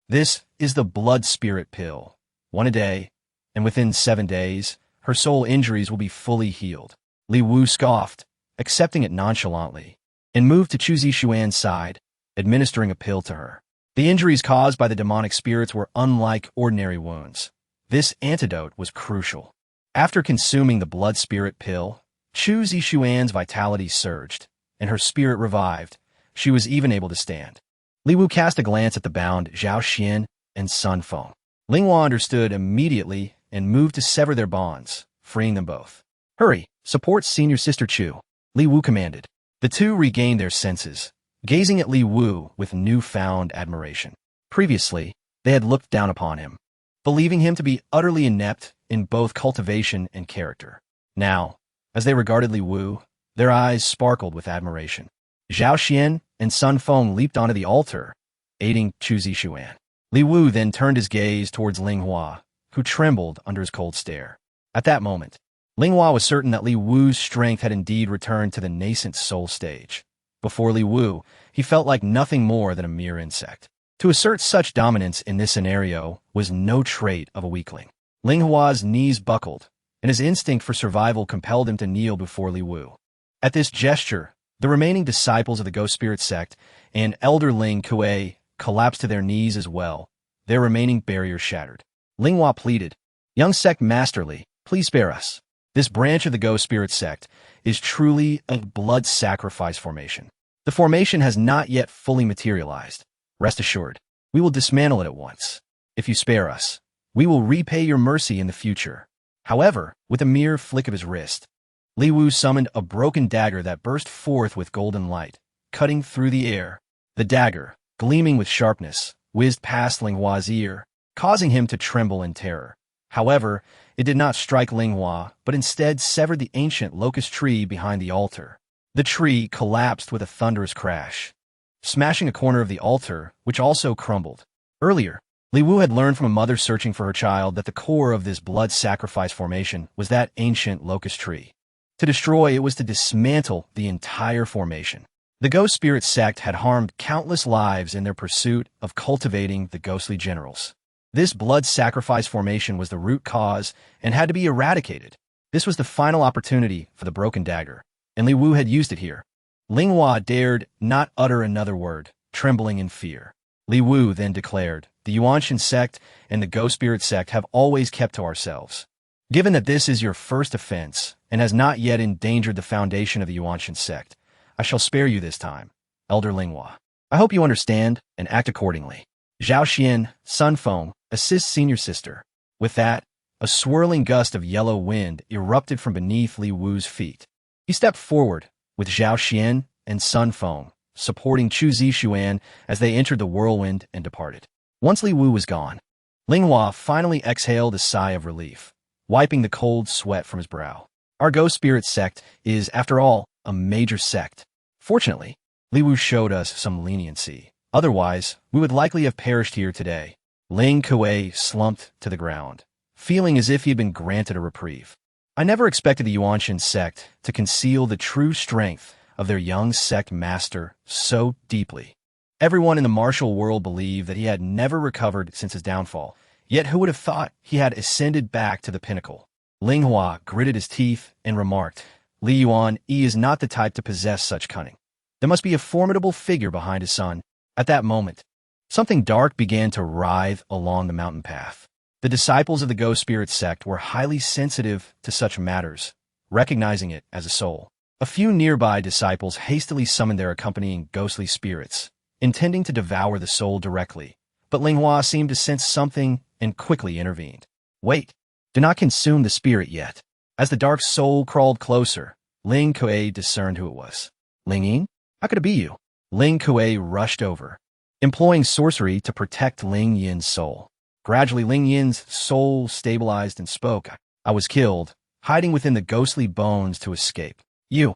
is the blood spirit pill. One a day, and within 7 days, her soul injuries will be fully healed. Li Wu scoffed, accepting it nonchalantly, and moved to Chu Zixuan's side, administering a pill to her. The injuries caused by the demonic spirits were unlike ordinary wounds. This antidote was crucial. After consuming the blood spirit pill, Chu Zixuan's vitality surged, and her spirit revived. She was even able to stand. Li Wu cast a glance at the bound Zhao Xian and Sun Feng. Linghua understood immediately and moved to sever their bonds, freeing them both. "Hurry, support senior sister Chu," Li Wu commanded. The two regained their senses, gazing at Li Wu with newfound admiration. Previously, they had looked down upon him, believing him to be utterly inept in both cultivation and character. Now, as they regarded Li Wu, their eyes sparkled with admiration. Zhao Xian and Sun Feng leaped onto the altar, aiding Chu Zixuan. Li Wu then turned his gaze towards Linghua, who trembled under his cold stare. At that moment, Linghua was certain that Li Wu's strength had indeed returned to the nascent soul stage. Before Li Wu, he felt like nothing more than a mere insect. To assert such dominance in this scenario was no trait of a weakling. Linghua's knees buckled, and his instinct for survival compelled him to kneel before Li Wu. At this gesture, the remaining disciples of the Go-Spirit Sect and Elder Ling Kuei collapsed to their knees as well, their remaining barriers shattered. Linghua pleaded, "Young Sect Masterly, please spare us. This branch of the Go-Spirit Sect is truly a blood sacrifice formation. The formation has not yet fully materialized. Rest assured, we will dismantle it at once. If you spare us, we will repay your mercy in the future." However, with a mere flick of his wrist, Li Wu summoned a broken dagger that burst forth with golden light, cutting through the air. The dagger, gleaming with sharpness, whizzed past Linghua's ear, causing him to tremble in terror. However, it did not strike Linghua, but instead severed the ancient locust tree behind the altar. The tree collapsed with a thunderous crash, smashing a corner of the altar, which also crumbled. Earlier, Li Wu had learned from a mother searching for her child that the core of this blood sacrifice formation was that ancient locust tree. To destroy it was to dismantle the entire formation. The Go-Spirit Sect had harmed countless lives in their pursuit of cultivating the ghostly generals. This blood sacrifice formation was the root cause and had to be eradicated. This was the final opportunity for the broken dagger, and Li Wu had used it here. Linghua dared not utter another word, trembling in fear. Li Wu then declared, "The Yuanxian Sect and the Go-Spirit Sect have always kept to ourselves. Given that this is your first offense and has not yet endangered the foundation of the Yuanxian Sect, I shall spare you this time, Elder Linghua. I hope you understand and act accordingly. Zhao Xian, Sun Feng, assist senior sister." With that, a swirling gust of yellow wind erupted from beneath Li Wu's feet. He stepped forward, with Zhao Xian and Sun Feng supporting Chu Zishuan as they entered the whirlwind and departed. Once Li Wu was gone, Linghua finally exhaled a sigh of relief, wiping the cold sweat from his brow. Our Go-Spirit Sect is, after all, a major sect. Fortunately, Li Wu showed us some leniency. Otherwise, we would likely have perished here today. Ling Kuei slumped to the ground, feeling as if he had been granted a reprieve. I never expected the Yuanxian Sect to conceal the true strength of their young sect master so deeply. Everyone in the martial world believed that he had never recovered since his downfall, yet who would have thought he had ascended back to the pinnacle? Linghua gritted his teeth and remarked, Li Yuan Yi is not the type to possess such cunning. There must be a formidable figure behind his son. At that moment, something dark began to writhe along the mountain path. The disciples of the Go-Spirit Sect were highly sensitive to such matters, recognizing it as a soul. A few nearby disciples hastily summoned their accompanying ghostly spirits, intending to devour the soul directly, but Linghua seemed to sense something and quickly intervened. Wait, do not consume the spirit yet. As the dark soul crawled closer, Ling Kuei discerned who it was. Ling Ying? How could it be you? Ling Kuei rushed over, employing sorcery to protect Ling Yin's soul. Gradually, Ling Yin's soul stabilized and spoke. I was killed, hiding within the ghostly bones to escape. You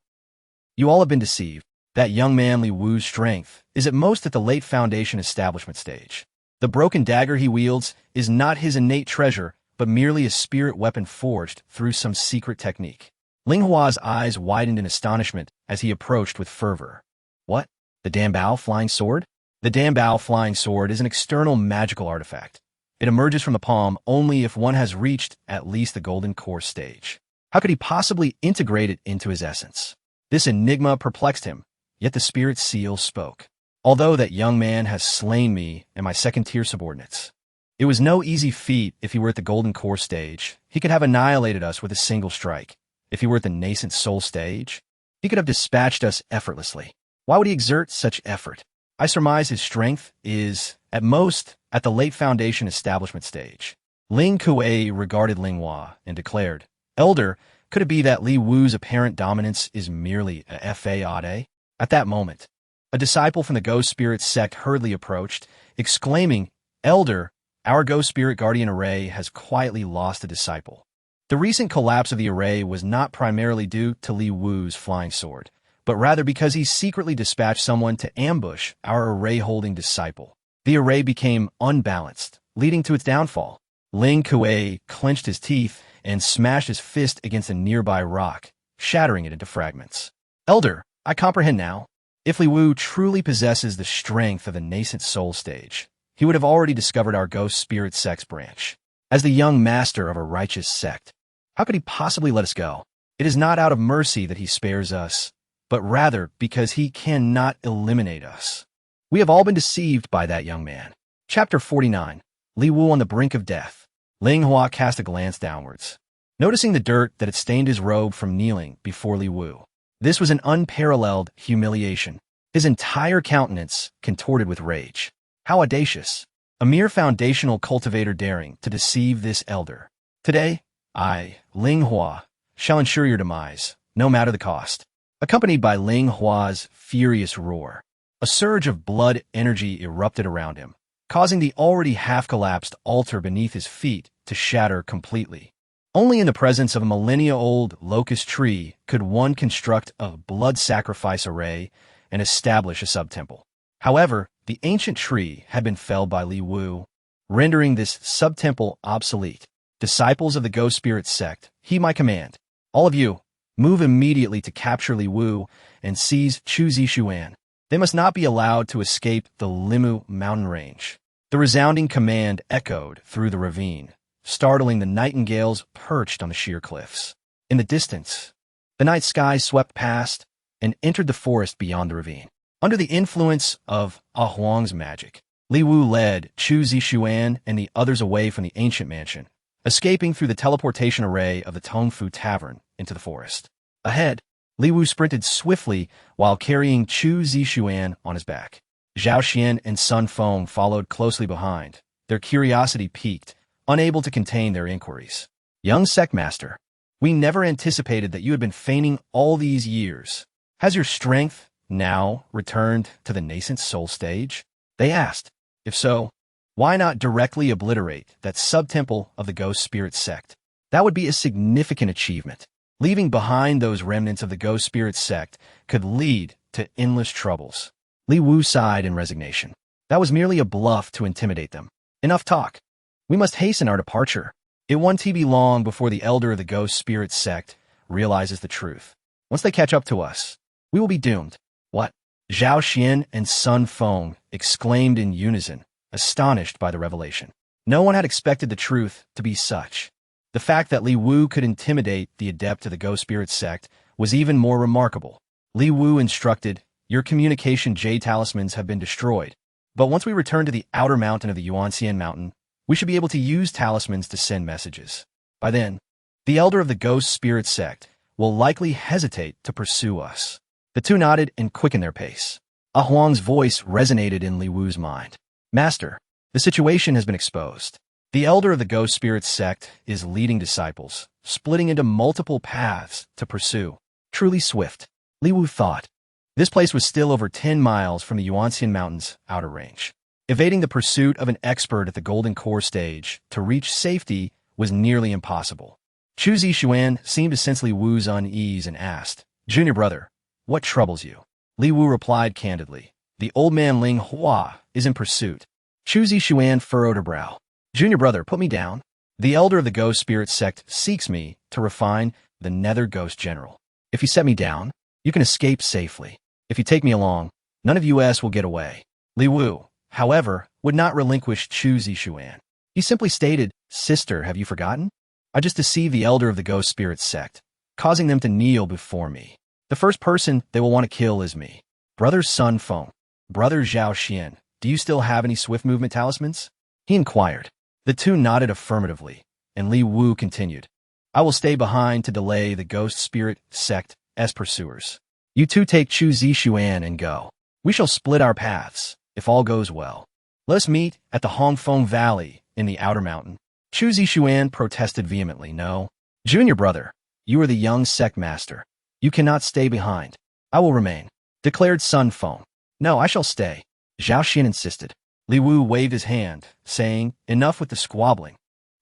all have been deceived. That young man Li Wu's strength is at most at the late Foundation establishment stage. The broken dagger he wields is not his innate treasure, but merely a spirit weapon forged through some secret technique. Linghua's eyes widened in astonishment as he approached with fervor. What? The Danbao Flying Sword? The Danbao Flying Sword is an external magical artifact. It emerges from the palm only if one has reached at least the golden core stage. How could he possibly integrate it into his essence? This enigma perplexed him, yet the spirit seal spoke. Although that young man has slain me and my second-tier subordinates, it was no easy feat. If he were at the golden core stage, he could have annihilated us with a single strike. If he were at the nascent soul stage, he could have dispatched us effortlessly. Why would he exert such effort? I surmise his strength is, at most, at the late Foundation establishment stage. Ling Kuei regarded Linghua and declared, Elder, could it be that Li Wu's apparent dominance is merely a fade? At that moment, a disciple from the Go-Spirit Sect hurriedly approached, exclaiming, Elder, our Go-Spirit Guardian array has quietly lost a disciple. The recent collapse of the array was not primarily due to Li Wu's flying sword, but rather because he secretly dispatched someone to ambush our array-holding disciple. The array became unbalanced, leading to its downfall. Ling Kuei clenched his teeth and smashed his fist against a nearby rock, shattering it into fragments. Elder, I comprehend now. If Li Wu truly possesses the strength of the nascent soul stage, he would have already discovered our Go-Spirit Sect's branch. As the young master of a righteous sect, how could he possibly let us go? It is not out of mercy that he spares us, but rather because he cannot eliminate us. We have all been deceived by that young man. Chapter 49. Li Wu on the brink of death. Linghua cast a glance downwards, noticing the dirt that had stained his robe from kneeling before Li Wu. This was an unparalleled humiliation. His entire countenance contorted with rage. How audacious! A mere foundational cultivator daring to deceive this elder. Today, I, Linghua, shall ensure your demise, no matter the cost. Accompanied by Linghua's furious roar, a surge of blood energy erupted around him, causing the already half-collapsed altar beneath his feet to shatter completely. Only in the presence of a millennia-old locust tree could one construct a blood sacrifice array and establish a sub-temple. However, the ancient tree had been felled by Li Wu, rendering this sub-temple obsolete. Disciples of the Go-Spirit Sect, heed my command. All of you, move immediately to capture Li Wu and seize Chu Zishuan. They must not be allowed to escape the Limu mountain range. The resounding command echoed through the ravine, startling the nightingales perched on the sheer cliffs. In the distance, the night sky swept past and entered the forest beyond the ravine. Under the influence of Huang's magic, Li Wu led Chu Zishuan and the others away from the ancient mansion, escaping through the teleportation array of the Tongfu Tavern into the forest. Ahead, Li Wu sprinted swiftly while carrying Chu Zishuan on his back. Zhao Xian and Sun Feng followed closely behind, their curiosity piqued, unable to contain their inquiries. Young Sect Master, we never anticipated that you had been feigning all these years. Has your strength now returned to the nascent soul stage? They asked. If so, why not directly obliterate that subtemple of the ghost spirit sect? That would be a significant achievement. Leaving behind those remnants of the ghost spirit sect could lead to endless troubles. Li Wu sighed in resignation. That was merely a bluff to intimidate them. Enough talk. We must hasten our departure. It won't be long before the elder of the ghost spirit sect realizes the truth. Once they catch up to us, we will be doomed. What? Zhao Xian and Sun Feng exclaimed in unison, astonished by the revelation. No one had expected the truth to be such. The fact that Li Wu could intimidate the adept of the ghost spirit sect was even more remarkable. Li Wu instructed, "Your communication Jade talismans have been destroyed, but once we return to the outer mountain of the Yuanxian mountain, we should be able to use talismans to send messages. By then, the elder of the ghost spirit sect will likely hesitate to pursue us." The two nodded and quickened their pace. Huang's voice resonated in Li Wu's mind. "Master, the situation has been exposed. The elder of the ghost spirit sect is leading disciples, splitting into multiple paths to pursue. Truly swift." Li Wu thought. This place was still over 10 miles from the Yuanxian Mountains' outer range. Evading the pursuit of an expert at the Golden Core stage to reach safety was nearly impossible. Chu Zixuan seemed to sense Li Wu's unease and asked, "Junior brother, what troubles you?" Li Wu replied candidly, "The old man Ling Hua is in pursuit." Chu Zixuan furrowed her brow. "Junior brother, put me down. The elder of the ghost spirit sect seeks me to refine the nether ghost general. If you set me down, you can escape safely. If you take me along, none of us will get away." Li Wu, however, would not relinquish Chu Zixuan. He simply stated, "Sister, have you forgotten? I just deceived the elder of the ghost spirit sect, causing them to kneel before me. The first person they will want to kill is me. Brother Sun Feng, brother Zhao Xian, do you still have any swift movement talismans?" he inquired. The two nodded affirmatively, and Li Wu continued, "I will stay behind to delay the ghost spirit sect's pursuers. You two take Chu Zixuan and go. We shall split our paths, if all goes well. Let us meet at the Hongfeng Valley in the outer mountain." Chu Zixuan protested vehemently, "No. Junior brother, you are the young sect master. You cannot stay behind." "I will remain," declared Sun Feng. "No, I shall stay," Zhao Xian insisted. Li Wu waved his hand, saying, "Enough with the squabbling.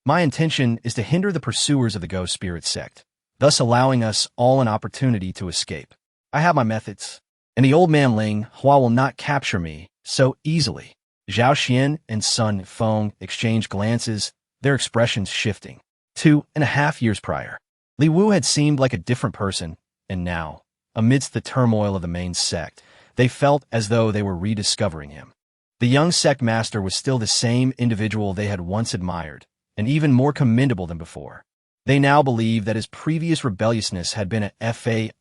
My intention is to hinder the pursuers of the ghost spirit sect, thus allowing us all an opportunity to escape. I have my methods, and the old man Ling Hua will not capture me so easily." Zhao Xian and Sun Feng exchanged glances, their expressions shifting. 2.5 years prior, Li Wu had seemed like a different person, and now, amidst the turmoil of the main sect, they felt as though they were rediscovering him. The young sect master was still the same individual they had once admired, and even more commendable than before. They now believed that his previous rebelliousness had been a fade,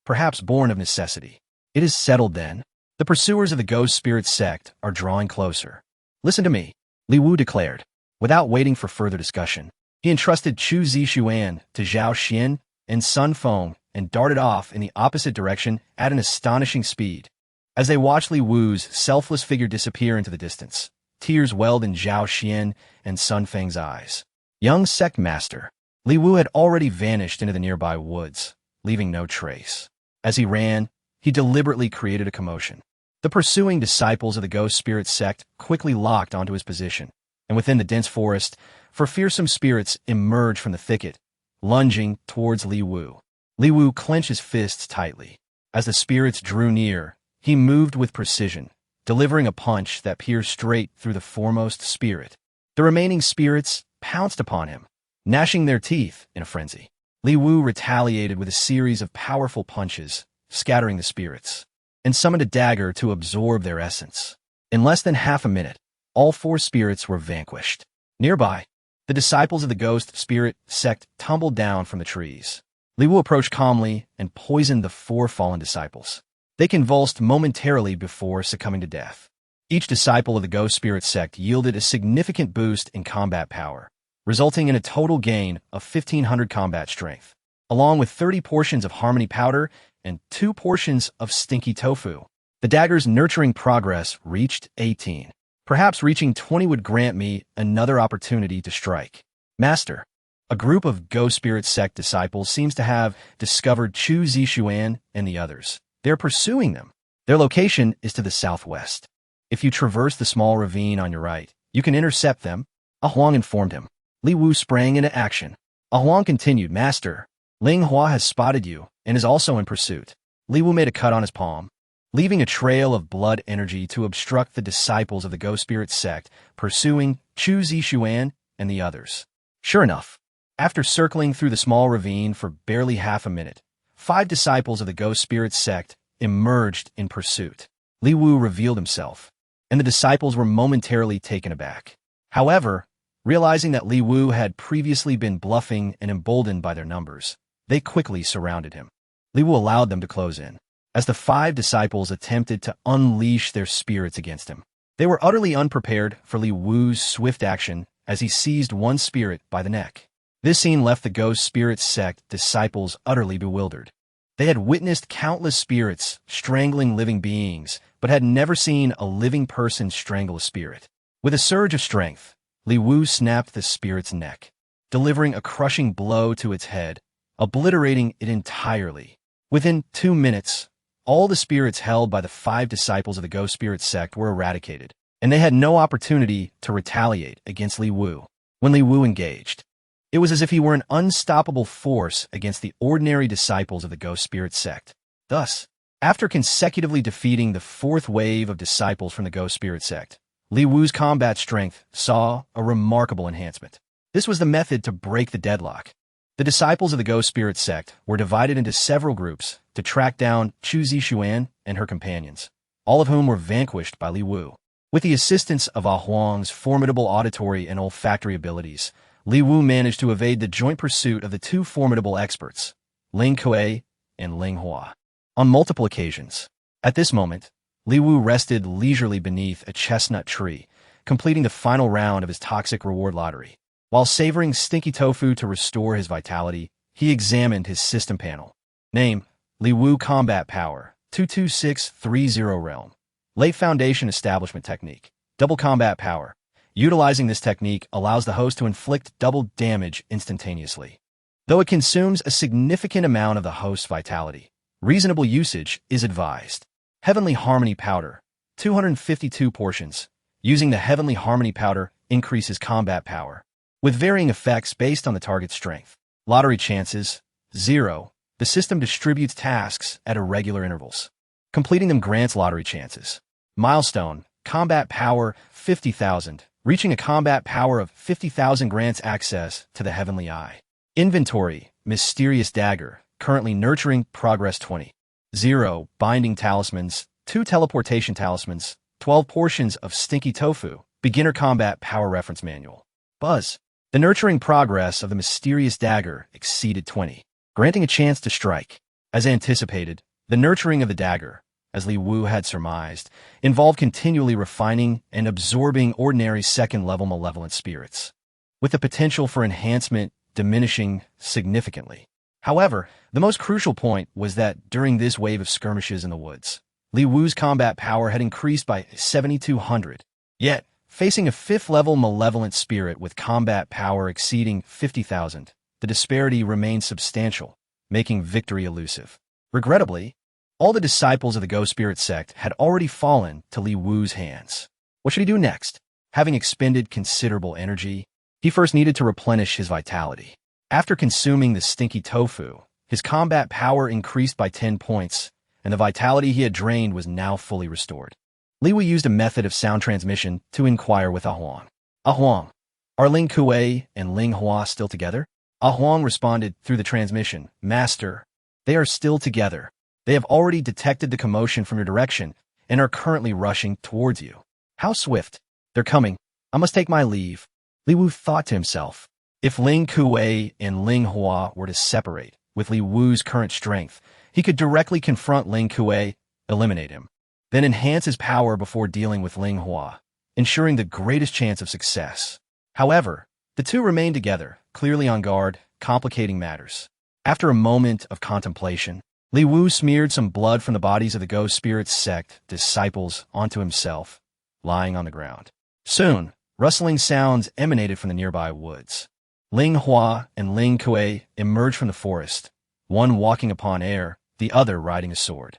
perhaps born of necessity. "It is settled then. The pursuers of the ghost spirit sect are drawing closer. Listen to me," Li Wu declared. Without waiting for further discussion, he entrusted Chu Zixuan to Zhao Xian and Sun Feng and darted off in the opposite direction at an astonishing speed. As they watched Li Wu's selfless figure disappear into the distance, tears welled in Zhao Xian and Sun Feng's eyes. Young sect master, Li Wu had already vanished into the nearby woods, leaving no trace. As he ran, he deliberately created a commotion. The pursuing disciples of the ghost spirit sect quickly locked onto his position, and within the dense forest, fearsome spirits emerged from the thicket, lunging towards Li Wu. Li Wu clenched his fists tightly. As the spirits drew near, he moved with precision, delivering a punch that pierced straight through the foremost spirit. The remaining spirits pounced upon him, gnashing their teeth in a frenzy. Li Wu retaliated with a series of powerful punches, scattering the spirits, and summoned a dagger to absorb their essence. In less than half a minute, all 4 spirits were vanquished. Nearby, the disciples of the ghost spirit sect tumbled down from the trees. Li Wu approached calmly and poisoned the 4 fallen disciples. They convulsed momentarily before succumbing to death. Each disciple of the ghost spirit sect yielded a significant boost in combat power, resulting in a total gain of 1,500 combat strength, along with 30 portions of harmony powder and 2 portions of stinky tofu. The dagger's nurturing progress reached 18. Perhaps reaching 20 would grant me another opportunity to strike. "Master, a group of ghost spirit sect disciples seems to have discovered Chu Zixuan and the others," They are pursuing them. Their location is to the southwest. If you traverse the small ravine on your right, you can intercept them, Huang informed him. Li Wu sprang into action. Huang continued, Master, Ling Hua has spotted you and is also in pursuit. Li Wu made a cut on his palm, leaving a trail of blood energy to obstruct the disciples of the Go-Spirit Sect, pursuing Chu Zishuan and the others. Sure enough, after circling through the small ravine for barely half a minute, 5 disciples of the Go-Spirit Sect emerged in pursuit. Li Wu revealed himself, and the disciples were momentarily taken aback. However, realizing that Li Wu had previously been bluffing and emboldened by their numbers, they quickly surrounded him. Li Wu allowed them to close in, as the 5 disciples attempted to unleash their spirits against him. They were utterly unprepared for Li Wu's swift action as he seized one spirit by the neck. This scene left the Go-Spirit Sect disciples utterly bewildered. They had witnessed countless spirits strangling living beings, but had never seen a living person strangle a spirit. With a surge of strength, Li Wu snapped the spirit's neck, delivering a crushing blow to its head, obliterating it entirely. Within 2 minutes, all the spirits held by the 5 disciples of the Go-Spirit Sect were eradicated, and they had no opportunity to retaliate against Li Wu. When Li Wu engaged, it was as if he were an unstoppable force against the ordinary disciples of the Go-Spirit Sect. Thus, after consecutively defeating the 4th wave of disciples from the Go-Spirit Sect, Li Wu's combat strength saw a remarkable enhancement. This was the method to break the deadlock. The disciples of the Go-Spirit Sect were divided into several groups to track down Chu Zishuan and her companions, all of whom were vanquished by Li Wu. With the assistance of Huang's formidable auditory and olfactory abilities, Li Wu managed to evade the joint pursuit of the 2 formidable experts, Ling Kuei and Ling Hua, on multiple occasions. At this moment, Li Wu rested leisurely beneath a chestnut tree, completing the final round of his toxic reward lottery. While savoring stinky tofu to restore his vitality, he examined his system panel. Name, Li Wu Combat Power, 22630 Realm. Late Foundation Establishment Technique, Double Combat Power. Utilizing this technique allows the host to inflict double damage instantaneously. Though it consumes a significant amount of the host's vitality, reasonable usage is advised. Heavenly Harmony Powder, 252 portions. Using the Heavenly Harmony Powder increases combat power, with varying effects based on the target's strength. Lottery chances, 0. The system distributes tasks at irregular intervals. Completing them grants lottery chances. Milestone, Combat Power, 50,000. Reaching a combat power of 50,000 grants access to the Heavenly Eye. Inventory, Mysterious Dagger, currently nurturing progress 20. 0. Binding Talismans, 2 Teleportation Talismans, 12 portions of Stinky Tofu, Beginner Combat Power Reference Manual. Buzz. The nurturing progress of the Mysterious Dagger exceeded 20, granting a chance to strike. As anticipated, the nurturing of the dagger, as Li Wu had surmised, involved continually refining and absorbing ordinary second-level malevolent spirits, with the potential for enhancement diminishing significantly. However, the most crucial point was that during this wave of skirmishes in the woods, Li Wu's combat power had increased by 7,200. Yet, facing a 5th-level malevolent spirit with combat power exceeding 50,000, the disparity remained substantial, making victory elusive. Regrettably, all the disciples of the Go-Spirit Sect had already fallen to Li Wu's hands. What should he do next? Having expended considerable energy, he first needed to replenish his vitality. After consuming the stinky tofu, his combat power increased by 10 points, and the vitality he had drained was now fully restored. Li Wu used a method of sound transmission to inquire with Huang. Huang, are Ling Kuei and Ling Hua still together? Huang responded through the transmission, Master, they are still together. They have already detected the commotion from your direction and are currently rushing towards you. How swift. They're coming. I must take my leave. Li Wu thought to himself. If Ling Kuei and Ling Hua were to separate with Li Wu's current strength, he could directly confront Ling Kuei, eliminate him, then enhance his power before dealing with Ling Hua, ensuring the greatest chance of success. However, the two remained together, clearly on guard, complicating matters. After a moment of contemplation, Li Wu smeared some blood from the bodies of the Go-Spirit Sect disciples onto himself, lying on the ground. Soon, rustling sounds emanated from the nearby woods. Ling Hua and Ling Kuei emerged from the forest, one walking upon air, the other riding a sword.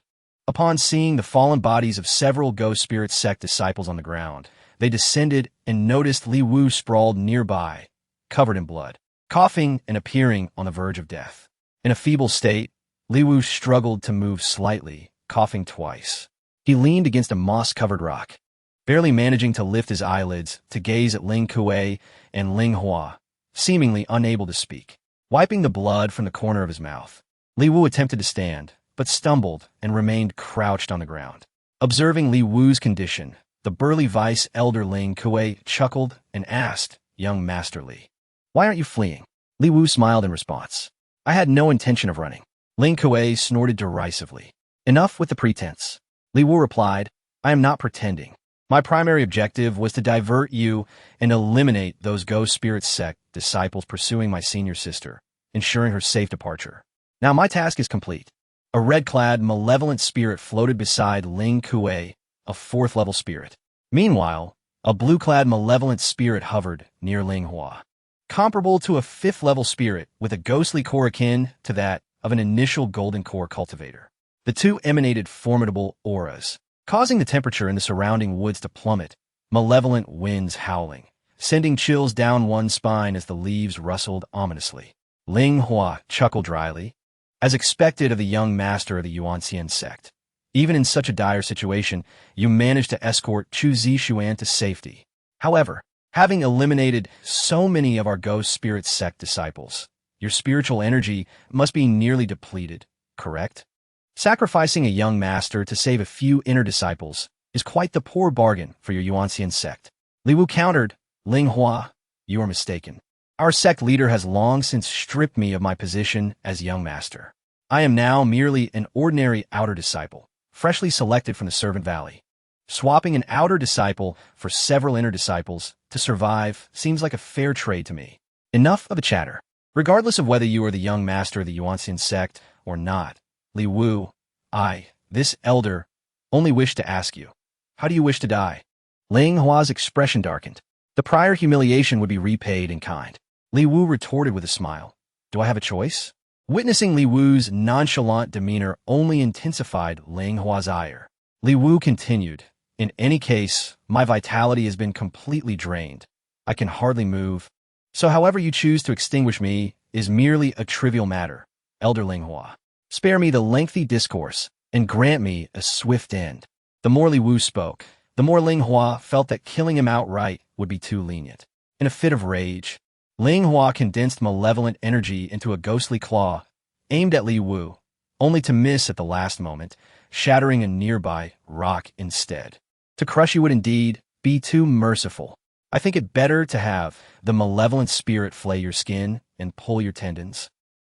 Upon seeing the fallen bodies of several ghost spirit sect disciples on the ground, they descended and noticed Li Wu sprawled nearby, covered in blood, coughing and appearing on the verge of death. In a feeble state, Li Wu struggled to move slightly, coughing twice. He leaned against a moss-covered rock, barely managing to lift his eyelids to gaze at Ling Kuei and Ling Hua, seemingly unable to speak. Wiping the blood from the corner of his mouth, Li Wu attempted to stand, but stumbled and remained crouched on the ground. Observing Li Wu's condition, the burly vice elder Ling Kuei chuckled and asked, "Young Master Li, why aren't you fleeing?" Li Wu smiled in response. "I had no intention of running." Ling Kuei snorted derisively. "Enough with the pretense." Li Wu replied, "I am not pretending. My primary objective was to divert you and eliminate those ghost spirit sect disciples pursuing my senior sister, ensuring her safe departure. Now my task is complete." A red-clad, malevolent spirit floated beside Ling Kuei, a fourth-level spirit. Meanwhile, a blue-clad malevolent spirit hovered near Ling Hua, comparable to a fifth-level spirit with a ghostly core akin to that of an initial golden core cultivator. The two emanated formidable auras, causing the temperature in the surrounding woods to plummet, malevolent winds howling, sending chills down one's spine as the leaves rustled ominously. Ling Hua chuckled dryly, as expected of the young master of the Yuanxian Sect. "Even in such a dire situation, you managed to escort Chu Zishuan to safety. However, having eliminated so many of our ghost spirit sect disciples, your spiritual energy must be nearly depleted, correct? Sacrificing a young master to save a few inner disciples is quite the poor bargain for your Yuanxian sect." Li Wu countered, "Ling Hua, you are mistaken. Our sect leader has long since stripped me of my position as young master. I am now merely an ordinary outer disciple, freshly selected from the Servant Valley. Swapping an outer disciple for several inner disciples to survive seems like a fair trade to me. Enough of the chatter. Regardless of whether you are the young master of the Yuanxian sect or not, Li Wu, this elder, only wish to ask you, how do you wish to die?" Ling Hua's expression darkened. The prior humiliation would be repaid in kind. Li Wu retorted with a smile, "Do I have a choice?" Witnessing Li Wu's nonchalant demeanor only intensified Ling Hua's ire. Li Wu continued, "In any case, my vitality has been completely drained. I can hardly move. So however you choose to extinguish me is merely a trivial matter, Elder Ling Hua. Spare me the lengthy discourse and grant me a swift end." The more Li Wu spoke, the more Ling Hua felt that killing him outright would be too lenient. In a fit of rage, Ling Hua condensed malevolent energy into a ghostly claw, aimed at Li Wu, only to miss at the last moment, shattering a nearby rock instead. To crush you would indeed be too merciful. I think it better to have the malevolent spirit flay your skin and pull your tendons,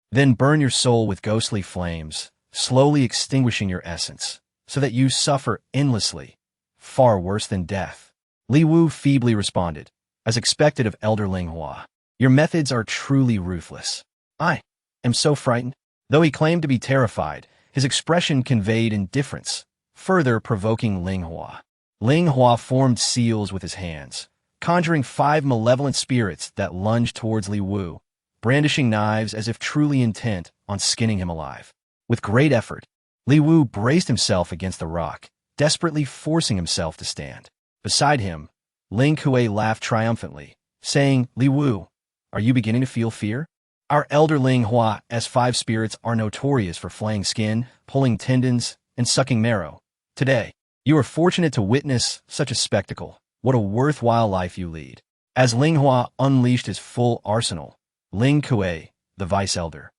then burn your soul with ghostly flames, slowly extinguishing your essence, so that you suffer endlessly, far worse than death. Li Wu feebly responded, as expected of Elder Ling Hua, "Your methods are truly ruthless. I am so frightened." Though he claimed to be terrified, his expression conveyed indifference, further provoking Ling Hua. Ling Hua formed seals with his hands, conjuring 5 malevolent spirits that lunged towards Li Wu, brandishing knives as if truly intent on skinning him alive. With great effort, Li Wu braced himself against the rock, desperately forcing himself to stand. Beside him, Ling Kuei laughed triumphantly, saying, "Li Wu, are you beginning to feel fear? Our elder Ling Hua S5 spirits are notorious for flaying skin, pulling tendons, and sucking marrow. Today, you are fortunate to witness such a spectacle. What a worthwhile life you lead." As Ling Hua unleashed his full arsenal, Ling Kuei, the vice elder,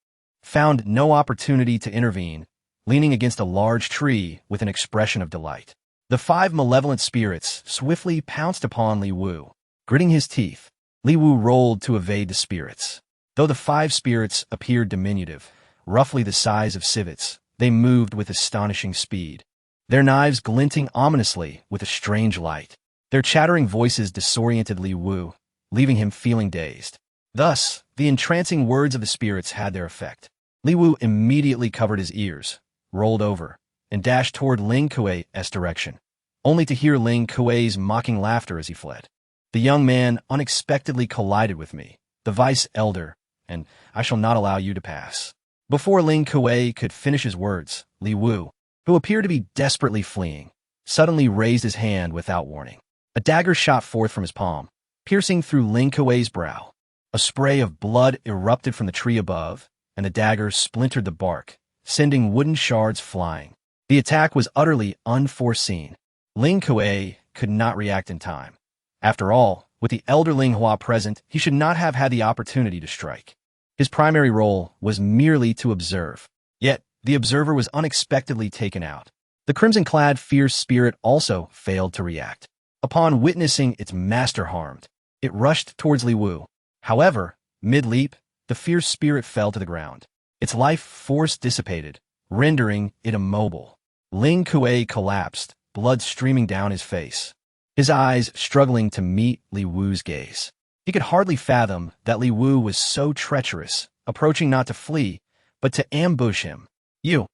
found no opportunity to intervene, leaning against a large tree with an expression of delight. The 5 malevolent spirits swiftly pounced upon Li Wu. Gritting his teeth, Li Wu rolled to evade the spirits. Though the 5 spirits appeared diminutive, roughly the size of civets, they moved with astonishing speed, their knives glinting ominously with a strange light. Their chattering voices disoriented Li Wu, leaving him feeling dazed. Thus, the entrancing words of the spirits had their effect. Li Wu immediately covered his ears, rolled over, and dashed toward Ling Kuei's direction, only to hear Ling Kuei's mocking laughter as he fled. "The young man unexpectedly collided with me, the vice elder, and I shall not allow you to pass." Before Ling Kuei could finish his words, Li Wu, who appeared to be desperately fleeing, suddenly raised his hand without warning. A dagger shot forth from his palm, piercing through Ling Kuei's brow. A spray of blood erupted from the tree above, and the dagger splintered the bark, sending wooden shards flying. The attack was utterly unforeseen. Ling Kuei could not react in time. After all, with the elder Ling Hua present, he should not have had the opportunity to strike. His primary role was merely to observe. Yet, the observer was unexpectedly taken out. The crimson-clad fierce spirit also failed to react. Upon witnessing its master harmed, it rushed towards Li Wu. However, mid-leap, the fierce spirit fell to the ground. Its life force dissipated, rendering it immobile. Ling Kuei collapsed, blood streaming down his face, his eyes struggling to meet Li Wu's gaze. He could hardly fathom that Li Wu was so treacherous, approaching not to flee, but to ambush him. You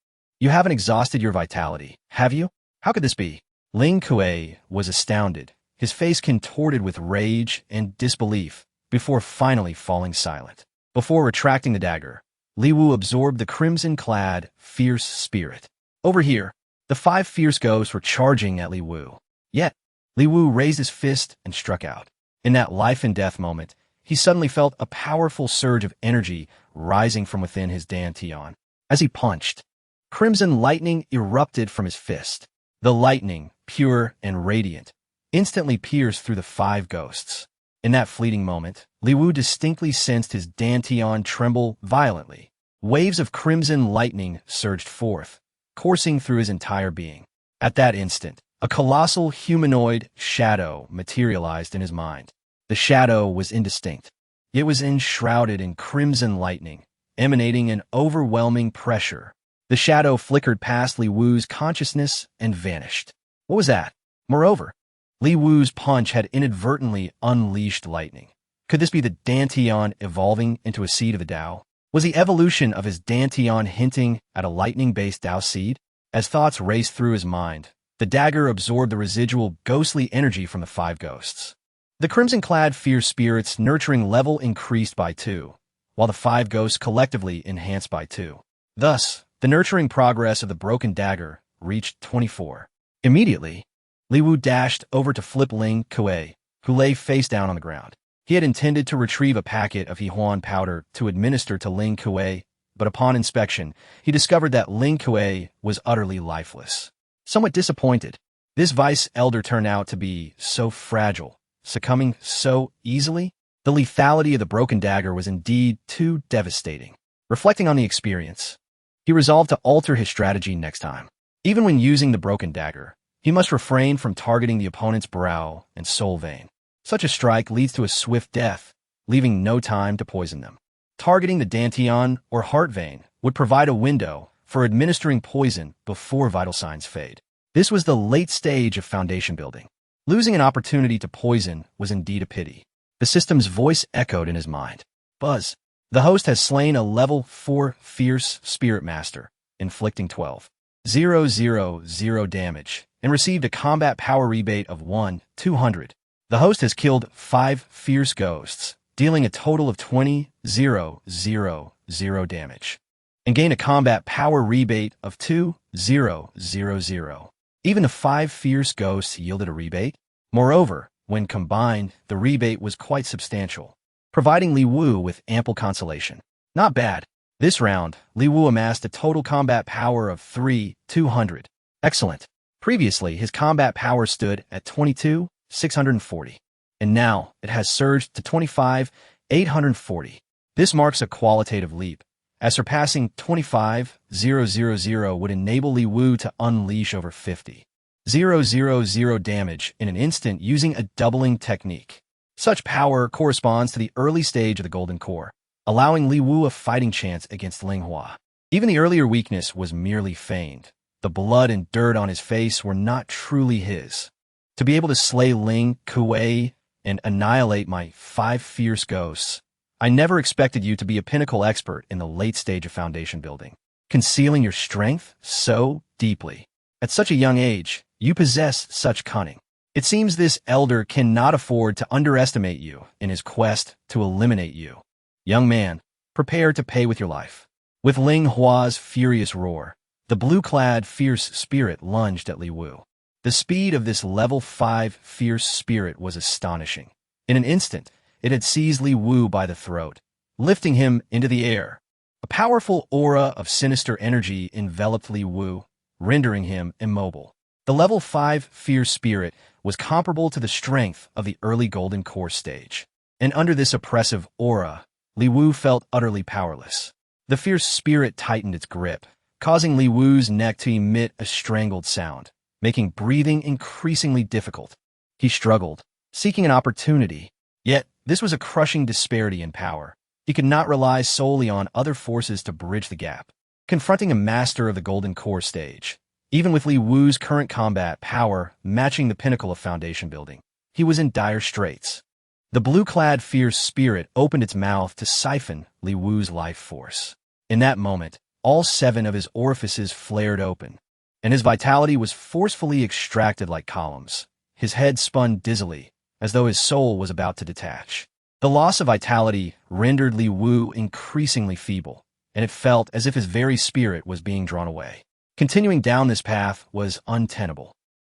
haven't exhausted your vitality, have you? How could this be? Ling Kuei was astounded, his face contorted with rage and disbelief, before finally falling silent. Before retracting the dagger, Li Wu absorbed the crimson-clad, fierce spirit. Over here, the 5 fierce ghosts were charging at Li Wu. Yet, Li Wu raised his fist and struck out. In that life-and-death moment, he suddenly felt a powerful surge of energy rising from within his dantian. As he punched, crimson lightning erupted from his fist. The lightning, pure and radiant, instantly pierced through the 5 ghosts. In that fleeting moment, Li Wu distinctly sensed his dantian tremble violently. Waves of crimson lightning surged forth, coursing through his entire being. At that instant, a colossal humanoid shadow materialized in his mind. The shadow was indistinct. It was enshrouded in crimson lightning, emanating an overwhelming pressure. The shadow flickered past Li Wu's consciousness and vanished. What was that? Moreover, Li Wu's punch had inadvertently unleashed lightning. Could this be the dantian evolving into a seed of the Tao? Was the evolution of his dantian hinting at a lightning-based Tao seed? As thoughts raced through his mind, the dagger absorbed the residual ghostly energy from the 5 ghosts. The crimson-clad fierce spirit's nurturing level increased by 2, while the 5 ghosts collectively enhanced by 2. Thus, the nurturing progress of the broken dagger reached 24. Immediately, Li Wu dashed over to flip Ling Kuei, who lay face down on the ground. He had intended to retrieve a packet of Huang powder to administer to Ling Kuei, but upon inspection, he discovered that Ling Kuei was utterly lifeless. Somewhat disappointed, this vice elder turned out to be so fragile, succumbing so easily. The lethality of the broken dagger was indeed too devastating. Reflecting on the experience, he resolved to alter his strategy next time. Even when using the broken dagger, he must refrain from targeting the opponent's brow and soul vein. Such a strike leads to a swift death, leaving no time to poison them. Targeting the dantian or heart vein would provide a window for administering poison before vital signs fade. This was the late stage of foundation building. Losing an opportunity to poison was indeed a pity. The system's voice echoed in his mind. Buzz, the host has slain a level 4 fierce spirit master, inflicting 12,000 damage, and received a combat power rebate of 1,200. The host has killed 5 fierce ghosts, dealing a total of 20,000 damage, and gained a combat power rebate of 2,000. Even the 5 fierce ghosts yielded a rebate. Moreover, when combined, the rebate was quite substantial, providing Li Wu with ample consolation. Not bad. This round, Li Wu amassed a total combat power of 3,200. Excellent. Previously, his combat power stood at 22,640, and now it has surged to 25,840. This marks a qualitative leap, as surpassing 25,000 would enable Li Wu to unleash over 50,000 damage in an instant using a doubling technique. Such power corresponds to the early stage of the Golden Core, allowing Li Wu a fighting chance against Ling Hua. Even the earlier weakness was merely feigned. The blood and dirt on his face were not truly his. To be able to slay Ling Kuei and annihilate my 5 fierce ghosts, I never expected you to be a pinnacle expert in the late stage of foundation building, concealing your strength so deeply. At such a young age, you possess such cunning. It seems this elder cannot afford to underestimate you in his quest to eliminate you. Young man, prepare to pay with your life. With Ling Hua's furious roar, The blue-clad, fierce spirit lunged at Li Wu. The speed of this level 5 fierce spirit was astonishing. In an instant, it had seized Li Wu by the throat, lifting him into the air. A powerful aura of sinister energy enveloped Li Wu, rendering him immobile. The level 5 fierce spirit was comparable to the strength of the early golden core stage. And under this oppressive aura, Li Wu felt utterly powerless. The fierce spirit tightened its grip, causing Li Wu's neck to emit a strangled sound, making breathing increasingly difficult. He struggled, seeking an opportunity. Yet, this was a crushing disparity in power. He could not rely solely on other forces to bridge the gap. Confronting a master of the golden core stage, even with Li Wu's current combat power matching the pinnacle of foundation building, he was in dire straits. The blue-clad fierce spirit opened its mouth to siphon Li Wu's life force. In that moment, all 7 of his orifices flared open, and his vitality was forcefully extracted like columns. His head spun dizzily, as though his soul was about to detach. The loss of vitality rendered Li Wu increasingly feeble, and it felt as if his very spirit was being drawn away. Continuing down this path was untenable.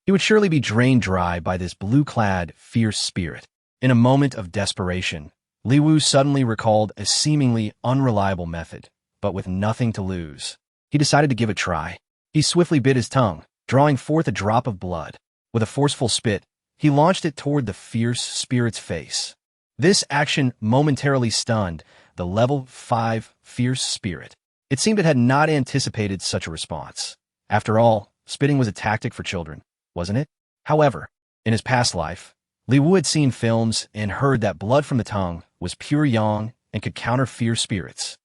He would surely be drained dry by this blue-clad, fierce spirit. In a moment of desperation, Li Wu suddenly recalled a seemingly unreliable method, but with nothing to lose. He decided to give it a try. He swiftly bit his tongue, drawing forth a drop of blood. With a forceful spit, he launched it toward the fierce spirit's face. This action momentarily stunned the level 5 fierce spirit. It seemed it had not anticipated such a response. After all, spitting was a tactic for children, wasn't it? However, in his past life, Li Wu had seen films and heard that blood from the tongue was pure yang and could counter fierce spirits.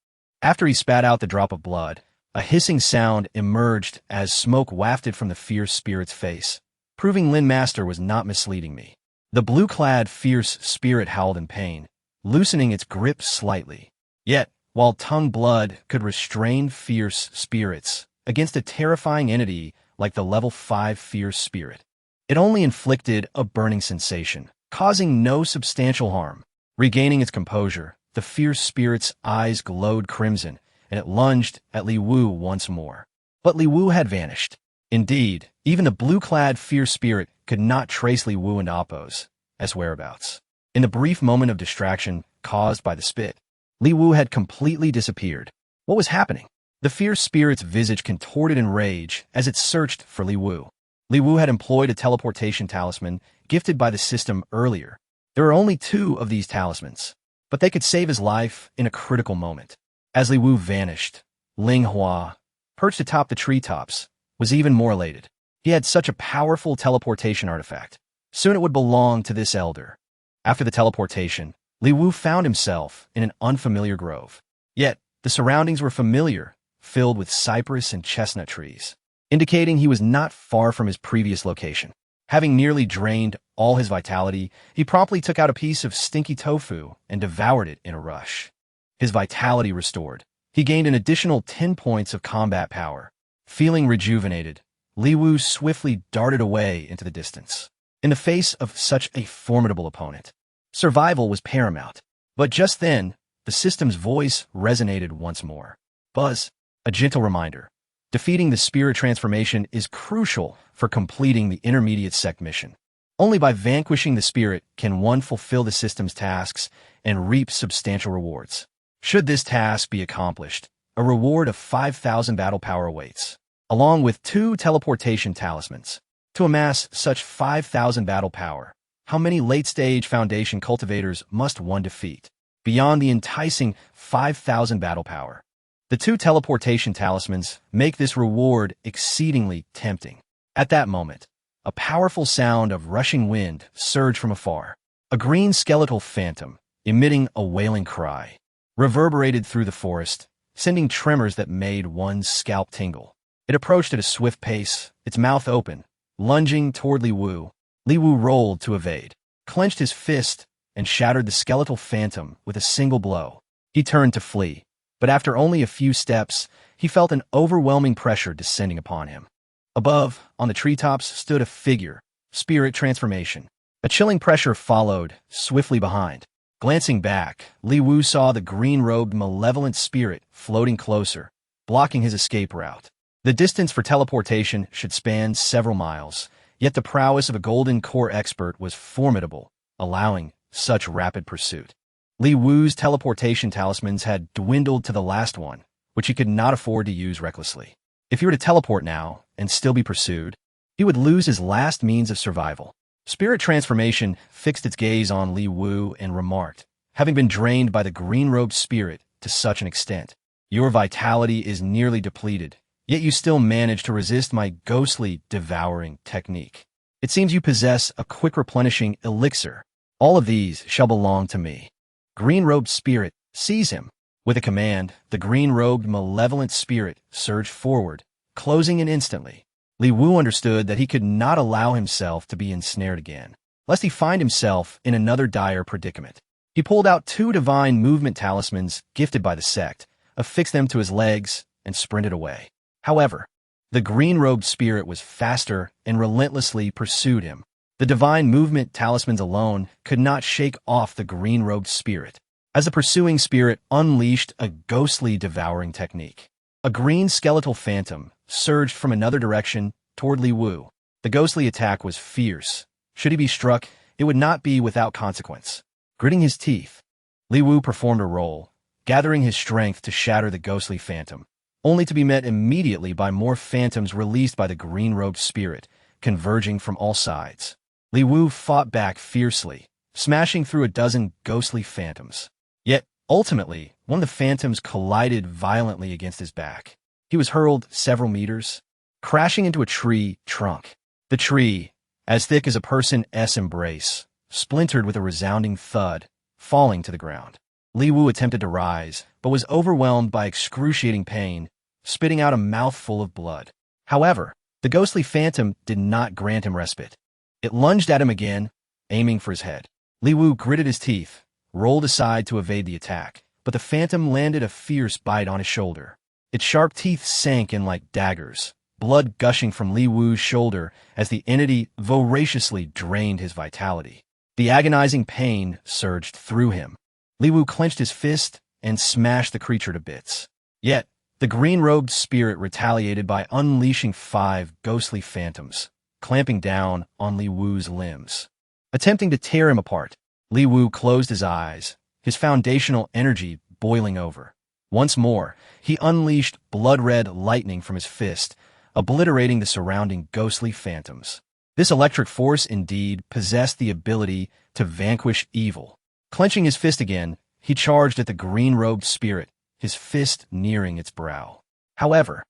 After he spat out the drop of blood, a hissing sound emerged as smoke wafted from the fierce spirit's face, proving Lin Master was not misleading me. The blue-clad fierce spirit howled in pain, loosening its grip slightly. Yet, while tongue blood could restrain fierce spirits against a terrifying entity like the level 5 fierce spirit, it only inflicted a burning sensation, causing no substantial harm. Regaining its composure, the fierce spirit's eyes glowed crimson, and it lunged at Li Wu once more. But Li Wu had vanished. Indeed, even the blue-clad fierce spirit could not trace Li Wu and Appo's whereabouts. In the brief moment of distraction caused by the spit, Li Wu had completely disappeared. What was happening? The fierce spirit's visage contorted in rage as it searched for Li Wu. Li Wu had employed a teleportation talisman gifted by the system earlier. There are only 2 of these talismans, but they could save his life in a critical moment. As Li Wu vanished, Ling Hua, perched atop the treetops, was even more elated. He had such a powerful teleportation artifact. Soon it would belong to this elder. After the teleportation, Li Wu found himself in an unfamiliar grove. Yet, the surroundings were familiar, filled with cypress and chestnut trees, indicating he was not far from his previous location. Having nearly drained all his vitality, he promptly took out a piece of stinky tofu and devoured it in a rush. His vitality restored, he gained an additional 10 points of combat power. Feeling rejuvenated, Li Wu swiftly darted away into the distance. In the face of such a formidable opponent, survival was paramount. But just then, the system's voice resonated once more. Buzz, a gentle reminder. Defeating the spirit transformation is crucial for completing the intermediate sect mission. Only by vanquishing the spirit can one fulfill the system's tasks and reap substantial rewards. Should this task be accomplished, a reward of 5,000 battle power awaits, along with 2 teleportation talismans. To amass such 5,000 battle power, how many late-stage foundation cultivators must one defeat? Beyond the enticing 5,000 battle power, the 2 teleportation talismans make this reward exceedingly tempting. At that moment, a powerful sound of rushing wind surged from afar. A green skeletal phantom, emitting a wailing cry, reverberated through the forest, sending tremors that made one's scalp tingle. It approached at a swift pace, its mouth open, lunging toward Li Wu. Li Wu rolled to evade, clenched his fist, and shattered the skeletal phantom with a single blow. He turned to flee, but after only a few steps, he felt an overwhelming pressure descending upon him. Above, on the treetops, stood a figure, spirit transformation. A chilling pressure followed, swiftly behind. Glancing back, Li Wu saw the green-robed malevolent spirit floating closer, blocking his escape route. The distance for teleportation should span several miles, yet the prowess of a golden core expert was formidable, allowing such rapid pursuit. Li Wu's teleportation talismans had dwindled to the last one, which he could not afford to use recklessly. If he were to teleport now and still be pursued, he would lose his last means of survival. Spirit transformation fixed its gaze on Li Wu and remarked, having been drained by the green-robed spirit to such an extent, "Your vitality is nearly depleted, yet you still manage to resist my ghostly devouring technique. It seems you possess a quick replenishing elixir. All of these shall belong to me." Green-robed spirit, seize him. With a command, the green-robed malevolent spirit surged forward, closing in instantly. Li Wu understood that he could not allow himself to be ensnared again, lest he find himself in another dire predicament. He pulled out 2 divine movement talismans gifted by the sect, affixed them to his legs, and sprinted away. However, the green-robed spirit was faster and relentlessly pursued him. The divine movement talismans alone could not shake off the green-robed spirit, as the pursuing spirit unleashed a ghostly devouring technique. A green skeletal phantom surged from another direction toward Li Wu. The ghostly attack was fierce. Should he be struck, it would not be without consequence. Gritting his teeth, Li Wu performed a roll, gathering his strength to shatter the ghostly phantom, only to be met immediately by more phantoms released by the green-robed spirit, converging from all sides. Li Wu fought back fiercely, smashing through a dozen ghostly phantoms. Yet, ultimately, one of the phantoms collided violently against his back. He was hurled several meters, crashing into a tree trunk. The tree, as thick as a person's embrace, splintered with a resounding thud, falling to the ground. Li Wu attempted to rise, but was overwhelmed by excruciating pain, spitting out a mouthful of blood. However, the ghostly phantom did not grant him respite. It lunged at him again, aiming for his head. Li Wu gritted his teeth, rolled aside to evade the attack, but the phantom landed a fierce bite on his shoulder. Its sharp teeth sank in like daggers, blood gushing from Li Wu's shoulder as the entity voraciously drained his vitality. The agonizing pain surged through him. Li Wu clenched his fist and smashed the creature to bits. Yet, the green-robed spirit retaliated by unleashing 5 ghostly phantoms, clamping down on Li Wu's limbs. Attempting to tear him apart, Li Wu closed his eyes, his foundational energy boiling over. Once more, he unleashed blood-red lightning from his fist, obliterating the surrounding ghostly phantoms. This electric force indeed possessed the ability to vanquish evil. Clenching his fist again, he charged at the green-robed spirit, his fist nearing its brow. However,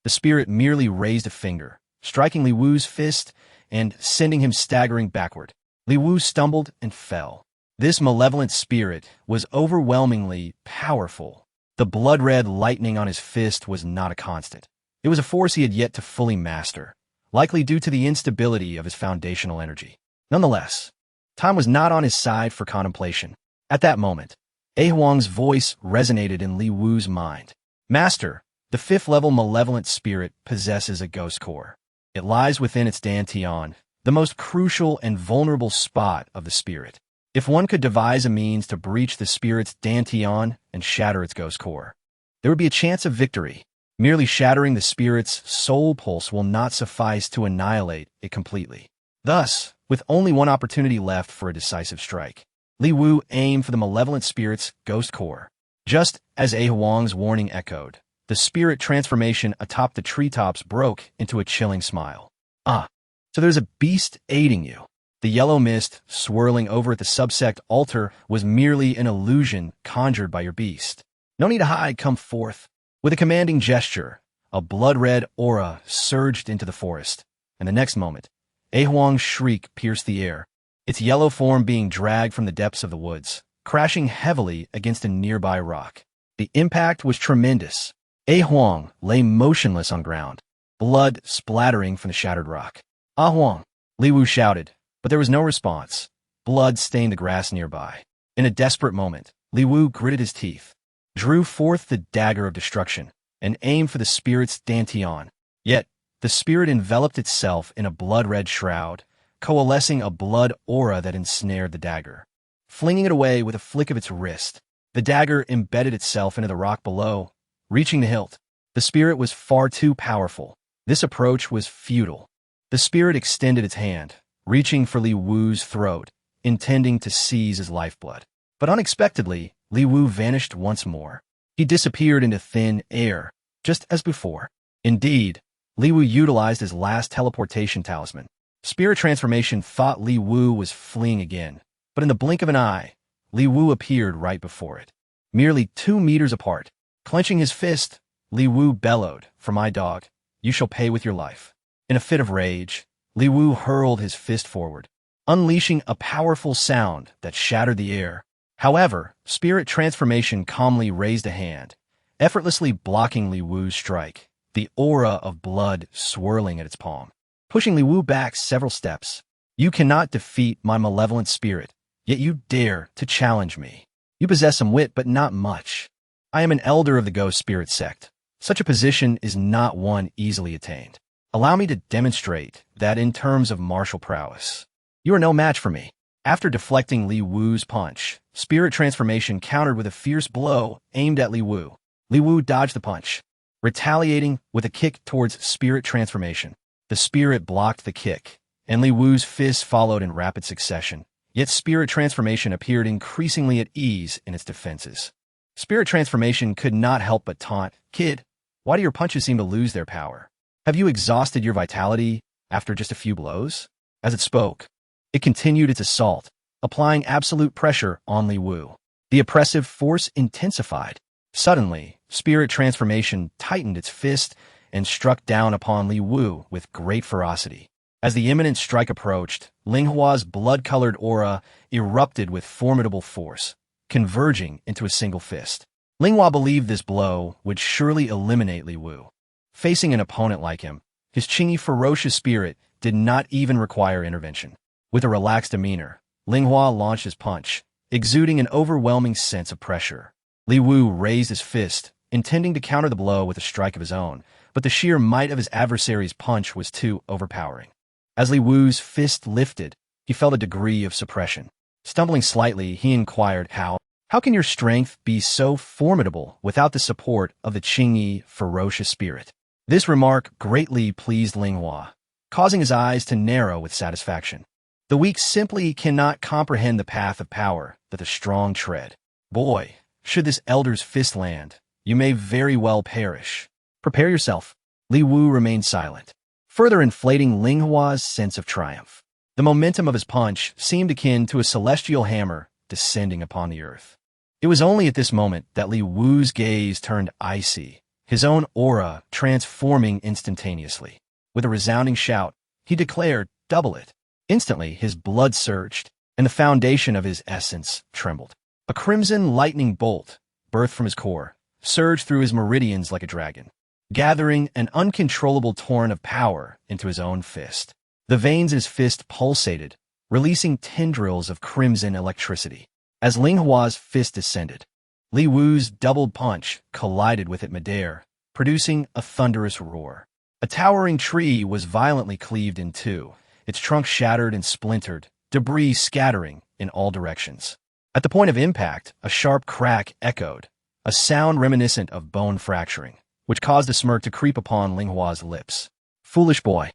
the spirit merely raised a finger, striking Li Wu's fist and sending him staggering backward. Li Wu stumbled and fell. This malevolent spirit was overwhelmingly powerful. The blood-red lightning on his fist was not a constant. It was a force he had yet to fully master, likely due to the instability of his foundational energy. Nonetheless, time was not on his side for contemplation. At that moment, Huang's voice resonated in Li Wu's mind. "Master, the 5th-level malevolent spirit possesses a ghost core. It lies within its dantian, the most crucial and vulnerable spot of the spirit. If one could devise a means to breach the spirit's dantian and shatter its ghost core, there would be a chance of victory. Merely shattering the spirit's soul pulse will not suffice to annihilate it completely. Thus, with only one opportunity left for a decisive strike, Li Wu aimed for the malevolent spirit's ghost core. Just as Huang's warning echoed, the spirit transformation atop the treetops broke into a chilling smile. "Ah, so there's a beast aiding you." The yellow mist swirling over at the subsect altar was merely an illusion conjured by your beast. "No need to hide, come forth." With a commanding gesture, a blood-red aura surged into the forest, and the next moment, Huang's shriek pierced the air, its yellow form being dragged from the depths of the woods, crashing heavily against a nearby rock. The impact was tremendous. Huang lay motionless on ground, blood splattering from the shattered rock. "Ah, Huang!" Li Wu shouted, but there was no response. Blood stained the grass nearby. In a desperate moment, Li Wu gritted his teeth, drew forth the dagger of destruction, and aimed for the spirit's dantian. Yet, the spirit enveloped itself in a blood-red shroud, coalescing a blood aura that ensnared the dagger. Flinging it away with a flick of its wrist, the dagger embedded itself into the rock below, reaching the hilt. The spirit was far too powerful. This approach was futile. The spirit extended its hand, reaching for Li Wu's throat, intending to seize his lifeblood. But unexpectedly, Li Wu vanished once more. He disappeared into thin air, just as before. Indeed, Li Wu utilized his last teleportation talisman. Spirit transformation thought Li Wu was fleeing again, but in the blink of an eye, Li Wu appeared right before it. Merely 2 meters apart, clenching his fist, Li Wu bellowed, "For my dog, you shall pay with your life." In a fit of rage, Li Wu hurled his fist forward, unleashing a powerful sound that shattered the air. However, spirit transformation calmly raised a hand, effortlessly blocking Li Wu's strike, the aura of blood swirling at its palm, pushing Li Wu back several steps. "You cannot defeat my malevolent spirit, yet you dare to challenge me. You possess some wit, but not much. I am an elder of the Go-Spirit sect. Such a position is not one easily attained. Allow me to demonstrate that in terms of martial prowess. You are no match for me." After deflecting Li Wu's punch, spirit transformation countered with a fierce blow aimed at Li Wu. Li Wu dodged the punch, retaliating with a kick towards spirit transformation. The spirit blocked the kick, and Li Wu's fists followed in rapid succession. Yet spirit transformation appeared increasingly at ease in its defenses. Spirit transformation could not help but taunt, "Kid, why do your punches seem to lose their power? Have you exhausted your vitality after just a few blows?" As it spoke, it continued its assault, applying absolute pressure on Li Wu. The oppressive force intensified. Suddenly, spirit transformation tightened its fist and struck down upon Li Wu with great ferocity. As the imminent strike approached, Linghua's blood-colored aura erupted with formidable force, converging into a single fist. Linghua believed this blow would surely eliminate Li Wu. Facing an opponent like him, his Qingyi ferocious spirit did not even require intervention. With a relaxed demeanor, Linghua launched his punch, exuding an overwhelming sense of pressure. Li Wu raised his fist, intending to counter the blow with a strike of his own, but the sheer might of his adversary's punch was too overpowering. As Li Wu's fist lifted, he felt a degree of suppression. Stumbling slightly, he inquired, How can your strength be so formidable without the support of the Qingyi ferocious spirit?" This remark greatly pleased Linghua, causing his eyes to narrow with satisfaction. The weak simply cannot comprehend the path of power that the strong tread. "Boy, should this elder's fist land, you may very well perish. Prepare yourself." Li Wu remained silent, further inflating Linghua's sense of triumph. The momentum of his punch seemed akin to a celestial hammer descending upon the earth. It was only at this moment that Li Wu's gaze turned icy, his own aura transforming instantaneously. With a resounding shout, he declared, "Double it." Instantly, his blood surged, and the foundation of his essence trembled. A crimson lightning bolt, birthed from his core, surged through his meridians like a dragon, gathering an uncontrollable torrent of power into his own fist. The veins in his fist pulsated, releasing tendrils of crimson electricity. As Linghua's fist descended, Li Wu's doubled punch collided with it midair, producing a thunderous roar. A towering tree was violently cleaved in two, its trunk shattered and splintered, debris scattering in all directions. At the point of impact, a sharp crack echoed, a sound reminiscent of bone fracturing, which caused a smirk to creep upon Linghua's lips. "Foolish boy,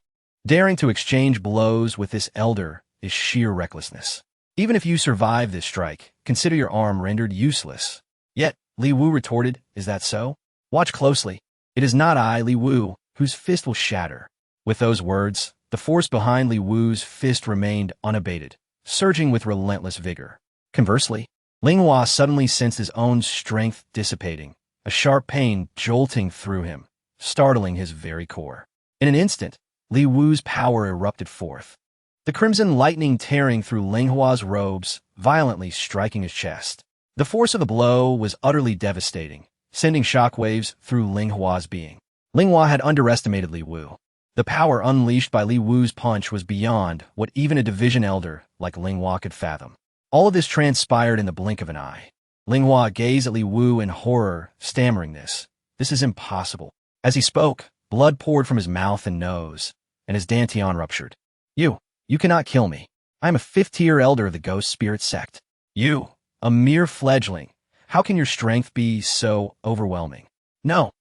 daring to exchange blows with this elder is sheer recklessness. Even if you survive this strike, consider your arm rendered useless." Yet, Li Wu retorted, "Is that so? Watch closely. It is not I, Li Wu, whose fist will shatter." With those words, the force behind Li Wu's fist remained unabated, surging with relentless vigor. Conversely, Linghua suddenly sensed his own strength dissipating, a sharp pain jolting through him, startling his very core. In an instant, Li Wu's power erupted forth, the crimson lightning tearing through Linghua's robes, violently striking his chest. The force of the blow was utterly devastating, sending shockwaves through Linghua's being. Linghua had underestimated Li Wu. The power unleashed by Li Wu's punch was beyond what even a division elder like Linghua could fathom. All of this transpired in the blink of an eye. Linghua gazed at Li Wu in horror, stammering this is impossible. As he spoke, blood poured from his mouth and nose, and his dantian ruptured. You cannot kill me. I am a 5th-tier elder of the Go-Spirit sect. You, a mere fledgling. How can your strength be so overwhelming? No,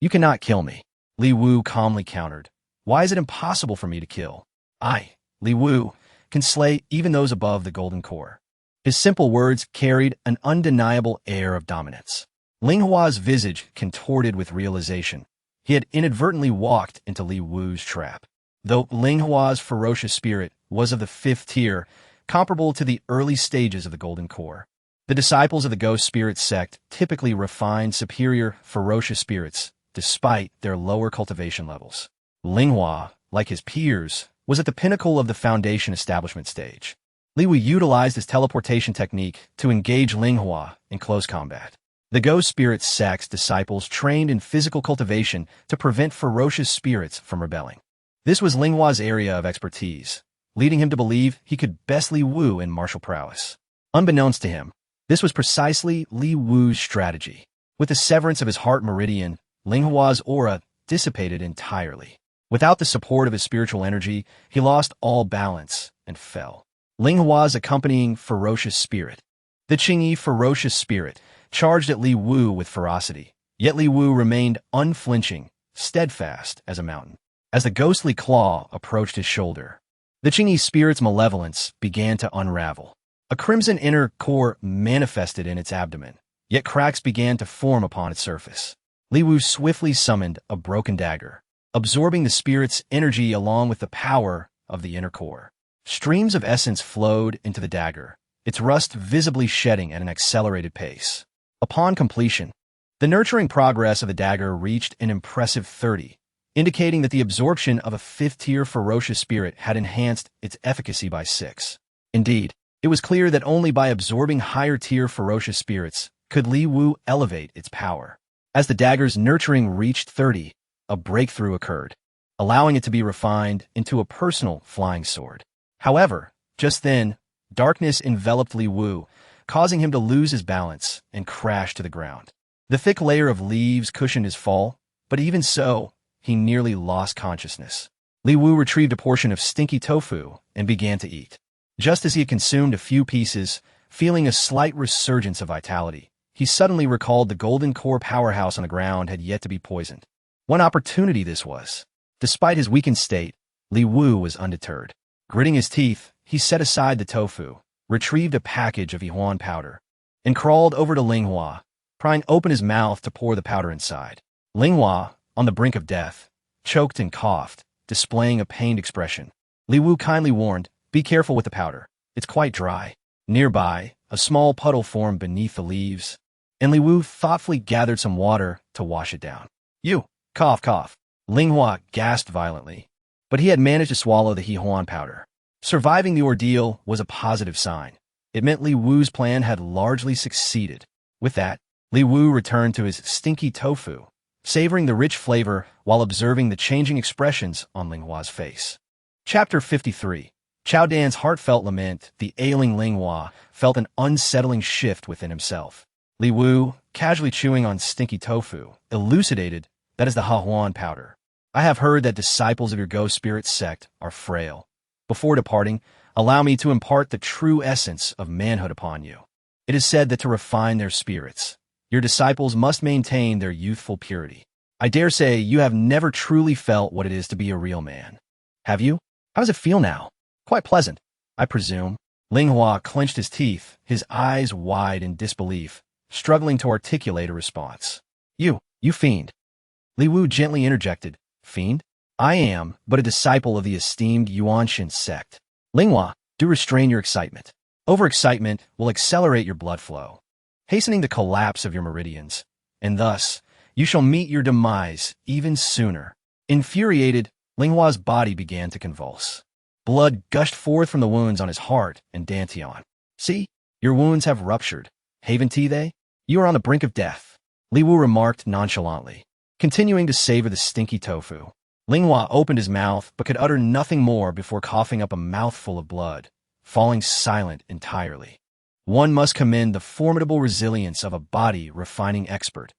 You cannot kill me. Li Wu calmly countered. Why is it impossible for me to kill? I, Li Wu, can slay even those above the golden core. His simple words carried an undeniable air of dominance. Ling Hua's visage contorted with realization. He had inadvertently walked into Li Wu's trap. Though Ling Hua's ferocious spirit was of the 5th tier, comparable to the early stages of the golden core, the disciples of the go.The sect typically refined superior, ferocious spirits, despite their lower cultivation levels. Ling Hua, like his peers, was at the pinnacle of the foundation establishment stage. Li Wu utilized his teleportation technique to engage Ling Hua in close combat. The go.The sect's disciples trained in physical cultivation to prevent ferocious spirits from rebelling. This was Ling Hua's area of expertise, leading him to believe he could best Li Wu in martial prowess. Unbeknownst to him, this was precisely Li Wu's strategy. With the severance of his heart meridian, Ling Hua's aura dissipated entirely. Without the support of his spiritual energy, he lost all balance and fell. Ling Hua's accompanying ferocious spirit. The Qingyi ferocious spirit charged at Li Wu with ferocity, yet Li Wu remained unflinching, steadfast as a mountain. As the ghostly claw approached his shoulder, the Qingyi spirit's malevolence began to unravel. A crimson inner core manifested in its abdomen, yet cracks began to form upon its surface. Li Wu swiftly summoned a broken dagger, absorbing the spirit's energy along with the power of the inner core. Streams of essence flowed into the dagger, its rust visibly shedding at an accelerated pace. Upon completion, the nurturing progress of the dagger reached an impressive 30, indicating that the absorption of a 5th-tier ferocious spirit had enhanced its efficacy by 6. Indeed, it was clear that only by absorbing higher-tier ferocious spirits could Li Wu elevate its power. As the dagger's nurturing reached 30, a breakthrough occurred, allowing it to be refined into a personal flying sword. However, just then, darkness enveloped Li Wu, causing him to lose his balance and crash to the ground. The thick layer of leaves cushioned his fall, but even so, he nearly lost consciousness. Li Wu retrieved a portion of stinky tofu and began to eat. Just as he had consumed a few pieces, feeling a slight resurgence of vitality, he suddenly recalled the golden core powerhouse on the ground had yet to be poisoned. What opportunity this was! Despite his weakened state, Li Wu was undeterred. Gritting his teeth, he set aside the tofu, retrieved a package of Yuan powder, and crawled over to Ling Hua, prying open his mouth to pour the powder inside. Ling Hua, on the brink of death, choked and coughed, displaying a pained expression. Li Wu kindly warned, "Be careful with the powder. It's quite dry." Nearby, a small puddle formed beneath the leaves, and Li Wu thoughtfully gathered some water to wash it down. "You!" Cough, cough. Ling Hua gasped violently, but he had managed to swallow the Yuan powder. Surviving the ordeal was a positive sign. It meant Li Wu's plan had largely succeeded. With that, Li Wu returned to his stinky tofu, savoring the rich flavor while observing the changing expressions on Ling Hua's face. Chapter 53. Chao Dan's heartfelt lament. The ailing Ling Hua felt an unsettling shift within himself. Li Wu, casually chewing on stinky tofu, elucidated, "That is the Yuan powder. I have heard that disciples of your go.The sect are frail. Before departing, allow me to impart the true essence of manhood upon you. It is said that to refine their spirits, your disciples must maintain their youthful purity. I dare say you have never truly felt what it is to be a real man. Have you? How does it feel now? Quite pleasant, I presume." Ling Hua clenched his teeth, his eyes wide in disbelief, struggling to articulate a response. You fiend." Li Wu gently interjected, "Fiend? I am but a disciple of the esteemed Yuanxian Sect. Ling Hua, do restrain your excitement. Overexcitement will accelerate your blood flow, hastening the collapse of your meridians, and thus you shall meet your demise even sooner." Infuriated, Ling Hua's body began to convulse. Blood gushed forth from the wounds on his heart and dantian. "See, your wounds have ruptured, haven't they? You are on the brink of death," Li Wu remarked nonchalantly, continuing to savor the stinky tofu. Ling Hua opened his mouth but could utter nothing more before coughing up a mouthful of blood, falling silent entirely. One must commend the formidable resilience of a body-refining expert,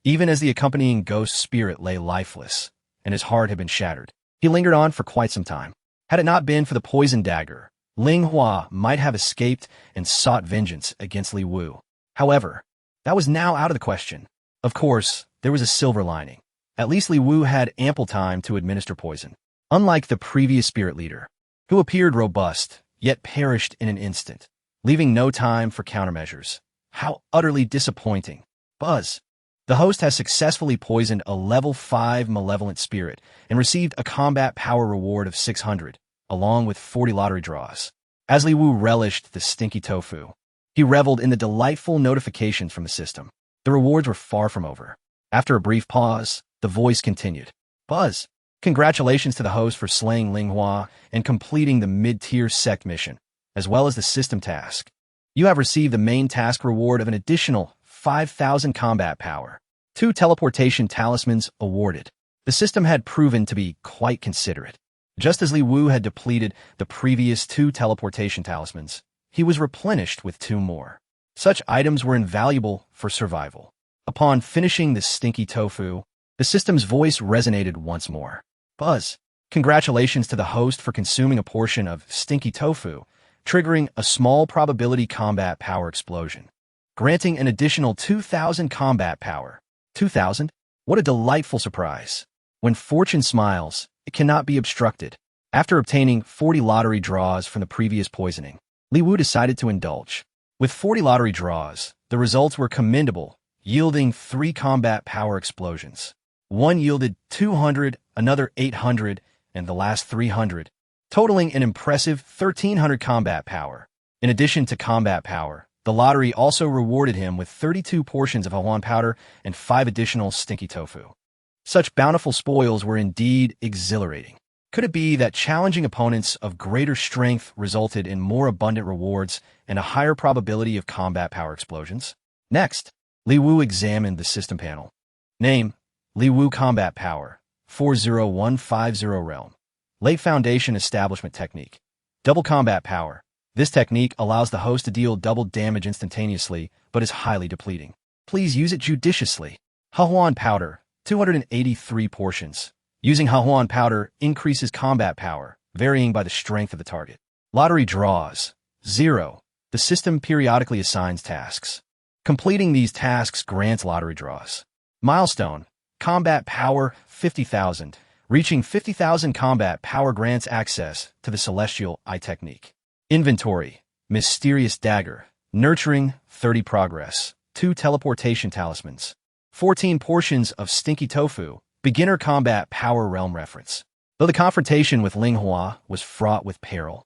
even as the accompanying ghost spirit lay lifeless, and his heart had been shattered. He lingered on for quite some time. Had it not been for the poison dagger, Ling Hua might have escaped and sought vengeance against Li Wu. However, that was now out of the question. Of course, there was a silver lining. At least Li Wu had ample time to administer poison. Unlike the previous spirit leader, who appeared robust, yet perished in an instant, leaving no time for countermeasures. How utterly disappointing. Buzz. The host has successfully poisoned a level 5 malevolent spirit and received a combat power reward of 600, along with 40 lottery draws. As Li Wu relished the stinky tofu, he reveled in the delightful notifications from the system. The rewards were far from over. After a brief pause, the voice continued. Buzz, congratulations to the host for slaying Ling Hua and completing the mid-tier sect mission, as well as the system task. You have received the main task reward of an additional 5,000 combat power. 2 teleportation talismans awarded. The system had proven to be quite considerate. Just as Li Wu had depleted the previous 2 teleportation talismans, he was replenished with 2 more. Such items were invaluable for survival. Upon finishing the stinky tofu, the system's voice resonated once more. Buzz, congratulations to the host for consuming a portion of stinky tofu, triggering a small probability combat power explosion, granting an additional 2,000 combat power. 2,000? What a delightful surprise. When fortune smiles, it cannot be obstructed. After obtaining 40 lottery draws from the previous poisoning, Li Wu decided to indulge. With 40 lottery draws, the results were commendable, yielding 3 combat power explosions. One yielded 200, another 800, and the last 300, totaling an impressive 1,300 combat power. In addition to combat power, the lottery also rewarded him with 32 portions of Huang powder and 5 additional stinky tofu. Such bountiful spoils were indeed exhilarating. Could it be that challenging opponents of greater strength resulted in more abundant rewards and a higher probability of combat power explosions? Next, Li Wu examined the system panel. Name, Li Wu Combat Power, 40150 Realm. Late Foundation Establishment Technique. Double Combat Power. This technique allows the host to deal double damage instantaneously, but is highly depleting. Please use it judiciously. Huang Powder, 283 portions. Using Huang Powder increases combat power, varying by the strength of the target. Lottery Draws, 0. The system periodically assigns tasks. Completing these tasks grants lottery draws. Milestone, Combat Power, 50,000. Reaching 50,000 combat power grants access to the Celestial Eye Technique. Inventory, Mysterious Dagger, Nurturing, 30 progress, 2 teleportation talismans, 14 portions of Stinky Tofu, Beginner Combat Power Realm reference. Though the confrontation with Ling Hua was fraught with peril,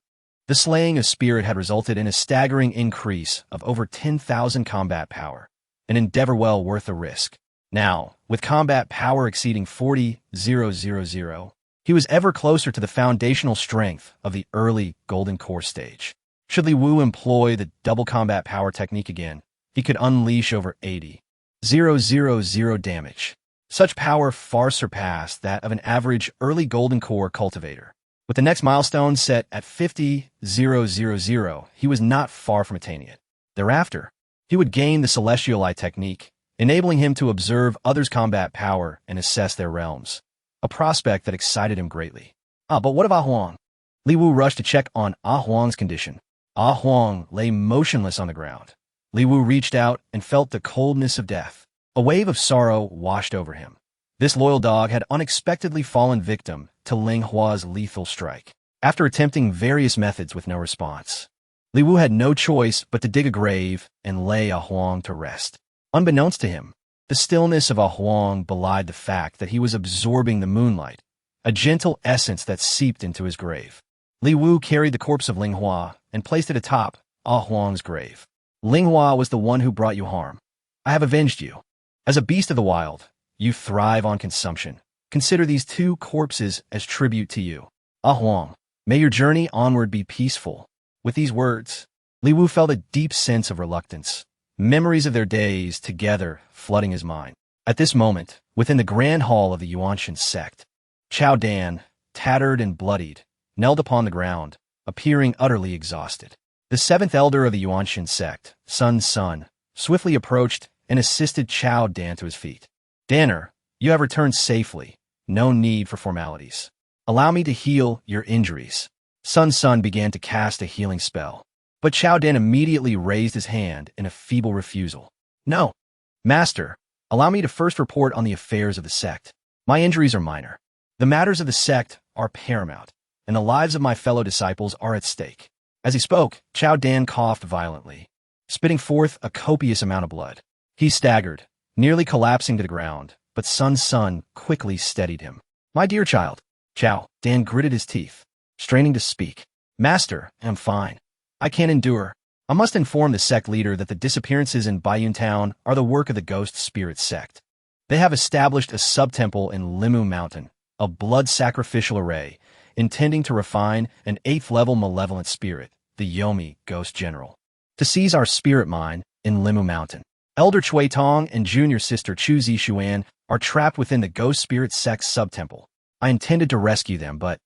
the slaying of Spirit had resulted in a staggering increase of over 10,000 combat power, an endeavor well worth the risk. Now, with combat power exceeding 40,000, he was ever closer to the foundational strength of the early Golden Core stage. Should Li Wu employ the double combat power technique again, he could unleash over 80,000 damage. Such power far surpassed that of an average early Golden Core cultivator. With the next milestone set at 50,000, he was not far from attaining it. Thereafter, he would gain the Celestial Eye technique, enabling him to observe others' combat power and assess their realms, a prospect that excited him greatly. But what of Huang? Li Wu rushed to check on Huang's condition. Huang lay motionless on the ground. Li Wu reached out and felt the coldness of death. A wave of sorrow washed over him. This loyal dog had unexpectedly fallen victim to Ling Hua's lethal strike. After attempting various methods with no response, Li Wu had no choice but to dig a grave and lay Huang to rest. Unbeknownst to him, the stillness of Huang belied the fact that he was absorbing the moonlight, a gentle essence that seeped into his grave. Li Wu carried the corpse of Ling Hua and placed it atop Huang's grave. Ling Hua was the one who brought you harm. I have avenged you. As a beast of the wild, you thrive on consumption. Consider these 2 corpses as tribute to you. Huang, may your journey onward be peaceful. With these words, Li Wu felt a deep sense of reluctance, memories of their days together flooding his mind. At this moment, within the grand hall of the Yuanxian Sect, Chao Dan, tattered and bloodied, knelt upon the ground, appearing utterly exhausted. The 7th elder of the Yuanxian Sect, Sun Sun, swiftly approached and assisted Chao Dan to his feet. Danner, you have returned safely. No need for formalities. Allow me to heal your injuries. Sun Sun began to cast a healing spell, but Chao Dan immediately raised his hand in a feeble refusal. No. Master, allow me to first report on the affairs of the sect. My injuries are minor. The matters of the sect are paramount, and the lives of my fellow disciples are at stake." As he spoke, Chao Dan coughed violently, spitting forth a copious amount of blood. He staggered, nearly collapsing to the ground, but Sun's son quickly steadied him. "My dear child." Chao Dan gritted his teeth, straining to speak. "Master, I'm fine. I can't endure. I must inform the sect leader that the disappearances in Baiyun Town are the work of the Ghost Spirit Sect. They have established a sub-temple in Limu Mountain, a blood sacrificial array, intending to refine an 8th-level malevolent spirit, the Yomi Ghost General, to seize our spirit mine in Limu Mountain. Elder Chui Tong and junior sister Chu Zixuan are trapped within the Ghost Spirit Sect's sub-temple. I intended to rescue them, but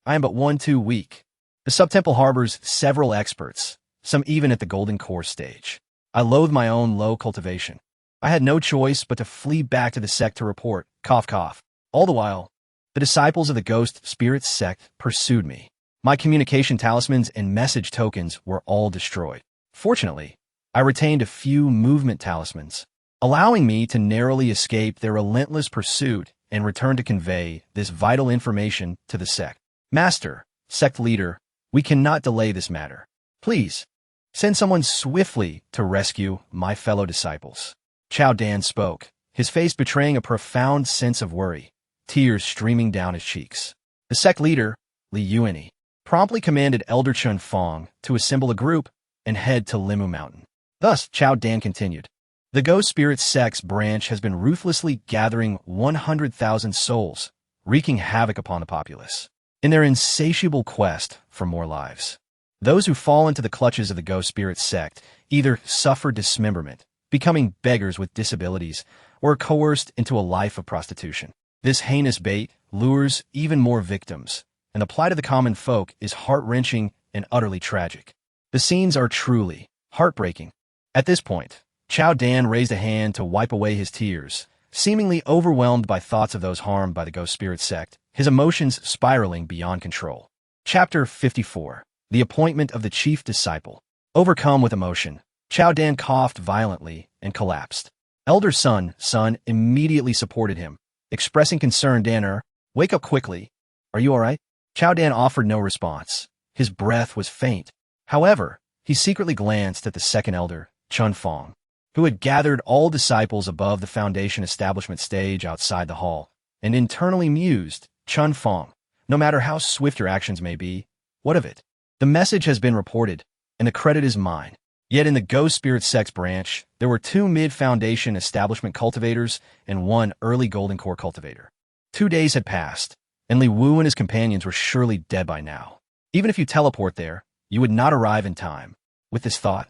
I am but one too weak. The sub-temple harbors several experts, some even at the Golden Core stage. I loathe my own low cultivation. I had no choice but to flee back to the sect to report, cough cough. All the while, the disciples of the Ghost Spirit Sect pursued me. My communication talismans and message tokens were all destroyed. Fortunately, I retained a few movement talismans, allowing me to narrowly escape their relentless pursuit and return to convey this vital information to the sect. Master, sect leader, we cannot delay this matter. Please, send someone swiftly to rescue my fellow disciples." Chao Dan spoke, his face betraying a profound sense of worry, tears streaming down his cheeks. The sect leader, Li Yuanyi, promptly commanded Elder Chun Fong to assemble a group and head to Limu Mountain. Thus, Chao Dan continued, "The Ghost Spirit Sect's branch has been ruthlessly gathering 100,000 souls, wreaking havoc upon the populace, in their insatiable quest for more lives. Those who fall into the clutches of the Ghost Spirit Sect either suffer dismemberment, becoming beggars with disabilities, or are coerced into a life of prostitution. This heinous bait lures even more victims, and the plight of the common folk is heart-wrenching and utterly tragic. The scenes are truly heartbreaking." At this point, Chao Dan raised a hand to wipe away his tears, seemingly overwhelmed by thoughts of those harmed by the Ghost Spirit Sect, his emotions spiraling beyond control. Chapter 54. The Appointment of the Chief Disciple. Overcome with emotion, Chao Dan coughed violently and collapsed. Elder Sun immediately supported him, expressing concern. "Dan, wake up quickly. Are you all right?" Chao Dan offered no response. His breath was faint. However, he secretly glanced at the second elder, Chun Fong, who had gathered all disciples above the Foundation establishment stage outside the hall, and internally mused, "Chun Fong, no matter how swift your actions may be, what of it? The message has been reported, and the credit is mine." Yet in the Ghost Spirit Sect's branch, there were 2 mid-Foundation establishment cultivators and 1 early Golden Core cultivator. 2 days had passed, and Li Wu and his companions were surely dead by now. Even if you teleport there, you would not arrive in time. With this thought,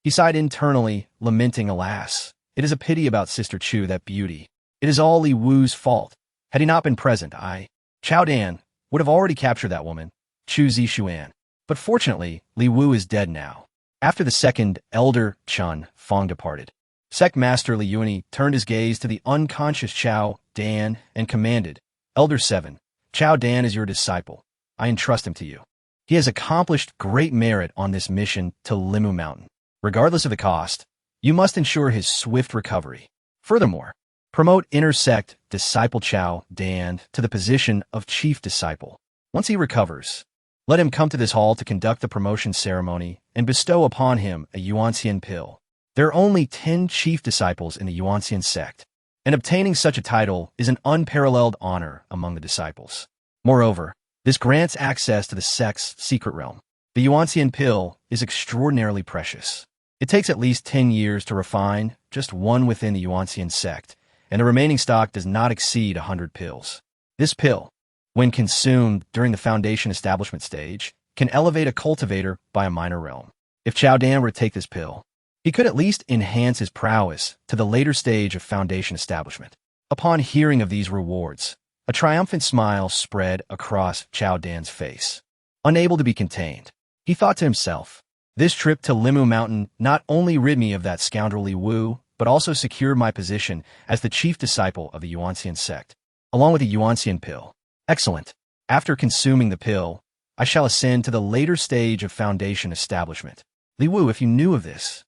he sighed internally, lamenting, "Alas, it is a pity about Sister Chu, that beauty. It is all Li Wu's fault. Had he not been present, Chao Dan, would have already captured that woman, Chu Zixuan. But fortunately, Li Wu is dead now." After the second elder Chun Fong departed, Sect Master Li Yuanyi turned his gaze to the unconscious Chao Dan and commanded, "Elder 7, Chao Dan is your disciple. I entrust him to you. He has accomplished great merit on this mission to Limu Mountain. Regardless of the cost, you must ensure his swift recovery. Furthermore, promote inner sect disciple Chao Dan to the position of chief disciple. Once he recovers, let him come to this hall to conduct the promotion ceremony and bestow upon him a Yuanxian pill. There are only 10 chief disciples in the Yuanxian Sect, and obtaining such a title is an unparalleled honor among the disciples. Moreover, this grants access to the sect's secret realm. The Yuanxian pill is extraordinarily precious. It takes at least 10 years to refine just one within the Yuanxian Sect, and the remaining stock does not exceed 100 pills. This pill, when consumed during the Foundation establishment stage, can elevate a cultivator by a minor realm. If Chao Dan were to take this pill, he could at least enhance his prowess to the later stage of Foundation establishment. Upon hearing of these rewards, a triumphant smile spread across Chao Dan's face. Unable to be contained, he thought to himself, "This trip to Limu Mountain not only rid me of that scoundrel Li Wu, but also secured my position as the chief disciple of the Yuanxian Sect, along with the Yuanxian pill. Excellent. After consuming the pill, I shall ascend to the later stage of Foundation establishment. Li Wu, if you knew of this,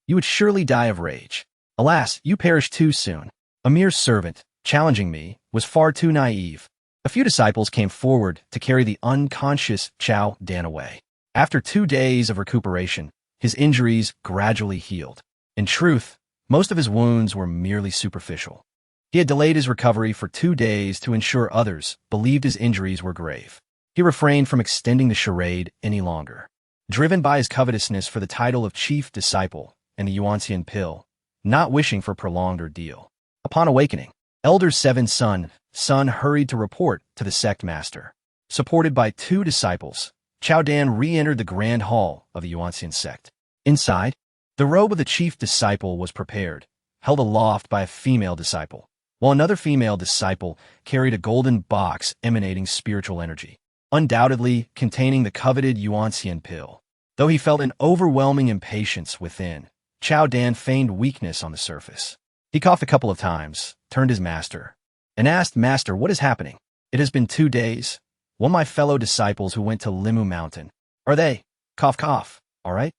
you would surely die of rage. Alas, you perished too soon. A mere servant, challenging me, was far too naive. A few disciples came forward to carry the unconscious Chao Dan away. After 2 days of recuperation, his injuries gradually healed. In truth, most of his wounds were merely superficial. He had delayed his recovery for 2 days to ensure others believed his injuries were grave. He refrained from extending the charade any longer. Driven by his covetousness for the title of chief disciple and the Yuanxian pill, not wishing for prolonged ordeal. Upon awakening, Elder Seven's son hurried to report to the sect master. Supported by 2 disciples, Chao Dan re-entered the grand hall of the Yuanxian Sect. Inside, the robe of the chief disciple was prepared, held aloft by a female disciple, while another female disciple carried a golden box emanating spiritual energy, undoubtedly containing the coveted Yuanxian pill. Though he felt an overwhelming impatience within, Chao Dan feigned weakness on the surface. He coughed a couple of times, turned his master, and asked, "Master, what is happening? It has been 2 days. One of my fellow disciples who went to Limu Mountain. Are they? Cough, cough. All right?"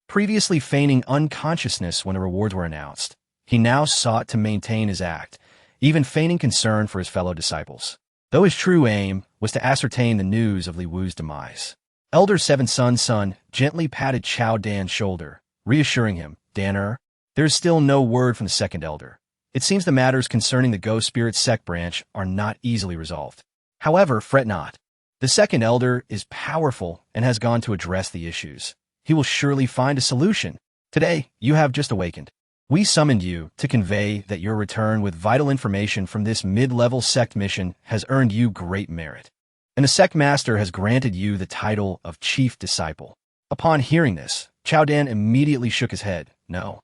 Previously feigning unconsciousness when the rewards were announced, he now sought to maintain his act, even feigning concern for his fellow disciples, though his true aim was to ascertain the news of Li Wu's demise. Elder Seven's son gently patted Chao Dan's shoulder, reassuring him, "Danner, there is still no word from the second elder. It seems the matters concerning the go.The sect branch are not easily resolved. However, fret not. The second elder is powerful and has gone to address the issues. He will surely find a solution. Today, you have just awakened. We summoned you to convey that your return with vital information from this mid-level sect mission has earned you great merit. And the sect master has granted you the title of chief disciple." Upon hearing this, Chao Dan immediately shook his head. No,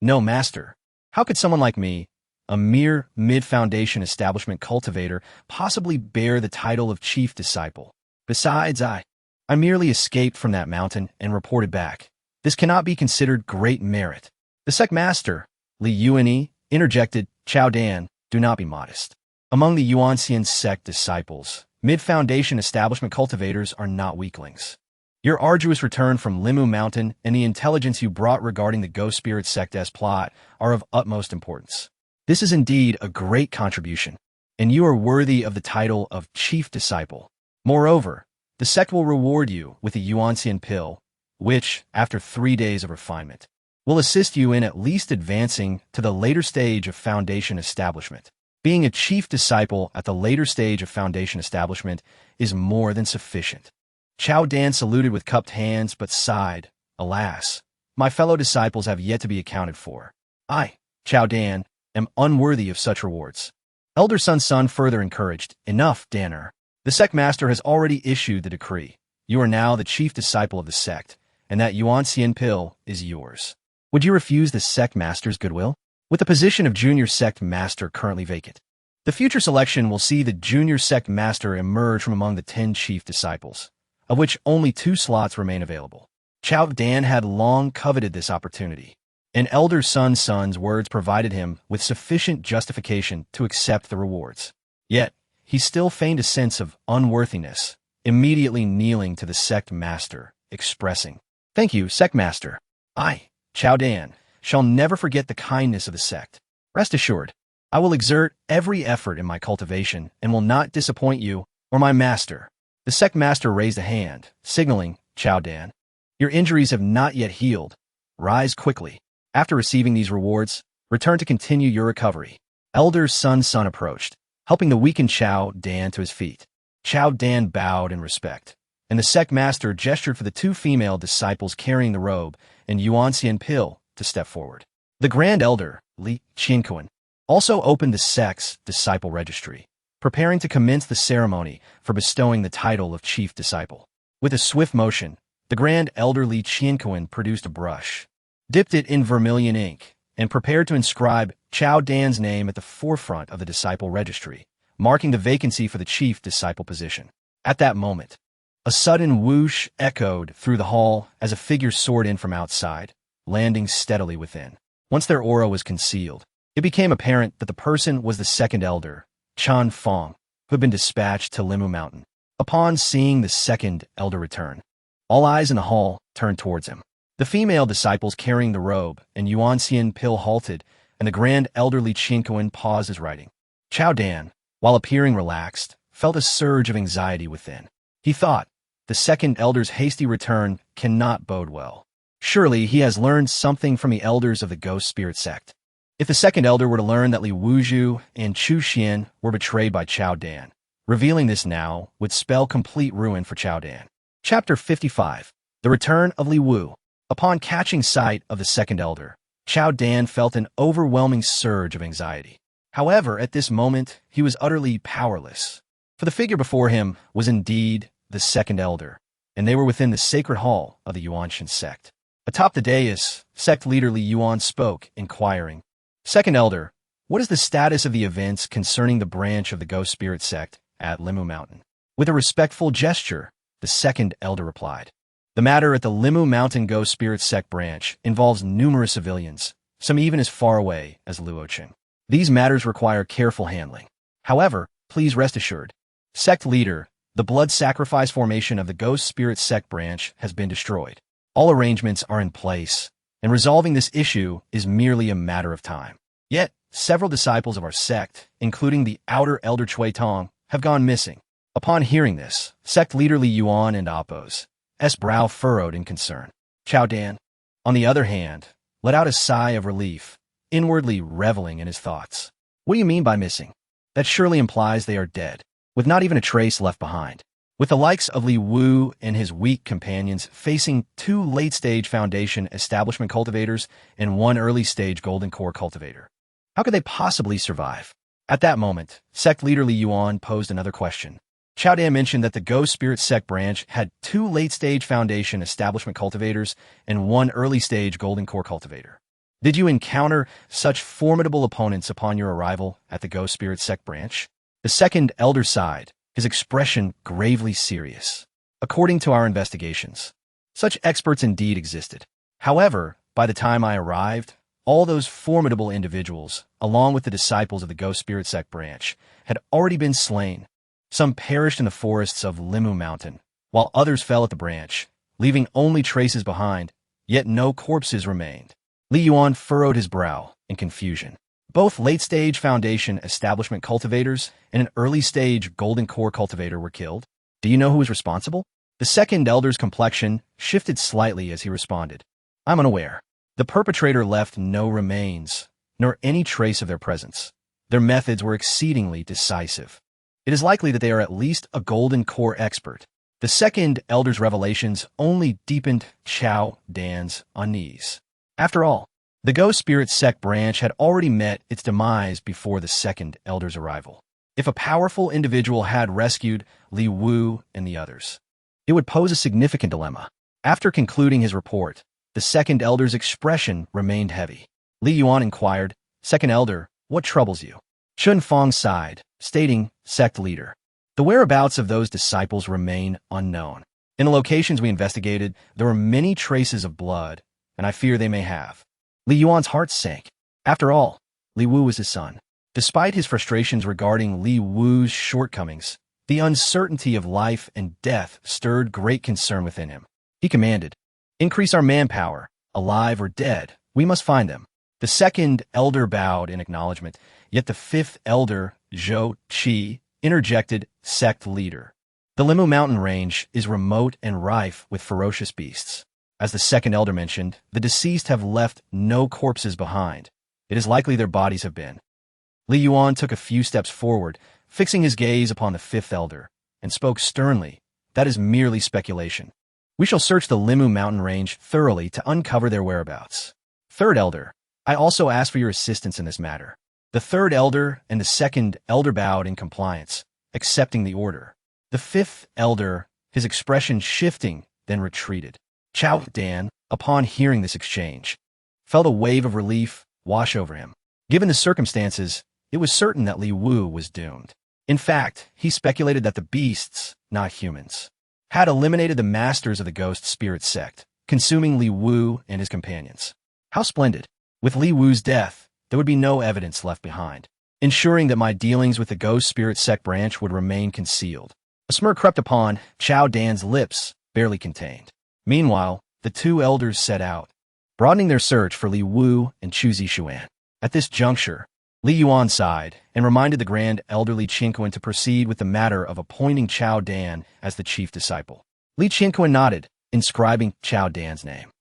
master. How could someone like me, a mere mid-foundation establishment cultivator, possibly bear the title of chief disciple? Besides, I merely escaped from that mountain and reported back. This cannot be considered great merit. The sect master, Li Yuanyi, interjected, "Chao Dan, do not be modest. Among the Yuanxian Sect disciples, mid-foundation establishment cultivators are not weaklings. Your arduous return from Limu Mountain and the intelligence you brought regarding the go.The Sect's plot are of utmost importance. This is indeed a great contribution, and you are worthy of the title of chief disciple. Moreover, the sect will reward you with the Yuanxian pill, which, after 3 days of refinement, will assist you in at least advancing to the later stage of foundation establishment. Being a chief disciple at the later stage of foundation establishment is more than sufficient." Chao Dan saluted with cupped hands but sighed, "Alas, my fellow disciples have yet to be accounted for. I, Chao Dan, am unworthy of such rewards." Elder son further encouraged, "Enough, Danner. The sect master has already issued the decree. You are now the chief disciple of the sect, and that Yuanxian pill is yours. Would you refuse the sect master's goodwill? With the position of junior sect master currently vacant, the future selection will see the junior sect master emerge from among the 10 chief disciples, of which only 2 slots remain available." Chao Dan had long coveted this opportunity, and Elder son's words provided him with sufficient justification to accept the rewards. Yet, he still feigned a sense of unworthiness, immediately kneeling to the sect master, expressing, "Thank you, sect master. I, Chao Dan, shall never forget the kindness of the sect. Rest assured, I will exert every effort in my cultivation and will not disappoint you or my master." The sect master raised a hand, signaling, "Chao Dan, your injuries have not yet healed. Rise quickly. After receiving these rewards, return to continue your recovery." Elder son approached, helping the weakened Chao Dan to his feet. Chao Dan bowed in respect, and the sect master gestured for the 2 female disciples carrying the robe and Yuanxian pill to step forward. The Grand Elder, Li Qianquan, also opened the sect's disciple registry, preparing to commence the ceremony for bestowing the title of chief disciple. With a swift motion, the Grand Elder Li Qianquan produced a brush, dipped it in vermilion ink, and prepared to inscribe Chao Dan's name at the forefront of the disciple registry, marking the vacancy for the chief disciple position. At that moment, a sudden whoosh echoed through the hall as a figure soared in from outside, landing steadily within. Once their aura was concealed, it became apparent that the person was the second elder, Chan Fong, who had been dispatched to Limu Mountain. Upon seeing the second elder return, all eyes in the hall turned towards him. The female disciples carrying the robe and Yuanxian pill halted, and the Grand Elder Li Qianquan paused his writing. "Chao Dan, while appearing relaxed, felt a surge of anxiety within. He thought, the second elder's hasty return cannot bode well. Surely he has learned something from the elders of the Ghost Spirit Sect. If the second elder were to learn that Li Wuzhu and Chu Xian were betrayed by Chao Dan, revealing this now would spell complete ruin for Chao Dan. Chapter 55. The Return of Li Wu. Upon catching sight of the second elder, Chao Dan felt an overwhelming surge of anxiety. However, at this moment, he was utterly powerless. For the figure before him was indeed the second elder, and they were within the sacred hall of the Yuanxian Sect. Atop the dais, sect leader Li Yuan spoke, inquiring, Second elder, what is the status of the events concerning the branch of the Ghost Spirit Sect at Limu Mountain? With a respectful gesture, the second elder replied, The matter at the Limu Mountain Ghost Spirit Sect branch involves numerous civilians, some even as far away as Luocheng. These matters require careful handling. However, please rest assured, sect leader, the blood sacrifice formation of the Ghost Spirit Sect branch has been destroyed. All arrangements are in place, and resolving this issue is merely a matter of time. Yet, several disciples of our sect, including the outer elder Cui Tong, have gone missing. Upon hearing this, sect leader Li Yuan and Appo's brow furrowed in concern. Chao Dan, on the other hand, let out a sigh of relief, inwardly reveling in his thoughts. What do you mean by missing? That surely implies they are dead, with not even a trace left behind. With the likes of Li Wu and his weak companions facing 2 late-stage Foundation establishment cultivators and 1 early-stage Golden Core cultivator, how could they possibly survive? At that moment, sect leader Li Yuan posed another question. Chao Dan mentioned that the Ghost Spirit Sect branch had 2 late-stage Foundation establishment cultivators and 1 early-stage Golden Core cultivator. Did you encounter such formidable opponents upon your arrival at the Ghost Spirit Sect branch? The second elder sighed, his expression gravely serious. According to our investigations, such experts indeed existed. However, by the time I arrived, all those formidable individuals, along with the disciples of the Ghost Spirit Sect branch, had already been slain. Some perished in the forests of Limu Mountain, while others fell at the branch, leaving only traces behind, yet no corpses remained. Li Yuan furrowed his brow in confusion. Both late-stage Foundation establishment cultivators and an early-stage Golden Core cultivator were killed. Do you know who was responsible? The second elder's complexion shifted slightly as he responded. I'm unaware. The perpetrator left no remains, nor any trace of their presence. Their methods were exceedingly decisive. It is likely that they are at least a Golden Core expert. The second elder's revelations only deepened Chao Dan's unease. After all, the Ghost Spirit Sect branch had already met its demise before the second elder's arrival. If a powerful individual had rescued Li Wu and the others, it would pose a significant dilemma. After concluding his report, the second elder's expression remained heavy. Li Yuan inquired, Second elder, what troubles you? Chun Fong sighed, stating, Sect leader, the whereabouts of those disciples remain unknown. In the locations we investigated, there were many traces of blood, and I fear they may have. Li Yuan's heart sank. After all, Li Wu was his son. Despite his frustrations regarding Li Wu's shortcomings, the uncertainty of life and death stirred great concern within him. He commanded, Increase our manpower, alive or dead, we must find them. The second elder bowed in acknowledgement, yet the fifth elder, Zhou Qi, interjected, Sect leader. The Limu mountain range is remote and rife with ferocious beasts. As the second elder mentioned, the deceased have left no corpses behind. It is likely their bodies have been. Li Yuan took a few steps forward, fixing his gaze upon the fifth elder, and spoke sternly, That is merely speculation. We shall search the Limu mountain range thoroughly to uncover their whereabouts. Third elder, I also ask for your assistance in this matter. The third elder and the second elder bowed in compliance, accepting the order. The fifth elder, his expression shifting, then retreated. Chao Dan, upon hearing this exchange, felt a wave of relief wash over him. Given the circumstances, it was certain that Li Wu was doomed. In fact, he speculated that the beasts, not humans, had eliminated the masters of the Ghost Spirit Sect, consuming Li Wu and his companions. How splendid! With Li Wu's death, there would be no evidence left behind, ensuring that my dealings with the Ghost Spirit Sect branch would remain concealed. A smirk crept upon Chao Dan's lips, barely contained. Meanwhile, the 2 elders set out, broadening their search for Li Wu and Chu Zixuan. At this juncture, Li Yuan sighed and reminded the grand elderly Qinquan to proceed with the matter of appointing Chao Dan as the chief disciple. Li Qinquan nodded, inscribing Chao Dan's name.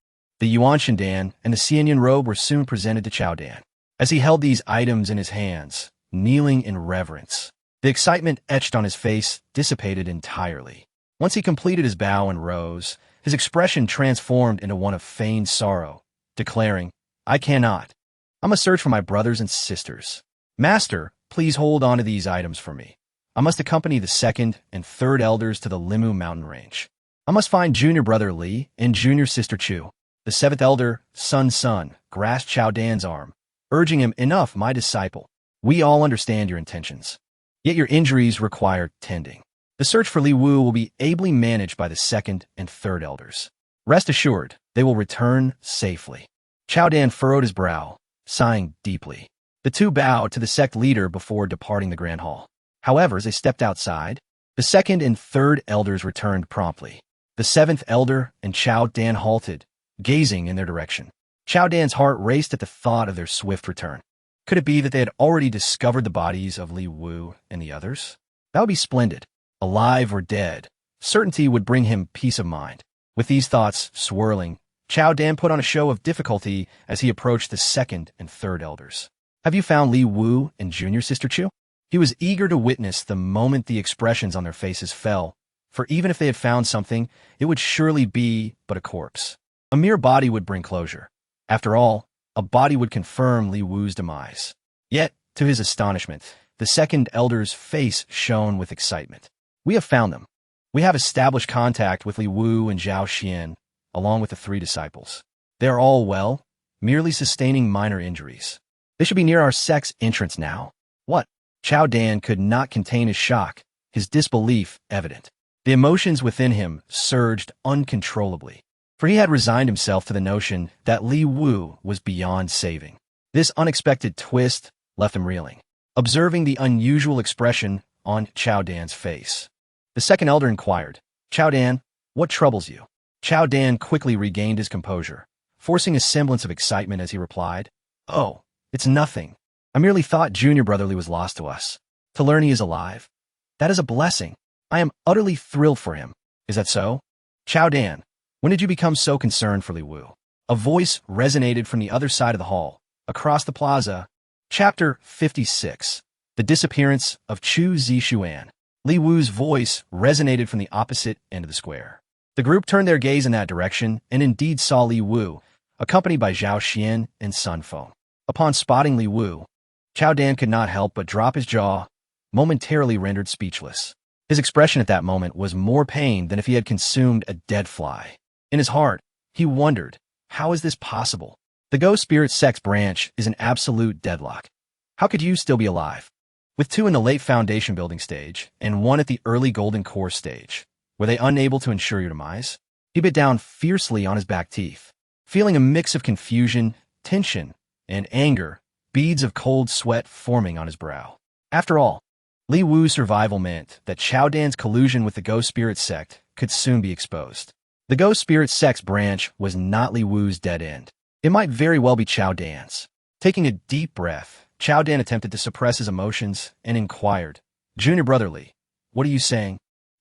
The Yuanxian Dan and the Xianyan robe were soon presented to Chao Dan. As he held these items in his hands, kneeling in reverence, the excitement etched on his face dissipated entirely. Once he completed his bow and rose, his expression transformed into one of feigned sorrow, declaring, "I cannot. I must search for my brothers and sisters. Master, please hold on to these items for me. I must accompany the second and third elders to the Limu mountain range. I must find junior brother Li and junior sister Chu." The seventh elder, Sun, grasped Chao Dan's arm, urging him, "Enough, my disciple. We all understand your intentions. Yet your injuries require tending. The search for Li Wu will be ably managed by the second and third elders. Rest assured, they will return safely." Chao Dan furrowed his brow, sighing deeply. The two bowed to the sect leader before departing the grand hall. However, as they stepped outside, the second and third elders returned promptly. The seventh elder and Chao Dan halted, gazing in their direction. Chao Dan's heart raced at the thought of their swift return. Could it be that they had already discovered the bodies of Li Wu and the others? That would be splendid. Alive or dead, certainty would bring him peace of mind. With these thoughts swirling, Chao Dan put on a show of difficulty as he approached the second and third elders. "Have you found Li Wu and junior sister Chu?" He was eager to witness the moment the expressions on their faces fell, for even if they had found something, it would surely be but a corpse. A mere body would bring closure. After all, a body would confirm Li Wu's demise. Yet, to his astonishment, the second elder's face shone with excitement. "We have found them. We have established contact with Li Wu and Zhao Xian, along with the three disciples. They are all well, merely sustaining minor injuries. They should be near our sect's entrance now." "What?" Chao Dan could not contain his shock, his disbelief evident. The emotions within him surged uncontrollably, for he had resigned himself to the notion that Li Wu was beyond saving. This unexpected twist left him reeling, observing the unusual expression on Chao Dan's face. The second elder inquired, "Chao Dan, what troubles you?" Chao Dan quickly regained his composure, forcing a semblance of excitement as he replied, "Oh, it's nothing. I merely thought junior brother Li was lost to us. To learn he is alive, that is a blessing. I am utterly thrilled for him. Is that so? Chao Dan, when did you become so concerned for Li Wu?" A voice resonated from the other side of the hall, across the plaza. Chapter 56. The Disappearance of Chu Zixuan. Li Wu's voice resonated from the opposite end of the square. The group turned their gaze in that direction and indeed saw Li Wu, accompanied by Zhao Xian and Sun Feng. Upon spotting Li Wu, Chao Dan could not help but drop his jaw, momentarily rendered speechless. His expression at that moment was more pain than if he had consumed a dead fly. In his heart, he wondered, how is this possible? The go.The Sect's branch is an absolute deadlock. How could you still be alive? With two in the late foundation building stage and one at the early golden core stage, were they unable to ensure your demise? He bit down fiercely on his back teeth, feeling a mix of confusion, tension, and anger, beads of cold sweat forming on his brow. After all, Li Wu's survival meant that Chao Dan's collusion with the go.The Sect could soon be exposed. The go.The Sect's branch was not Li Wu's dead end. It might very well be Chao Dan's. Taking a deep breath, Chao Dan attempted to suppress his emotions and inquired, "Junior brother Li, what are you saying?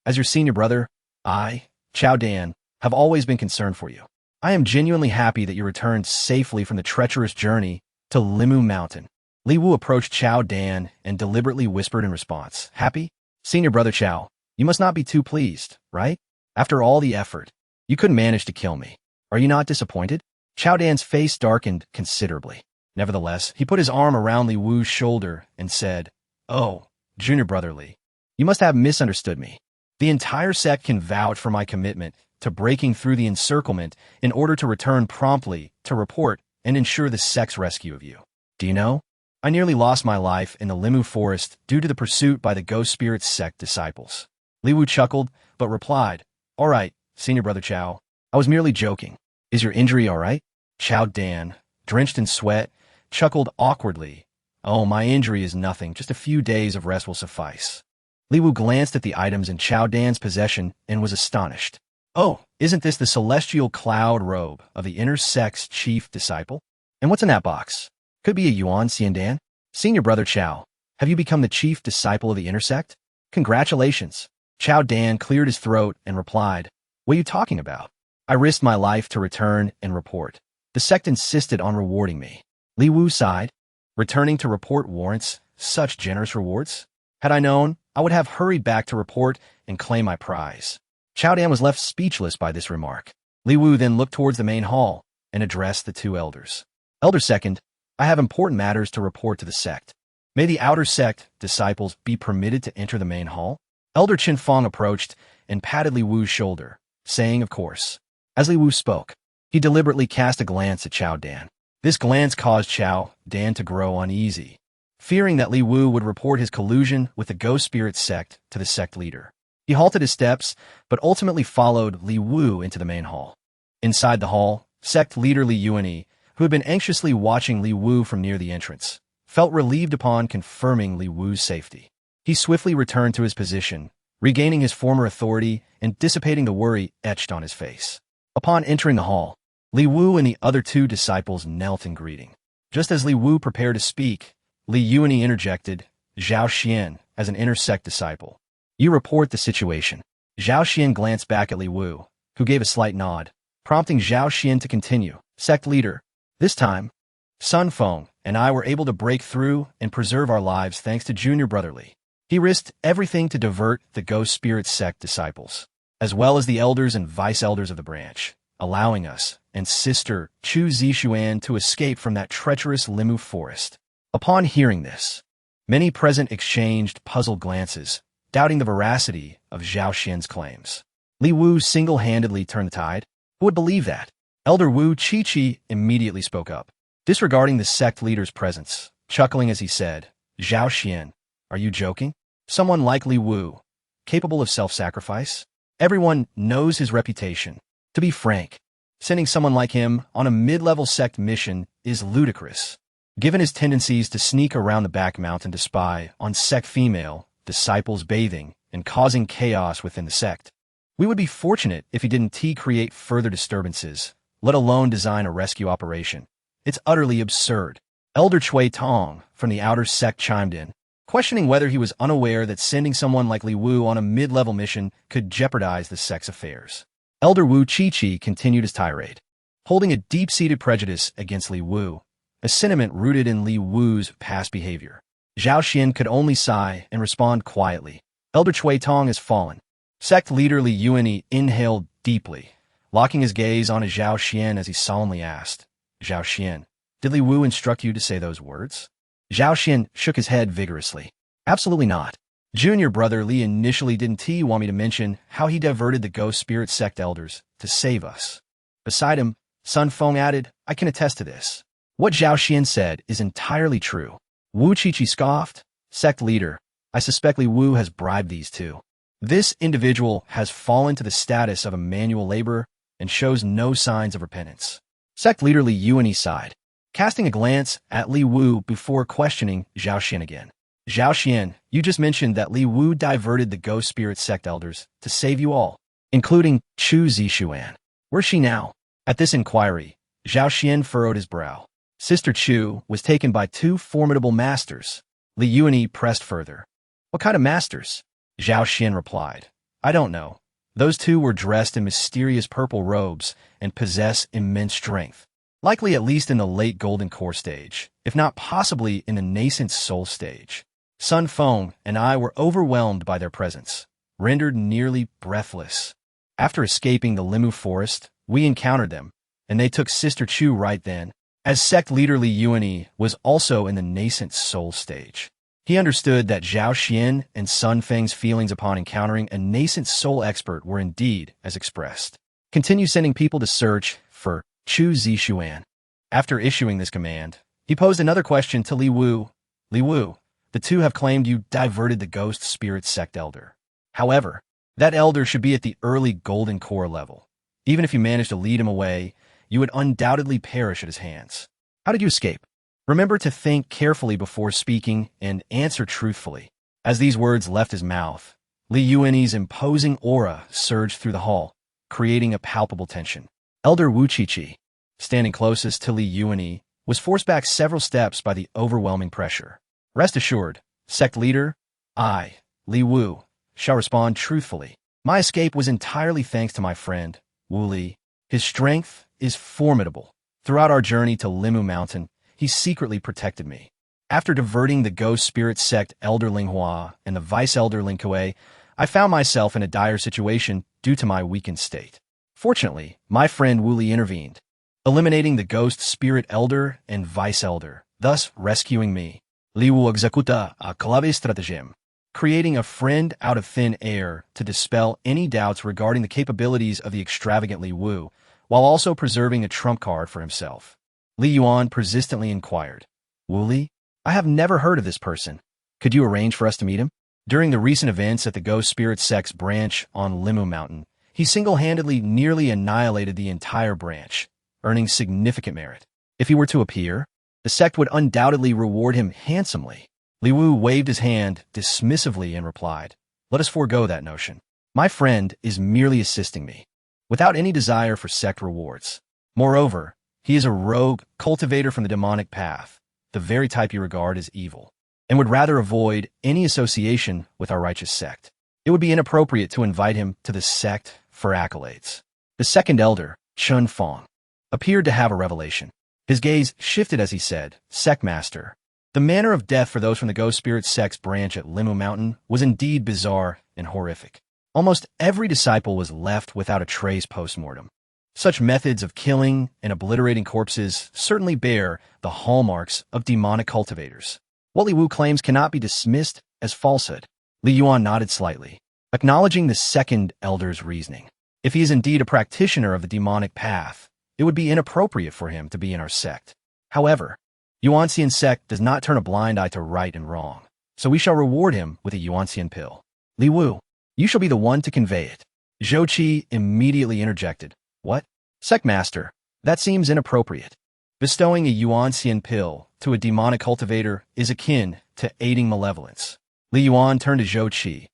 As your senior brother, I, Chao Dan, have always been concerned for you. I am genuinely happy that you returned safely from the treacherous journey to Limu Mountain." Li Wu approached Chao Dan and deliberately whispered in response, "Happy? Senior brother Chao, you must not be too pleased, right? After all the effort, you couldn't manage to kill me. Are you not disappointed?" Chao Dan's face darkened considerably. Nevertheless, he put his arm around Li Wu's shoulder and said, "Oh, junior brother Li, you must have misunderstood me. The entire sect can vouch for my commitment to breaking through the encirclement in order to return promptly to report and ensure the sect's rescue of you. Do you know? I nearly lost my life in the Limu forest due to the pursuit by the go.The Sect disciples." Li Wu chuckled, but replied, "All right, senior brother Chao, I was merely joking. Is your injury all right?" Chao Dan, drenched in sweat, chuckled awkwardly. "Oh, my injury is nothing. Just a few days of rest will suffice." Li Wu glanced at the items in Chao Dan's possession and was astonished. "Oh, isn't this the celestial cloud robe of the inner sect's chief disciple? And what's in that box? Could be a Yuanxian Dan?" Senior brother Chao, have you become the chief disciple of the inner sect? Congratulations. Chao Dan cleared his throat and replied, what are you talking about? I risked my life to return and report. The sect insisted on rewarding me. Li Wu sighed. Returning to report warrants such generous rewards? Had I known, I would have hurried back to report and claim my prize. Chao Dan was left speechless by this remark. Li Wu then looked towards the main hall and addressed the two elders. Elder Second, I have important matters to report to the sect. May the outer sect disciples be permitted to enter the main hall? Elder Qin Fong approached and patted Li Wu's shoulder, saying, of course. As Li Wu spoke, he deliberately cast a glance at Chao Dan. This glance caused Chao Dan to grow uneasy, fearing that Li Wu would report his collusion with the ghost spirit sect to the sect leader. He halted his steps, but ultimately followed Li Wu into the main hall. Inside the hall, sect leader Li Yuanyi, who had been anxiously watching Li Wu from near the entrance, felt relieved upon confirming Li Wu's safety. He swiftly returned to his position, regaining his former authority and dissipating the worry etched on his face. Upon entering the hall, Li Wu and the other two disciples knelt in greeting. Just as Li Wu prepared to speak, Li Yuanyi interjected, Zhao Xian, as an inner sect disciple. You report the situation. Zhao Xian glanced back at Li Wu, who gave a slight nod, prompting Zhao Xian to continue. Sect leader, this time, Sun Feng and I were able to break through and preserve our lives thanks to junior brother Li. He risked everything to divert the ghost spirit sect disciples, as well as the elders and vice-elders of the branch, allowing us and sister Chu Zixuan to escape from that treacherous Limu forest. Upon hearing this, many present exchanged puzzled glances, doubting the veracity of Zhao Xian's claims. Li Wu single-handedly turned the tide. Who would believe that? Elder Wu Qiqi immediately spoke up, disregarding the sect leader's presence, chuckling as he said, Zhao Xian, are you joking? Someone like Li Wu, capable of self-sacrifice? Everyone knows his reputation. To be frank, sending someone like him on a mid-level sect mission is ludicrous, given his tendencies to sneak around the back mountain to spy on sect female disciples bathing and causing chaos within the sect. We would be fortunate if he didn't create further disturbances, let alone design a rescue operation. It's utterly absurd. Elder Chui Tong from the outer sect chimed in, questioning whether he was unaware that sending someone like Li Wu on a mid-level mission could jeopardize the sect's affairs. Elder Wu Qiqi continued his tirade, holding a deep-seated prejudice against Li Wu, a sentiment rooted in Li Wu's past behavior. Zhao Xian could only sigh and respond quietly. Elder Chui Tong has fallen. Sect leader Li Yuanyi inhaled deeply, locking his gaze on Zhao Xian as he solemnly asked, Zhao Xian, did Li Wu instruct you to say those words? Zhao Xian shook his head vigorously. Absolutely not. Junior brother Li initially didn't want me to mention how he diverted the ghost spirit sect elders to save us. Beside him, Sun Feng added, I can attest to this. What Zhao Xian said is entirely true. Wu Qiqi scoffed, sect leader, I suspect Li Wu has bribed these two. This individual has fallen to the status of a manual laborer and shows no signs of repentance. Sect leader Li Yuanyi sighed, casting a glance at Li Wu before questioning Zhao Xian again. Zhao Xian, you just mentioned that Li Wu diverted the ghost spirit sect elders to save you all, including Chu Zixuan. Where's she now? At this inquiry, Zhao Xian furrowed his brow. Sister Chu was taken by two formidable masters. Li Yuanyi pressed further. What kind of masters? Zhao Xian replied. I don't know. Those two were dressed in mysterious purple robes and possess immense strength. Likely at least in the late golden core stage, if not possibly in the nascent soul stage. Sun Feng and I were overwhelmed by their presence, rendered nearly breathless. After escaping the Limu forest, we encountered them, and they took Sister Chu right then, as sect leader Li Yuanyi was also in the nascent soul stage. He understood that Zhao Xian and Sun Feng's feelings upon encountering a nascent soul expert were indeed as expressed. Continue sending people to search for Chu Zixuan. After issuing this command, he posed another question to Li Wu. Li Wu, the two have claimed you diverted the ghost spirit sect elder. However, that elder should be at the early golden core level. Even if you manage to lead him away, you would undoubtedly perish at his hands. How did you escape? Remember to think carefully before speaking and answer truthfully. As these words left his mouth, Li Yuanyi's imposing aura surged through the hall, creating a palpable tension. Elder Wu Qiqi, standing closest to Li Yuanyi, was forced back several steps by the overwhelming pressure. Rest assured, sect leader, I, Li Wu, shall respond truthfully. My escape was entirely thanks to my friend, Wu Li. His strength is formidable. Throughout our journey to Limu Mountain, he secretly protected me. After diverting the ghost spirit sect Elder Ling Hua and the vice elder Ling Kuei, I found myself in a dire situation due to my weakened state. Fortunately, my friend Wu Li intervened, eliminating the ghost spirit elder and vice elder, thus rescuing me. Li Wu executa a clave stratagem, creating a friend out of thin air to dispel any doubts regarding the capabilities of the extravagant Li Wu, while also preserving a trump card for himself. Li Yuan persistently inquired, Wu Li, I have never heard of this person. Could you arrange for us to meet him? During the recent events at the Ghost Spirit Sect's branch on Limu Mountain, he single-handedly nearly annihilated the entire branch, earning significant merit. If he were to appear, the sect would undoubtedly reward him handsomely. Li Wu waved his hand dismissively and replied, Let us forego that notion. My friend is merely assisting me, without any desire for sect rewards. Moreover, he is a rogue cultivator from the demonic path, the very type you regard as evil, and would rather avoid any association with our righteous sect. It would be inappropriate to invite him to the sect for accolades. The second elder, Chun Fong, appeared to have a revelation. His gaze shifted as he said, Sect Master, the manner of death for those from the Ghost Spirit Sect's branch at Limu Mountain was indeed bizarre and horrific. Almost every disciple was left without a trace post-mortem. Such methods of killing and obliterating corpses certainly bear the hallmarks of demonic cultivators. What Li Wu claims cannot be dismissed as falsehood. Li Yuan nodded slightly, acknowledging the second elder's reasoning. If he is indeed a practitioner of the demonic path, it would be inappropriate for him to be in our sect. However, Yuanxian Sect does not turn a blind eye to right and wrong, so we shall reward him with a Yuanxian pill. Li Wu, you shall be the one to convey it. Zhou Qi immediately interjected. What? Sect Master, that seems inappropriate. Bestowing a Yuanxian pill to a demonic cultivator is akin to aiding malevolence. Li Yuan turned to Zhou Qi,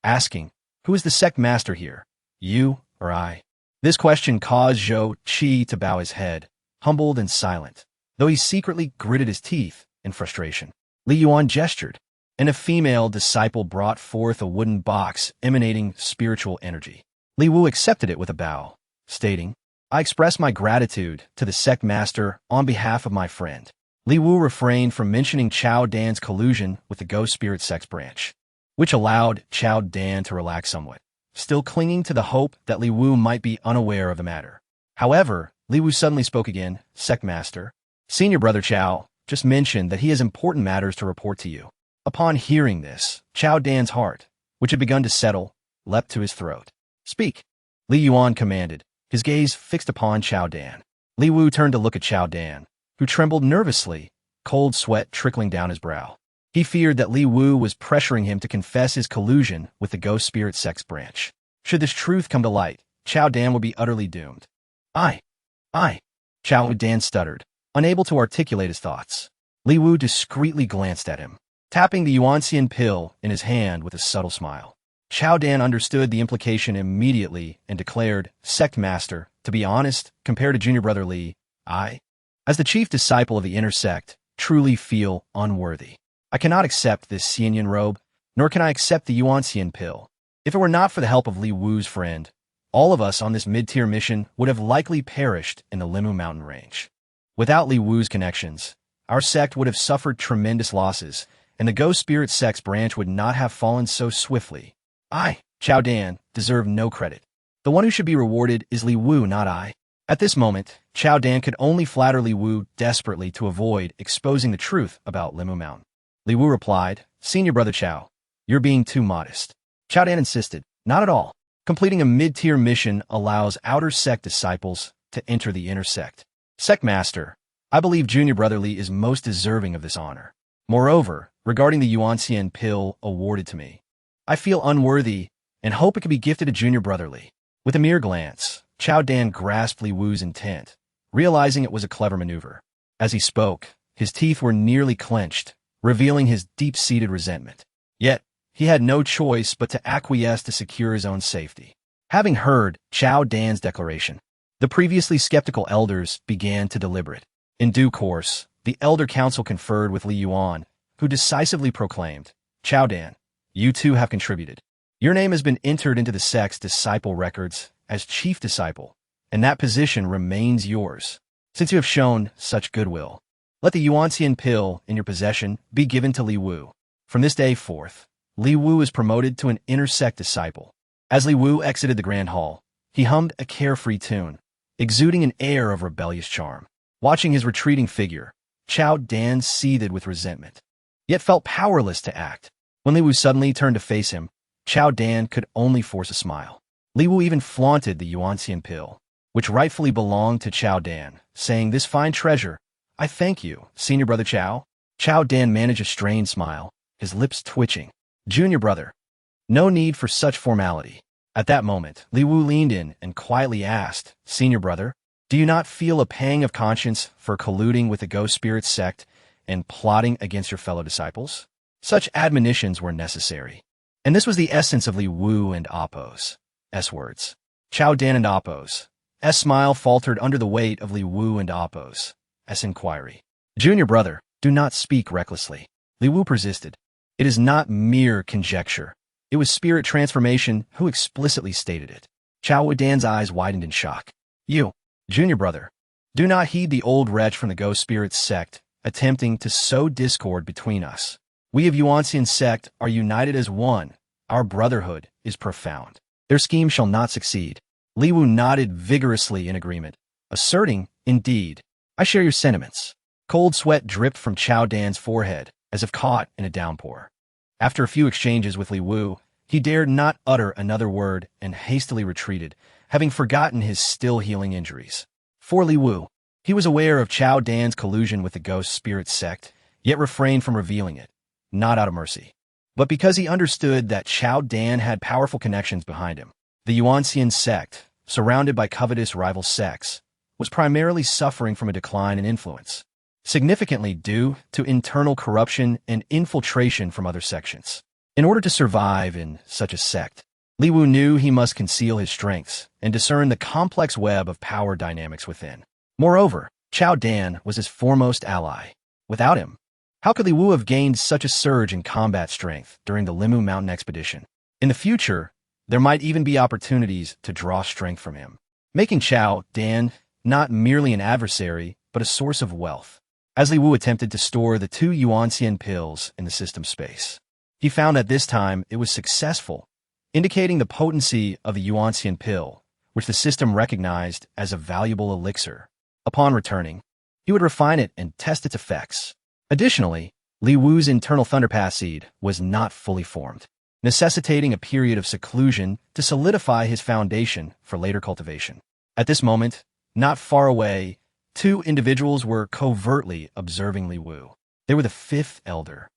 asking, Who is the sect master here, you or I? This question caused Zhou Qi to bow his head, humbled and silent, though he secretly gritted his teeth in frustration. Li Yuan gestured, and a female disciple brought forth a wooden box emanating spiritual energy. Li Wu accepted it with a bow, stating, I express my gratitude to the sect master on behalf of my friend. Li Wu refrained from mentioning Chao Dan's collusion with the Ghost Spirit Sect's branch, which allowed Chao Dan to relax somewhat, still clinging to the hope that Li Wu might be unaware of the matter. However, Li Wu suddenly spoke again, Sect Master, Senior Brother Chao just mentioned that he has important matters to report to you. Upon hearing this, Chao Dan's heart, which had begun to settle, leapt to his throat. Speak, Li Yuan commanded, his gaze fixed upon Chao Dan. Li Wu turned to look at Chao Dan, who trembled nervously, cold sweat trickling down his brow. He feared that Li Wu was pressuring him to confess his collusion with the Ghost Spirit Sect's branch. Should this truth come to light, Chao Dan would be utterly doomed. I. Chao Dan stuttered, unable to articulate his thoughts. Li Wu discreetly glanced at him, tapping the Yuanxian pill in his hand with a subtle smile. Chao Dan understood the implication immediately and declared, Sect Master, to be honest, compared to Junior Brother Li, I, as the chief disciple of the inner sect, truly feel unworthy. I cannot accept this Xianyan robe, nor can I accept the Yuanxian pill. If it were not for the help of Li Wu's friend, all of us on this mid-tier mission would have likely perished in the Limu mountain range. Without Li Wu's connections, our sect would have suffered tremendous losses, and the Ghost Spirit Sect's branch would not have fallen so swiftly. I, Chao Dan, deserve no credit. The one who should be rewarded is Li Wu, not I. At this moment, Chao Dan could only flatter Li Wu desperately to avoid exposing the truth about Limu Mountain. Li Wu replied, Senior Brother Chao, you're being too modest. Chao Dan insisted, Not at all. Completing a mid-tier mission allows outer sect disciples to enter the inner sect. Sect Master, I believe Junior Brother Li is most deserving of this honor. Moreover, regarding the Yuanxian pill awarded to me, I feel unworthy and hope it can be gifted to Junior Brother Li. With a mere glance, Chao Dan grasped Li Wu's intent, realizing it was a clever maneuver. As he spoke, his teeth were nearly clenched, revealing his deep-seated resentment. Yet, he had no choice but to acquiesce to secure his own safety. Having heard Chao Dan's declaration, the previously skeptical elders began to deliberate. In due course, the elder council conferred with Li Yuan, who decisively proclaimed, Chao Dan, you too have contributed. Your name has been entered into the sect's disciple records as chief disciple, and that position remains yours. Since you have shown such goodwill, let the Yuanxian pill in your possession be given to Li Wu. From this day forth, Li Wu is promoted to an inner sect disciple. As Li Wu exited the grand hall, he hummed a carefree tune, exuding an air of rebellious charm. Watching his retreating figure, Chao Dan seethed with resentment, yet felt powerless to act. When Li Wu suddenly turned to face him, Chao Dan could only force a smile. Li Wu even flaunted the Yuanxian pill, which rightfully belonged to Chao Dan, saying, "This fine treasure, I thank you, senior brother Chao." Chao Dan managed a strained smile, his lips twitching. "Junior brother, no need for such formality." At that moment, Li Wu leaned in and quietly asked, "Senior brother, do you not feel a pang of conscience for colluding with the go.The sect and plotting against your fellow disciples?" Such admonitions were necessary. And this was the essence of Li Wu and Appo's words. Chao Dan and Appo's smile faltered under the weight of Li Wu and Appo's inquiry. "Junior brother, do not speak recklessly." Li Wu persisted. "It is not mere conjecture. It was spirit transformation who explicitly stated it." Chao Dan's eyes widened in shock. "You, junior brother, do not heed the old wretch from the go.The sect attempting to sow discord between us. We of Yuanxian Sect are united as one. Our brotherhood is profound. Their scheme shall not succeed." Li Wu nodded vigorously in agreement, asserting, "Indeed, I share your sentiments." Cold sweat dripped from Chao Dan's forehead, as if caught in a downpour. After a few exchanges with Li Wu, he dared not utter another word and hastily retreated, having forgotten his still-healing injuries. For Li Wu, he was aware of Chao Dan's collusion with the go.The sect, yet refrained from revealing it, not out of mercy, but because he understood that Chao Dan had powerful connections behind him. The Yuanxian Sect, surrounded by covetous rival sects, was primarily suffering from a decline in influence, significantly due to internal corruption and infiltration from other sections. In order to survive in such a sect, Li Wu knew he must conceal his strengths and discern the complex web of power dynamics within. Moreover, Chao Dan was his foremost ally. Without him, how could Li Wu have gained such a surge in combat strength during the Limu Mountain expedition? In the future, there might even be opportunities to draw strength from him, making Chao Dan not merely an adversary, but a source of wealth. As Li Wu attempted to store the 2 Yuanxian pills in the system space, he found that this time it was successful, indicating the potency of the Yuanxian pill, which the system recognized as a valuable elixir. Upon returning, he would refine it and test its effects. Additionally, Li Wu's internal thunderpath seed was not fully formed, necessitating a period of seclusion to solidify his foundation for later cultivation. At this moment, not far away, 2 individuals were covertly observing Li Wu. They were the 5th elder,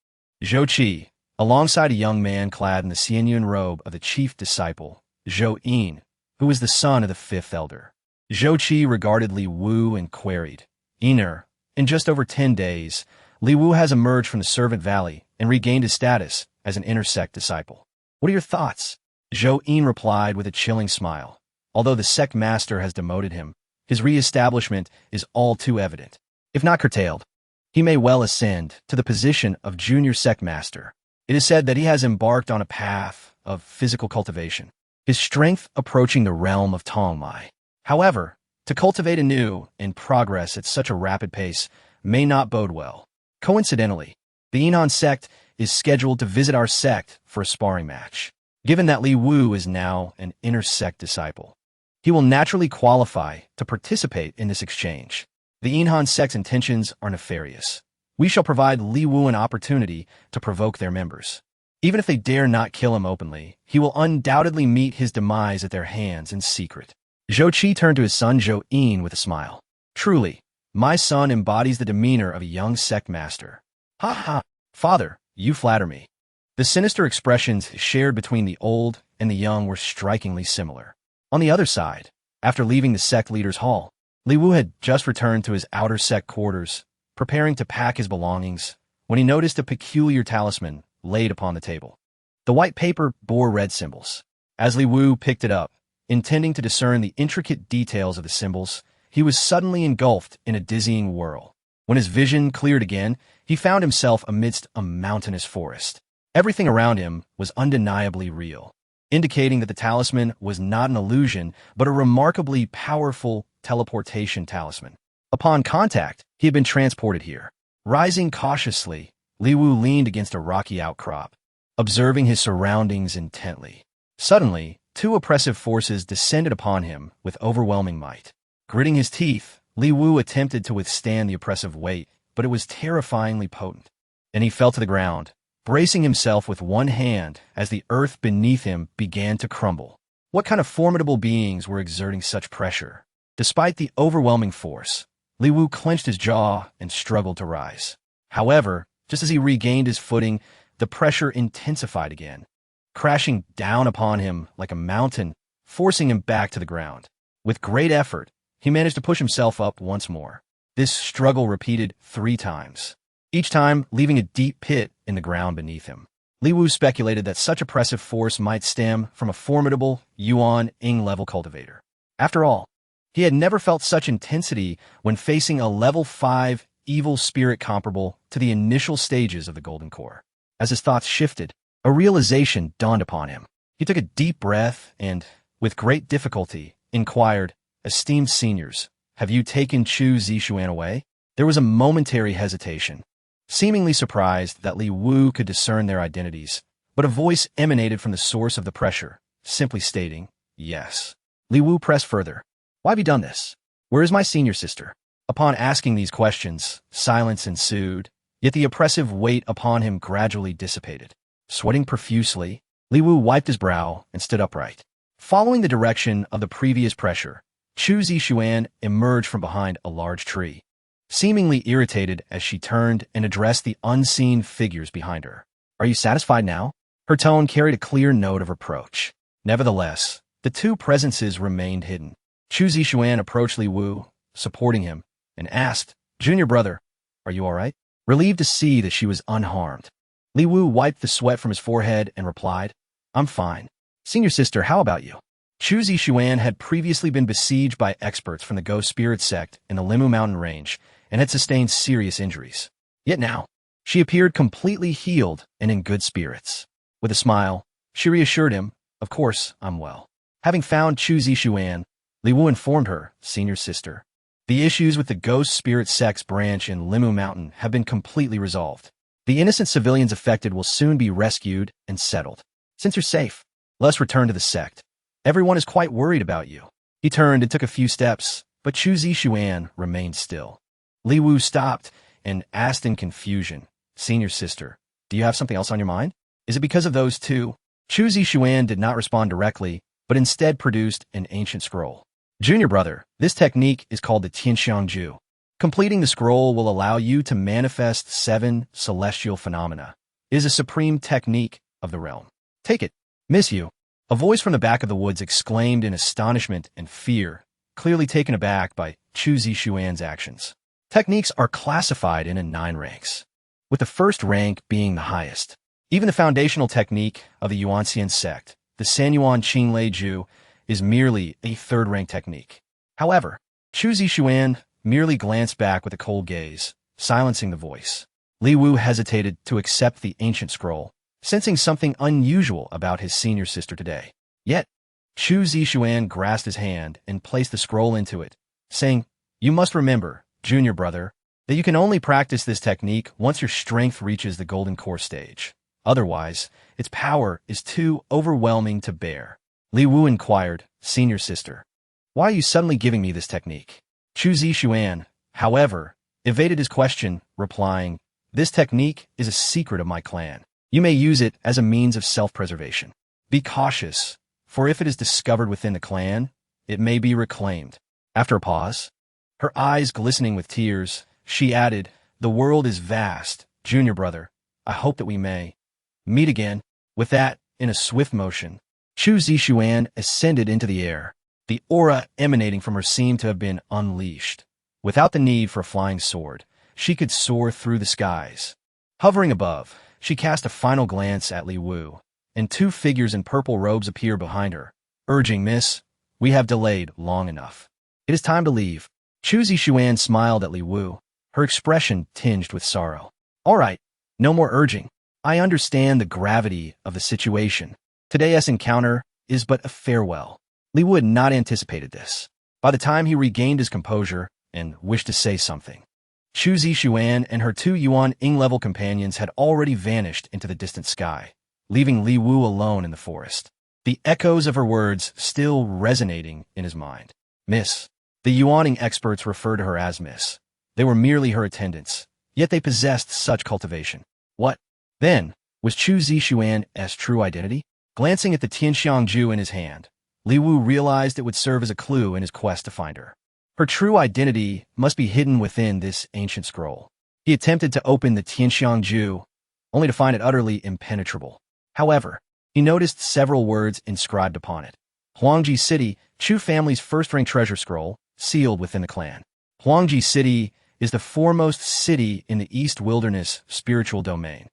Zhou Qi, alongside a young man clad in the Xianyun robe of the chief disciple, Zhou Yin, who was the son of the 5th elder. Zhou Qi regarded Li Wu and queried, "Iner, in just over 10 days, Li Wu has emerged from the Servant Valley and regained his status as an inner sect disciple. What are your thoughts?" Zhou Yin replied with a chilling smile. "Although the sect master has demoted him, his re-establishment is all too evident. If not curtailed, he may well ascend to the position of junior sect master. It is said that he has embarked on a path of physical cultivation, his strength approaching the realm of Tongmai. However, to cultivate anew and progress at such a rapid pace may not bode well. Coincidentally, the Yuanxian Sect is scheduled to visit our sect for a sparring match. Given that Li Wu is now an inner sect disciple, he will naturally qualify to participate in this exchange. The Yuanxian Sect's intentions are nefarious. We shall provide Li Wu an opportunity to provoke their members. Even if they dare not kill him openly, he will undoubtedly meet his demise at their hands in secret." Zhou Qi turned to his son Zhou Yin with a smile. "Truly, my son embodies the demeanor of a young sect master." "Ha ha, father, you flatter me." The sinister expressions shared between the old and the young were strikingly similar. On the other side, after leaving the sect leader's hall, Li Wu had just returned to his outer sect quarters, preparing to pack his belongings, when he noticed a peculiar talisman laid upon the table. The white paper bore red symbols. As Li Wu picked it up, intending to discern the intricate details of the symbols, he was suddenly engulfed in a dizzying whirl. When his vision cleared again, he found himself amidst a mountainous forest. Everything around him was undeniably real, indicating that the talisman was not an illusion, but a remarkably powerful teleportation talisman. Upon contact, he had been transported here. Rising cautiously, Li Wu leaned against a rocky outcrop, observing his surroundings intently. Suddenly, two oppressive forces descended upon him with overwhelming might. Gritting his teeth, Li Wu attempted to withstand the oppressive weight, but it was terrifyingly potent. And he fell to the ground, bracing himself with one hand as the earth beneath him began to crumble. What kind of formidable beings were exerting such pressure? Despite the overwhelming force, Li Wu clenched his jaw and struggled to rise. However, just as he regained his footing, the pressure intensified again, crashing down upon him like a mountain, forcing him back to the ground. With great effort, he managed to push himself up once more. This struggle repeated 3 times, each time leaving a deep pit in the ground beneath him. Li Wu speculated that such oppressive force might stem from a formidable Yuanxian level cultivator. After all, he had never felt such intensity when facing a level 5 evil spirit comparable to the initial stages of the Golden Core. As his thoughts shifted, a realization dawned upon him. He took a deep breath and, with great difficulty, inquired, "Esteemed seniors, have you taken Chu Zixuan away?" There was a momentary hesitation, seemingly surprised that Li Wu could discern their identities, but a voice emanated from the source of the pressure, simply stating, "Yes." Li Wu pressed further. "Why have you done this? Where is my senior sister?" Upon asking these questions, silence ensued, yet the oppressive weight upon him gradually dissipated. Sweating profusely, Li Wu wiped his brow and stood upright. Following the direction of the previous pressure, Chu Zixuan emerged from behind a large tree, seemingly irritated as she turned and addressed the unseen figures behind her. "Are you satisfied now?" Her tone carried a clear note of reproach. Nevertheless, the two presences remained hidden. Chu Zixuan approached Li Wu, supporting him, and asked, "Junior brother, are you all right?" Relieved to see that she was unharmed, Li Wu wiped the sweat from his forehead and replied, "I'm fine. Senior sister, how about you?" Chu Zixuan had previously been besieged by experts from the Go.The sect in the Limu mountain range and had sustained serious injuries. Yet now, she appeared completely healed and in good spirits. With a smile, she reassured him, "Of course, I'm well." Having found Chu Zixuan, Li Wu informed her, "Senior sister, the issues with the Ghost Spirit Sect's branch in Limu Mountain have been completely resolved. The innocent civilians affected will soon be rescued and settled. Since you're safe, let us return to the sect. Everyone is quite worried about you." He turned and took a few steps, but Chu Zixuan remained still. Li Wu stopped and asked in confusion, "Senior sister, do you have something else on your mind? Is it because of those two?" Chu Zixuan did not respond directly, but instead produced an ancient scroll. "Junior brother, this technique is called the Tianxiangju. Completing the scroll will allow you to manifest 7 celestial phenomena. It is a supreme technique of the realm. Take it." "Miss you," a voice from the back of the woods exclaimed in astonishment and fear, clearly taken aback by Chu Zixuan's actions. Techniques are classified into 9 ranks, with the first rank being the highest. Even the foundational technique of the Yuanxian Sect, the Sanyuan Qinglei Ju, is merely a 3rd-rank technique. However, Chu Zixuan merely glanced back with a cold gaze, silencing the voice. Li Wu hesitated to accept the ancient scroll, sensing something unusual about his senior sister today. Yet, Chu Zixuan grasped his hand and placed the scroll into it, saying, "You must remember, junior brother, that you can only practice this technique once your strength reaches the Golden Core stage. Otherwise, its power is too overwhelming to bear." Li Wu inquired, "Senior sister, why are you suddenly giving me this technique?" Chu Zixuan, however, evaded his question, replying, "This technique is a secret of my clan. You may use it as a means of self-preservation. Be cautious, for if it is discovered within the clan, it may be reclaimed." After a pause, her eyes glistening with tears, she added, "The world is vast, junior brother. I hope that we may meet again." With that, in a swift motion, Chu Zixuan ascended into the air. The aura emanating from her seemed to have been unleashed. Without the need for a flying sword, she could soar through the skies. Hovering above, she cast a final glance at Li Wu, and 2 figures in purple robes appeared behind her, urging, "Miss, we have delayed long enough. It is time to leave." Chu Zixuan smiled at Li Wu, her expression tinged with sorrow. All right, no more urging. I understand the gravity of the situation. Today's encounter is but a farewell. Li Wu had not anticipated this. By the time he regained his composure and wished to say something, Chu Zixuan and her two Yuan Ing-level companions had already vanished into the distant sky, leaving Li Wu alone in the forest. The echoes of her words still resonating in his mind. Miss. The Yuaning experts referred to her as Miss. They were merely her attendants, yet they possessed such cultivation. What, then, was Chu Zixuan's true identity? Glancing at the Tianxiangju in his hand, Li Wu realized it would serve as a clue in his quest to find her. Her true identity must be hidden within this ancient scroll. He attempted to open the Tianxiangju, only to find it utterly impenetrable. However, he noticed several words inscribed upon it. Huangji City, Chu family's first-rank treasure scroll, sealed within the clan. Huangji City is the foremost city in the East Wilderness spiritual domain,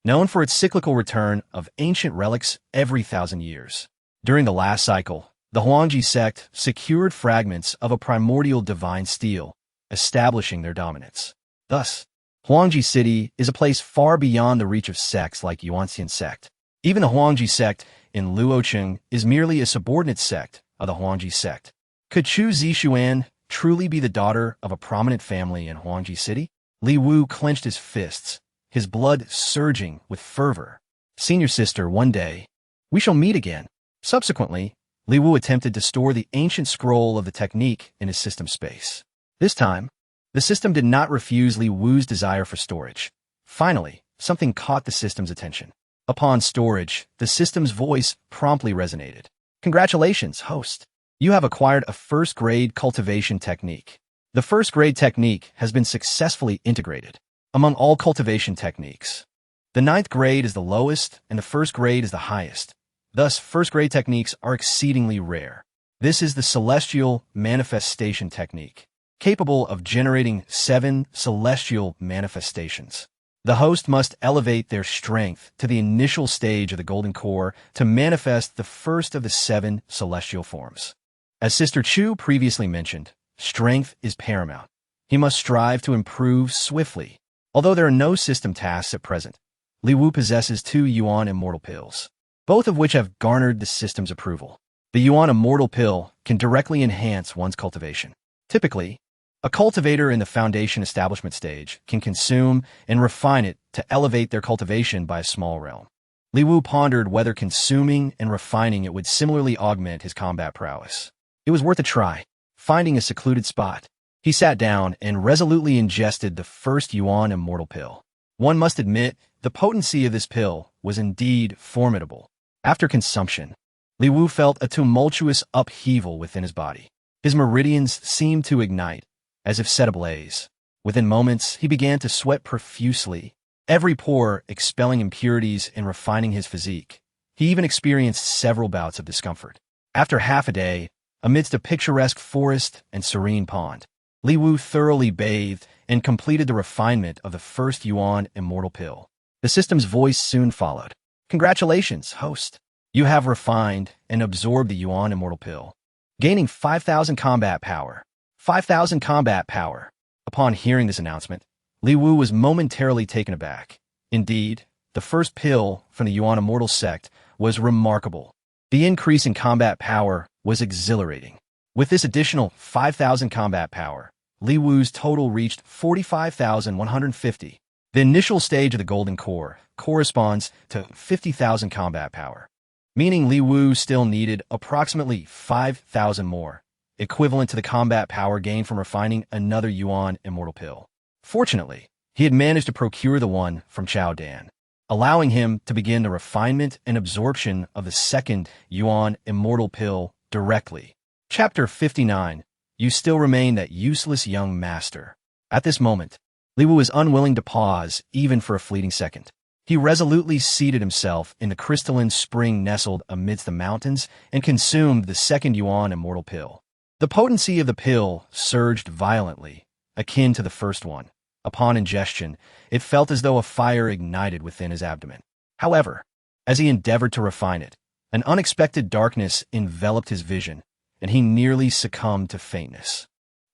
known for its cyclical return of ancient relics every 1,000 years. During the last cycle, the Yuanxian Sect secured fragments of a primordial divine steel, establishing their dominance. Thus, Huangji City is a place far beyond the reach of sects like Yuanxian Sect. Even the Yuanxian Sect in Luocheng is merely a subordinate sect of the Yuanxian Sect. Could Chu Zixuan truly be the daughter of a prominent family in Huangji City? Li Wu clenched his fists, his blood surging with fervor. Senior sister, one day, we shall meet again. Subsequently, Li Wu attempted to store the ancient scroll of the technique in his system space. This time, the system did not refuse Li Wu's desire for storage. Finally, something caught the system's attention. Upon storage, the system's voice promptly resonated. Congratulations, host. You have acquired a first-grade cultivation technique. The first-grade technique has been successfully integrated. Among all cultivation techniques, the 9th grade is the lowest and the first grade is the highest. Thus, first-grade techniques are exceedingly rare. This is the celestial manifestation technique, capable of generating 7 celestial manifestations. The host must elevate their strength to the initial stage of the golden core to manifest the first of the 7 celestial forms. As Sister Chu previously mentioned, strength is paramount. He must strive to improve swiftly. Although there are no system tasks at present, Li Wu possesses 2 Yuan Immortal Pills, both of which have garnered the system's approval. The Yuan Immortal Pill can directly enhance one's cultivation. Typically, a cultivator in the foundation establishment stage can consume and refine it to elevate their cultivation by a small realm. Li Wu pondered whether consuming and refining it would similarly augment his combat prowess. It was worth a try. Finding a secluded spot, he sat down and resolutely ingested the first Yuan Immortal Pill. One must admit, the potency of this pill was indeed formidable. After consumption, Li Wu felt a tumultuous upheaval within his body. His meridians seemed to ignite, as if set ablaze. Within moments, he began to sweat profusely, every pore expelling impurities and refining his physique. He even experienced several bouts of discomfort. After half a day, amidst a picturesque forest and serene pond, Li Wu thoroughly bathed and completed the refinement of the first Yuan Immortal Pill. The system's voice soon followed. Congratulations, host. You have refined and absorbed the Yuan Immortal Pill, gaining 5,000 combat power. 5,000 combat power. Upon hearing this announcement, Li Wu was momentarily taken aback. Indeed, the first pill from the Yuan Immortal Sect was remarkable. The increase in combat power was exhilarating. With this additional 5,000 combat power, Li Wu's total reached 45,150. The initial stage of the Golden Core corresponds to 50,000 combat power, meaning Li Wu still needed approximately 5,000 more, equivalent to the combat power gained from refining another Yuan Immortal Pill. Fortunately, he had managed to procure the one from Chao Dan, allowing him to begin the refinement and absorption of the second Yuan Immortal Pill directly. Chapter 59. You still remain that useless young master. At this moment, Li Wu was unwilling to pause even for a fleeting second. He resolutely seated himself in the crystalline spring nestled amidst the mountains and consumed the second Yuan Immortal Pill. The potency of the pill surged violently, akin to the first one. Upon ingestion, it felt as though a fire ignited within his abdomen. However, as he endeavored to refine it, an unexpected darkness enveloped his vision, and he nearly succumbed to faintness.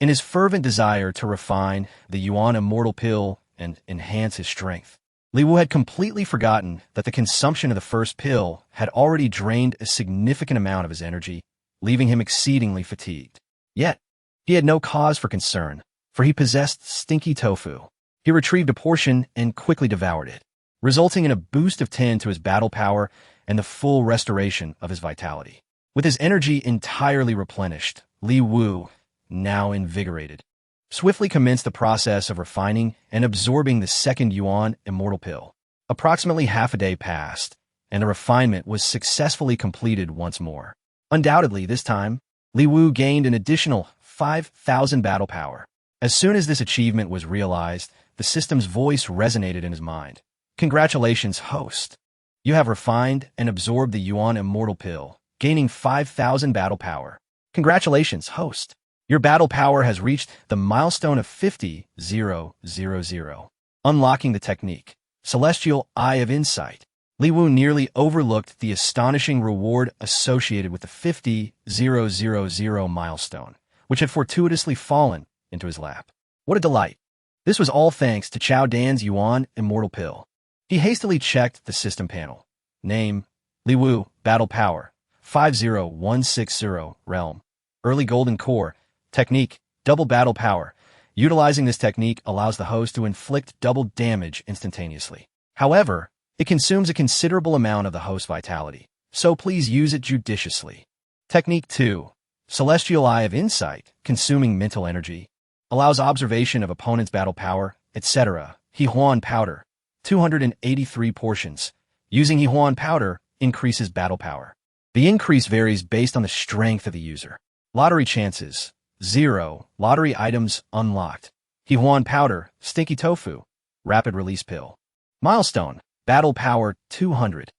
In his fervent desire to refine the Yuan immortal pill and enhance his strength, Li Wu had completely forgotten that the consumption of the first pill had already drained a significant amount of his energy, leaving him exceedingly fatigued. Yet, he had no cause for concern, for he possessed stinky tofu. He retrieved a portion and quickly devoured it, resulting in a boost of 10 to his battle power and the full restoration of his vitality. With his energy entirely replenished, Li Wu, now invigorated, swiftly commenced the process of refining and absorbing the second Yuan immortal pill. Approximately half a day passed, and the refinement was successfully completed once more. Undoubtedly, this time, Li Wu gained an additional 5,000 battle power. As soon as this achievement was realized, the system's voice resonated in his mind. Congratulations, host. You have refined and absorbed the Yuan immortal pill, gaining 5,000 battle power. Congratulations, host. Your battle power has reached the milestone of 50,000. Unlocking the technique. Celestial Eye of Insight. Li Wu nearly overlooked the astonishing reward associated with the 50,000 milestone, which had fortuitously fallen into his lap. What a delight. This was all thanks to Chao Dan's Yuan immortal pill. He hastily checked the system panel. Name, Li Wu, battle power, 50160, realm, early golden core, technique, double battle power. Utilizing this technique allows the host to inflict double damage instantaneously. However, it consumes a considerable amount of the host's vitality, so please use it judiciously. Technique 2, Celestial Eye of Insight, consuming mental energy, allows observation of opponent's battle power, etc. Huang powder, 283 portions. Using Huang powder increases battle power. The increase varies based on the strength of the user. Lottery chances, 0. Lottery items unlocked. Huang powder, stinky tofu, rapid release pill. Milestone, battle power 200.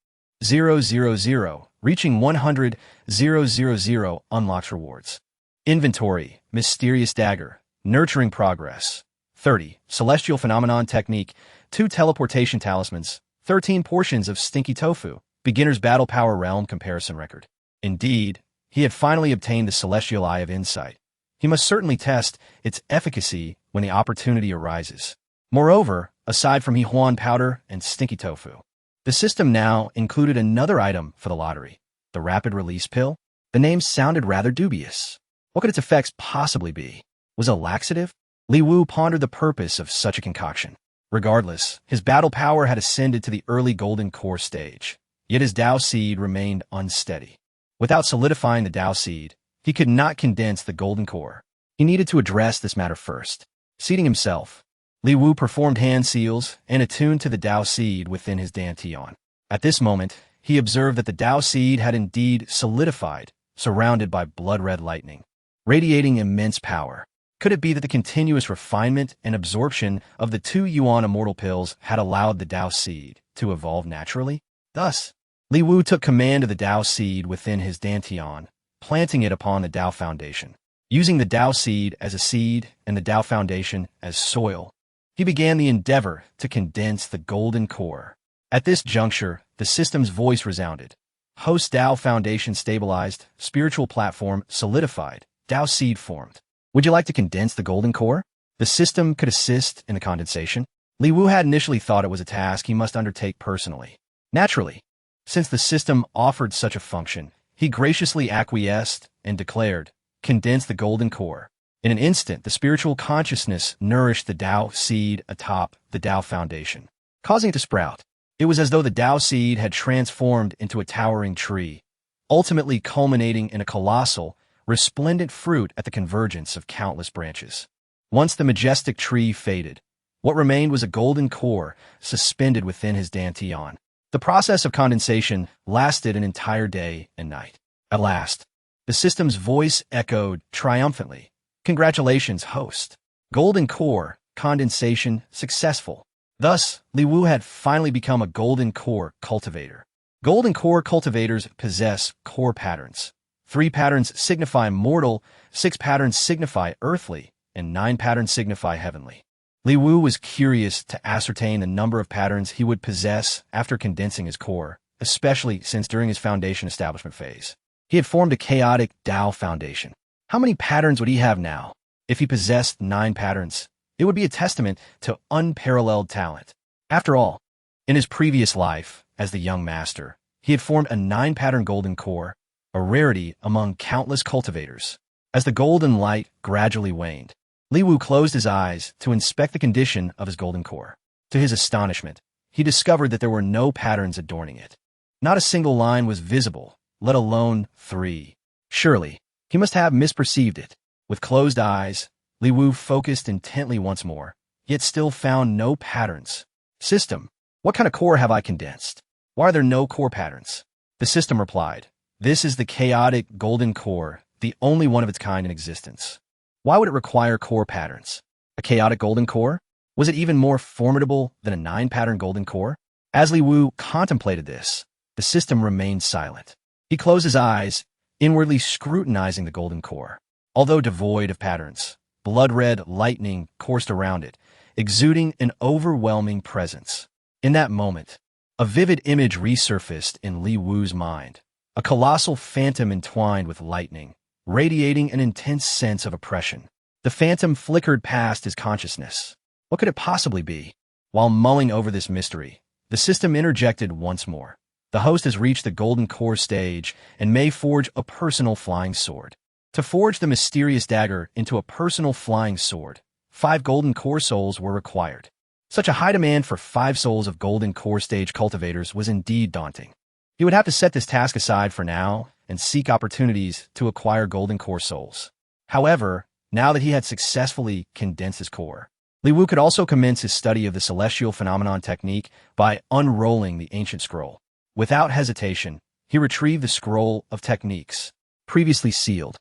000, reaching 100,000 unlocks rewards. Inventory, mysterious dagger, nurturing progress. 30. Celestial phenomenon technique, 2 teleportation talismans, 13 portions of stinky tofu, beginner's battle power realm comparison record. Indeed, he had finally obtained the Celestial Eye of Insight. He must certainly test its efficacy when the opportunity arises. Moreover, aside from Huang powder and stinky tofu, the system now included another item for the lottery, the rapid release pill. The name sounded rather dubious. What could its effects possibly be? Was it a laxative? Li Wu pondered the purpose of such a concoction. Regardless, his battle power had ascended to the early golden core stage, yet his Dao seed remained unsteady. Without solidifying the Dao seed, he could not condense the golden core. He needed to address this matter first. Seating himself, Li Wu performed hand seals and attuned to the Dao seed within his dantian. At this moment, he observed that the Dao seed had indeed solidified, surrounded by blood-red lightning, radiating immense power. Could it be that the continuous refinement and absorption of the 2 Yuan immortal pills had allowed the Dao seed to evolve naturally? Thus, Li Wu took command of the Dao seed within his dantian, planting it upon the Dao foundation. Using the Dao seed as a seed and the Dao foundation as soil, he began the endeavor to condense the golden core. At this juncture, the system's voice resounded. Host Dao foundation stabilized, spiritual platform solidified, Dao seed formed. Would you like to condense the golden core? The system could assist in the condensation. Li Wu had initially thought it was a task he must undertake personally. Naturally, since the system offered such a function, he graciously acquiesced and declared, "Condense the golden core." In an instant, the spiritual consciousness nourished the Dao seed atop the Dao foundation, causing it to sprout. It was as though the Dao seed had transformed into a towering tree, ultimately culminating in a colossal, resplendent fruit at the convergence of countless branches. Once the majestic tree faded, what remained was a golden core suspended within his dantian. The process of condensation lasted an entire day and night. At last, the system's voice echoed triumphantly. "Congratulations, host. Golden core, condensation, successful." Thus, Li Wu had finally become a golden core cultivator. Golden core cultivators possess core patterns. 3 patterns signify mortal, 6 patterns signify earthly, and 9 patterns signify heavenly. Li Wu was curious to ascertain the number of patterns he would possess after condensing his core, especially since during his foundation establishment phase, he had formed a chaotic Dao foundation. How many patterns would he have now? If he possessed 9 patterns, it would be a testament to unparalleled talent. After all, in his previous life as the young master, he had formed a 9-pattern golden core, a rarity among countless cultivators. As the golden light gradually waned, Li Wu closed his eyes to inspect the condition of his golden core. To his astonishment, he discovered that there were no patterns adorning it. Not a single line was visible, let alone 3. Surely, he must have misperceived it. With closed eyes, Li Wu focused intently once more, yet still found no patterns. System, what kind of core have I condensed? Why are there no core patterns? The system replied, this is the chaotic golden core, the only one of its kind in existence. Why would it require core patterns? A chaotic golden core? Was it even more formidable than a 9-pattern golden core? As Li Wu contemplated this, the system remained silent. He closed his eyes, inwardly scrutinizing the golden core. Although devoid of patterns, blood-red lightning coursed around it, exuding an overwhelming presence. In that moment, a vivid image resurfaced in Li Wu's mind. A colossal phantom entwined with lightning, radiating an intense sense of oppression. The phantom flickered past his consciousness. What could it possibly be? While mulling over this mystery, the system interjected once more. The host has reached the golden core stage and may forge a personal flying sword. To forge the mysterious dagger into a personal flying sword, 5 golden core souls were required. Such a high demand for 5 souls of golden core stage cultivators was indeed daunting. He would have to set this task aside for now and seek opportunities to acquire golden core souls. However, now that he had successfully condensed his core, Li Wu could also commence his study of the celestial phenomenon technique by unrolling the ancient scroll. Without hesitation, he retrieved the scroll of techniques, previously sealed.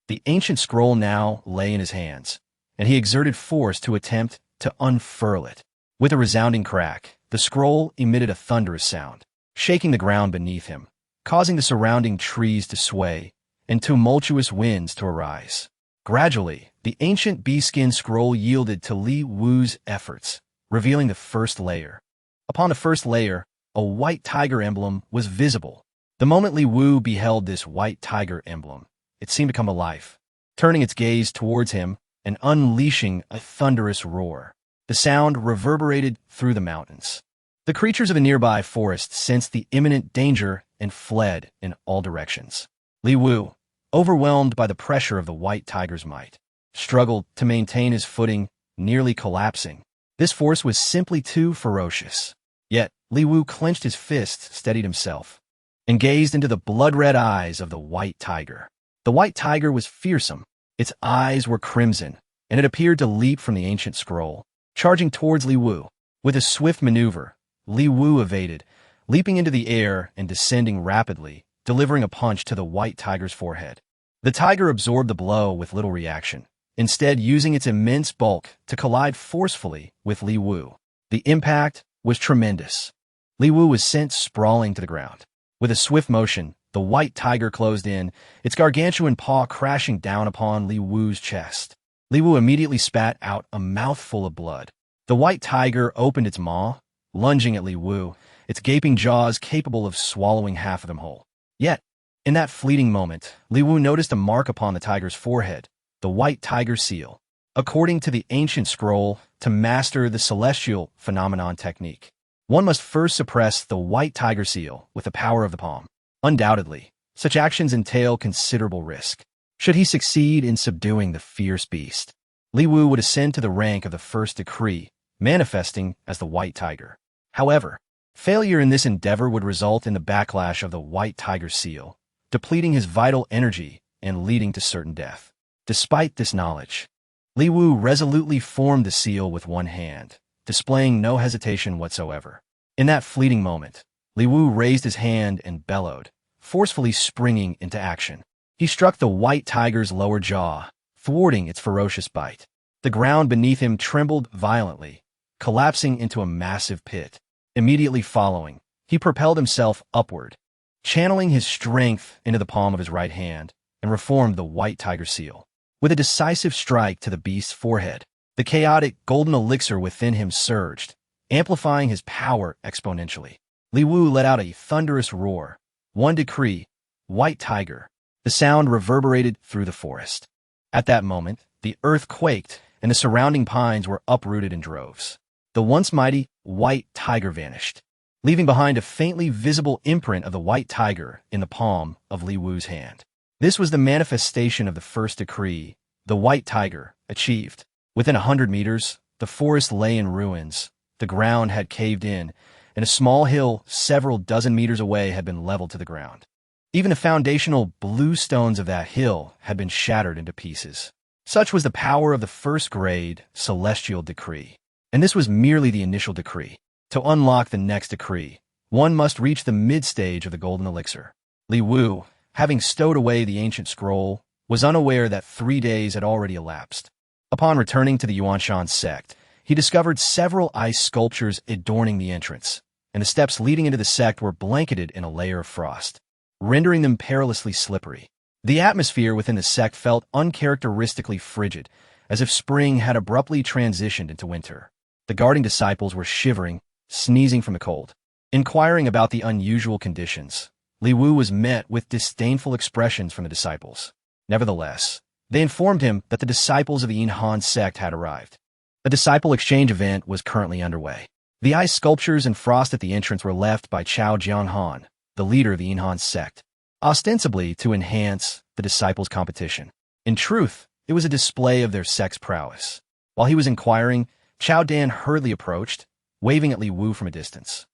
The ancient scroll now lay in his hands, and he exerted force to attempt to unfurl it. With a resounding crack, the scroll emitted a thunderous sound, shaking the ground beneath him, causing the surrounding trees to sway and tumultuous winds to arise. Gradually, the ancient bee-skin scroll yielded to Li Wu's efforts, revealing the first layer. Upon the first layer, a white tiger emblem was visible. The moment Li Wu beheld this white tiger emblem, it seemed to come alive, turning its gaze towards him and unleashing a thunderous roar. The sound reverberated through the mountains. The creatures of a nearby forest sensed the imminent danger and fled in all directions. Li Wu, overwhelmed by the pressure of the white tiger's might, struggled to maintain his footing, nearly collapsing. This force was simply too ferocious. Yet, Li Wu clenched his fists, steadied himself, and gazed into the blood-red eyes of the white tiger. The white tiger was fearsome. Its eyes were crimson, and it appeared to leap from the ancient scroll, charging towards Li Wu. With a swift maneuver, Li Wu evaded, leaping into the air and descending rapidly, delivering a punch to the white tiger's forehead. The tiger absorbed the blow with little reaction, instead using its immense bulk to collide forcefully with Li Wu. The impact was tremendous. Li Wu was sent sprawling to the ground. With a swift motion, the white tiger closed in, its gargantuan paw crashing down upon Li Wu's chest. Li Wu immediately spat out a mouthful of blood. The white tiger opened its maw, lunging at Li Wu, its gaping jaws capable of swallowing half of him whole. Yet, in that fleeting moment, Li Wu noticed a mark upon the tiger's forehead, the white tiger seal. According to the ancient scroll, to master the celestial phenomenon technique, one must first suppress the white tiger seal with the power of the palm. Undoubtedly, such actions entail considerable risk. Should he succeed in subduing the fierce beast, Li Wu would ascend to the rank of the first decree, manifesting as the white tiger. However, failure in this endeavor would result in the backlash of the white tiger seal, depleting his vital energy and leading to certain death. Despite this knowledge, Li Wu resolutely formed the seal with one hand, displaying no hesitation whatsoever. In that fleeting moment, Li Wu raised his hand and bellowed, forcefully springing into action. He struck the white tiger's lower jaw, thwarting its ferocious bite. The ground beneath him trembled violently, collapsing into a massive pit. Immediately following, he propelled himself upward, channeling his strength into the palm of his right hand, and reformed the white tiger seal. With a decisive strike to the beast's forehead, the chaotic golden elixir within him surged, amplifying his power exponentially. Li Wu let out a thunderous roar. One decree, white tiger. The sound reverberated through the forest. At that moment, The earth quaked, and the surrounding pines were uprooted in droves. The once mighty white tiger vanished, leaving behind a faintly visible imprint of the white tiger in the palm of Li Wu's hand. This was the manifestation of the first decree, the white tiger, achieved. Within 100 meters, the forest lay in ruins. The ground had caved in, and a small hill several dozen meters away had been leveled to the ground. Even the foundational blue stones of that hill had been shattered into pieces. Such was the power of the first-grade celestial decree. And this was merely the initial decree. To unlock the next decree, one must reach the mid-stage of the golden elixir. Li Wu, having stowed away the ancient scroll, was unaware that 3 days had already elapsed. Upon returning to the Yuanxian Sect, he discovered several ice sculptures adorning the entrance, and the steps leading into the sect were blanketed in a layer of frost, rendering them perilously slippery. The atmosphere within the sect felt uncharacteristically frigid, as if spring had abruptly transitioned into winter. The guarding disciples were shivering, sneezing from the cold. Inquiring about the unusual conditions, Li Wu was met with disdainful expressions from the disciples. Nevertheless, they informed him that the disciples of the Yuanxian Sect had arrived. A disciple exchange event was currently underway. The ice sculptures and frost at the entrance were left by Chao Jianghan, the leader of the Yuanxian Sect, ostensibly to enhance the disciples' competition. In truth, it was a display of their sect's prowess. While he was inquiring, Chao Dan hurriedly approached, waving at Li Wu from a distance.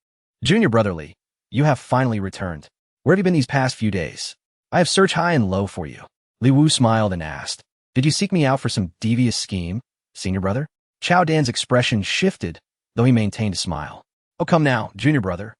"Junior brother Li, you have finally returned. Where have you been these past few days? I have searched high and low for you." Li Wu smiled and asked, "Did you seek me out for some devious scheme, senior brother?" Chao Dan's expression shifted, though he maintained a smile. "Oh, come now, junior brother.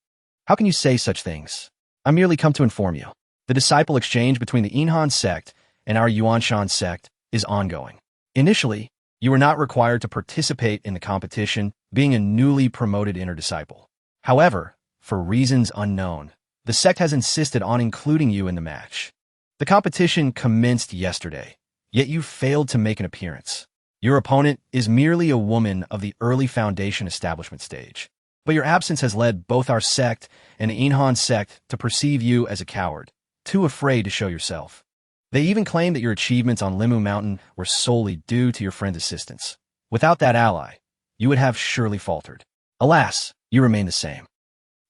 How can you say such things? I merely come to inform you. The disciple exchange between the Yuanxian Sect and our Yuanxian Sect is ongoing. Initially, you were not required to participate in the competition, being a newly promoted inner disciple. However, for reasons unknown, the sect has insisted on including you in the match. The competition commenced yesterday, yet you failed to make an appearance. Your opponent is merely a woman of the early foundation establishment stage, but your absence has led both our sect and the Yuanxian Sect to perceive you as a coward, too afraid to show yourself. They even claim that your achievements on Limu Mountain were solely due to your friend's assistance. Without that ally, you would have surely faltered. Alas, you remain the same.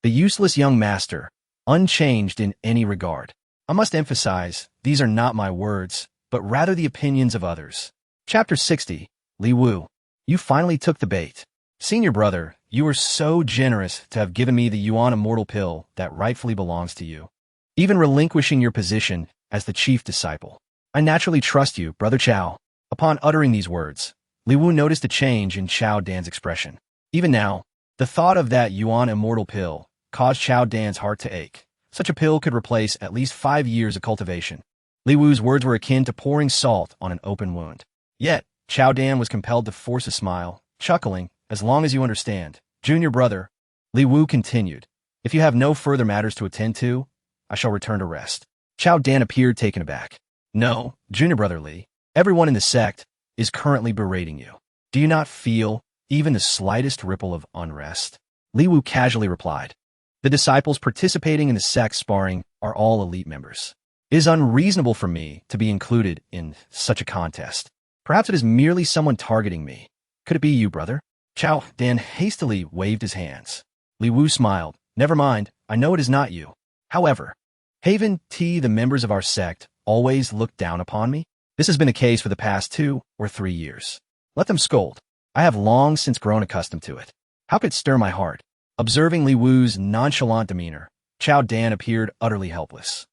The useless young master, unchanged in any regard. I must emphasize, these are not my words, but rather the opinions of others." Chapter 60, Li Wu. You finally took the bait. Senior brother, you were so generous to have given me the Yuan immortal pill that rightfully belongs to you, even relinquishing your position as the chief disciple. I naturally trust you, brother Chao. Upon uttering these words, Li Wu noticed a change in Chao Dan's expression. Even now, the thought of that Yuan immortal pill caused Chao Dan's heart to ache. Such a pill could replace at least 5 years of cultivation. Li Wu's words were akin to pouring salt on an open wound. Yet, Chao Dan was compelled to force a smile, chuckling, "As long as you understand, junior brother," Li Wu continued, "if you have no further matters to attend to, I shall return to rest." Chao Dan appeared taken aback. "No, junior brother Li, everyone in the sect is currently berating you. Do you not feel even the slightest ripple of unrest?" Li Wu casually replied, "The disciples participating in the sect sparring are all elite members. It is unreasonable for me to be included in such a contest. Perhaps it is merely someone targeting me. Could it be you, brother?" Chao Dan hastily waved his hands. Li Wu smiled. "Never mind, I know it is not you. However, haven't the members of our sect always looked down upon me? This has been the case for the past 2 or 3 years. Let them scold. I have long since grown accustomed to it. How could it stir my heart?" Observing Li Wu's nonchalant demeanor, Chao Dan appeared utterly helpless.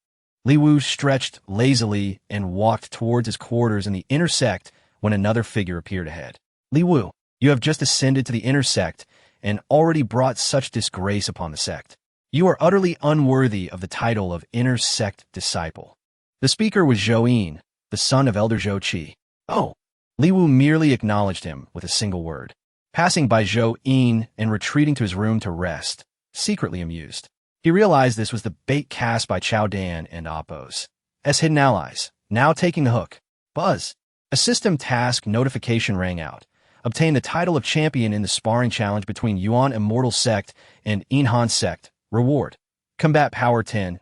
Li Wu stretched lazily and walked towards his quarters in the inner sect when another figure appeared ahead. "Li Wu, you have just ascended to the inner sect and already brought such disgrace upon the sect. You are utterly unworthy of the title of inner sect disciple." The speaker was Zhou Yin, the son of Elder Zhou Qi. "Oh." Li Wu merely acknowledged him with a single word, passing by Zhou Yin and retreating to his room to rest, secretly amused. He realized this was the bait cast by Chao Dan and Oppos as hidden allies, now taking the hook. Buzz. A system task notification rang out. Obtain the title of champion in the sparring challenge between Yuan Immortal Sect and Yuanxian Sect. Reward: Combat Power 10,000.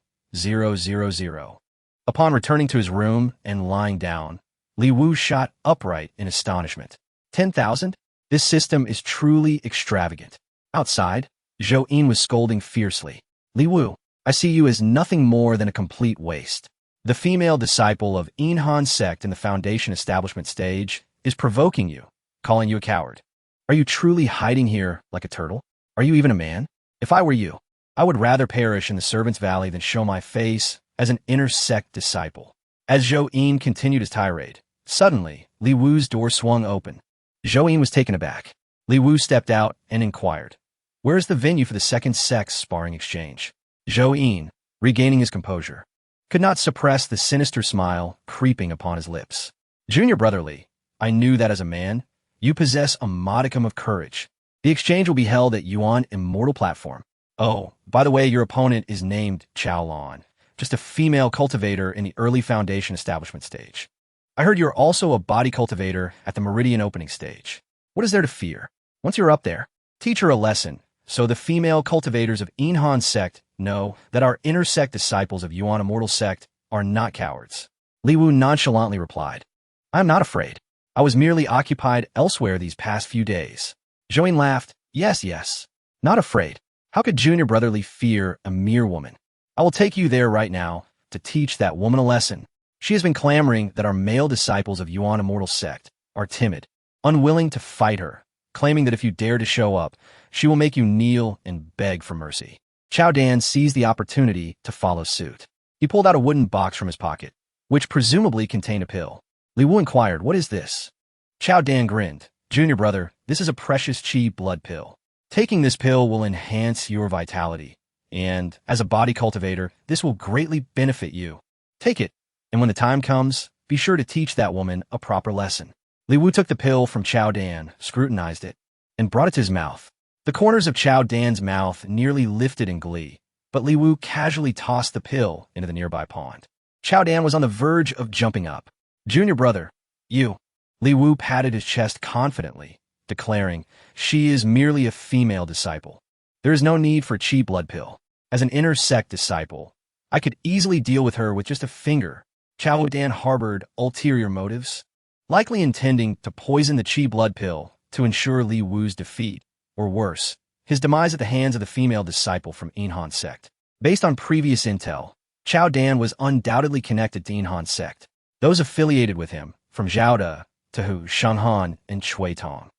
Upon returning to his room and lying down, Li Wu shot upright in astonishment. 10,000? This system is truly extravagant. Outside, Zhou Yin was scolding fiercely. Li Wu, I see you as nothing more than a complete waste. The female disciple of Yuanxian Sect in the Foundation establishment stage is provoking you, calling you a coward. Are you truly hiding here like a turtle? Are you even a man? If I were you, I would rather perish in the Servants' Valley than show my face as an inner sect disciple. As Zhou Yin continued his tirade, suddenly, Li Wu's door swung open. Zhou Yin was taken aback. Li Wu stepped out and inquired, "Where is the venue for the second sex sparring exchange?" Zhou Yin, regaining his composure, could not suppress the sinister smile creeping upon his lips. "Junior brother Li, I knew that as a man, you possess a modicum of courage. The exchange will be held at Yuan Immortal Platform. Oh, by the way, your opponent is named Chaolan, just a female cultivator in the early Foundation establishment stage. I heard you're also a body cultivator at the Meridian opening stage. What is there to fear? Once you're up there, teach her a lesson, so the female cultivators of Yuanxian Sect know that our inner sect disciples of Yuan Immortal Sect are not cowards." Li Wu nonchalantly replied, "I am not afraid. I was merely occupied elsewhere these past few days." Zhou Yin laughed. Yes, not afraid. How could junior brother Li fear a mere woman? I will take you there right now to teach that woman a lesson. She has been clamoring that our male disciples of Yuan Immortal Sect are timid, unwilling to fight her, claiming that if you dare to show up, she will make you kneel and beg for mercy. Chao Dan seized the opportunity to follow suit. He pulled out a wooden box from his pocket, which presumably contained a pill. Li Wu inquired, "What is this?" Chao Dan grinned. "Junior brother, this is a precious chi blood pill. Taking this pill will enhance your vitality, and as a body cultivator, this will greatly benefit you. Take it, and when the time comes, be sure to teach that woman a proper lesson." Li Wu took the pill from Chao Dan, scrutinized it, and brought it to his mouth. The corners of Chao Dan's mouth nearly lifted in glee, but Li Wu casually tossed the pill into the nearby pond. Chao Dan was on the verge of jumping up. "Junior brother, you." Li Wu patted his chest confidently, declaring, "She is merely a female disciple. There is no need for a chi blood pill. As an inner sect disciple, I could easily deal with her with just a finger." Chao Dan harbored ulterior motives, likely intending to poison the chi blood pill to ensure Li Wu's defeat, or worse, his demise at the hands of the female disciple from Yuanxian Sect. Based on previous intel, Chao Dan was undoubtedly connected to Yuanxian Sect. Those affiliated with him, from Zhao to Hu, Shanghan, and Cui Tong,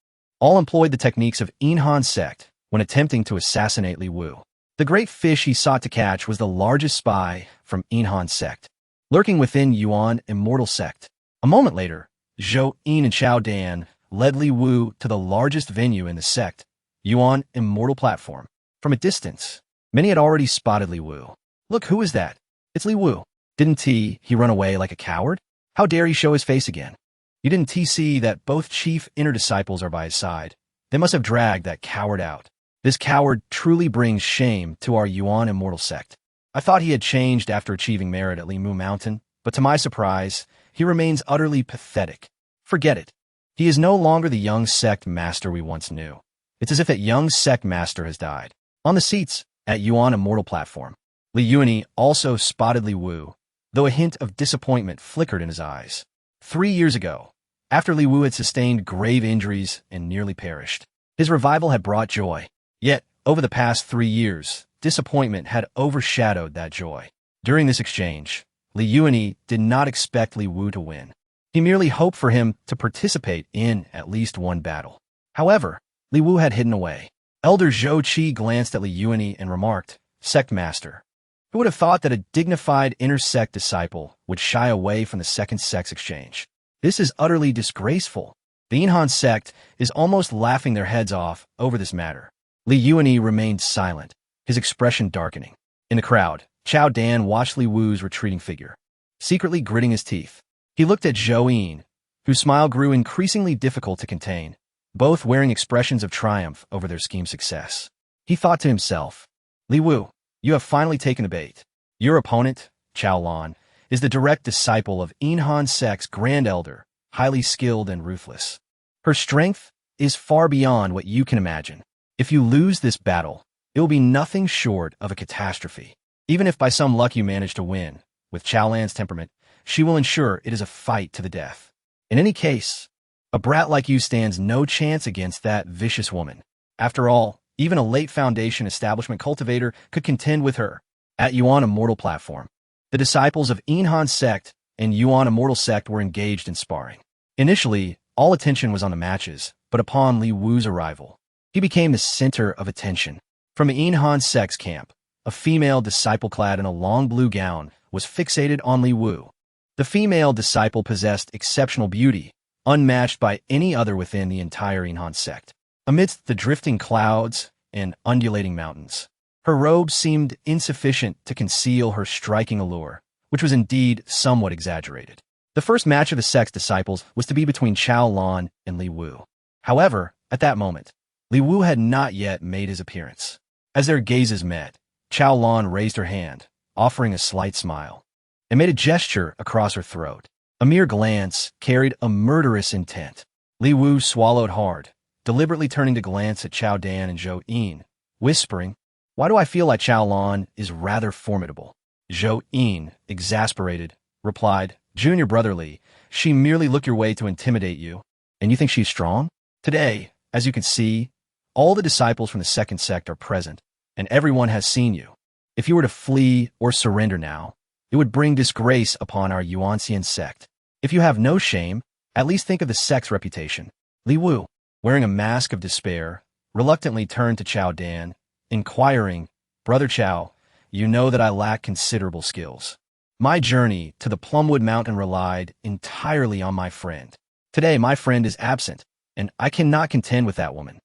all employed the techniques of Yuanxian Sect when attempting to assassinate Li Wu. The great fish he sought to catch was the largest spy from Yuanxian Sect, lurking within Yuan Immortal Sect. A moment later, Zhou Yin and Chao Dan led Li Wu to the largest venue in the sect, Yuan Immortal Platform. From a distance, many had already spotted Li Wu. "Look, who is that? It's Li Wu. Didn't he run away like a coward? How dare he show his face again? You didn't see that both chief inner disciples are by his side? They must have dragged that coward out. This coward truly brings shame to our Yuan Immortal Sect. I thought he had changed after achieving merit at Limu Mountain, but to my surprise, he remains utterly pathetic. Forget it. He is no longer the young sect master we once knew. It's as if that young sect master has died." On the seats at Yuan Immortal Platform, Li Yuani also spotted Li Wu, though a hint of disappointment flickered in his eyes. 3 years ago, after Li Wu had sustained grave injuries and nearly perished, his revival had brought joy. Yet, over the past 3 years, disappointment had overshadowed that joy. During this exchange, Li Yuani did not expect Li Wu to win. He merely hoped for him to participate in at least one battle. However, Li Wu had hidden away. Elder Zhou Qi glanced at Li Yuani and remarked, "Sect Master, who would have thought that a dignified inner sect disciple would shy away from the second sex exchange? This is utterly disgraceful. The Yuanxian Sect is almost laughing their heads off over this matter." Li Yuani remained silent, his expression darkening. In the crowd, Chao Dan watched Li Wu's retreating figure, secretly gritting his teeth. He looked at Zhou Yin, whose smile grew increasingly difficult to contain, both wearing expressions of triumph over their scheme's success. He thought to himself, "Li Wu, you have finally taken the bait. Your opponent, Chao Lan, is the direct disciple of Yuanxian Sect's Grand Elder, highly skilled and ruthless. Her strength is far beyond what you can imagine. If you lose this battle, it will be nothing short of a catastrophe. Even if by some luck you manage to win, with Chao Lan's temperament, she will ensure it is a fight to the death." In any case, a brat like you stands no chance against that vicious woman. After all, even a late Foundation establishment cultivator could contend with her. At Yuan Immortal platform, the disciples of Yuanxian Sect and Yuan Immortal Sect were engaged in sparring. Initially, all attention was on the matches, but upon Li Wu's arrival, he became the center of attention. From Yuanxian Sect's camp, a female disciple clad in a long blue gown was fixated on Li Wu. The female disciple possessed exceptional beauty, unmatched by any other within the entire Yuanxian Sect. Amidst the drifting clouds and undulating mountains, her robe seemed insufficient to conceal her striking allure, which was indeed somewhat exaggerated. The first match of the sect's disciples was to be between Qiao Lan and Li Wu. However, at that moment, Li Wu had not yet made his appearance. As their gazes met, Qiao Lan raised her hand, offering a slight smile, and made a gesture across her throat. A mere glance carried a murderous intent. Li Wu swallowed hard, deliberately turning to glance at Qiao Dan and Zhou Yin, whispering, "Why do I feel like Qiao Lan is rather formidable?" Zhou Yin, exasperated, replied, "Junior brotherly, she merely looked your way to intimidate you, and you think she's strong? Today, as you can see, all the disciples from the second sect are present, and everyone has seen you. If you were to flee or surrender now, it would bring disgrace upon our Yuanxian Sect. If you have no shame, at least think of the sect's reputation." Li Wu, wearing a mask of despair, reluctantly turned to Qiao Dan, inquiring, "Brother Qiao, you know that I lack considerable skills. My journey to the Plumwood Mountain relied entirely on my friend. Today, my friend is absent, and I cannot contend with that woman.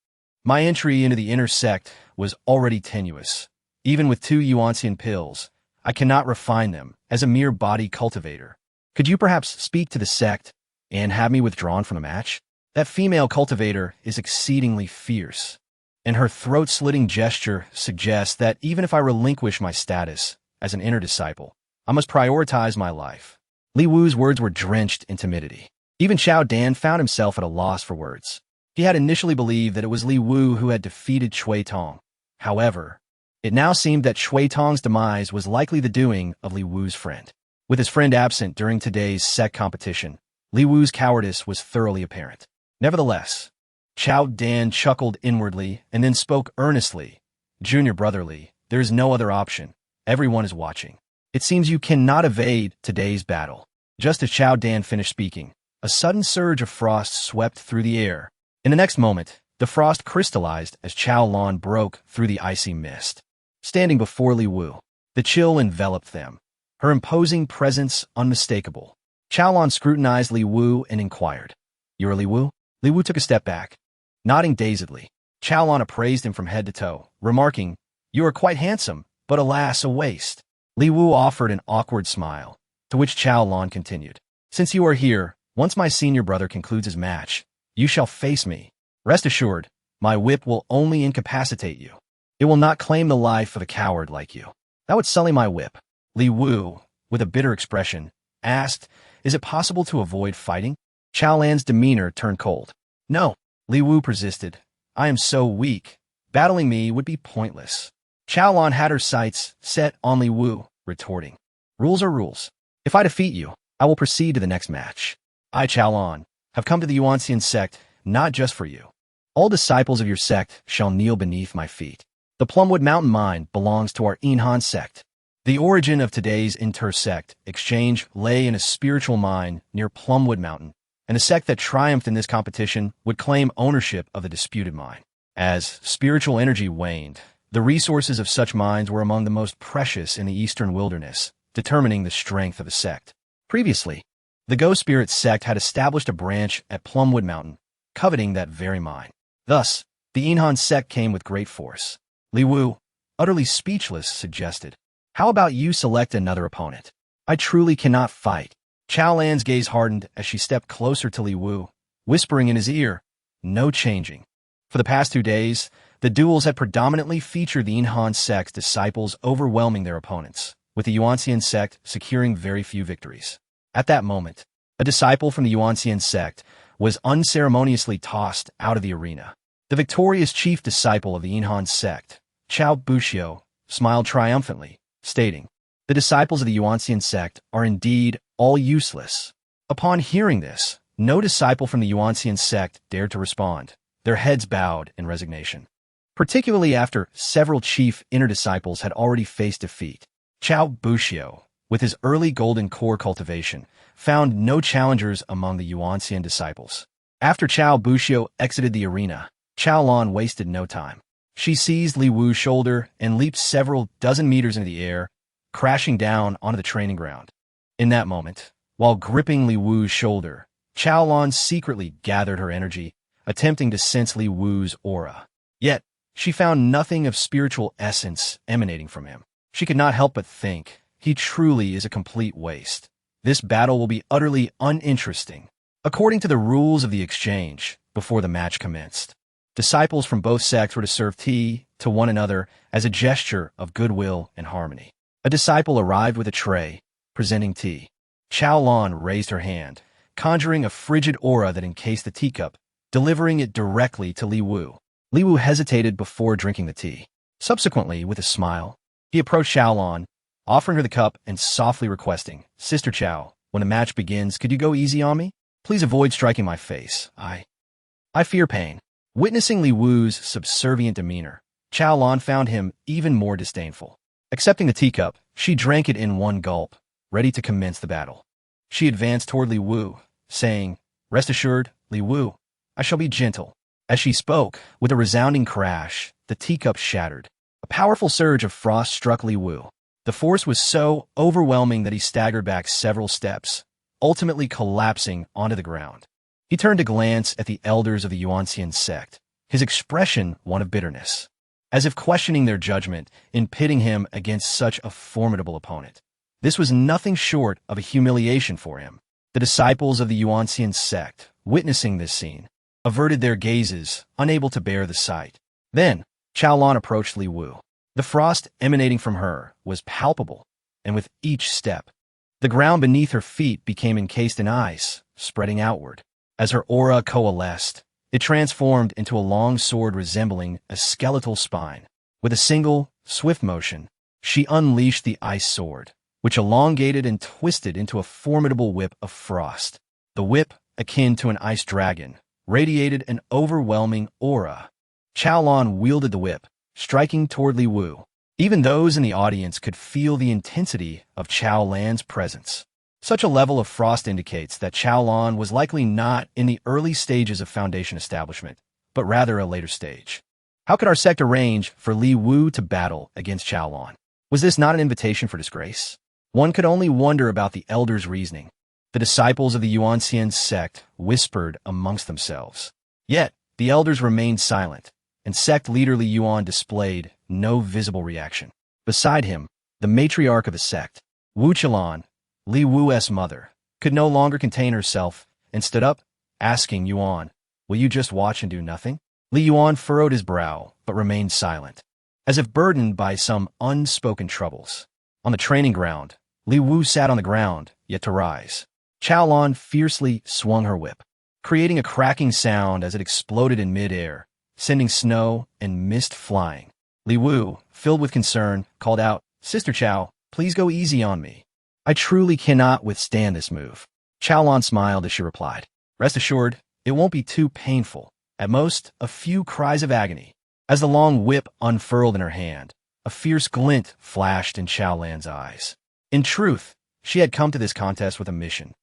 My entry into the inner sect was already tenuous. Even with 2 Yuanxian pills, I cannot refine them as a mere body cultivator. Could you perhaps speak to the sect and have me withdrawn from the match? That female cultivator is exceedingly fierce, and her throat-slitting gesture suggests that even if I relinquish my status as an inner disciple, I must prioritize my life." Li Wu's words were drenched in timidity. Even Qiao Dan found himself at a loss for words. He had initially believed that it was Li Wu who had defeated Shui Tong. However, it now seemed that Shui Tong's demise was likely the doing of Li Wu's friend. With his friend absent during today's sect competition, Li Wu's cowardice was thoroughly apparent. Nevertheless, Qiao Dan chuckled inwardly and then spoke earnestly. "Junior brotherly, there is no other option. Everyone is watching. It seems you cannot evade today's battle." Just as Qiao Dan finished speaking, a sudden surge of frost swept through the air. In the next moment, the frost crystallized as Qiao Lan broke through the icy mist. Standing before Li Wu, the chill enveloped them, her imposing presence unmistakable. Qiao Lan scrutinized Li Wu and inquired, "You are Li Wu?" Li Wu took a step back, nodding dazedly. Qiao Lan appraised him from head to toe, remarking, "You are quite handsome, but alas, a waste." Li Wu offered an awkward smile, to which Qiao Lan continued, "Since you are here, once my senior brother concludes his match, you shall face me. Rest assured, my whip will only incapacitate you. It will not claim the life of a coward like you. That would sully my whip." Li Wu, with a bitter expression, asked, "Is it possible to avoid fighting?" Qiao Lan's demeanor turned cold. "No," Li Wu persisted. "I am so weak. Battling me would be pointless." Qiao Lan had her sights set on Li Wu, retorting, "Rules are rules. If I defeat you, I will proceed to the next match. I, Qiao Lan, have come to the Yuanxian Sect not just for you. All disciples of your sect shall kneel beneath my feet. The Plumwood Mountain Mine belongs to our Yuanxian Sect. The origin of today's inter-sect exchange lay in a spiritual mine near Plumwood Mountain, and the sect that triumphed in this competition would claim ownership of the disputed mine. As spiritual energy waned, the resources of such mines were among the most precious in the eastern wilderness, determining the strength of the sect. Previously, the Go Sect had established a branch at Plumwood Mountain, coveting that very mine. Thus, the Yuanxian Sect came with great force. Li Wu, utterly speechless, suggested, "How about you select another opponent? I truly cannot fight." Qiao Lan's gaze hardened as she stepped closer to Li Wu, whispering in his ear, "No changing." For the past 2 days, the duels had predominantly featured the Yuanxian Sect's disciples overwhelming their opponents, with the Yuanxian Sect securing very few victories. At that moment, a disciple from the Yuanxian Sect was unceremoniously tossed out of the arena. The victorious chief disciple of the Yuanxian Sect, Qiao Buxiu, smiled triumphantly, stating, "The disciples of the Yuanxian Sect are indeed all useless." Upon hearing this, no disciple from the Yuanxian Sect dared to respond, their heads bowed in resignation. Particularly after several chief inner disciples had already faced defeat. Chao Bushio, with his early golden core cultivation, found no challengers among the Yuanxian disciples. After Chao Bushio exited the arena, Chao Lan wasted no time. She seized Li Wu's shoulder and leaped several dozen meters into the air, crashing down onto the training ground. In that moment, while gripping Li Wu's shoulder, Chao Lan secretly gathered her energy, attempting to sense Li Wu's aura. Yet, she found nothing of spiritual essence emanating from him. She could not help but think, he truly is a complete waste. This battle will be utterly uninteresting. According to the rules of the exchange, before the match commenced, disciples from both sects were to serve tea to one another as a gesture of goodwill and harmony. A disciple arrived with a tray, presenting tea. Chao Lan raised her hand, conjuring a frigid aura that encased the teacup, delivering it directly to Li Wu. Li Wu hesitated before drinking the tea. Subsequently, with a smile, he approached Chao Lan, offering her the cup and softly requesting, "Sister Chao, when the match begins, could you go easy on me? Please avoid striking my face. I fear pain." Witnessing Li Wu's subservient demeanor, Chao Lan found him even more disdainful. Accepting the teacup, she drank it in one gulp, ready to commence the battle. She advanced toward Li Wu, saying, "Rest assured, Li Wu, I shall be gentle." As she spoke, with a resounding crash, the teacup shattered. A powerful surge of frost struck Li Wu. The force was so overwhelming that he staggered back several steps, ultimately collapsing onto the ground. He turned to glance at the elders of the Yuanxian Sect, his expression one of bitterness, as if questioning their judgment in pitting him against such a formidable opponent. This was nothing short of a humiliation for him. The disciples of the Yuanxian Sect, witnessing this scene, averted their gazes, unable to bear the sight. Then, Chao Lan approached Li Wu. The frost emanating from her was palpable, and with each step, the ground beneath her feet became encased in ice, spreading outward. As her aura coalesced, it transformed into a long sword resembling a skeletal spine. With a single, swift motion, she unleashed the ice sword, which elongated and twisted into a formidable whip of frost. The whip, akin to an ice dragon, radiated an overwhelming aura. Chao Lan wielded the whip, striking toward Li Wu. Even those in the audience could feel the intensity of Chao Lan's presence. Such a level of frost indicates that Chao Lan was likely not in the early stages of Foundation establishment, but rather a later stage. How could our sect arrange for Li Wu to battle against Chao Lan? Was this not an invitation for disgrace? One could only wonder about the elders' reasoning. The disciples of the Yuanxian Sect whispered amongst themselves. Yet, the elders remained silent, and sect leader Li Yuan displayed no visible reaction. Beside him, the matriarch of the sect, Wu Qilan, Li Wu's mother, could no longer contain herself and stood up, asking Yuan, "Will you just watch and do nothing?" Li Yuan furrowed his brow, but remained silent, as if burdened by some unspoken troubles. On the training ground, Li Wu sat on the ground, yet to rise. Chao Lan fiercely swung her whip, creating a cracking sound as it exploded in mid-air, sending snow and mist flying. Li Wu, filled with concern, called out, "Sister Chao, please go easy on me. I truly cannot withstand this move." Chao Lan smiled as she replied, "Rest assured, it won't be too painful. At most, a few cries of agony." As the long whip unfurled in her hand, a fierce glint flashed in Chao Lan's eyes. In truth, she had come to this contest with a mission.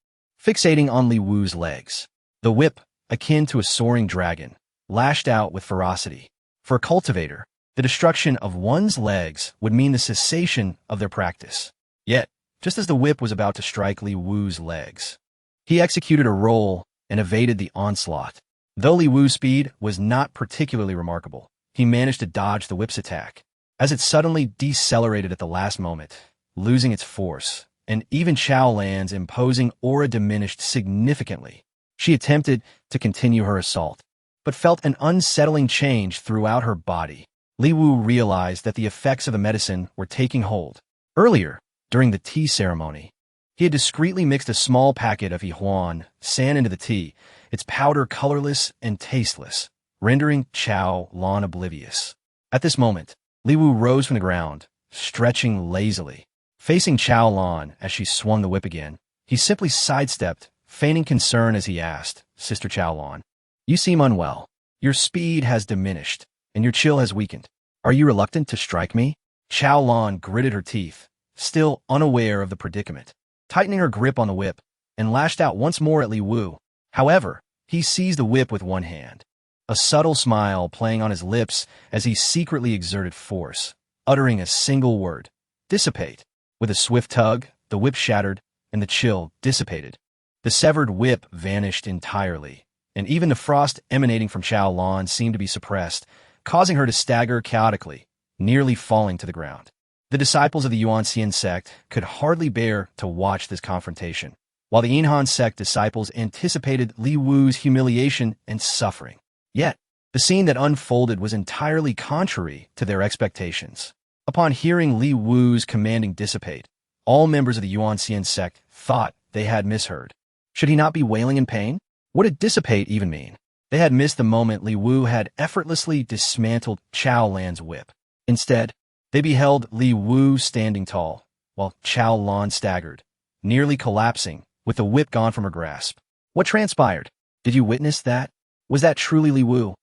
Fixating on Li Wu's legs, the whip, akin to a soaring dragon, lashed out with ferocity. For a cultivator, the destruction of one's legs would mean the cessation of their practice. Yet, just as the whip was about to strike Li Wu's legs, he executed a roll and evaded the onslaught. Though Li Wu's speed was not particularly remarkable, he managed to dodge the whip's attack. As it suddenly decelerated at the last moment, losing its force, and even Chao Lan's imposing aura diminished significantly. She attempted to continue her assault, but felt an unsettling change throughout her body. Li Wu realized that the effects of the medicine were taking hold. Earlier, during the tea ceremony, he had discreetly mixed a small packet of Huang sand into the tea, its powder colorless and tasteless, rendering Chao Lan oblivious. At this moment, Li Wu rose from the ground, stretching lazily. Facing Chao Lan as she swung the whip again, he simply sidestepped, feigning concern as he asked, Sister Chaolan. You seem unwell. Your speed has diminished, and your chill has weakened. Are you reluctant to strike me? Chaolan gritted her teeth, still unaware of the predicament, tightening her grip on the whip, and lashed out once more at Li Wu. However, he seized the whip with one hand, a subtle smile playing on his lips as he secretly exerted force, uttering a single word, dissipate. With a swift tug, the whip shattered, and the chill dissipated. The severed whip vanished entirely, and even the frost emanating from Chaolan seemed to be suppressed, causing her to stagger chaotically, nearly falling to the ground. The disciples of the Yuanxian Sect could hardly bear to watch this confrontation, while the Yuanxian Sect disciples anticipated Li Wu's humiliation and suffering. Yet, the scene that unfolded was entirely contrary to their expectations. Upon hearing Li Wu's commanding dissipate, all members of the Yuanxian Sect thought they had misheard. Should he not be wailing in pain? What did dissipate even mean? They had missed the moment Li Wu had effortlessly dismantled Chaolan's whip. Instead, they beheld Li Wu standing tall, while Chaolan staggered, nearly collapsing, with the whip gone from her grasp. What transpired? Did you witness that? Was that truly Li Wu?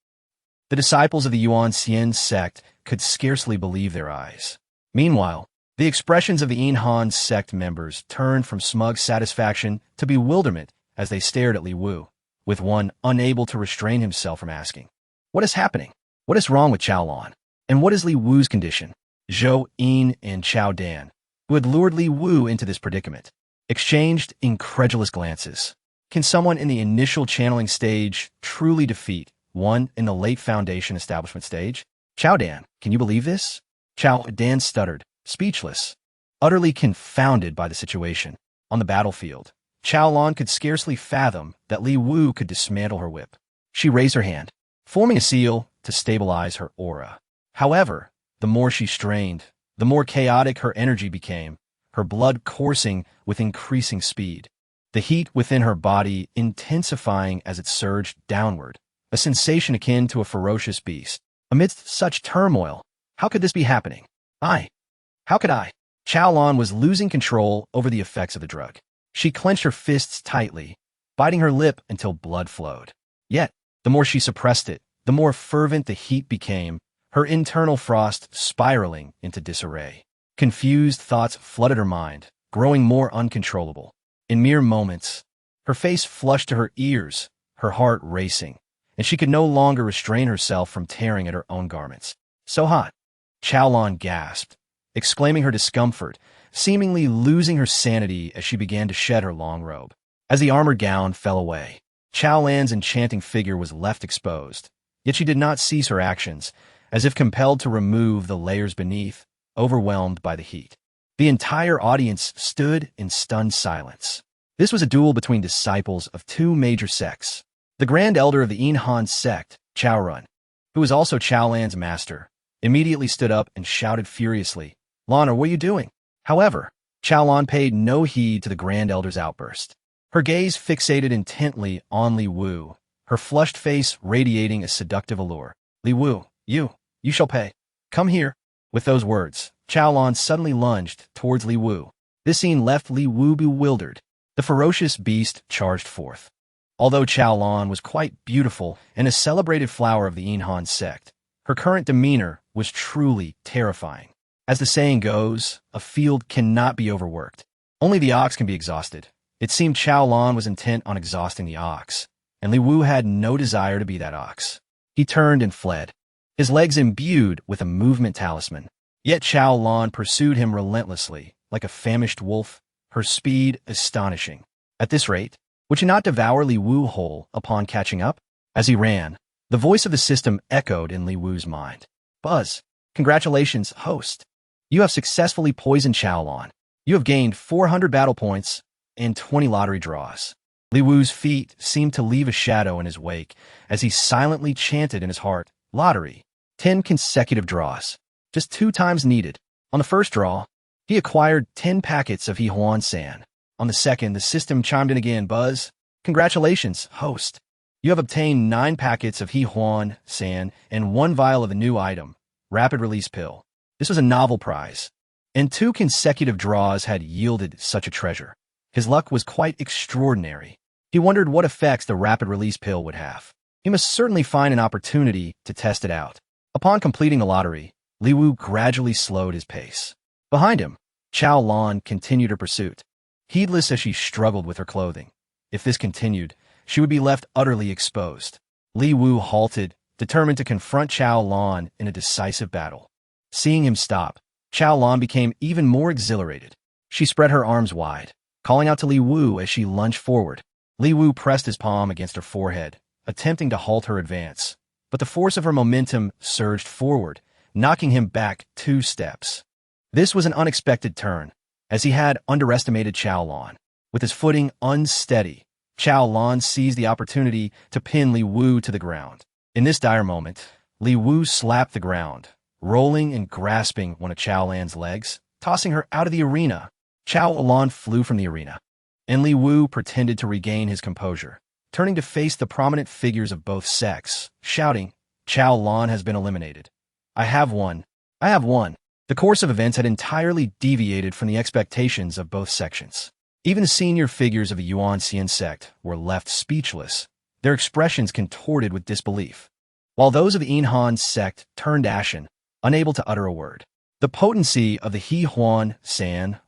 The disciples of the Yuanxian Sect could scarcely believe their eyes. Meanwhile, the expressions of the Yuanxian Sect members turned from smug satisfaction to bewilderment as they stared at Li Wu, with one unable to restrain himself from asking, "What is happening? What is wrong with Chaolan? And what is Li Wu's condition?" Zhou Yin and Chao Dan, who had lured Li Wu into this predicament, exchanged incredulous glances. Can someone in the initial channeling stage truly defeat one in the late Foundation establishment stage? Chao Dan, can you believe this? Chao Dan stuttered, speechless, utterly confounded by the situation. On the battlefield, Chaolan could scarcely fathom that Li Wu could dismantle her whip. She raised her hand, forming a seal to stabilize her aura. However, the more she strained, the more chaotic her energy became, her blood coursing with increasing speed, the heat within her body intensifying as it surged downward, a sensation akin to a ferocious beast. Amidst such turmoil, how could this be happening? How could I? Chaolan was losing control over the effects of the drug. She clenched her fists tightly, biting her lip until blood flowed. Yet, the more she suppressed it, the more fervent the heat became, her internal frost spiraling into disarray. Confused thoughts flooded her mind, growing more uncontrollable. In mere moments, her face flushed to her ears, her heart racing, and she could no longer restrain herself from tearing at her own garments. So hot! Chaolan gasped, exclaiming her discomfort, seemingly losing her sanity as she began to shed her long robe. As the armored gown fell away, Chaolan's enchanting figure was left exposed, yet she did not cease her actions, as if compelled to remove the layers beneath, overwhelmed by the heat. The entire audience stood in stunned silence. This was a duel between disciples of two major sects. The Grand Elder of the Yuanxian Sect, Chaorun, who was also Chaolan's master, immediately stood up and shouted furiously, "Lana, what are you doing?" However, Chaolan paid no heed to the Grand Elder's outburst. Her gaze fixated intently on Li Wu, her flushed face radiating a seductive allure. "Li Wu, you shall pay. Come here." With those words, Chaolan suddenly lunged towards Li Wu. This scene left Li Wu bewildered. The ferocious beast charged forth. Although Chaolan was quite beautiful and a celebrated flower of the Yuanxian Sect, her current demeanor was truly terrifying. As the saying goes, a field cannot be overworked. Only the ox can be exhausted. It seemed Chaolan was intent on exhausting the ox, and Li Wu had no desire to be that ox. He turned and fled, his legs imbued with a movement talisman. Yet Chaolan pursued him relentlessly, like a famished wolf, her speed astonishing. At this rate, would she not devour Li Wu whole upon catching up? As he ran, the voice of the system echoed in Li Wu's mind. "Buzz, congratulations, host. You have successfully poisoned Chaolan. You have gained 400 battle points and 20 lottery draws." Li Wu's feet seemed to leave a shadow in his wake as he silently chanted in his heart, "Lottery, 10 consecutive draws. Just 2 times needed." On the first draw, he acquired 10 packets of Huang San. On the second, the system chimed in again, "Buzz, congratulations, host. You have obtained 9 packets of Huang San and 1 vial of the new item, Rapid Release Pill. This was a novel prize, and 2 consecutive draws had yielded such a treasure. His luck was quite extraordinary. He wondered what effects the rapid-release pill would have. He must certainly find an opportunity to test it out. Upon completing the lottery, Li Wu gradually slowed his pace. Behind him, Chao Lan continued her pursuit, heedless as she struggled with her clothing. If this continued, she would be left utterly exposed. Li Wu halted, determined to confront Chao Lan in a decisive battle. Seeing him stop, Chao Lan became even more exhilarated. She spread her arms wide, calling out to Li Wu as she lunged forward. Li Wu pressed his palm against her forehead, attempting to halt her advance, but the force of her momentum surged forward, knocking him back 2 steps. This was an unexpected turn, as he had underestimated Chao Lan. With his footing unsteady, Chao Lan seized the opportunity to pin Li Wu to the ground. In this dire moment, Li Wu slapped the ground, rolling and grasping one of Chao Lan's legs, tossing her out of the arena. Chao Lan flew from the arena, and Li Wu pretended to regain his composure, turning to face the prominent figures of both sects, shouting, "Chao Lan has been eliminated. I have won. I have won." The course of events had entirely deviated from the expectations of both sections. Even the senior figures of the Yuanxian Sect were left speechless, their expressions contorted with disbelief, while those of the Yuanxian Sect turned ashen, unable to utter a word. The potency of the Huang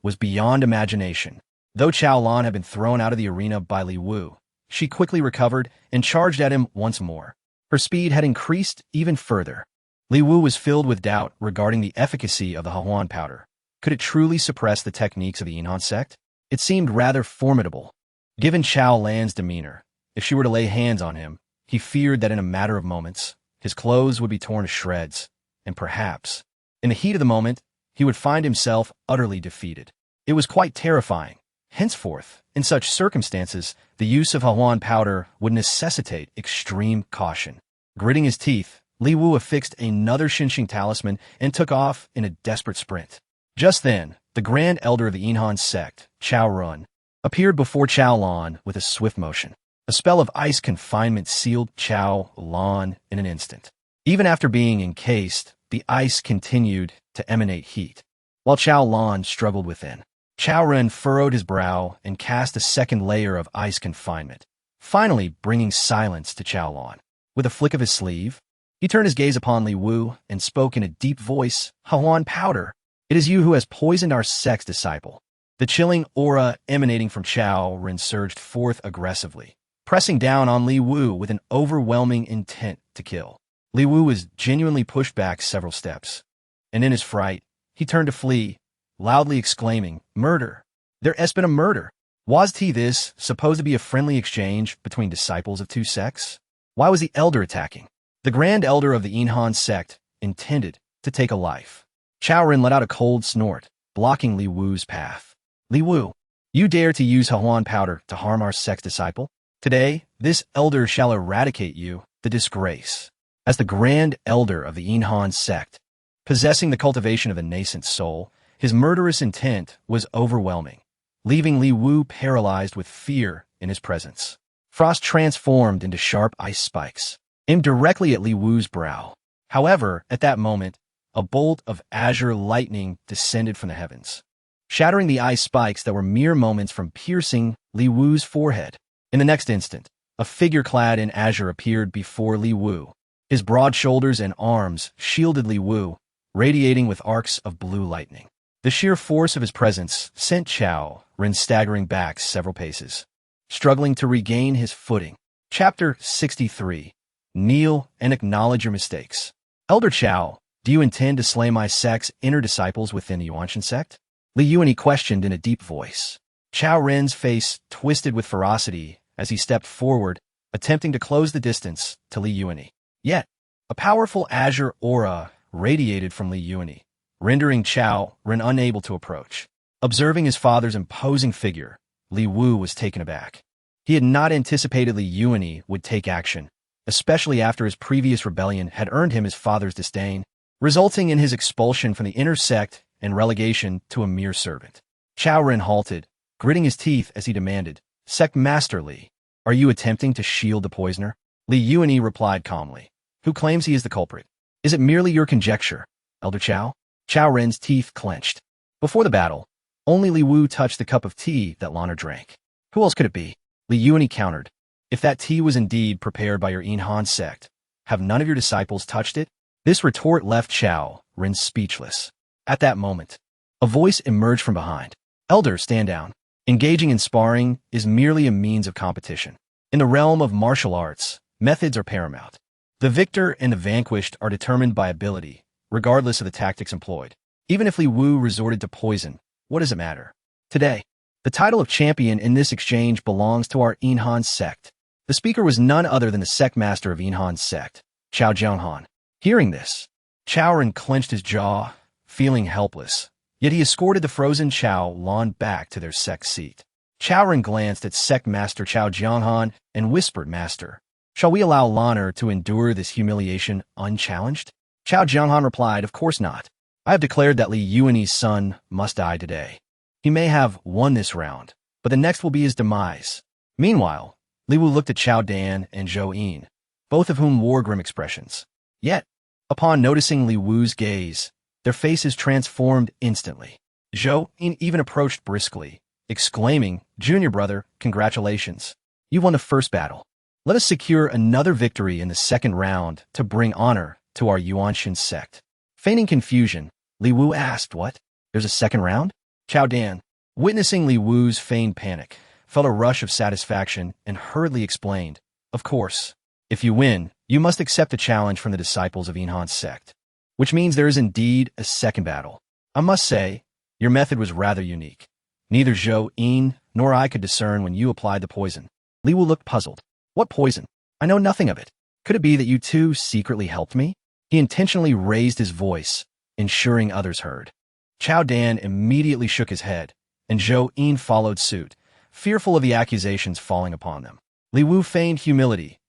was beyond imagination. Though Chao Lan had been thrown out of the arena by Li Wu, she quickly recovered and charged at him once more. Her speed had increased even further. Li Wu was filled with doubt regarding the efficacy of the Huang powder. Could it truly suppress the techniques of the Yuanxian Sect? It seemed rather formidable. Given Chao Lan's demeanor, if she were to lay hands on him, he feared that in a matter of moments, his clothes would be torn to shreds, and perhaps, in the heat of the moment, he would find himself utterly defeated. It was quite terrifying. Henceforth, in such circumstances, the use of Huang powder would necessitate extreme caution. Gritting his teeth, Li Wu affixed another Xinxing talisman and took off in a desperate sprint. Just then, the Grand Elder of the Yuanxian Sect, Chao Run, appeared before Chao Lan with a swift motion. A spell of ice confinement sealed Chao Lan in an instant. Even after being encased, the ice continued to emanate heat, while Chao Lan struggled within. Chao Run furrowed his brow and cast a second layer of ice confinement, finally bringing silence to Chao Lan. With a flick of his sleeve, he turned his gaze upon Li Wu and spoke in a deep voice, "Huang powder. It is you who has poisoned our sect's disciple." The chilling aura emanating from Chao Run surged forth aggressively, pressing down on Li Wu with an overwhelming intent to kill. Li Wu was genuinely pushed back several steps, and in his fright, he turned to flee, loudly exclaiming, "Murder! There has been a murder!" Was this supposed to be a friendly exchange between disciples of 2 sects? Why was the elder attacking? The Grand Elder of the Yuanxian Sect intended to take a life. Chao Run let out a cold snort, blocking Li Wu's path. "Li Wu, you dare to use Huang powder to harm our sect's disciple? Today, this elder shall eradicate you, the disgrace." As the Grand Elder of the Yuanxian Sect, possessing the cultivation of a nascent soul, his murderous intent was overwhelming, leaving Li Wu paralyzed with fear in his presence. Frost transformed into sharp ice spikes, aimed directly at Li Wu's brow. However, at that moment, a bolt of azure lightning descended from the heavens, shattering the ice spikes that were mere moments from piercing Li Wu's forehead. In the next instant, a figure clad in azure appeared before Li Wu. His broad shoulders and arms shielded Li Wu, radiating with arcs of blue lightning. The sheer force of his presence sent Chao Run staggering back several paces, struggling to regain his footing. Chapter 63. Kneel and acknowledge your mistakes. Elder Chao, do you intend to slay my sect's inner disciples within the Yuanxian Sect? Li Yuani questioned in a deep voice. Chao Ren's face twisted with ferocity as he stepped forward, attempting to close the distance to Li Yuani. Yet, a powerful azure aura radiated from Li Yuani, rendering Chao Ren unable to approach. Observing his father's imposing figure, Li Wu was taken aback. He had not anticipated Li Yuani would take action, especially after his previous rebellion had earned him his father's disdain, resulting in his expulsion from the inner sect and relegation to a mere servant. Chao Ren halted, gritting his teeth as he demanded, "Sect Master Li, are you attempting to shield the poisoner?" Li Yuani replied calmly, "Who claims he is the culprit? Is it merely your conjecture, Elder Chao?" Chao Ren's teeth clenched. Before the battle, only Li Wu touched the cup of tea that Lana drank. Who else could it be? Li Yuanyi countered. If that tea was indeed prepared by your Yuanxian Sect, have none of your disciples touched it? This retort left Chao Ren speechless. At that moment, a voice emerged from behind. Elder, stand down. Engaging in sparring is merely a means of competition. In the realm of martial arts, methods are paramount. The victor and the vanquished are determined by ability, regardless of the tactics employed. Even if Li Wu resorted to poison, what does it matter? Today, the title of champion in this exchange belongs to our Yuanxian Sect. The speaker was none other than the sect master of Yuanxian Sect, Chao Jianghan. Hearing this, Chao Ren clenched his jaw, feeling helpless. Yet he escorted the frozen Chao Lan back to their sect seat. Chao Ren glanced at sect master Chao Jianghan and whispered, Master, shall we allow Lan'er to endure this humiliation unchallenged? Chao Jianghan replied, Of course not. I have declared that Li Yuanyi's son must die today. He may have won this round, but the next will be his demise. Meanwhile, Li Wu looked at Chao Dan and Zhou Yin, both of whom wore grim expressions. Yet, upon noticing Li Wu's gaze, their faces transformed instantly. Zhou Yin even approached briskly, exclaiming, Junior brother, congratulations. You won the first battle. Let us secure another victory in the second round to bring honor to our Yuanxian Sect. Feigning confusion, Li Wu asked, What? There's a second round? Chao Dan, witnessing Li Wu's feigned panic, felt a rush of satisfaction and hurriedly explained, Of course, if you win, you must accept a challenge from the disciples of Yuanxian Sect, which means there is indeed a second battle. I must say, your method was rather unique. Neither Zhou Yin nor I could discern when you applied the poison. Li Wu looked puzzled. What poison? I know nothing of it. Could it be that you two secretly helped me? He intentionally raised his voice, ensuring others heard. Chao Dan immediately shook his head, and Zhou Yin followed suit, fearful of the accusations falling upon them. Li Wu feigned humility.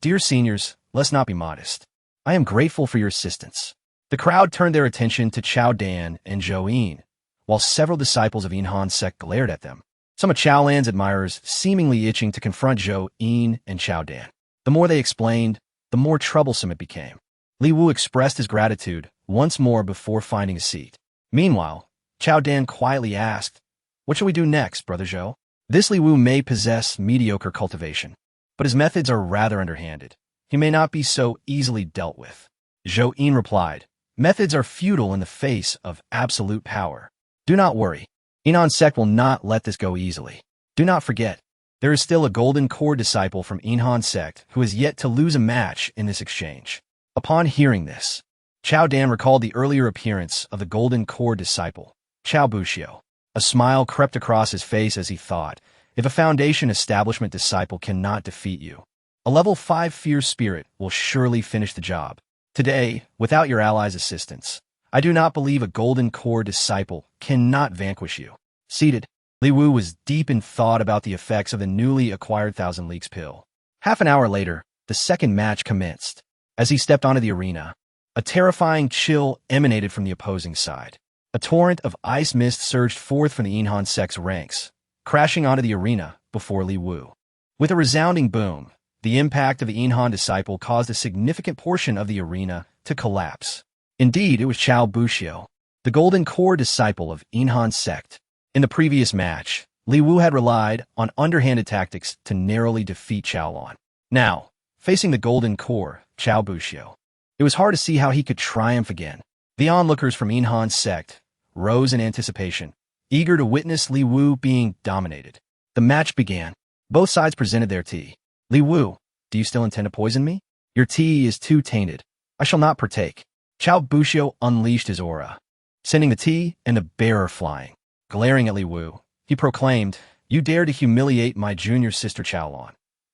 Dear seniors, let's not be modest. I am grateful for your assistance. The crowd turned their attention to Chao Dan and Zhou Yin, while several disciples of Yuanxian Sect glared at them. Some of Chao Lan's admirers seemingly itching to confront Zhou Yin and Chao Dan. The more they explained, the more troublesome it became. Li Wu expressed his gratitude once more before finding a seat. Meanwhile, Chao Dan quietly asked, What shall we do next, Brother Zhou? This Li Wu may possess mediocre cultivation, but his methods are rather underhanded. He may not be so easily dealt with. Zhou Yin replied, Methods are futile in the face of absolute power. Do not worry. Yuanxian Sect will not let this go easily. Do not forget, there is still a golden core disciple from Yuanxian Sect who has yet to lose a match in this exchange. Upon hearing this, Chao Dan recalled the earlier appearance of the golden core disciple, Chao Buxiu. A smile crept across his face as he thought, if a foundation establishment disciple cannot defeat you, a level 5 fierce spirit will surely finish the job. Today, without your allies' assistance, I do not believe a golden core disciple cannot vanquish you. Seated, Li Wu was deep in thought about the effects of the newly acquired Thousand Leagues pill. Half an hour later, the second match commenced. As he stepped onto the arena, a terrifying chill emanated from the opposing side. A torrent of ice mist surged forth from the Yuanxian Sect's ranks, crashing onto the arena before Li Wu. With a resounding boom, the impact of the Yuanxian disciple caused a significant portion of the arena to collapse. Indeed, it was Chao Buxiu, the golden core disciple of Yuanxian Sect. In the previous match, Li Wu had relied on underhanded tactics to narrowly defeat Chao Lan. Now, facing the golden core, Chao Buxiu, it was hard to see how he could triumph again. The onlookers from Yuanxian Sect rose in anticipation, eager to witness Li Wu being dominated. The match began. Both sides presented their tea. Li Wu, do you still intend to poison me? Your tea is too tainted. I shall not partake. Chao Buxiu unleashed his aura, sending the tea and the bearer flying. Glaring at Li Wu, he proclaimed, You dare to humiliate my junior sister Chao Lan.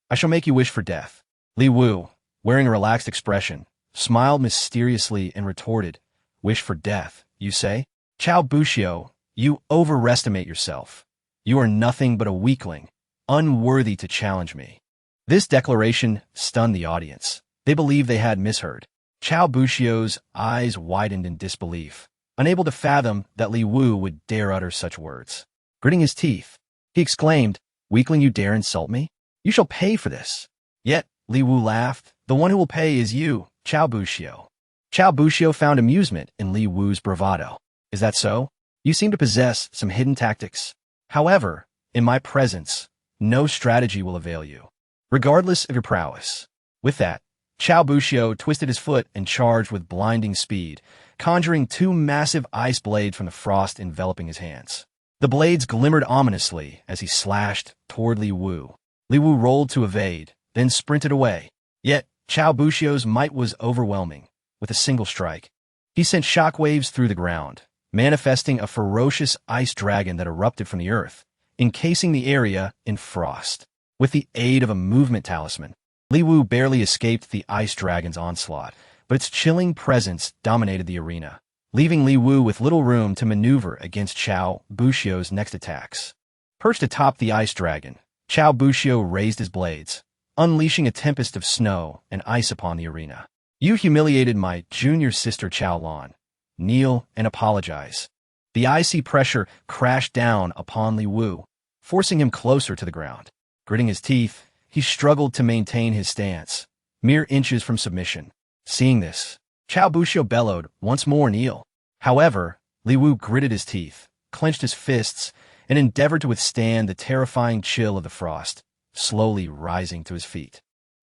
I shall make you wish for death. Li Wu, wearing a relaxed expression, smiled mysteriously and retorted, Wish for death, you say? Chao Buxiu, you overestimate yourself. You are nothing but a weakling, unworthy to challenge me. This declaration stunned the audience. They believed they had misheard. Chao Buxiu's eyes widened in disbelief, unable to fathom that Li Wu would dare utter such words. Gritting his teeth, he exclaimed, Weakling, you dare insult me? You shall pay for this. Yet, Li Wu laughed, The one who will pay is you, Chao Buxiu. Chao Buxiu found amusement in Li Wu's bravado. Is that so? You seem to possess some hidden tactics. However, in my presence, no strategy will avail you, regardless of your prowess. With that, Chao Bushio twisted his foot and charged with blinding speed, conjuring two massive ice blades from the frost enveloping his hands. The blades glimmered ominously as he slashed toward Li Wu. Li Wu rolled to evade, then sprinted away. Yet, Chao Bushio's might was overwhelming. With a single strike, he sent shockwaves through the ground, manifesting a ferocious ice dragon that erupted from the earth, encasing the area in frost. With the aid of a movement talisman, Li Wu barely escaped the ice dragon's onslaught, but its chilling presence dominated the arena, leaving Li Wu with little room to maneuver against Chao Bushio's next attacks. Perched atop the ice dragon, Chao Bushio raised his blades, unleashing a tempest of snow and ice upon the arena. "You humiliated my junior sister Chao Lan. Kneel and apologize." The icy pressure crashed down upon Li Wu, forcing him closer to the ground. Gritting his teeth, he struggled to maintain his stance, mere inches from submission. Seeing this, Chao Bushio bellowed, "Once more, kneel." However, Li Wu gritted his teeth, clenched his fists, and endeavored to withstand the terrifying chill of the frost, slowly rising to his feet.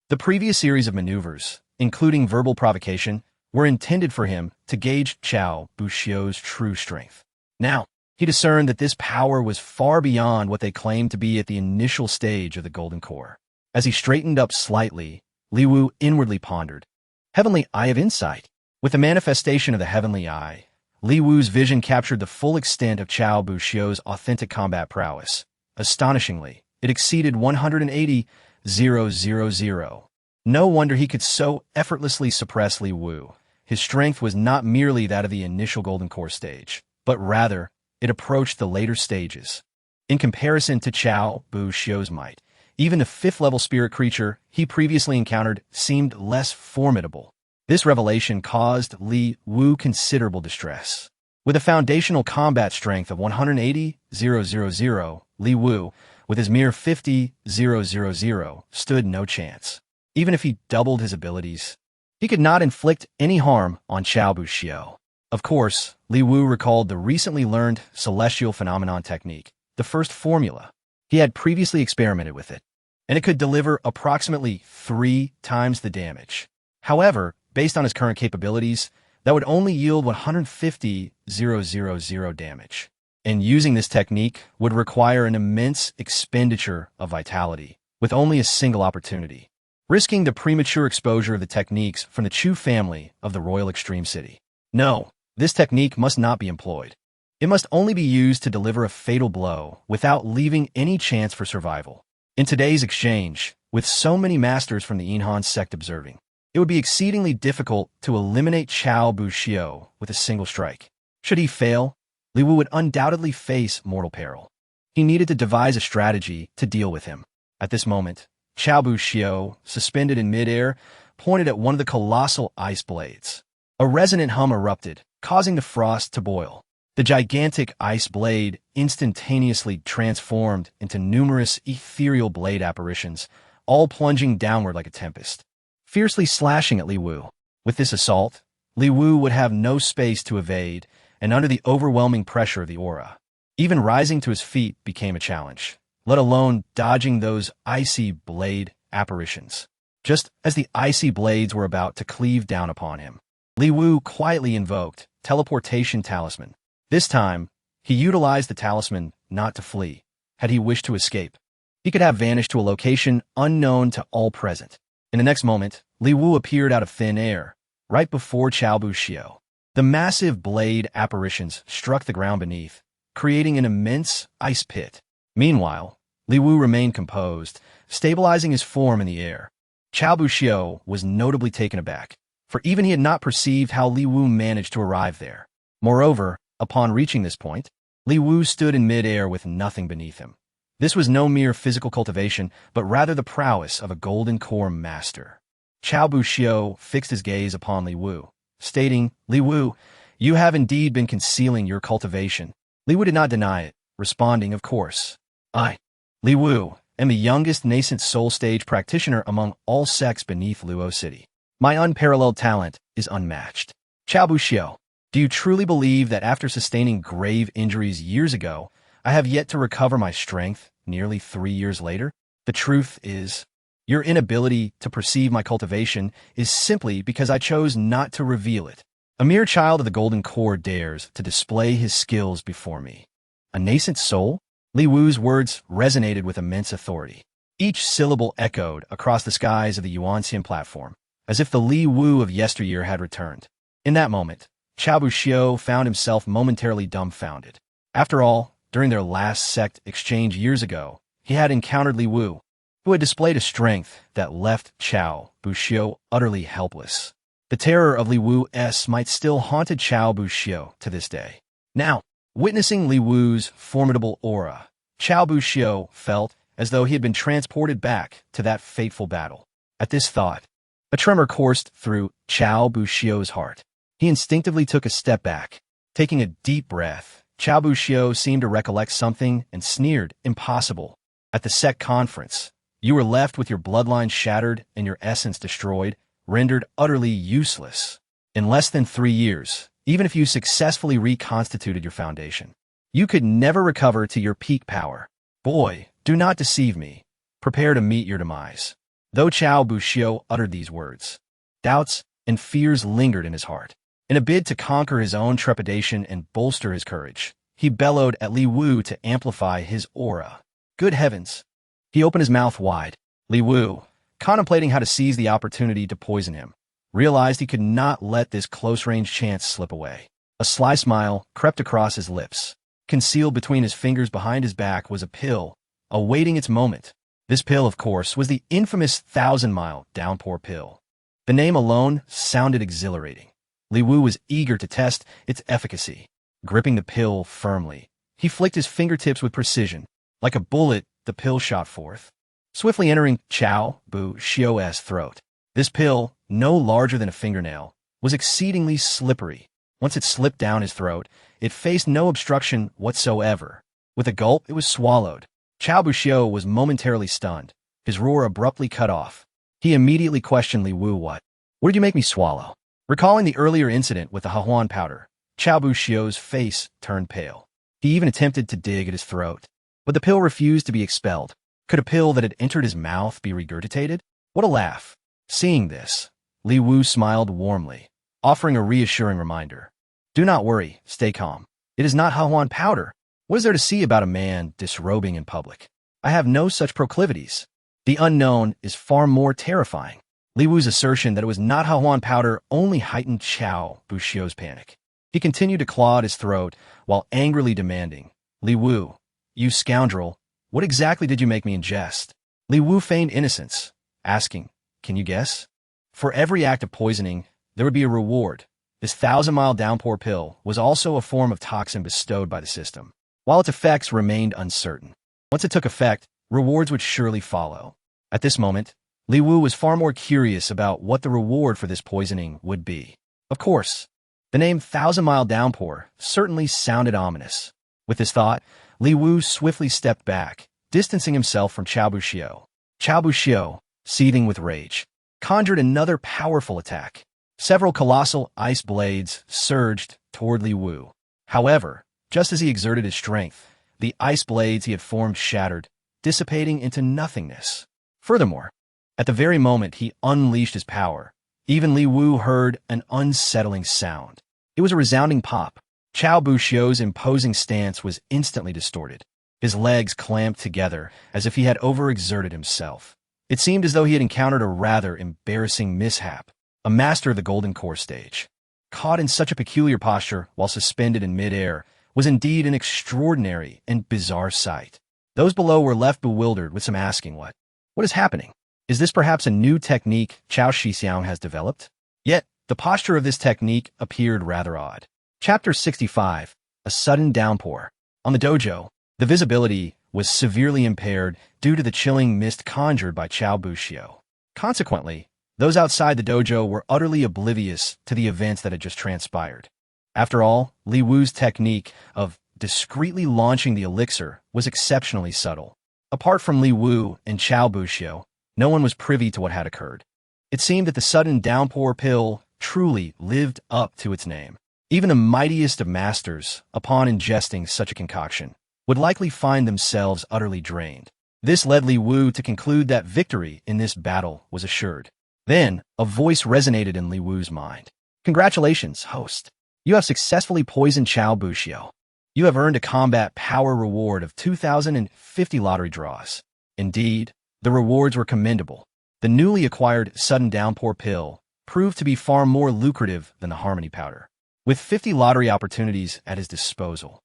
The previous series of maneuvers, including verbal provocation, were intended for him to gauge Chao Bushio's true strength. Now, he discerned that this power was far beyond what they claimed to be at the initial stage of the Golden Core. As he straightened up slightly, Li Wu inwardly pondered, "Heavenly Eye of Insight." With the manifestation of the Heavenly Eye, Li Wu's vision captured the full extent of Chao Bushio's authentic combat prowess. Astonishingly, it exceeded 180,000. No wonder he could so effortlessly suppress Li Wu. His strength was not merely that of the initial Golden Core stage, but rather, it approached the later stages. In comparison to Chao Bushio's might, even the fifth-level spirit creature he previously encountered seemed less formidable. This revelation caused Li Wu considerable distress. With a foundational combat strength of 180,000, Li Wu, with his mere 50,000, stood no chance. Even if he doubled his abilities, he could not inflict any harm on Chao Bushio. Of course, Li Wu recalled the recently learned celestial phenomenon technique, the first formula. He had previously experimented with it, and it could deliver approximately 3 times the damage. However, based on his current capabilities, that would only yield 150,000 damage. And using this technique would require an immense expenditure of vitality, with only a single opportunity, risking the premature exposure of the techniques from the Chu family of the Royal Extreme City. No, this technique must not be employed. It must only be used to deliver a fatal blow without leaving any chance for survival. In today's exchange, with so many masters from the Yuanxian Sect observing, it would be exceedingly difficult to eliminate Chao Bushio with a single strike. Should he fail, Li Wu would undoubtedly face mortal peril. He needed to devise a strategy to deal with him. At this moment, Chao Bushio, suspended in midair, pointed at one of the colossal ice blades. A resonant hum erupted, causing the frost to boil. The gigantic ice blade instantaneously transformed into numerous ethereal blade apparitions, all plunging downward like a tempest, fiercely slashing at Li Wu. With this assault, Li Wu would have no space to evade, and under the overwhelming pressure of the aura, even rising to his feet became a challenge, let alone dodging those icy blade apparitions. Just as the icy blades were about to cleave down upon him, Li Wu quietly invoked Teleportation Talisman. This time, he utilized the talisman not to flee. Had he wished to escape, he could have vanished to a location unknown to all present. In the next moment, Li Wu appeared out of thin air, right before Chao Bushio. The massive blade apparitions struck the ground beneath, creating an immense ice pit. Meanwhile, Li Wu remained composed, stabilizing his form in the air. Chao Bushio was notably taken aback, for even he had not perceived how Li Wu managed to arrive there. Moreover, upon reaching this point, Li Wu stood in midair with nothing beneath him. This was no mere physical cultivation, but rather the prowess of a Golden Core master. Chao Bushio fixed his gaze upon Li Wu, stating, "Li Wu, you have indeed been concealing your cultivation." Li Wu did not deny it, responding, "Of course. I, Li Wu, am the youngest nascent soul stage practitioner among all sects beneath Luo City. My unparalleled talent is unmatched." Chao Bushio, do you truly believe that after sustaining grave injuries years ago, I have yet to recover my strength nearly 3 years later? The truth is, your inability to perceive my cultivation is simply because I chose not to reveal it. A mere child of the Golden Core dares to display his skills before me. A nascent soul? Li Wu's words resonated with immense authority. Each syllable echoed across the skies of the Yuanxian platform, as if the Li Wu of yesteryear had returned. In that moment, Qiao Buxiu found himself momentarily dumbfounded. After all, during their last sect exchange years ago, he had encountered Li Wu, who had displayed a strength that left Qiao Buxiu utterly helpless. The terror of Li Wu's might still haunted Qiao Buxiu to this day. Now, witnessing Li Wu's formidable aura, Qiao Buxiu felt as though he had been transported back to that fateful battle. At this thought, a tremor coursed through Qiao Buxiu's heart. He instinctively took a step back. Taking a deep breath, Qiao Buxiu seemed to recollect something and sneered, "Impossible. At the sect conference, you were left with your bloodline shattered and your essence destroyed, rendered utterly useless. In less than 3 years, even if you successfully reconstituted your foundation, you could never recover to your peak power. Boy, do not deceive me. Prepare to meet your demise." Though Qiao Buxiu uttered these words, doubts and fears lingered in his heart. In a bid to conquer his own trepidation and bolster his courage, he bellowed at Li Wu to amplify his aura. Good heavens! He opened his mouth wide. Li Wu, contemplating how to seize the opportunity to poison him, realized he could not let this close-range chance slip away. A sly smile crept across his lips. Concealed between his fingers behind his back was a pill, awaiting its moment. This pill, of course, was the infamous 1,000-mile downpour pill. The name alone sounded exhilarating. Li Wu was eager to test its efficacy. Gripping the pill firmly, he flicked his fingertips with precision. Like a bullet, the pill shot forth, swiftly entering Qiao Buxiu's throat. This pill, no larger than a fingernail, was exceedingly slippery. Once it slipped down his throat, it faced no obstruction whatsoever. With a gulp, it was swallowed. Qiao Buxiu was momentarily stunned, his roar abruptly cut off. He immediately questioned Li Wu. What did you make me swallow? Recalling the earlier incident with the Huang powder, Qiao Buxiu's face turned pale. He even attempted to dig at his throat, but the pill refused to be expelled. Could a pill that had entered his mouth be regurgitated? What a laugh. Seeing this, Li Wu smiled warmly, offering a reassuring reminder. Do not worry, stay calm. It is not Huang powder. What is there to see about a man disrobing in public? I have no such proclivities. The unknown is far more terrifying. Li Wu's assertion that it was not Huang powder only heightened Qiao Buxiu's panic. He continued to claw at his throat while angrily demanding, Li Wu, you scoundrel, what exactly did you make me ingest? Li Wu feigned innocence, asking, can you guess? For every act of poisoning, there would be a reward. This 1,000-mile downpour pill was also a form of toxin bestowed by the system, while its effects remained uncertain. Once it took effect, rewards would surely follow. At this moment, Li Wu was far more curious about what the reward for this poisoning would be. Of course, the name 1,000-mile downpour certainly sounded ominous. With this thought, Li Wu swiftly stepped back, distancing himself from Qiao Buxiu. Qiao Buxiu, seething with rage, conjured another powerful attack. Several colossal ice blades surged toward Li Wu. However, just as he exerted his strength, the ice blades he had formed shattered, dissipating into nothingness. Furthermore, at the very moment he unleashed his power, even Li Wu heard an unsettling sound. It was a resounding pop. Qiao Buxiu's imposing stance was instantly distorted. His legs clamped together as if he had overexerted himself. It seemed as though he had encountered a rather embarrassing mishap. A master of the Golden Core stage, caught in such a peculiar posture while suspended in midair, was indeed an extraordinary and bizarre sight. Those below were left bewildered with some asking what is happening? Is this perhaps a new technique Qiao Shixiang has developed? Yet, the posture of this technique appeared rather odd. Chapter 65, A Sudden Downpour. On the dojo, the visibility was severely impaired due to the chilling mist conjured by Qiao Buxiu. Consequently, those outside the dojo were utterly oblivious to the events that had just transpired. After all, Li Wu's technique of discreetly launching the elixir was exceptionally subtle. Apart from Li Wu and Qiao Buxiu, no one was privy to what had occurred. It seemed that the sudden downpour pill truly lived up to its name. Even the mightiest of masters, upon ingesting such a concoction, would likely find themselves utterly drained. This led Li Wu to conclude that victory in this battle was assured. Then, a voice resonated in Li Wu's mind. Congratulations, host. You have successfully poisoned Chao Bushio. You have earned a combat power reward of 2,050 lottery draws. Indeed, the rewards were commendable. The newly acquired sudden downpour pill proved to be far more lucrative than the harmony powder. With 50 lottery opportunities at his disposal,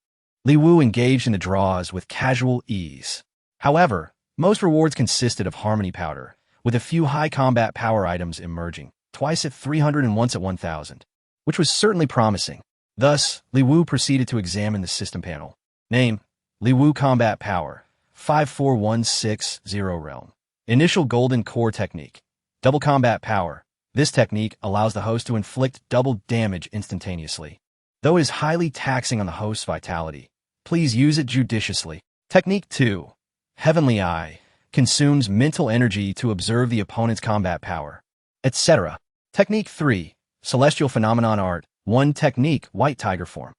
Li Wu engaged in the draws with casual ease. However, most rewards consisted of harmony powder, with a few high combat power items emerging, twice at 300 and once at 1,000, which was certainly promising. Thus, Li Wu proceeded to examine the system panel. Name: Li Wu Combat Power, 54160 Realm. Initial Golden Core Technique. Double Combat Power. This technique allows the host to inflict double damage instantaneously. Though it is highly taxing on the host's vitality, please use it judiciously. Technique 2. Heavenly Eye. Consumes mental energy to observe the opponent's combat power, etc. Technique 3. Celestial Phenomenon Art. 1 Technique White Tiger Form.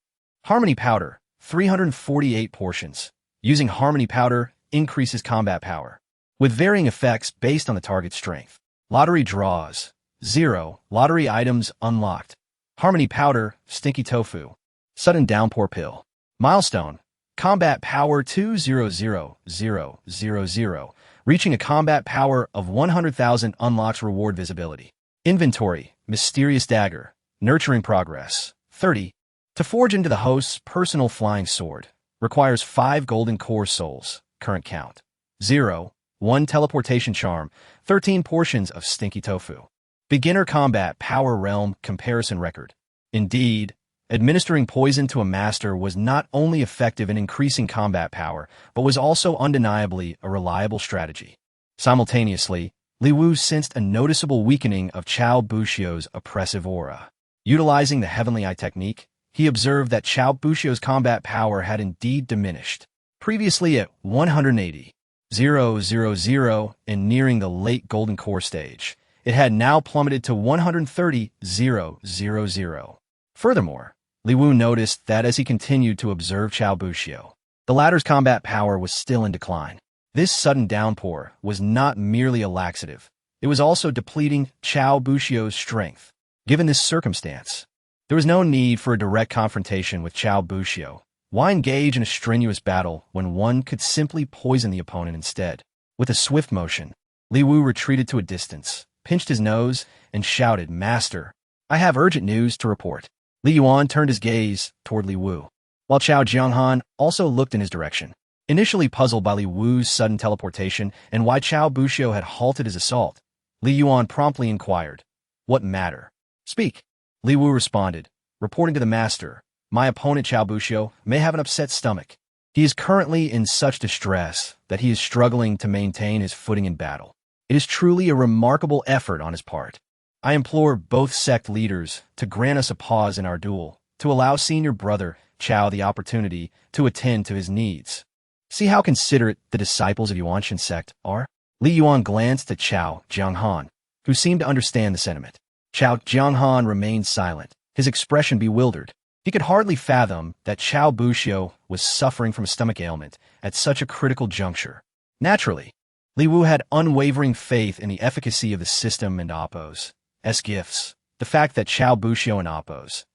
Harmony Powder. 348 portions. Using Harmony Powder increases combat power, with varying effects based on the target's strength. Lottery Draws. 0. Lottery Items Unlocked. Harmony Powder. Stinky Tofu. Sudden Downpour Pill. Milestone. Combat Power 2,000,000. Reaching a combat power of 100,000 unlocks reward visibility. Inventory. Mysterious Dagger. Nurturing Progress. 30. To forge into the host's personal flying sword, requires 5 golden core souls. Current count. 0. 1 Teleportation Charm. 13 portions of Stinky Tofu. Beginner Combat Power Realm Comparison Record. Indeed, administering poison to a master was not only effective in increasing combat power, but was also undeniably a reliable strategy. Simultaneously, Li Wu sensed a noticeable weakening of Chao Bushio's oppressive aura. Utilizing the Heavenly Eye technique, he observed that Chao Bushio's combat power had indeed diminished. Previously at 180,000 and nearing the late Golden Core stage, it had now plummeted to 130,000. Furthermore, Li Wu noticed that as he continued to observe Chao Bushio, the latter's combat power was still in decline. This sudden downpour was not merely a laxative, it was also depleting Chao Bushio's strength. Given this circumstance, there was no need for a direct confrontation with Chao Bushio. Why engage in a strenuous battle when one could simply poison the opponent instead? With a swift motion, Li Wu retreated to a distance, pinched his nose, and shouted, "Master, I have urgent news to report." Li Yuan turned his gaze toward Li Wu, while Chao Jianghan also looked in his direction. Initially puzzled by Li Wu's sudden teleportation and why Chao Bushio had halted his assault, Li Yuan promptly inquired, "What matter? Speak." Li Wu responded, reporting to the master, "My opponent Chao Bushio may have an upset stomach. He is currently in such distress that he is struggling to maintain his footing in battle. It is truly a remarkable effort on his part. I implore both sect leaders to grant us a pause in our duel, to allow senior brother Chao the opportunity to attend to his needs. See how considerate the disciples of Yuanxian Sect are?" Li Yuan glanced at Chao Jianghan, who seemed to understand the sentiment. Chao Jianghan remained silent, his expression bewildered. He could hardly fathom that Chao Bushio was suffering from a stomach ailment at such a critical juncture. Naturally, Li Wu had unwavering faith in the efficacy of the system and Appo's gifts. The fact that Chao Bushio and Appo's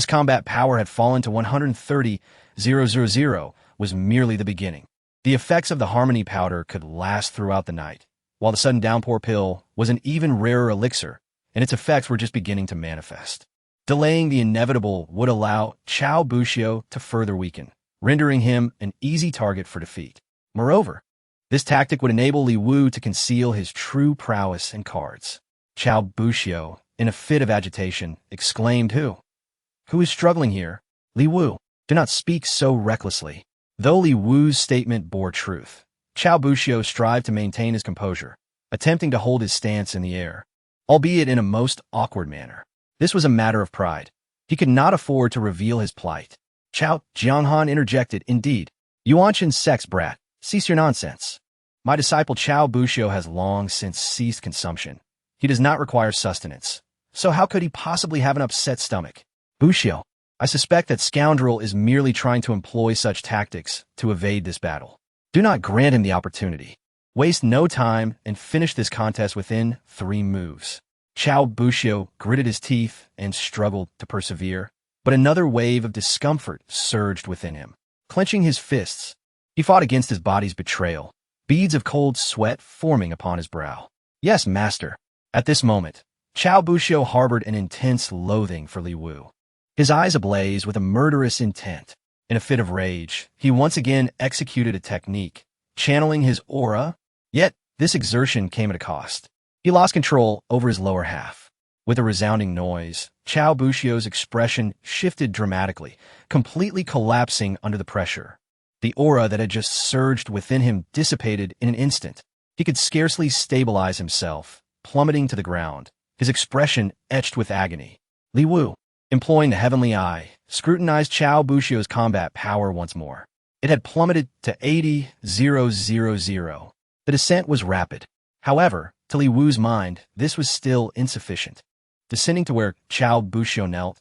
combat power had fallen to 130,000 was merely the beginning. The effects of the harmony powder could last throughout the night, while the sudden downpour pill was an even rarer elixir, and its effects were just beginning to manifest. Delaying the inevitable would allow Chao Bushio to further weaken, rendering him an easy target for defeat. Moreover, this tactic would enable Li Wu to conceal his true prowess and cards. Chao Bushio, in a fit of agitation, exclaimed, Who is struggling here? Li Wu, do not speak so recklessly." Though Li Wu's statement bore truth, Chao Bushio strived to maintain his composure, attempting to hold his stance in the air, albeit in a most awkward manner. This was a matter of pride. He could not afford to reveal his plight. Chao Jianghan interjected, "Indeed, Yuanxian Sect's brat, cease your nonsense. My disciple Chao Bushio has long since ceased consumption. He does not require sustenance, so how could he possibly have an upset stomach?" "Bushio, I suspect that scoundrel is merely trying to employ such tactics to evade this battle. Do not grant him the opportunity. Waste no time and finish this contest within 3 moves. Chao Bushio gritted his teeth and struggled to persevere, but another wave of discomfort surged within him. Clenching his fists, he fought against his body's betrayal, beads of cold sweat forming upon his brow. Yes, master. At this moment, Chao Bushio harbored an intense loathing for Li Wu. His eyes ablaze with a murderous intent. In a fit of rage, he once again executed a technique, channeling his aura, yet this exertion came at a cost. He lost control over his lower half. With a resounding noise, Chao Bushio's expression shifted dramatically, completely collapsing under the pressure. The aura that had just surged within him dissipated in an instant. He could scarcely stabilize himself, plummeting to the ground, his expression etched with agony. Li Wu, employing the heavenly eye, scrutinized Chao Bushio's combat power once more. It had plummeted to 80,000. The descent was rapid. However, to Li Wu's mind, this was still insufficient. Descending to where Chao Bushio knelt,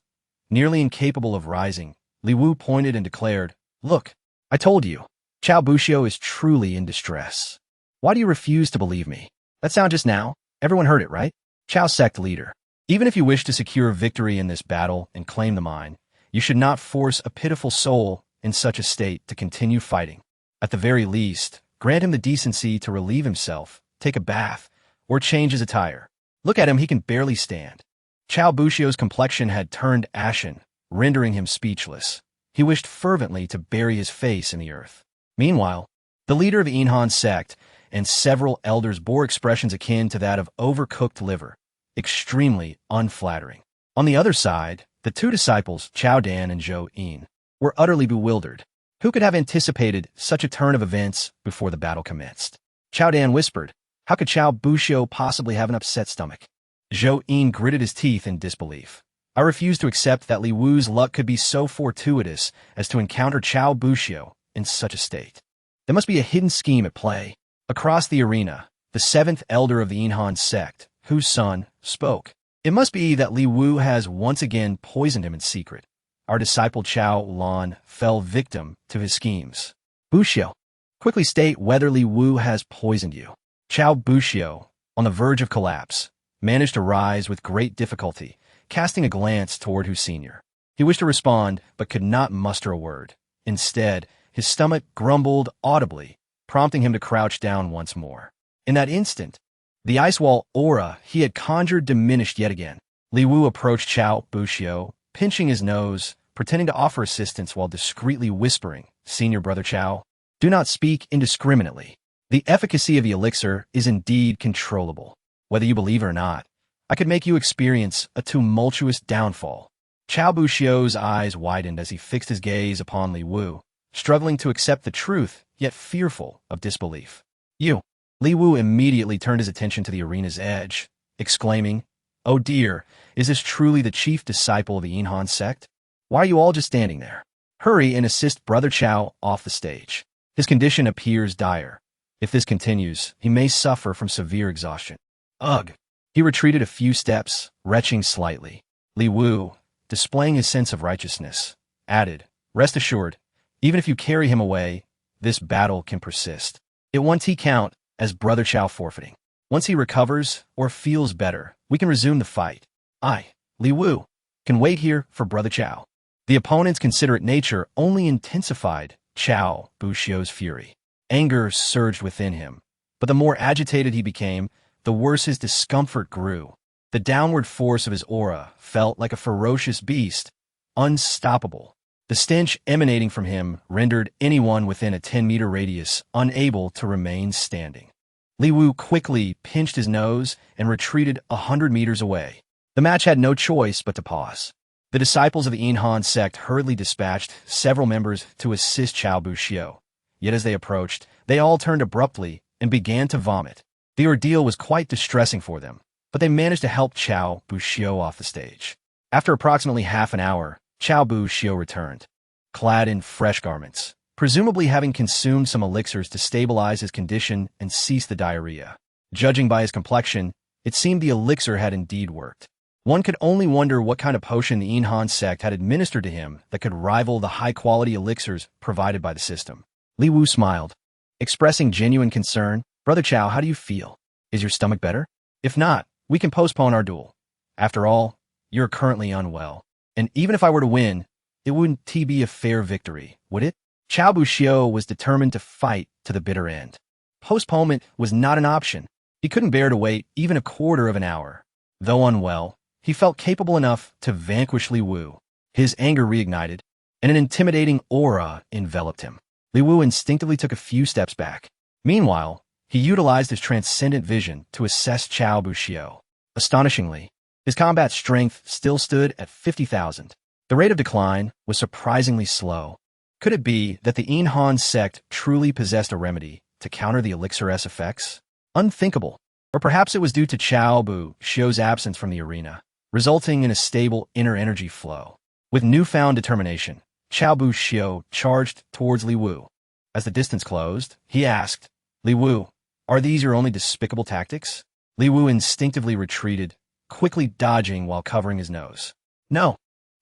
nearly incapable of rising, Li Wu pointed and declared, "Look, I told you, Chao Bushio is truly in distress. Why do you refuse to believe me? That sound just now? Everyone heard it, right? Chao Sect leader. Even if you wish to secure victory in this battle and claim the mine, you should not force a pitiful soul in such a state to continue fighting. At the very least, grant him the decency to relieve himself, take a bath, or change his attire. Look at him, he can barely stand." Chao Bushio's complexion had turned ashen, rendering him speechless. He wished fervently to bury his face in the earth. Meanwhile, the leader of the Yuanxian Sect and several elders bore expressions akin to that of overcooked liver, extremely unflattering. On the other side, the 2 disciples, Chao Dan and Zhou Yin, were utterly bewildered. Who could have anticipated such a turn of events before the battle commenced? Chao Dan whispered, "How could Chao Bushio possibly have an upset stomach?" Zhou Yin gritted his teeth in disbelief. "I refuse to accept that Li Wu's luck could be so fortuitous as to encounter Chao Bushio in such a state. There must be a hidden scheme at play." Across the arena, the 7th elder of the Yuanxian Sect, Hu's son, spoke. "It must be that Li Wu has once again poisoned him in secret. Our disciple Chao Lan fell victim to his schemes. Bushio, quickly state whether Li Wu has poisoned you." Chao Bushio, on the verge of collapse, managed to rise with great difficulty, casting a glance toward Hu Sr. He wished to respond, but could not muster a word. Instead, his stomach grumbled audibly, prompting him to crouch down once more. In that instant, the ice wall aura he had conjured diminished yet again. Li Wu approached Chao Bushio, pinching his nose, pretending to offer assistance while discreetly whispering, "Senior brother Chao, do not speak indiscriminately. The efficacy of the elixir is indeed controllable. Whether you believe it or not, I could make you experience a tumultuous downfall." Chao Bushio's eyes widened as he fixed his gaze upon Li Wu, struggling to accept the truth, yet fearful of disbelief. "You." Li Wu immediately turned his attention to the arena's edge, exclaiming, "Oh dear, is this truly the chief disciple of the Yuanxian Sect? Why are you all just standing there? Hurry and assist Brother Chao off the stage. His condition appears dire. If this continues, he may suffer from severe exhaustion." Ugh. He retreated a few steps, retching slightly. Li Wu, displaying his sense of righteousness, added, "Rest assured, even if you carry him away, this battle can persist. It won't count as Brother Chao forfeiting. Once he recovers or feels better, we can resume the fight. I, Li Wu, can wait here for Brother Chao." The opponent's considerate nature only intensified Chao Bushio's fury. Anger surged within him, but the more agitated he became, the worse his discomfort grew. The downward force of his aura felt like a ferocious beast, unstoppable. The stench emanating from him rendered anyone within a 10-meter radius unable to remain standing. Li Wu quickly pinched his nose and retreated 100 meters away. The match had no choice but to pause. The disciples of the Yuanxian Sect hurriedly dispatched several members to assist Chao Bushio. Yet as they approached, they all turned abruptly and began to vomit. The ordeal was quite distressing for them, but they managed to help Chao Bushio off the stage. After approximately half an hour, Chao Bushio returned, clad in fresh garments, presumably having consumed some elixirs to stabilize his condition and cease the diarrhea. Judging by his complexion, it seemed the elixir had indeed worked. One could only wonder what kind of potion the Yuanxian Sect had administered to him that could rival the high-quality elixirs provided by the system. Li Wu smiled, expressing genuine concern. Brother Chow, how do you feel? Is your stomach better? If not, we can postpone our duel. After all, you're currently unwell. And even if I were to win, it wouldn't be a fair victory, would it? Chao Buxiu was determined to fight to the bitter end. Postponement was not an option. He couldn't bear to wait even a quarter of an hour. Though unwell, he felt capable enough to vanquish Li Wu. His anger reignited, and an intimidating aura enveloped him. Li Wu instinctively took a few steps back. Meanwhile, he utilized his transcendent vision to assess Chao Buxiu. Astonishingly, his combat strength still stood at 50,000. The rate of decline was surprisingly slow. Could it be that the Yuanxian Sect truly possessed a remedy to counter the elixir's effects? Unthinkable. Or perhaps it was due to Chao Buxiu's absence from the arena, resulting in a stable inner energy flow. With newfound determination, Chao Buxiu charged towards Li Wu. As the distance closed, he asked, Li Wu, are these your only despicable tactics? Li Wu instinctively retreated, quickly dodging while covering his nose. No.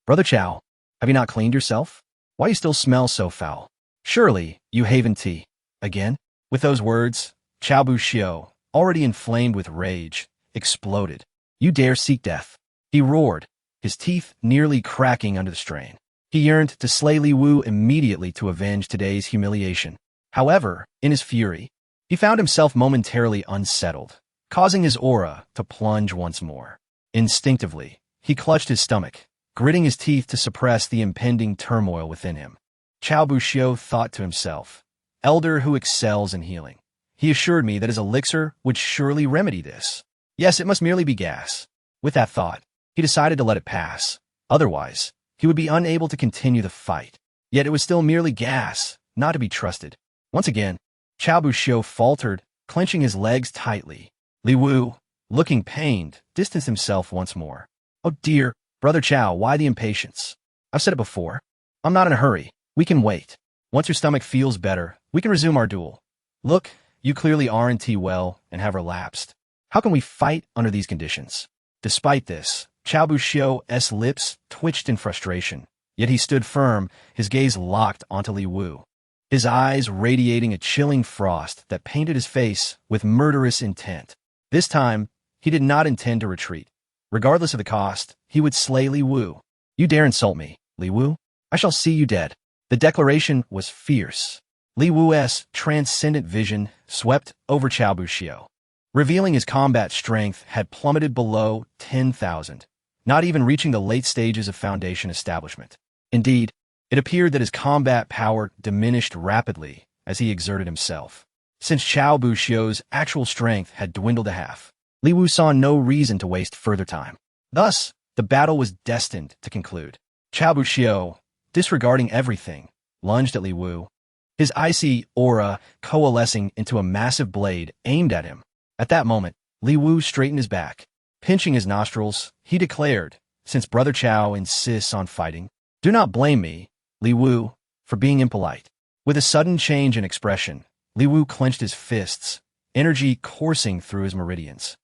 Brother Chow, have you not cleaned yourself? Why you still smell so foul? Surely you haven't tea. Again? With those words, Chao Buxiu, already inflamed with rage, exploded. You dare seek death? He roared, his teeth nearly cracking under the strain. He yearned to slay Li Wu immediately to avenge today's humiliation. However, in his fury, he found himself momentarily unsettled, causing his aura to plunge once more. Instinctively, he clutched his stomach, gritting his teeth to suppress the impending turmoil within him. Chao Buxiu thought to himself, elder who excels in healing. He assured me that his elixir would surely remedy this. Yes, it must merely be gas. With that thought, he decided to let it pass. Otherwise, he would be unable to continue the fight. Yet it was still merely gas, not to be trusted. Once again, Chao Buxiu faltered, clenching his legs tightly. Li Wu, looking pained, distanced himself once more. Oh dear, Brother Chow, why the impatience? I've said it before. I'm not in a hurry. We can wait. Once your stomach feels better, we can resume our duel. Look, you clearly aren't well and have relapsed. How can we fight under these conditions? Despite this, Chao Buxiu's lips twitched in frustration, yet he stood firm, his gaze locked onto Li Wu, his eyes radiating a chilling frost that painted his face with murderous intent. This time, he did not intend to retreat. Regardless of the cost, he would slay Li Wu. You dare insult me, Li Wu? I shall see you dead. The declaration was fierce. Li Wu's transcendent vision swept over Chao Buxiu, revealing his combat strength had plummeted below 10,000, not even reaching the late stages of foundation establishment. Indeed, it appeared that his combat power diminished rapidly as he exerted himself. Since Chao Buxiu's actual strength had dwindled to half, Li Wu saw no reason to waste further time. Thus, the battle was destined to conclude. Chao Buxiu, disregarding everything, lunged at Li Wu, his icy aura coalescing into a massive blade aimed at him. At that moment, Li Wu straightened his back. Pinching his nostrils, he declared, since Brother Chow insists on fighting, do not blame me, Li Wu, for being impolite. With a sudden change in expression, Li Wu clenched his fists, energy coursing through his meridians,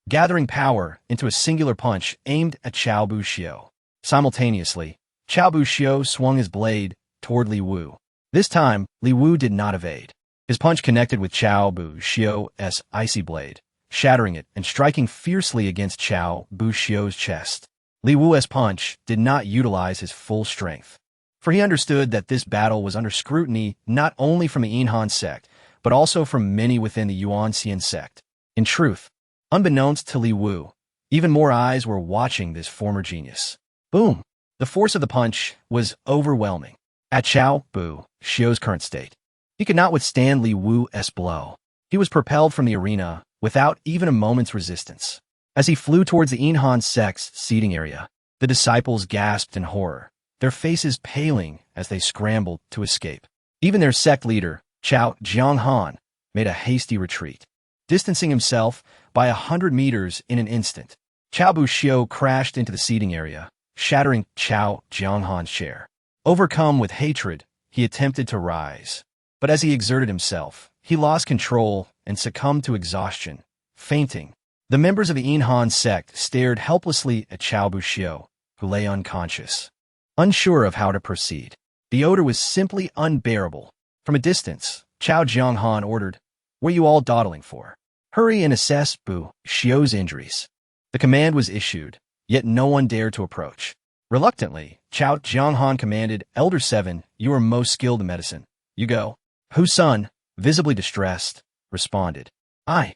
gathering power into a singular punch aimed at Chao Buxiu. Simultaneously, Chao Buxiu swung his blade toward Li Wu. This time, Li Wu did not evade. His punch connected with Chao Buxiu's icy blade, shattering it and striking fiercely against Chao Buxiu's chest. Li Wu's punch did not utilize his full strength, for he understood that this battle was under scrutiny not only from the Yuanxian Sect, but also from many within the Yuanxian Sect. In truth, unbeknownst to Li Wu, even more eyes were watching this former genius. Boom! The force of the punch was overwhelming. At Chao Buxiu's current state, he could not withstand Li Wu's blow. He was propelled from the arena without even a moment's resistance. As he flew towards the Yuanxian Sect's seating area, the disciples gasped in horror, their faces paling as they scrambled to escape. Even their sect leader, Chao Jianghan, made a hasty retreat, distancing himself by 100 meters in an instant. Chao Buxiu crashed into the seating area, shattering Chao Jianghan's chair. Overcome with hatred, he attempted to rise. But as he exerted himself, he lost control and succumbed to exhaustion, fainting. The members of the Yuanxian Sect stared helplessly at Qiao Buxiu, who lay unconscious, unsure of how to proceed. The odor was simply unbearable. From a distance, Qiao Jianghan ordered, "What are you all dawdling for? Hurry and assess Buxiu's injuries." The command was issued, yet no one dared to approach. Reluctantly, Qiao Jianghan commanded, "Elder 7, you are most skilled in medicine. You go." Hu Sun, visibly distressed, responded, "I."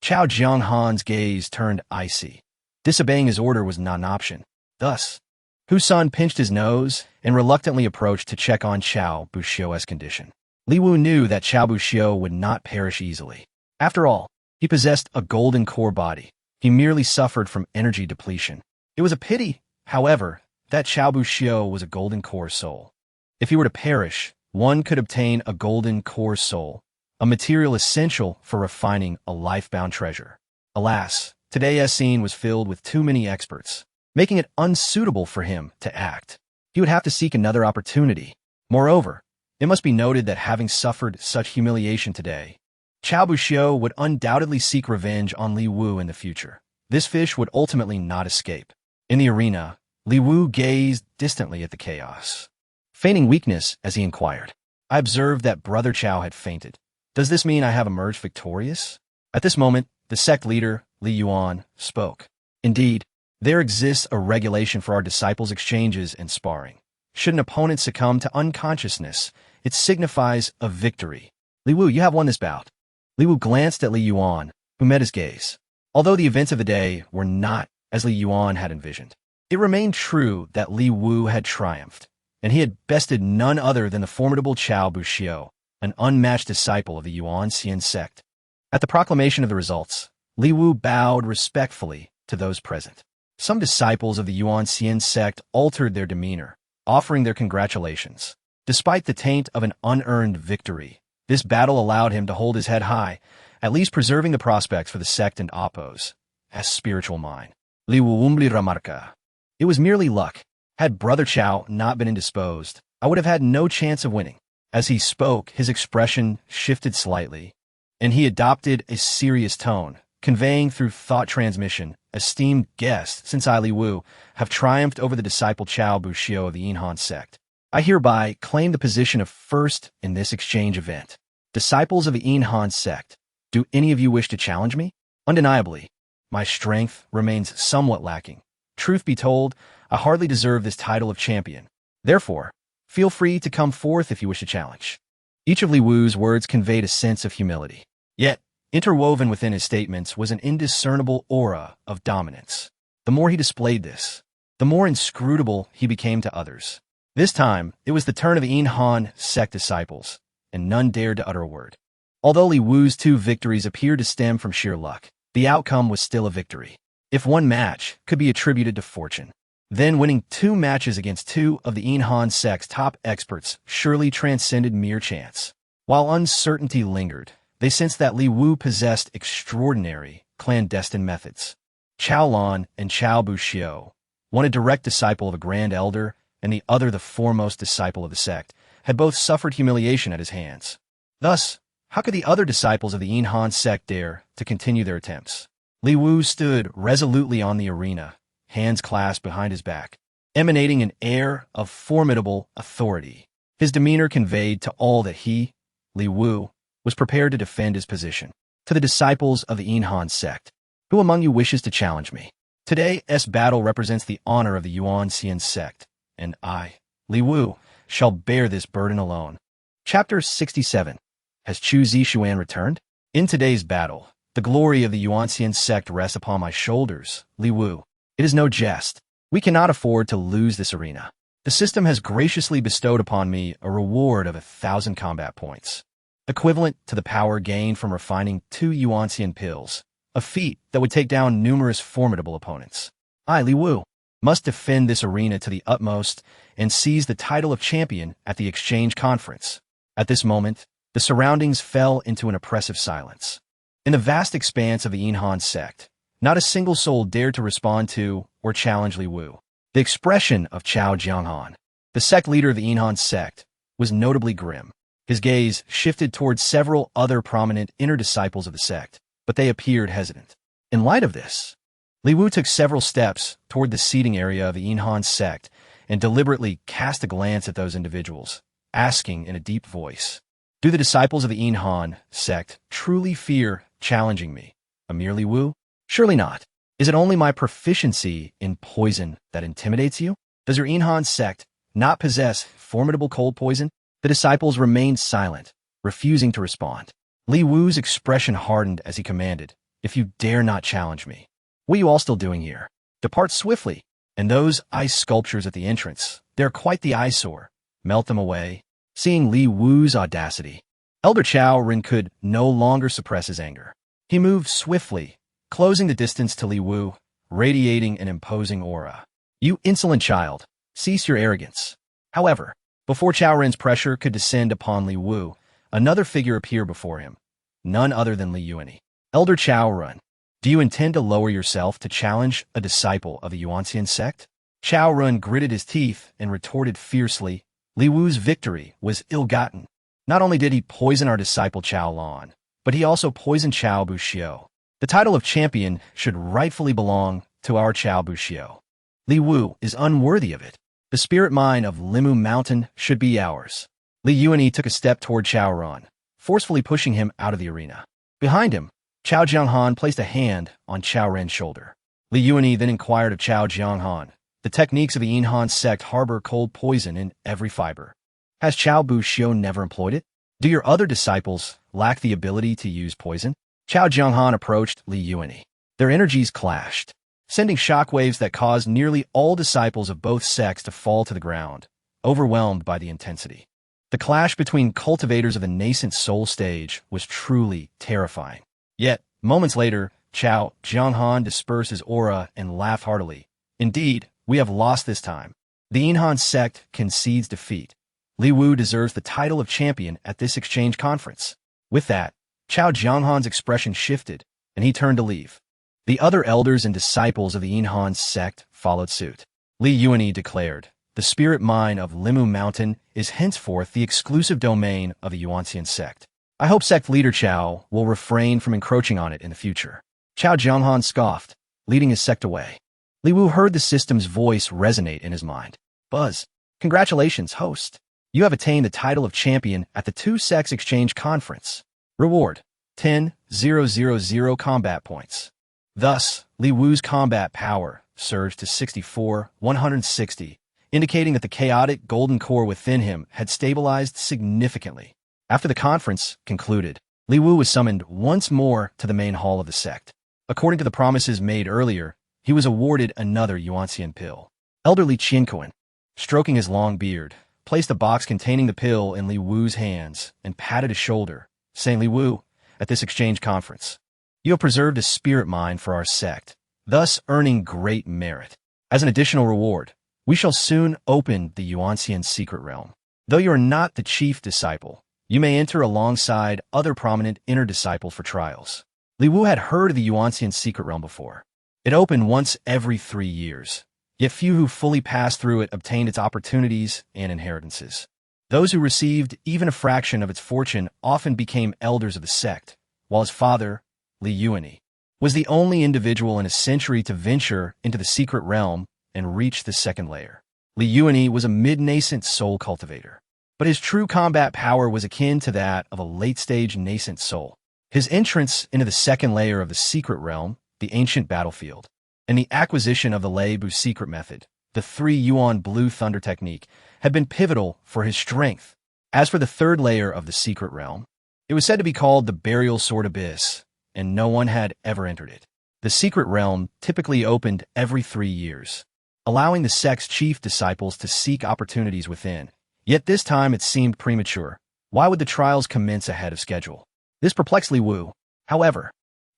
Qiao Jianghan's gaze turned icy. Disobeying his order was not an option. Thus, Hu Sun pinched his nose and reluctantly approached to check on Qiao Buxiu's condition. Li Wu knew that Qiao Buxiu would not perish easily. After all, he possessed a golden core body. He merely suffered from energy depletion. It was a pity, however, that Qiao Buxiu was a golden core soul. If he were to perish, one could obtain a golden core soul, a material essential for refining a life-bound treasure. Alas, today's scene was filled with too many experts, making it unsuitable for him to act. He would have to seek another opportunity. Moreover, it must be noted that having suffered such humiliation today, Qiao Buxiu would undoubtedly seek revenge on Li Wu in the future. This fish would ultimately not escape. In the arena, Li Wu gazed distantly at the chaos, feigning weakness as he inquired, "I observed that Brother Qiao had fainted. Does this mean I have emerged victorious?" At this moment, the sect leader, Li Yuan, spoke. "Indeed, there exists a regulation for our disciples' exchanges and sparring. Should an opponent succumb to unconsciousness, it signifies a victory. Li Wu, you have won this bout." Li Wu glanced at Li Yuan, who met his gaze. Although the events of the day were not as Li Yuan had envisioned, it remained true that Li Wu had triumphed, and he had bested none other than the formidable Qiao Buxiu, an unmatched disciple of the Yuanxian Sect. At the proclamation of the results, Li Wu bowed respectfully to those present. Some disciples of the Yuanxian Sect altered their demeanor, offering their congratulations. Despite the taint of an unearned victory, this battle allowed him to hold his head high, at least preserving the prospects for the sect and oppose as spiritual mind. Li Wu humbly remarca, "It was merely luck. Had Brother Qiao not been indisposed, I would have had no chance of winning." As he spoke, his expression shifted slightly, and he adopted a serious tone, conveying through thought transmission, "Esteemed guest, since I, Li Wu, have triumphed over the disciple Qiao Buxiu of the Yuanxian Sect, I hereby claim the position of first in this exchange event. Disciples of the Yuanxian Sect, do any of you wish to challenge me? Undeniably, my strength remains somewhat lacking. Truth be told, I hardly deserve this title of champion. Therefore, feel free to come forth if you wish to challenge." Each of Li Wu's words conveyed a sense of humility. Yet, interwoven within his statements was an indiscernible aura of dominance. The more he displayed this, the more inscrutable he became to others. This time, it was the turn of the Yuanxian Sect disciples, and none dared to utter a word. Although Li Wu's 2 victories appeared to stem from sheer luck, the outcome was still a victory. If one match could be attributed to fortune, then winning 2 matches against 2 of the Yuanxian Sect's top experts surely transcended mere chance. While uncertainty lingered, they sensed that Li Wu possessed extraordinary, clandestine methods. Qiao Lan and Qiao Buxiu, one a direct disciple of a grand elder and the other the foremost disciple of the sect, had both suffered humiliation at his hands. Thus, how could the other disciples of the Yuanxian Sect dare to continue their attempts? Li Wu stood resolutely on the arena, hands clasped behind his back, emanating an air of formidable authority. His demeanor conveyed to all that he, Li Wu, was prepared to defend his position. To the disciples of the Yuanxian Sect, who among you wishes to challenge me? Today's battle represents the honor of the Yuanxian Sect, and I, Li Wu, shall bear this burden alone. Chapter 67. Has Chu Zixuan returned? In today's battle, the glory of the Yuanxian Sect rests upon my shoulders, Li Wu. It is no jest. We cannot afford to lose this arena. The system has graciously bestowed upon me a reward of 1,000 combat points, equivalent to the power gained from refining 2 Yuanxian pills, a feat that would take down numerous formidable opponents. I, Li Wu, must defend this arena to the utmost and seize the title of champion at the exchange conference. At this moment, the surroundings fell into an oppressive silence. In the vast expanse of the Yuanxian Sect, not a single soul dared to respond to or challenge Li Wu. The expression of Qiao Jianghan, the sect leader of the Yuanxian Sect, was notably grim. His gaze shifted towards several other prominent inner disciples of the sect, but they appeared hesitant. In light of this, Li Wu took several steps toward the seating area of the Yuanxian Sect and deliberately cast a glance at those individuals, asking in a deep voice, "Do the disciples of the Yuanxian Sect truly fear challenging me? A mere Li Wu? Surely not. Is it only my proficiency in poison that intimidates you? Does your Yuanxian Sect not possess formidable cold poison?" The disciples remained silent, refusing to respond. Li Wu's expression hardened as he commanded, "If you dare not challenge me, what are you all still doing here? Depart swiftly. And those ice sculptures at the entrance, they're quite the eyesore. Melt them away." Seeing Li Wu's audacity, Elder Chao Ren could no longer suppress his anger. He moved swiftly, closing the distance to Li Wu, radiating an imposing aura. "You insolent child, cease your arrogance." However, before Chao Ren's pressure could descend upon Li Wu, another figure appeared before him, none other than Li Yuani. "Elder Chao Ren, do you intend to lower yourself to challenge a disciple of the Yuanxian Sect?" Chao Ren gritted his teeth and retorted fiercely, "Li Wu's victory was ill-gotten. Not only did he poison our disciple Chao Lan, but he also poisoned Chao Buxiu. The title of champion should rightfully belong to our Chao Buxiu. Li Wu is unworthy of it. The spirit mine of Limu Mountain should be ours." Li Yuani took a step toward Chao Ren, forcefully pushing him out of the arena. Behind him, Chao Jianghan placed a hand on Chao Ren's shoulder. Li Yuani then inquired of Chao Jianghan, "The techniques of the Yuanxian Sect harbor cold poison in every fiber. Has Chao Buxiu never employed it? Do your other disciples lack the ability to use poison?" Chao Jianghan approached Li Yuani. Their energies clashed, sending shockwaves that caused nearly all disciples of both sects to fall to the ground, overwhelmed by the intensity. The clash between cultivators of the nascent soul stage was truly terrifying. Yet, moments later, Chao Jianghan dispersed his aura and laughed heartily. "Indeed, we have lost this time. The Yuanxian Sect concedes defeat. Li Wu deserves the title of champion at this exchange conference." With that, Chao Jianghan's expression shifted, and he turned to leave. The other elders and disciples of the Yuanxian Sect followed suit. Li Yuani declared, "The spirit mine of Limu Mountain is henceforth the exclusive domain of the Yuanxian Sect. I hope sect leader Chao will refrain from encroaching on it in the future." Chao Jianghan scoffed, leading his sect away. Li Wu heard the system's voice resonate in his mind. "Buzz, congratulations, host. You have attained the title of champion at the Two Sects Exchange Conference. Reward, 10,000 combat points." Thus, Li Wu's combat power surged to 64,160, indicating that the chaotic golden core within him had stabilized significantly. After the conference concluded, Li Wu was summoned once more to the main hall of the sect. According to the promises made earlier, he was awarded another Yuanxian pill. Elderly Qianquan, stroking his long beard, placed a box containing the pill in Li Wu's hands and patted his shoulder, saying, "Li Wu, at this exchange conference, you have preserved a spirit mine for our sect, thus earning great merit. As an additional reward, we shall soon open the Yuanxian secret realm. Though you are not the chief disciple, you may enter alongside other prominent inner disciples for trials." Li Wu had heard of the Yuanxian secret realm before. It opened once every 3 years, yet few who fully passed through it obtained its opportunities and inheritances. Those who received even a fraction of its fortune often became elders of the sect, while his father, Li Yuani, was the only individual in a century to venture into the secret realm and reach the second layer. Li Yuani was a mid-nascent soul cultivator, but his true combat power was akin to that of a late-stage nascent soul. His entrance into the second layer of the secret realm, the ancient battlefield, and the acquisition of the Lei Bu secret method, the 3-yuan blue thunder technique, had been pivotal for his strength. As for the third layer of the secret realm, it was said to be called the Burial Sword Abyss, and no one had ever entered it. The secret realm typically opened every 3 years, allowing the sect's chief disciples to seek opportunities within. Yet this time it seemed premature. Why would the trials commence ahead of schedule? This perplexed Li Wu. However,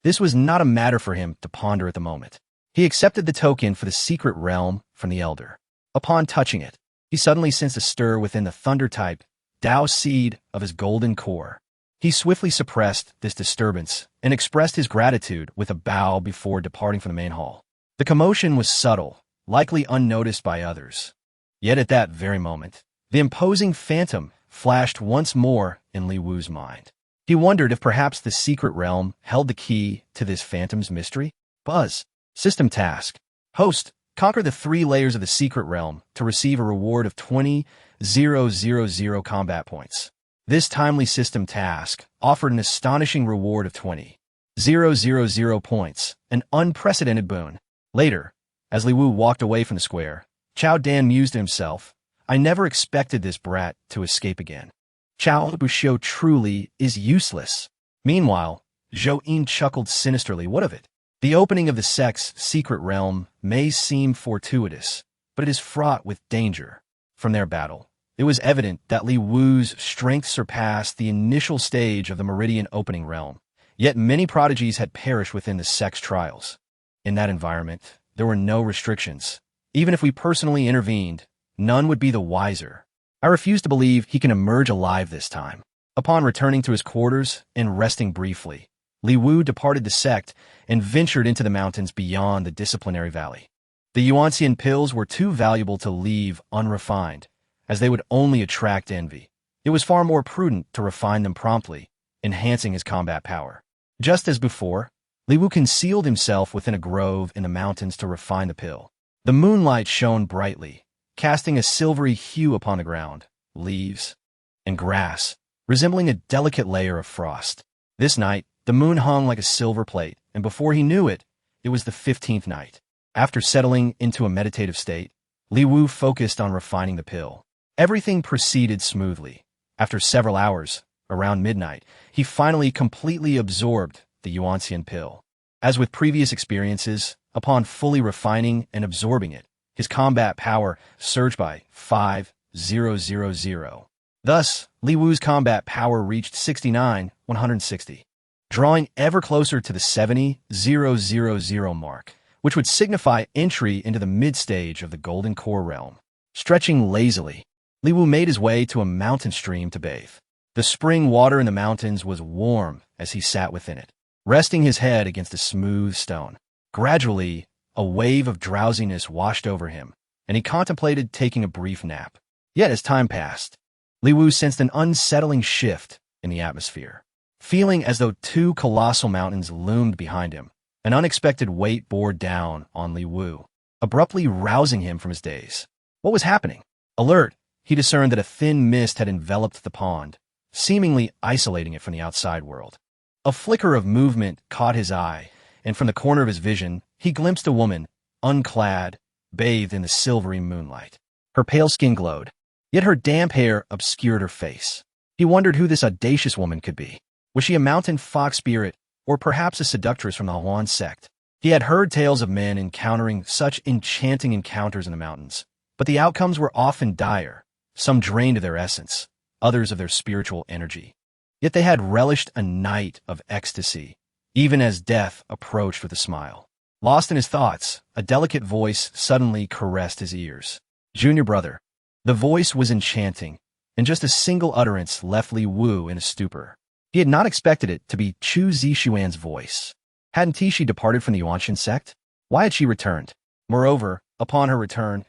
this was not a matter for him to ponder at the moment. He accepted the token for the secret realm from the elder. Upon touching it, he suddenly sensed a stir within the thunder-type Tao seed of his golden core. He swiftly suppressed this disturbance and expressed his gratitude with a bow before departing from the main hall. The commotion was subtle, likely unnoticed by others. Yet at that very moment, the imposing phantom flashed once more in Li Wu's mind. He wondered if perhaps the secret realm held the key to this phantom's mystery. Buzz. System task. Host. Conquer the 3 layers of the secret realm to receive a reward of 20,000 combat points. This timely system task offered an astonishing reward of 20,000 points, an unprecedented boon. Later, as Li Wu walked away from the square, Chao Dan mused to himself, I never expected this brat to escape again. Chao Buxiu truly is useless. Meanwhile, Zhou Yin chuckled sinisterly. What of it? The opening of the sect's secret realm may seem fortuitous, but it is fraught with danger. From their battle, it was evident that Li Wu's strength surpassed the initial stage of the Meridian opening realm, yet many prodigies had perished within the sect's trials. In that environment, there were no restrictions. Even if we personally intervened, none would be the wiser. I refuse to believe he can emerge alive this time. Upon returning to his quarters and resting briefly, Li Wu departed the sect and ventured into the mountains beyond the disciplinary valley. The Yuanxian pills were too valuable to leave unrefined, as they would only attract envy. It was far more prudent to refine them promptly, enhancing his combat power. Just as before, Li Wu concealed himself within a grove in the mountains to refine the pill. The moonlight shone brightly, casting a silvery hue upon the ground, leaves, and grass, resembling a delicate layer of frost. This night, the moon hung like a silver plate, and before he knew it, it was the 15th night. After settling into a meditative state, Li Wu focused on refining the pill. Everything proceeded smoothly. After several hours, around midnight, he finally completely absorbed the Yuanxian pill. As with previous experiences, upon fully refining and absorbing it, his combat power surged by 5,000. Thus, Li Wu's combat power reached 69,160, drawing ever closer to the 70,000 mark, which would signify entry into the mid-stage of the Golden Core realm. Stretching lazily, Li Wu made his way to a mountain stream to bathe. The spring water in the mountains was warm as he sat within it, resting his head against a smooth stone. Gradually, a wave of drowsiness washed over him, and he contemplated taking a brief nap. Yet as time passed, Li Wu sensed an unsettling shift in the atmosphere. Feeling as though 2 colossal mountains loomed behind him, an unexpected weight bore down on Li Wu, abruptly rousing him from his daze. What was happening? Alert, he discerned that a thin mist had enveloped the pond, seemingly isolating it from the outside world. A flicker of movement caught his eye, and from the corner of his vision, he glimpsed a woman, unclad, bathed in the silvery moonlight. Her pale skin glowed, yet her damp hair obscured her face. He wondered who this audacious woman could be. Was she a mountain fox spirit, or perhaps a seductress from the Yuanxian Sect? He had heard tales of men encountering such enchanting encounters in the mountains, but the outcomes were often dire, some drained of their essence, others of their spiritual energy. Yet they had relished a night of ecstasy, even as death approached with a smile. Lost in his thoughts, a delicate voice suddenly caressed his ears. Junior brother. The voice was enchanting, and just a single utterance left Li Wu in a stupor. He had not expected it to be Chu Zixuan's voice. Hadn't she departed from the Yuanxian Sect? Why had she returned? Moreover, upon her return,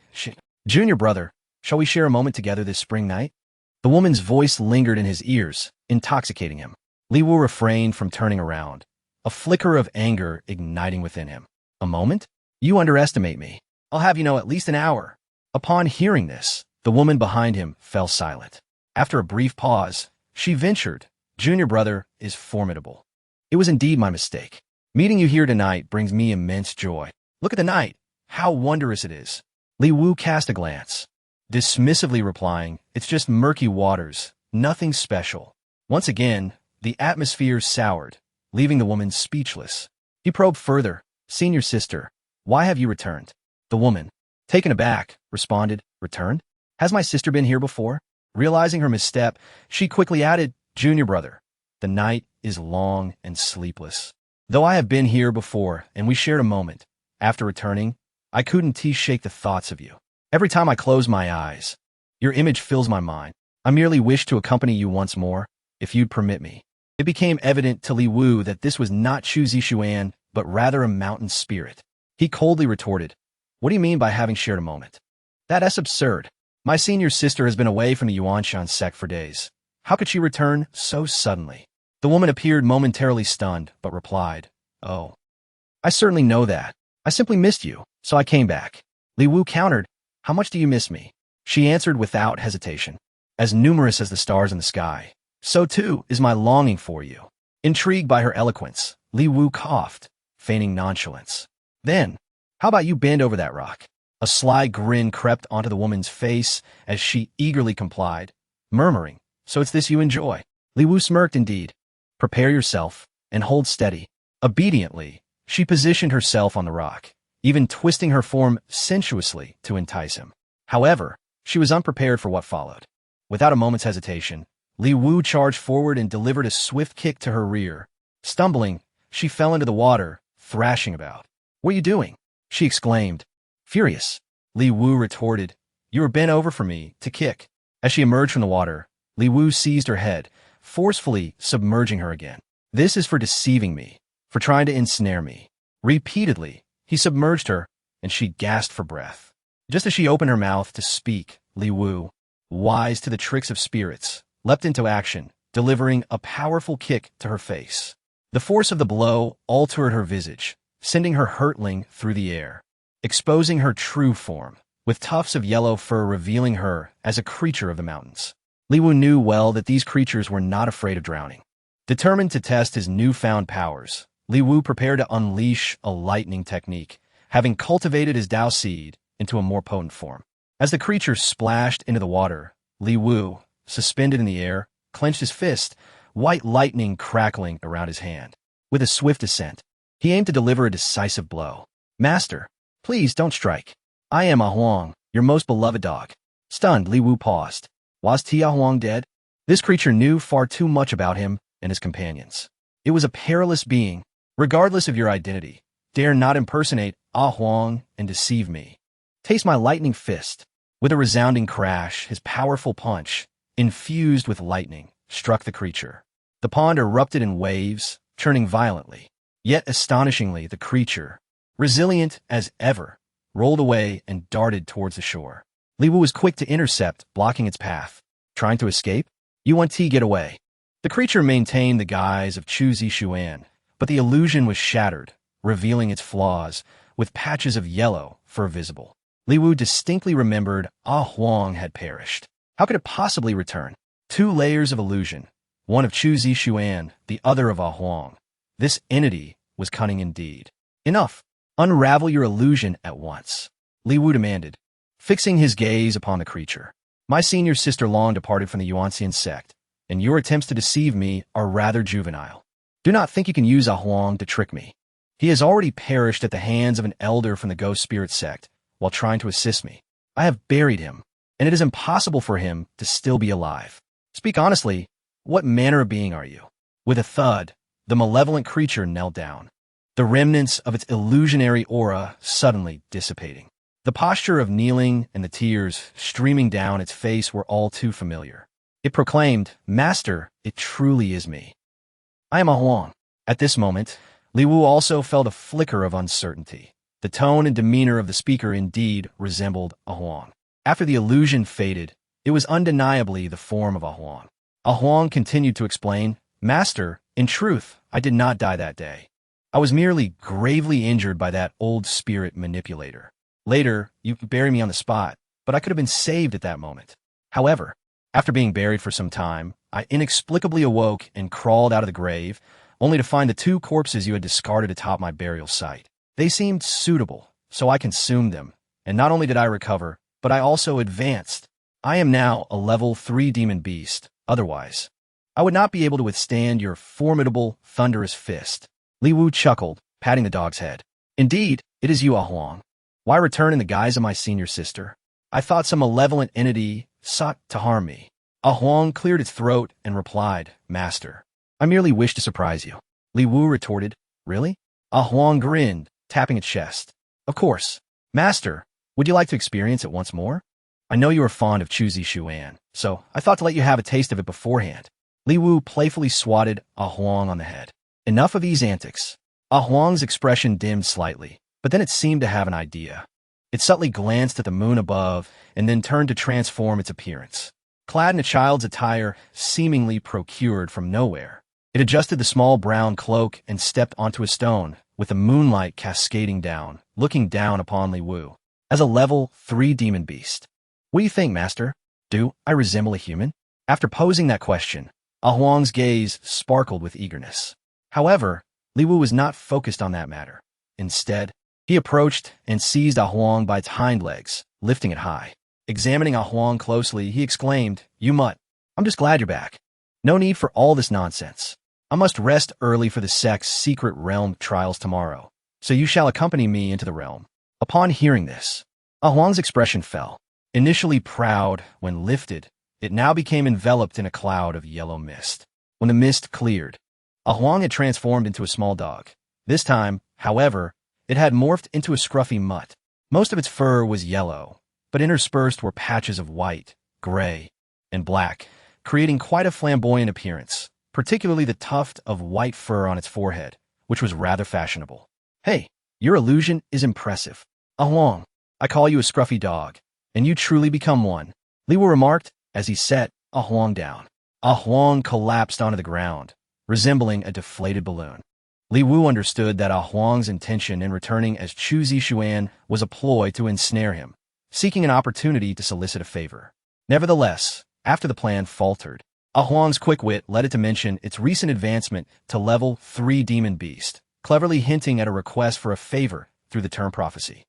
Junior brother, shall we share a moment together this spring night? The woman's voice lingered in his ears, intoxicating him. Li Wu refrained from turning around, a flicker of anger igniting within him. A moment? You underestimate me. I'll have you know at least an hour. Upon hearing this, the woman behind him fell silent. After a brief pause, she ventured, Junior brother is formidable. It was indeed my mistake. Meeting you here tonight brings me immense joy. Look at the night. How wondrous it is. Li Wu cast a glance, dismissively replying, it's just murky waters, nothing special. Once again, the atmosphere soured, leaving the woman speechless. He probed further, Senior sister, why have you returned? The woman, taken aback, responded, returned? Has my sister been here before? Realizing her misstep, she quickly added, Junior brother, the night is long and sleepless. Though I have been here before and we shared a moment, after returning, I couldn't shake the thoughts of you. Every time I close my eyes, your image fills my mind. I merely wish to accompany you once more, if you'd permit me. It became evident to Li Wu that this was not Chu Zixuan, but rather a mountain spirit. He coldly retorted, what do you mean by having shared a moment? That's absurd. My senior sister has been away from the Yuanxian Sect for days. How could she return so suddenly? The woman appeared momentarily stunned, but replied, oh, I certainly know that. I simply missed you, so I came back. Li Wu countered, how much do you miss me? She answered without hesitation. As numerous as the stars in the sky, so too is my longing for you. Intrigued by her eloquence, Li Wu coughed, feigning nonchalance. Then, how about you bend over that rock? A sly grin crept onto the woman's face as she eagerly complied, murmuring, so it's this you enjoy. Li Wu smirked indeed. Prepare yourself and hold steady. Obediently, she positioned herself on the rock, even twisting her form sensuously to entice him. However, she was unprepared for what followed. Without a moment's hesitation, Li Wu charged forward and delivered a swift kick to her rear. Stumbling, she fell into the water, thrashing about. What are you doing? She exclaimed. Furious. Li Wu retorted, you were bent over for me to kick. As she emerged from the water, Li Wu seized her head, forcefully submerging her again. This is for deceiving me, for trying to ensnare me. Repeatedly, he submerged her, and she gasped for breath. Just as she opened her mouth to speak, Li Wu, wise to the tricks of spirits, leapt into action, delivering a powerful kick to her face. The force of the blow altered her visage, sending her hurtling through the air, exposing her true form, with tufts of yellow fur revealing her as a creature of the mountains. Li Wu knew well that these creatures were not afraid of drowning. Determined to test his newfound powers, Li Wu prepared to unleash a lightning technique, having cultivated his Dao seed into a more potent form. As the creature splashed into the water, Li Wu, suspended in the air, clenched his fist, white lightning crackling around his hand. With a swift ascent, he aimed to deliver a decisive blow. Master, please don't strike. I am Huang, your most beloved dog. Stunned, Li Wu paused. Was Huang dead? This creature knew far too much about him and his companions. It was a perilous being. Regardless of your identity, dare not impersonate Huang and deceive me. Taste my lightning fist. With a resounding crash, his powerful punch, infused with lightning, struck the creature. The pond erupted in waves, churning violently. Yet astonishingly, the creature, resilient as ever, rolled away and darted towards the shore. Li Wu was quick to intercept, blocking its path. Trying to escape? Yuanxian get away. The creature maintained the guise of Xuan, but the illusion was shattered, revealing its flaws, with patches of yellow fur visible. Li Wu distinctly remembered Huang had perished. How could it possibly return? 2 layers of illusion, one of Xuan, the other of Huang. This entity was cunning indeed. Enough. Unravel your illusion at once, Li Wu demanded, fixing his gaze upon the creature. My senior sister long departed from the Yuanxian Sect, and your attempts to deceive me are rather juvenile. Do not think you can use Huang to trick me. He has already perished at the hands of an elder from the go.The sect while trying to assist me. I have buried him, and it is impossible for him to still be alive. Speak honestly, what manner of being are you? With a thud, the malevolent creature knelt down, the remnants of its illusionary aura suddenly dissipating. The posture of kneeling and the tears streaming down its face were all too familiar. It proclaimed, Master, it truly is me. I am Huang. At this moment, Li Wu also felt a flicker of uncertainty. The tone and demeanor of the speaker indeed resembled Huang. After the illusion faded, it was undeniably the form of Huang. Huang continued to explain, Master, in truth, I did not die that day. I was merely gravely injured by that old spirit manipulator. Later, you could bury me on the spot, but I could have been saved at that moment. However, after being buried for some time, I inexplicably awoke and crawled out of the grave, only to find the 2 corpses you had discarded atop my burial site. They seemed suitable, so I consumed them, and not only did I recover, but I also advanced. I am now a level 3 demon beast. Otherwise, I would not be able to withstand your formidable, thunderous fist. Li Wu chuckled, patting the dog's head. Indeed, it is you, Huang. Why return in the guise of my senior sister? I thought some malevolent entity sought to harm me. Huang cleared its throat and replied, Master, I merely wish to surprise you. Li Wu retorted, Really? Huang grinned, tapping its chest. Of course. Master, would you like to experience it once more? I know you are fond of Xuan, so I thought to let you have a taste of it beforehand. Li Wu playfully swatted Huang on the head. Enough of these antics. Huang's expression dimmed slightly, but then it seemed to have an idea. It subtly glanced at the moon above and then turned to transform its appearance. Clad in a child's attire seemingly procured from nowhere, it adjusted the small brown cloak and stepped onto a stone, with the moonlight cascading down, looking down upon Li Wu as a level 3 demon beast. What do you think, Master? Do I resemble a human? After posing that question, Huang's gaze sparkled with eagerness. However, Li Wu was not focused on that matter. Instead, he approached and seized Huang by its hind legs, lifting it high. Examining Huang closely, he exclaimed, "You mutt, I'm just glad you're back. No need for all this nonsense. I must rest early for the sect's secret realm trials tomorrow, so you shall accompany me into the realm." Upon hearing this, Huang's expression fell. Initially proud, when lifted, it now became enveloped in a cloud of yellow mist. When the mist cleared, Huang had transformed into a small dog. This time, however, it had morphed into a scruffy mutt. Most of its fur was yellow, but interspersed were patches of white, gray, and black, creating quite a flamboyant appearance, particularly the tuft of white fur on its forehead, which was rather fashionable. "Hey, your illusion is impressive. Huang, I call you a scruffy dog, and you truly become one," Li Wu remarked as he set Huang down. Huang collapsed onto the ground, resembling a deflated balloon. Li Wu understood that Huang's intention in returning as Chu Zishuan was a ploy to ensnare him, seeking an opportunity to solicit a favor. Nevertheless, after the plan faltered, Huang's quick wit led it to mention its recent advancement to level 3 demon beast, cleverly hinting at a request for a favor through the term prophecy.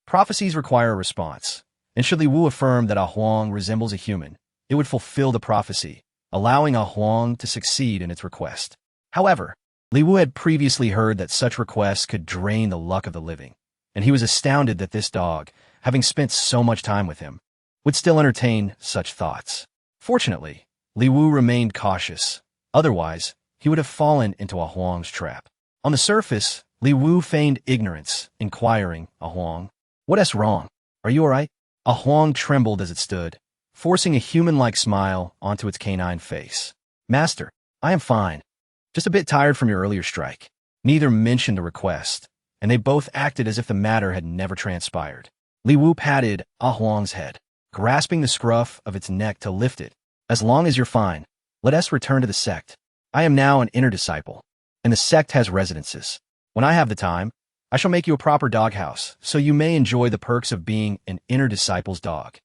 Prophecies require a response, and should Li Wu affirm that Huang resembles a human, it would fulfill the prophecy, allowing Huang to succeed in its request. However, Li Wu had previously heard that such requests could drain the luck of the living, and he was astounded that this dog, having spent so much time with him, would still entertain such thoughts. Fortunately, Li Wu remained cautious. Otherwise, he would have fallen into Huang's trap. On the surface, Li Wu feigned ignorance, inquiring, "Huang, what's wrong? Are you all right?" Huang trembled as it stood, forcing a human-like smile onto its canine face. "Master, I am fine. Just a bit tired from your earlier strike." Neither mentioned the request, and they both acted as if the matter had never transpired. Li Wu patted Huang's head, grasping the scruff of its neck to lift it. "As long as you're fine, let us return to the sect. I am now an inner disciple, and the sect has residences. When I have the time, I shall make you a proper doghouse, so you may enjoy the perks of being an inner disciple's dog."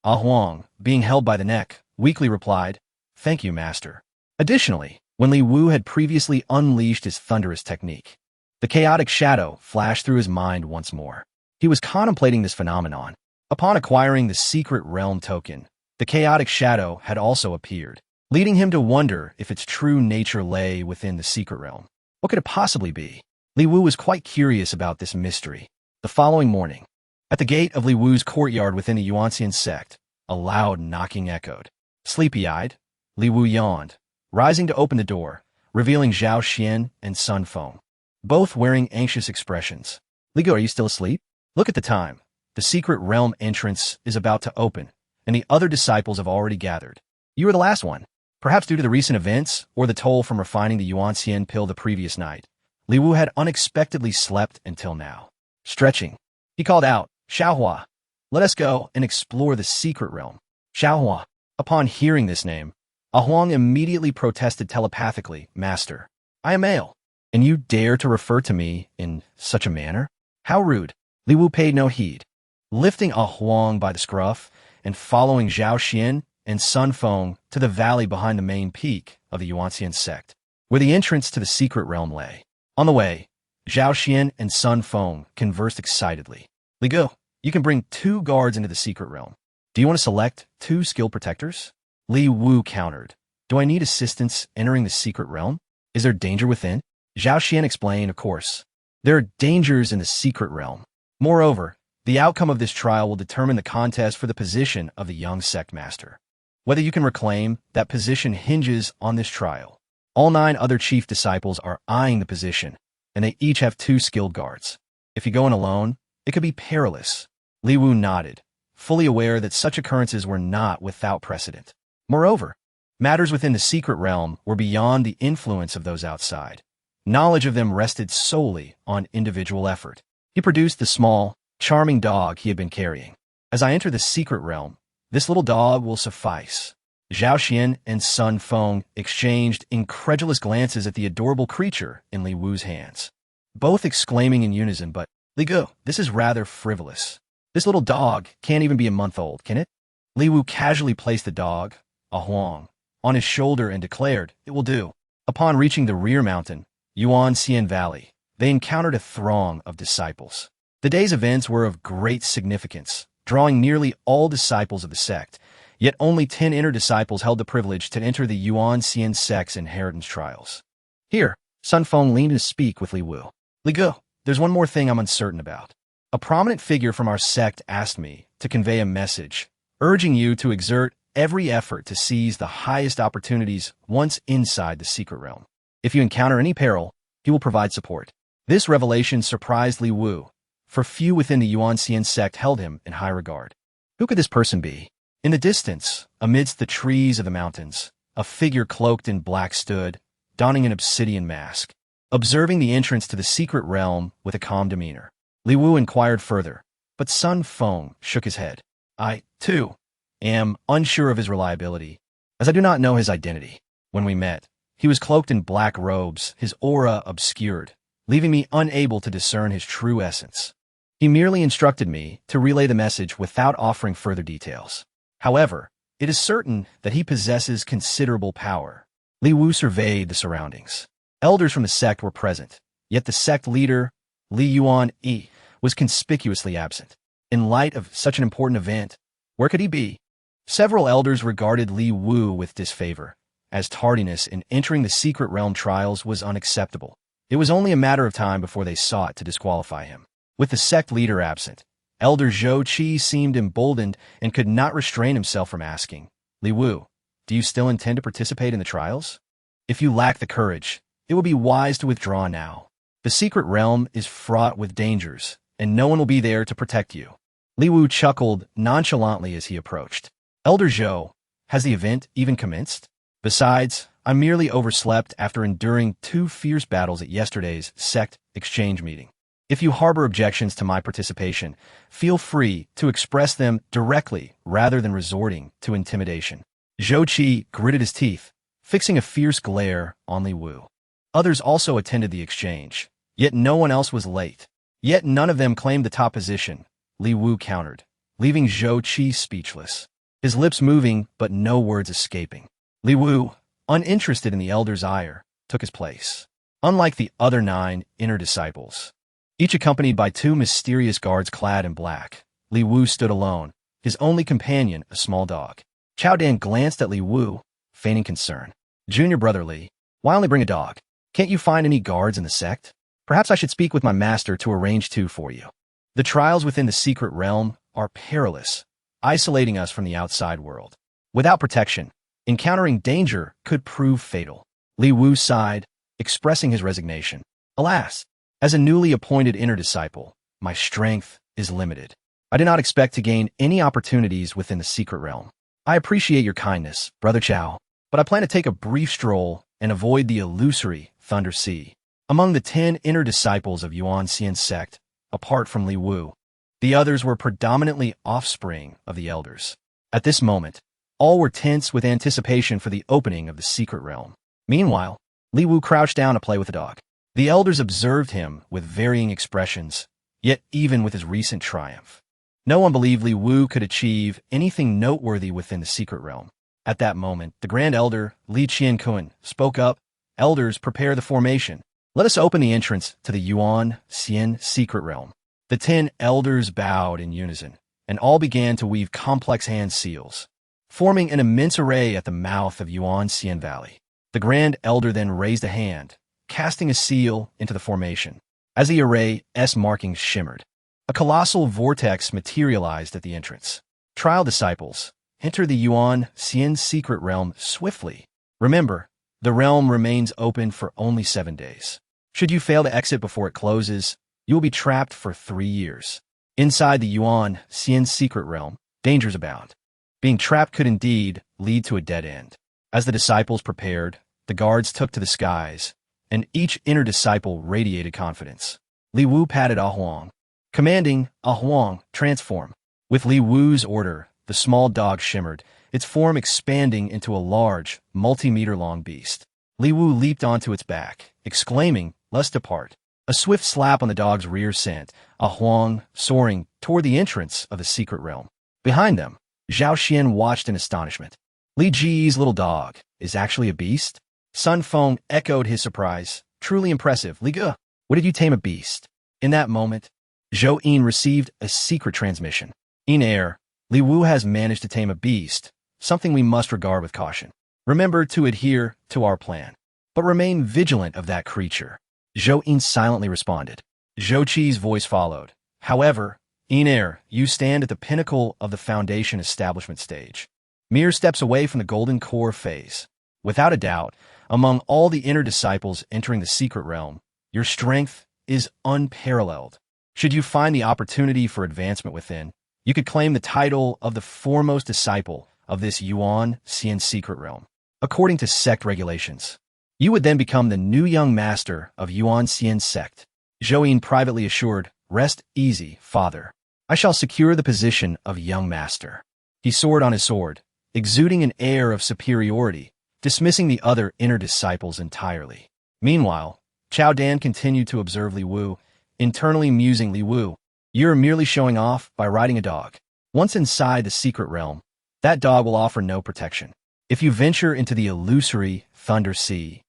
Huang, being held by the neck, weakly replied, "Thank you, master." Additionally, when Li Wu had previously unleashed his thunderous technique, the chaotic shadow flashed through his mind once more. He was contemplating this phenomenon. Upon acquiring the secret realm token, the chaotic shadow had also appeared, leading him to wonder if its true nature lay within the secret realm. What could it possibly be? Li Wu was quite curious about this mystery. The following morning, at the gate of Li Wu's courtyard within the Yuanxian Sect, a loud knocking echoed. Sleepy-eyed, Li Wu yawned, rising to open the door, revealing Zhao Xian and Sun Feng, both wearing anxious expressions. "Li Gu, are you still asleep? Look at the time. The secret realm entrance is about to open, and the other disciples have already gathered. You were the last one. Perhaps due to the recent events or the toll from refining the Yuanxian pill the previous night, Li Wu had unexpectedly slept until now." Stretching, he called out, "Xiaohua, let us go and explore the secret realm." Xiaohua. Upon hearing this name, Huang immediately protested telepathically, "Master, I am male, and you dare to refer to me in such a manner? How rude." Li Wu paid no heed, lifting Huang by the scruff and following Zhao Xian and Sun Feng to the valley behind the main peak of the Yuanxian Sect, where the entrance to the secret realm lay. On the way, Zhao Xian and Sun Feng conversed excitedly. "Li Gu, you can bring 2 guards into the secret realm. Do you want to select 2 skilled protectors?" Li Wu countered, "Do I need assistance entering the secret realm? Is there danger within?" Zhao Xian explained, "Of course. There are dangers in the secret realm. Moreover, the outcome of this trial will determine the contest for the position of the young sect master. Whether you can reclaim that position hinges on this trial. All 9 other chief disciples are eyeing the position, and they each have 2 skilled guards. If you go in alone, it could be perilous." Li Wu nodded, fully aware that such occurrences were not without precedent. Moreover, matters within the secret realm were beyond the influence of those outside. Knowledge of them rested solely on individual effort. He produced the small, charming dog he had been carrying. "As I enter the secret realm, this little dog will suffice." Zhao Xian and Sun Feng exchanged incredulous glances at the adorable creature in Li Wu's hands. both exclaiming in unison, but, Li Gu, this is rather frivolous. This little dog can't even be a month old, can it? Li Wu casually placed the dog, a Huang, on his shoulder and declared, it will do. Upon reaching the rear mountain, Yuanxian Valley, they encountered a throng of disciples. The day's events were of great significance, drawing nearly all disciples of the sect, yet only 10 inner disciples held the privilege to enter the Yuanxian Sect's inheritance trials. Here, Sun Feng leaned to speak with Li Wu. Li Gu, there's one more thing I'm uncertain about. A prominent figure from our sect asked me to convey a message, urging you to exert every effort to seize the highest opportunities once inside the secret realm. If you encounter any peril, he will provide support. This revelation surprised Li Wu, for few within the Yuanxian sect held him in high regard. Who could this person be? In the distance, amidst the trees of the mountains, a figure cloaked in black stood, donning an obsidian mask. Observing the entrance to the secret realm with a calm demeanor, Li Wu inquired further, but Sun Feng shook his head. I, too, am unsure of his reliability, as I do not know his identity. When we met, he was cloaked in black robes, his aura obscured, leaving me unable to discern his true essence. He merely instructed me to relay the message without offering further details. However, it is certain that he possesses considerable power. Li Wu surveyed the surroundings. Elders from the sect were present, yet the sect leader, Li Yuan Yi, was conspicuously absent. In light of such an important event, where could he be? Several elders regarded Li Wu with disfavor, as tardiness in entering the secret realm trials was unacceptable. It was only a matter of time before they sought to disqualify him. With the sect leader absent, Elder Zhou Qi seemed emboldened and could not restrain himself from asking, Li Wu, do you still intend to participate in the trials? If you lack the courage, it will be wise to withdraw now. The secret realm is fraught with dangers, and no one will be there to protect you. Li Wu chuckled nonchalantly as he approached. Elder Zhou, has the event even commenced? Besides, I merely overslept after enduring 2 fierce battles at yesterday's sect exchange meeting. If you harbor objections to my participation, feel free to express them directly rather than resorting to intimidation. Zhou Qi gritted his teeth, fixing a fierce glare on Li Wu. Others also attended the exchange, yet no one else was late. Yet none of them claimed the top position, Li Wu countered, leaving Zhou Qi speechless, his lips moving but no words escaping. Li Wu, uninterested in the elder's ire, took his place. Unlike the other 9 inner disciples, each accompanied by 2 mysterious guards clad in black, Li Wu stood alone, his only companion a small dog. Chao Dan glanced at Li Wu, feigning concern. Junior brother Li, why only bring a dog? Can't you find any guards in the sect? Perhaps I should speak with my master to arrange 2 for you. The trials within the secret realm are perilous, isolating us from the outside world. Without protection, encountering danger could prove fatal. Li Wu sighed, expressing his resignation. Alas, as a newly appointed inner disciple, my strength is limited. I do not expect to gain any opportunities within the secret realm. I appreciate your kindness, Brother Chao, but I plan to take a brief stroll and avoid the illusory Thunder Sea. Among the 10 inner disciples of Yuanxian Sect, apart from Li Wu, the others were predominantly offspring of the elders. At this moment, all were tense with anticipation for the opening of the secret realm. Meanwhile, Li Wu crouched down to play with the dog. The elders observed him with varying expressions, yet even with his recent triumph, no one believed Li Wu could achieve anything noteworthy within the secret realm. At that moment, the Grand Elder, Li Qiankun, spoke up. Elders, prepare the formation. Let us open the entrance to the Yuanxian secret realm. The 10 elders bowed in unison, and all began to weave complex hand seals, forming an immense array at the mouth of Yuanxian Valley. The Grand Elder then raised a hand, casting a seal into the formation. As the array's markings shimmered, a colossal vortex materialized at the entrance. Trial disciples, enter the Yuanxian secret realm swiftly. Remember, the realm remains open for only 7 days. Should you fail to exit before it closes, you will be trapped for 3 years. Inside the Yuanxian secret realm, dangers abound. Being trapped could indeed lead to a dead end. As the disciples prepared, the guards took to the skies, and each inner disciple radiated confidence. Li Wu patted Huang, commanding Huang, transform. With Li Wu's order, the small dog shimmered, its form expanding into a large, multi-meter-long beast. Li Wu leaped onto its back, exclaiming, let's depart. A swift slap on the dog's rear sent a Huang soaring toward the entrance of the secret realm. Behind them, Zhao Xian watched in astonishment. Li Ji's little dog is actually a beast? Sun Feng echoed his surprise. Truly impressive. Li Ge, what did you tame a beast? In that moment, Zhou Yin received a secret transmission. In Heir, Li Wu has managed to tame a beast, something we must regard with caution. Remember to adhere to our plan, but remain vigilant of that creature. Zhou Yin silently responded. Zhou Qi's voice followed. However, in Heir, you stand at the pinnacle of the foundation establishment stage, mere steps away from the golden core phase. Without a doubt, among all the inner disciples entering the secret realm, your strength is unparalleled. Should you find the opportunity for advancement within, you could claim the title of the foremost disciple of this Yuanxian secret realm. According to sect regulations, you would then become the new young master of Yuanxian Sect. Zhou Yin privately assured, rest easy, father. I shall secure the position of young master. He soared on his sword, exuding an air of superiority, dismissing the other inner disciples entirely. Meanwhile, Chao Dan continued to observe Li Wu, internally musing. Li Wu, you're merely showing off by riding a dog. Once inside the secret realm, that dog will offer no protection. If you venture into the illusory Thunder Sea,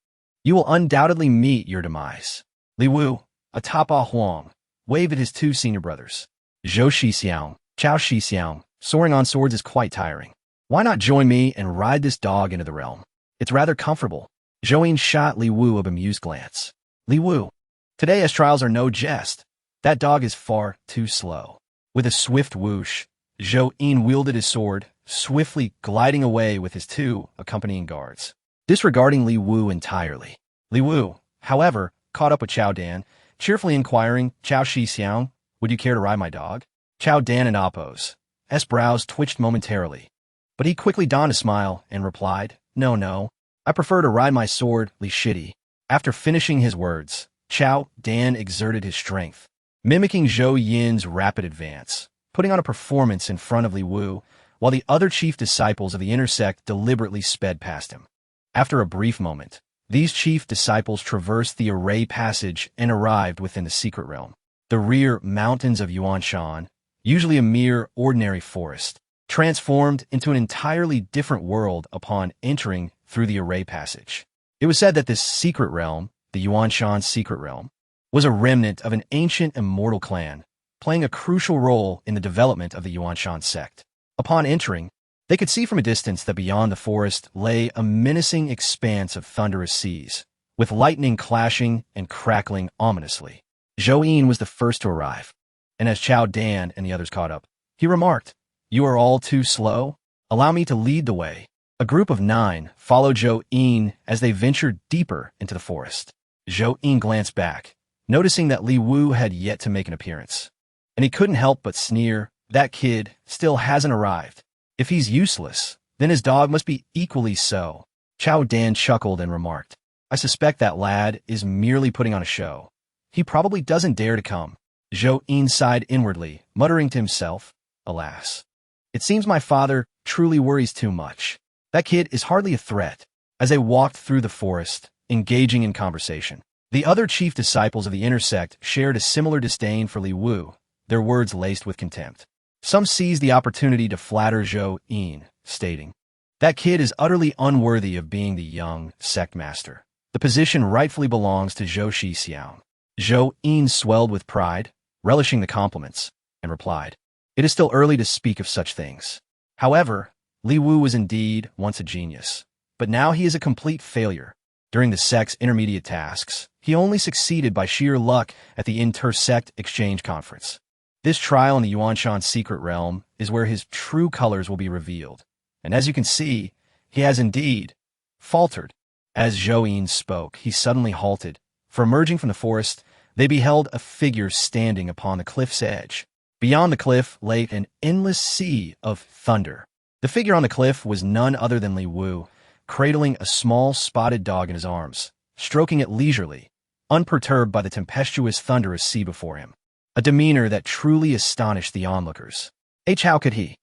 you will undoubtedly meet your demise. Li Wu, atop a Huang, waved at his two senior brothers. Zhou Shixiang, Chao Shixiang, soaring on swords is quite tiring. Why not join me and ride this dog into the realm? It's rather comfortable. Zhou Yin shot Li Wu a bemused glance. Li Wu, today as trials are no jest. That dog is far too slow. With a swift whoosh, Zhou Yin wielded his sword, swiftly gliding away with his two accompanying guards, disregarding Li Wu entirely. Li Wu, however, caught up with Chao Dan, cheerfully inquiring, Chao Shixiang, would you care to ride my dog? Chao Dan and Appo's brows twitched momentarily, but he quickly donned a smile and replied, no, I prefer to ride my sword, Li Shidi. After finishing his words, Chao Dan exerted his strength, mimicking Zhou Yin's rapid advance, putting on a performance in front of Li Wu, while the other chief disciples of the inner sect deliberately sped past him. After a brief moment, these chief disciples traversed the array passage and arrived within the secret realm. The rear mountains of Yuanshan, usually a mere ordinary forest, transformed into an entirely different world upon entering through the array passage. It was said that this secret realm, the Yuanshan secret realm, was a remnant of an ancient immortal clan, playing a crucial role in the development of the Yuanxian Sect. Upon entering, they could see from a distance that beyond the forest lay a menacing expanse of thunderous seas, with lightning clashing and crackling ominously. Zhou Yin was the first to arrive, and as Chao Dan and the others caught up, he remarked, you are all too slow? Allow me to lead the way. A group of 9 followed Zhou Yin as they ventured deeper into the forest. Zhou Yin glanced back, noticing that Li Wu had yet to make an appearance, and he couldn't help but sneer, that kid still hasn't arrived. If he's useless, then his dog must be equally so. Chao Dan chuckled and remarked, I suspect that lad is merely putting on a show. He probably doesn't dare to come. Zhou Yin sighed inwardly, muttering to himself, alas. It seems my father truly worries too much. That kid is hardly a threat. As they walked through the forest, engaging in conversation, the other chief disciples of the inner sect shared a similar disdain for Li Wu, their words laced with contempt. Some seized the opportunity to flatter Zhou Yin, stating, that kid is utterly unworthy of being the young sect master. The position rightfully belongs to Zhou Shixiang. Zhou Yin swelled with pride, relishing the compliments, and replied, it is still early to speak of such things. However, Li Wu was indeed once a genius, but now he is a complete failure. During the sect's intermediate tasks, he only succeeded by sheer luck at the inter-sect exchange conference. This trial in the Yuanshan secret realm is where his true colors will be revealed, and as you can see, he has indeed faltered. As Zhou Yin spoke, he suddenly halted, for emerging from the forest, they beheld a figure standing upon the cliff's edge. Beyond the cliff lay an endless sea of thunder. The figure on the cliff was none other than Li Wu, cradling a small spotted dog in his arms, stroking it leisurely, unperturbed by the tempestuous thunderous sea before him. A demeanor that truly astonished the onlookers. How could he?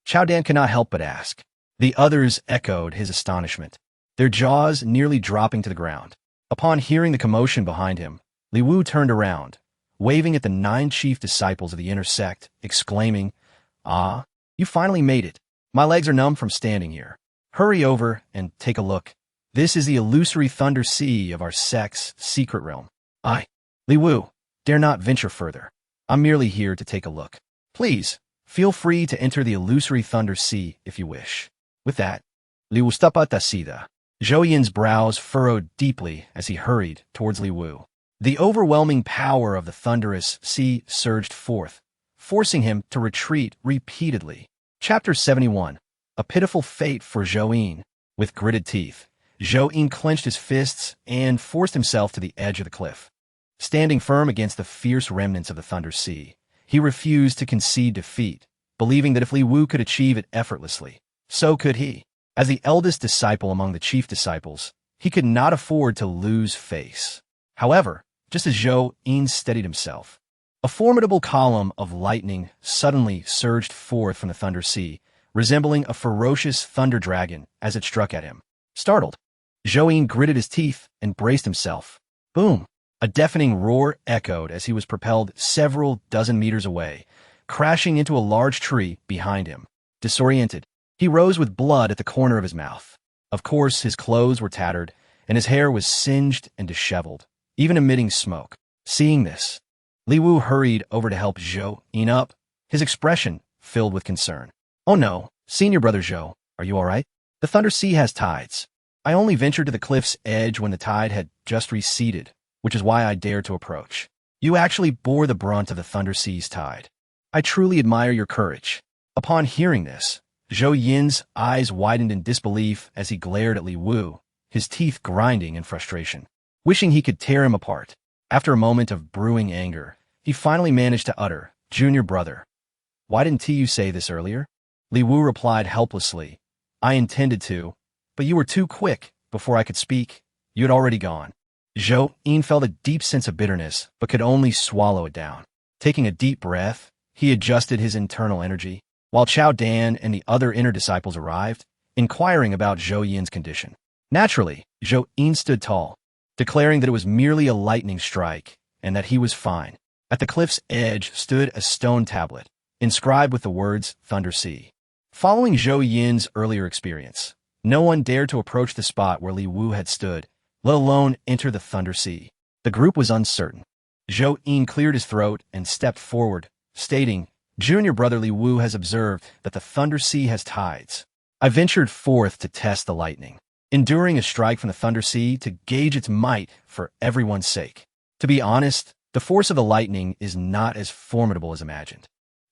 Chao Dan could not help but ask. The others echoed his astonishment, their jaws nearly dropping to the ground. Upon hearing the commotion behind him, Li Wu turned around, waving at the 9 chief disciples of the inner sect, exclaiming, "Ah, you finally made it. My legs are numb from standing here. Hurry over and take a look. This is the illusory thunder sea of our sect's secret realm. I, Li Wu, dare not venture further. I'm merely here to take a look. Please, feel free to enter the illusory thunder sea if you wish." With that, Li Wu stepped out the sida. Zhou Yin's brows furrowed deeply as he hurried towards Li Wu. The overwhelming power of the thunderous sea surged forth, forcing him to retreat repeatedly. Chapter 71. A pitiful fate for Zhou Yin. With gritted teeth, Zhou Yin clenched his fists and forced himself to the edge of the cliff. Standing firm against the fierce remnants of the thunder sea, he refused to concede defeat, believing that if Li Wu could achieve it effortlessly, so could he. As the eldest disciple among the chief disciples, he could not afford to lose face. However, just as Zhou Yin steadied himself, a formidable column of lightning suddenly surged forth from the thunder sea, resembling a ferocious thunder dragon as it struck at him. Startled, Zhou Yin gritted his teeth and braced himself. Boom! A deafening roar echoed as he was propelled several dozen meters away, crashing into a large tree behind him. Disoriented, he rose with blood at the corner of his mouth. Of course, his clothes were tattered, and his hair was singed and disheveled, even emitting smoke. Seeing this, Li Wu hurried over to help Zhou Yin up, his expression filled with concern. "Oh no, senior brother Zhou, are you all right? The thunder sea has tides. I only ventured to the cliff's edge when the tide had just receded, which is why I dared to approach. You actually bore the brunt of the thunder sea's tide. I truly admire your courage." Upon hearing this, Zhou Yin's eyes widened in disbelief as he glared at Li Wu, his teeth grinding in frustration, wishing he could tear him apart. After a moment of brewing anger, he finally managed to utter, "Junior brother, why didn't you say this earlier?" Li Wu replied helplessly, "I intended to, but you were too quick. Before I could speak, you had already gone." Zhou Yin felt a deep sense of bitterness, but could only swallow it down. Taking a deep breath, he adjusted his internal energy, while Chao Dan and the other inner disciples arrived, inquiring about Zhou Yin's condition. Naturally, Zhou Yin stood tall, declaring that it was merely a lightning strike and that he was fine. At the cliff's edge stood a stone tablet, inscribed with the words Thunder Sea. Following Zhou Yin's earlier experience, no one dared to approach the spot where Li Wu had stood, let alone enter the Thunder Sea. The group was uncertain. Zhou Yin cleared his throat and stepped forward, stating, "Junior brother Li Wu has observed that the Thunder Sea has tides. I ventured forth to test the lightning, enduring a strike from the Thunder Sea to gauge its might for everyone's sake. To be honest, the force of the lightning is not as formidable as imagined.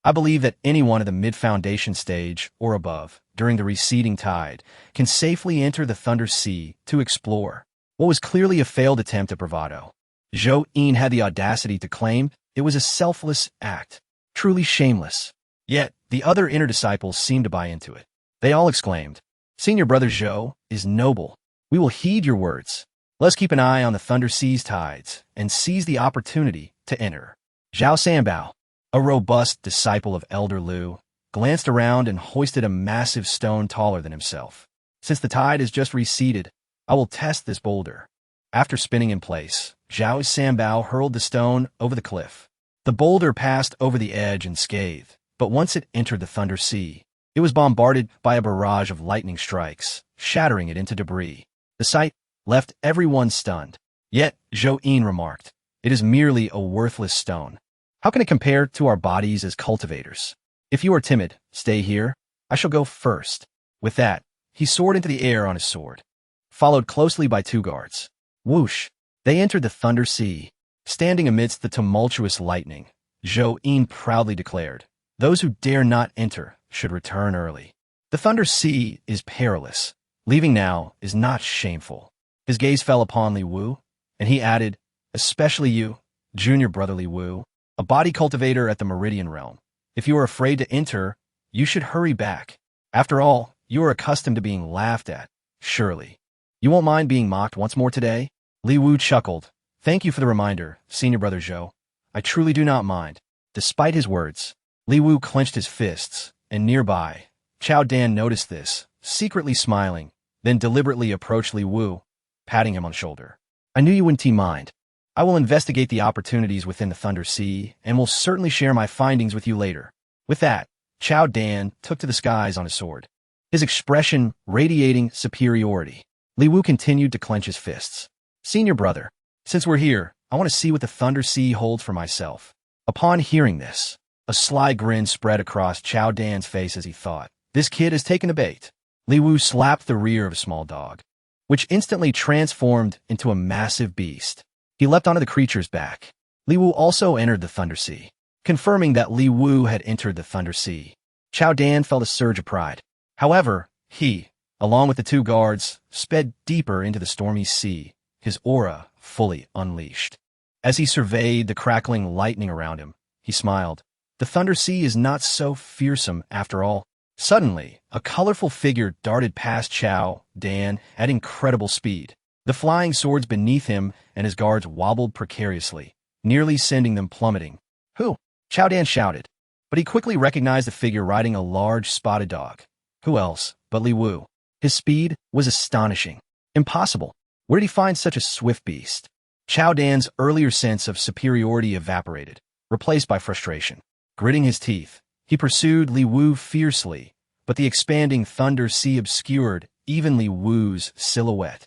I believe that anyone at the mid-foundation stage or above, during the receding tide, can safely enter the Thunder Sea to explore." What was clearly a failed attempt at bravado, Zhou Yin had the audacity to claim it was a selfless act, truly shameless. Yet, the other inner disciples seemed to buy into it. They all exclaimed, "Senior brother Zhou is noble. We will heed your words. Let's keep an eye on the Thunder Sea's tides and seize the opportunity to enter." Zhao Sanbao, a robust disciple of Elder Lu, glanced around and hoisted a massive stone taller than himself. "Since the tide has just receded, I will test this boulder." After spinning in place, Zhao Sanbao hurled the stone over the cliff. The boulder passed over the edge unscathed, but once it entered the Thunder Sea, it was bombarded by a barrage of lightning strikes, shattering it into debris. The sight left everyone stunned. Yet, Zhou Yin remarked, "It is merely a worthless stone. How can it compare to our bodies as cultivators? If you are timid, stay here. I shall go first." With that, he soared into the air on his sword, followed closely by 2 guards. Whoosh! They entered the Thunder Sea. Standing amidst the tumultuous lightning, Zhou Yin proudly declared, "Those who dare not enter should return early. The Thunder Sea is perilous. Leaving now is not shameful." His gaze fell upon Li Wu, and he added, "Especially you, junior brother Li Wu, a body cultivator at the Meridian Realm. If you are afraid to enter, you should hurry back. After all, you are accustomed to being laughed at, surely. You won't mind being mocked once more today?" Li Wu chuckled. "Thank you for the reminder, senior brother Zhou. I truly do not mind." Despite his words, Li Wu clenched his fists, and nearby, Chao Dan noticed this, secretly smiling, then deliberately approached Li Wu, patting him on the shoulder. "I knew you wouldn't mind. I will investigate the opportunities within the Thunder Sea and will certainly share my findings with you later. With that, Chao Dan took to the skies on his sword, his expression radiating superiority. Li Wu continued to clench his fists. Senior brother, since we're here, I want to see what the Thunder Sea holds for myself. Upon hearing this, a sly grin spread across Chao Dan's face as he thought, this kid has taken the bait. Li Wu slapped the rear of a small dog, which instantly transformed into a massive beast. He leapt onto the creature's back. Li Wu also entered the Thunder Sea, confirming that Li Wu had entered the Thunder Sea. Chao Dan felt a surge of pride. However, he, along with the two guards, sped deeper into the stormy sea, his aura fully unleashed. As he surveyed the crackling lightning around him, he smiled. The Thunder Sea is not so fearsome after all. Suddenly, a colorful figure darted past Chao Dan at incredible speed. The flying swords beneath him and his guards wobbled precariously, nearly sending them plummeting. Who? Chao Dan shouted, but he quickly recognized the figure riding a large spotted dog. Who else but Li Wu? His speed was astonishing. Impossible. Where did he find such a swift beast? Chao Dan's earlier sense of superiority evaporated, replaced by frustration. Gritting his teeth, he pursued Li Wu fiercely, but the expanding Thunder Sea obscured even Li Wu's silhouette.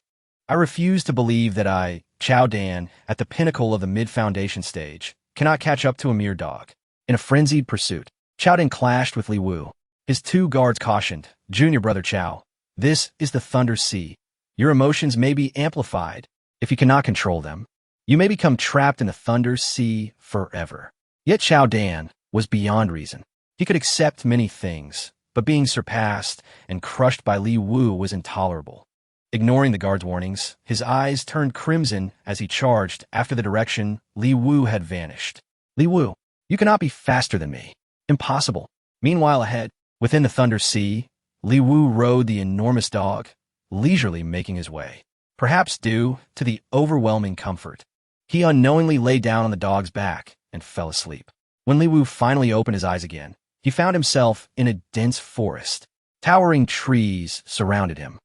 I refuse to believe that I, Chao Dan, at the pinnacle of the mid-foundation stage, cannot catch up to a mere dog. In a frenzied pursuit, Chao Dan clashed with Li Wu. His two guards cautioned, Junior brother Chao, this is the Thunder Sea. Your emotions may be amplified. If you cannot control them, you may become trapped in the Thunder Sea forever. Yet Chao Dan was beyond reason. He could accept many things, but being surpassed and crushed by Li Wu was intolerable. Ignoring the guard's warnings, his eyes turned crimson as he charged after the direction Li Wu had vanished. Li Wu, you cannot be faster than me. Impossible. Meanwhile ahead, within the Thunder Sea, Li Wu rode the enormous dog, leisurely making his way. Perhaps due to the overwhelming comfort, he unknowingly lay down on the dog's back and fell asleep. When Li Wu finally opened his eyes again, he found himself in a dense forest. Towering trees surrounded him,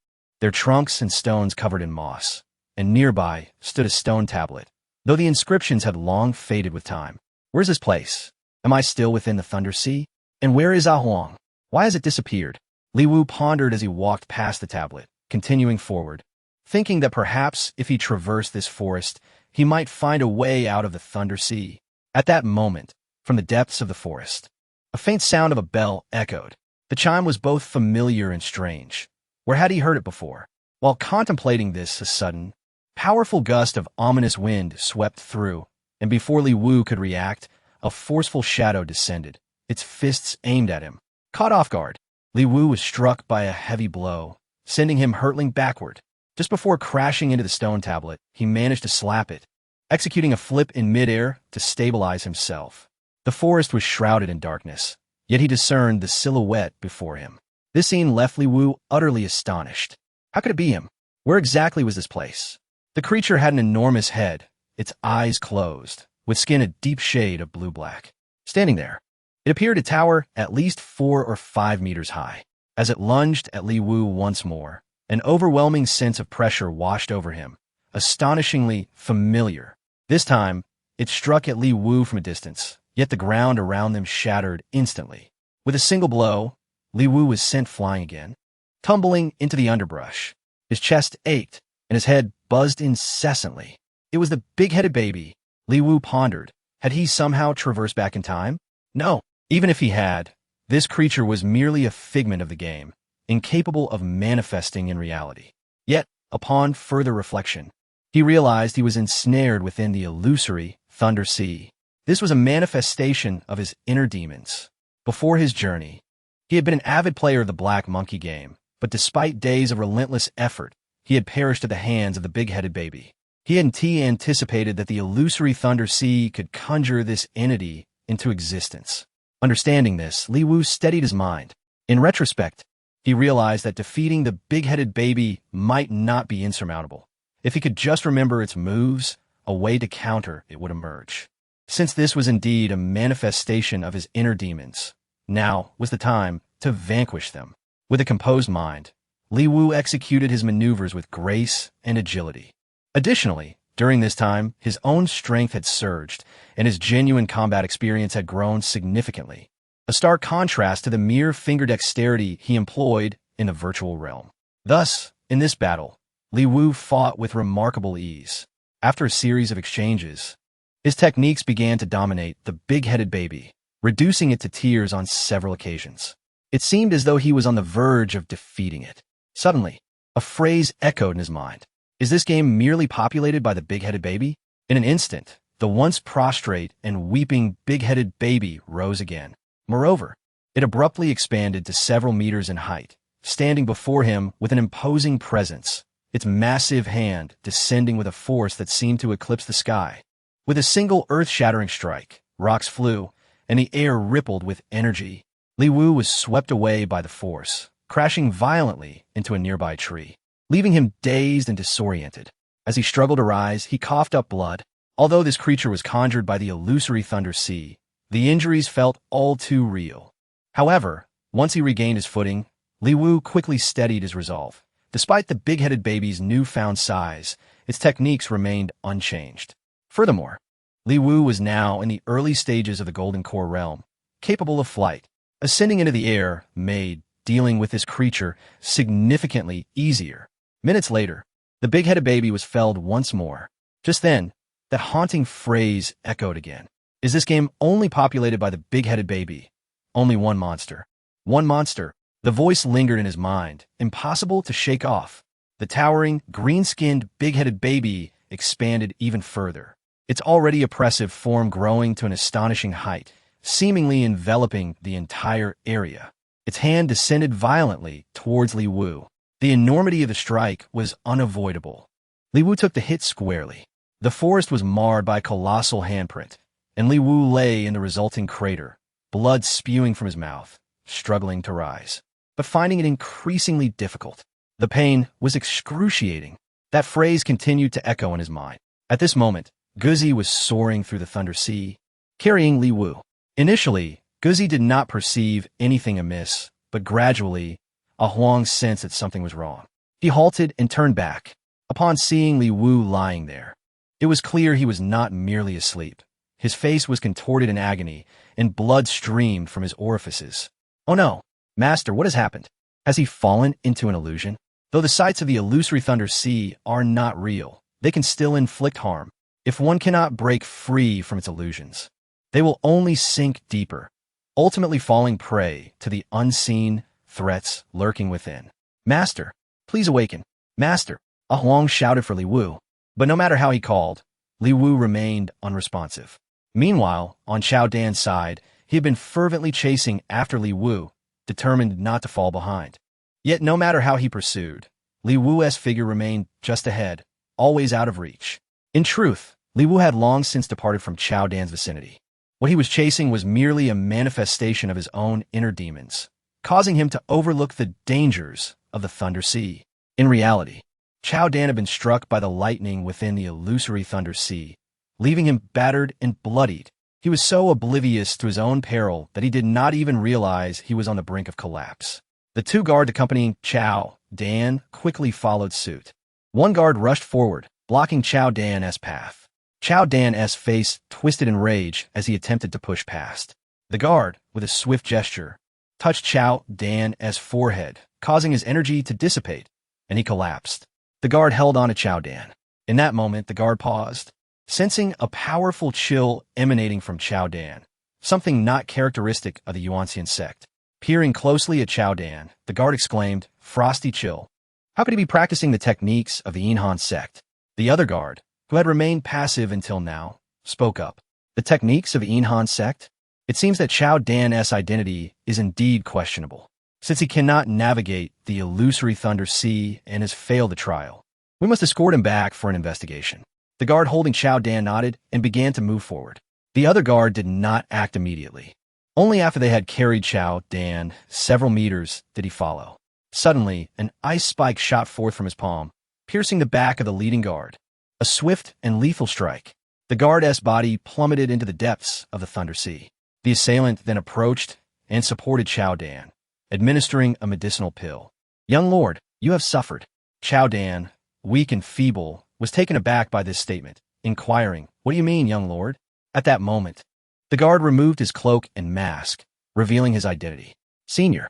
their trunks and stones covered in moss, and nearby stood a stone tablet, though the inscriptions had long faded with time. Where's this place? Am I still within the Thunder Sea? And where is Huang? Why has it disappeared? Li Wu pondered as he walked past the tablet, continuing forward, thinking that perhaps if he traversed this forest, he might find a way out of the Thunder Sea. At that moment, from the depths of the forest, a faint sound of a bell echoed. The chime was both familiar and strange. Where had he heard it before? While contemplating this, a sudden, powerful gust of ominous wind swept through, and before Li Wu could react, a forceful shadow descended, its fists aimed at him. Caught off guard, Li Wu was struck by a heavy blow, sending him hurtling backward. Just before crashing into the stone tablet, he managed to slap it, executing a flip in midair to stabilize himself. The forest was shrouded in darkness, yet he discerned the silhouette before him. This scene left Li Wu utterly astonished. How could it be him? Where exactly was this place? The creature had an enormous head, its eyes closed, with skin a deep shade of blue-black. Standing there, it appeared to tower at least 4 or 5 meters high. As it lunged at Li Wu once more, an overwhelming sense of pressure washed over him, astonishingly familiar. This time, it struck at Li Wu from a distance, yet the ground around them shattered instantly. With a single blow, Li Wu was sent flying again, tumbling into the underbrush. His chest ached, and his head buzzed incessantly. It was the big-headed baby. Li Wu pondered. Had he somehow traversed back in time? No. Even if he had, this creature was merely a figment of the game, incapable of manifesting in reality. Yet, upon further reflection, he realized he was ensnared within the illusory Thunder Sea. This was a manifestation of his inner demons. Before his journey, he had been an avid player of the Black Monkey game, but despite days of relentless effort, he had perished at the hands of the big-headed baby. He hadn't anticipated that the illusory Thunder Sea could conjure this entity into existence. Understanding this, Li Wu steadied his mind. In retrospect, he realized that defeating the big-headed baby might not be insurmountable. If he could just remember its moves, a way to counter it would emerge. Since this was indeed a manifestation of his inner demons, now was the time to vanquish them. With a composed mind, Li Wu executed his maneuvers with grace and agility. Additionally, During this time, his own strength had surged, and his genuine combat experience had grown significantly, a stark contrast to the mere finger dexterity he employed in the virtual realm. Thus, in this battle, Li Wu fought with remarkable ease. After a series of exchanges, his techniques began to dominate the big-headed baby, reducing it to tears on several occasions. It seemed as though he was on the verge of defeating it. Suddenly, a phrase echoed in his mind. Is this game merely populated by the big-headed baby? In an instant, the once prostrate and weeping big-headed baby rose again. Moreover, it abruptly expanded to several meters in height, standing before him with an imposing presence, its massive hand descending with a force that seemed to eclipse the sky. With a single earth-shattering strike, rocks flew, and the air rippled with energy. Li Wu was swept away by the force, crashing violently into a nearby tree, leaving him dazed and disoriented. As he struggled to rise, he coughed up blood. Although this creature was conjured by the illusory thunder sea, the injuries felt all too real. However, once he regained his footing, Li Wu quickly steadied his resolve. Despite the big-headed baby's newfound size, its techniques remained unchanged. Furthermore, Li Wu was now in the early stages of the Golden Core realm, capable of flight. Ascending into the air made dealing with this creature significantly easier. Minutes later, the big-headed baby was felled once more. Just then, that haunting phrase echoed again. Is this game only populated by the big-headed baby? Only one monster. One monster. The voice lingered in his mind, impossible to shake off. The towering, green-skinned, big-headed baby expanded even further, its already oppressive form growing to an astonishing height, seemingly enveloping the entire area. Its hand descended violently towards Li Wu. The enormity of the strike was unavoidable. Li Wu took the hit squarely. The forest was marred by a colossal handprint, and Li Wu lay in the resulting crater, blood spewing from his mouth, struggling to rise, but finding it increasingly difficult. The pain was excruciating. That phrase continued to echo in his mind. At this moment, Guzi was soaring through the Thunder Sea, carrying Li Wu. Initially, Guzi did not perceive anything amiss, but gradually, a Huang sensed that something was wrong. He halted and turned back. Upon seeing Li Wu lying there, it was clear he was not merely asleep. His face was contorted in agony, and blood streamed from his orifices. Oh no, Master, what has happened? Has he fallen into an illusion? Though the sights of the illusory Thunder Sea are not real, they can still inflict harm. If one cannot break free from its illusions, they will only sink deeper, ultimately falling prey to the unseen threats lurking within. Master, please awaken. Master, a Huang shouted for Li Wu. But no matter how he called, Li Wu remained unresponsive. Meanwhile, on Xiao Dan's side, he had been fervently chasing after Li Wu, determined not to fall behind. Yet no matter how he pursued, Li Wu's figure remained just ahead, always out of reach. In truth, Li Wu had long since departed from Xiao Dan's vicinity. What he was chasing was merely a manifestation of his own inner demons, causing him to overlook the dangers of the Thunder Sea. In reality, Xiao Dan had been struck by the lightning within the illusory Thunder Sea, leaving him battered and bloodied. He was so oblivious to his own peril that he did not even realize he was on the brink of collapse. The two guards accompanying Xiao Dan quickly followed suit. One guard rushed forward, blocking Xiao Dan's path. Xiao Dan's face twisted in rage as he attempted to push past. The guard, with a swift gesture, touched Xiao Dan's forehead, causing his energy to dissipate, and he collapsed. The guard held on to Xiao Dan. In that moment, the guard paused, sensing a powerful chill emanating from Xiao Dan, something not characteristic of the Yuanxian Sect. Peering closely at Xiao Dan, the guard exclaimed, "Frosty chill. How could he be practicing the techniques of the Yuanxian Sect?" The other guard, who had remained passive until now, spoke up. "The techniques of the Yuanxian Sect? It seems that Xiao Dan's identity is indeed questionable, since he cannot navigate the illusory Thunder Sea and has failed the trial. We must escort him back for an investigation." The guard holding Xiao Dan nodded and began to move forward. The other guard did not act immediately. Only after they had carried Xiao Dan several meters did he follow. Suddenly, an ice spike shot forth from his palm, piercing the back of the leading guard. A swift and lethal strike. The guard's body plummeted into the depths of the Thunder Sea. The assailant then approached and supported Xiao Dan, administering a medicinal pill. "Young lord, you have suffered." Xiao Dan, weak and feeble, was taken aback by this statement, inquiring, "What do you mean, young lord?" At that moment, the guard removed his cloak and mask, revealing his identity. "Senior,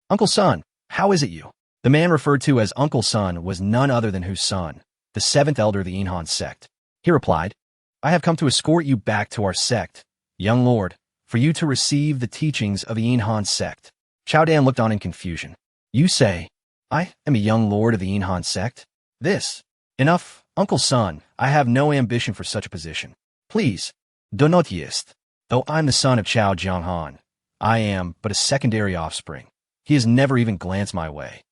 Uncle Sun, how is it you?" The man referred to as Uncle Sun was none other than Huang, the seventh elder of the Yuanxian Sect. He replied, "I have come to escort you back to our sect, young lord, for you to receive the teachings of the Yuanxian Sect." Chao Dan looked on in confusion. "You say, I am a young lord of the Yuanxian Sect? This. Enough, Uncle Sun, I have no ambition for such a position. Please, do not jest. Though I'm the son of Chao Jianghan, I am but a secondary offspring. He has never even glanced my way.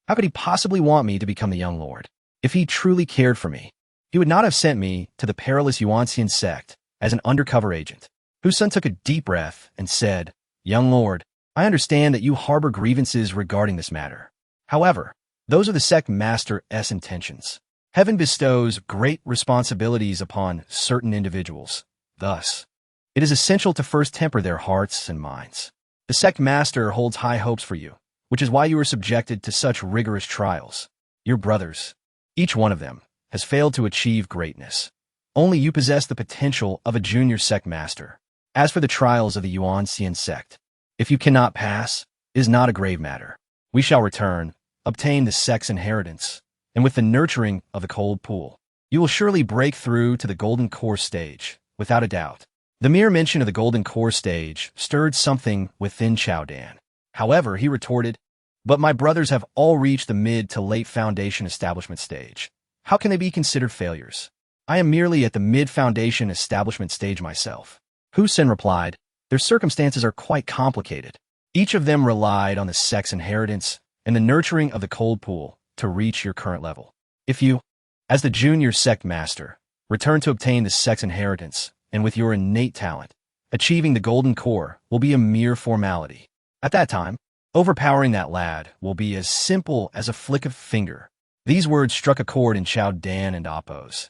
How could he possibly want me to become the young lord? If he truly cared for me, he would not have sent me to the perilous Yuanxian Sect as an undercover agent." Huang took a deep breath and said, "Young lord, I understand that you harbor grievances regarding this matter. However, those are the sect master's intentions. Heaven bestows great responsibilities upon certain individuals. Thus, it is essential to first temper their hearts and minds. The sect master holds high hopes for you, which is why you are subjected to such rigorous trials. Your brothers, each one of them, has failed to achieve greatness. Only you possess the potential of a junior sect master. As for the trials of the Yuanxian Sect, if you cannot pass, it is not a grave matter. We shall return, obtain the sect's inheritance, and with the nurturing of the cold pool, you will surely break through to the golden core stage, without a doubt." The mere mention of the golden core stage stirred something within Chao Dan. However, he retorted, "But my brothers have all reached the mid to late foundation establishment stage. How can they be considered failures? I am merely at the mid-foundation establishment stage myself." Huang replied, "Their circumstances are quite complicated. Each of them relied on the sect's inheritance and the nurturing of the cold pool to reach your current level. If you, as the junior sect master, return to obtain the sect's inheritance, and with your innate talent, achieving the golden core will be a mere formality. At that time, overpowering that lad will be as simple as a flick of finger." These words struck a chord in Chao Dan and Appo's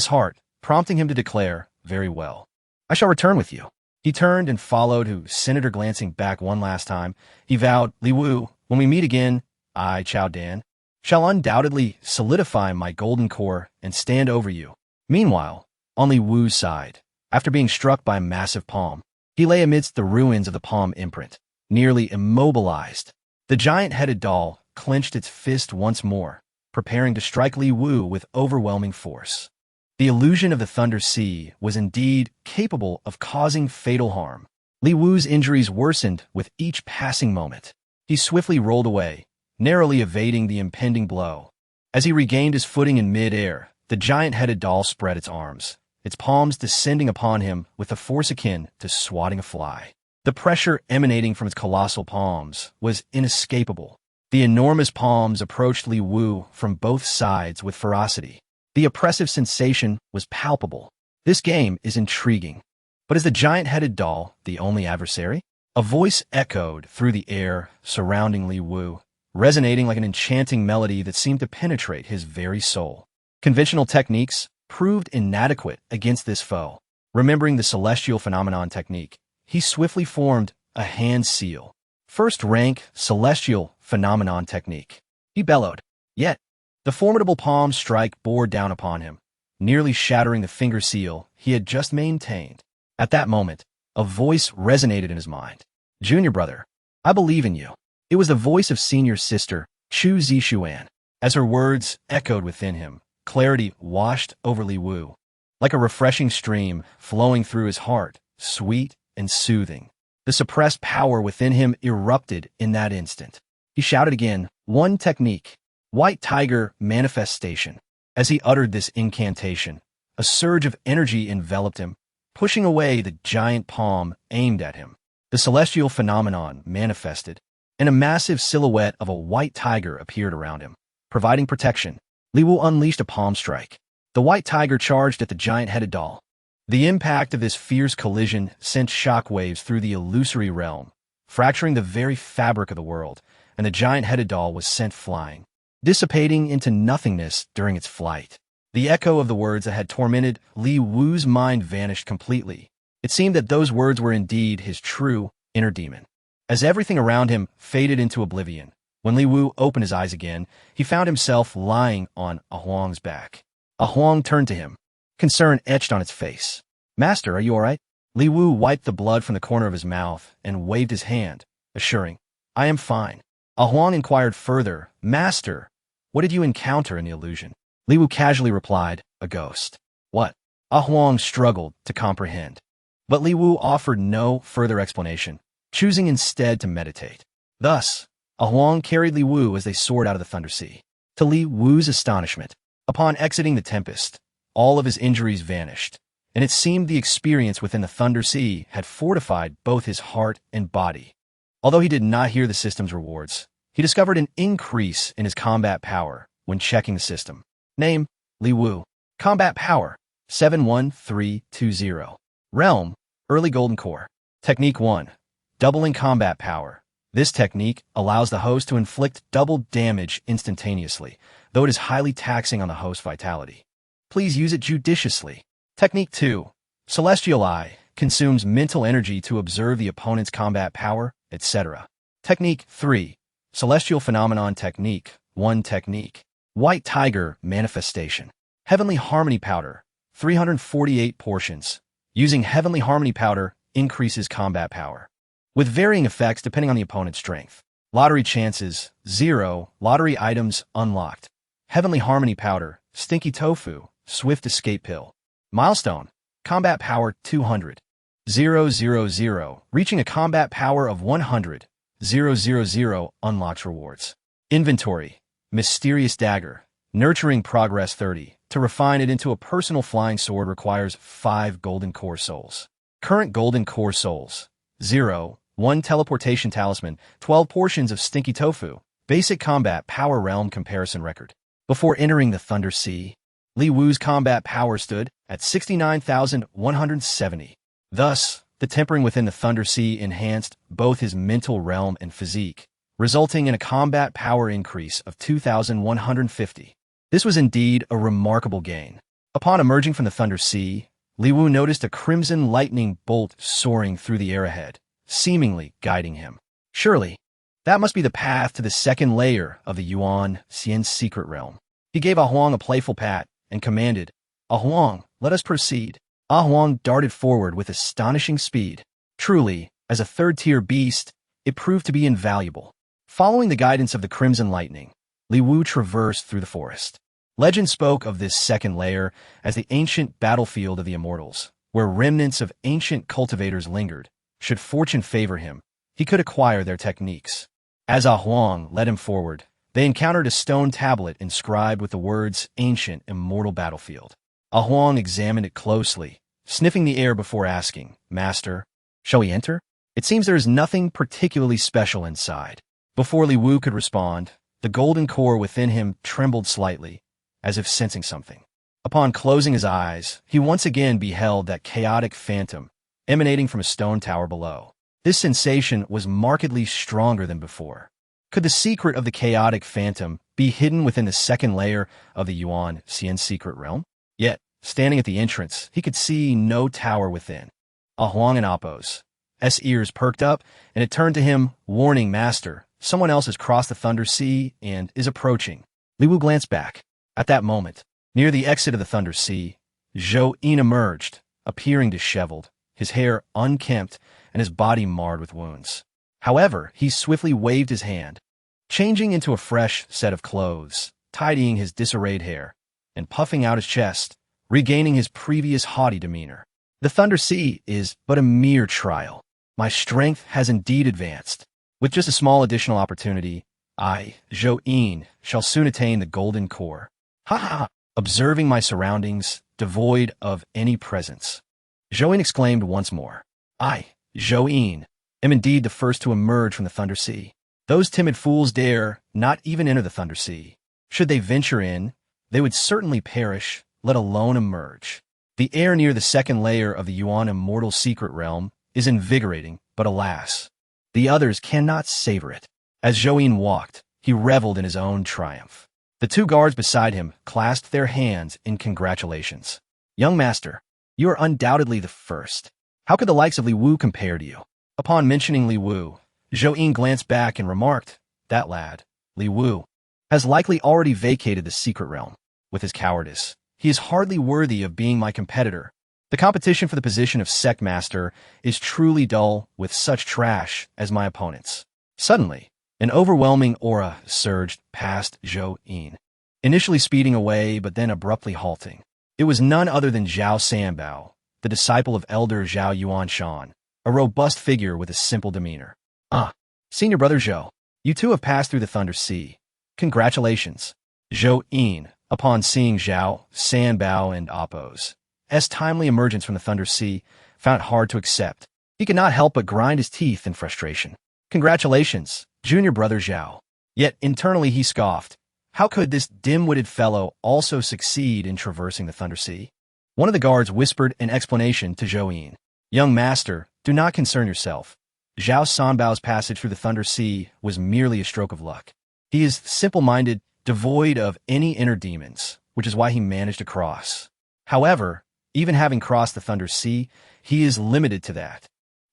heart, prompting him to declare, "Very well. I shall return with you." He turned and followed Senator, glancing back one last time. He vowed, "Li Wu, when we meet again, I, Chao Dan, shall undoubtedly solidify my golden core and stand over you." Meanwhile, on Li Wu's side, after being struck by a massive palm, he lay amidst the ruins of the palm imprint, nearly immobilized. The giant-headed doll clenched its fist once more, preparing to strike Li Wu with overwhelming force. The illusion of the Thunder Sea was indeed capable of causing fatal harm. Li Wu's injuries worsened with each passing moment. He swiftly rolled away, narrowly evading the impending blow. As he regained his footing in mid-air, the giant-headed doll spread its arms, its palms descending upon him with a force akin to swatting a fly. The pressure emanating from its colossal palms was inescapable. The enormous palms approached Li Wu from both sides with ferocity. The oppressive sensation was palpable. This game is intriguing. But is the giant-headed doll the only adversary? A voice echoed through the air surrounding Li Wu, resonating like an enchanting melody that seemed to penetrate his very soul. Conventional techniques proved inadequate against this foe. Remembering the celestial phenomenon technique, he swiftly formed a hand seal. First rank celestial phenomenon technique. He bellowed. Yet, the formidable palm strike bore down upon him, nearly shattering the finger seal he had just maintained. At that moment, a voice resonated in his mind. "Junior brother, I believe in you." It was the voice of senior sister, Chu Zishuan. As her words echoed within him, clarity washed over Li Wu, like a refreshing stream flowing through his heart, sweet and soothing. The suppressed power within him erupted in that instant. He shouted again, "One technique. White Tiger Manifestation." As he uttered this incantation, a surge of energy enveloped him, pushing away the giant palm aimed at him. The celestial phenomenon manifested, and a massive silhouette of a white tiger appeared around him, providing protection. Li Wu unleashed a palm strike. The white tiger charged at the giant-headed doll. The impact of this fierce collision sent shockwaves through the illusory realm, fracturing the very fabric of the world, and the giant-headed doll was sent flying, dissipating into nothingness during its flight. The echo of the words that had tormented Li Wu's mind vanished completely. It seemed that those words were indeed his true inner demon. As everything around him faded into oblivion, when Li Wu opened his eyes again, he found himself lying on a Huang's back. Huang turned to him, concern etched on its face. Master, are you all right? Li Wu wiped the blood from the corner of his mouth and waved his hand, assuring, I am fine. Huang inquired further, Master, what did you encounter in the illusion? Li Wu casually replied, a ghost. What? Huang struggled to comprehend. But Li Wu offered no further explanation, choosing instead to meditate. Thus, Huang carried Li Wu as they soared out of the Thunder Sea. To Li Wu's astonishment, upon exiting the tempest, all of his injuries vanished, and it seemed the experience within the Thunder Sea had fortified both his heart and body. Although he did not hear the system's rewards, he discovered an increase in his combat power when checking the system. Name, Li Wu. Combat power, 71320. Realm, Early Golden Core. Technique 1. Doubling combat power. This technique allows the host to inflict double damage instantaneously, though it is highly taxing on the host's vitality. Please use it judiciously. Technique 2. Celestial Eye consumes mental energy to observe the opponent's combat power, etc. Technique 3. Celestial Phenomenon Technique 1. Technique. White Tiger Manifestation. Heavenly Harmony Powder, 348 portions. Using Heavenly Harmony Powder increases combat power, with varying effects depending on the opponent's strength. Lottery chances, 0. Lottery items unlocked. Heavenly Harmony Powder, Stinky Tofu, Swift Escape Pill. Milestone, combat power 200. 000, reaching a combat power of 100. 000 unlocks rewards. Inventory, Mysterious Dagger, nurturing progress 30. To refine it into a personal flying sword requires 5 golden core souls. Current golden core souls, 0. 1 teleportation talisman, 12 portions of Stinky Tofu. Basic combat power realm comparison record. Before entering the Thunder Sea, Li Wu's combat power stood at 69,170. Thus, the tempering within the Thunder Sea enhanced both his mental realm and physique, resulting in a combat power increase of 2,150. This was indeed a remarkable gain. Upon emerging from the Thunder Sea, Li Wu noticed a crimson lightning bolt soaring through the air ahead, seemingly guiding him. Surely, that must be the path to the second layer of the Yuanxian secret realm. He gave Huang a playful pat and commanded, Huang, let us proceed. Huang darted forward with astonishing speed. Truly, as a third-tier beast, it proved to be invaluable. Following the guidance of the crimson lightning, Li Wu traversed through the forest. Legend spoke of this second layer as the ancient battlefield of the immortals, where remnants of ancient cultivators lingered. Should fortune favor him, he could acquire their techniques. As Huang led him forward, they encountered a stone tablet inscribed with the words Ancient Immortal Battlefield. Huang examined it closely, sniffing the air before asking, Master, shall we enter? It seems there is nothing particularly special inside. Before Li Wu could respond, the golden core within him trembled slightly, as if sensing something. Upon closing his eyes, he once again beheld that chaotic phantom emanating from a stone tower below. This sensation was markedly stronger than before. Could the secret of the chaotic phantom be hidden within the second layer of the Yuanxian secret realm? Yet, standing at the entrance, he could see no tower within. Huang and Appo's ears perked up, and it turned to him, warning, Master, someone else has crossed the Thunder Sea and is approaching. Li Wu glanced back. At that moment, near the exit of the Thunder Sea, Zhou Yin emerged, appearing disheveled, his hair unkempt and his body marred with wounds. However, he swiftly waved his hand, changing into a fresh set of clothes, tidying his disarrayed hair, and puffing out his chest, regaining his previous haughty demeanor. The Thunder Sea is but a mere trial. My strength has indeed advanced. With just a small additional opportunity, I, Zhou Yin, shall soon attain the golden core. Ha ha! Observing my surroundings, devoid of any presence, Zhou Yin exclaimed once more. I, Zhou Yin, am indeed the first to emerge from the Thunder Sea. Those timid fools dare not even enter the Thunder Sea. Should they venture in, they would certainly perish, let alone emerge. The air near the second layer of the Yuan immortal secret realm is invigorating, but alas, the others cannot savor it. As Zhou Yin walked, he reveled in his own triumph. The two guards beside him clasped their hands in congratulations. Young master, you are undoubtedly the first. How could the likes of Li Wu compare to you? Upon mentioning Li Wu, Zhou Yin glanced back and remarked, that lad, Li Wu, has likely already vacated the secret realm. With his cowardice, He is hardly worthy of being my competitor. The competition for the position of sect master is truly dull with such trash as my opponents. Suddenly, an overwhelming aura surged past Zhou Yin, initially speeding away but then abruptly halting. It was none other than Zhao Sanbao, the disciple of Elder Zhao Yuanshan, a robust figure with a simple demeanor. Ah, senior brother Zhou, you too have passed through the Thunder Sea. Congratulations. Zhou Yin, upon seeing Zhao Sanbao and Appo's timely emergence from the Thunder Sea, found it hard to accept. He could not help but grind his teeth in frustration. Congratulations, junior brother Zhao. Yet internally he scoffed. How could this dim-witted fellow also succeed in traversing the Thunder Sea? One of the guards whispered an explanation to Zhou Yin. Young master, do not concern yourself. Zhao Sanbao's passage through the Thunder Sea was merely a stroke of luck. He is simple-minded, devoid of any inner demons, which is why he managed to cross. However, even having crossed the Thunder Sea, he is limited to that.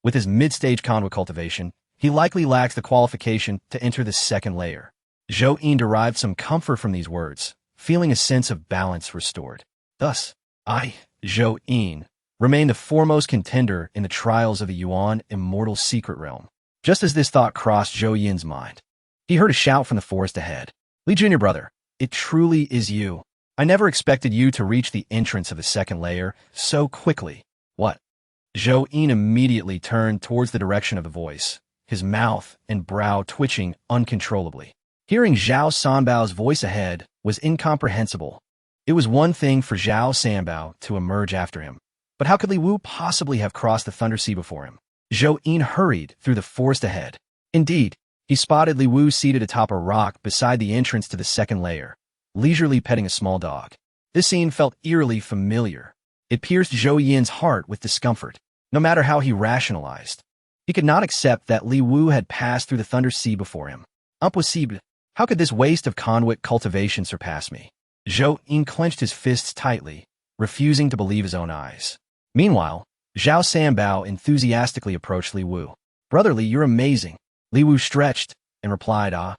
With his mid-stage conduit cultivation, he likely lacks the qualification to enter the second layer. Zhou Yin derived some comfort from these words, feeling a sense of balance restored. Thus, I, Zhou Yin, remain the foremost contender in the trials of the Yuan immortal secret realm. Just as this thought crossed Zhou Yin's mind, he heard a shout from the forest ahead. Li Junior brother, it truly is you. I never expected you to reach the entrance of the second layer so quickly. What? Zhou Yin immediately turned towards the direction of the voice, his mouth and brow twitching uncontrollably. Hearing Zhao Sanbao's voice ahead was incomprehensible. It was one thing for Zhao Sanbao to emerge after him, but how could Li Wu possibly have crossed the Thunder Sea before him? Zhou Yin hurried through the forest ahead. Indeed, he spotted Li Wu seated atop a rock beside the entrance to the second layer, leisurely petting a small dog. This scene felt eerily familiar. It pierced Zhou Yin's heart with discomfort. No matter how he rationalized, he could not accept that Li Wu had passed through the Thunder Sea before him. Impossible. How could this waste of conduit cultivation surpass me? Zhou Yin clenched his fists tightly, refusing to believe his own eyes. Meanwhile, Zhao Sanbao enthusiastically approached Li Wu. Brother Li, you're amazing. Li Wu stretched and replied, I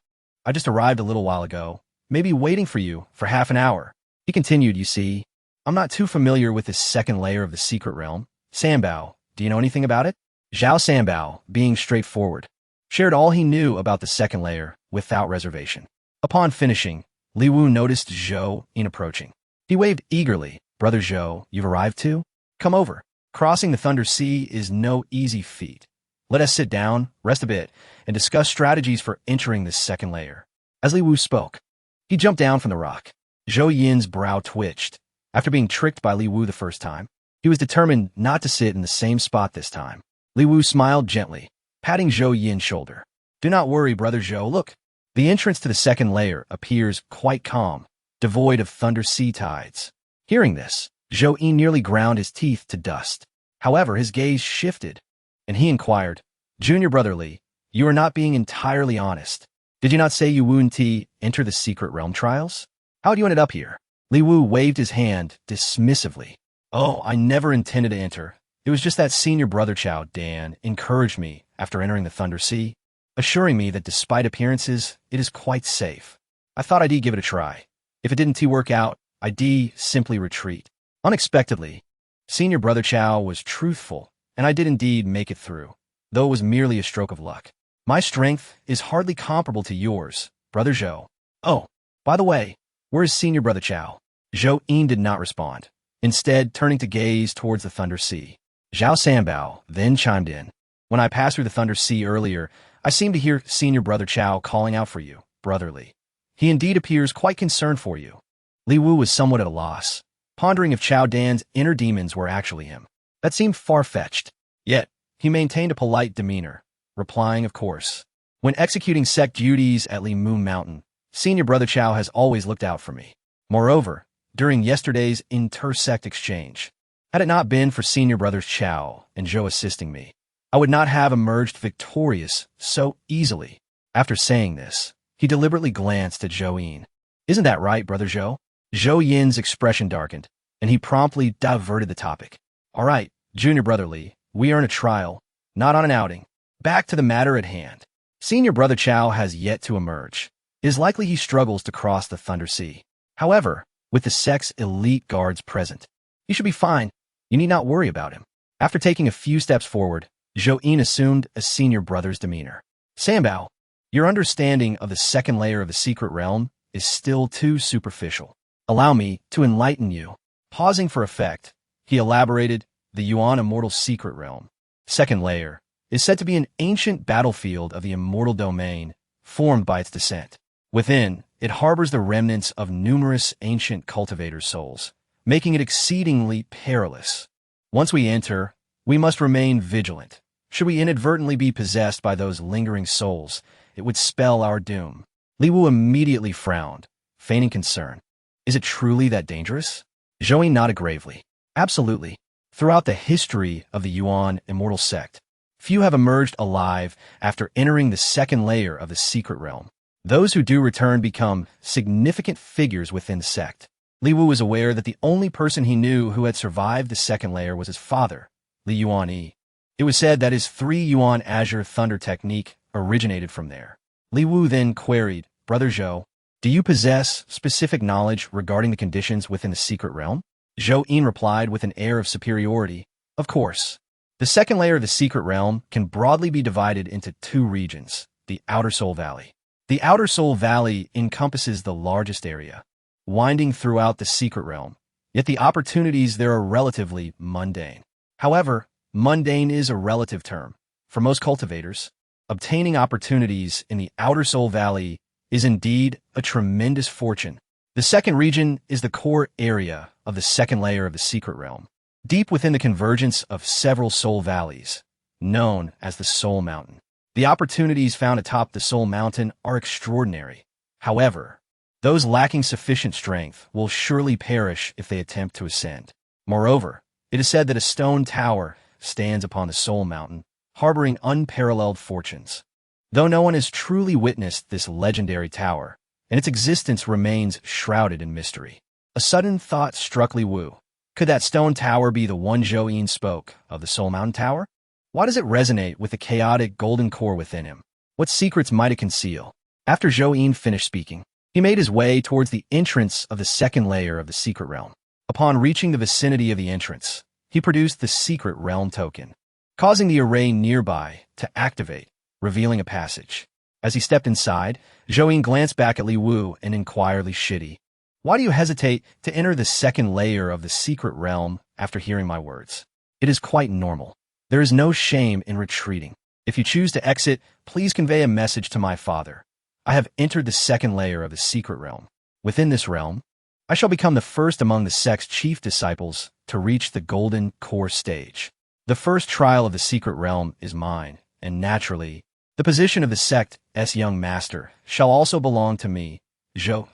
just arrived a little while ago, maybe waiting for you for half an hour. He continued, you see, I'm not too familiar with this second layer of the secret realm. Sanbao, do you know anything about it? Zhao Sanbao, being straightforward, shared all he knew about the second layer without reservation. Upon finishing, Li Wu noticed Zhou Yin approaching. He waved eagerly. Brother Zhou, you've arrived too? Come over. Crossing the Thunder Sea is no easy feat. Let us sit down, rest a bit, and discuss strategies for entering this second layer. As Li Wu spoke, he jumped down from the rock. Zhou Yin's brow twitched. After being tricked by Li Wu the first time, he was determined not to sit in the same spot this time. Li Wu smiled gently, patting Zhou Yin's shoulder. Do not worry, brother Zhou. Look, the entrance to the second layer appears quite calm, devoid of Thunder Sea tides. Hearing this, Zhou Yin nearly ground his teeth to dust. However, his gaze shifted, and he inquired, Junior brother Li, you are not being entirely honest. Did you not say you wouldn't enter the secret realm trials? How'd you ended up here? Li Wu waved his hand dismissively. Oh, I never intended to enter. It was just that senior brother Chao Dan encouraged me after entering the Thunder Sea, assuring me that despite appearances, it is quite safe. I thought I'd give it a try. If it didn't work out, I'd simply retreat. Unexpectedly, senior brother Chao was truthful, and I did indeed make it through, though it was merely a stroke of luck. My strength is hardly comparable to yours, brother Zhou. Oh, by the way, where is senior brother Chao? Zhou Yin did not respond, instead turning to gaze towards the Thunder Sea. Zhao Sanbao then chimed in. When I passed through the Thunder Sea earlier, I seemed to hear senior brother Chao calling out for you, brother Li. He indeed appears quite concerned for you. Li Wu was somewhat at a loss, pondering if Chao Dan's inner demons were actually him. That seemed far-fetched. Yet, he maintained a polite demeanor, replying, of course. When executing sect duties at Li Moon Mountain, senior brother Chao has always looked out for me. Moreover, during yesterday's inter-sect exchange, had it not been for senior brothers Chao and Zhou assisting me, I would not have emerged victorious so easily. After saying this, he deliberately glanced at Zhou Yin. Isn't that right, brother Zhou? Zhou Yin's expression darkened, and he promptly diverted the topic. All right, junior brother Li, we are in a trial, not on an outing. Back to the matter at hand. Senior brother Chao has yet to emerge. It is likely he struggles to cross the Thunder Sea. However, with the sect's elite guards present. "You should be fine. You need not worry about him." After taking a few steps forward, Zhou assumed a senior brother's demeanor. "Sanbao, your understanding of the second layer of the secret realm is still too superficial. Allow me to enlighten you." Pausing for effect, he elaborated, "The Yuan immortal secret realm, second layer, is said to be an ancient battlefield of the immortal domain formed by its descent. Within, it harbors the remnants of numerous ancient cultivators' souls, making it exceedingly perilous. Once we enter, we must remain vigilant. Should we inadvertently be possessed by those lingering souls, it would spell our doom." Li Wu immediately frowned, feigning concern. "Is it truly that dangerous?" Zhou nodded gravely. "Absolutely. Throughout the history of the Yuan immortal sect, few have emerged alive after entering the second layer of the secret realm. Those who do return become significant figures within the sect." Li Wu was aware that the only person he knew who had survived the second layer was his father, Li Yuan. It was said that his 3 Yuan Azure Thunder technique originated from there. Li Wu then queried, "Brother Zhou, do you possess specific knowledge regarding the conditions within the secret realm?" Zhou replied with an air of superiority, "Of course. The second layer of the secret realm can broadly be divided into 2 regions, the Outer Soul Valley. The Outer Soul Valley encompasses the largest area, winding throughout the secret realm, yet the opportunities there are relatively mundane. However, mundane is a relative term. For most cultivators, obtaining opportunities in the Outer Soul Valley is indeed a tremendous fortune. The second region is the core area of the second layer of the secret realm, deep within the convergence of several soul valleys, known as the Soul Mountain. The opportunities found atop the Soul Mountain are extraordinary. However, those lacking sufficient strength will surely perish if they attempt to ascend. Moreover, it is said that a stone tower stands upon the Soul Mountain, harboring unparalleled fortunes. Though no one has truly witnessed this legendary tower, and its existence remains shrouded in mystery." A sudden thought struck Li Wu. Could that stone tower be the one Zhou spoke of, the Soul Mountain Tower? Why does it resonate with the chaotic golden core within him? What secrets might it conceal? After Zhou finished speaking, he made his way towards the entrance of the second layer of the secret realm. Upon reaching the vicinity of the entrance, he produced the secret realm token, causing the array nearby to activate, revealing a passage. As he stepped inside, Zhou glanced back at Li Wu and inquired, "Shitty, why do you hesitate to enter the second layer of the secret realm after hearing my words? It is quite normal. There is no shame in retreating. If you choose to exit, please convey a message to my father. I have entered the second layer of the secret realm. Within this realm, I shall become the first among the sect's chief disciples to reach the golden core stage. The first trial of the secret realm is mine, and naturally, the position of the sect's young master shall also belong to me." Zhou.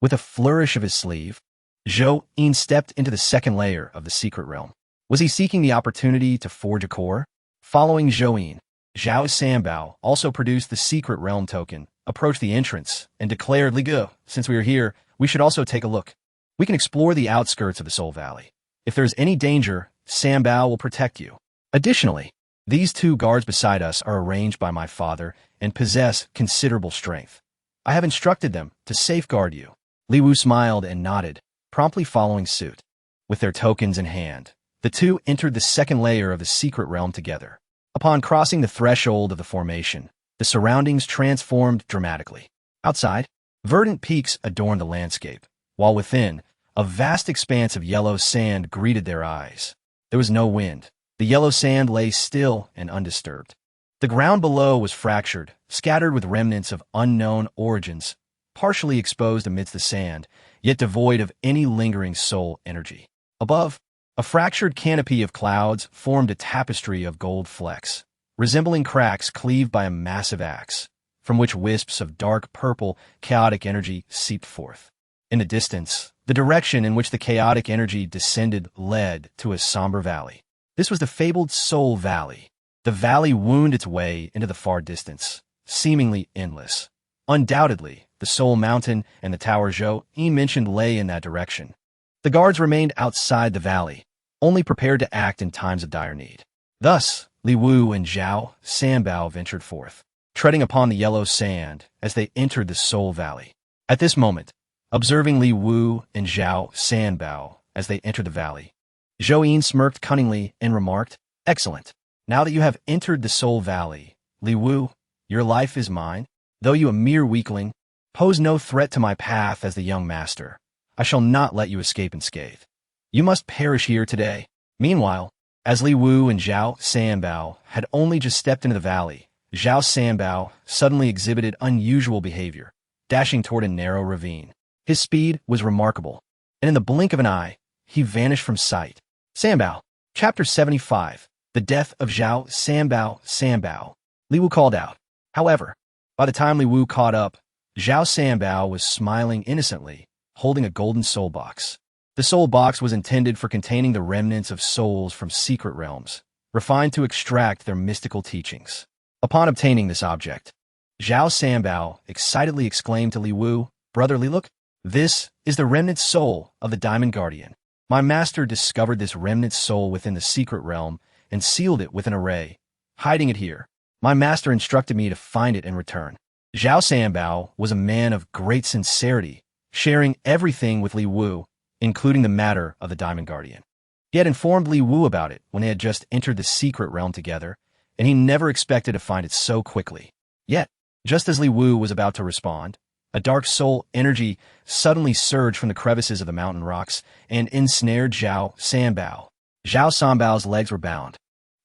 With a flourish of his sleeve, Zhou stepped into the second layer of the secret realm. Was he seeking the opportunity to forge a core? Following Zhou, Zhao Sanbao also produced the secret realm token, approached the entrance, and declared, "Li Gu, since we are here, we should also take a look. We can explore the outskirts of the Soul Valley. If there is any danger, Sanbao will protect you. Additionally, these 2 guards beside us are arranged by my father and possess considerable strength. I have instructed them to safeguard you." Li Wu smiled and nodded, promptly following suit. With their tokens in hand, the 2 entered the second layer of the secret realm together. Upon crossing the threshold of the formation, the surroundings transformed dramatically. Outside, verdant peaks adorned the landscape, while within, a vast expanse of yellow sand greeted their eyes. There was no wind. The yellow sand lay still and undisturbed. The ground below was fractured, scattered with remnants of unknown origins, partially exposed amidst the sand, yet devoid of any lingering soul energy. Above, a fractured canopy of clouds formed a tapestry of gold flecks, resembling cracks cleaved by a massive axe, from which wisps of dark purple, chaotic energy seeped forth. In the distance, the direction in which the chaotic energy descended led to a somber valley. This was the fabled Soul Valley. The valley wound its way into the far distance, seemingly endless. Undoubtedly, the Soul Mountain and the Tower Zhou mentioned lay in that direction. The guards remained outside the valley, only prepared to act in times of dire need. Thus, Li Wu and Zhao Sanbao ventured forth, treading upon the yellow sand as they entered the Soul Valley. At this moment, observing Li Wu and Zhao Sanbao as they entered the valley. Zhou Yin smirked cunningly and remarked, "Excellent. Now that you have entered the Soul Valley, Li Wu, your life is mine. Though you a mere weakling, pose no threat to my path as the young master. I shall not let you escape unscathed. You must perish here today." Meanwhile, as Li Wu and Zhao Sanbao had only just stepped into the valley, Zhao Sanbao suddenly exhibited unusual behavior, dashing toward a narrow ravine. His speed was remarkable, and in the blink of an eye, he vanished from sight. Sanbao. Chapter 75. The Death of Zhao Sanbao. Li Wu called out. However, by the time Li Wu caught up, Zhao Sanbao was smiling innocently, holding a golden soul box. The soul box was intended for containing the remnants of souls from secret realms, refined to extract their mystical teachings. Upon obtaining this object, Zhao Sanbao excitedly exclaimed to Li Wu, "Brotherly, look, this is the remnant soul of the Diamond Guardian. My master discovered this remnant soul within the secret realm and sealed it with an array, hiding it here. My master instructed me to find it and return." Zhao Sanbao was a man of great sincerity, sharing everything with Li Wu, including the matter of the Diamond Guardian. He had informed Li Wu about it when they had just entered the secret realm together, and he never expected to find it so quickly. Yet, just as Li Wu was about to respond, a dark soul energy suddenly surged from the crevices of the mountain rocks and ensnared Zhao Sanbao. Zhao Sanbao's legs were bound,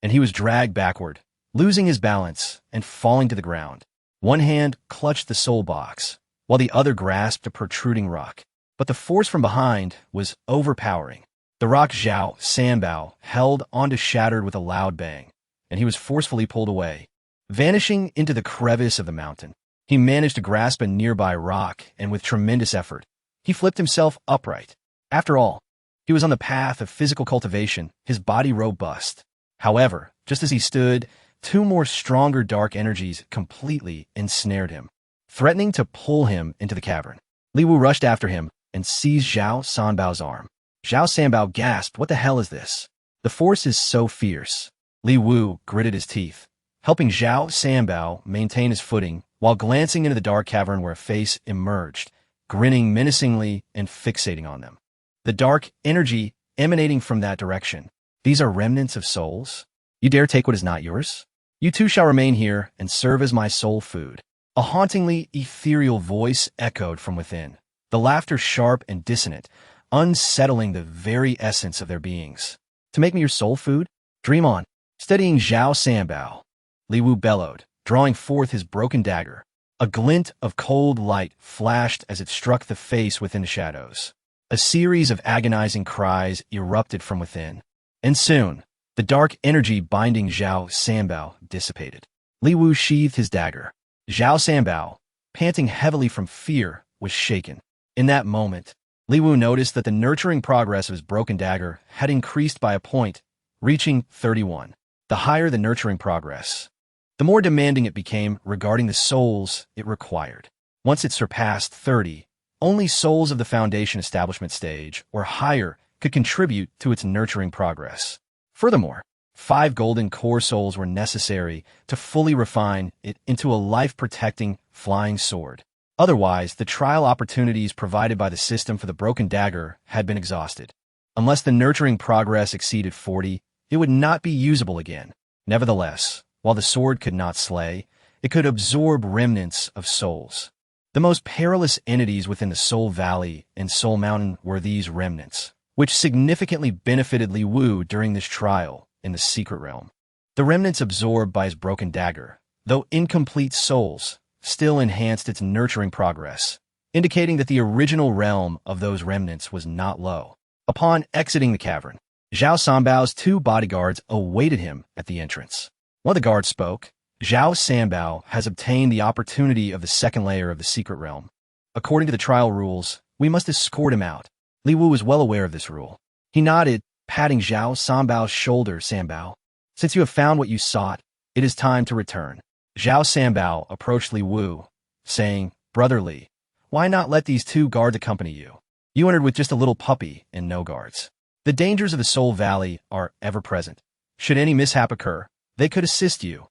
and he was dragged backward, losing his balance and falling to the ground. One hand clutched the soul box, while the other grasped a protruding rock. But the force from behind was overpowering. The rock Zhao Sanbao held onto shattered with a loud bang, and he was forcefully pulled away. Vanishing into the crevice of the mountain, he managed to grasp a nearby rock, and with tremendous effort, he flipped himself upright. After all, he was on the path of physical cultivation, his body robust. However, just as he stood, two more stronger dark energies completely ensnared him, threatening to pull him into the cavern. Li Wu rushed after him and seized Zhao Sanbao's arm. Zhao Sanbao gasped, "What the hell is this? The force is so fierce." Li Wu gritted his teeth, helping Zhao Sanbao maintain his footing while glancing into the dark cavern where a face emerged, grinning menacingly and fixating on them. The dark energy emanating from that direction. "These are remnants of souls? You dare take what is not yours? You too shall remain here and serve as my soul food." A hauntingly ethereal voice echoed from within, the laughter sharp and dissonant, unsettling the very essence of their beings. "To make me your soul food? Dream on." Steadying Zhao Sanbao, Li Wu bellowed, drawing forth his broken dagger. A glint of cold light flashed as it struck the face within the shadows. A series of agonizing cries erupted from within, and soon, the dark energy binding Zhao Sanbao dissipated. Li Wu sheathed his dagger. Zhao Sanbao, panting heavily from fear, was shaken. In that moment, Li Wu noticed that the nurturing progress of his broken dagger had increased by a point, reaching 31. The higher the nurturing progress, the more demanding it became regarding the souls it required. Once it surpassed 30, only souls of the Foundation Establishment stage or higher could contribute to its nurturing progress. Furthermore, 5 golden core souls were necessary to fully refine it into a life-protecting flying sword. Otherwise, the trial opportunities provided by the system for the broken dagger had been exhausted. Unless the nurturing progress exceeded 40, it would not be usable again. Nevertheless, while the sword could not slay, it could absorb remnants of souls. The most perilous entities within the Soul Valley and Soul Mountain were these remnants, which significantly benefited Li Wu during this trial in the secret realm. The remnants absorbed by his broken dagger, though incomplete souls, still enhanced its nurturing progress, indicating that the original realm of those remnants was not low. Upon exiting the cavern, Zhao Sanbao's 2 bodyguards awaited him at the entrance. One of the guards spoke. "Zhao Sanbao has obtained the opportunity of the second layer of the secret realm. According to the trial rules, we must escort him out." Li Wu was well aware of this rule. He nodded, patting Zhao Sanbao's shoulder. "Sanbao, since you have found what you sought, it is time to return." Zhao Sanbao approached Li Wu, saying, "Brother Li, why not let these 2 guards accompany you? You entered with just a little puppy and no guards. The dangers of the Soul Valley are ever present. Should any mishap occur, they could assist you."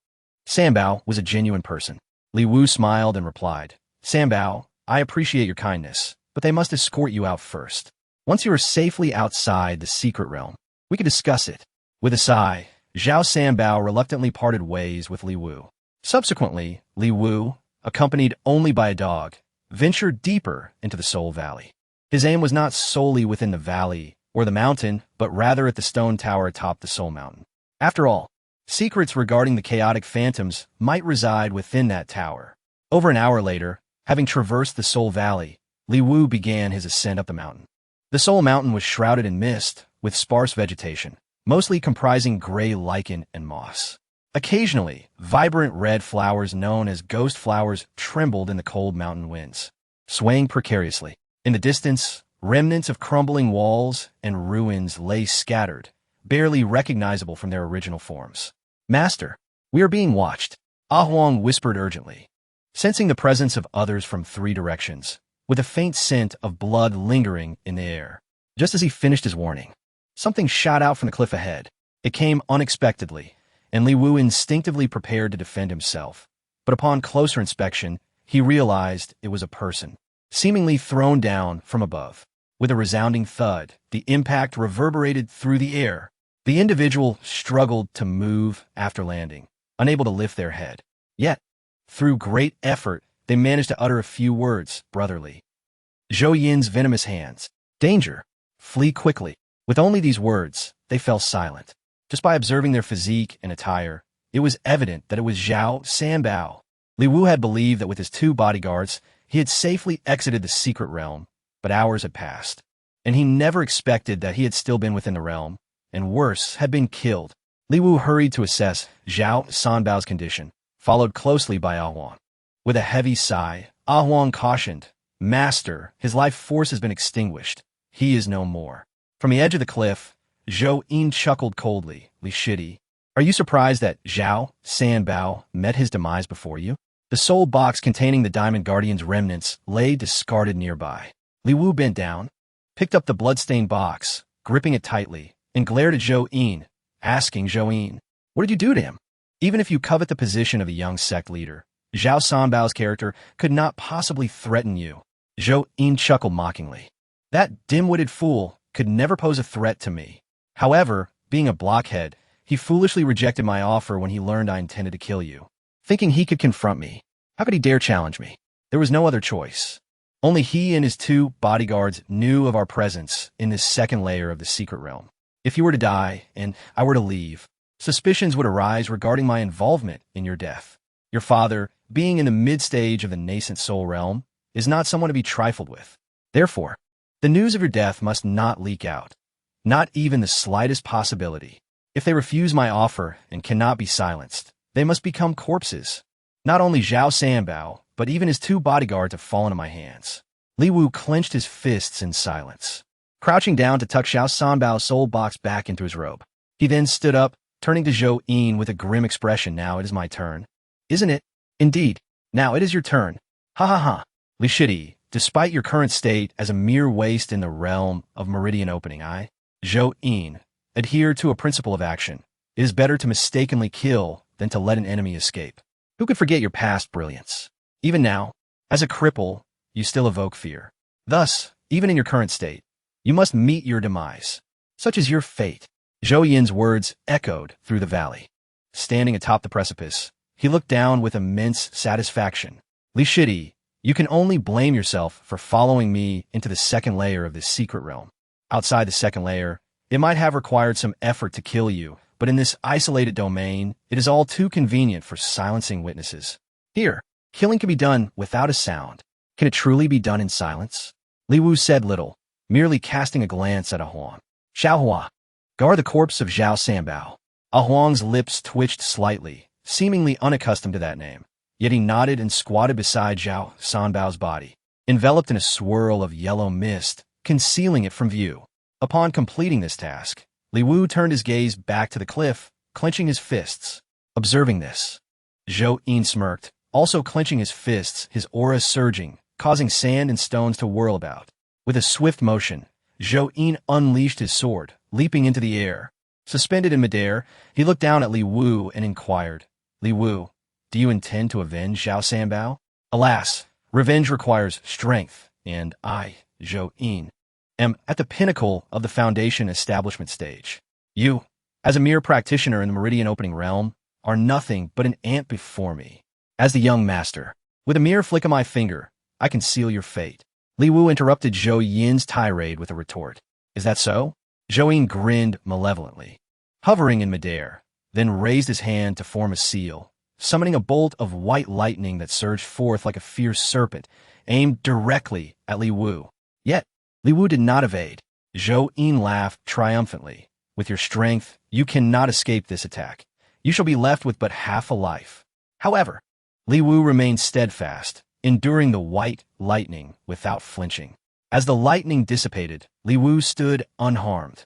Sanbao was a genuine person. Li Wu smiled and replied, "Sanbao, I appreciate your kindness, but they must escort you out first. Once you are safely outside the secret realm, we can discuss it." With a sigh, Zhao Sanbao reluctantly parted ways with Li Wu. Subsequently, Li Wu, accompanied only by a dog, ventured deeper into the Soul Valley. His aim was not solely within the valley or the mountain, but rather at the stone tower atop the Soul Mountain. After all, secrets regarding the chaotic phantoms might reside within that tower. Over an hour later, having traversed the Soul Valley, Li Wu began his ascent up the mountain. The Soul Mountain was shrouded in mist, with sparse vegetation, mostly comprising gray lichen and moss. Occasionally, vibrant red flowers known as ghost flowers trembled in the cold mountain winds, swaying precariously. In the distance, remnants of crumbling walls and ruins lay scattered, barely recognizable from their original forms. "Master, we are being watched," Huang whispered urgently. Sensing the presence of others from 3 directions, with a faint scent of blood lingering in the air. Just as he finished his warning, something shot out from the cliff ahead. It came unexpectedly, and Li Wu instinctively prepared to defend himself. But upon closer inspection, he realized it was a person, seemingly thrown down from above. With a resounding thud, the impact reverberated through the air. The individual struggled to move after landing, unable to lift their head. Yet, through great effort, they managed to utter a few words, brotherly. Zhou Yin's venomous hands. "Danger! Flee quickly." With only these words, they fell silent. Just by observing their physique and attire, it was evident that it was Zhao Sanbao. Li Wu had believed that with his 2 bodyguards, he had safely exited the secret realm, but hours had passed, and he never expected that he had still been within the realm, and worse, had been killed. Li Wu hurried to assess Zhao Sanbao's condition, followed closely by Huang. With a heavy sigh, Huang cautioned, "Master, his life force has been extinguished. He is no more." From the edge of the cliff, Zhou Yin chuckled coldly. "Li Shidi, are you surprised that Zhao Sanbao met his demise before you?" The soul box containing the Diamond Guardian's remnants lay discarded nearby. Li Wu bent down, picked up the bloodstained box, gripping it tightly, and glared at Zhou Yin, asking Zhou Yin, "What did you do to him?" Even if you covet the position of a young sect leader, Zhao Sanbao's character could not possibly threaten you. Zhou Yin chuckled mockingly. "That dim-witted fool could never pose a threat to me. However, being a blockhead, he foolishly rejected my offer when he learned I intended to kill you. Thinking he could confront me. How could he dare challenge me? There was no other choice. Only he and his 2 bodyguards knew of our presence in this second layer of the secret realm. If you were to die, and I were to leave, suspicions would arise regarding my involvement in your death. Your father, being in the mid-stage of the nascent soul realm, is not someone to be trifled with. Therefore, the news of your death must not leak out. Not even the slightest possibility. If they refuse my offer and cannot be silenced, they must become corpses. Not only Zhao Sanbao, but even his 2 bodyguards have fallen in my hands." Li Wu clenched his fists in silence, crouching down to tuck Zhao Sanbao's soul box back into his robe. He then stood up, turning to Zhou Yin with a grim expression. "Now it is my turn." "Isn't it?" "Indeed. Now it is your turn. Ha ha ha. Li Shidi, despite your current state as a mere waste in the realm of meridian opening, Zhou Yin, adhere to a principle of action. It is better to mistakenly kill than to let an enemy escape. Who could forget your past brilliance? Even now, as a cripple, you still evoke fear. Thus, even in your current state, you must meet your demise. Such is your fate." Zhou Yin's words echoed through the valley. Standing atop the precipice, he looked down with immense satisfaction. "Li Shidi, you can only blame yourself for following me into the second layer of this secret realm. Outside the second layer, it might have required some effort to kill you, but in this isolated domain, it is all too convenient for silencing witnesses. Here, killing can be done without a sound. Can it truly be done in silence?" Li Wu said little, merely casting a glance at Huang. "Xiaohua, guard the corpse of Zhao Sanbao." Huang's lips twitched slightly, seemingly unaccustomed to that name. Yet he nodded and squatted beside Zhao Sanbao's body, enveloped in a swirl of yellow mist, concealing it from view. Upon completing this task, Li Wu turned his gaze back to the cliff, clenching his fists. Observing this, Zhou Yin smirked, also clenching his fists, his aura surging, causing sand and stones to whirl about. With a swift motion, Zhou Yin unleashed his sword, leaping into the air. Suspended in midair, he looked down at Li Wu and inquired, "Li Wu, do you intend to avenge Zhao Sanbao?" "Alas, revenge requires strength, and I Zhou am at the pinnacle of the foundation establishment stage. You, as a mere practitioner in the meridian opening realm, are nothing but an ant before me. As the young master, with a mere flick of my finger, I can seal your fate. Li Wu interrupted Zhou Yin's tirade with a retort. Is that so? Zhou Yin grinned malevolently, hovering in midair, then raised his hand to form a seal, summoning a bolt of white lightning that surged forth like a fierce serpent, aimed directly at Li Wu. Yet, Li Wu did not evade. Zhou Yin laughed triumphantly. With your strength, you cannot escape this attack. You shall be left with but half a life. However, Li Wu remained steadfast, enduring the white lightning without flinching. As the lightning dissipated, Li Wu stood unharmed.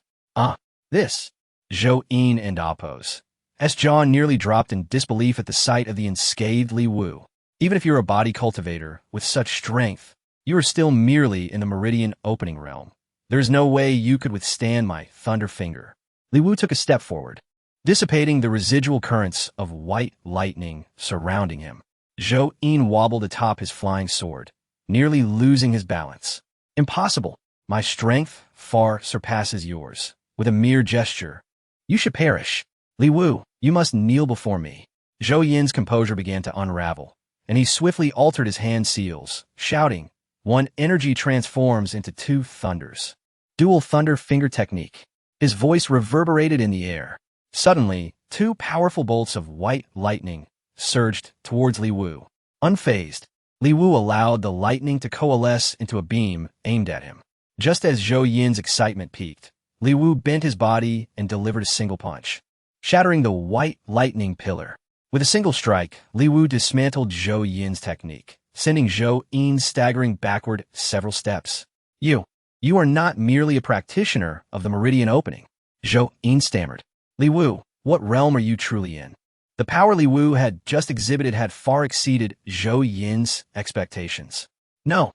This, Zhou Yin and oppose. S. jaw nearly dropped in disbelief at the sight of the unscathed Li Wu. Even if you're a body cultivator with such strength, you are still merely in the meridian opening realm. There is no way you could withstand my thunder finger. Li Wu took a step forward, dissipating the residual currents of white lightning surrounding him. Zhou Yin wobbled atop his flying sword, nearly losing his balance. Impossible. My strength far surpasses yours. With a mere gesture, you should perish. Li Wu, you must kneel before me. Zhou Yin's composure began to unravel, and he swiftly altered his hand seals, shouting, one energy transforms into two thunders. Dual thunder finger technique. His voice reverberated in the air. Suddenly, two powerful bolts of white lightning surged towards Li Wu. Unfazed, Li Wu allowed the lightning to coalesce into a beam aimed at him. Just as Zhou Yin's excitement peaked, Li Wu bent his body and delivered a single punch, shattering the white lightning pillar. With a single strike, Li Wu dismantled Zhou Yin's technique, sending Zhou Yin staggering backward several steps. You are not merely a practitioner of the meridian opening. Zhou Yin stammered. Li Wu, what realm are you truly in? The power Li Wu had just exhibited had far exceeded Zhou Yin's expectations. No,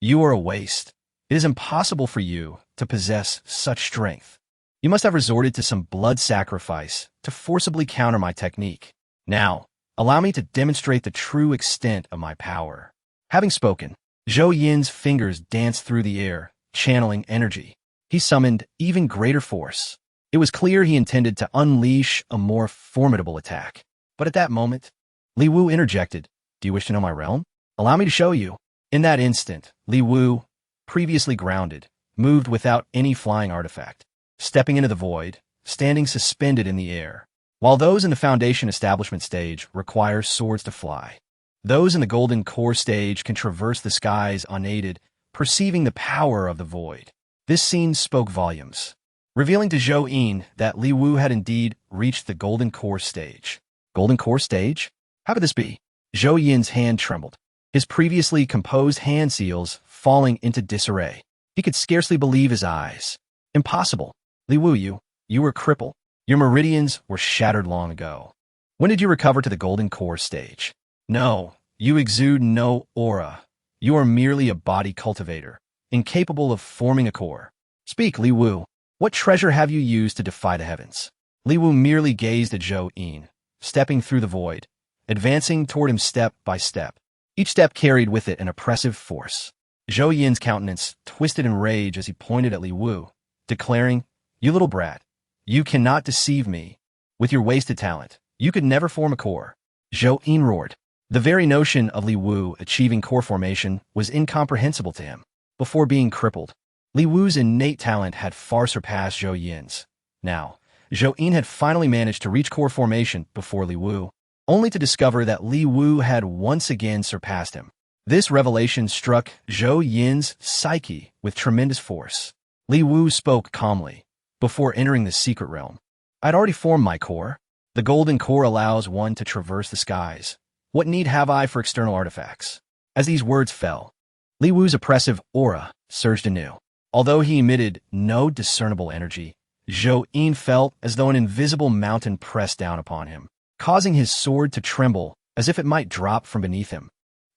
you are a waste. It is impossible for you to possess such strength. You must have resorted to some blood sacrifice to forcibly counter my technique. Now, allow me to demonstrate the true extent of my power. Having spoken, Zhou Yin's fingers danced through the air, channeling energy. He summoned even greater force. It was clear he intended to unleash a more formidable attack. But at that moment, Li Wu interjected, do you wish to know my realm? Allow me to show you. In that instant, Li Wu, previously grounded, moved without any flying artifact, stepping into the void, standing suspended in the air. While those in the foundation establishment stage require swords to fly, those in the golden core stage can traverse the skies unaided, perceiving the power of the void. This scene spoke volumes, revealing to Zhou Yin that Li Wu had indeed reached the golden core stage. Golden core stage? How could this be? Zhou Yin's hand trembled, his previously composed hand seals falling into disarray. He could scarcely believe his eyes. Impossible. Li Wu, you were crippled. Your meridians were shattered long ago. When did you recover to the golden core stage? No, you exude no aura. You are merely a body cultivator, incapable of forming a core. Speak, Li Wu. What treasure have you used to defy the heavens? Li Wu merely gazed at Zhou Yin, stepping through the void, advancing toward him step by step. Each step carried with it an oppressive force. Zhou Yin's countenance twisted in rage as he pointed at Li Wu, declaring, you little brat, you cannot deceive me. With your wasted talent, you could never form a core. Zhou Yin roared. The very notion of Li Wu achieving core formation was incomprehensible to him. Before being crippled, Li Wu's innate talent had far surpassed Zhou Yin's. Now, Zhou Yin had finally managed to reach core formation before Li Wu, only to discover that Li Wu had once again surpassed him. This revelation struck Zhou Yin's psyche with tremendous force. Li Wu spoke calmly, before entering the secret realm. I'd already formed my core. The golden core allows one to traverse the skies. What need have I for external artifacts? As these words fell, Li Wu's oppressive aura surged anew. Although he emitted no discernible energy, Zhou Yin felt as though an invisible mountain pressed down upon him, causing his sword to tremble as if it might drop from beneath him.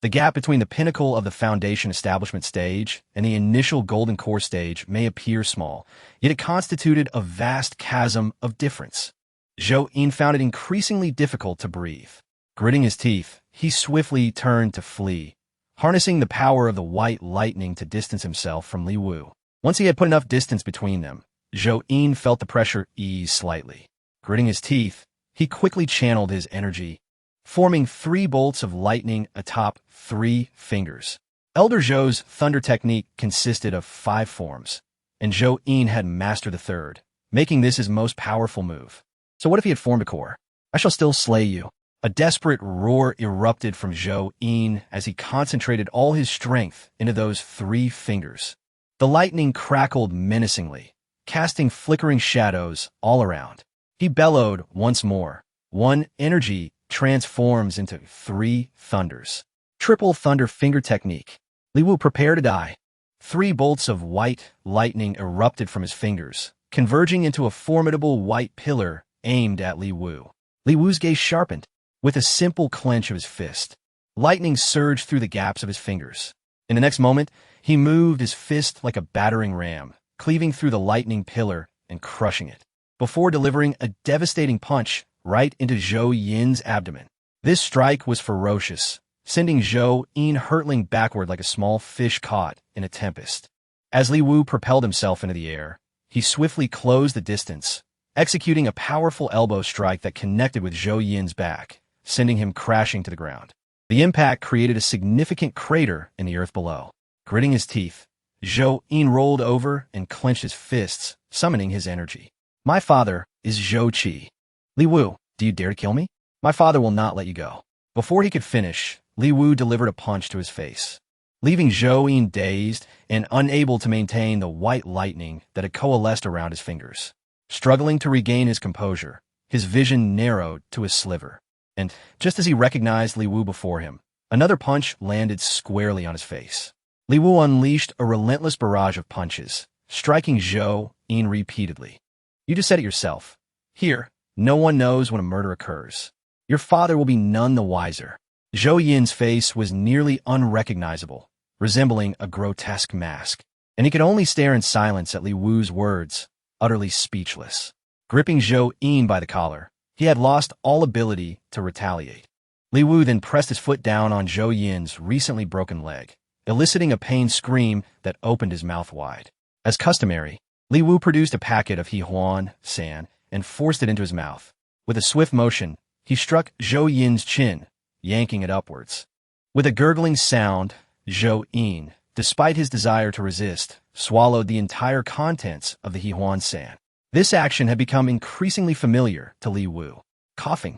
The gap between the pinnacle of the foundation establishment stage and the initial golden core stage may appear small, yet it constituted a vast chasm of difference. Zhou Yin found it increasingly difficult to breathe. Gritting his teeth, he swiftly turned to flee, harnessing the power of the white lightning to distance himself from Li Wu. Once he had put enough distance between them, Zhou Yin felt the pressure ease slightly. Gritting his teeth, he quickly channeled his energy, forming 3 bolts of lightning atop 3 fingers. Elder Zhou's thunder technique consisted of 5 forms, and Zhou Yin had mastered the 3rd, making this his most powerful move. So what if he had formed a core? I shall still slay you. A desperate roar erupted from Zhou Yin as he concentrated all his strength into those 3 fingers. The lightning crackled menacingly, casting flickering shadows all around. He bellowed once more. 1 energy transforms into 3 thunders. Triple thunder finger technique. Li Wu, prepare to die. 3 bolts of white lightning erupted from his fingers, converging into a formidable white pillar aimed at Li Wu. Li Wu's gaze sharpened. With a simple clench of his fist, lightning surged through the gaps of his fingers. In the next moment, he moved his fist like a battering ram, cleaving through the lightning pillar and crushing it, before delivering a devastating punch right into Zhou Yin's abdomen. This strike was ferocious, sending Zhou Yin hurtling backward like a small fish caught in a tempest. As Li Wu propelled himself into the air, he swiftly closed the distance, executing a powerful elbow strike that connected with Zhou Yin's back, sending him crashing to the ground. The impact created a significant crater in the earth below. Gritting his teeth, Zhou Yin rolled over and clenched his fists, summoning his energy. My father is Zhou Qi. Li Wu, do you dare to kill me? My father will not let you go. Before he could finish, Li Wu delivered a punch to his face, leaving Zhou Yin dazed and unable to maintain the white lightning that had coalesced around his fingers. Struggling to regain his composure, his vision narrowed to a sliver. And just as he recognized Li Wu before him, another punch landed squarely on his face. Li Wu unleashed a relentless barrage of punches, striking Zhou Yin repeatedly. You just said it yourself. Here, no one knows when a murder occurs. Your father will be none the wiser. Zhou Yin's face was nearly unrecognizable, resembling a grotesque mask, and he could only stare in silence at Li Wu's words, utterly speechless. Gripping Zhou Yin by the collar, he had lost all ability to retaliate. Li Wu then pressed his foot down on Zhou Yin's recently broken leg, eliciting a pained scream that opened his mouth wide. As customary, Li Wu produced a packet of Huang sand and forced it into his mouth. With a swift motion, he struck Zhou Yin's chin, yanking it upwards. With a gurgling sound, Zhou Yin, despite his desire to resist, swallowed the entire contents of the Huang sand. This action had become increasingly familiar to Li Wu. Coughing,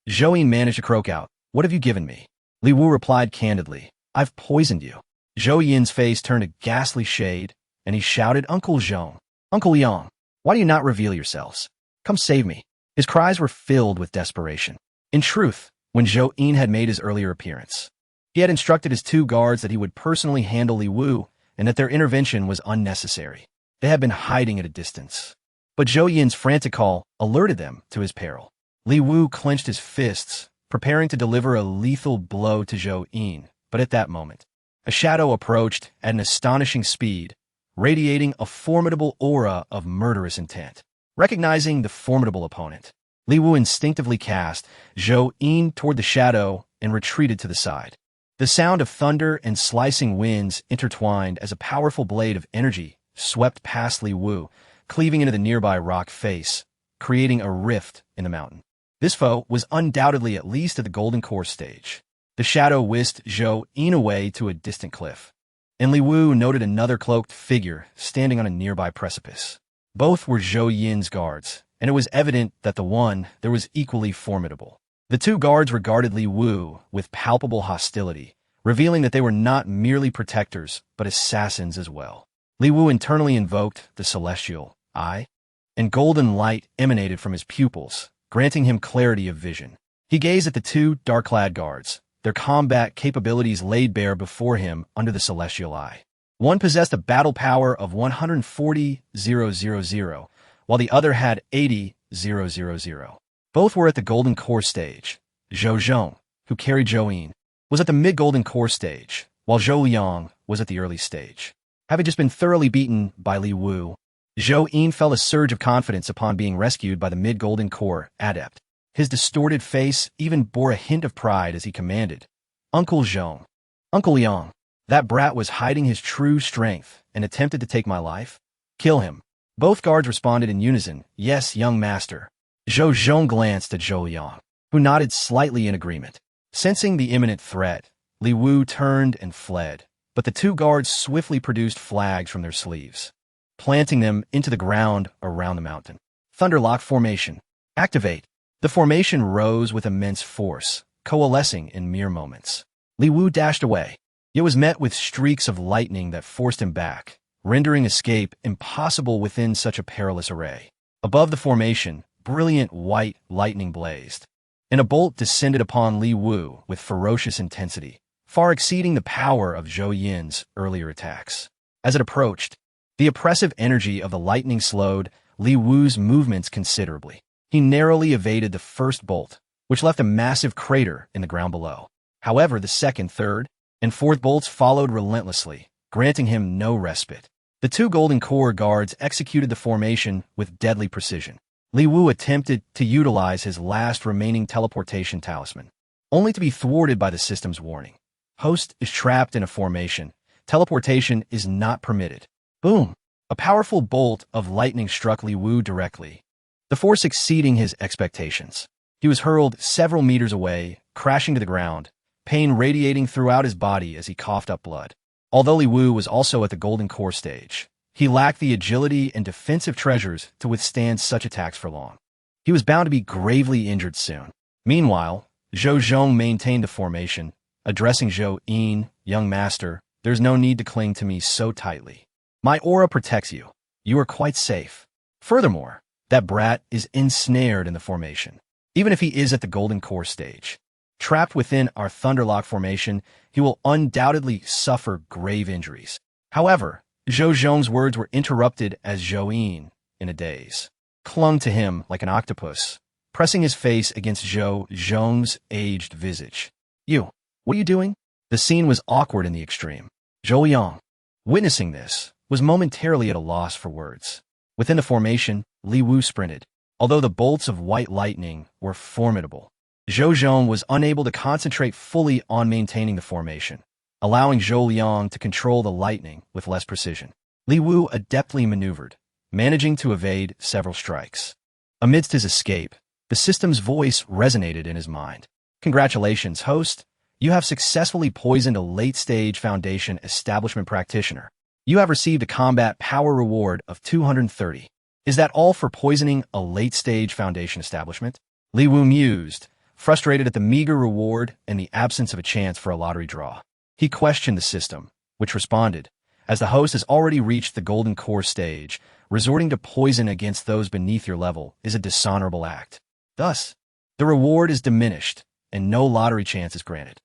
Zhou Yin managed to croak out, "What have you given me?" Li Wu replied candidly, "I've poisoned you." Zhou Yin's face turned a ghastly shade, and he shouted, "Uncle Zhong, Uncle Yang, why do you not reveal yourselves? Come save me." His cries were filled with desperation. In truth, when Zhou Yin had made his earlier appearance, he had instructed his 2 guards that he would personally handle Li Wu and that their intervention was unnecessary. They had been hiding at a distance. But Zhou Yin's frantic call alerted them to his peril. Li Wu clenched his fists, preparing to deliver a lethal blow to Zhou Yin, but at that moment, a shadow approached at an astonishing speed, radiating a formidable aura of murderous intent. Recognizing the formidable opponent, Li Wu instinctively cast Zhou Yin toward the shadow and retreated to the side. The sound of thunder and slicing winds intertwined as a powerful blade of energy swept past Li Wu, cleaving into the nearby rock face, creating a rift in the mountain. This foe was undoubtedly at least at the Golden Core stage. The shadow whisked Zhou Yin away to a distant cliff, and Li Wu noted another cloaked figure standing on a nearby precipice. Both were Zhou Yin's guards, and it was evident that the one there was equally formidable. The 2 guards regarded Li Wu with palpable hostility, revealing that they were not merely protectors, but assassins as well. Li Wu internally invoked the celestial eye, and golden light emanated from his pupils, granting him clarity of vision. He gazed at the 2 dark-clad guards, their combat capabilities laid bare before him under the celestial eye. One possessed a battle power of 140,000, while the other had 80,000. Both were at the Golden Core stage. Zhou Zhong, who carried Zhou Yin, was at the mid-Golden Core stage, while Zhou Yang was at the early stage. Having just been thoroughly beaten by Li Wu, Zhou Yin felt a surge of confidence upon being rescued by the mid-Golden Core adept. His distorted face even bore a hint of pride as he commanded, "Uncle Zhong, Uncle Yang, that brat was hiding his true strength and attempted to take my life. Kill him. Both guards responded in unison, yes, young master. Zhou Zhong glanced at Zhou Liang, who nodded slightly in agreement. Sensing the imminent threat, Li Wu turned and fled, but the two guards swiftly produced flags from their sleeves, planting them into the ground around the mountain. Thunderlock formation. Activate. The formation rose with immense force, coalescing in mere moments. Li Wu dashed away. It was met with streaks of lightning that forced him back, rendering escape impossible within such a perilous array. Above the formation, brilliant white lightning blazed, and a bolt descended upon Li Wu with ferocious intensity, far exceeding the power of Zhou Yin's earlier attacks. As it approached, the oppressive energy of the lightning slowed Li Wu's movements considerably. He narrowly evaded the first bolt, which left a massive crater in the ground below. However, the second, third, and fourth bolts followed relentlessly, granting him no respite. The two Golden Core guards executed the formation with deadly precision. Li Wu attempted to utilize his last remaining teleportation talisman, only to be thwarted by the system's warning. Host is trapped in a formation. Teleportation is not permitted. Boom! A powerful bolt of lightning struck Li Wu directly, the force exceeding his expectations. He was hurled several meters away, crashing to the ground, pain radiating throughout his body as he coughed up blood. Although Li Wu was also at the Golden Core stage, he lacked the agility and defensive treasures to withstand such attacks for long. He was bound to be gravely injured soon. Meanwhile, Zhou Zhong maintained the formation, addressing Zhou Yin, young master, there's no need to cling to me so tightly. My aura protects you. You are quite safe. Furthermore, that brat is ensnared in the formation, even if he is at the Golden Core stage. Trapped within our Thunderlock formation, he will undoubtedly suffer grave injuries. However, Zhou Zhong's words were interrupted as Zhou Yin, in a daze, clung to him like an octopus, pressing his face against Zhou Zhong's aged visage. You, what are you doing? The scene was awkward in the extreme. Zhou Yang, witnessing this, was momentarily at a loss for words. Within the formation, Li Wu sprinted. Although the bolts of white lightning were formidable, Zhou Zhong was unable to concentrate fully on maintaining the formation, allowing Zhou Liang to control the lightning with less precision. Li Wu adeptly maneuvered, managing to evade several strikes. Amidst his escape, the system's voice resonated in his mind. Congratulations, host. You have successfully poisoned a late-stage Foundation establishment practitioner. You have received a combat power reward of 230. Is that all for poisoning a late-stage Foundation establishment? Li Wu mused, frustrated at the meager reward and the absence of a chance for a lottery draw. He questioned the system, which responded, as the host has already reached the Golden Core stage, resorting to poison against those beneath your level is a dishonorable act. Thus, the reward is diminished, and no lottery chance is granted.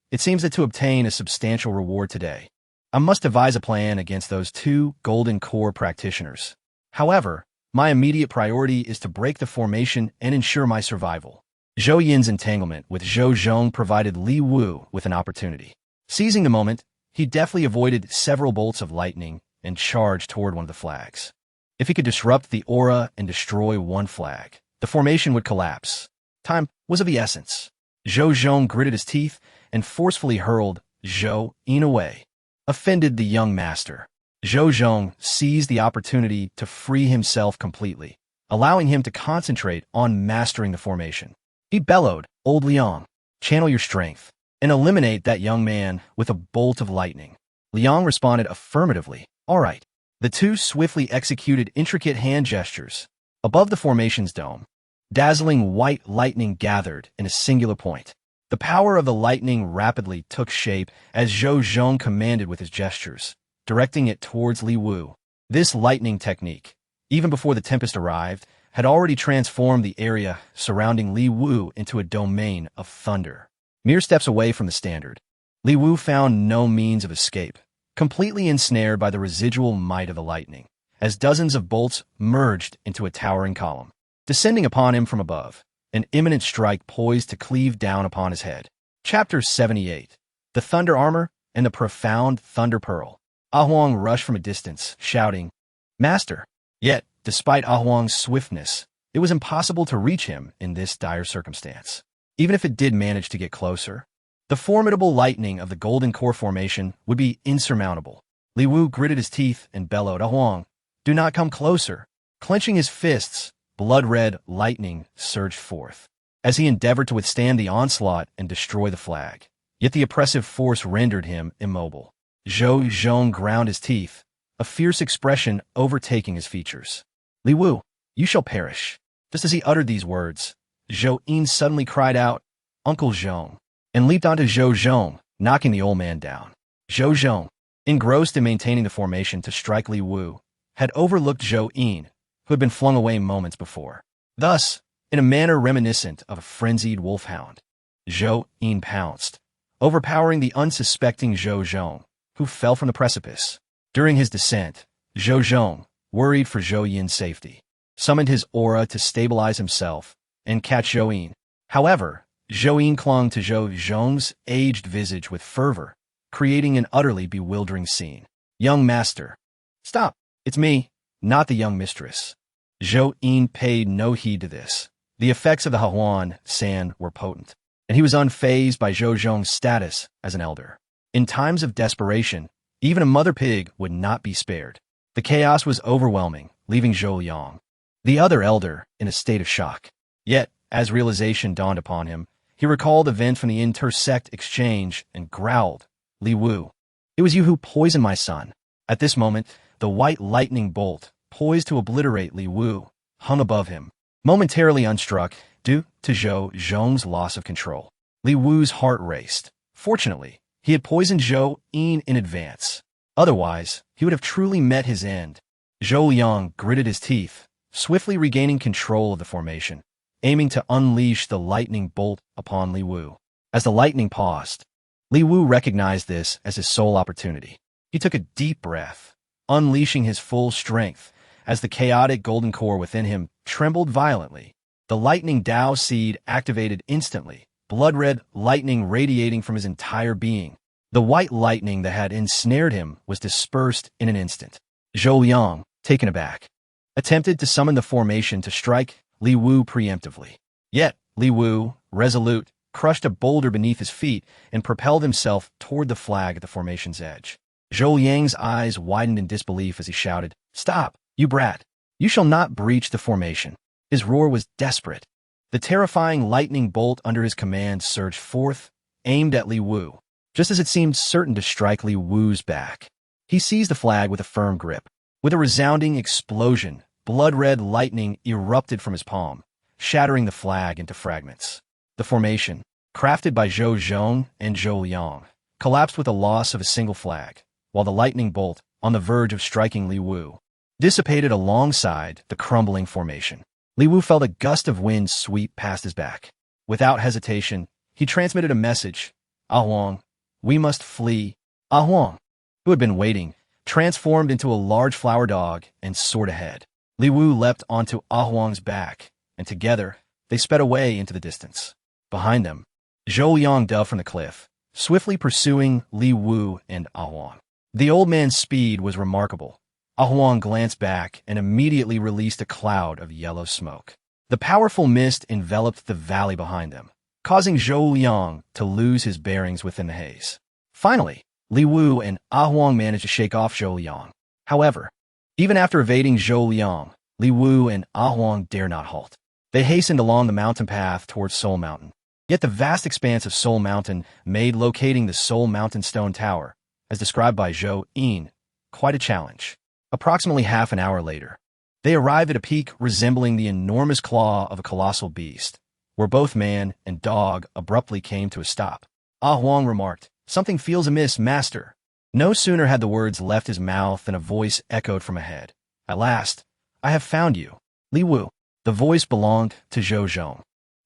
It seems that to obtain a substantial reward today, I must devise a plan against those two Golden Core practitioners. However, my immediate priority is to break the formation and ensure my survival. Zhou Yin's entanglement with Zhou Zhong provided Li Wu with an opportunity. Seizing the moment, he deftly avoided several bolts of lightning and charged toward one of the flags. If he could disrupt the aura and destroy one flag, the formation would collapse. Time was of the essence. Zhou Zhong gritted his teeth and forcefully hurled Zhou Yin away. Offended the young master, Zhou Zhong seized the opportunity to free himself completely, allowing him to concentrate on mastering the formation. He bellowed, Old Liang, channel your strength, and eliminate that young man with a bolt of lightning. Liang responded affirmatively, all right. The two swiftly executed intricate hand gestures. Above the formation's dome, dazzling white lightning gathered in a singular point. The power of the lightning rapidly took shape as Zhou Zhong commanded with his gestures, directing it towards Li Wu. This lightning technique, even before the tempest arrived, had already transformed the area surrounding Li Wu into a domain of thunder. Mere steps away from the standard, Li Wu found no means of escape, completely ensnared by the residual might of the lightning, as dozens of bolts merged into a towering column. Descending upon him from above, an imminent strike poised to cleave down upon his head. Chapter 78. The Thunder Armor and the Profound Thunder Pearl. Huang rushed from a distance, shouting, Master! Yet, despite Huang's swiftness, it was impossible to reach him in this dire circumstance. Even if it did manage to get closer, The formidable lightning of the golden core formation would be insurmountable. Li Wu gritted his teeth and bellowed, Huang, do not come closer. Clenching his fists, blood-red lightning surged forth as he endeavored to withstand the onslaught and destroy the flag. Yet the oppressive force rendered him immobile. Zhou Zhong ground his teeth, a fierce expression overtaking his features. Li Wu, you shall perish. Just as he uttered these words, Zhou Yin suddenly cried out, Uncle Zhong, and leaped onto Zhou Zhong, knocking the old man down. Zhou Zhong, engrossed in maintaining the formation to strike Li Wu, had overlooked Zhou Yin, who had been flung away moments before. Thus, in a manner reminiscent of a frenzied wolfhound, Zhou Yin pounced, overpowering the unsuspecting Zhou Zhong, who fell from the precipice. During his descent, Zhou Zhong, worried for Zhou Yin's safety, summoned his aura to stabilize himself and catch Zhou Yin. However, Zhou Yin clung to Zhou Zhong's aged visage with fervor, creating an utterly bewildering scene. Young master. Stop. It's me, not the young mistress. Zhou Yin paid no heed to this. The effects of the Huang sand were potent, and he was unfazed by Zhou Zhong's status as an elder. In times of desperation, even a mother pig would not be spared. The chaos was overwhelming, leaving Zhou Yang, the other elder, in a state of shock. Yet, as realization dawned upon him, he recalled events from the inter-sect exchange and growled, Li Wu, it was you who poisoned my son. At this moment, the white lightning bolt, poised to obliterate Li Wu, hung above him, momentarily unstruck due to Zhou Zhong's loss of control. Li Wu's heart raced. Fortunately, he had poisoned Zhou Yin in advance. Otherwise, he would have truly met his end. Zhou Yang gritted his teeth, swiftly regaining control of the formation, aiming to unleash the lightning bolt upon Li Wu. As the lightning paused, Li Wu recognized this as his sole opportunity. He took a deep breath, unleashing his full strength as the chaotic golden core within him trembled violently. The lightning Tao seed activated instantly, blood-red lightning radiating from his entire being. The white lightning that had ensnared him was dispersed in an instant. Zhou Yang, taken aback, attempted to summon the formation to strike Li Wu preemptively. Yet, Li Wu, resolute, crushed a boulder beneath his feet and propelled himself toward the flag at the formation's edge. Zhou Yang's eyes widened in disbelief as he shouted, Stop, you brat! You shall not breach the formation. His roar was desperate. The terrifying lightning bolt under his command surged forth, aimed at Li Wu, just as it seemed certain to strike Li Wu's back. He seized the flag with a firm grip. With a resounding explosion, blood-red lightning erupted from his palm, shattering the flag into fragments. The formation, crafted by Zhou Zhong and Zhou Yang, collapsed with the loss of a single flag, while the lightning bolt, on the verge of striking Li Wu, dissipated alongside the crumbling formation. Li Wu felt a gust of wind sweep past his back. Without hesitation, he transmitted a message. Huang, we must flee. Huang, who had been waiting, transformed into a large flower dog and soared ahead. Li Wu leapt onto Huang's back, and together, they sped away into the distance. Behind them, Zhou Yang dove from the cliff, swiftly pursuing Li Wu and Huang. The old man's speed was remarkable. Huang glanced back and immediately released a cloud of yellow smoke. The powerful mist enveloped the valley behind them, causing Zhou Yang to lose his bearings within the haze. Finally, Li Wu and Huang managed to shake off Zhou Yang. However, even after evading Zhou Yang, Li Wu and Huang dare not halt. They hastened along the mountain path towards Soul Mountain. Yet the vast expanse of Soul Mountain made locating the Soul Mountain Stone Tower, as described by Zhou Yin, quite a challenge. Approximately half an hour later, they arrived at a peak resembling the enormous claw of a colossal beast, where both man and dog abruptly came to a stop. Huang remarked, Something feels amiss, master. No sooner had the words left his mouth than a voice echoed from ahead. At last, I have found you. Li Wu. The voice belonged to Zhou Zhong,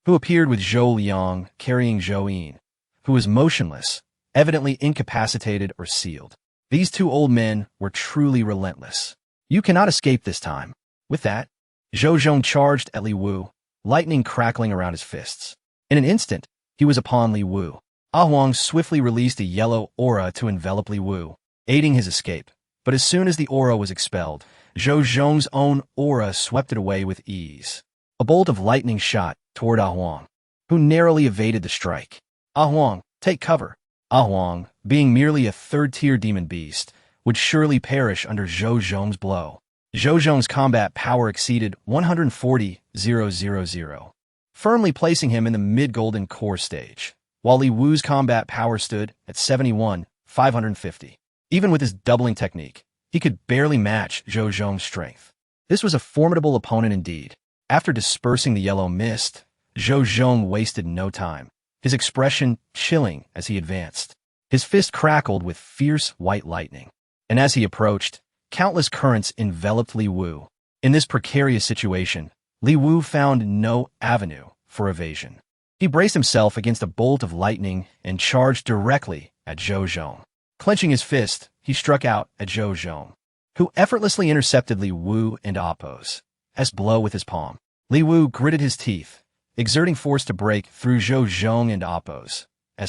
who appeared with Zhou Yang carrying Zhou Yin, who was motionless, evidently incapacitated or sealed. These two old men were truly relentless. You cannot escape this time. With that, Zhou Zhong charged at Li Wu, lightning crackling around his fists. In an instant, he was upon Li Wu. Huang swiftly released a yellow aura to envelop Li Wu, aiding his escape. But as soon as the aura was expelled, Zhou Zhong's own aura swept it away with ease. A bolt of lightning shot toward Huang, who narrowly evaded the strike. Huang, Take cover. Huang, being merely a third-tier demon beast, would surely perish under Zhou Zhong's blow. Zhou Zhong's combat power exceeded 140,000, firmly placing him in the mid-golden core stage, while Li Wu's combat power stood at 71,550. Even with his doubling technique, he could barely match Zhou Zhong's strength. This was a formidable opponent indeed. After dispersing the yellow mist, Zhou Zhong wasted no time, his expression chilling as he advanced. His fist crackled with fierce white lightning, and as he approached, countless currents enveloped Li Wu. In this precarious situation, Li Wu found no avenue for evasion. He braced himself against a bolt of lightning and charged directly at Zhou Zhong. Clenching his fist, he struck out at Zhou Zhong, who effortlessly intercepted Li Wu and Appo's blow with his palm. Li Wu gritted his teeth, exerting force to break through Zhou Zhong and Appo's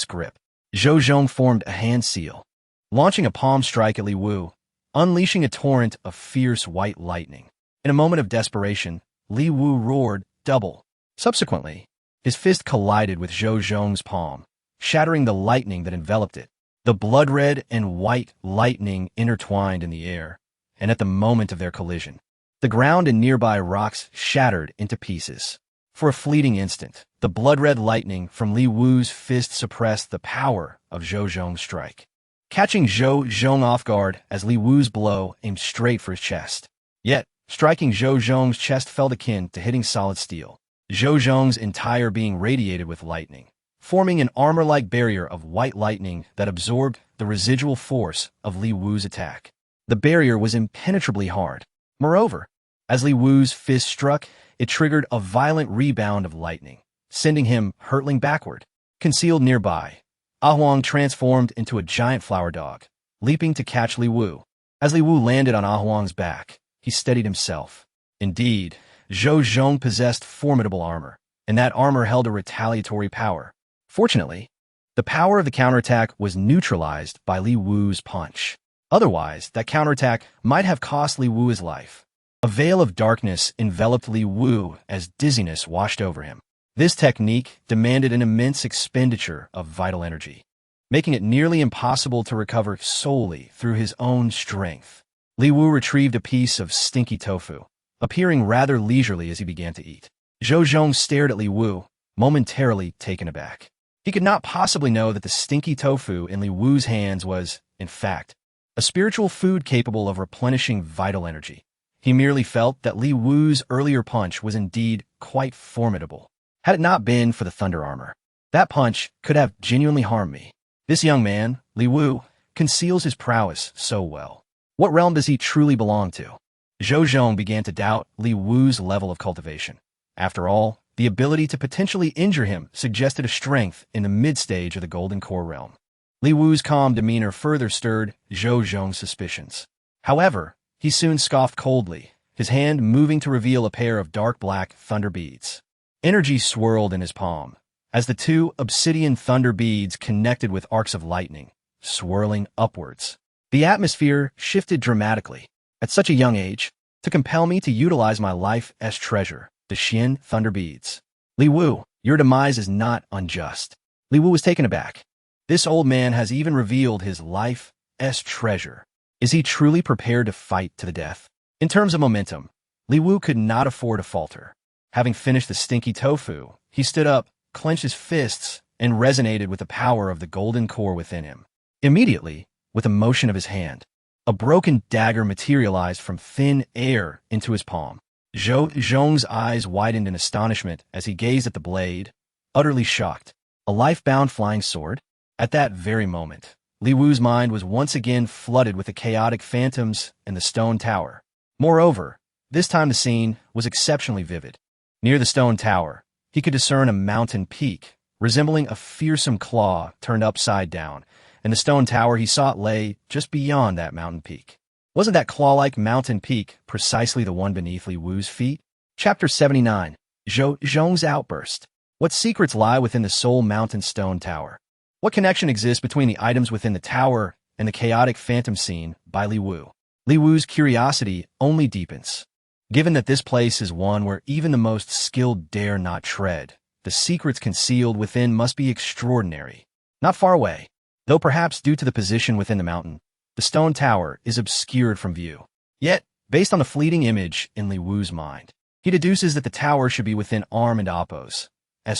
grip. Zhou Zhong formed a hand seal, launching a palm strike at Li Wu, unleashing a torrent of fierce white lightning. In a moment of desperation, Li Wu roared, "Double!" Subsequently, his fist collided with Zhou Zhong's palm, shattering the lightning that enveloped it. The blood-red and white lightning intertwined in the air, and at the moment of their collision, the ground and nearby rocks shattered into pieces. For a fleeting instant, the blood-red lightning from Li Wu's fist suppressed the power of Zhou Zhong's strike, catching Zhou Zhong off guard as Li Wu's blow aimed straight for his chest. Yet, striking Zhou Zhong's chest felt akin to hitting solid steel. Zhou Zhong's entire being radiated with lightning, forming an armor-like barrier of white lightning that absorbed the residual force of Li Wu's attack. The barrier was impenetrably hard. Moreover, as Li Wu's fist struck, it triggered a violent rebound of lightning, sending him hurtling backward. Concealed nearby, Huang transformed into a giant flower dog, leaping to catch Li Wu. As Li Wu landed on Huang's back, he steadied himself. Indeed, Zhou Zhong possessed formidable armor, and that armor held a retaliatory power. Fortunately, the power of the counterattack was neutralized by Li Wu's punch. Otherwise, that counterattack might have cost Li Wu his life. A veil of darkness enveloped Li Wu as dizziness washed over him. This technique demanded an immense expenditure of vital energy, making it nearly impossible to recover solely through his own strength. Li Wu retrieved a piece of stinky tofu, appearing rather leisurely as he began to eat. Zhou Zhong stared at Li Wu, momentarily taken aback. He could not possibly know that the stinky tofu in Li Wu's hands was, in fact, a spiritual food capable of replenishing vital energy. He merely felt that Li Wu's earlier punch was indeed quite formidable. Had it not been for the thunder armor, that punch could have genuinely harmed me. This young man, Li Wu, conceals his prowess so well. What realm does he truly belong to? Zhou Zhong began to doubt Li Wu's level of cultivation. After all, the ability to potentially injure him suggested a strength in the mid-stage of the Golden Core realm. Li Wu's calm demeanor further stirred Zhou Zhong's suspicions. However, he soon scoffed coldly, his hand moving to reveal a pair of dark black thunder beads. Energy swirled in his palm, as the two obsidian thunder beads connected with arcs of lightning, swirling upwards. The atmosphere shifted dramatically. At such a young age, to compel me to utilize my life as treasure, the Xian thunder beads. Li Wu, your demise is not unjust. Li Wu was taken aback. This old man has even revealed his life as treasure. Is he truly prepared to fight to the death? In terms of momentum, Li Wu could not afford to falter. Having finished the stinky tofu, he stood up, clenched his fists, and resonated with the power of the golden core within him. Immediately, with a motion of his hand, a broken dagger materialized from thin air into his palm. Zhou Zhong's eyes widened in astonishment as he gazed at the blade, utterly shocked. A life-bound flying sword? At that very moment, Li Wu's mind was once again flooded with the chaotic phantoms and the stone tower. Moreover, this time the scene was exceptionally vivid. Near the stone tower, he could discern a mountain peak, resembling a fearsome claw turned upside down, and the stone tower he sought lay just beyond that mountain peak. Wasn't that claw-like mountain peak precisely the one beneath Li Wu's feet? Chapter 79. Zhou Zhong's Outburst. What secrets lie within the Soul Mountain Stone Tower? What connection exists between the items within the tower and the chaotic phantom scene by Li Wu? Li Wu's curiosity only deepens. Given that this place is one where even the most skilled dare not tread, the secrets concealed within must be extraordinary. Not far away, though perhaps due to the position within the mountain, the stone tower is obscured from view. Yet, based on the fleeting image in Li Wu's mind, he deduces that the tower should be within arm and oppo's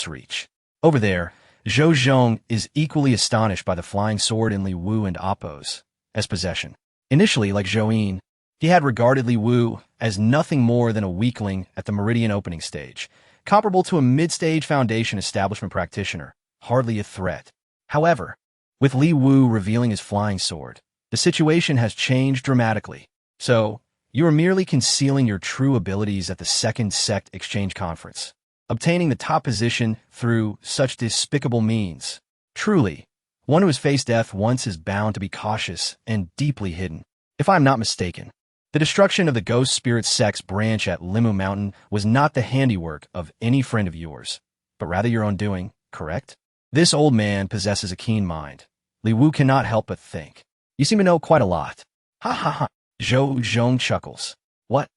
reach. Over there, Zhou Zhong is equally astonished by the flying sword in Li Wu and oppo's possession. Initially, like Zhou, he had regarded Li Wu as nothing more than a weakling at the meridian opening stage, comparable to a mid-stage foundation establishment practitioner, hardly a threat. However, with Li Wu revealing his flying sword, the situation has changed dramatically. So, you are merely concealing your true abilities at the Second Sect Exchange Conference, obtaining the top position through such despicable means. Truly, one who has faced death once is bound to be cautious and deeply hidden. If I am not mistaken, the destruction of the Ghost Spirit Sect's branch at Limu Mountain was not the handiwork of any friend of yours, but rather your own doing, correct? This old man possesses a keen mind. Li Wu cannot help but think. You seem to know quite a lot. Ha ha ha. Zhou Zhong chuckles. What?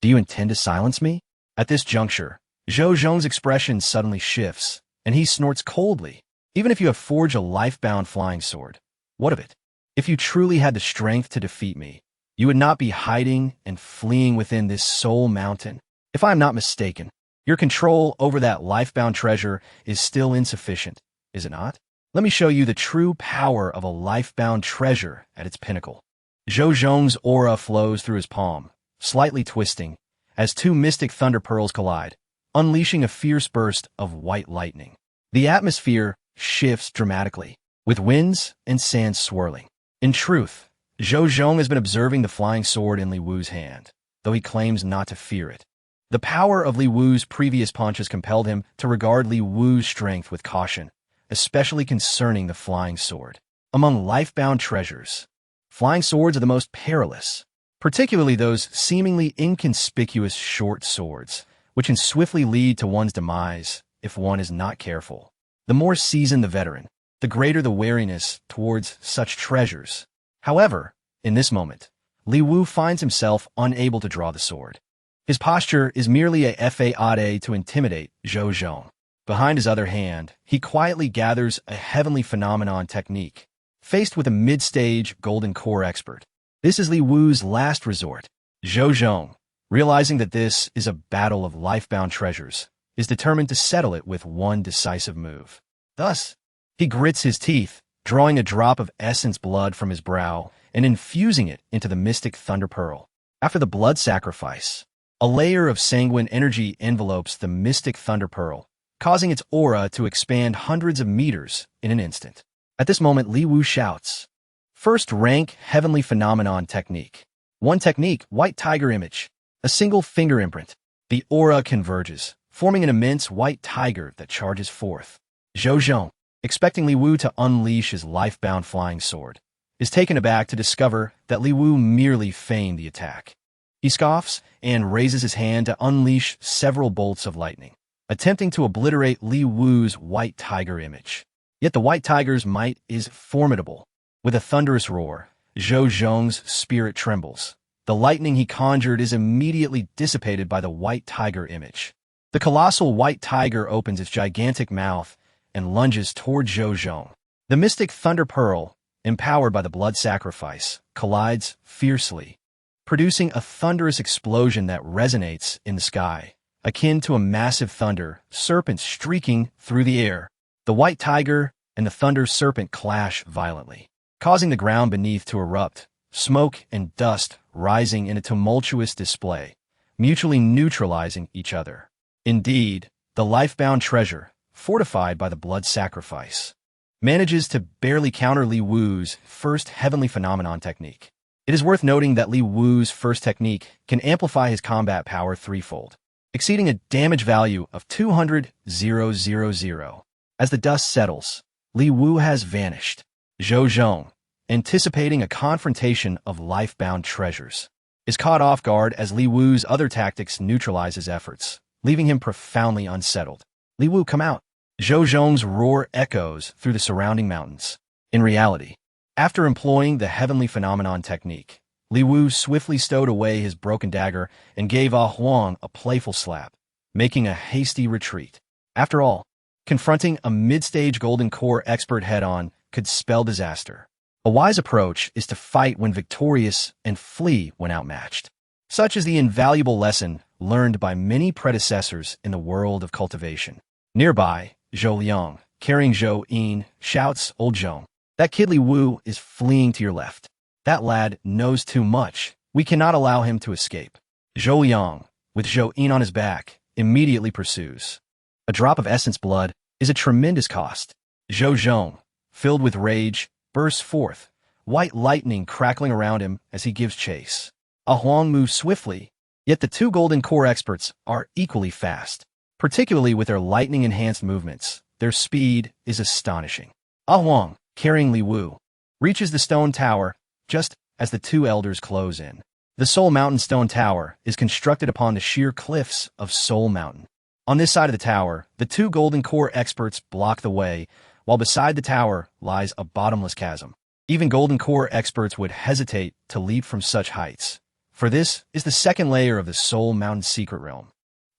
Do you intend to silence me? At this juncture, Zhou Zhong's expression suddenly shifts, and he snorts coldly. Even if you have forged a life-bound flying sword, what of it? If you truly had the strength to defeat me, you would not be hiding and fleeing within this soul mountain. If I am not mistaken, your control over that life-bound treasure is still insufficient, is it not? Let me show you the true power of a life-bound treasure at its pinnacle. Zhou Zhong's aura flows through his palm, slightly twisting, as two mystic thunder pearls collide, unleashing a fierce burst of white lightning. The atmosphere shifts dramatically, with winds and sand swirling. In truth, Zhou Zhong has been observing the flying sword in Li Wu's hand, though he claims not to fear it. The power of Li Wu's previous punches compelled him to regard Li Wu's strength with caution, especially concerning the flying sword. Among life-bound treasures, flying swords are the most perilous, particularly those seemingly inconspicuous short swords, which can swiftly lead to one's demise if one is not careful. The more seasoned the veteran, the greater the wariness towards such treasures. However, in this moment, Li Wu finds himself unable to draw the sword. His posture is merely a faade to intimidate Zhou Zhong. Behind his other hand, he quietly gathers a heavenly phenomenon technique, faced with a mid-stage golden core expert. This is Li Wu's last resort. Zhou Zhong, realizing that this is a battle of life-bound treasures, is determined to settle it with one decisive move. Thus, he grits his teeth, drawing a drop of essence blood from his brow and infusing it into the mystic thunder pearl. After the blood sacrifice, a layer of sanguine energy envelopes the mystic thunder pearl, causing its aura to expand hundreds of meters in an instant. At this moment, Li Wu shouts, "First rank heavenly phenomenon technique. One technique, white tiger image. A single finger imprint. The aura converges, forming an immense white tiger that charges forth." Zhou Zhong, expecting Li Wu to unleash his life-bound flying sword, is taken aback to discover that Li Wu merely feigned the attack. He scoffs and raises his hand to unleash several bolts of lightning, attempting to obliterate Li Wu's white tiger image. Yet the white tiger's might is formidable. With a thunderous roar, Zhou Zhong's spirit trembles. The lightning he conjured is immediately dissipated by the white tiger image. The colossal white tiger opens its gigantic mouth and lunges toward Zhou Zhong. The mystic thunder pearl, empowered by the blood sacrifice, collides fiercely, producing a thunderous explosion that resonates in the sky, akin to a massive thunder serpent streaking through the air. The white tiger and the thunder serpent clash violently, causing the ground beneath to erupt, smoke and dust rising in a tumultuous display, mutually neutralizing each other. Indeed, the life-bound treasure, fortified by the blood sacrifice, manages to barely counter Li Wu's first heavenly phenomenon technique. It is worth noting that Li Wu's first technique can amplify his combat power threefold, exceeding a damage value of 200,000. As the dust settles, Li Wu has vanished. Zhou Zhong, anticipating a confrontation of life-bound treasures, is caught off guard as Li Wu's other tactics neutralize his efforts, leaving him profoundly unsettled. "Li Wu, come out!" Zhou Zhong's roar echoes through the surrounding mountains. In reality, after employing the heavenly phenomenon technique, Li Wu swiftly stowed away his broken dagger and gave Huang a playful slap, making a hasty retreat. After all, confronting a mid-stage golden core expert head-on could spell disaster. A wise approach is to fight when victorious and flee when outmatched. Such is the invaluable lesson learned by many predecessors in the world of cultivation. Nearby, Zhou Liang, carrying Zhou Yin, shouts, "Old Zhong, that kid Li Wu is fleeing to your left. That lad knows too much. We cannot allow him to escape." Zhou Liang, with Zhou Yin on his back, immediately pursues. A drop of essence blood is a tremendous cost. Zhou Zhong, filled with rage, bursts forth, white lightning crackling around him as he gives chase. Huang moves swiftly, yet the two golden core experts are equally fast. Particularly with their lightning-enhanced movements, their speed is astonishing. Huang, carrying Li Wu, reaches the stone tower just as the two elders close in. The Soul Mountain stone tower is constructed upon the sheer cliffs of Soul Mountain. On this side of the tower, the two golden core experts block the way, while beside the tower lies a bottomless chasm. Even golden core experts would hesitate to leap from such heights, for this is the second layer of the Soul Mountain secret realm.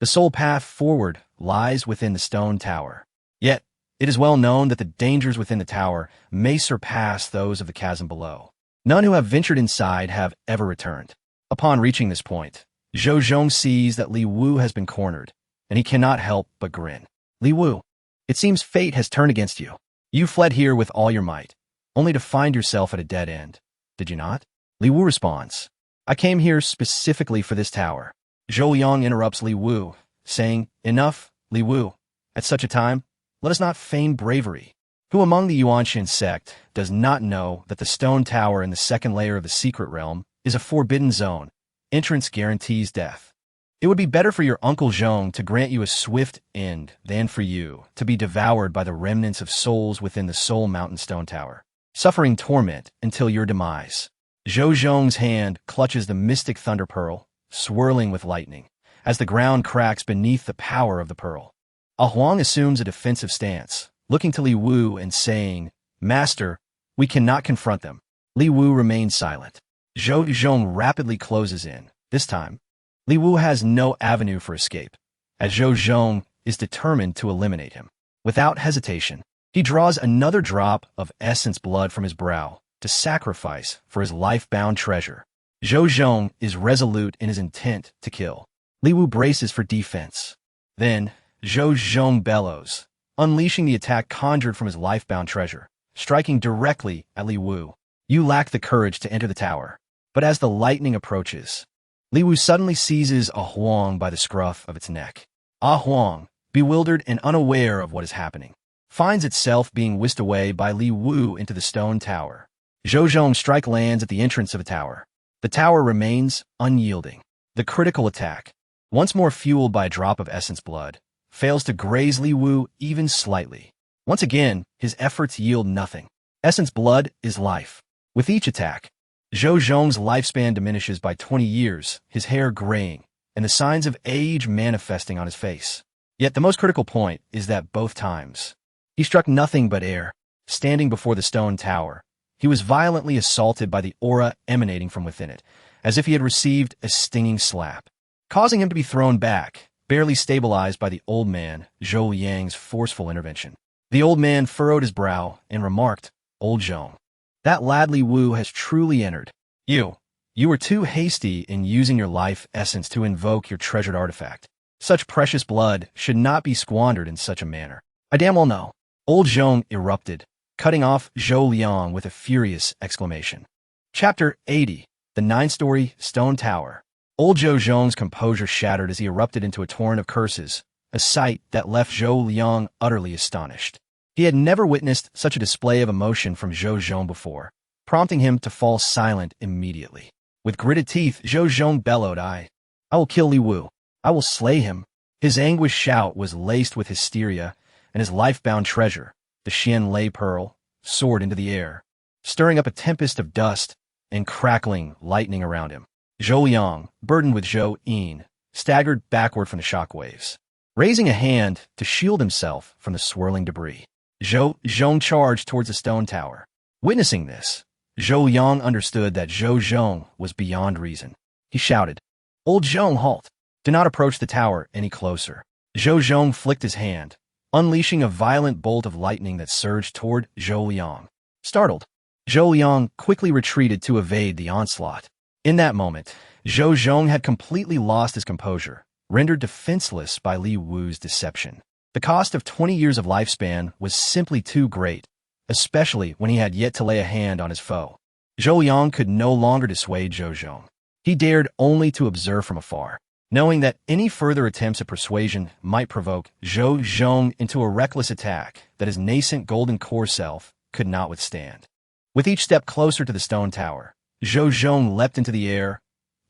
The soul path forward lies within the stone tower. Yet, it is well known that the dangers within the tower may surpass those of the chasm below. None who have ventured inside have ever returned. Upon reaching this point, Zhou Zhong sees that Li Wu has been cornered, and he cannot help but grin. "Li Wu, it seems fate has turned against you. You fled here with all your might, only to find yourself at a dead end, did you not?" Li Wu responds, "I came here specifically for this tower." Zhou Liang interrupts Li Wu, saying, "Enough, Li Wu. At such a time, let us not feign bravery. Who among the Yuanxian Sect does not know that the stone tower in the second layer of the secret realm is a forbidden zone? Entrance guarantees death. It would be better for your Uncle Zhong to grant you a swift end than for you to be devoured by the remnants of souls within the Soul Mountain stone tower, suffering torment until your demise." Zhou Zhong's hand clutches the mystic thunder pearl, swirling with lightning, as the ground cracks beneath the power of the pearl. Huang assumes a defensive stance, looking to Li Wu and saying, "Master, we cannot confront them." Li Wu remains silent. Zhou Zhong rapidly closes in. This time, Li Wu has no avenue for escape, as Zhou Zhong is determined to eliminate him. Without hesitation, he draws another drop of essence blood from his brow to sacrifice for his life-bound treasure. Zhou Zhong is resolute in his intent to kill. Li Wu braces for defense. Then, Zhou Zhong bellows, unleashing the attack conjured from his life-bound treasure, striking directly at Li Wu. "You lack the courage to enter the tower." But as the lightning approaches, Li Wu suddenly seizes Huang by the scruff of its neck. Huang, bewildered and unaware of what is happening, finds itself being whisked away by Li Wu into the stone tower. Zhou Zhong's strike lands at the entrance of the tower. The tower remains unyielding. The critical attack, once more fueled by a drop of essence blood, fails to graze Li Wu even slightly. Once again, his efforts yield nothing. Essence blood is life. With each attack, Zhou Zhong's lifespan diminishes by 20 years, his hair graying, and the signs of age manifesting on his face. Yet the most critical point is that both times, he struck nothing but air. Standing before the stone tower, he was violently assaulted by the aura emanating from within it, as if he had received a stinging slap, causing him to be thrown back, barely stabilized by the old man, Zhou Liang's forceful intervention. The old man furrowed his brow and remarked, "Old Zhong, that lad Li Wu has truly entered. You were too hasty in using your life essence to invoke your treasured artifact. Such precious blood should not be squandered in such a manner." "I damn well know." Old Zhong erupted, cutting off Zhou Liang with a furious exclamation. Chapter 80. The 9-story stone tower. Old Zhou Zhong's composure shattered as he erupted into a torrent of curses, a sight that left Zhou Liang utterly astonished. He had never witnessed such a display of emotion from Zhou Zhong before, prompting him to fall silent immediately. With gritted teeth, Zhou Zhong bellowed, I will kill Li Wu. I will slay him." His anguished shout was laced with hysteria, and his life-bound treasure, the Xian Lei pearl, soared into the air, stirring up a tempest of dust and crackling lightning around him. Zhou Liang, burdened with Zhou Yin, staggered backward from the shockwaves, raising a hand to shield himself from the swirling debris. Zhou Zhong charged towards the stone tower. Witnessing this, Zhou Liang understood that Zhou Zhong was beyond reason. He shouted, "Old Zhong, halt! Do not approach the tower any closer." Zhou Zhong flicked his hand, unleashing a violent bolt of lightning that surged toward Zhou Liang. Startled, Zhou Liang quickly retreated to evade the onslaught. In that moment, Zhou Zhong had completely lost his composure, rendered defenseless by Li Wu's deception. The cost of 20 years of lifespan was simply too great, especially when he had yet to lay a hand on his foe. Zhou Liang could no longer dissuade Zhou Zhong. He dared only to observe from afar, knowing that any further attempts at persuasion might provoke Zhou Zhong into a reckless attack that his nascent golden core self could not withstand. With each step closer to the stone tower, Zhou Zhong leapt into the air,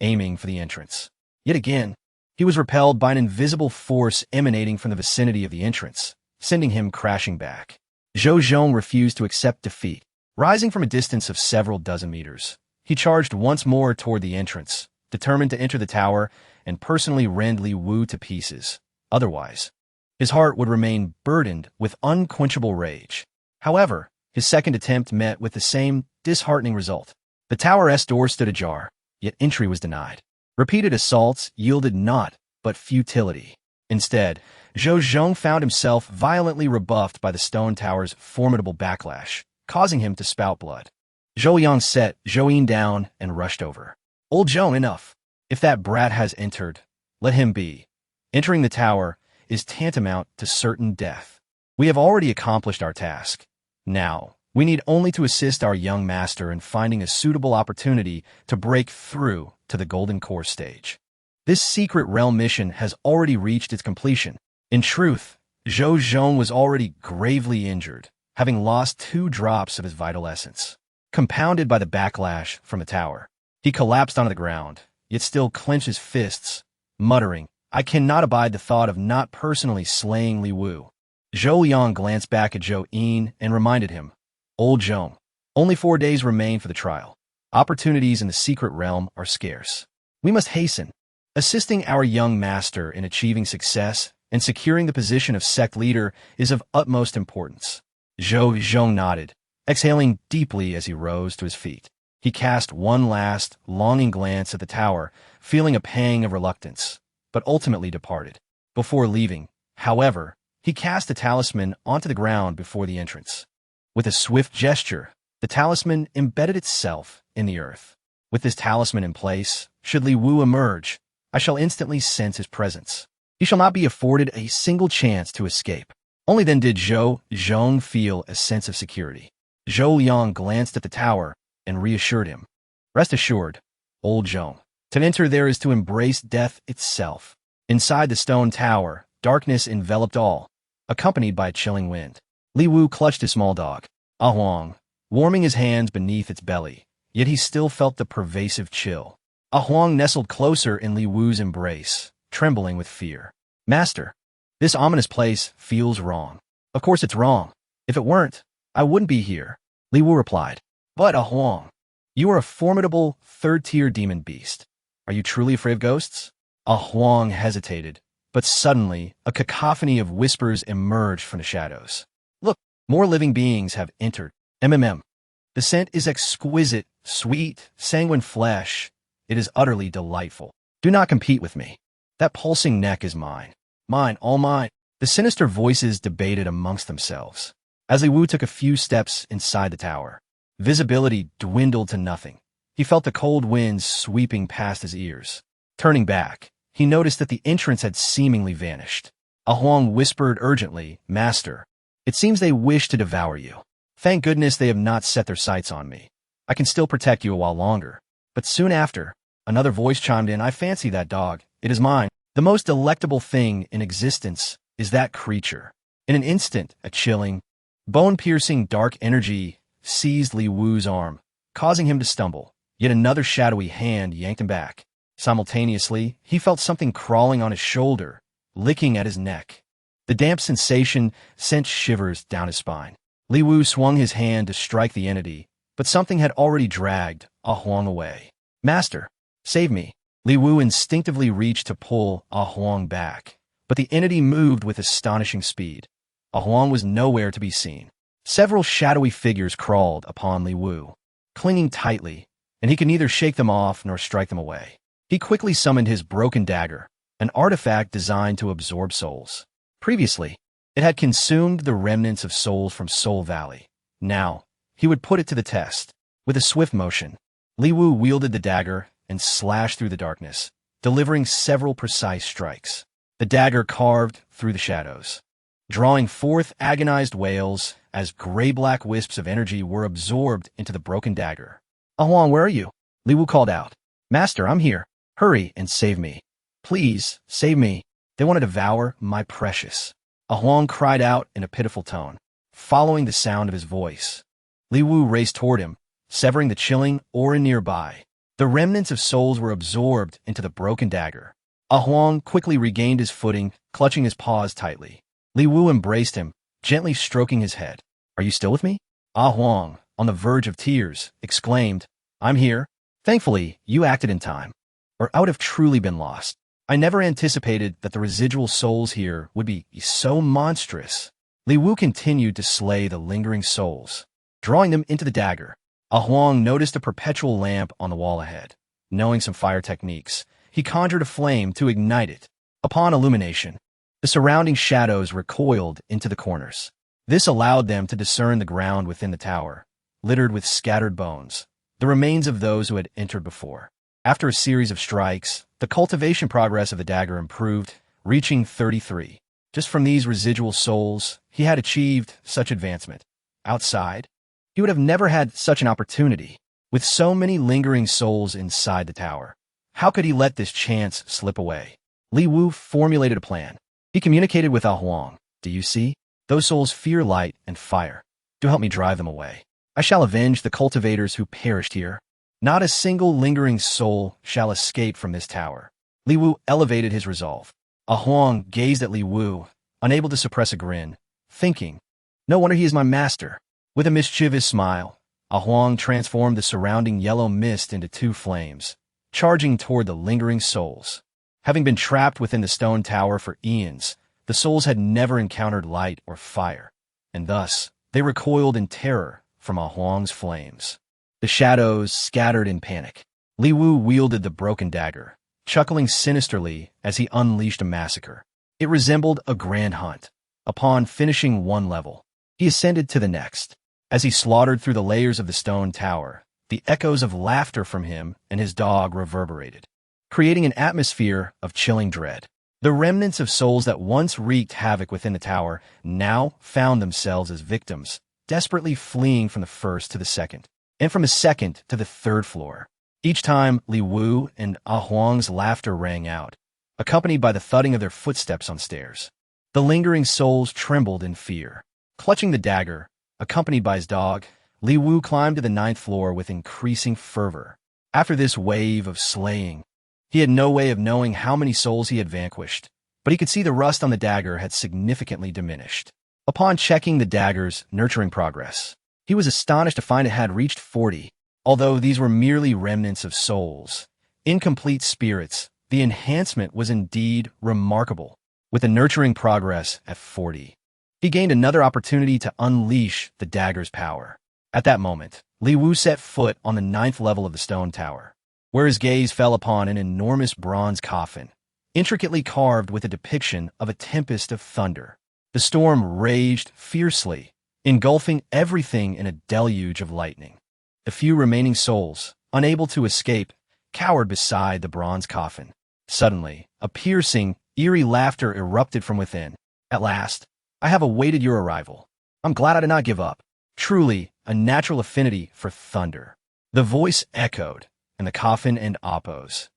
aiming for the entrance. Yet again, he was repelled by an invisible force emanating from the vicinity of the entrance, sending him crashing back. Zhou Zhong refused to accept defeat. Rising from a distance of several dozen meters, he charged once more toward the entrance, determined to enter the tower and personally rend Li Wu to pieces. Otherwise, his heart would remain burdened with unquenchable rage. However, his second attempt met with the same disheartening result. The tower's door stood ajar, yet entry was denied. Repeated assaults yielded naught but futility. Instead, Zhou Zhong found himself violently rebuffed by the stone tower's formidable backlash, causing him to spout blood. Zhou Yang set Zhou down and rushed over. "Old Zhou, enough. If that brat has entered, let him be. Entering the tower is tantamount to certain death. We have already accomplished our task. Now, we need only to assist our young master in finding a suitable opportunity to break through to the Golden Core stage. This secret realm mission has already reached its completion." In truth, Zhou Zhong was already gravely injured, having lost 2 drops of his vital essence. Compounded by the backlash from the tower, he collapsed onto the ground, yet still clenched his fists, muttering, "I cannot abide the thought of not personally slaying Li Wu." Zhou Liang glanced back at Zhou Yin and reminded him, "Old Zhong, only 4 days remain for the trial. Opportunities in the secret realm are scarce. We must hasten. Assisting our young master in achieving success and securing the position of sect leader is of utmost importance." Zhou Zhong nodded, exhaling deeply as he rose to his feet. He cast one last, longing glance at the tower, feeling a pang of reluctance, but ultimately departed. Before leaving, however, he cast the talisman onto the ground before the entrance. With a swift gesture, the talisman embedded itself in the earth. With this talisman in place, should Li Wu emerge, I shall instantly sense his presence. He shall not be afforded a single chance to escape. Only then did Zhou Zhong feel a sense of security. Zhou Liang glanced at the tower and reassured him. "Rest assured, old Zhong. To enter there is to embrace death itself." Inside the stone tower, darkness enveloped all, accompanied by a chilling wind. Li Wu clutched his small dog, Huang, warming his hands beneath its belly, yet he still felt the pervasive chill. Huang nestled closer in Li Wu's embrace, trembling with fear. "Master, this ominous place feels wrong." "Of course it's wrong. If it weren't, I wouldn't be here," Li Wu replied. "But, Huang, you are a formidable third-tier demon beast. Are you truly afraid of ghosts?" Huang hesitated, but suddenly a cacophony of whispers emerged from the shadows. "Look, more living beings have entered. The scent is exquisite, sweet, sanguine flesh. It is utterly delightful. Do not compete with me. That pulsing neck is mine. Mine, all mine." The sinister voices debated amongst themselves. As Li Wu took a few steps inside the tower, visibility dwindled to nothing. He felt the cold winds sweeping past his ears. Turning back, he noticed that the entrance had seemingly vanished. Huang whispered urgently, "Master, it seems they wish to devour you. Thank goodness they have not set their sights on me. I can still protect you a while longer." But soon after, another voice chimed in, "I fancy that dog. It is mine. The most delectable thing in existence is that creature." In an instant, a chilling, bone-piercing dark energy seized Li Wu's arm, causing him to stumble. Yet another shadowy hand yanked him back. Simultaneously, he felt something crawling on his shoulder, licking at his neck. The damp sensation sent shivers down his spine. Li Wu swung his hand to strike the entity, but something had already dragged Huang away. "Master, save me." Li Wu instinctively reached to pull Huang back, but the entity moved with astonishing speed. Huang was nowhere to be seen. Several shadowy figures crawled upon Li Wu, clinging tightly, and he could neither shake them off nor strike them away. He quickly summoned his broken dagger, an artifact designed to absorb souls. Previously, it had consumed the remnants of souls from Soul Valley. Now, he would put it to the test. With a swift motion, Li Wu wielded the dagger and slashed through the darkness, delivering several precise strikes. The dagger carved through the shadows, drawing forth agonized wails as gray-black wisps of energy were absorbed into the broken dagger. Huang, where are you? Li Wu called out. Master, I'm here. Hurry and save me. Please, save me. They want to devour my precious. Huang cried out in a pitiful tone, following the sound of his voice. Li Wu raced toward him, severing the chilling aura nearby. The remnants of souls were absorbed into the broken dagger. Huang quickly regained his footing, clutching his paws tightly. Li Wu embraced him, gently stroking his head. Are you still with me? Huang, on the verge of tears, exclaimed, I'm here. Thankfully, you acted in time, or I would have truly been lost. I never anticipated that the residual souls here would be so monstrous. Li Wu continued to slay the lingering souls, drawing them into the dagger. Huang noticed a perpetual lamp on the wall ahead. Knowing some fire techniques, he conjured a flame to ignite it. Upon illumination, the surrounding shadows recoiled into the corners. This allowed them to discern the ground within the tower, littered with scattered bones, the remains of those who had entered before. After a series of strikes, the cultivation progress of the dagger improved, reaching 33. Just from these residual souls, he had achieved such advancement. Outside, he would have never had such an opportunity. With so many lingering souls inside the tower, how could he let this chance slip away? Li Wu formulated a plan. He communicated with Huang. Do you see? Those souls fear light and fire. Do help me drive them away. I shall avenge the cultivators who perished here. Not a single lingering soul shall escape from this tower. Li Wu elevated his resolve. Huang gazed at Li Wu, unable to suppress a grin, thinking, no wonder he is my master. With a mischievous smile, Huang transformed the surrounding yellow mist into two flames, charging toward the lingering souls. Having been trapped within the stone tower for eons, the souls had never encountered light or fire, and thus they recoiled in terror from Huang's flames. The shadows scattered in panic. Li Wu wielded the broken dagger, chuckling sinisterly as he unleashed a massacre. It resembled a grand hunt. Upon finishing one level, he ascended to the next. As he slaughtered through the layers of the stone tower, the echoes of laughter from him and his dog reverberated, creating an atmosphere of chilling dread. The remnants of souls that once wreaked havoc within the tower now found themselves as victims, desperately fleeing from the first to the second, and from the second to the third floor. Each time Li Wu and Huang's laughter rang out, accompanied by the thudding of their footsteps on stairs. The lingering souls trembled in fear. Clutching the dagger, accompanied by his dog, Li Wu climbed to the 9th floor with increasing fervor. After this wave of slaying, he had no way of knowing how many souls he had vanquished, but he could see the rust on the dagger had significantly diminished. Upon checking the dagger's nurturing progress, he was astonished to find it had reached 40. Although these were merely remnants of souls, incomplete spirits, the enhancement was indeed remarkable. With the nurturing progress at 40, he gained another opportunity to unleash the dagger's power. At that moment, Li Wu set foot on the 9th level of the stone tower, where his gaze fell upon an enormous bronze coffin, intricately carved with a depiction of a tempest of thunder. The storm raged fiercely, engulfing everything in a deluge of lightning. The few remaining souls, unable to escape, cowered beside the bronze coffin. Suddenly, a piercing, eerie laughter erupted from within. At last, I have awaited your arrival. I'm glad I did not give up. Truly, a natural affinity for thunder. The voice echoed, and the coffin and Oppo's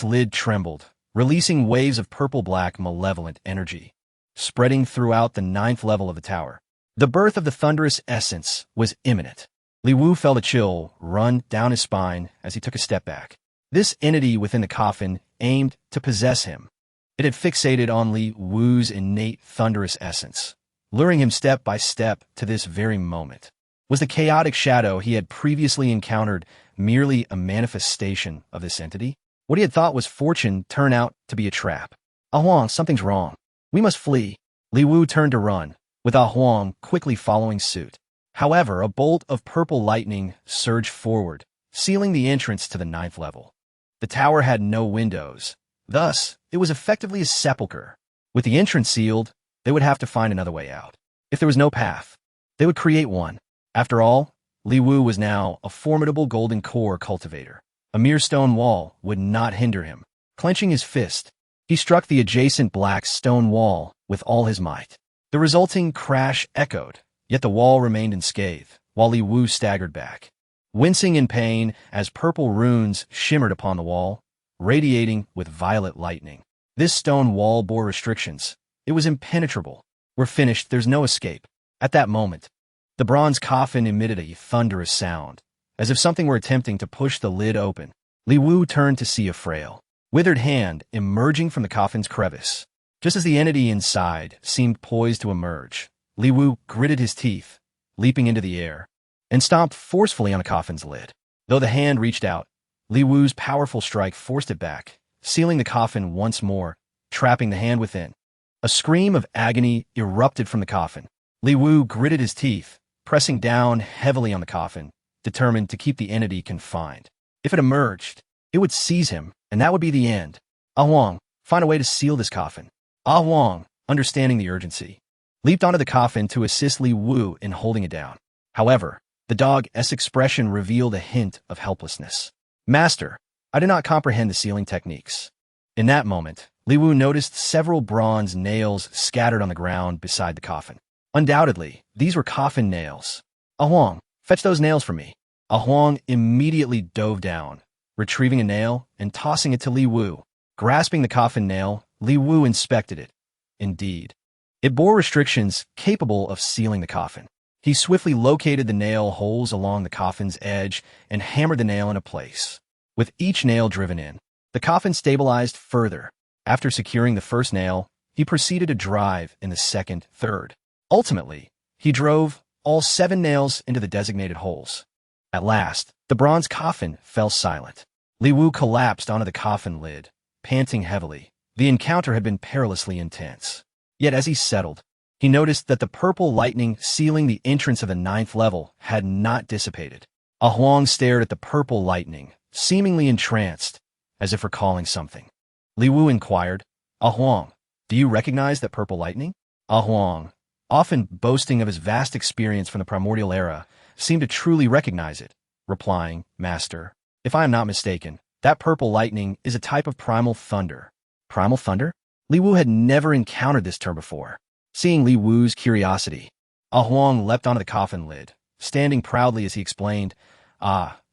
lid trembled, releasing waves of purple-black malevolent energy, spreading throughout the 9th level of the tower. The birth of the thunderous essence was imminent. Li Wu felt a chill run down his spine as he took a step back. This entity within the coffin aimed to possess him. It had fixated on Li Wu's innate thunderous essence, luring him step by step to this very moment. Was the chaotic shadow he had previously encountered merely a manifestation of this entity? What he had thought was fortune turned out to be a trap. Huang, something's wrong. We must flee. Li Wu turned to run, with Huang quickly following suit. However, a bolt of purple lightning surged forward, sealing the entrance to the 9th level. The tower had no windows. Thus, it was effectively a sepulchre. With the entrance sealed, they would have to find another way out. If there was no path, they would create one. After all, Li Wu was now a formidable golden core cultivator. A mere stone wall would not hinder him. Clenching his fist, he struck the adjacent black stone wall with all his might. The resulting crash echoed, yet the wall remained unscathed, while Li Wu staggered back, wincing in pain as purple runes shimmered upon the wall, radiating with violet lightning. This stone wall bore restrictions. It was impenetrable. We're finished, there's no escape. At that moment, the bronze coffin emitted a thunderous sound, as if something were attempting to push the lid open. Li Wu turned to see a frail, withered hand emerging from the coffin's crevice. Just as the entity inside seemed poised to emerge, Li Wu gritted his teeth, leaping into the air, and stomped forcefully on the coffin's lid. Though the hand reached out, Li Wu's powerful strike forced it back, sealing the coffin once more, trapping the hand within. A scream of agony erupted from the coffin. Li Wu gritted his teeth, pressing down heavily on the coffin, determined to keep the entity confined. If it emerged, it would seize him, and that would be the end. Huang, find a way to seal this coffin. Huang, understanding the urgency, leaped onto the coffin to assist Li Wu in holding it down. However, the dog's expression revealed a hint of helplessness. Master, I do not comprehend the sealing techniques. In that moment, Li Wu noticed several bronze nails scattered on the ground beside the coffin. Undoubtedly, these were coffin nails. Huang, fetch those nails for me. Huang immediately dove down, retrieving a nail and tossing it to Li Wu. Grasping the coffin nail, Li Wu inspected it. Indeed, it bore restrictions capable of sealing the coffin. He swiftly located the nail holes along the coffin's edge and hammered the nail into place. With each nail driven in, the coffin stabilized further. After securing the first nail, he proceeded to drive in the second, third. Ultimately, he drove all 7 nails into the designated holes. At last, the bronze coffin fell silent. Li Wu collapsed onto the coffin lid, panting heavily. The encounter had been perilously intense. Yet as he settled, he noticed that the purple lightning sealing the entrance of the 9th level had not dissipated. Huang stared at the purple lightning, seemingly entranced, as if recalling something. Li Wu inquired, Huang, do you recognize that purple lightning? Huang, often boasting of his vast experience from the primordial era, seemed to truly recognize it, replying, Master, if I am not mistaken, that purple lightning is a type of primal thunder. Primal thunder? Li Wu had never encountered this term before. Seeing Li Wu's curiosity, Huang leapt onto the coffin lid, standing proudly as he explained,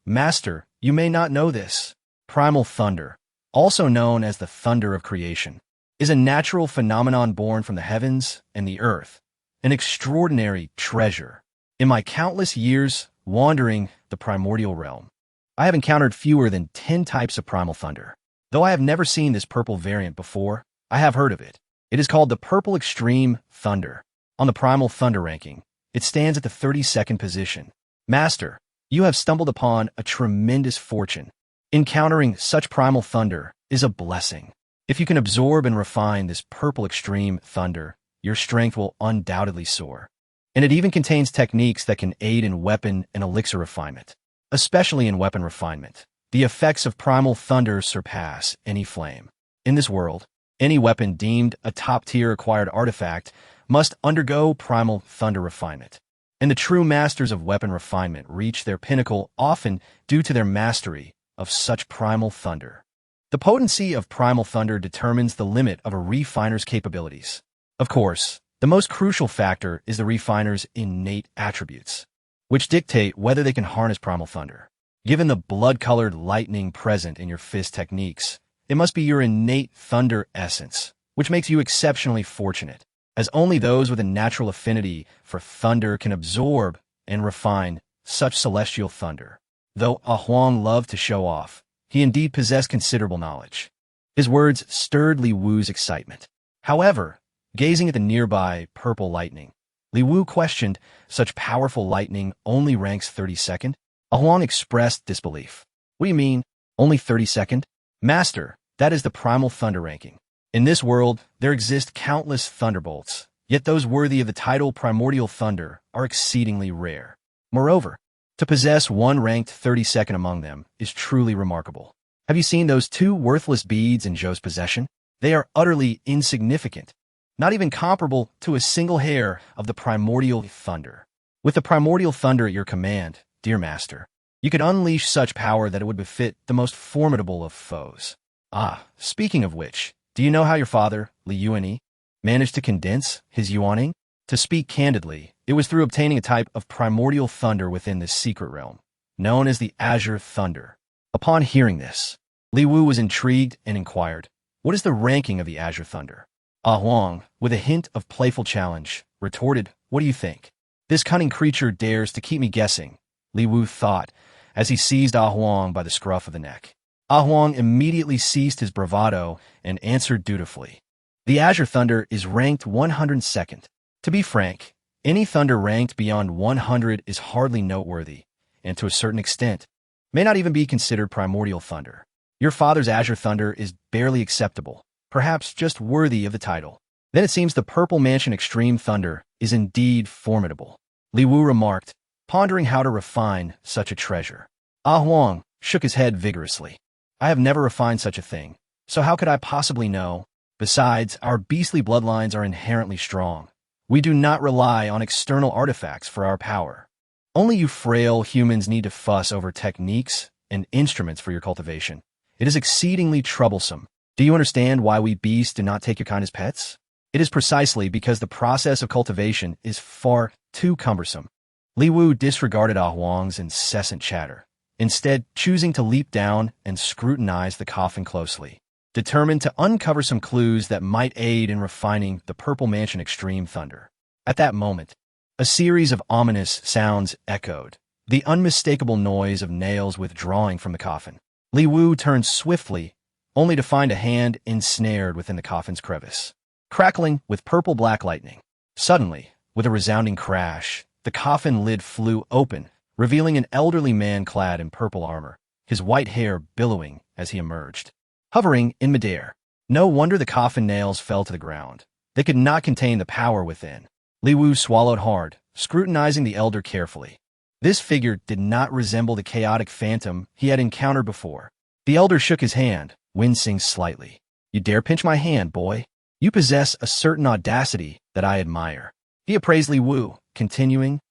Master, you may not know this. Primal thunder, also known as the thunder of creation, is a natural phenomenon born from the heavens and the earth, an extraordinary treasure. In my countless years wandering the primordial realm, I have encountered fewer than 10 types of primal thunder. Though I have never seen this purple variant before, I have heard of it. It is called the Purple Extreme Thunder. On the Primal Thunder ranking, it stands at the 32nd position. Master, you have stumbled upon a tremendous fortune. Encountering such primal thunder is a blessing. If you can absorb and refine this Purple Extreme Thunder, your strength will undoubtedly soar. And it even contains techniques that can aid in weapon and elixir refinement. Especially in weapon refinement, the effects of primal thunder surpass any flame. In this world, any weapon deemed a top-tier acquired artifact must undergo primal thunder refinement. And the true masters of weapon refinement reach their pinnacle often due to their mastery of such primal thunder. The potency of primal thunder determines the limit of a refiner's capabilities. Of course, the most crucial factor is the refiner's innate attributes, which dictate whether they can harness primal thunder. Given the blood-colored lightning present in your fist techniques, it must be your innate thunder essence, which makes you exceptionally fortunate, as only those with a natural affinity for thunder can absorb and refine such celestial thunder. Though Huang loved to show off, he indeed possessed considerable knowledge. His words stirred Li Wu's excitement. However, gazing at the nearby purple lightning, Li Wu questioned, such powerful lightning only ranks 32nd? Huang expressed disbelief. What do you mean, only 32nd? Master, that is the primal thunder ranking. In this world, there exist countless thunderbolts, yet those worthy of the title primordial thunder are exceedingly rare. Moreover, to possess one ranked 32nd among them is truly remarkable. Have you seen those 2 worthless beads in Zhou's possession? They are utterly insignificant, not even comparable to a single hair of the primordial thunder. With the primordial thunder at your command, dear master. You could unleash such power that it would befit the most formidable of foes. Ah, speaking of which, do you know how your father, Li Yuanyi, managed to condense his yuaning? To speak candidly, it was through obtaining a type of primordial thunder within this secret realm, known as the Azure Thunder. Upon hearing this, Li Wu was intrigued and inquired, "What is the ranking of the Azure Thunder?" Huang, with a hint of playful challenge, retorted, "What do you think? This cunning creature dares to keep me guessing," Li Wu thought, as he seized Huang by the scruff of the neck. Huang immediately ceased his bravado and answered dutifully. The Azure Thunder is ranked 102nd. To be frank, any thunder ranked beyond 100 is hardly noteworthy, and to a certain extent, may not even be considered primordial thunder. Your father's Azure Thunder is barely acceptable, perhaps just worthy of the title. Then it seems the Purple Mansion Extreme Thunder is indeed formidable, Li Wu remarked, pondering how to refine such a treasure. Huang shook his head vigorously. "I have never refined such a thing, so how could I possibly know? Besides, our beastly bloodlines are inherently strong. We do not rely on external artifacts for our power. Only you frail humans need to fuss over techniques and instruments for your cultivation. It is exceedingly troublesome. Do you understand why we beasts do not take your kind as pets? It is precisely because the process of cultivation is far too cumbersome." Li Wu disregarded Huang's incessant chatter, instead choosing to leap down and scrutinize the coffin closely, determined to uncover some clues that might aid in refining the Purple Mansion Extreme Thunder. At that moment, a series of ominous sounds echoed, the unmistakable noise of nails withdrawing from the coffin. Li Wu turned swiftly, only to find a hand ensnared within the coffin's crevice, crackling with purple-black lightning. Suddenly, with a resounding crash, the coffin lid flew open, revealing an elderly man clad in purple armor, his white hair billowing as he emerged, hovering in midair. No wonder the coffin nails fell to the ground. They could not contain the power within. Li Wu swallowed hard, scrutinizing the elder carefully. This figure did not resemble the chaotic phantom he had encountered before. The elder shook his hand, wincing slightly. "You dare pinch my hand, boy? You possess a certain audacity that I admire." He appraised Li Wu, continuing,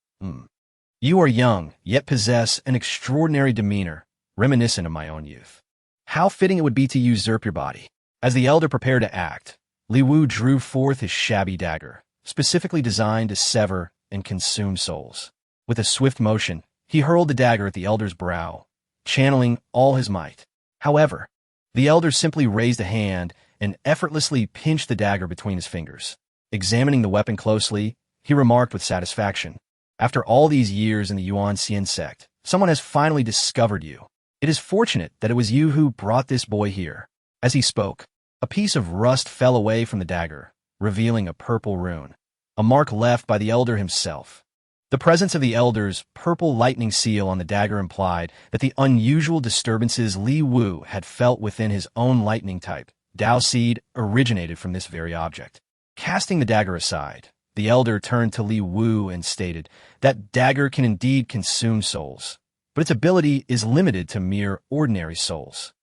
"You are young, yet possess an extraordinary demeanor, reminiscent of my own youth. How fitting it would be to usurp your body." As the elder prepared to act, Li Wu drew forth his shabby dagger, specifically designed to sever and consume souls. With a swift motion, he hurled the dagger at the elder's brow, channeling all his might. However, the elder simply raised a hand and effortlessly pinched the dagger between his fingers. Examining the weapon closely, he remarked with satisfaction, "After all these years in the Yuanxian Sect, someone has finally discovered you. It is fortunate that it was you who brought this boy here." As he spoke, a piece of rust fell away from the dagger, revealing a purple rune, a mark left by the elder himself. The presence of the elder's purple lightning seal on the dagger implied that the unusual disturbances Li Wu had felt within his own lightning type, Dao Seed, originated from this very object. Casting the dagger aside, the elder turned to Li Wu and stated, "That dagger can indeed consume souls, but its ability is limited to mere ordinary souls.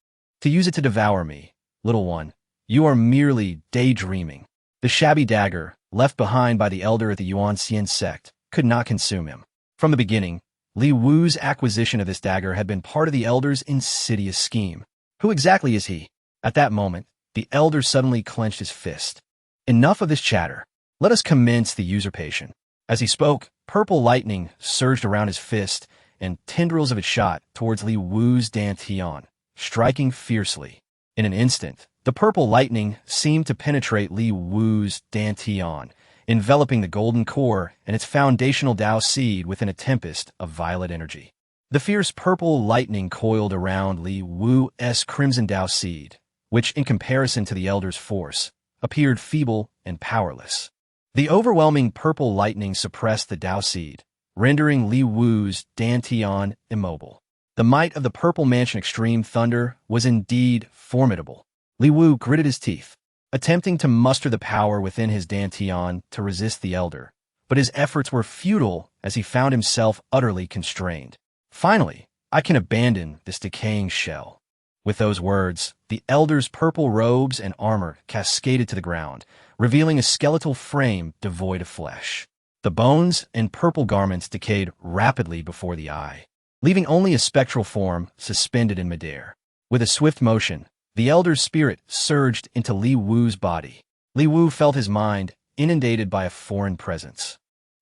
To use it to devour me, little one, you are merely daydreaming." The shabby dagger, left behind by the elder at the Yuanxian Sect, could not consume him. From the beginning, Li Wu's acquisition of this dagger had been part of the elder's insidious scheme. Who exactly is he? At that moment, the elder suddenly clenched his fist. "Enough of this chatter. Let us commence the usurpation." As he spoke, purple lightning surged around his fist, and tendrils of it shot towards Li Wu's dantian, striking fiercely. In an instant, the purple lightning seemed to penetrate Li Wu's dantian, enveloping the golden core and its foundational Dao seed within a tempest of violet energy. The fierce purple lightning coiled around Li Wu's crimson Dao seed, which, in comparison to the elder's force, appeared feeble and powerless. The overwhelming purple lightning suppressed the Dao seed, rendering Li Wu's dantian immobile. The might of the Purple Mansion Extreme Thunder was indeed formidable. Li Wu gritted his teeth, attempting to muster the power within his dantian to resist the elder, but his efforts were futile as he found himself utterly constrained. "Finally, I can abandon this decaying shell." With those words, the elder's purple robes and armor cascaded to the ground, revealing a skeletal frame devoid of flesh. The bones and purple garments decayed rapidly before the eye. leaving only a spectral form suspended in midair. With a swift motion, the elder's spirit surged into Li Wu's body. Li Wu felt his mind inundated by a foreign presence,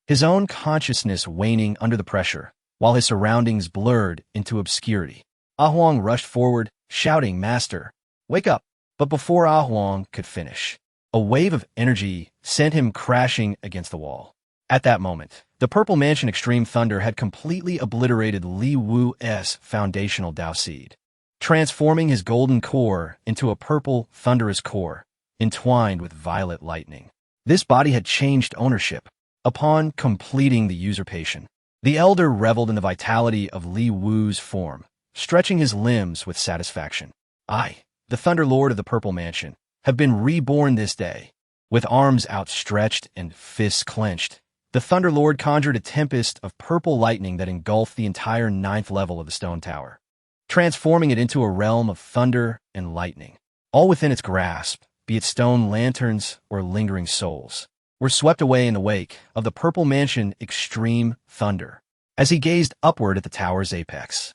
his own consciousness waning under the pressure, while his surroundings blurred into obscurity. Huang rushed forward, shouting, "Master, wake up!" But before Huang could finish, a wave of energy sent him crashing against the wall. At that moment, the Purple Mansion Extreme Thunder had completely obliterated Li Wu's foundational Dao seed, transforming his golden core into a purple, thunderous core, entwined with violet lightning. This body had changed ownership. Upon completing the usurpation, the elder reveled in the vitality of Li Wu's form, stretching his limbs with satisfaction. I, the Thunder Lord of the Purple Mansion, have been reborn this day. With arms outstretched and fists clenched, the Thunder Lord conjured a tempest of purple lightning that engulfed the entire 9th level of the stone tower, transforming it into a realm of thunder and lightning. All within its grasp, be it stone lanterns or lingering souls, were swept away in the wake of the Purple Mansion Extreme Thunder. As he gazed upward at the tower's apex,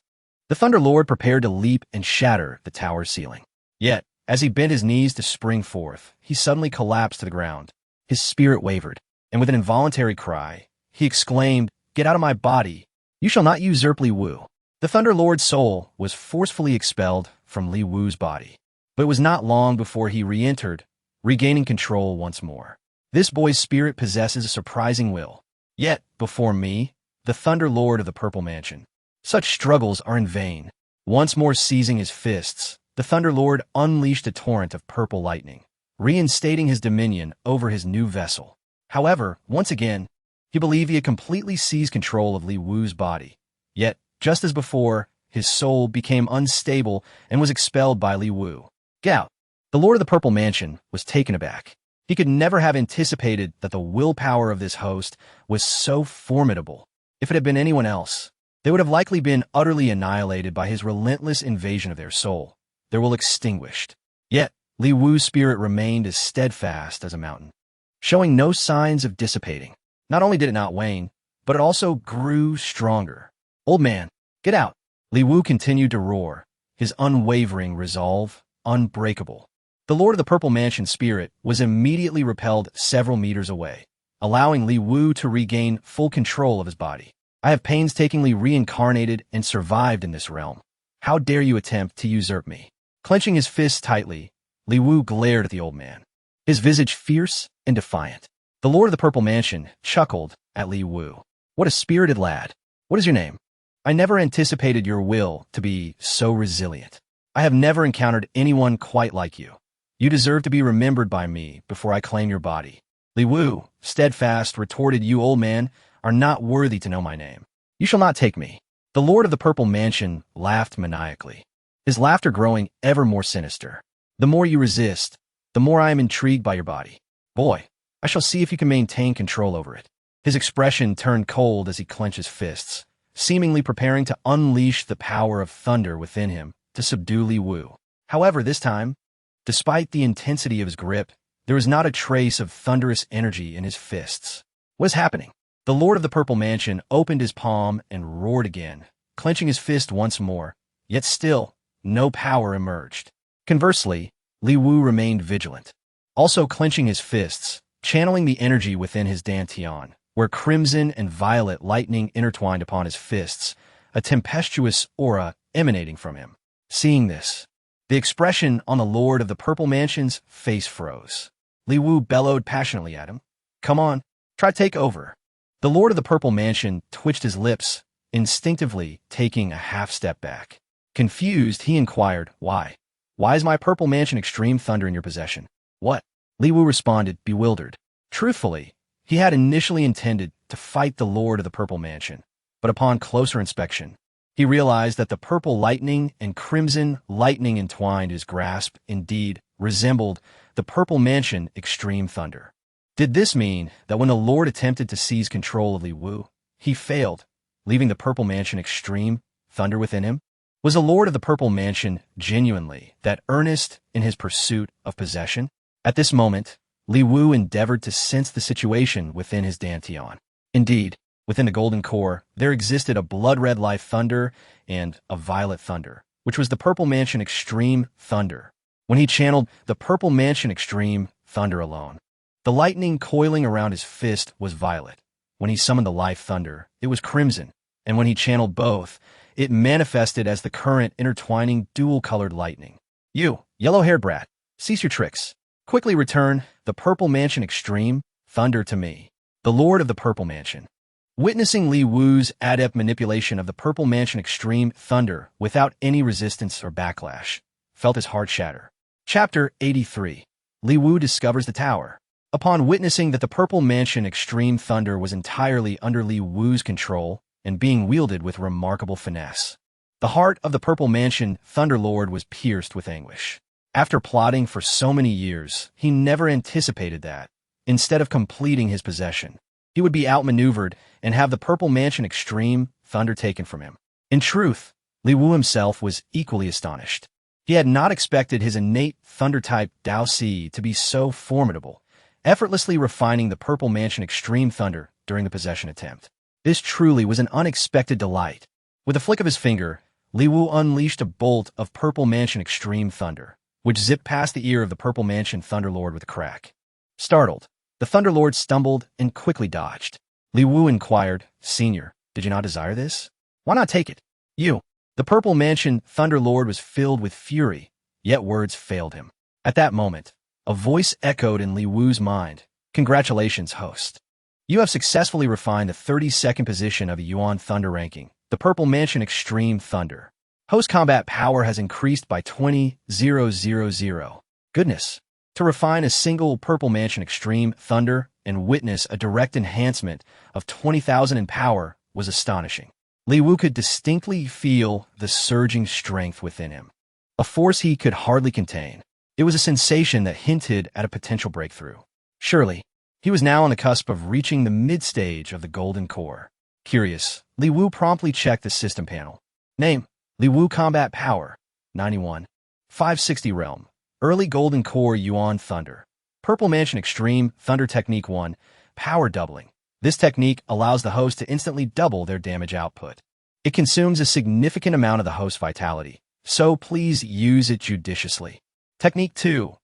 the Thunder Lord prepared to leap and shatter the tower's ceiling. Yet, as he bent his knees to spring forth, he suddenly collapsed to the ground. His spirit wavered, and with an involuntary cry, he exclaimed, "Get out of my body! You shall not usurp Li Wu." The Thunder Lord's soul was forcefully expelled from Li Wu's body, but it was not long before he re-entered, regaining control once more. This boy's spirit possesses a surprising will. Yet, before me, the Thunder Lord of the Purple Mansion, such struggles are in vain. Once more seizing his fists, the Thunder Lord unleashed a torrent of purple lightning, reinstating his dominion over his new vessel. However, once again, he believed he had completely seized control of Li Wu's body. Yet, just as before, his soul became unstable and was expelled by Li Wu. Gout, the Lord of the Purple Mansion, was taken aback. He could never have anticipated that the willpower of this host was so formidable. If it had been anyone else, they would have likely been utterly annihilated by his relentless invasion of their soul, their will extinguished. Yet, Li Wu's spirit remained as steadfast as a mountain, showing no signs of dissipating. Not only did it not wane, but it also grew stronger. "Old man, get out!" Li Wu continued to roar, his unwavering resolve unbreakable. The Lord of the Purple Mansion spirit was immediately repelled several meters away, allowing Li Wu to regain full control of his body. "I have painstakingly reincarnated and survived in this realm. How dare you attempt to usurp me?" Clenching his fists tightly, Li Wu glared at the old man, his visage fierce and defiant. The Lord of the Purple Mansion chuckled at Li Wu. "What a spirited lad. What is your name? I never anticipated your will to be so resilient. I have never encountered anyone quite like you. You deserve to be remembered by me before I claim your body." Li Wu, steadfast, retorted, "You, old man, are not worthy to know my name. You shall not take me." The Lord of the Purple Mansion laughed maniacally, his laughter growing ever more sinister. "The more you resist, the more I am intrigued by your body. Boy, I shall see if you can maintain control over it." His expression turned cold as he clenched his fists, seemingly preparing to unleash the power of thunder within him to subdue Li Wu. However, this time, despite the intensity of his grip, there was not a trace of thunderous energy in his fists. What is happening? The Lord of the Purple Mansion opened his palm and roared again, clenching his fist once more, yet still, no power emerged. Conversely, Li Wu remained vigilant, also clenching his fists, channeling the energy within his dantian, where crimson and violet lightning intertwined upon his fists, a tempestuous aura emanating from him. Seeing this, the expression on the Lord of the Purple Mansion's face froze. Li Wu bellowed passionately at him, "Come on, try to take over." The Lord of the Purple Mansion twitched his lips, instinctively taking a half-step back. Confused, he inquired, "Why? Why is my Purple Mansion Extreme Thunder in your possession?" "What?" Li Wu responded, bewildered. Truthfully, he had initially intended to fight the Lord of the Purple Mansion, but upon closer inspection, he realized that the purple lightning and crimson lightning entwined his grasp indeed resembled the Purple Mansion Extreme Thunder. Did this mean that when the Lord attempted to seize control of Li Wu, he failed, leaving the Purple Mansion Extreme Thunder within him? Was the Lord of the Purple Mansion genuinely that earnest in his pursuit of possession? At this moment, Li Wu endeavored to sense the situation within his dantian. Indeed, Within the golden core, there existed a blood-red life thunder and a violet thunder, which was the purple mansion extreme thunder. When he channeled the purple mansion extreme thunder alone, the lightning coiling around his fist was violet. When he summoned the life thunder, it was crimson, and when he channeled both, it manifested as the current intertwining dual-colored lightning. You, yellow-haired brat, cease your tricks. Quickly return the purple mansion extreme thunder to me, the lord of the purple mansion. Witnessing Li Wu's adept manipulation of the purple mansion extreme thunder without any resistance or backlash felt his heart shatter. Chapter 83. Li Wu discovers the tower. Upon witnessing that the purple mansion extreme thunder was entirely under Li Wu's control and being wielded with remarkable finesse, the heart of the purple mansion thunderlord was pierced with anguish. After plotting for so many years, he never anticipated that, instead of completing his possession, he would be outmaneuvered and have the purple mansion extreme thunder taken from him. In truth, Li Wu himself was equally astonished. He had not expected his innate thunder-type Dao Si to be so formidable, effortlessly refining the purple mansion extreme thunder during the possession attempt. This truly was an unexpected delight. With a flick of his finger, Li Wu unleashed a bolt of purple mansion extreme thunder, which zipped past the ear of the purple mansion thunderlord with a crack. Startled, the thunderlord stumbled and quickly dodged. Li Wu inquired, "Senior, did you not desire this? Why not take it?" You. The purple mansion thunderlord was filled with fury, yet words failed him. At that moment, a voice echoed in Li Wu's mind. "Congratulations, host. You have successfully refined the 32nd position of a Yuan Thunder ranking, the Purple Mansion Extreme Thunder. Host combat power has increased by 20,000. Goodness. To refine a single Purple Mansion Extreme Thunder and witness a direct enhancement of 20,000 in power was astonishing. Li Wu could distinctly feel the surging strength within him, a force he could hardly contain. It was a sensation that hinted at a potential breakthrough. Surely, he was now on the cusp of reaching the mid-stage of the golden core. Curious, Li Wu promptly checked the system panel. Name, Li Wu Combat Power, 91. 560 Realm, Early Golden Core Yuan Thunder. Purple Mansion Extreme Thunder Technique 1, Power Doubling. This technique allows the host to instantly double their damage output. It consumes a significant amount of the host's vitality, so please use it judiciously. Technique 2,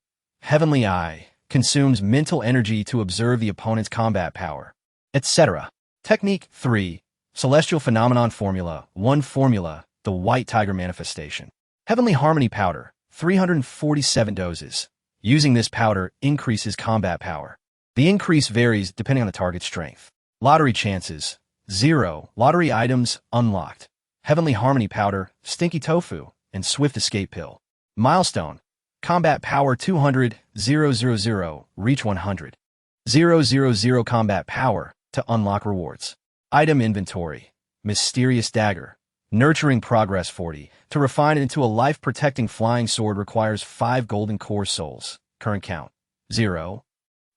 Heavenly Eye, consumes mental energy to observe the opponent's combat power, etc. Technique 3, Celestial Phenomenon Formula 1 Formula, the White Tiger Manifestation. Heavenly Harmony Powder, 347 doses. Using this powder increases combat power. The increase varies depending on the target's strength. Lottery chances, 0. Lottery items unlocked. Heavenly Harmony Powder, Stinky Tofu, and Swift Escape Pill. Milestone, Combat Power 200, 000, reach 100. 000 Combat Power to unlock rewards. Item Inventory, Mysterious Dagger. Nurturing Progress 40. To refine it into a life-protecting flying sword requires 5 golden core souls. Current count, 0.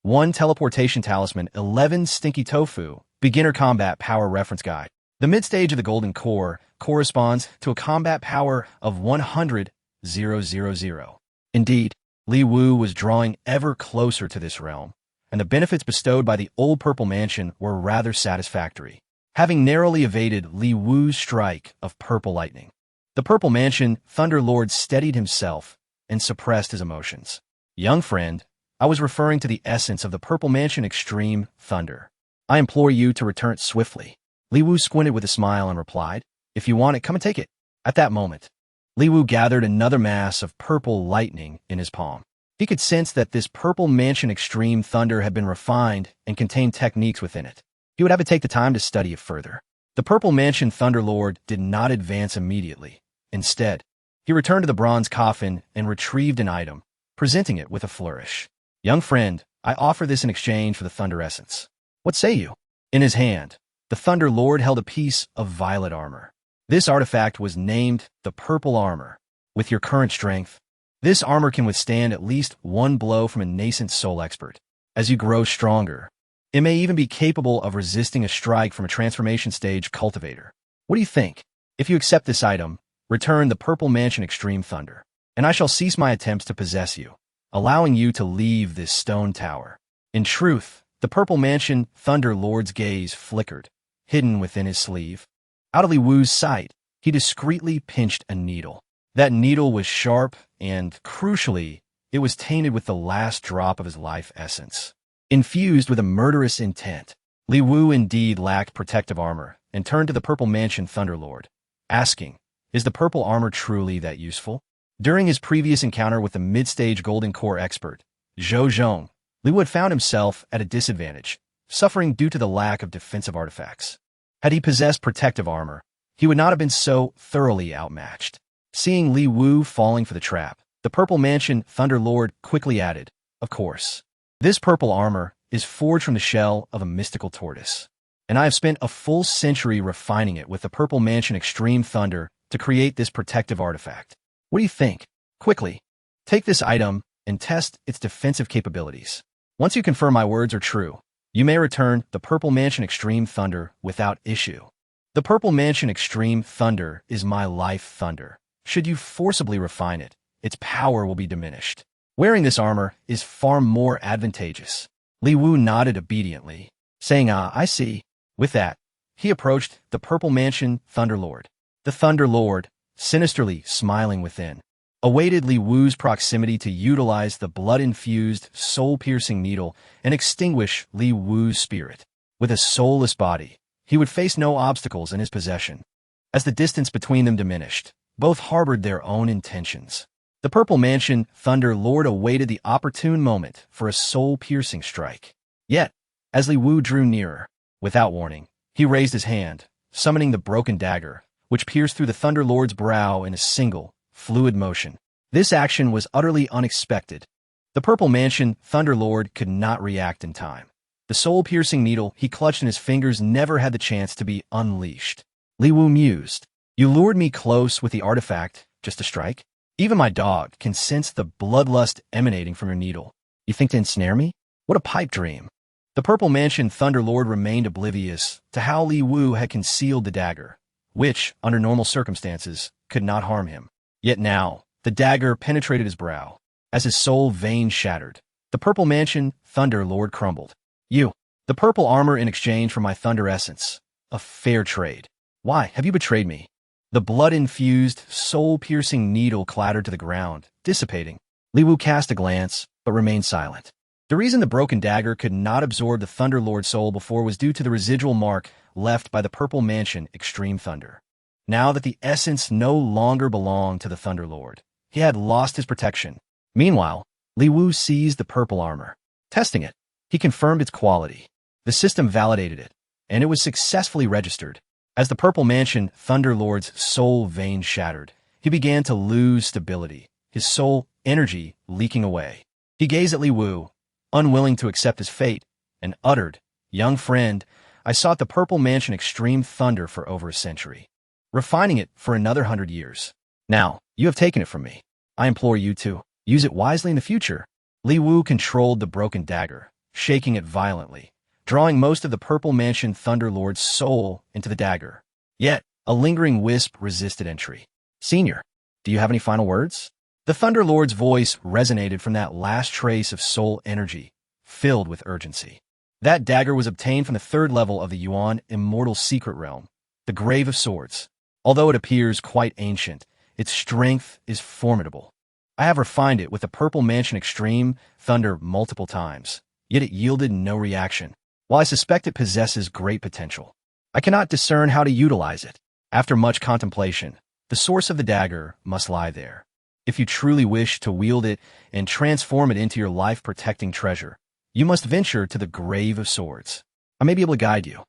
1 Teleportation Talisman, 11 Stinky Tofu. Beginner Combat Power Reference Guide. The mid-stage of the golden core corresponds to a combat power of 100, 000. Indeed, Li Wu was drawing ever closer to this realm, and the benefits bestowed by the old Purple Mansion were rather satisfactory, having narrowly evaded Li Wu's strike of purple lightning. The Purple Mansion Thunderlord steadied himself and suppressed his emotions. Young friend, I was referring to the essence of the Purple Mansion Extreme Thunder. I implore you to return it swiftly. Li Wu squinted with a smile and replied, "If you want it, come and take it." At that moment, Li Wu gathered another mass of purple lightning in his palm. He could sense that this Purple Mansion Extreme Thunder had been refined and contained techniques within it. He would have to take the time to study it further. The Purple Mansion Thunderlord did not advance immediately. Instead, he returned to the bronze coffin and retrieved an item, presenting it with a flourish. "Young friend, I offer this in exchange for the Thunder Essence. What say you?" In his hand, the Thunder Lord held a piece of violet armor. This artifact was named the Purple Armor. With your current strength, this armor can withstand at least one blow from a nascent soul expert. As you grow stronger, it may even be capable of resisting a strike from a transformation stage cultivator. What do you think? If you accept this item, return the Purple Mansion Extreme Thunder, and I shall cease my attempts to possess you, allowing you to leave this stone tower. In truth, the Purple Mansion Thunder Lord's gaze flickered. hidden within his sleeve. Out of Li Wu's sight, he discreetly pinched a needle. That needle was sharp and, crucially, it was tainted with the last drop of his life essence. Infused with a murderous intent, Li Wu indeed lacked protective armor and turned to the Purple Mansion Thunderlord, asking, "Is the purple armor truly that useful?" During his previous encounter with the mid-stage Golden Core expert, Zhou Zhong, Li Wu had found himself at a disadvantage, suffering due to the lack of defensive artifacts. Had he possessed protective armor, he would not have been so thoroughly outmatched. Seeing Li Wu falling for the trap, the Purple Mansion Thunderlord quickly added, "Of course, this purple armor is forged from the shell of a mystical tortoise, and I have spent a full century refining it with the Purple Mansion Extreme Thunder to create this protective artifact. What do you think? Quickly, take this item and test its defensive capabilities. Once you confirm my words are true, you may return the Purple Mansion Extreme Thunder without issue. The Purple Mansion Extreme Thunder is my life thunder. Should you forcibly refine it, its power will be diminished. Wearing this armor is far more advantageous." Li Wu nodded obediently, saying, I see." With that, he approached the Purple Mansion Thunderlord. The Thunderlord, sinisterly smiling within, awaited Li Wu's proximity to utilize the blood-infused, soul-piercing needle and extinguish Li Wu's spirit. With a soulless body, he would face no obstacles in his possession. As the distance between them diminished, both harbored their own intentions. The Purple Mansion Thunderlord awaited the opportune moment for a soul-piercing strike. Yet, as Li Wu drew nearer, without warning, he raised his hand, summoning the broken dagger, which pierced through the Thunderlord's brow in a single, fluid motion. This action was utterly unexpected. The Purple Mansion Thunderlord could not react in time. The soul-piercing needle he clutched in his fingers never had the chance to be unleashed. Li Wu mused, "You lured me close with the artifact just to strike? Even my dog can sense the bloodlust emanating from your needle. You think to ensnare me? What a pipe dream." The Purple Mansion Thunderlord remained oblivious to how Li Wu had concealed the dagger, which, under normal circumstances, could not harm him. Yet now, the dagger penetrated his brow. As his soul vein shattered, the Purple Mansion Thunderlord crumbled. "You, the purple armor in exchange for my thunder essence. A fair trade. Why have you betrayed me?" The blood-infused, soul-piercing needle clattered to the ground, dissipating. Li Wu cast a glance, but remained silent. The reason the broken dagger could not absorb the Thunderlord's soul before was due to the residual mark left by the Purple Mansion Extreme Thunder. Now that the essence no longer belonged to the Thunderlord, he had lost his protection. Meanwhile, Li Wu seized the purple armor. Testing it, he confirmed its quality. The system validated it, and it was successfully registered. As the Purple Mansion Thunderlord's soul vein shattered, he began to lose stability, his soul energy leaking away. He gazed at Li Wu, unwilling to accept his fate, and uttered, "Young friend, I sought the Purple Mansion Extreme Thunder for over a century, refining it for another 100 years. Now, you have taken it from me. I implore you to use it wisely in the future." Li Wu controlled the broken dagger, shaking it violently, drawing most of the Purple Mansion Thunderlord's soul into the dagger. Yet, a lingering wisp resisted entry. "Senior, do you have any final words?" The Thunderlord's voice resonated from that last trace of soul energy, filled with urgency. That dagger was obtained from the 3rd level of the Yuan Immortal Secret Realm, the Grave of Swords. Although it appears quite ancient, its strength is formidable. I have refined it with the Purple Mansion Extreme Thunder multiple times, yet it yielded no reaction. While I suspect it possesses great potential, I cannot discern how to utilize it. After much contemplation, the source of the dagger must lie there. If you truly wish to wield it and transform it into your life-protecting treasure, you must venture to the Grave of Swords. I may be able to guide you.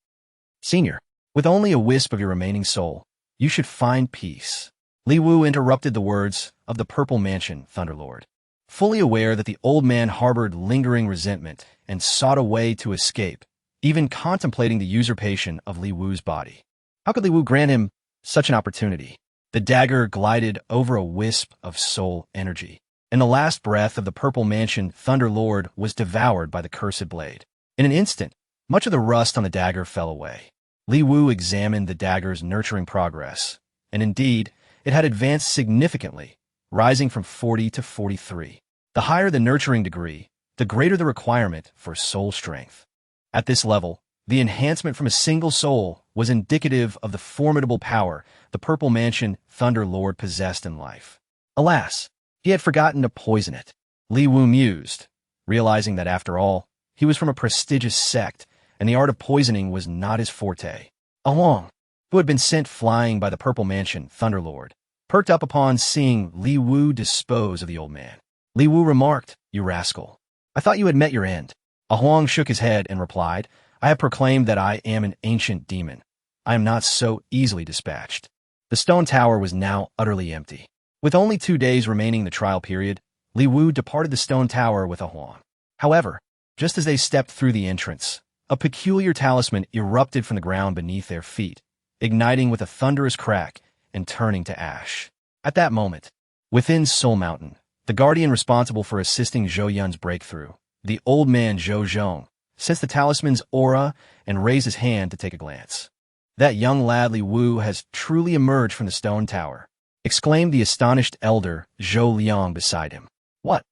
Senior, with only a wisp of your remaining soul, you should find peace. Li Wu interrupted the words of the Purple Mansion Thunderlord, fully aware that the old man harbored lingering resentment and sought a way to escape, even contemplating the usurpation of Li Wu's body. How could Li Wu grant him such an opportunity? The dagger glided over a wisp of soul energy, and the last breath of the Purple Mansion Thunderlord was devoured by the cursed blade. In an instant, much of the rust on the dagger fell away. Li Wu examined the dagger's nurturing progress, and indeed, it had advanced significantly, rising from 40 to 43. The higher the nurturing degree, the greater the requirement for soul strength. At this level, the enhancement from a single soul was indicative of the formidable power the Purple Mansion Thunder Lord possessed in life. Alas, he had forgotten to poison it. Li Wu mused, realizing that after all, he was from a prestigious sect, and the art of poisoning was not his forte. Huang, who had been sent flying by the Purple Mansion Thunderlord, perked up upon seeing Li Wu dispose of the old man. Li Wu remarked, "You rascal. I thought you had met your end." Huang shook his head and replied, "I have proclaimed that I am an ancient demon. I am not so easily dispatched." The stone tower was now utterly empty. With only 2 days remaining the trial period, Li Wu departed the stone tower with Huang. However, just as they stepped through the entrance, a peculiar talisman erupted from the ground beneath their feet, igniting with a thunderous crack and turning to ash. At that moment, within Soul Mountain, the guardian responsible for assisting Zhou Yun's breakthrough, the old man Zhou Zhong, sensed the talisman's aura and raised his hand to take a glance. "That young lad Li Wu has truly emerged from the stone tower," exclaimed the astonished elder Zhou Liang beside him. "What?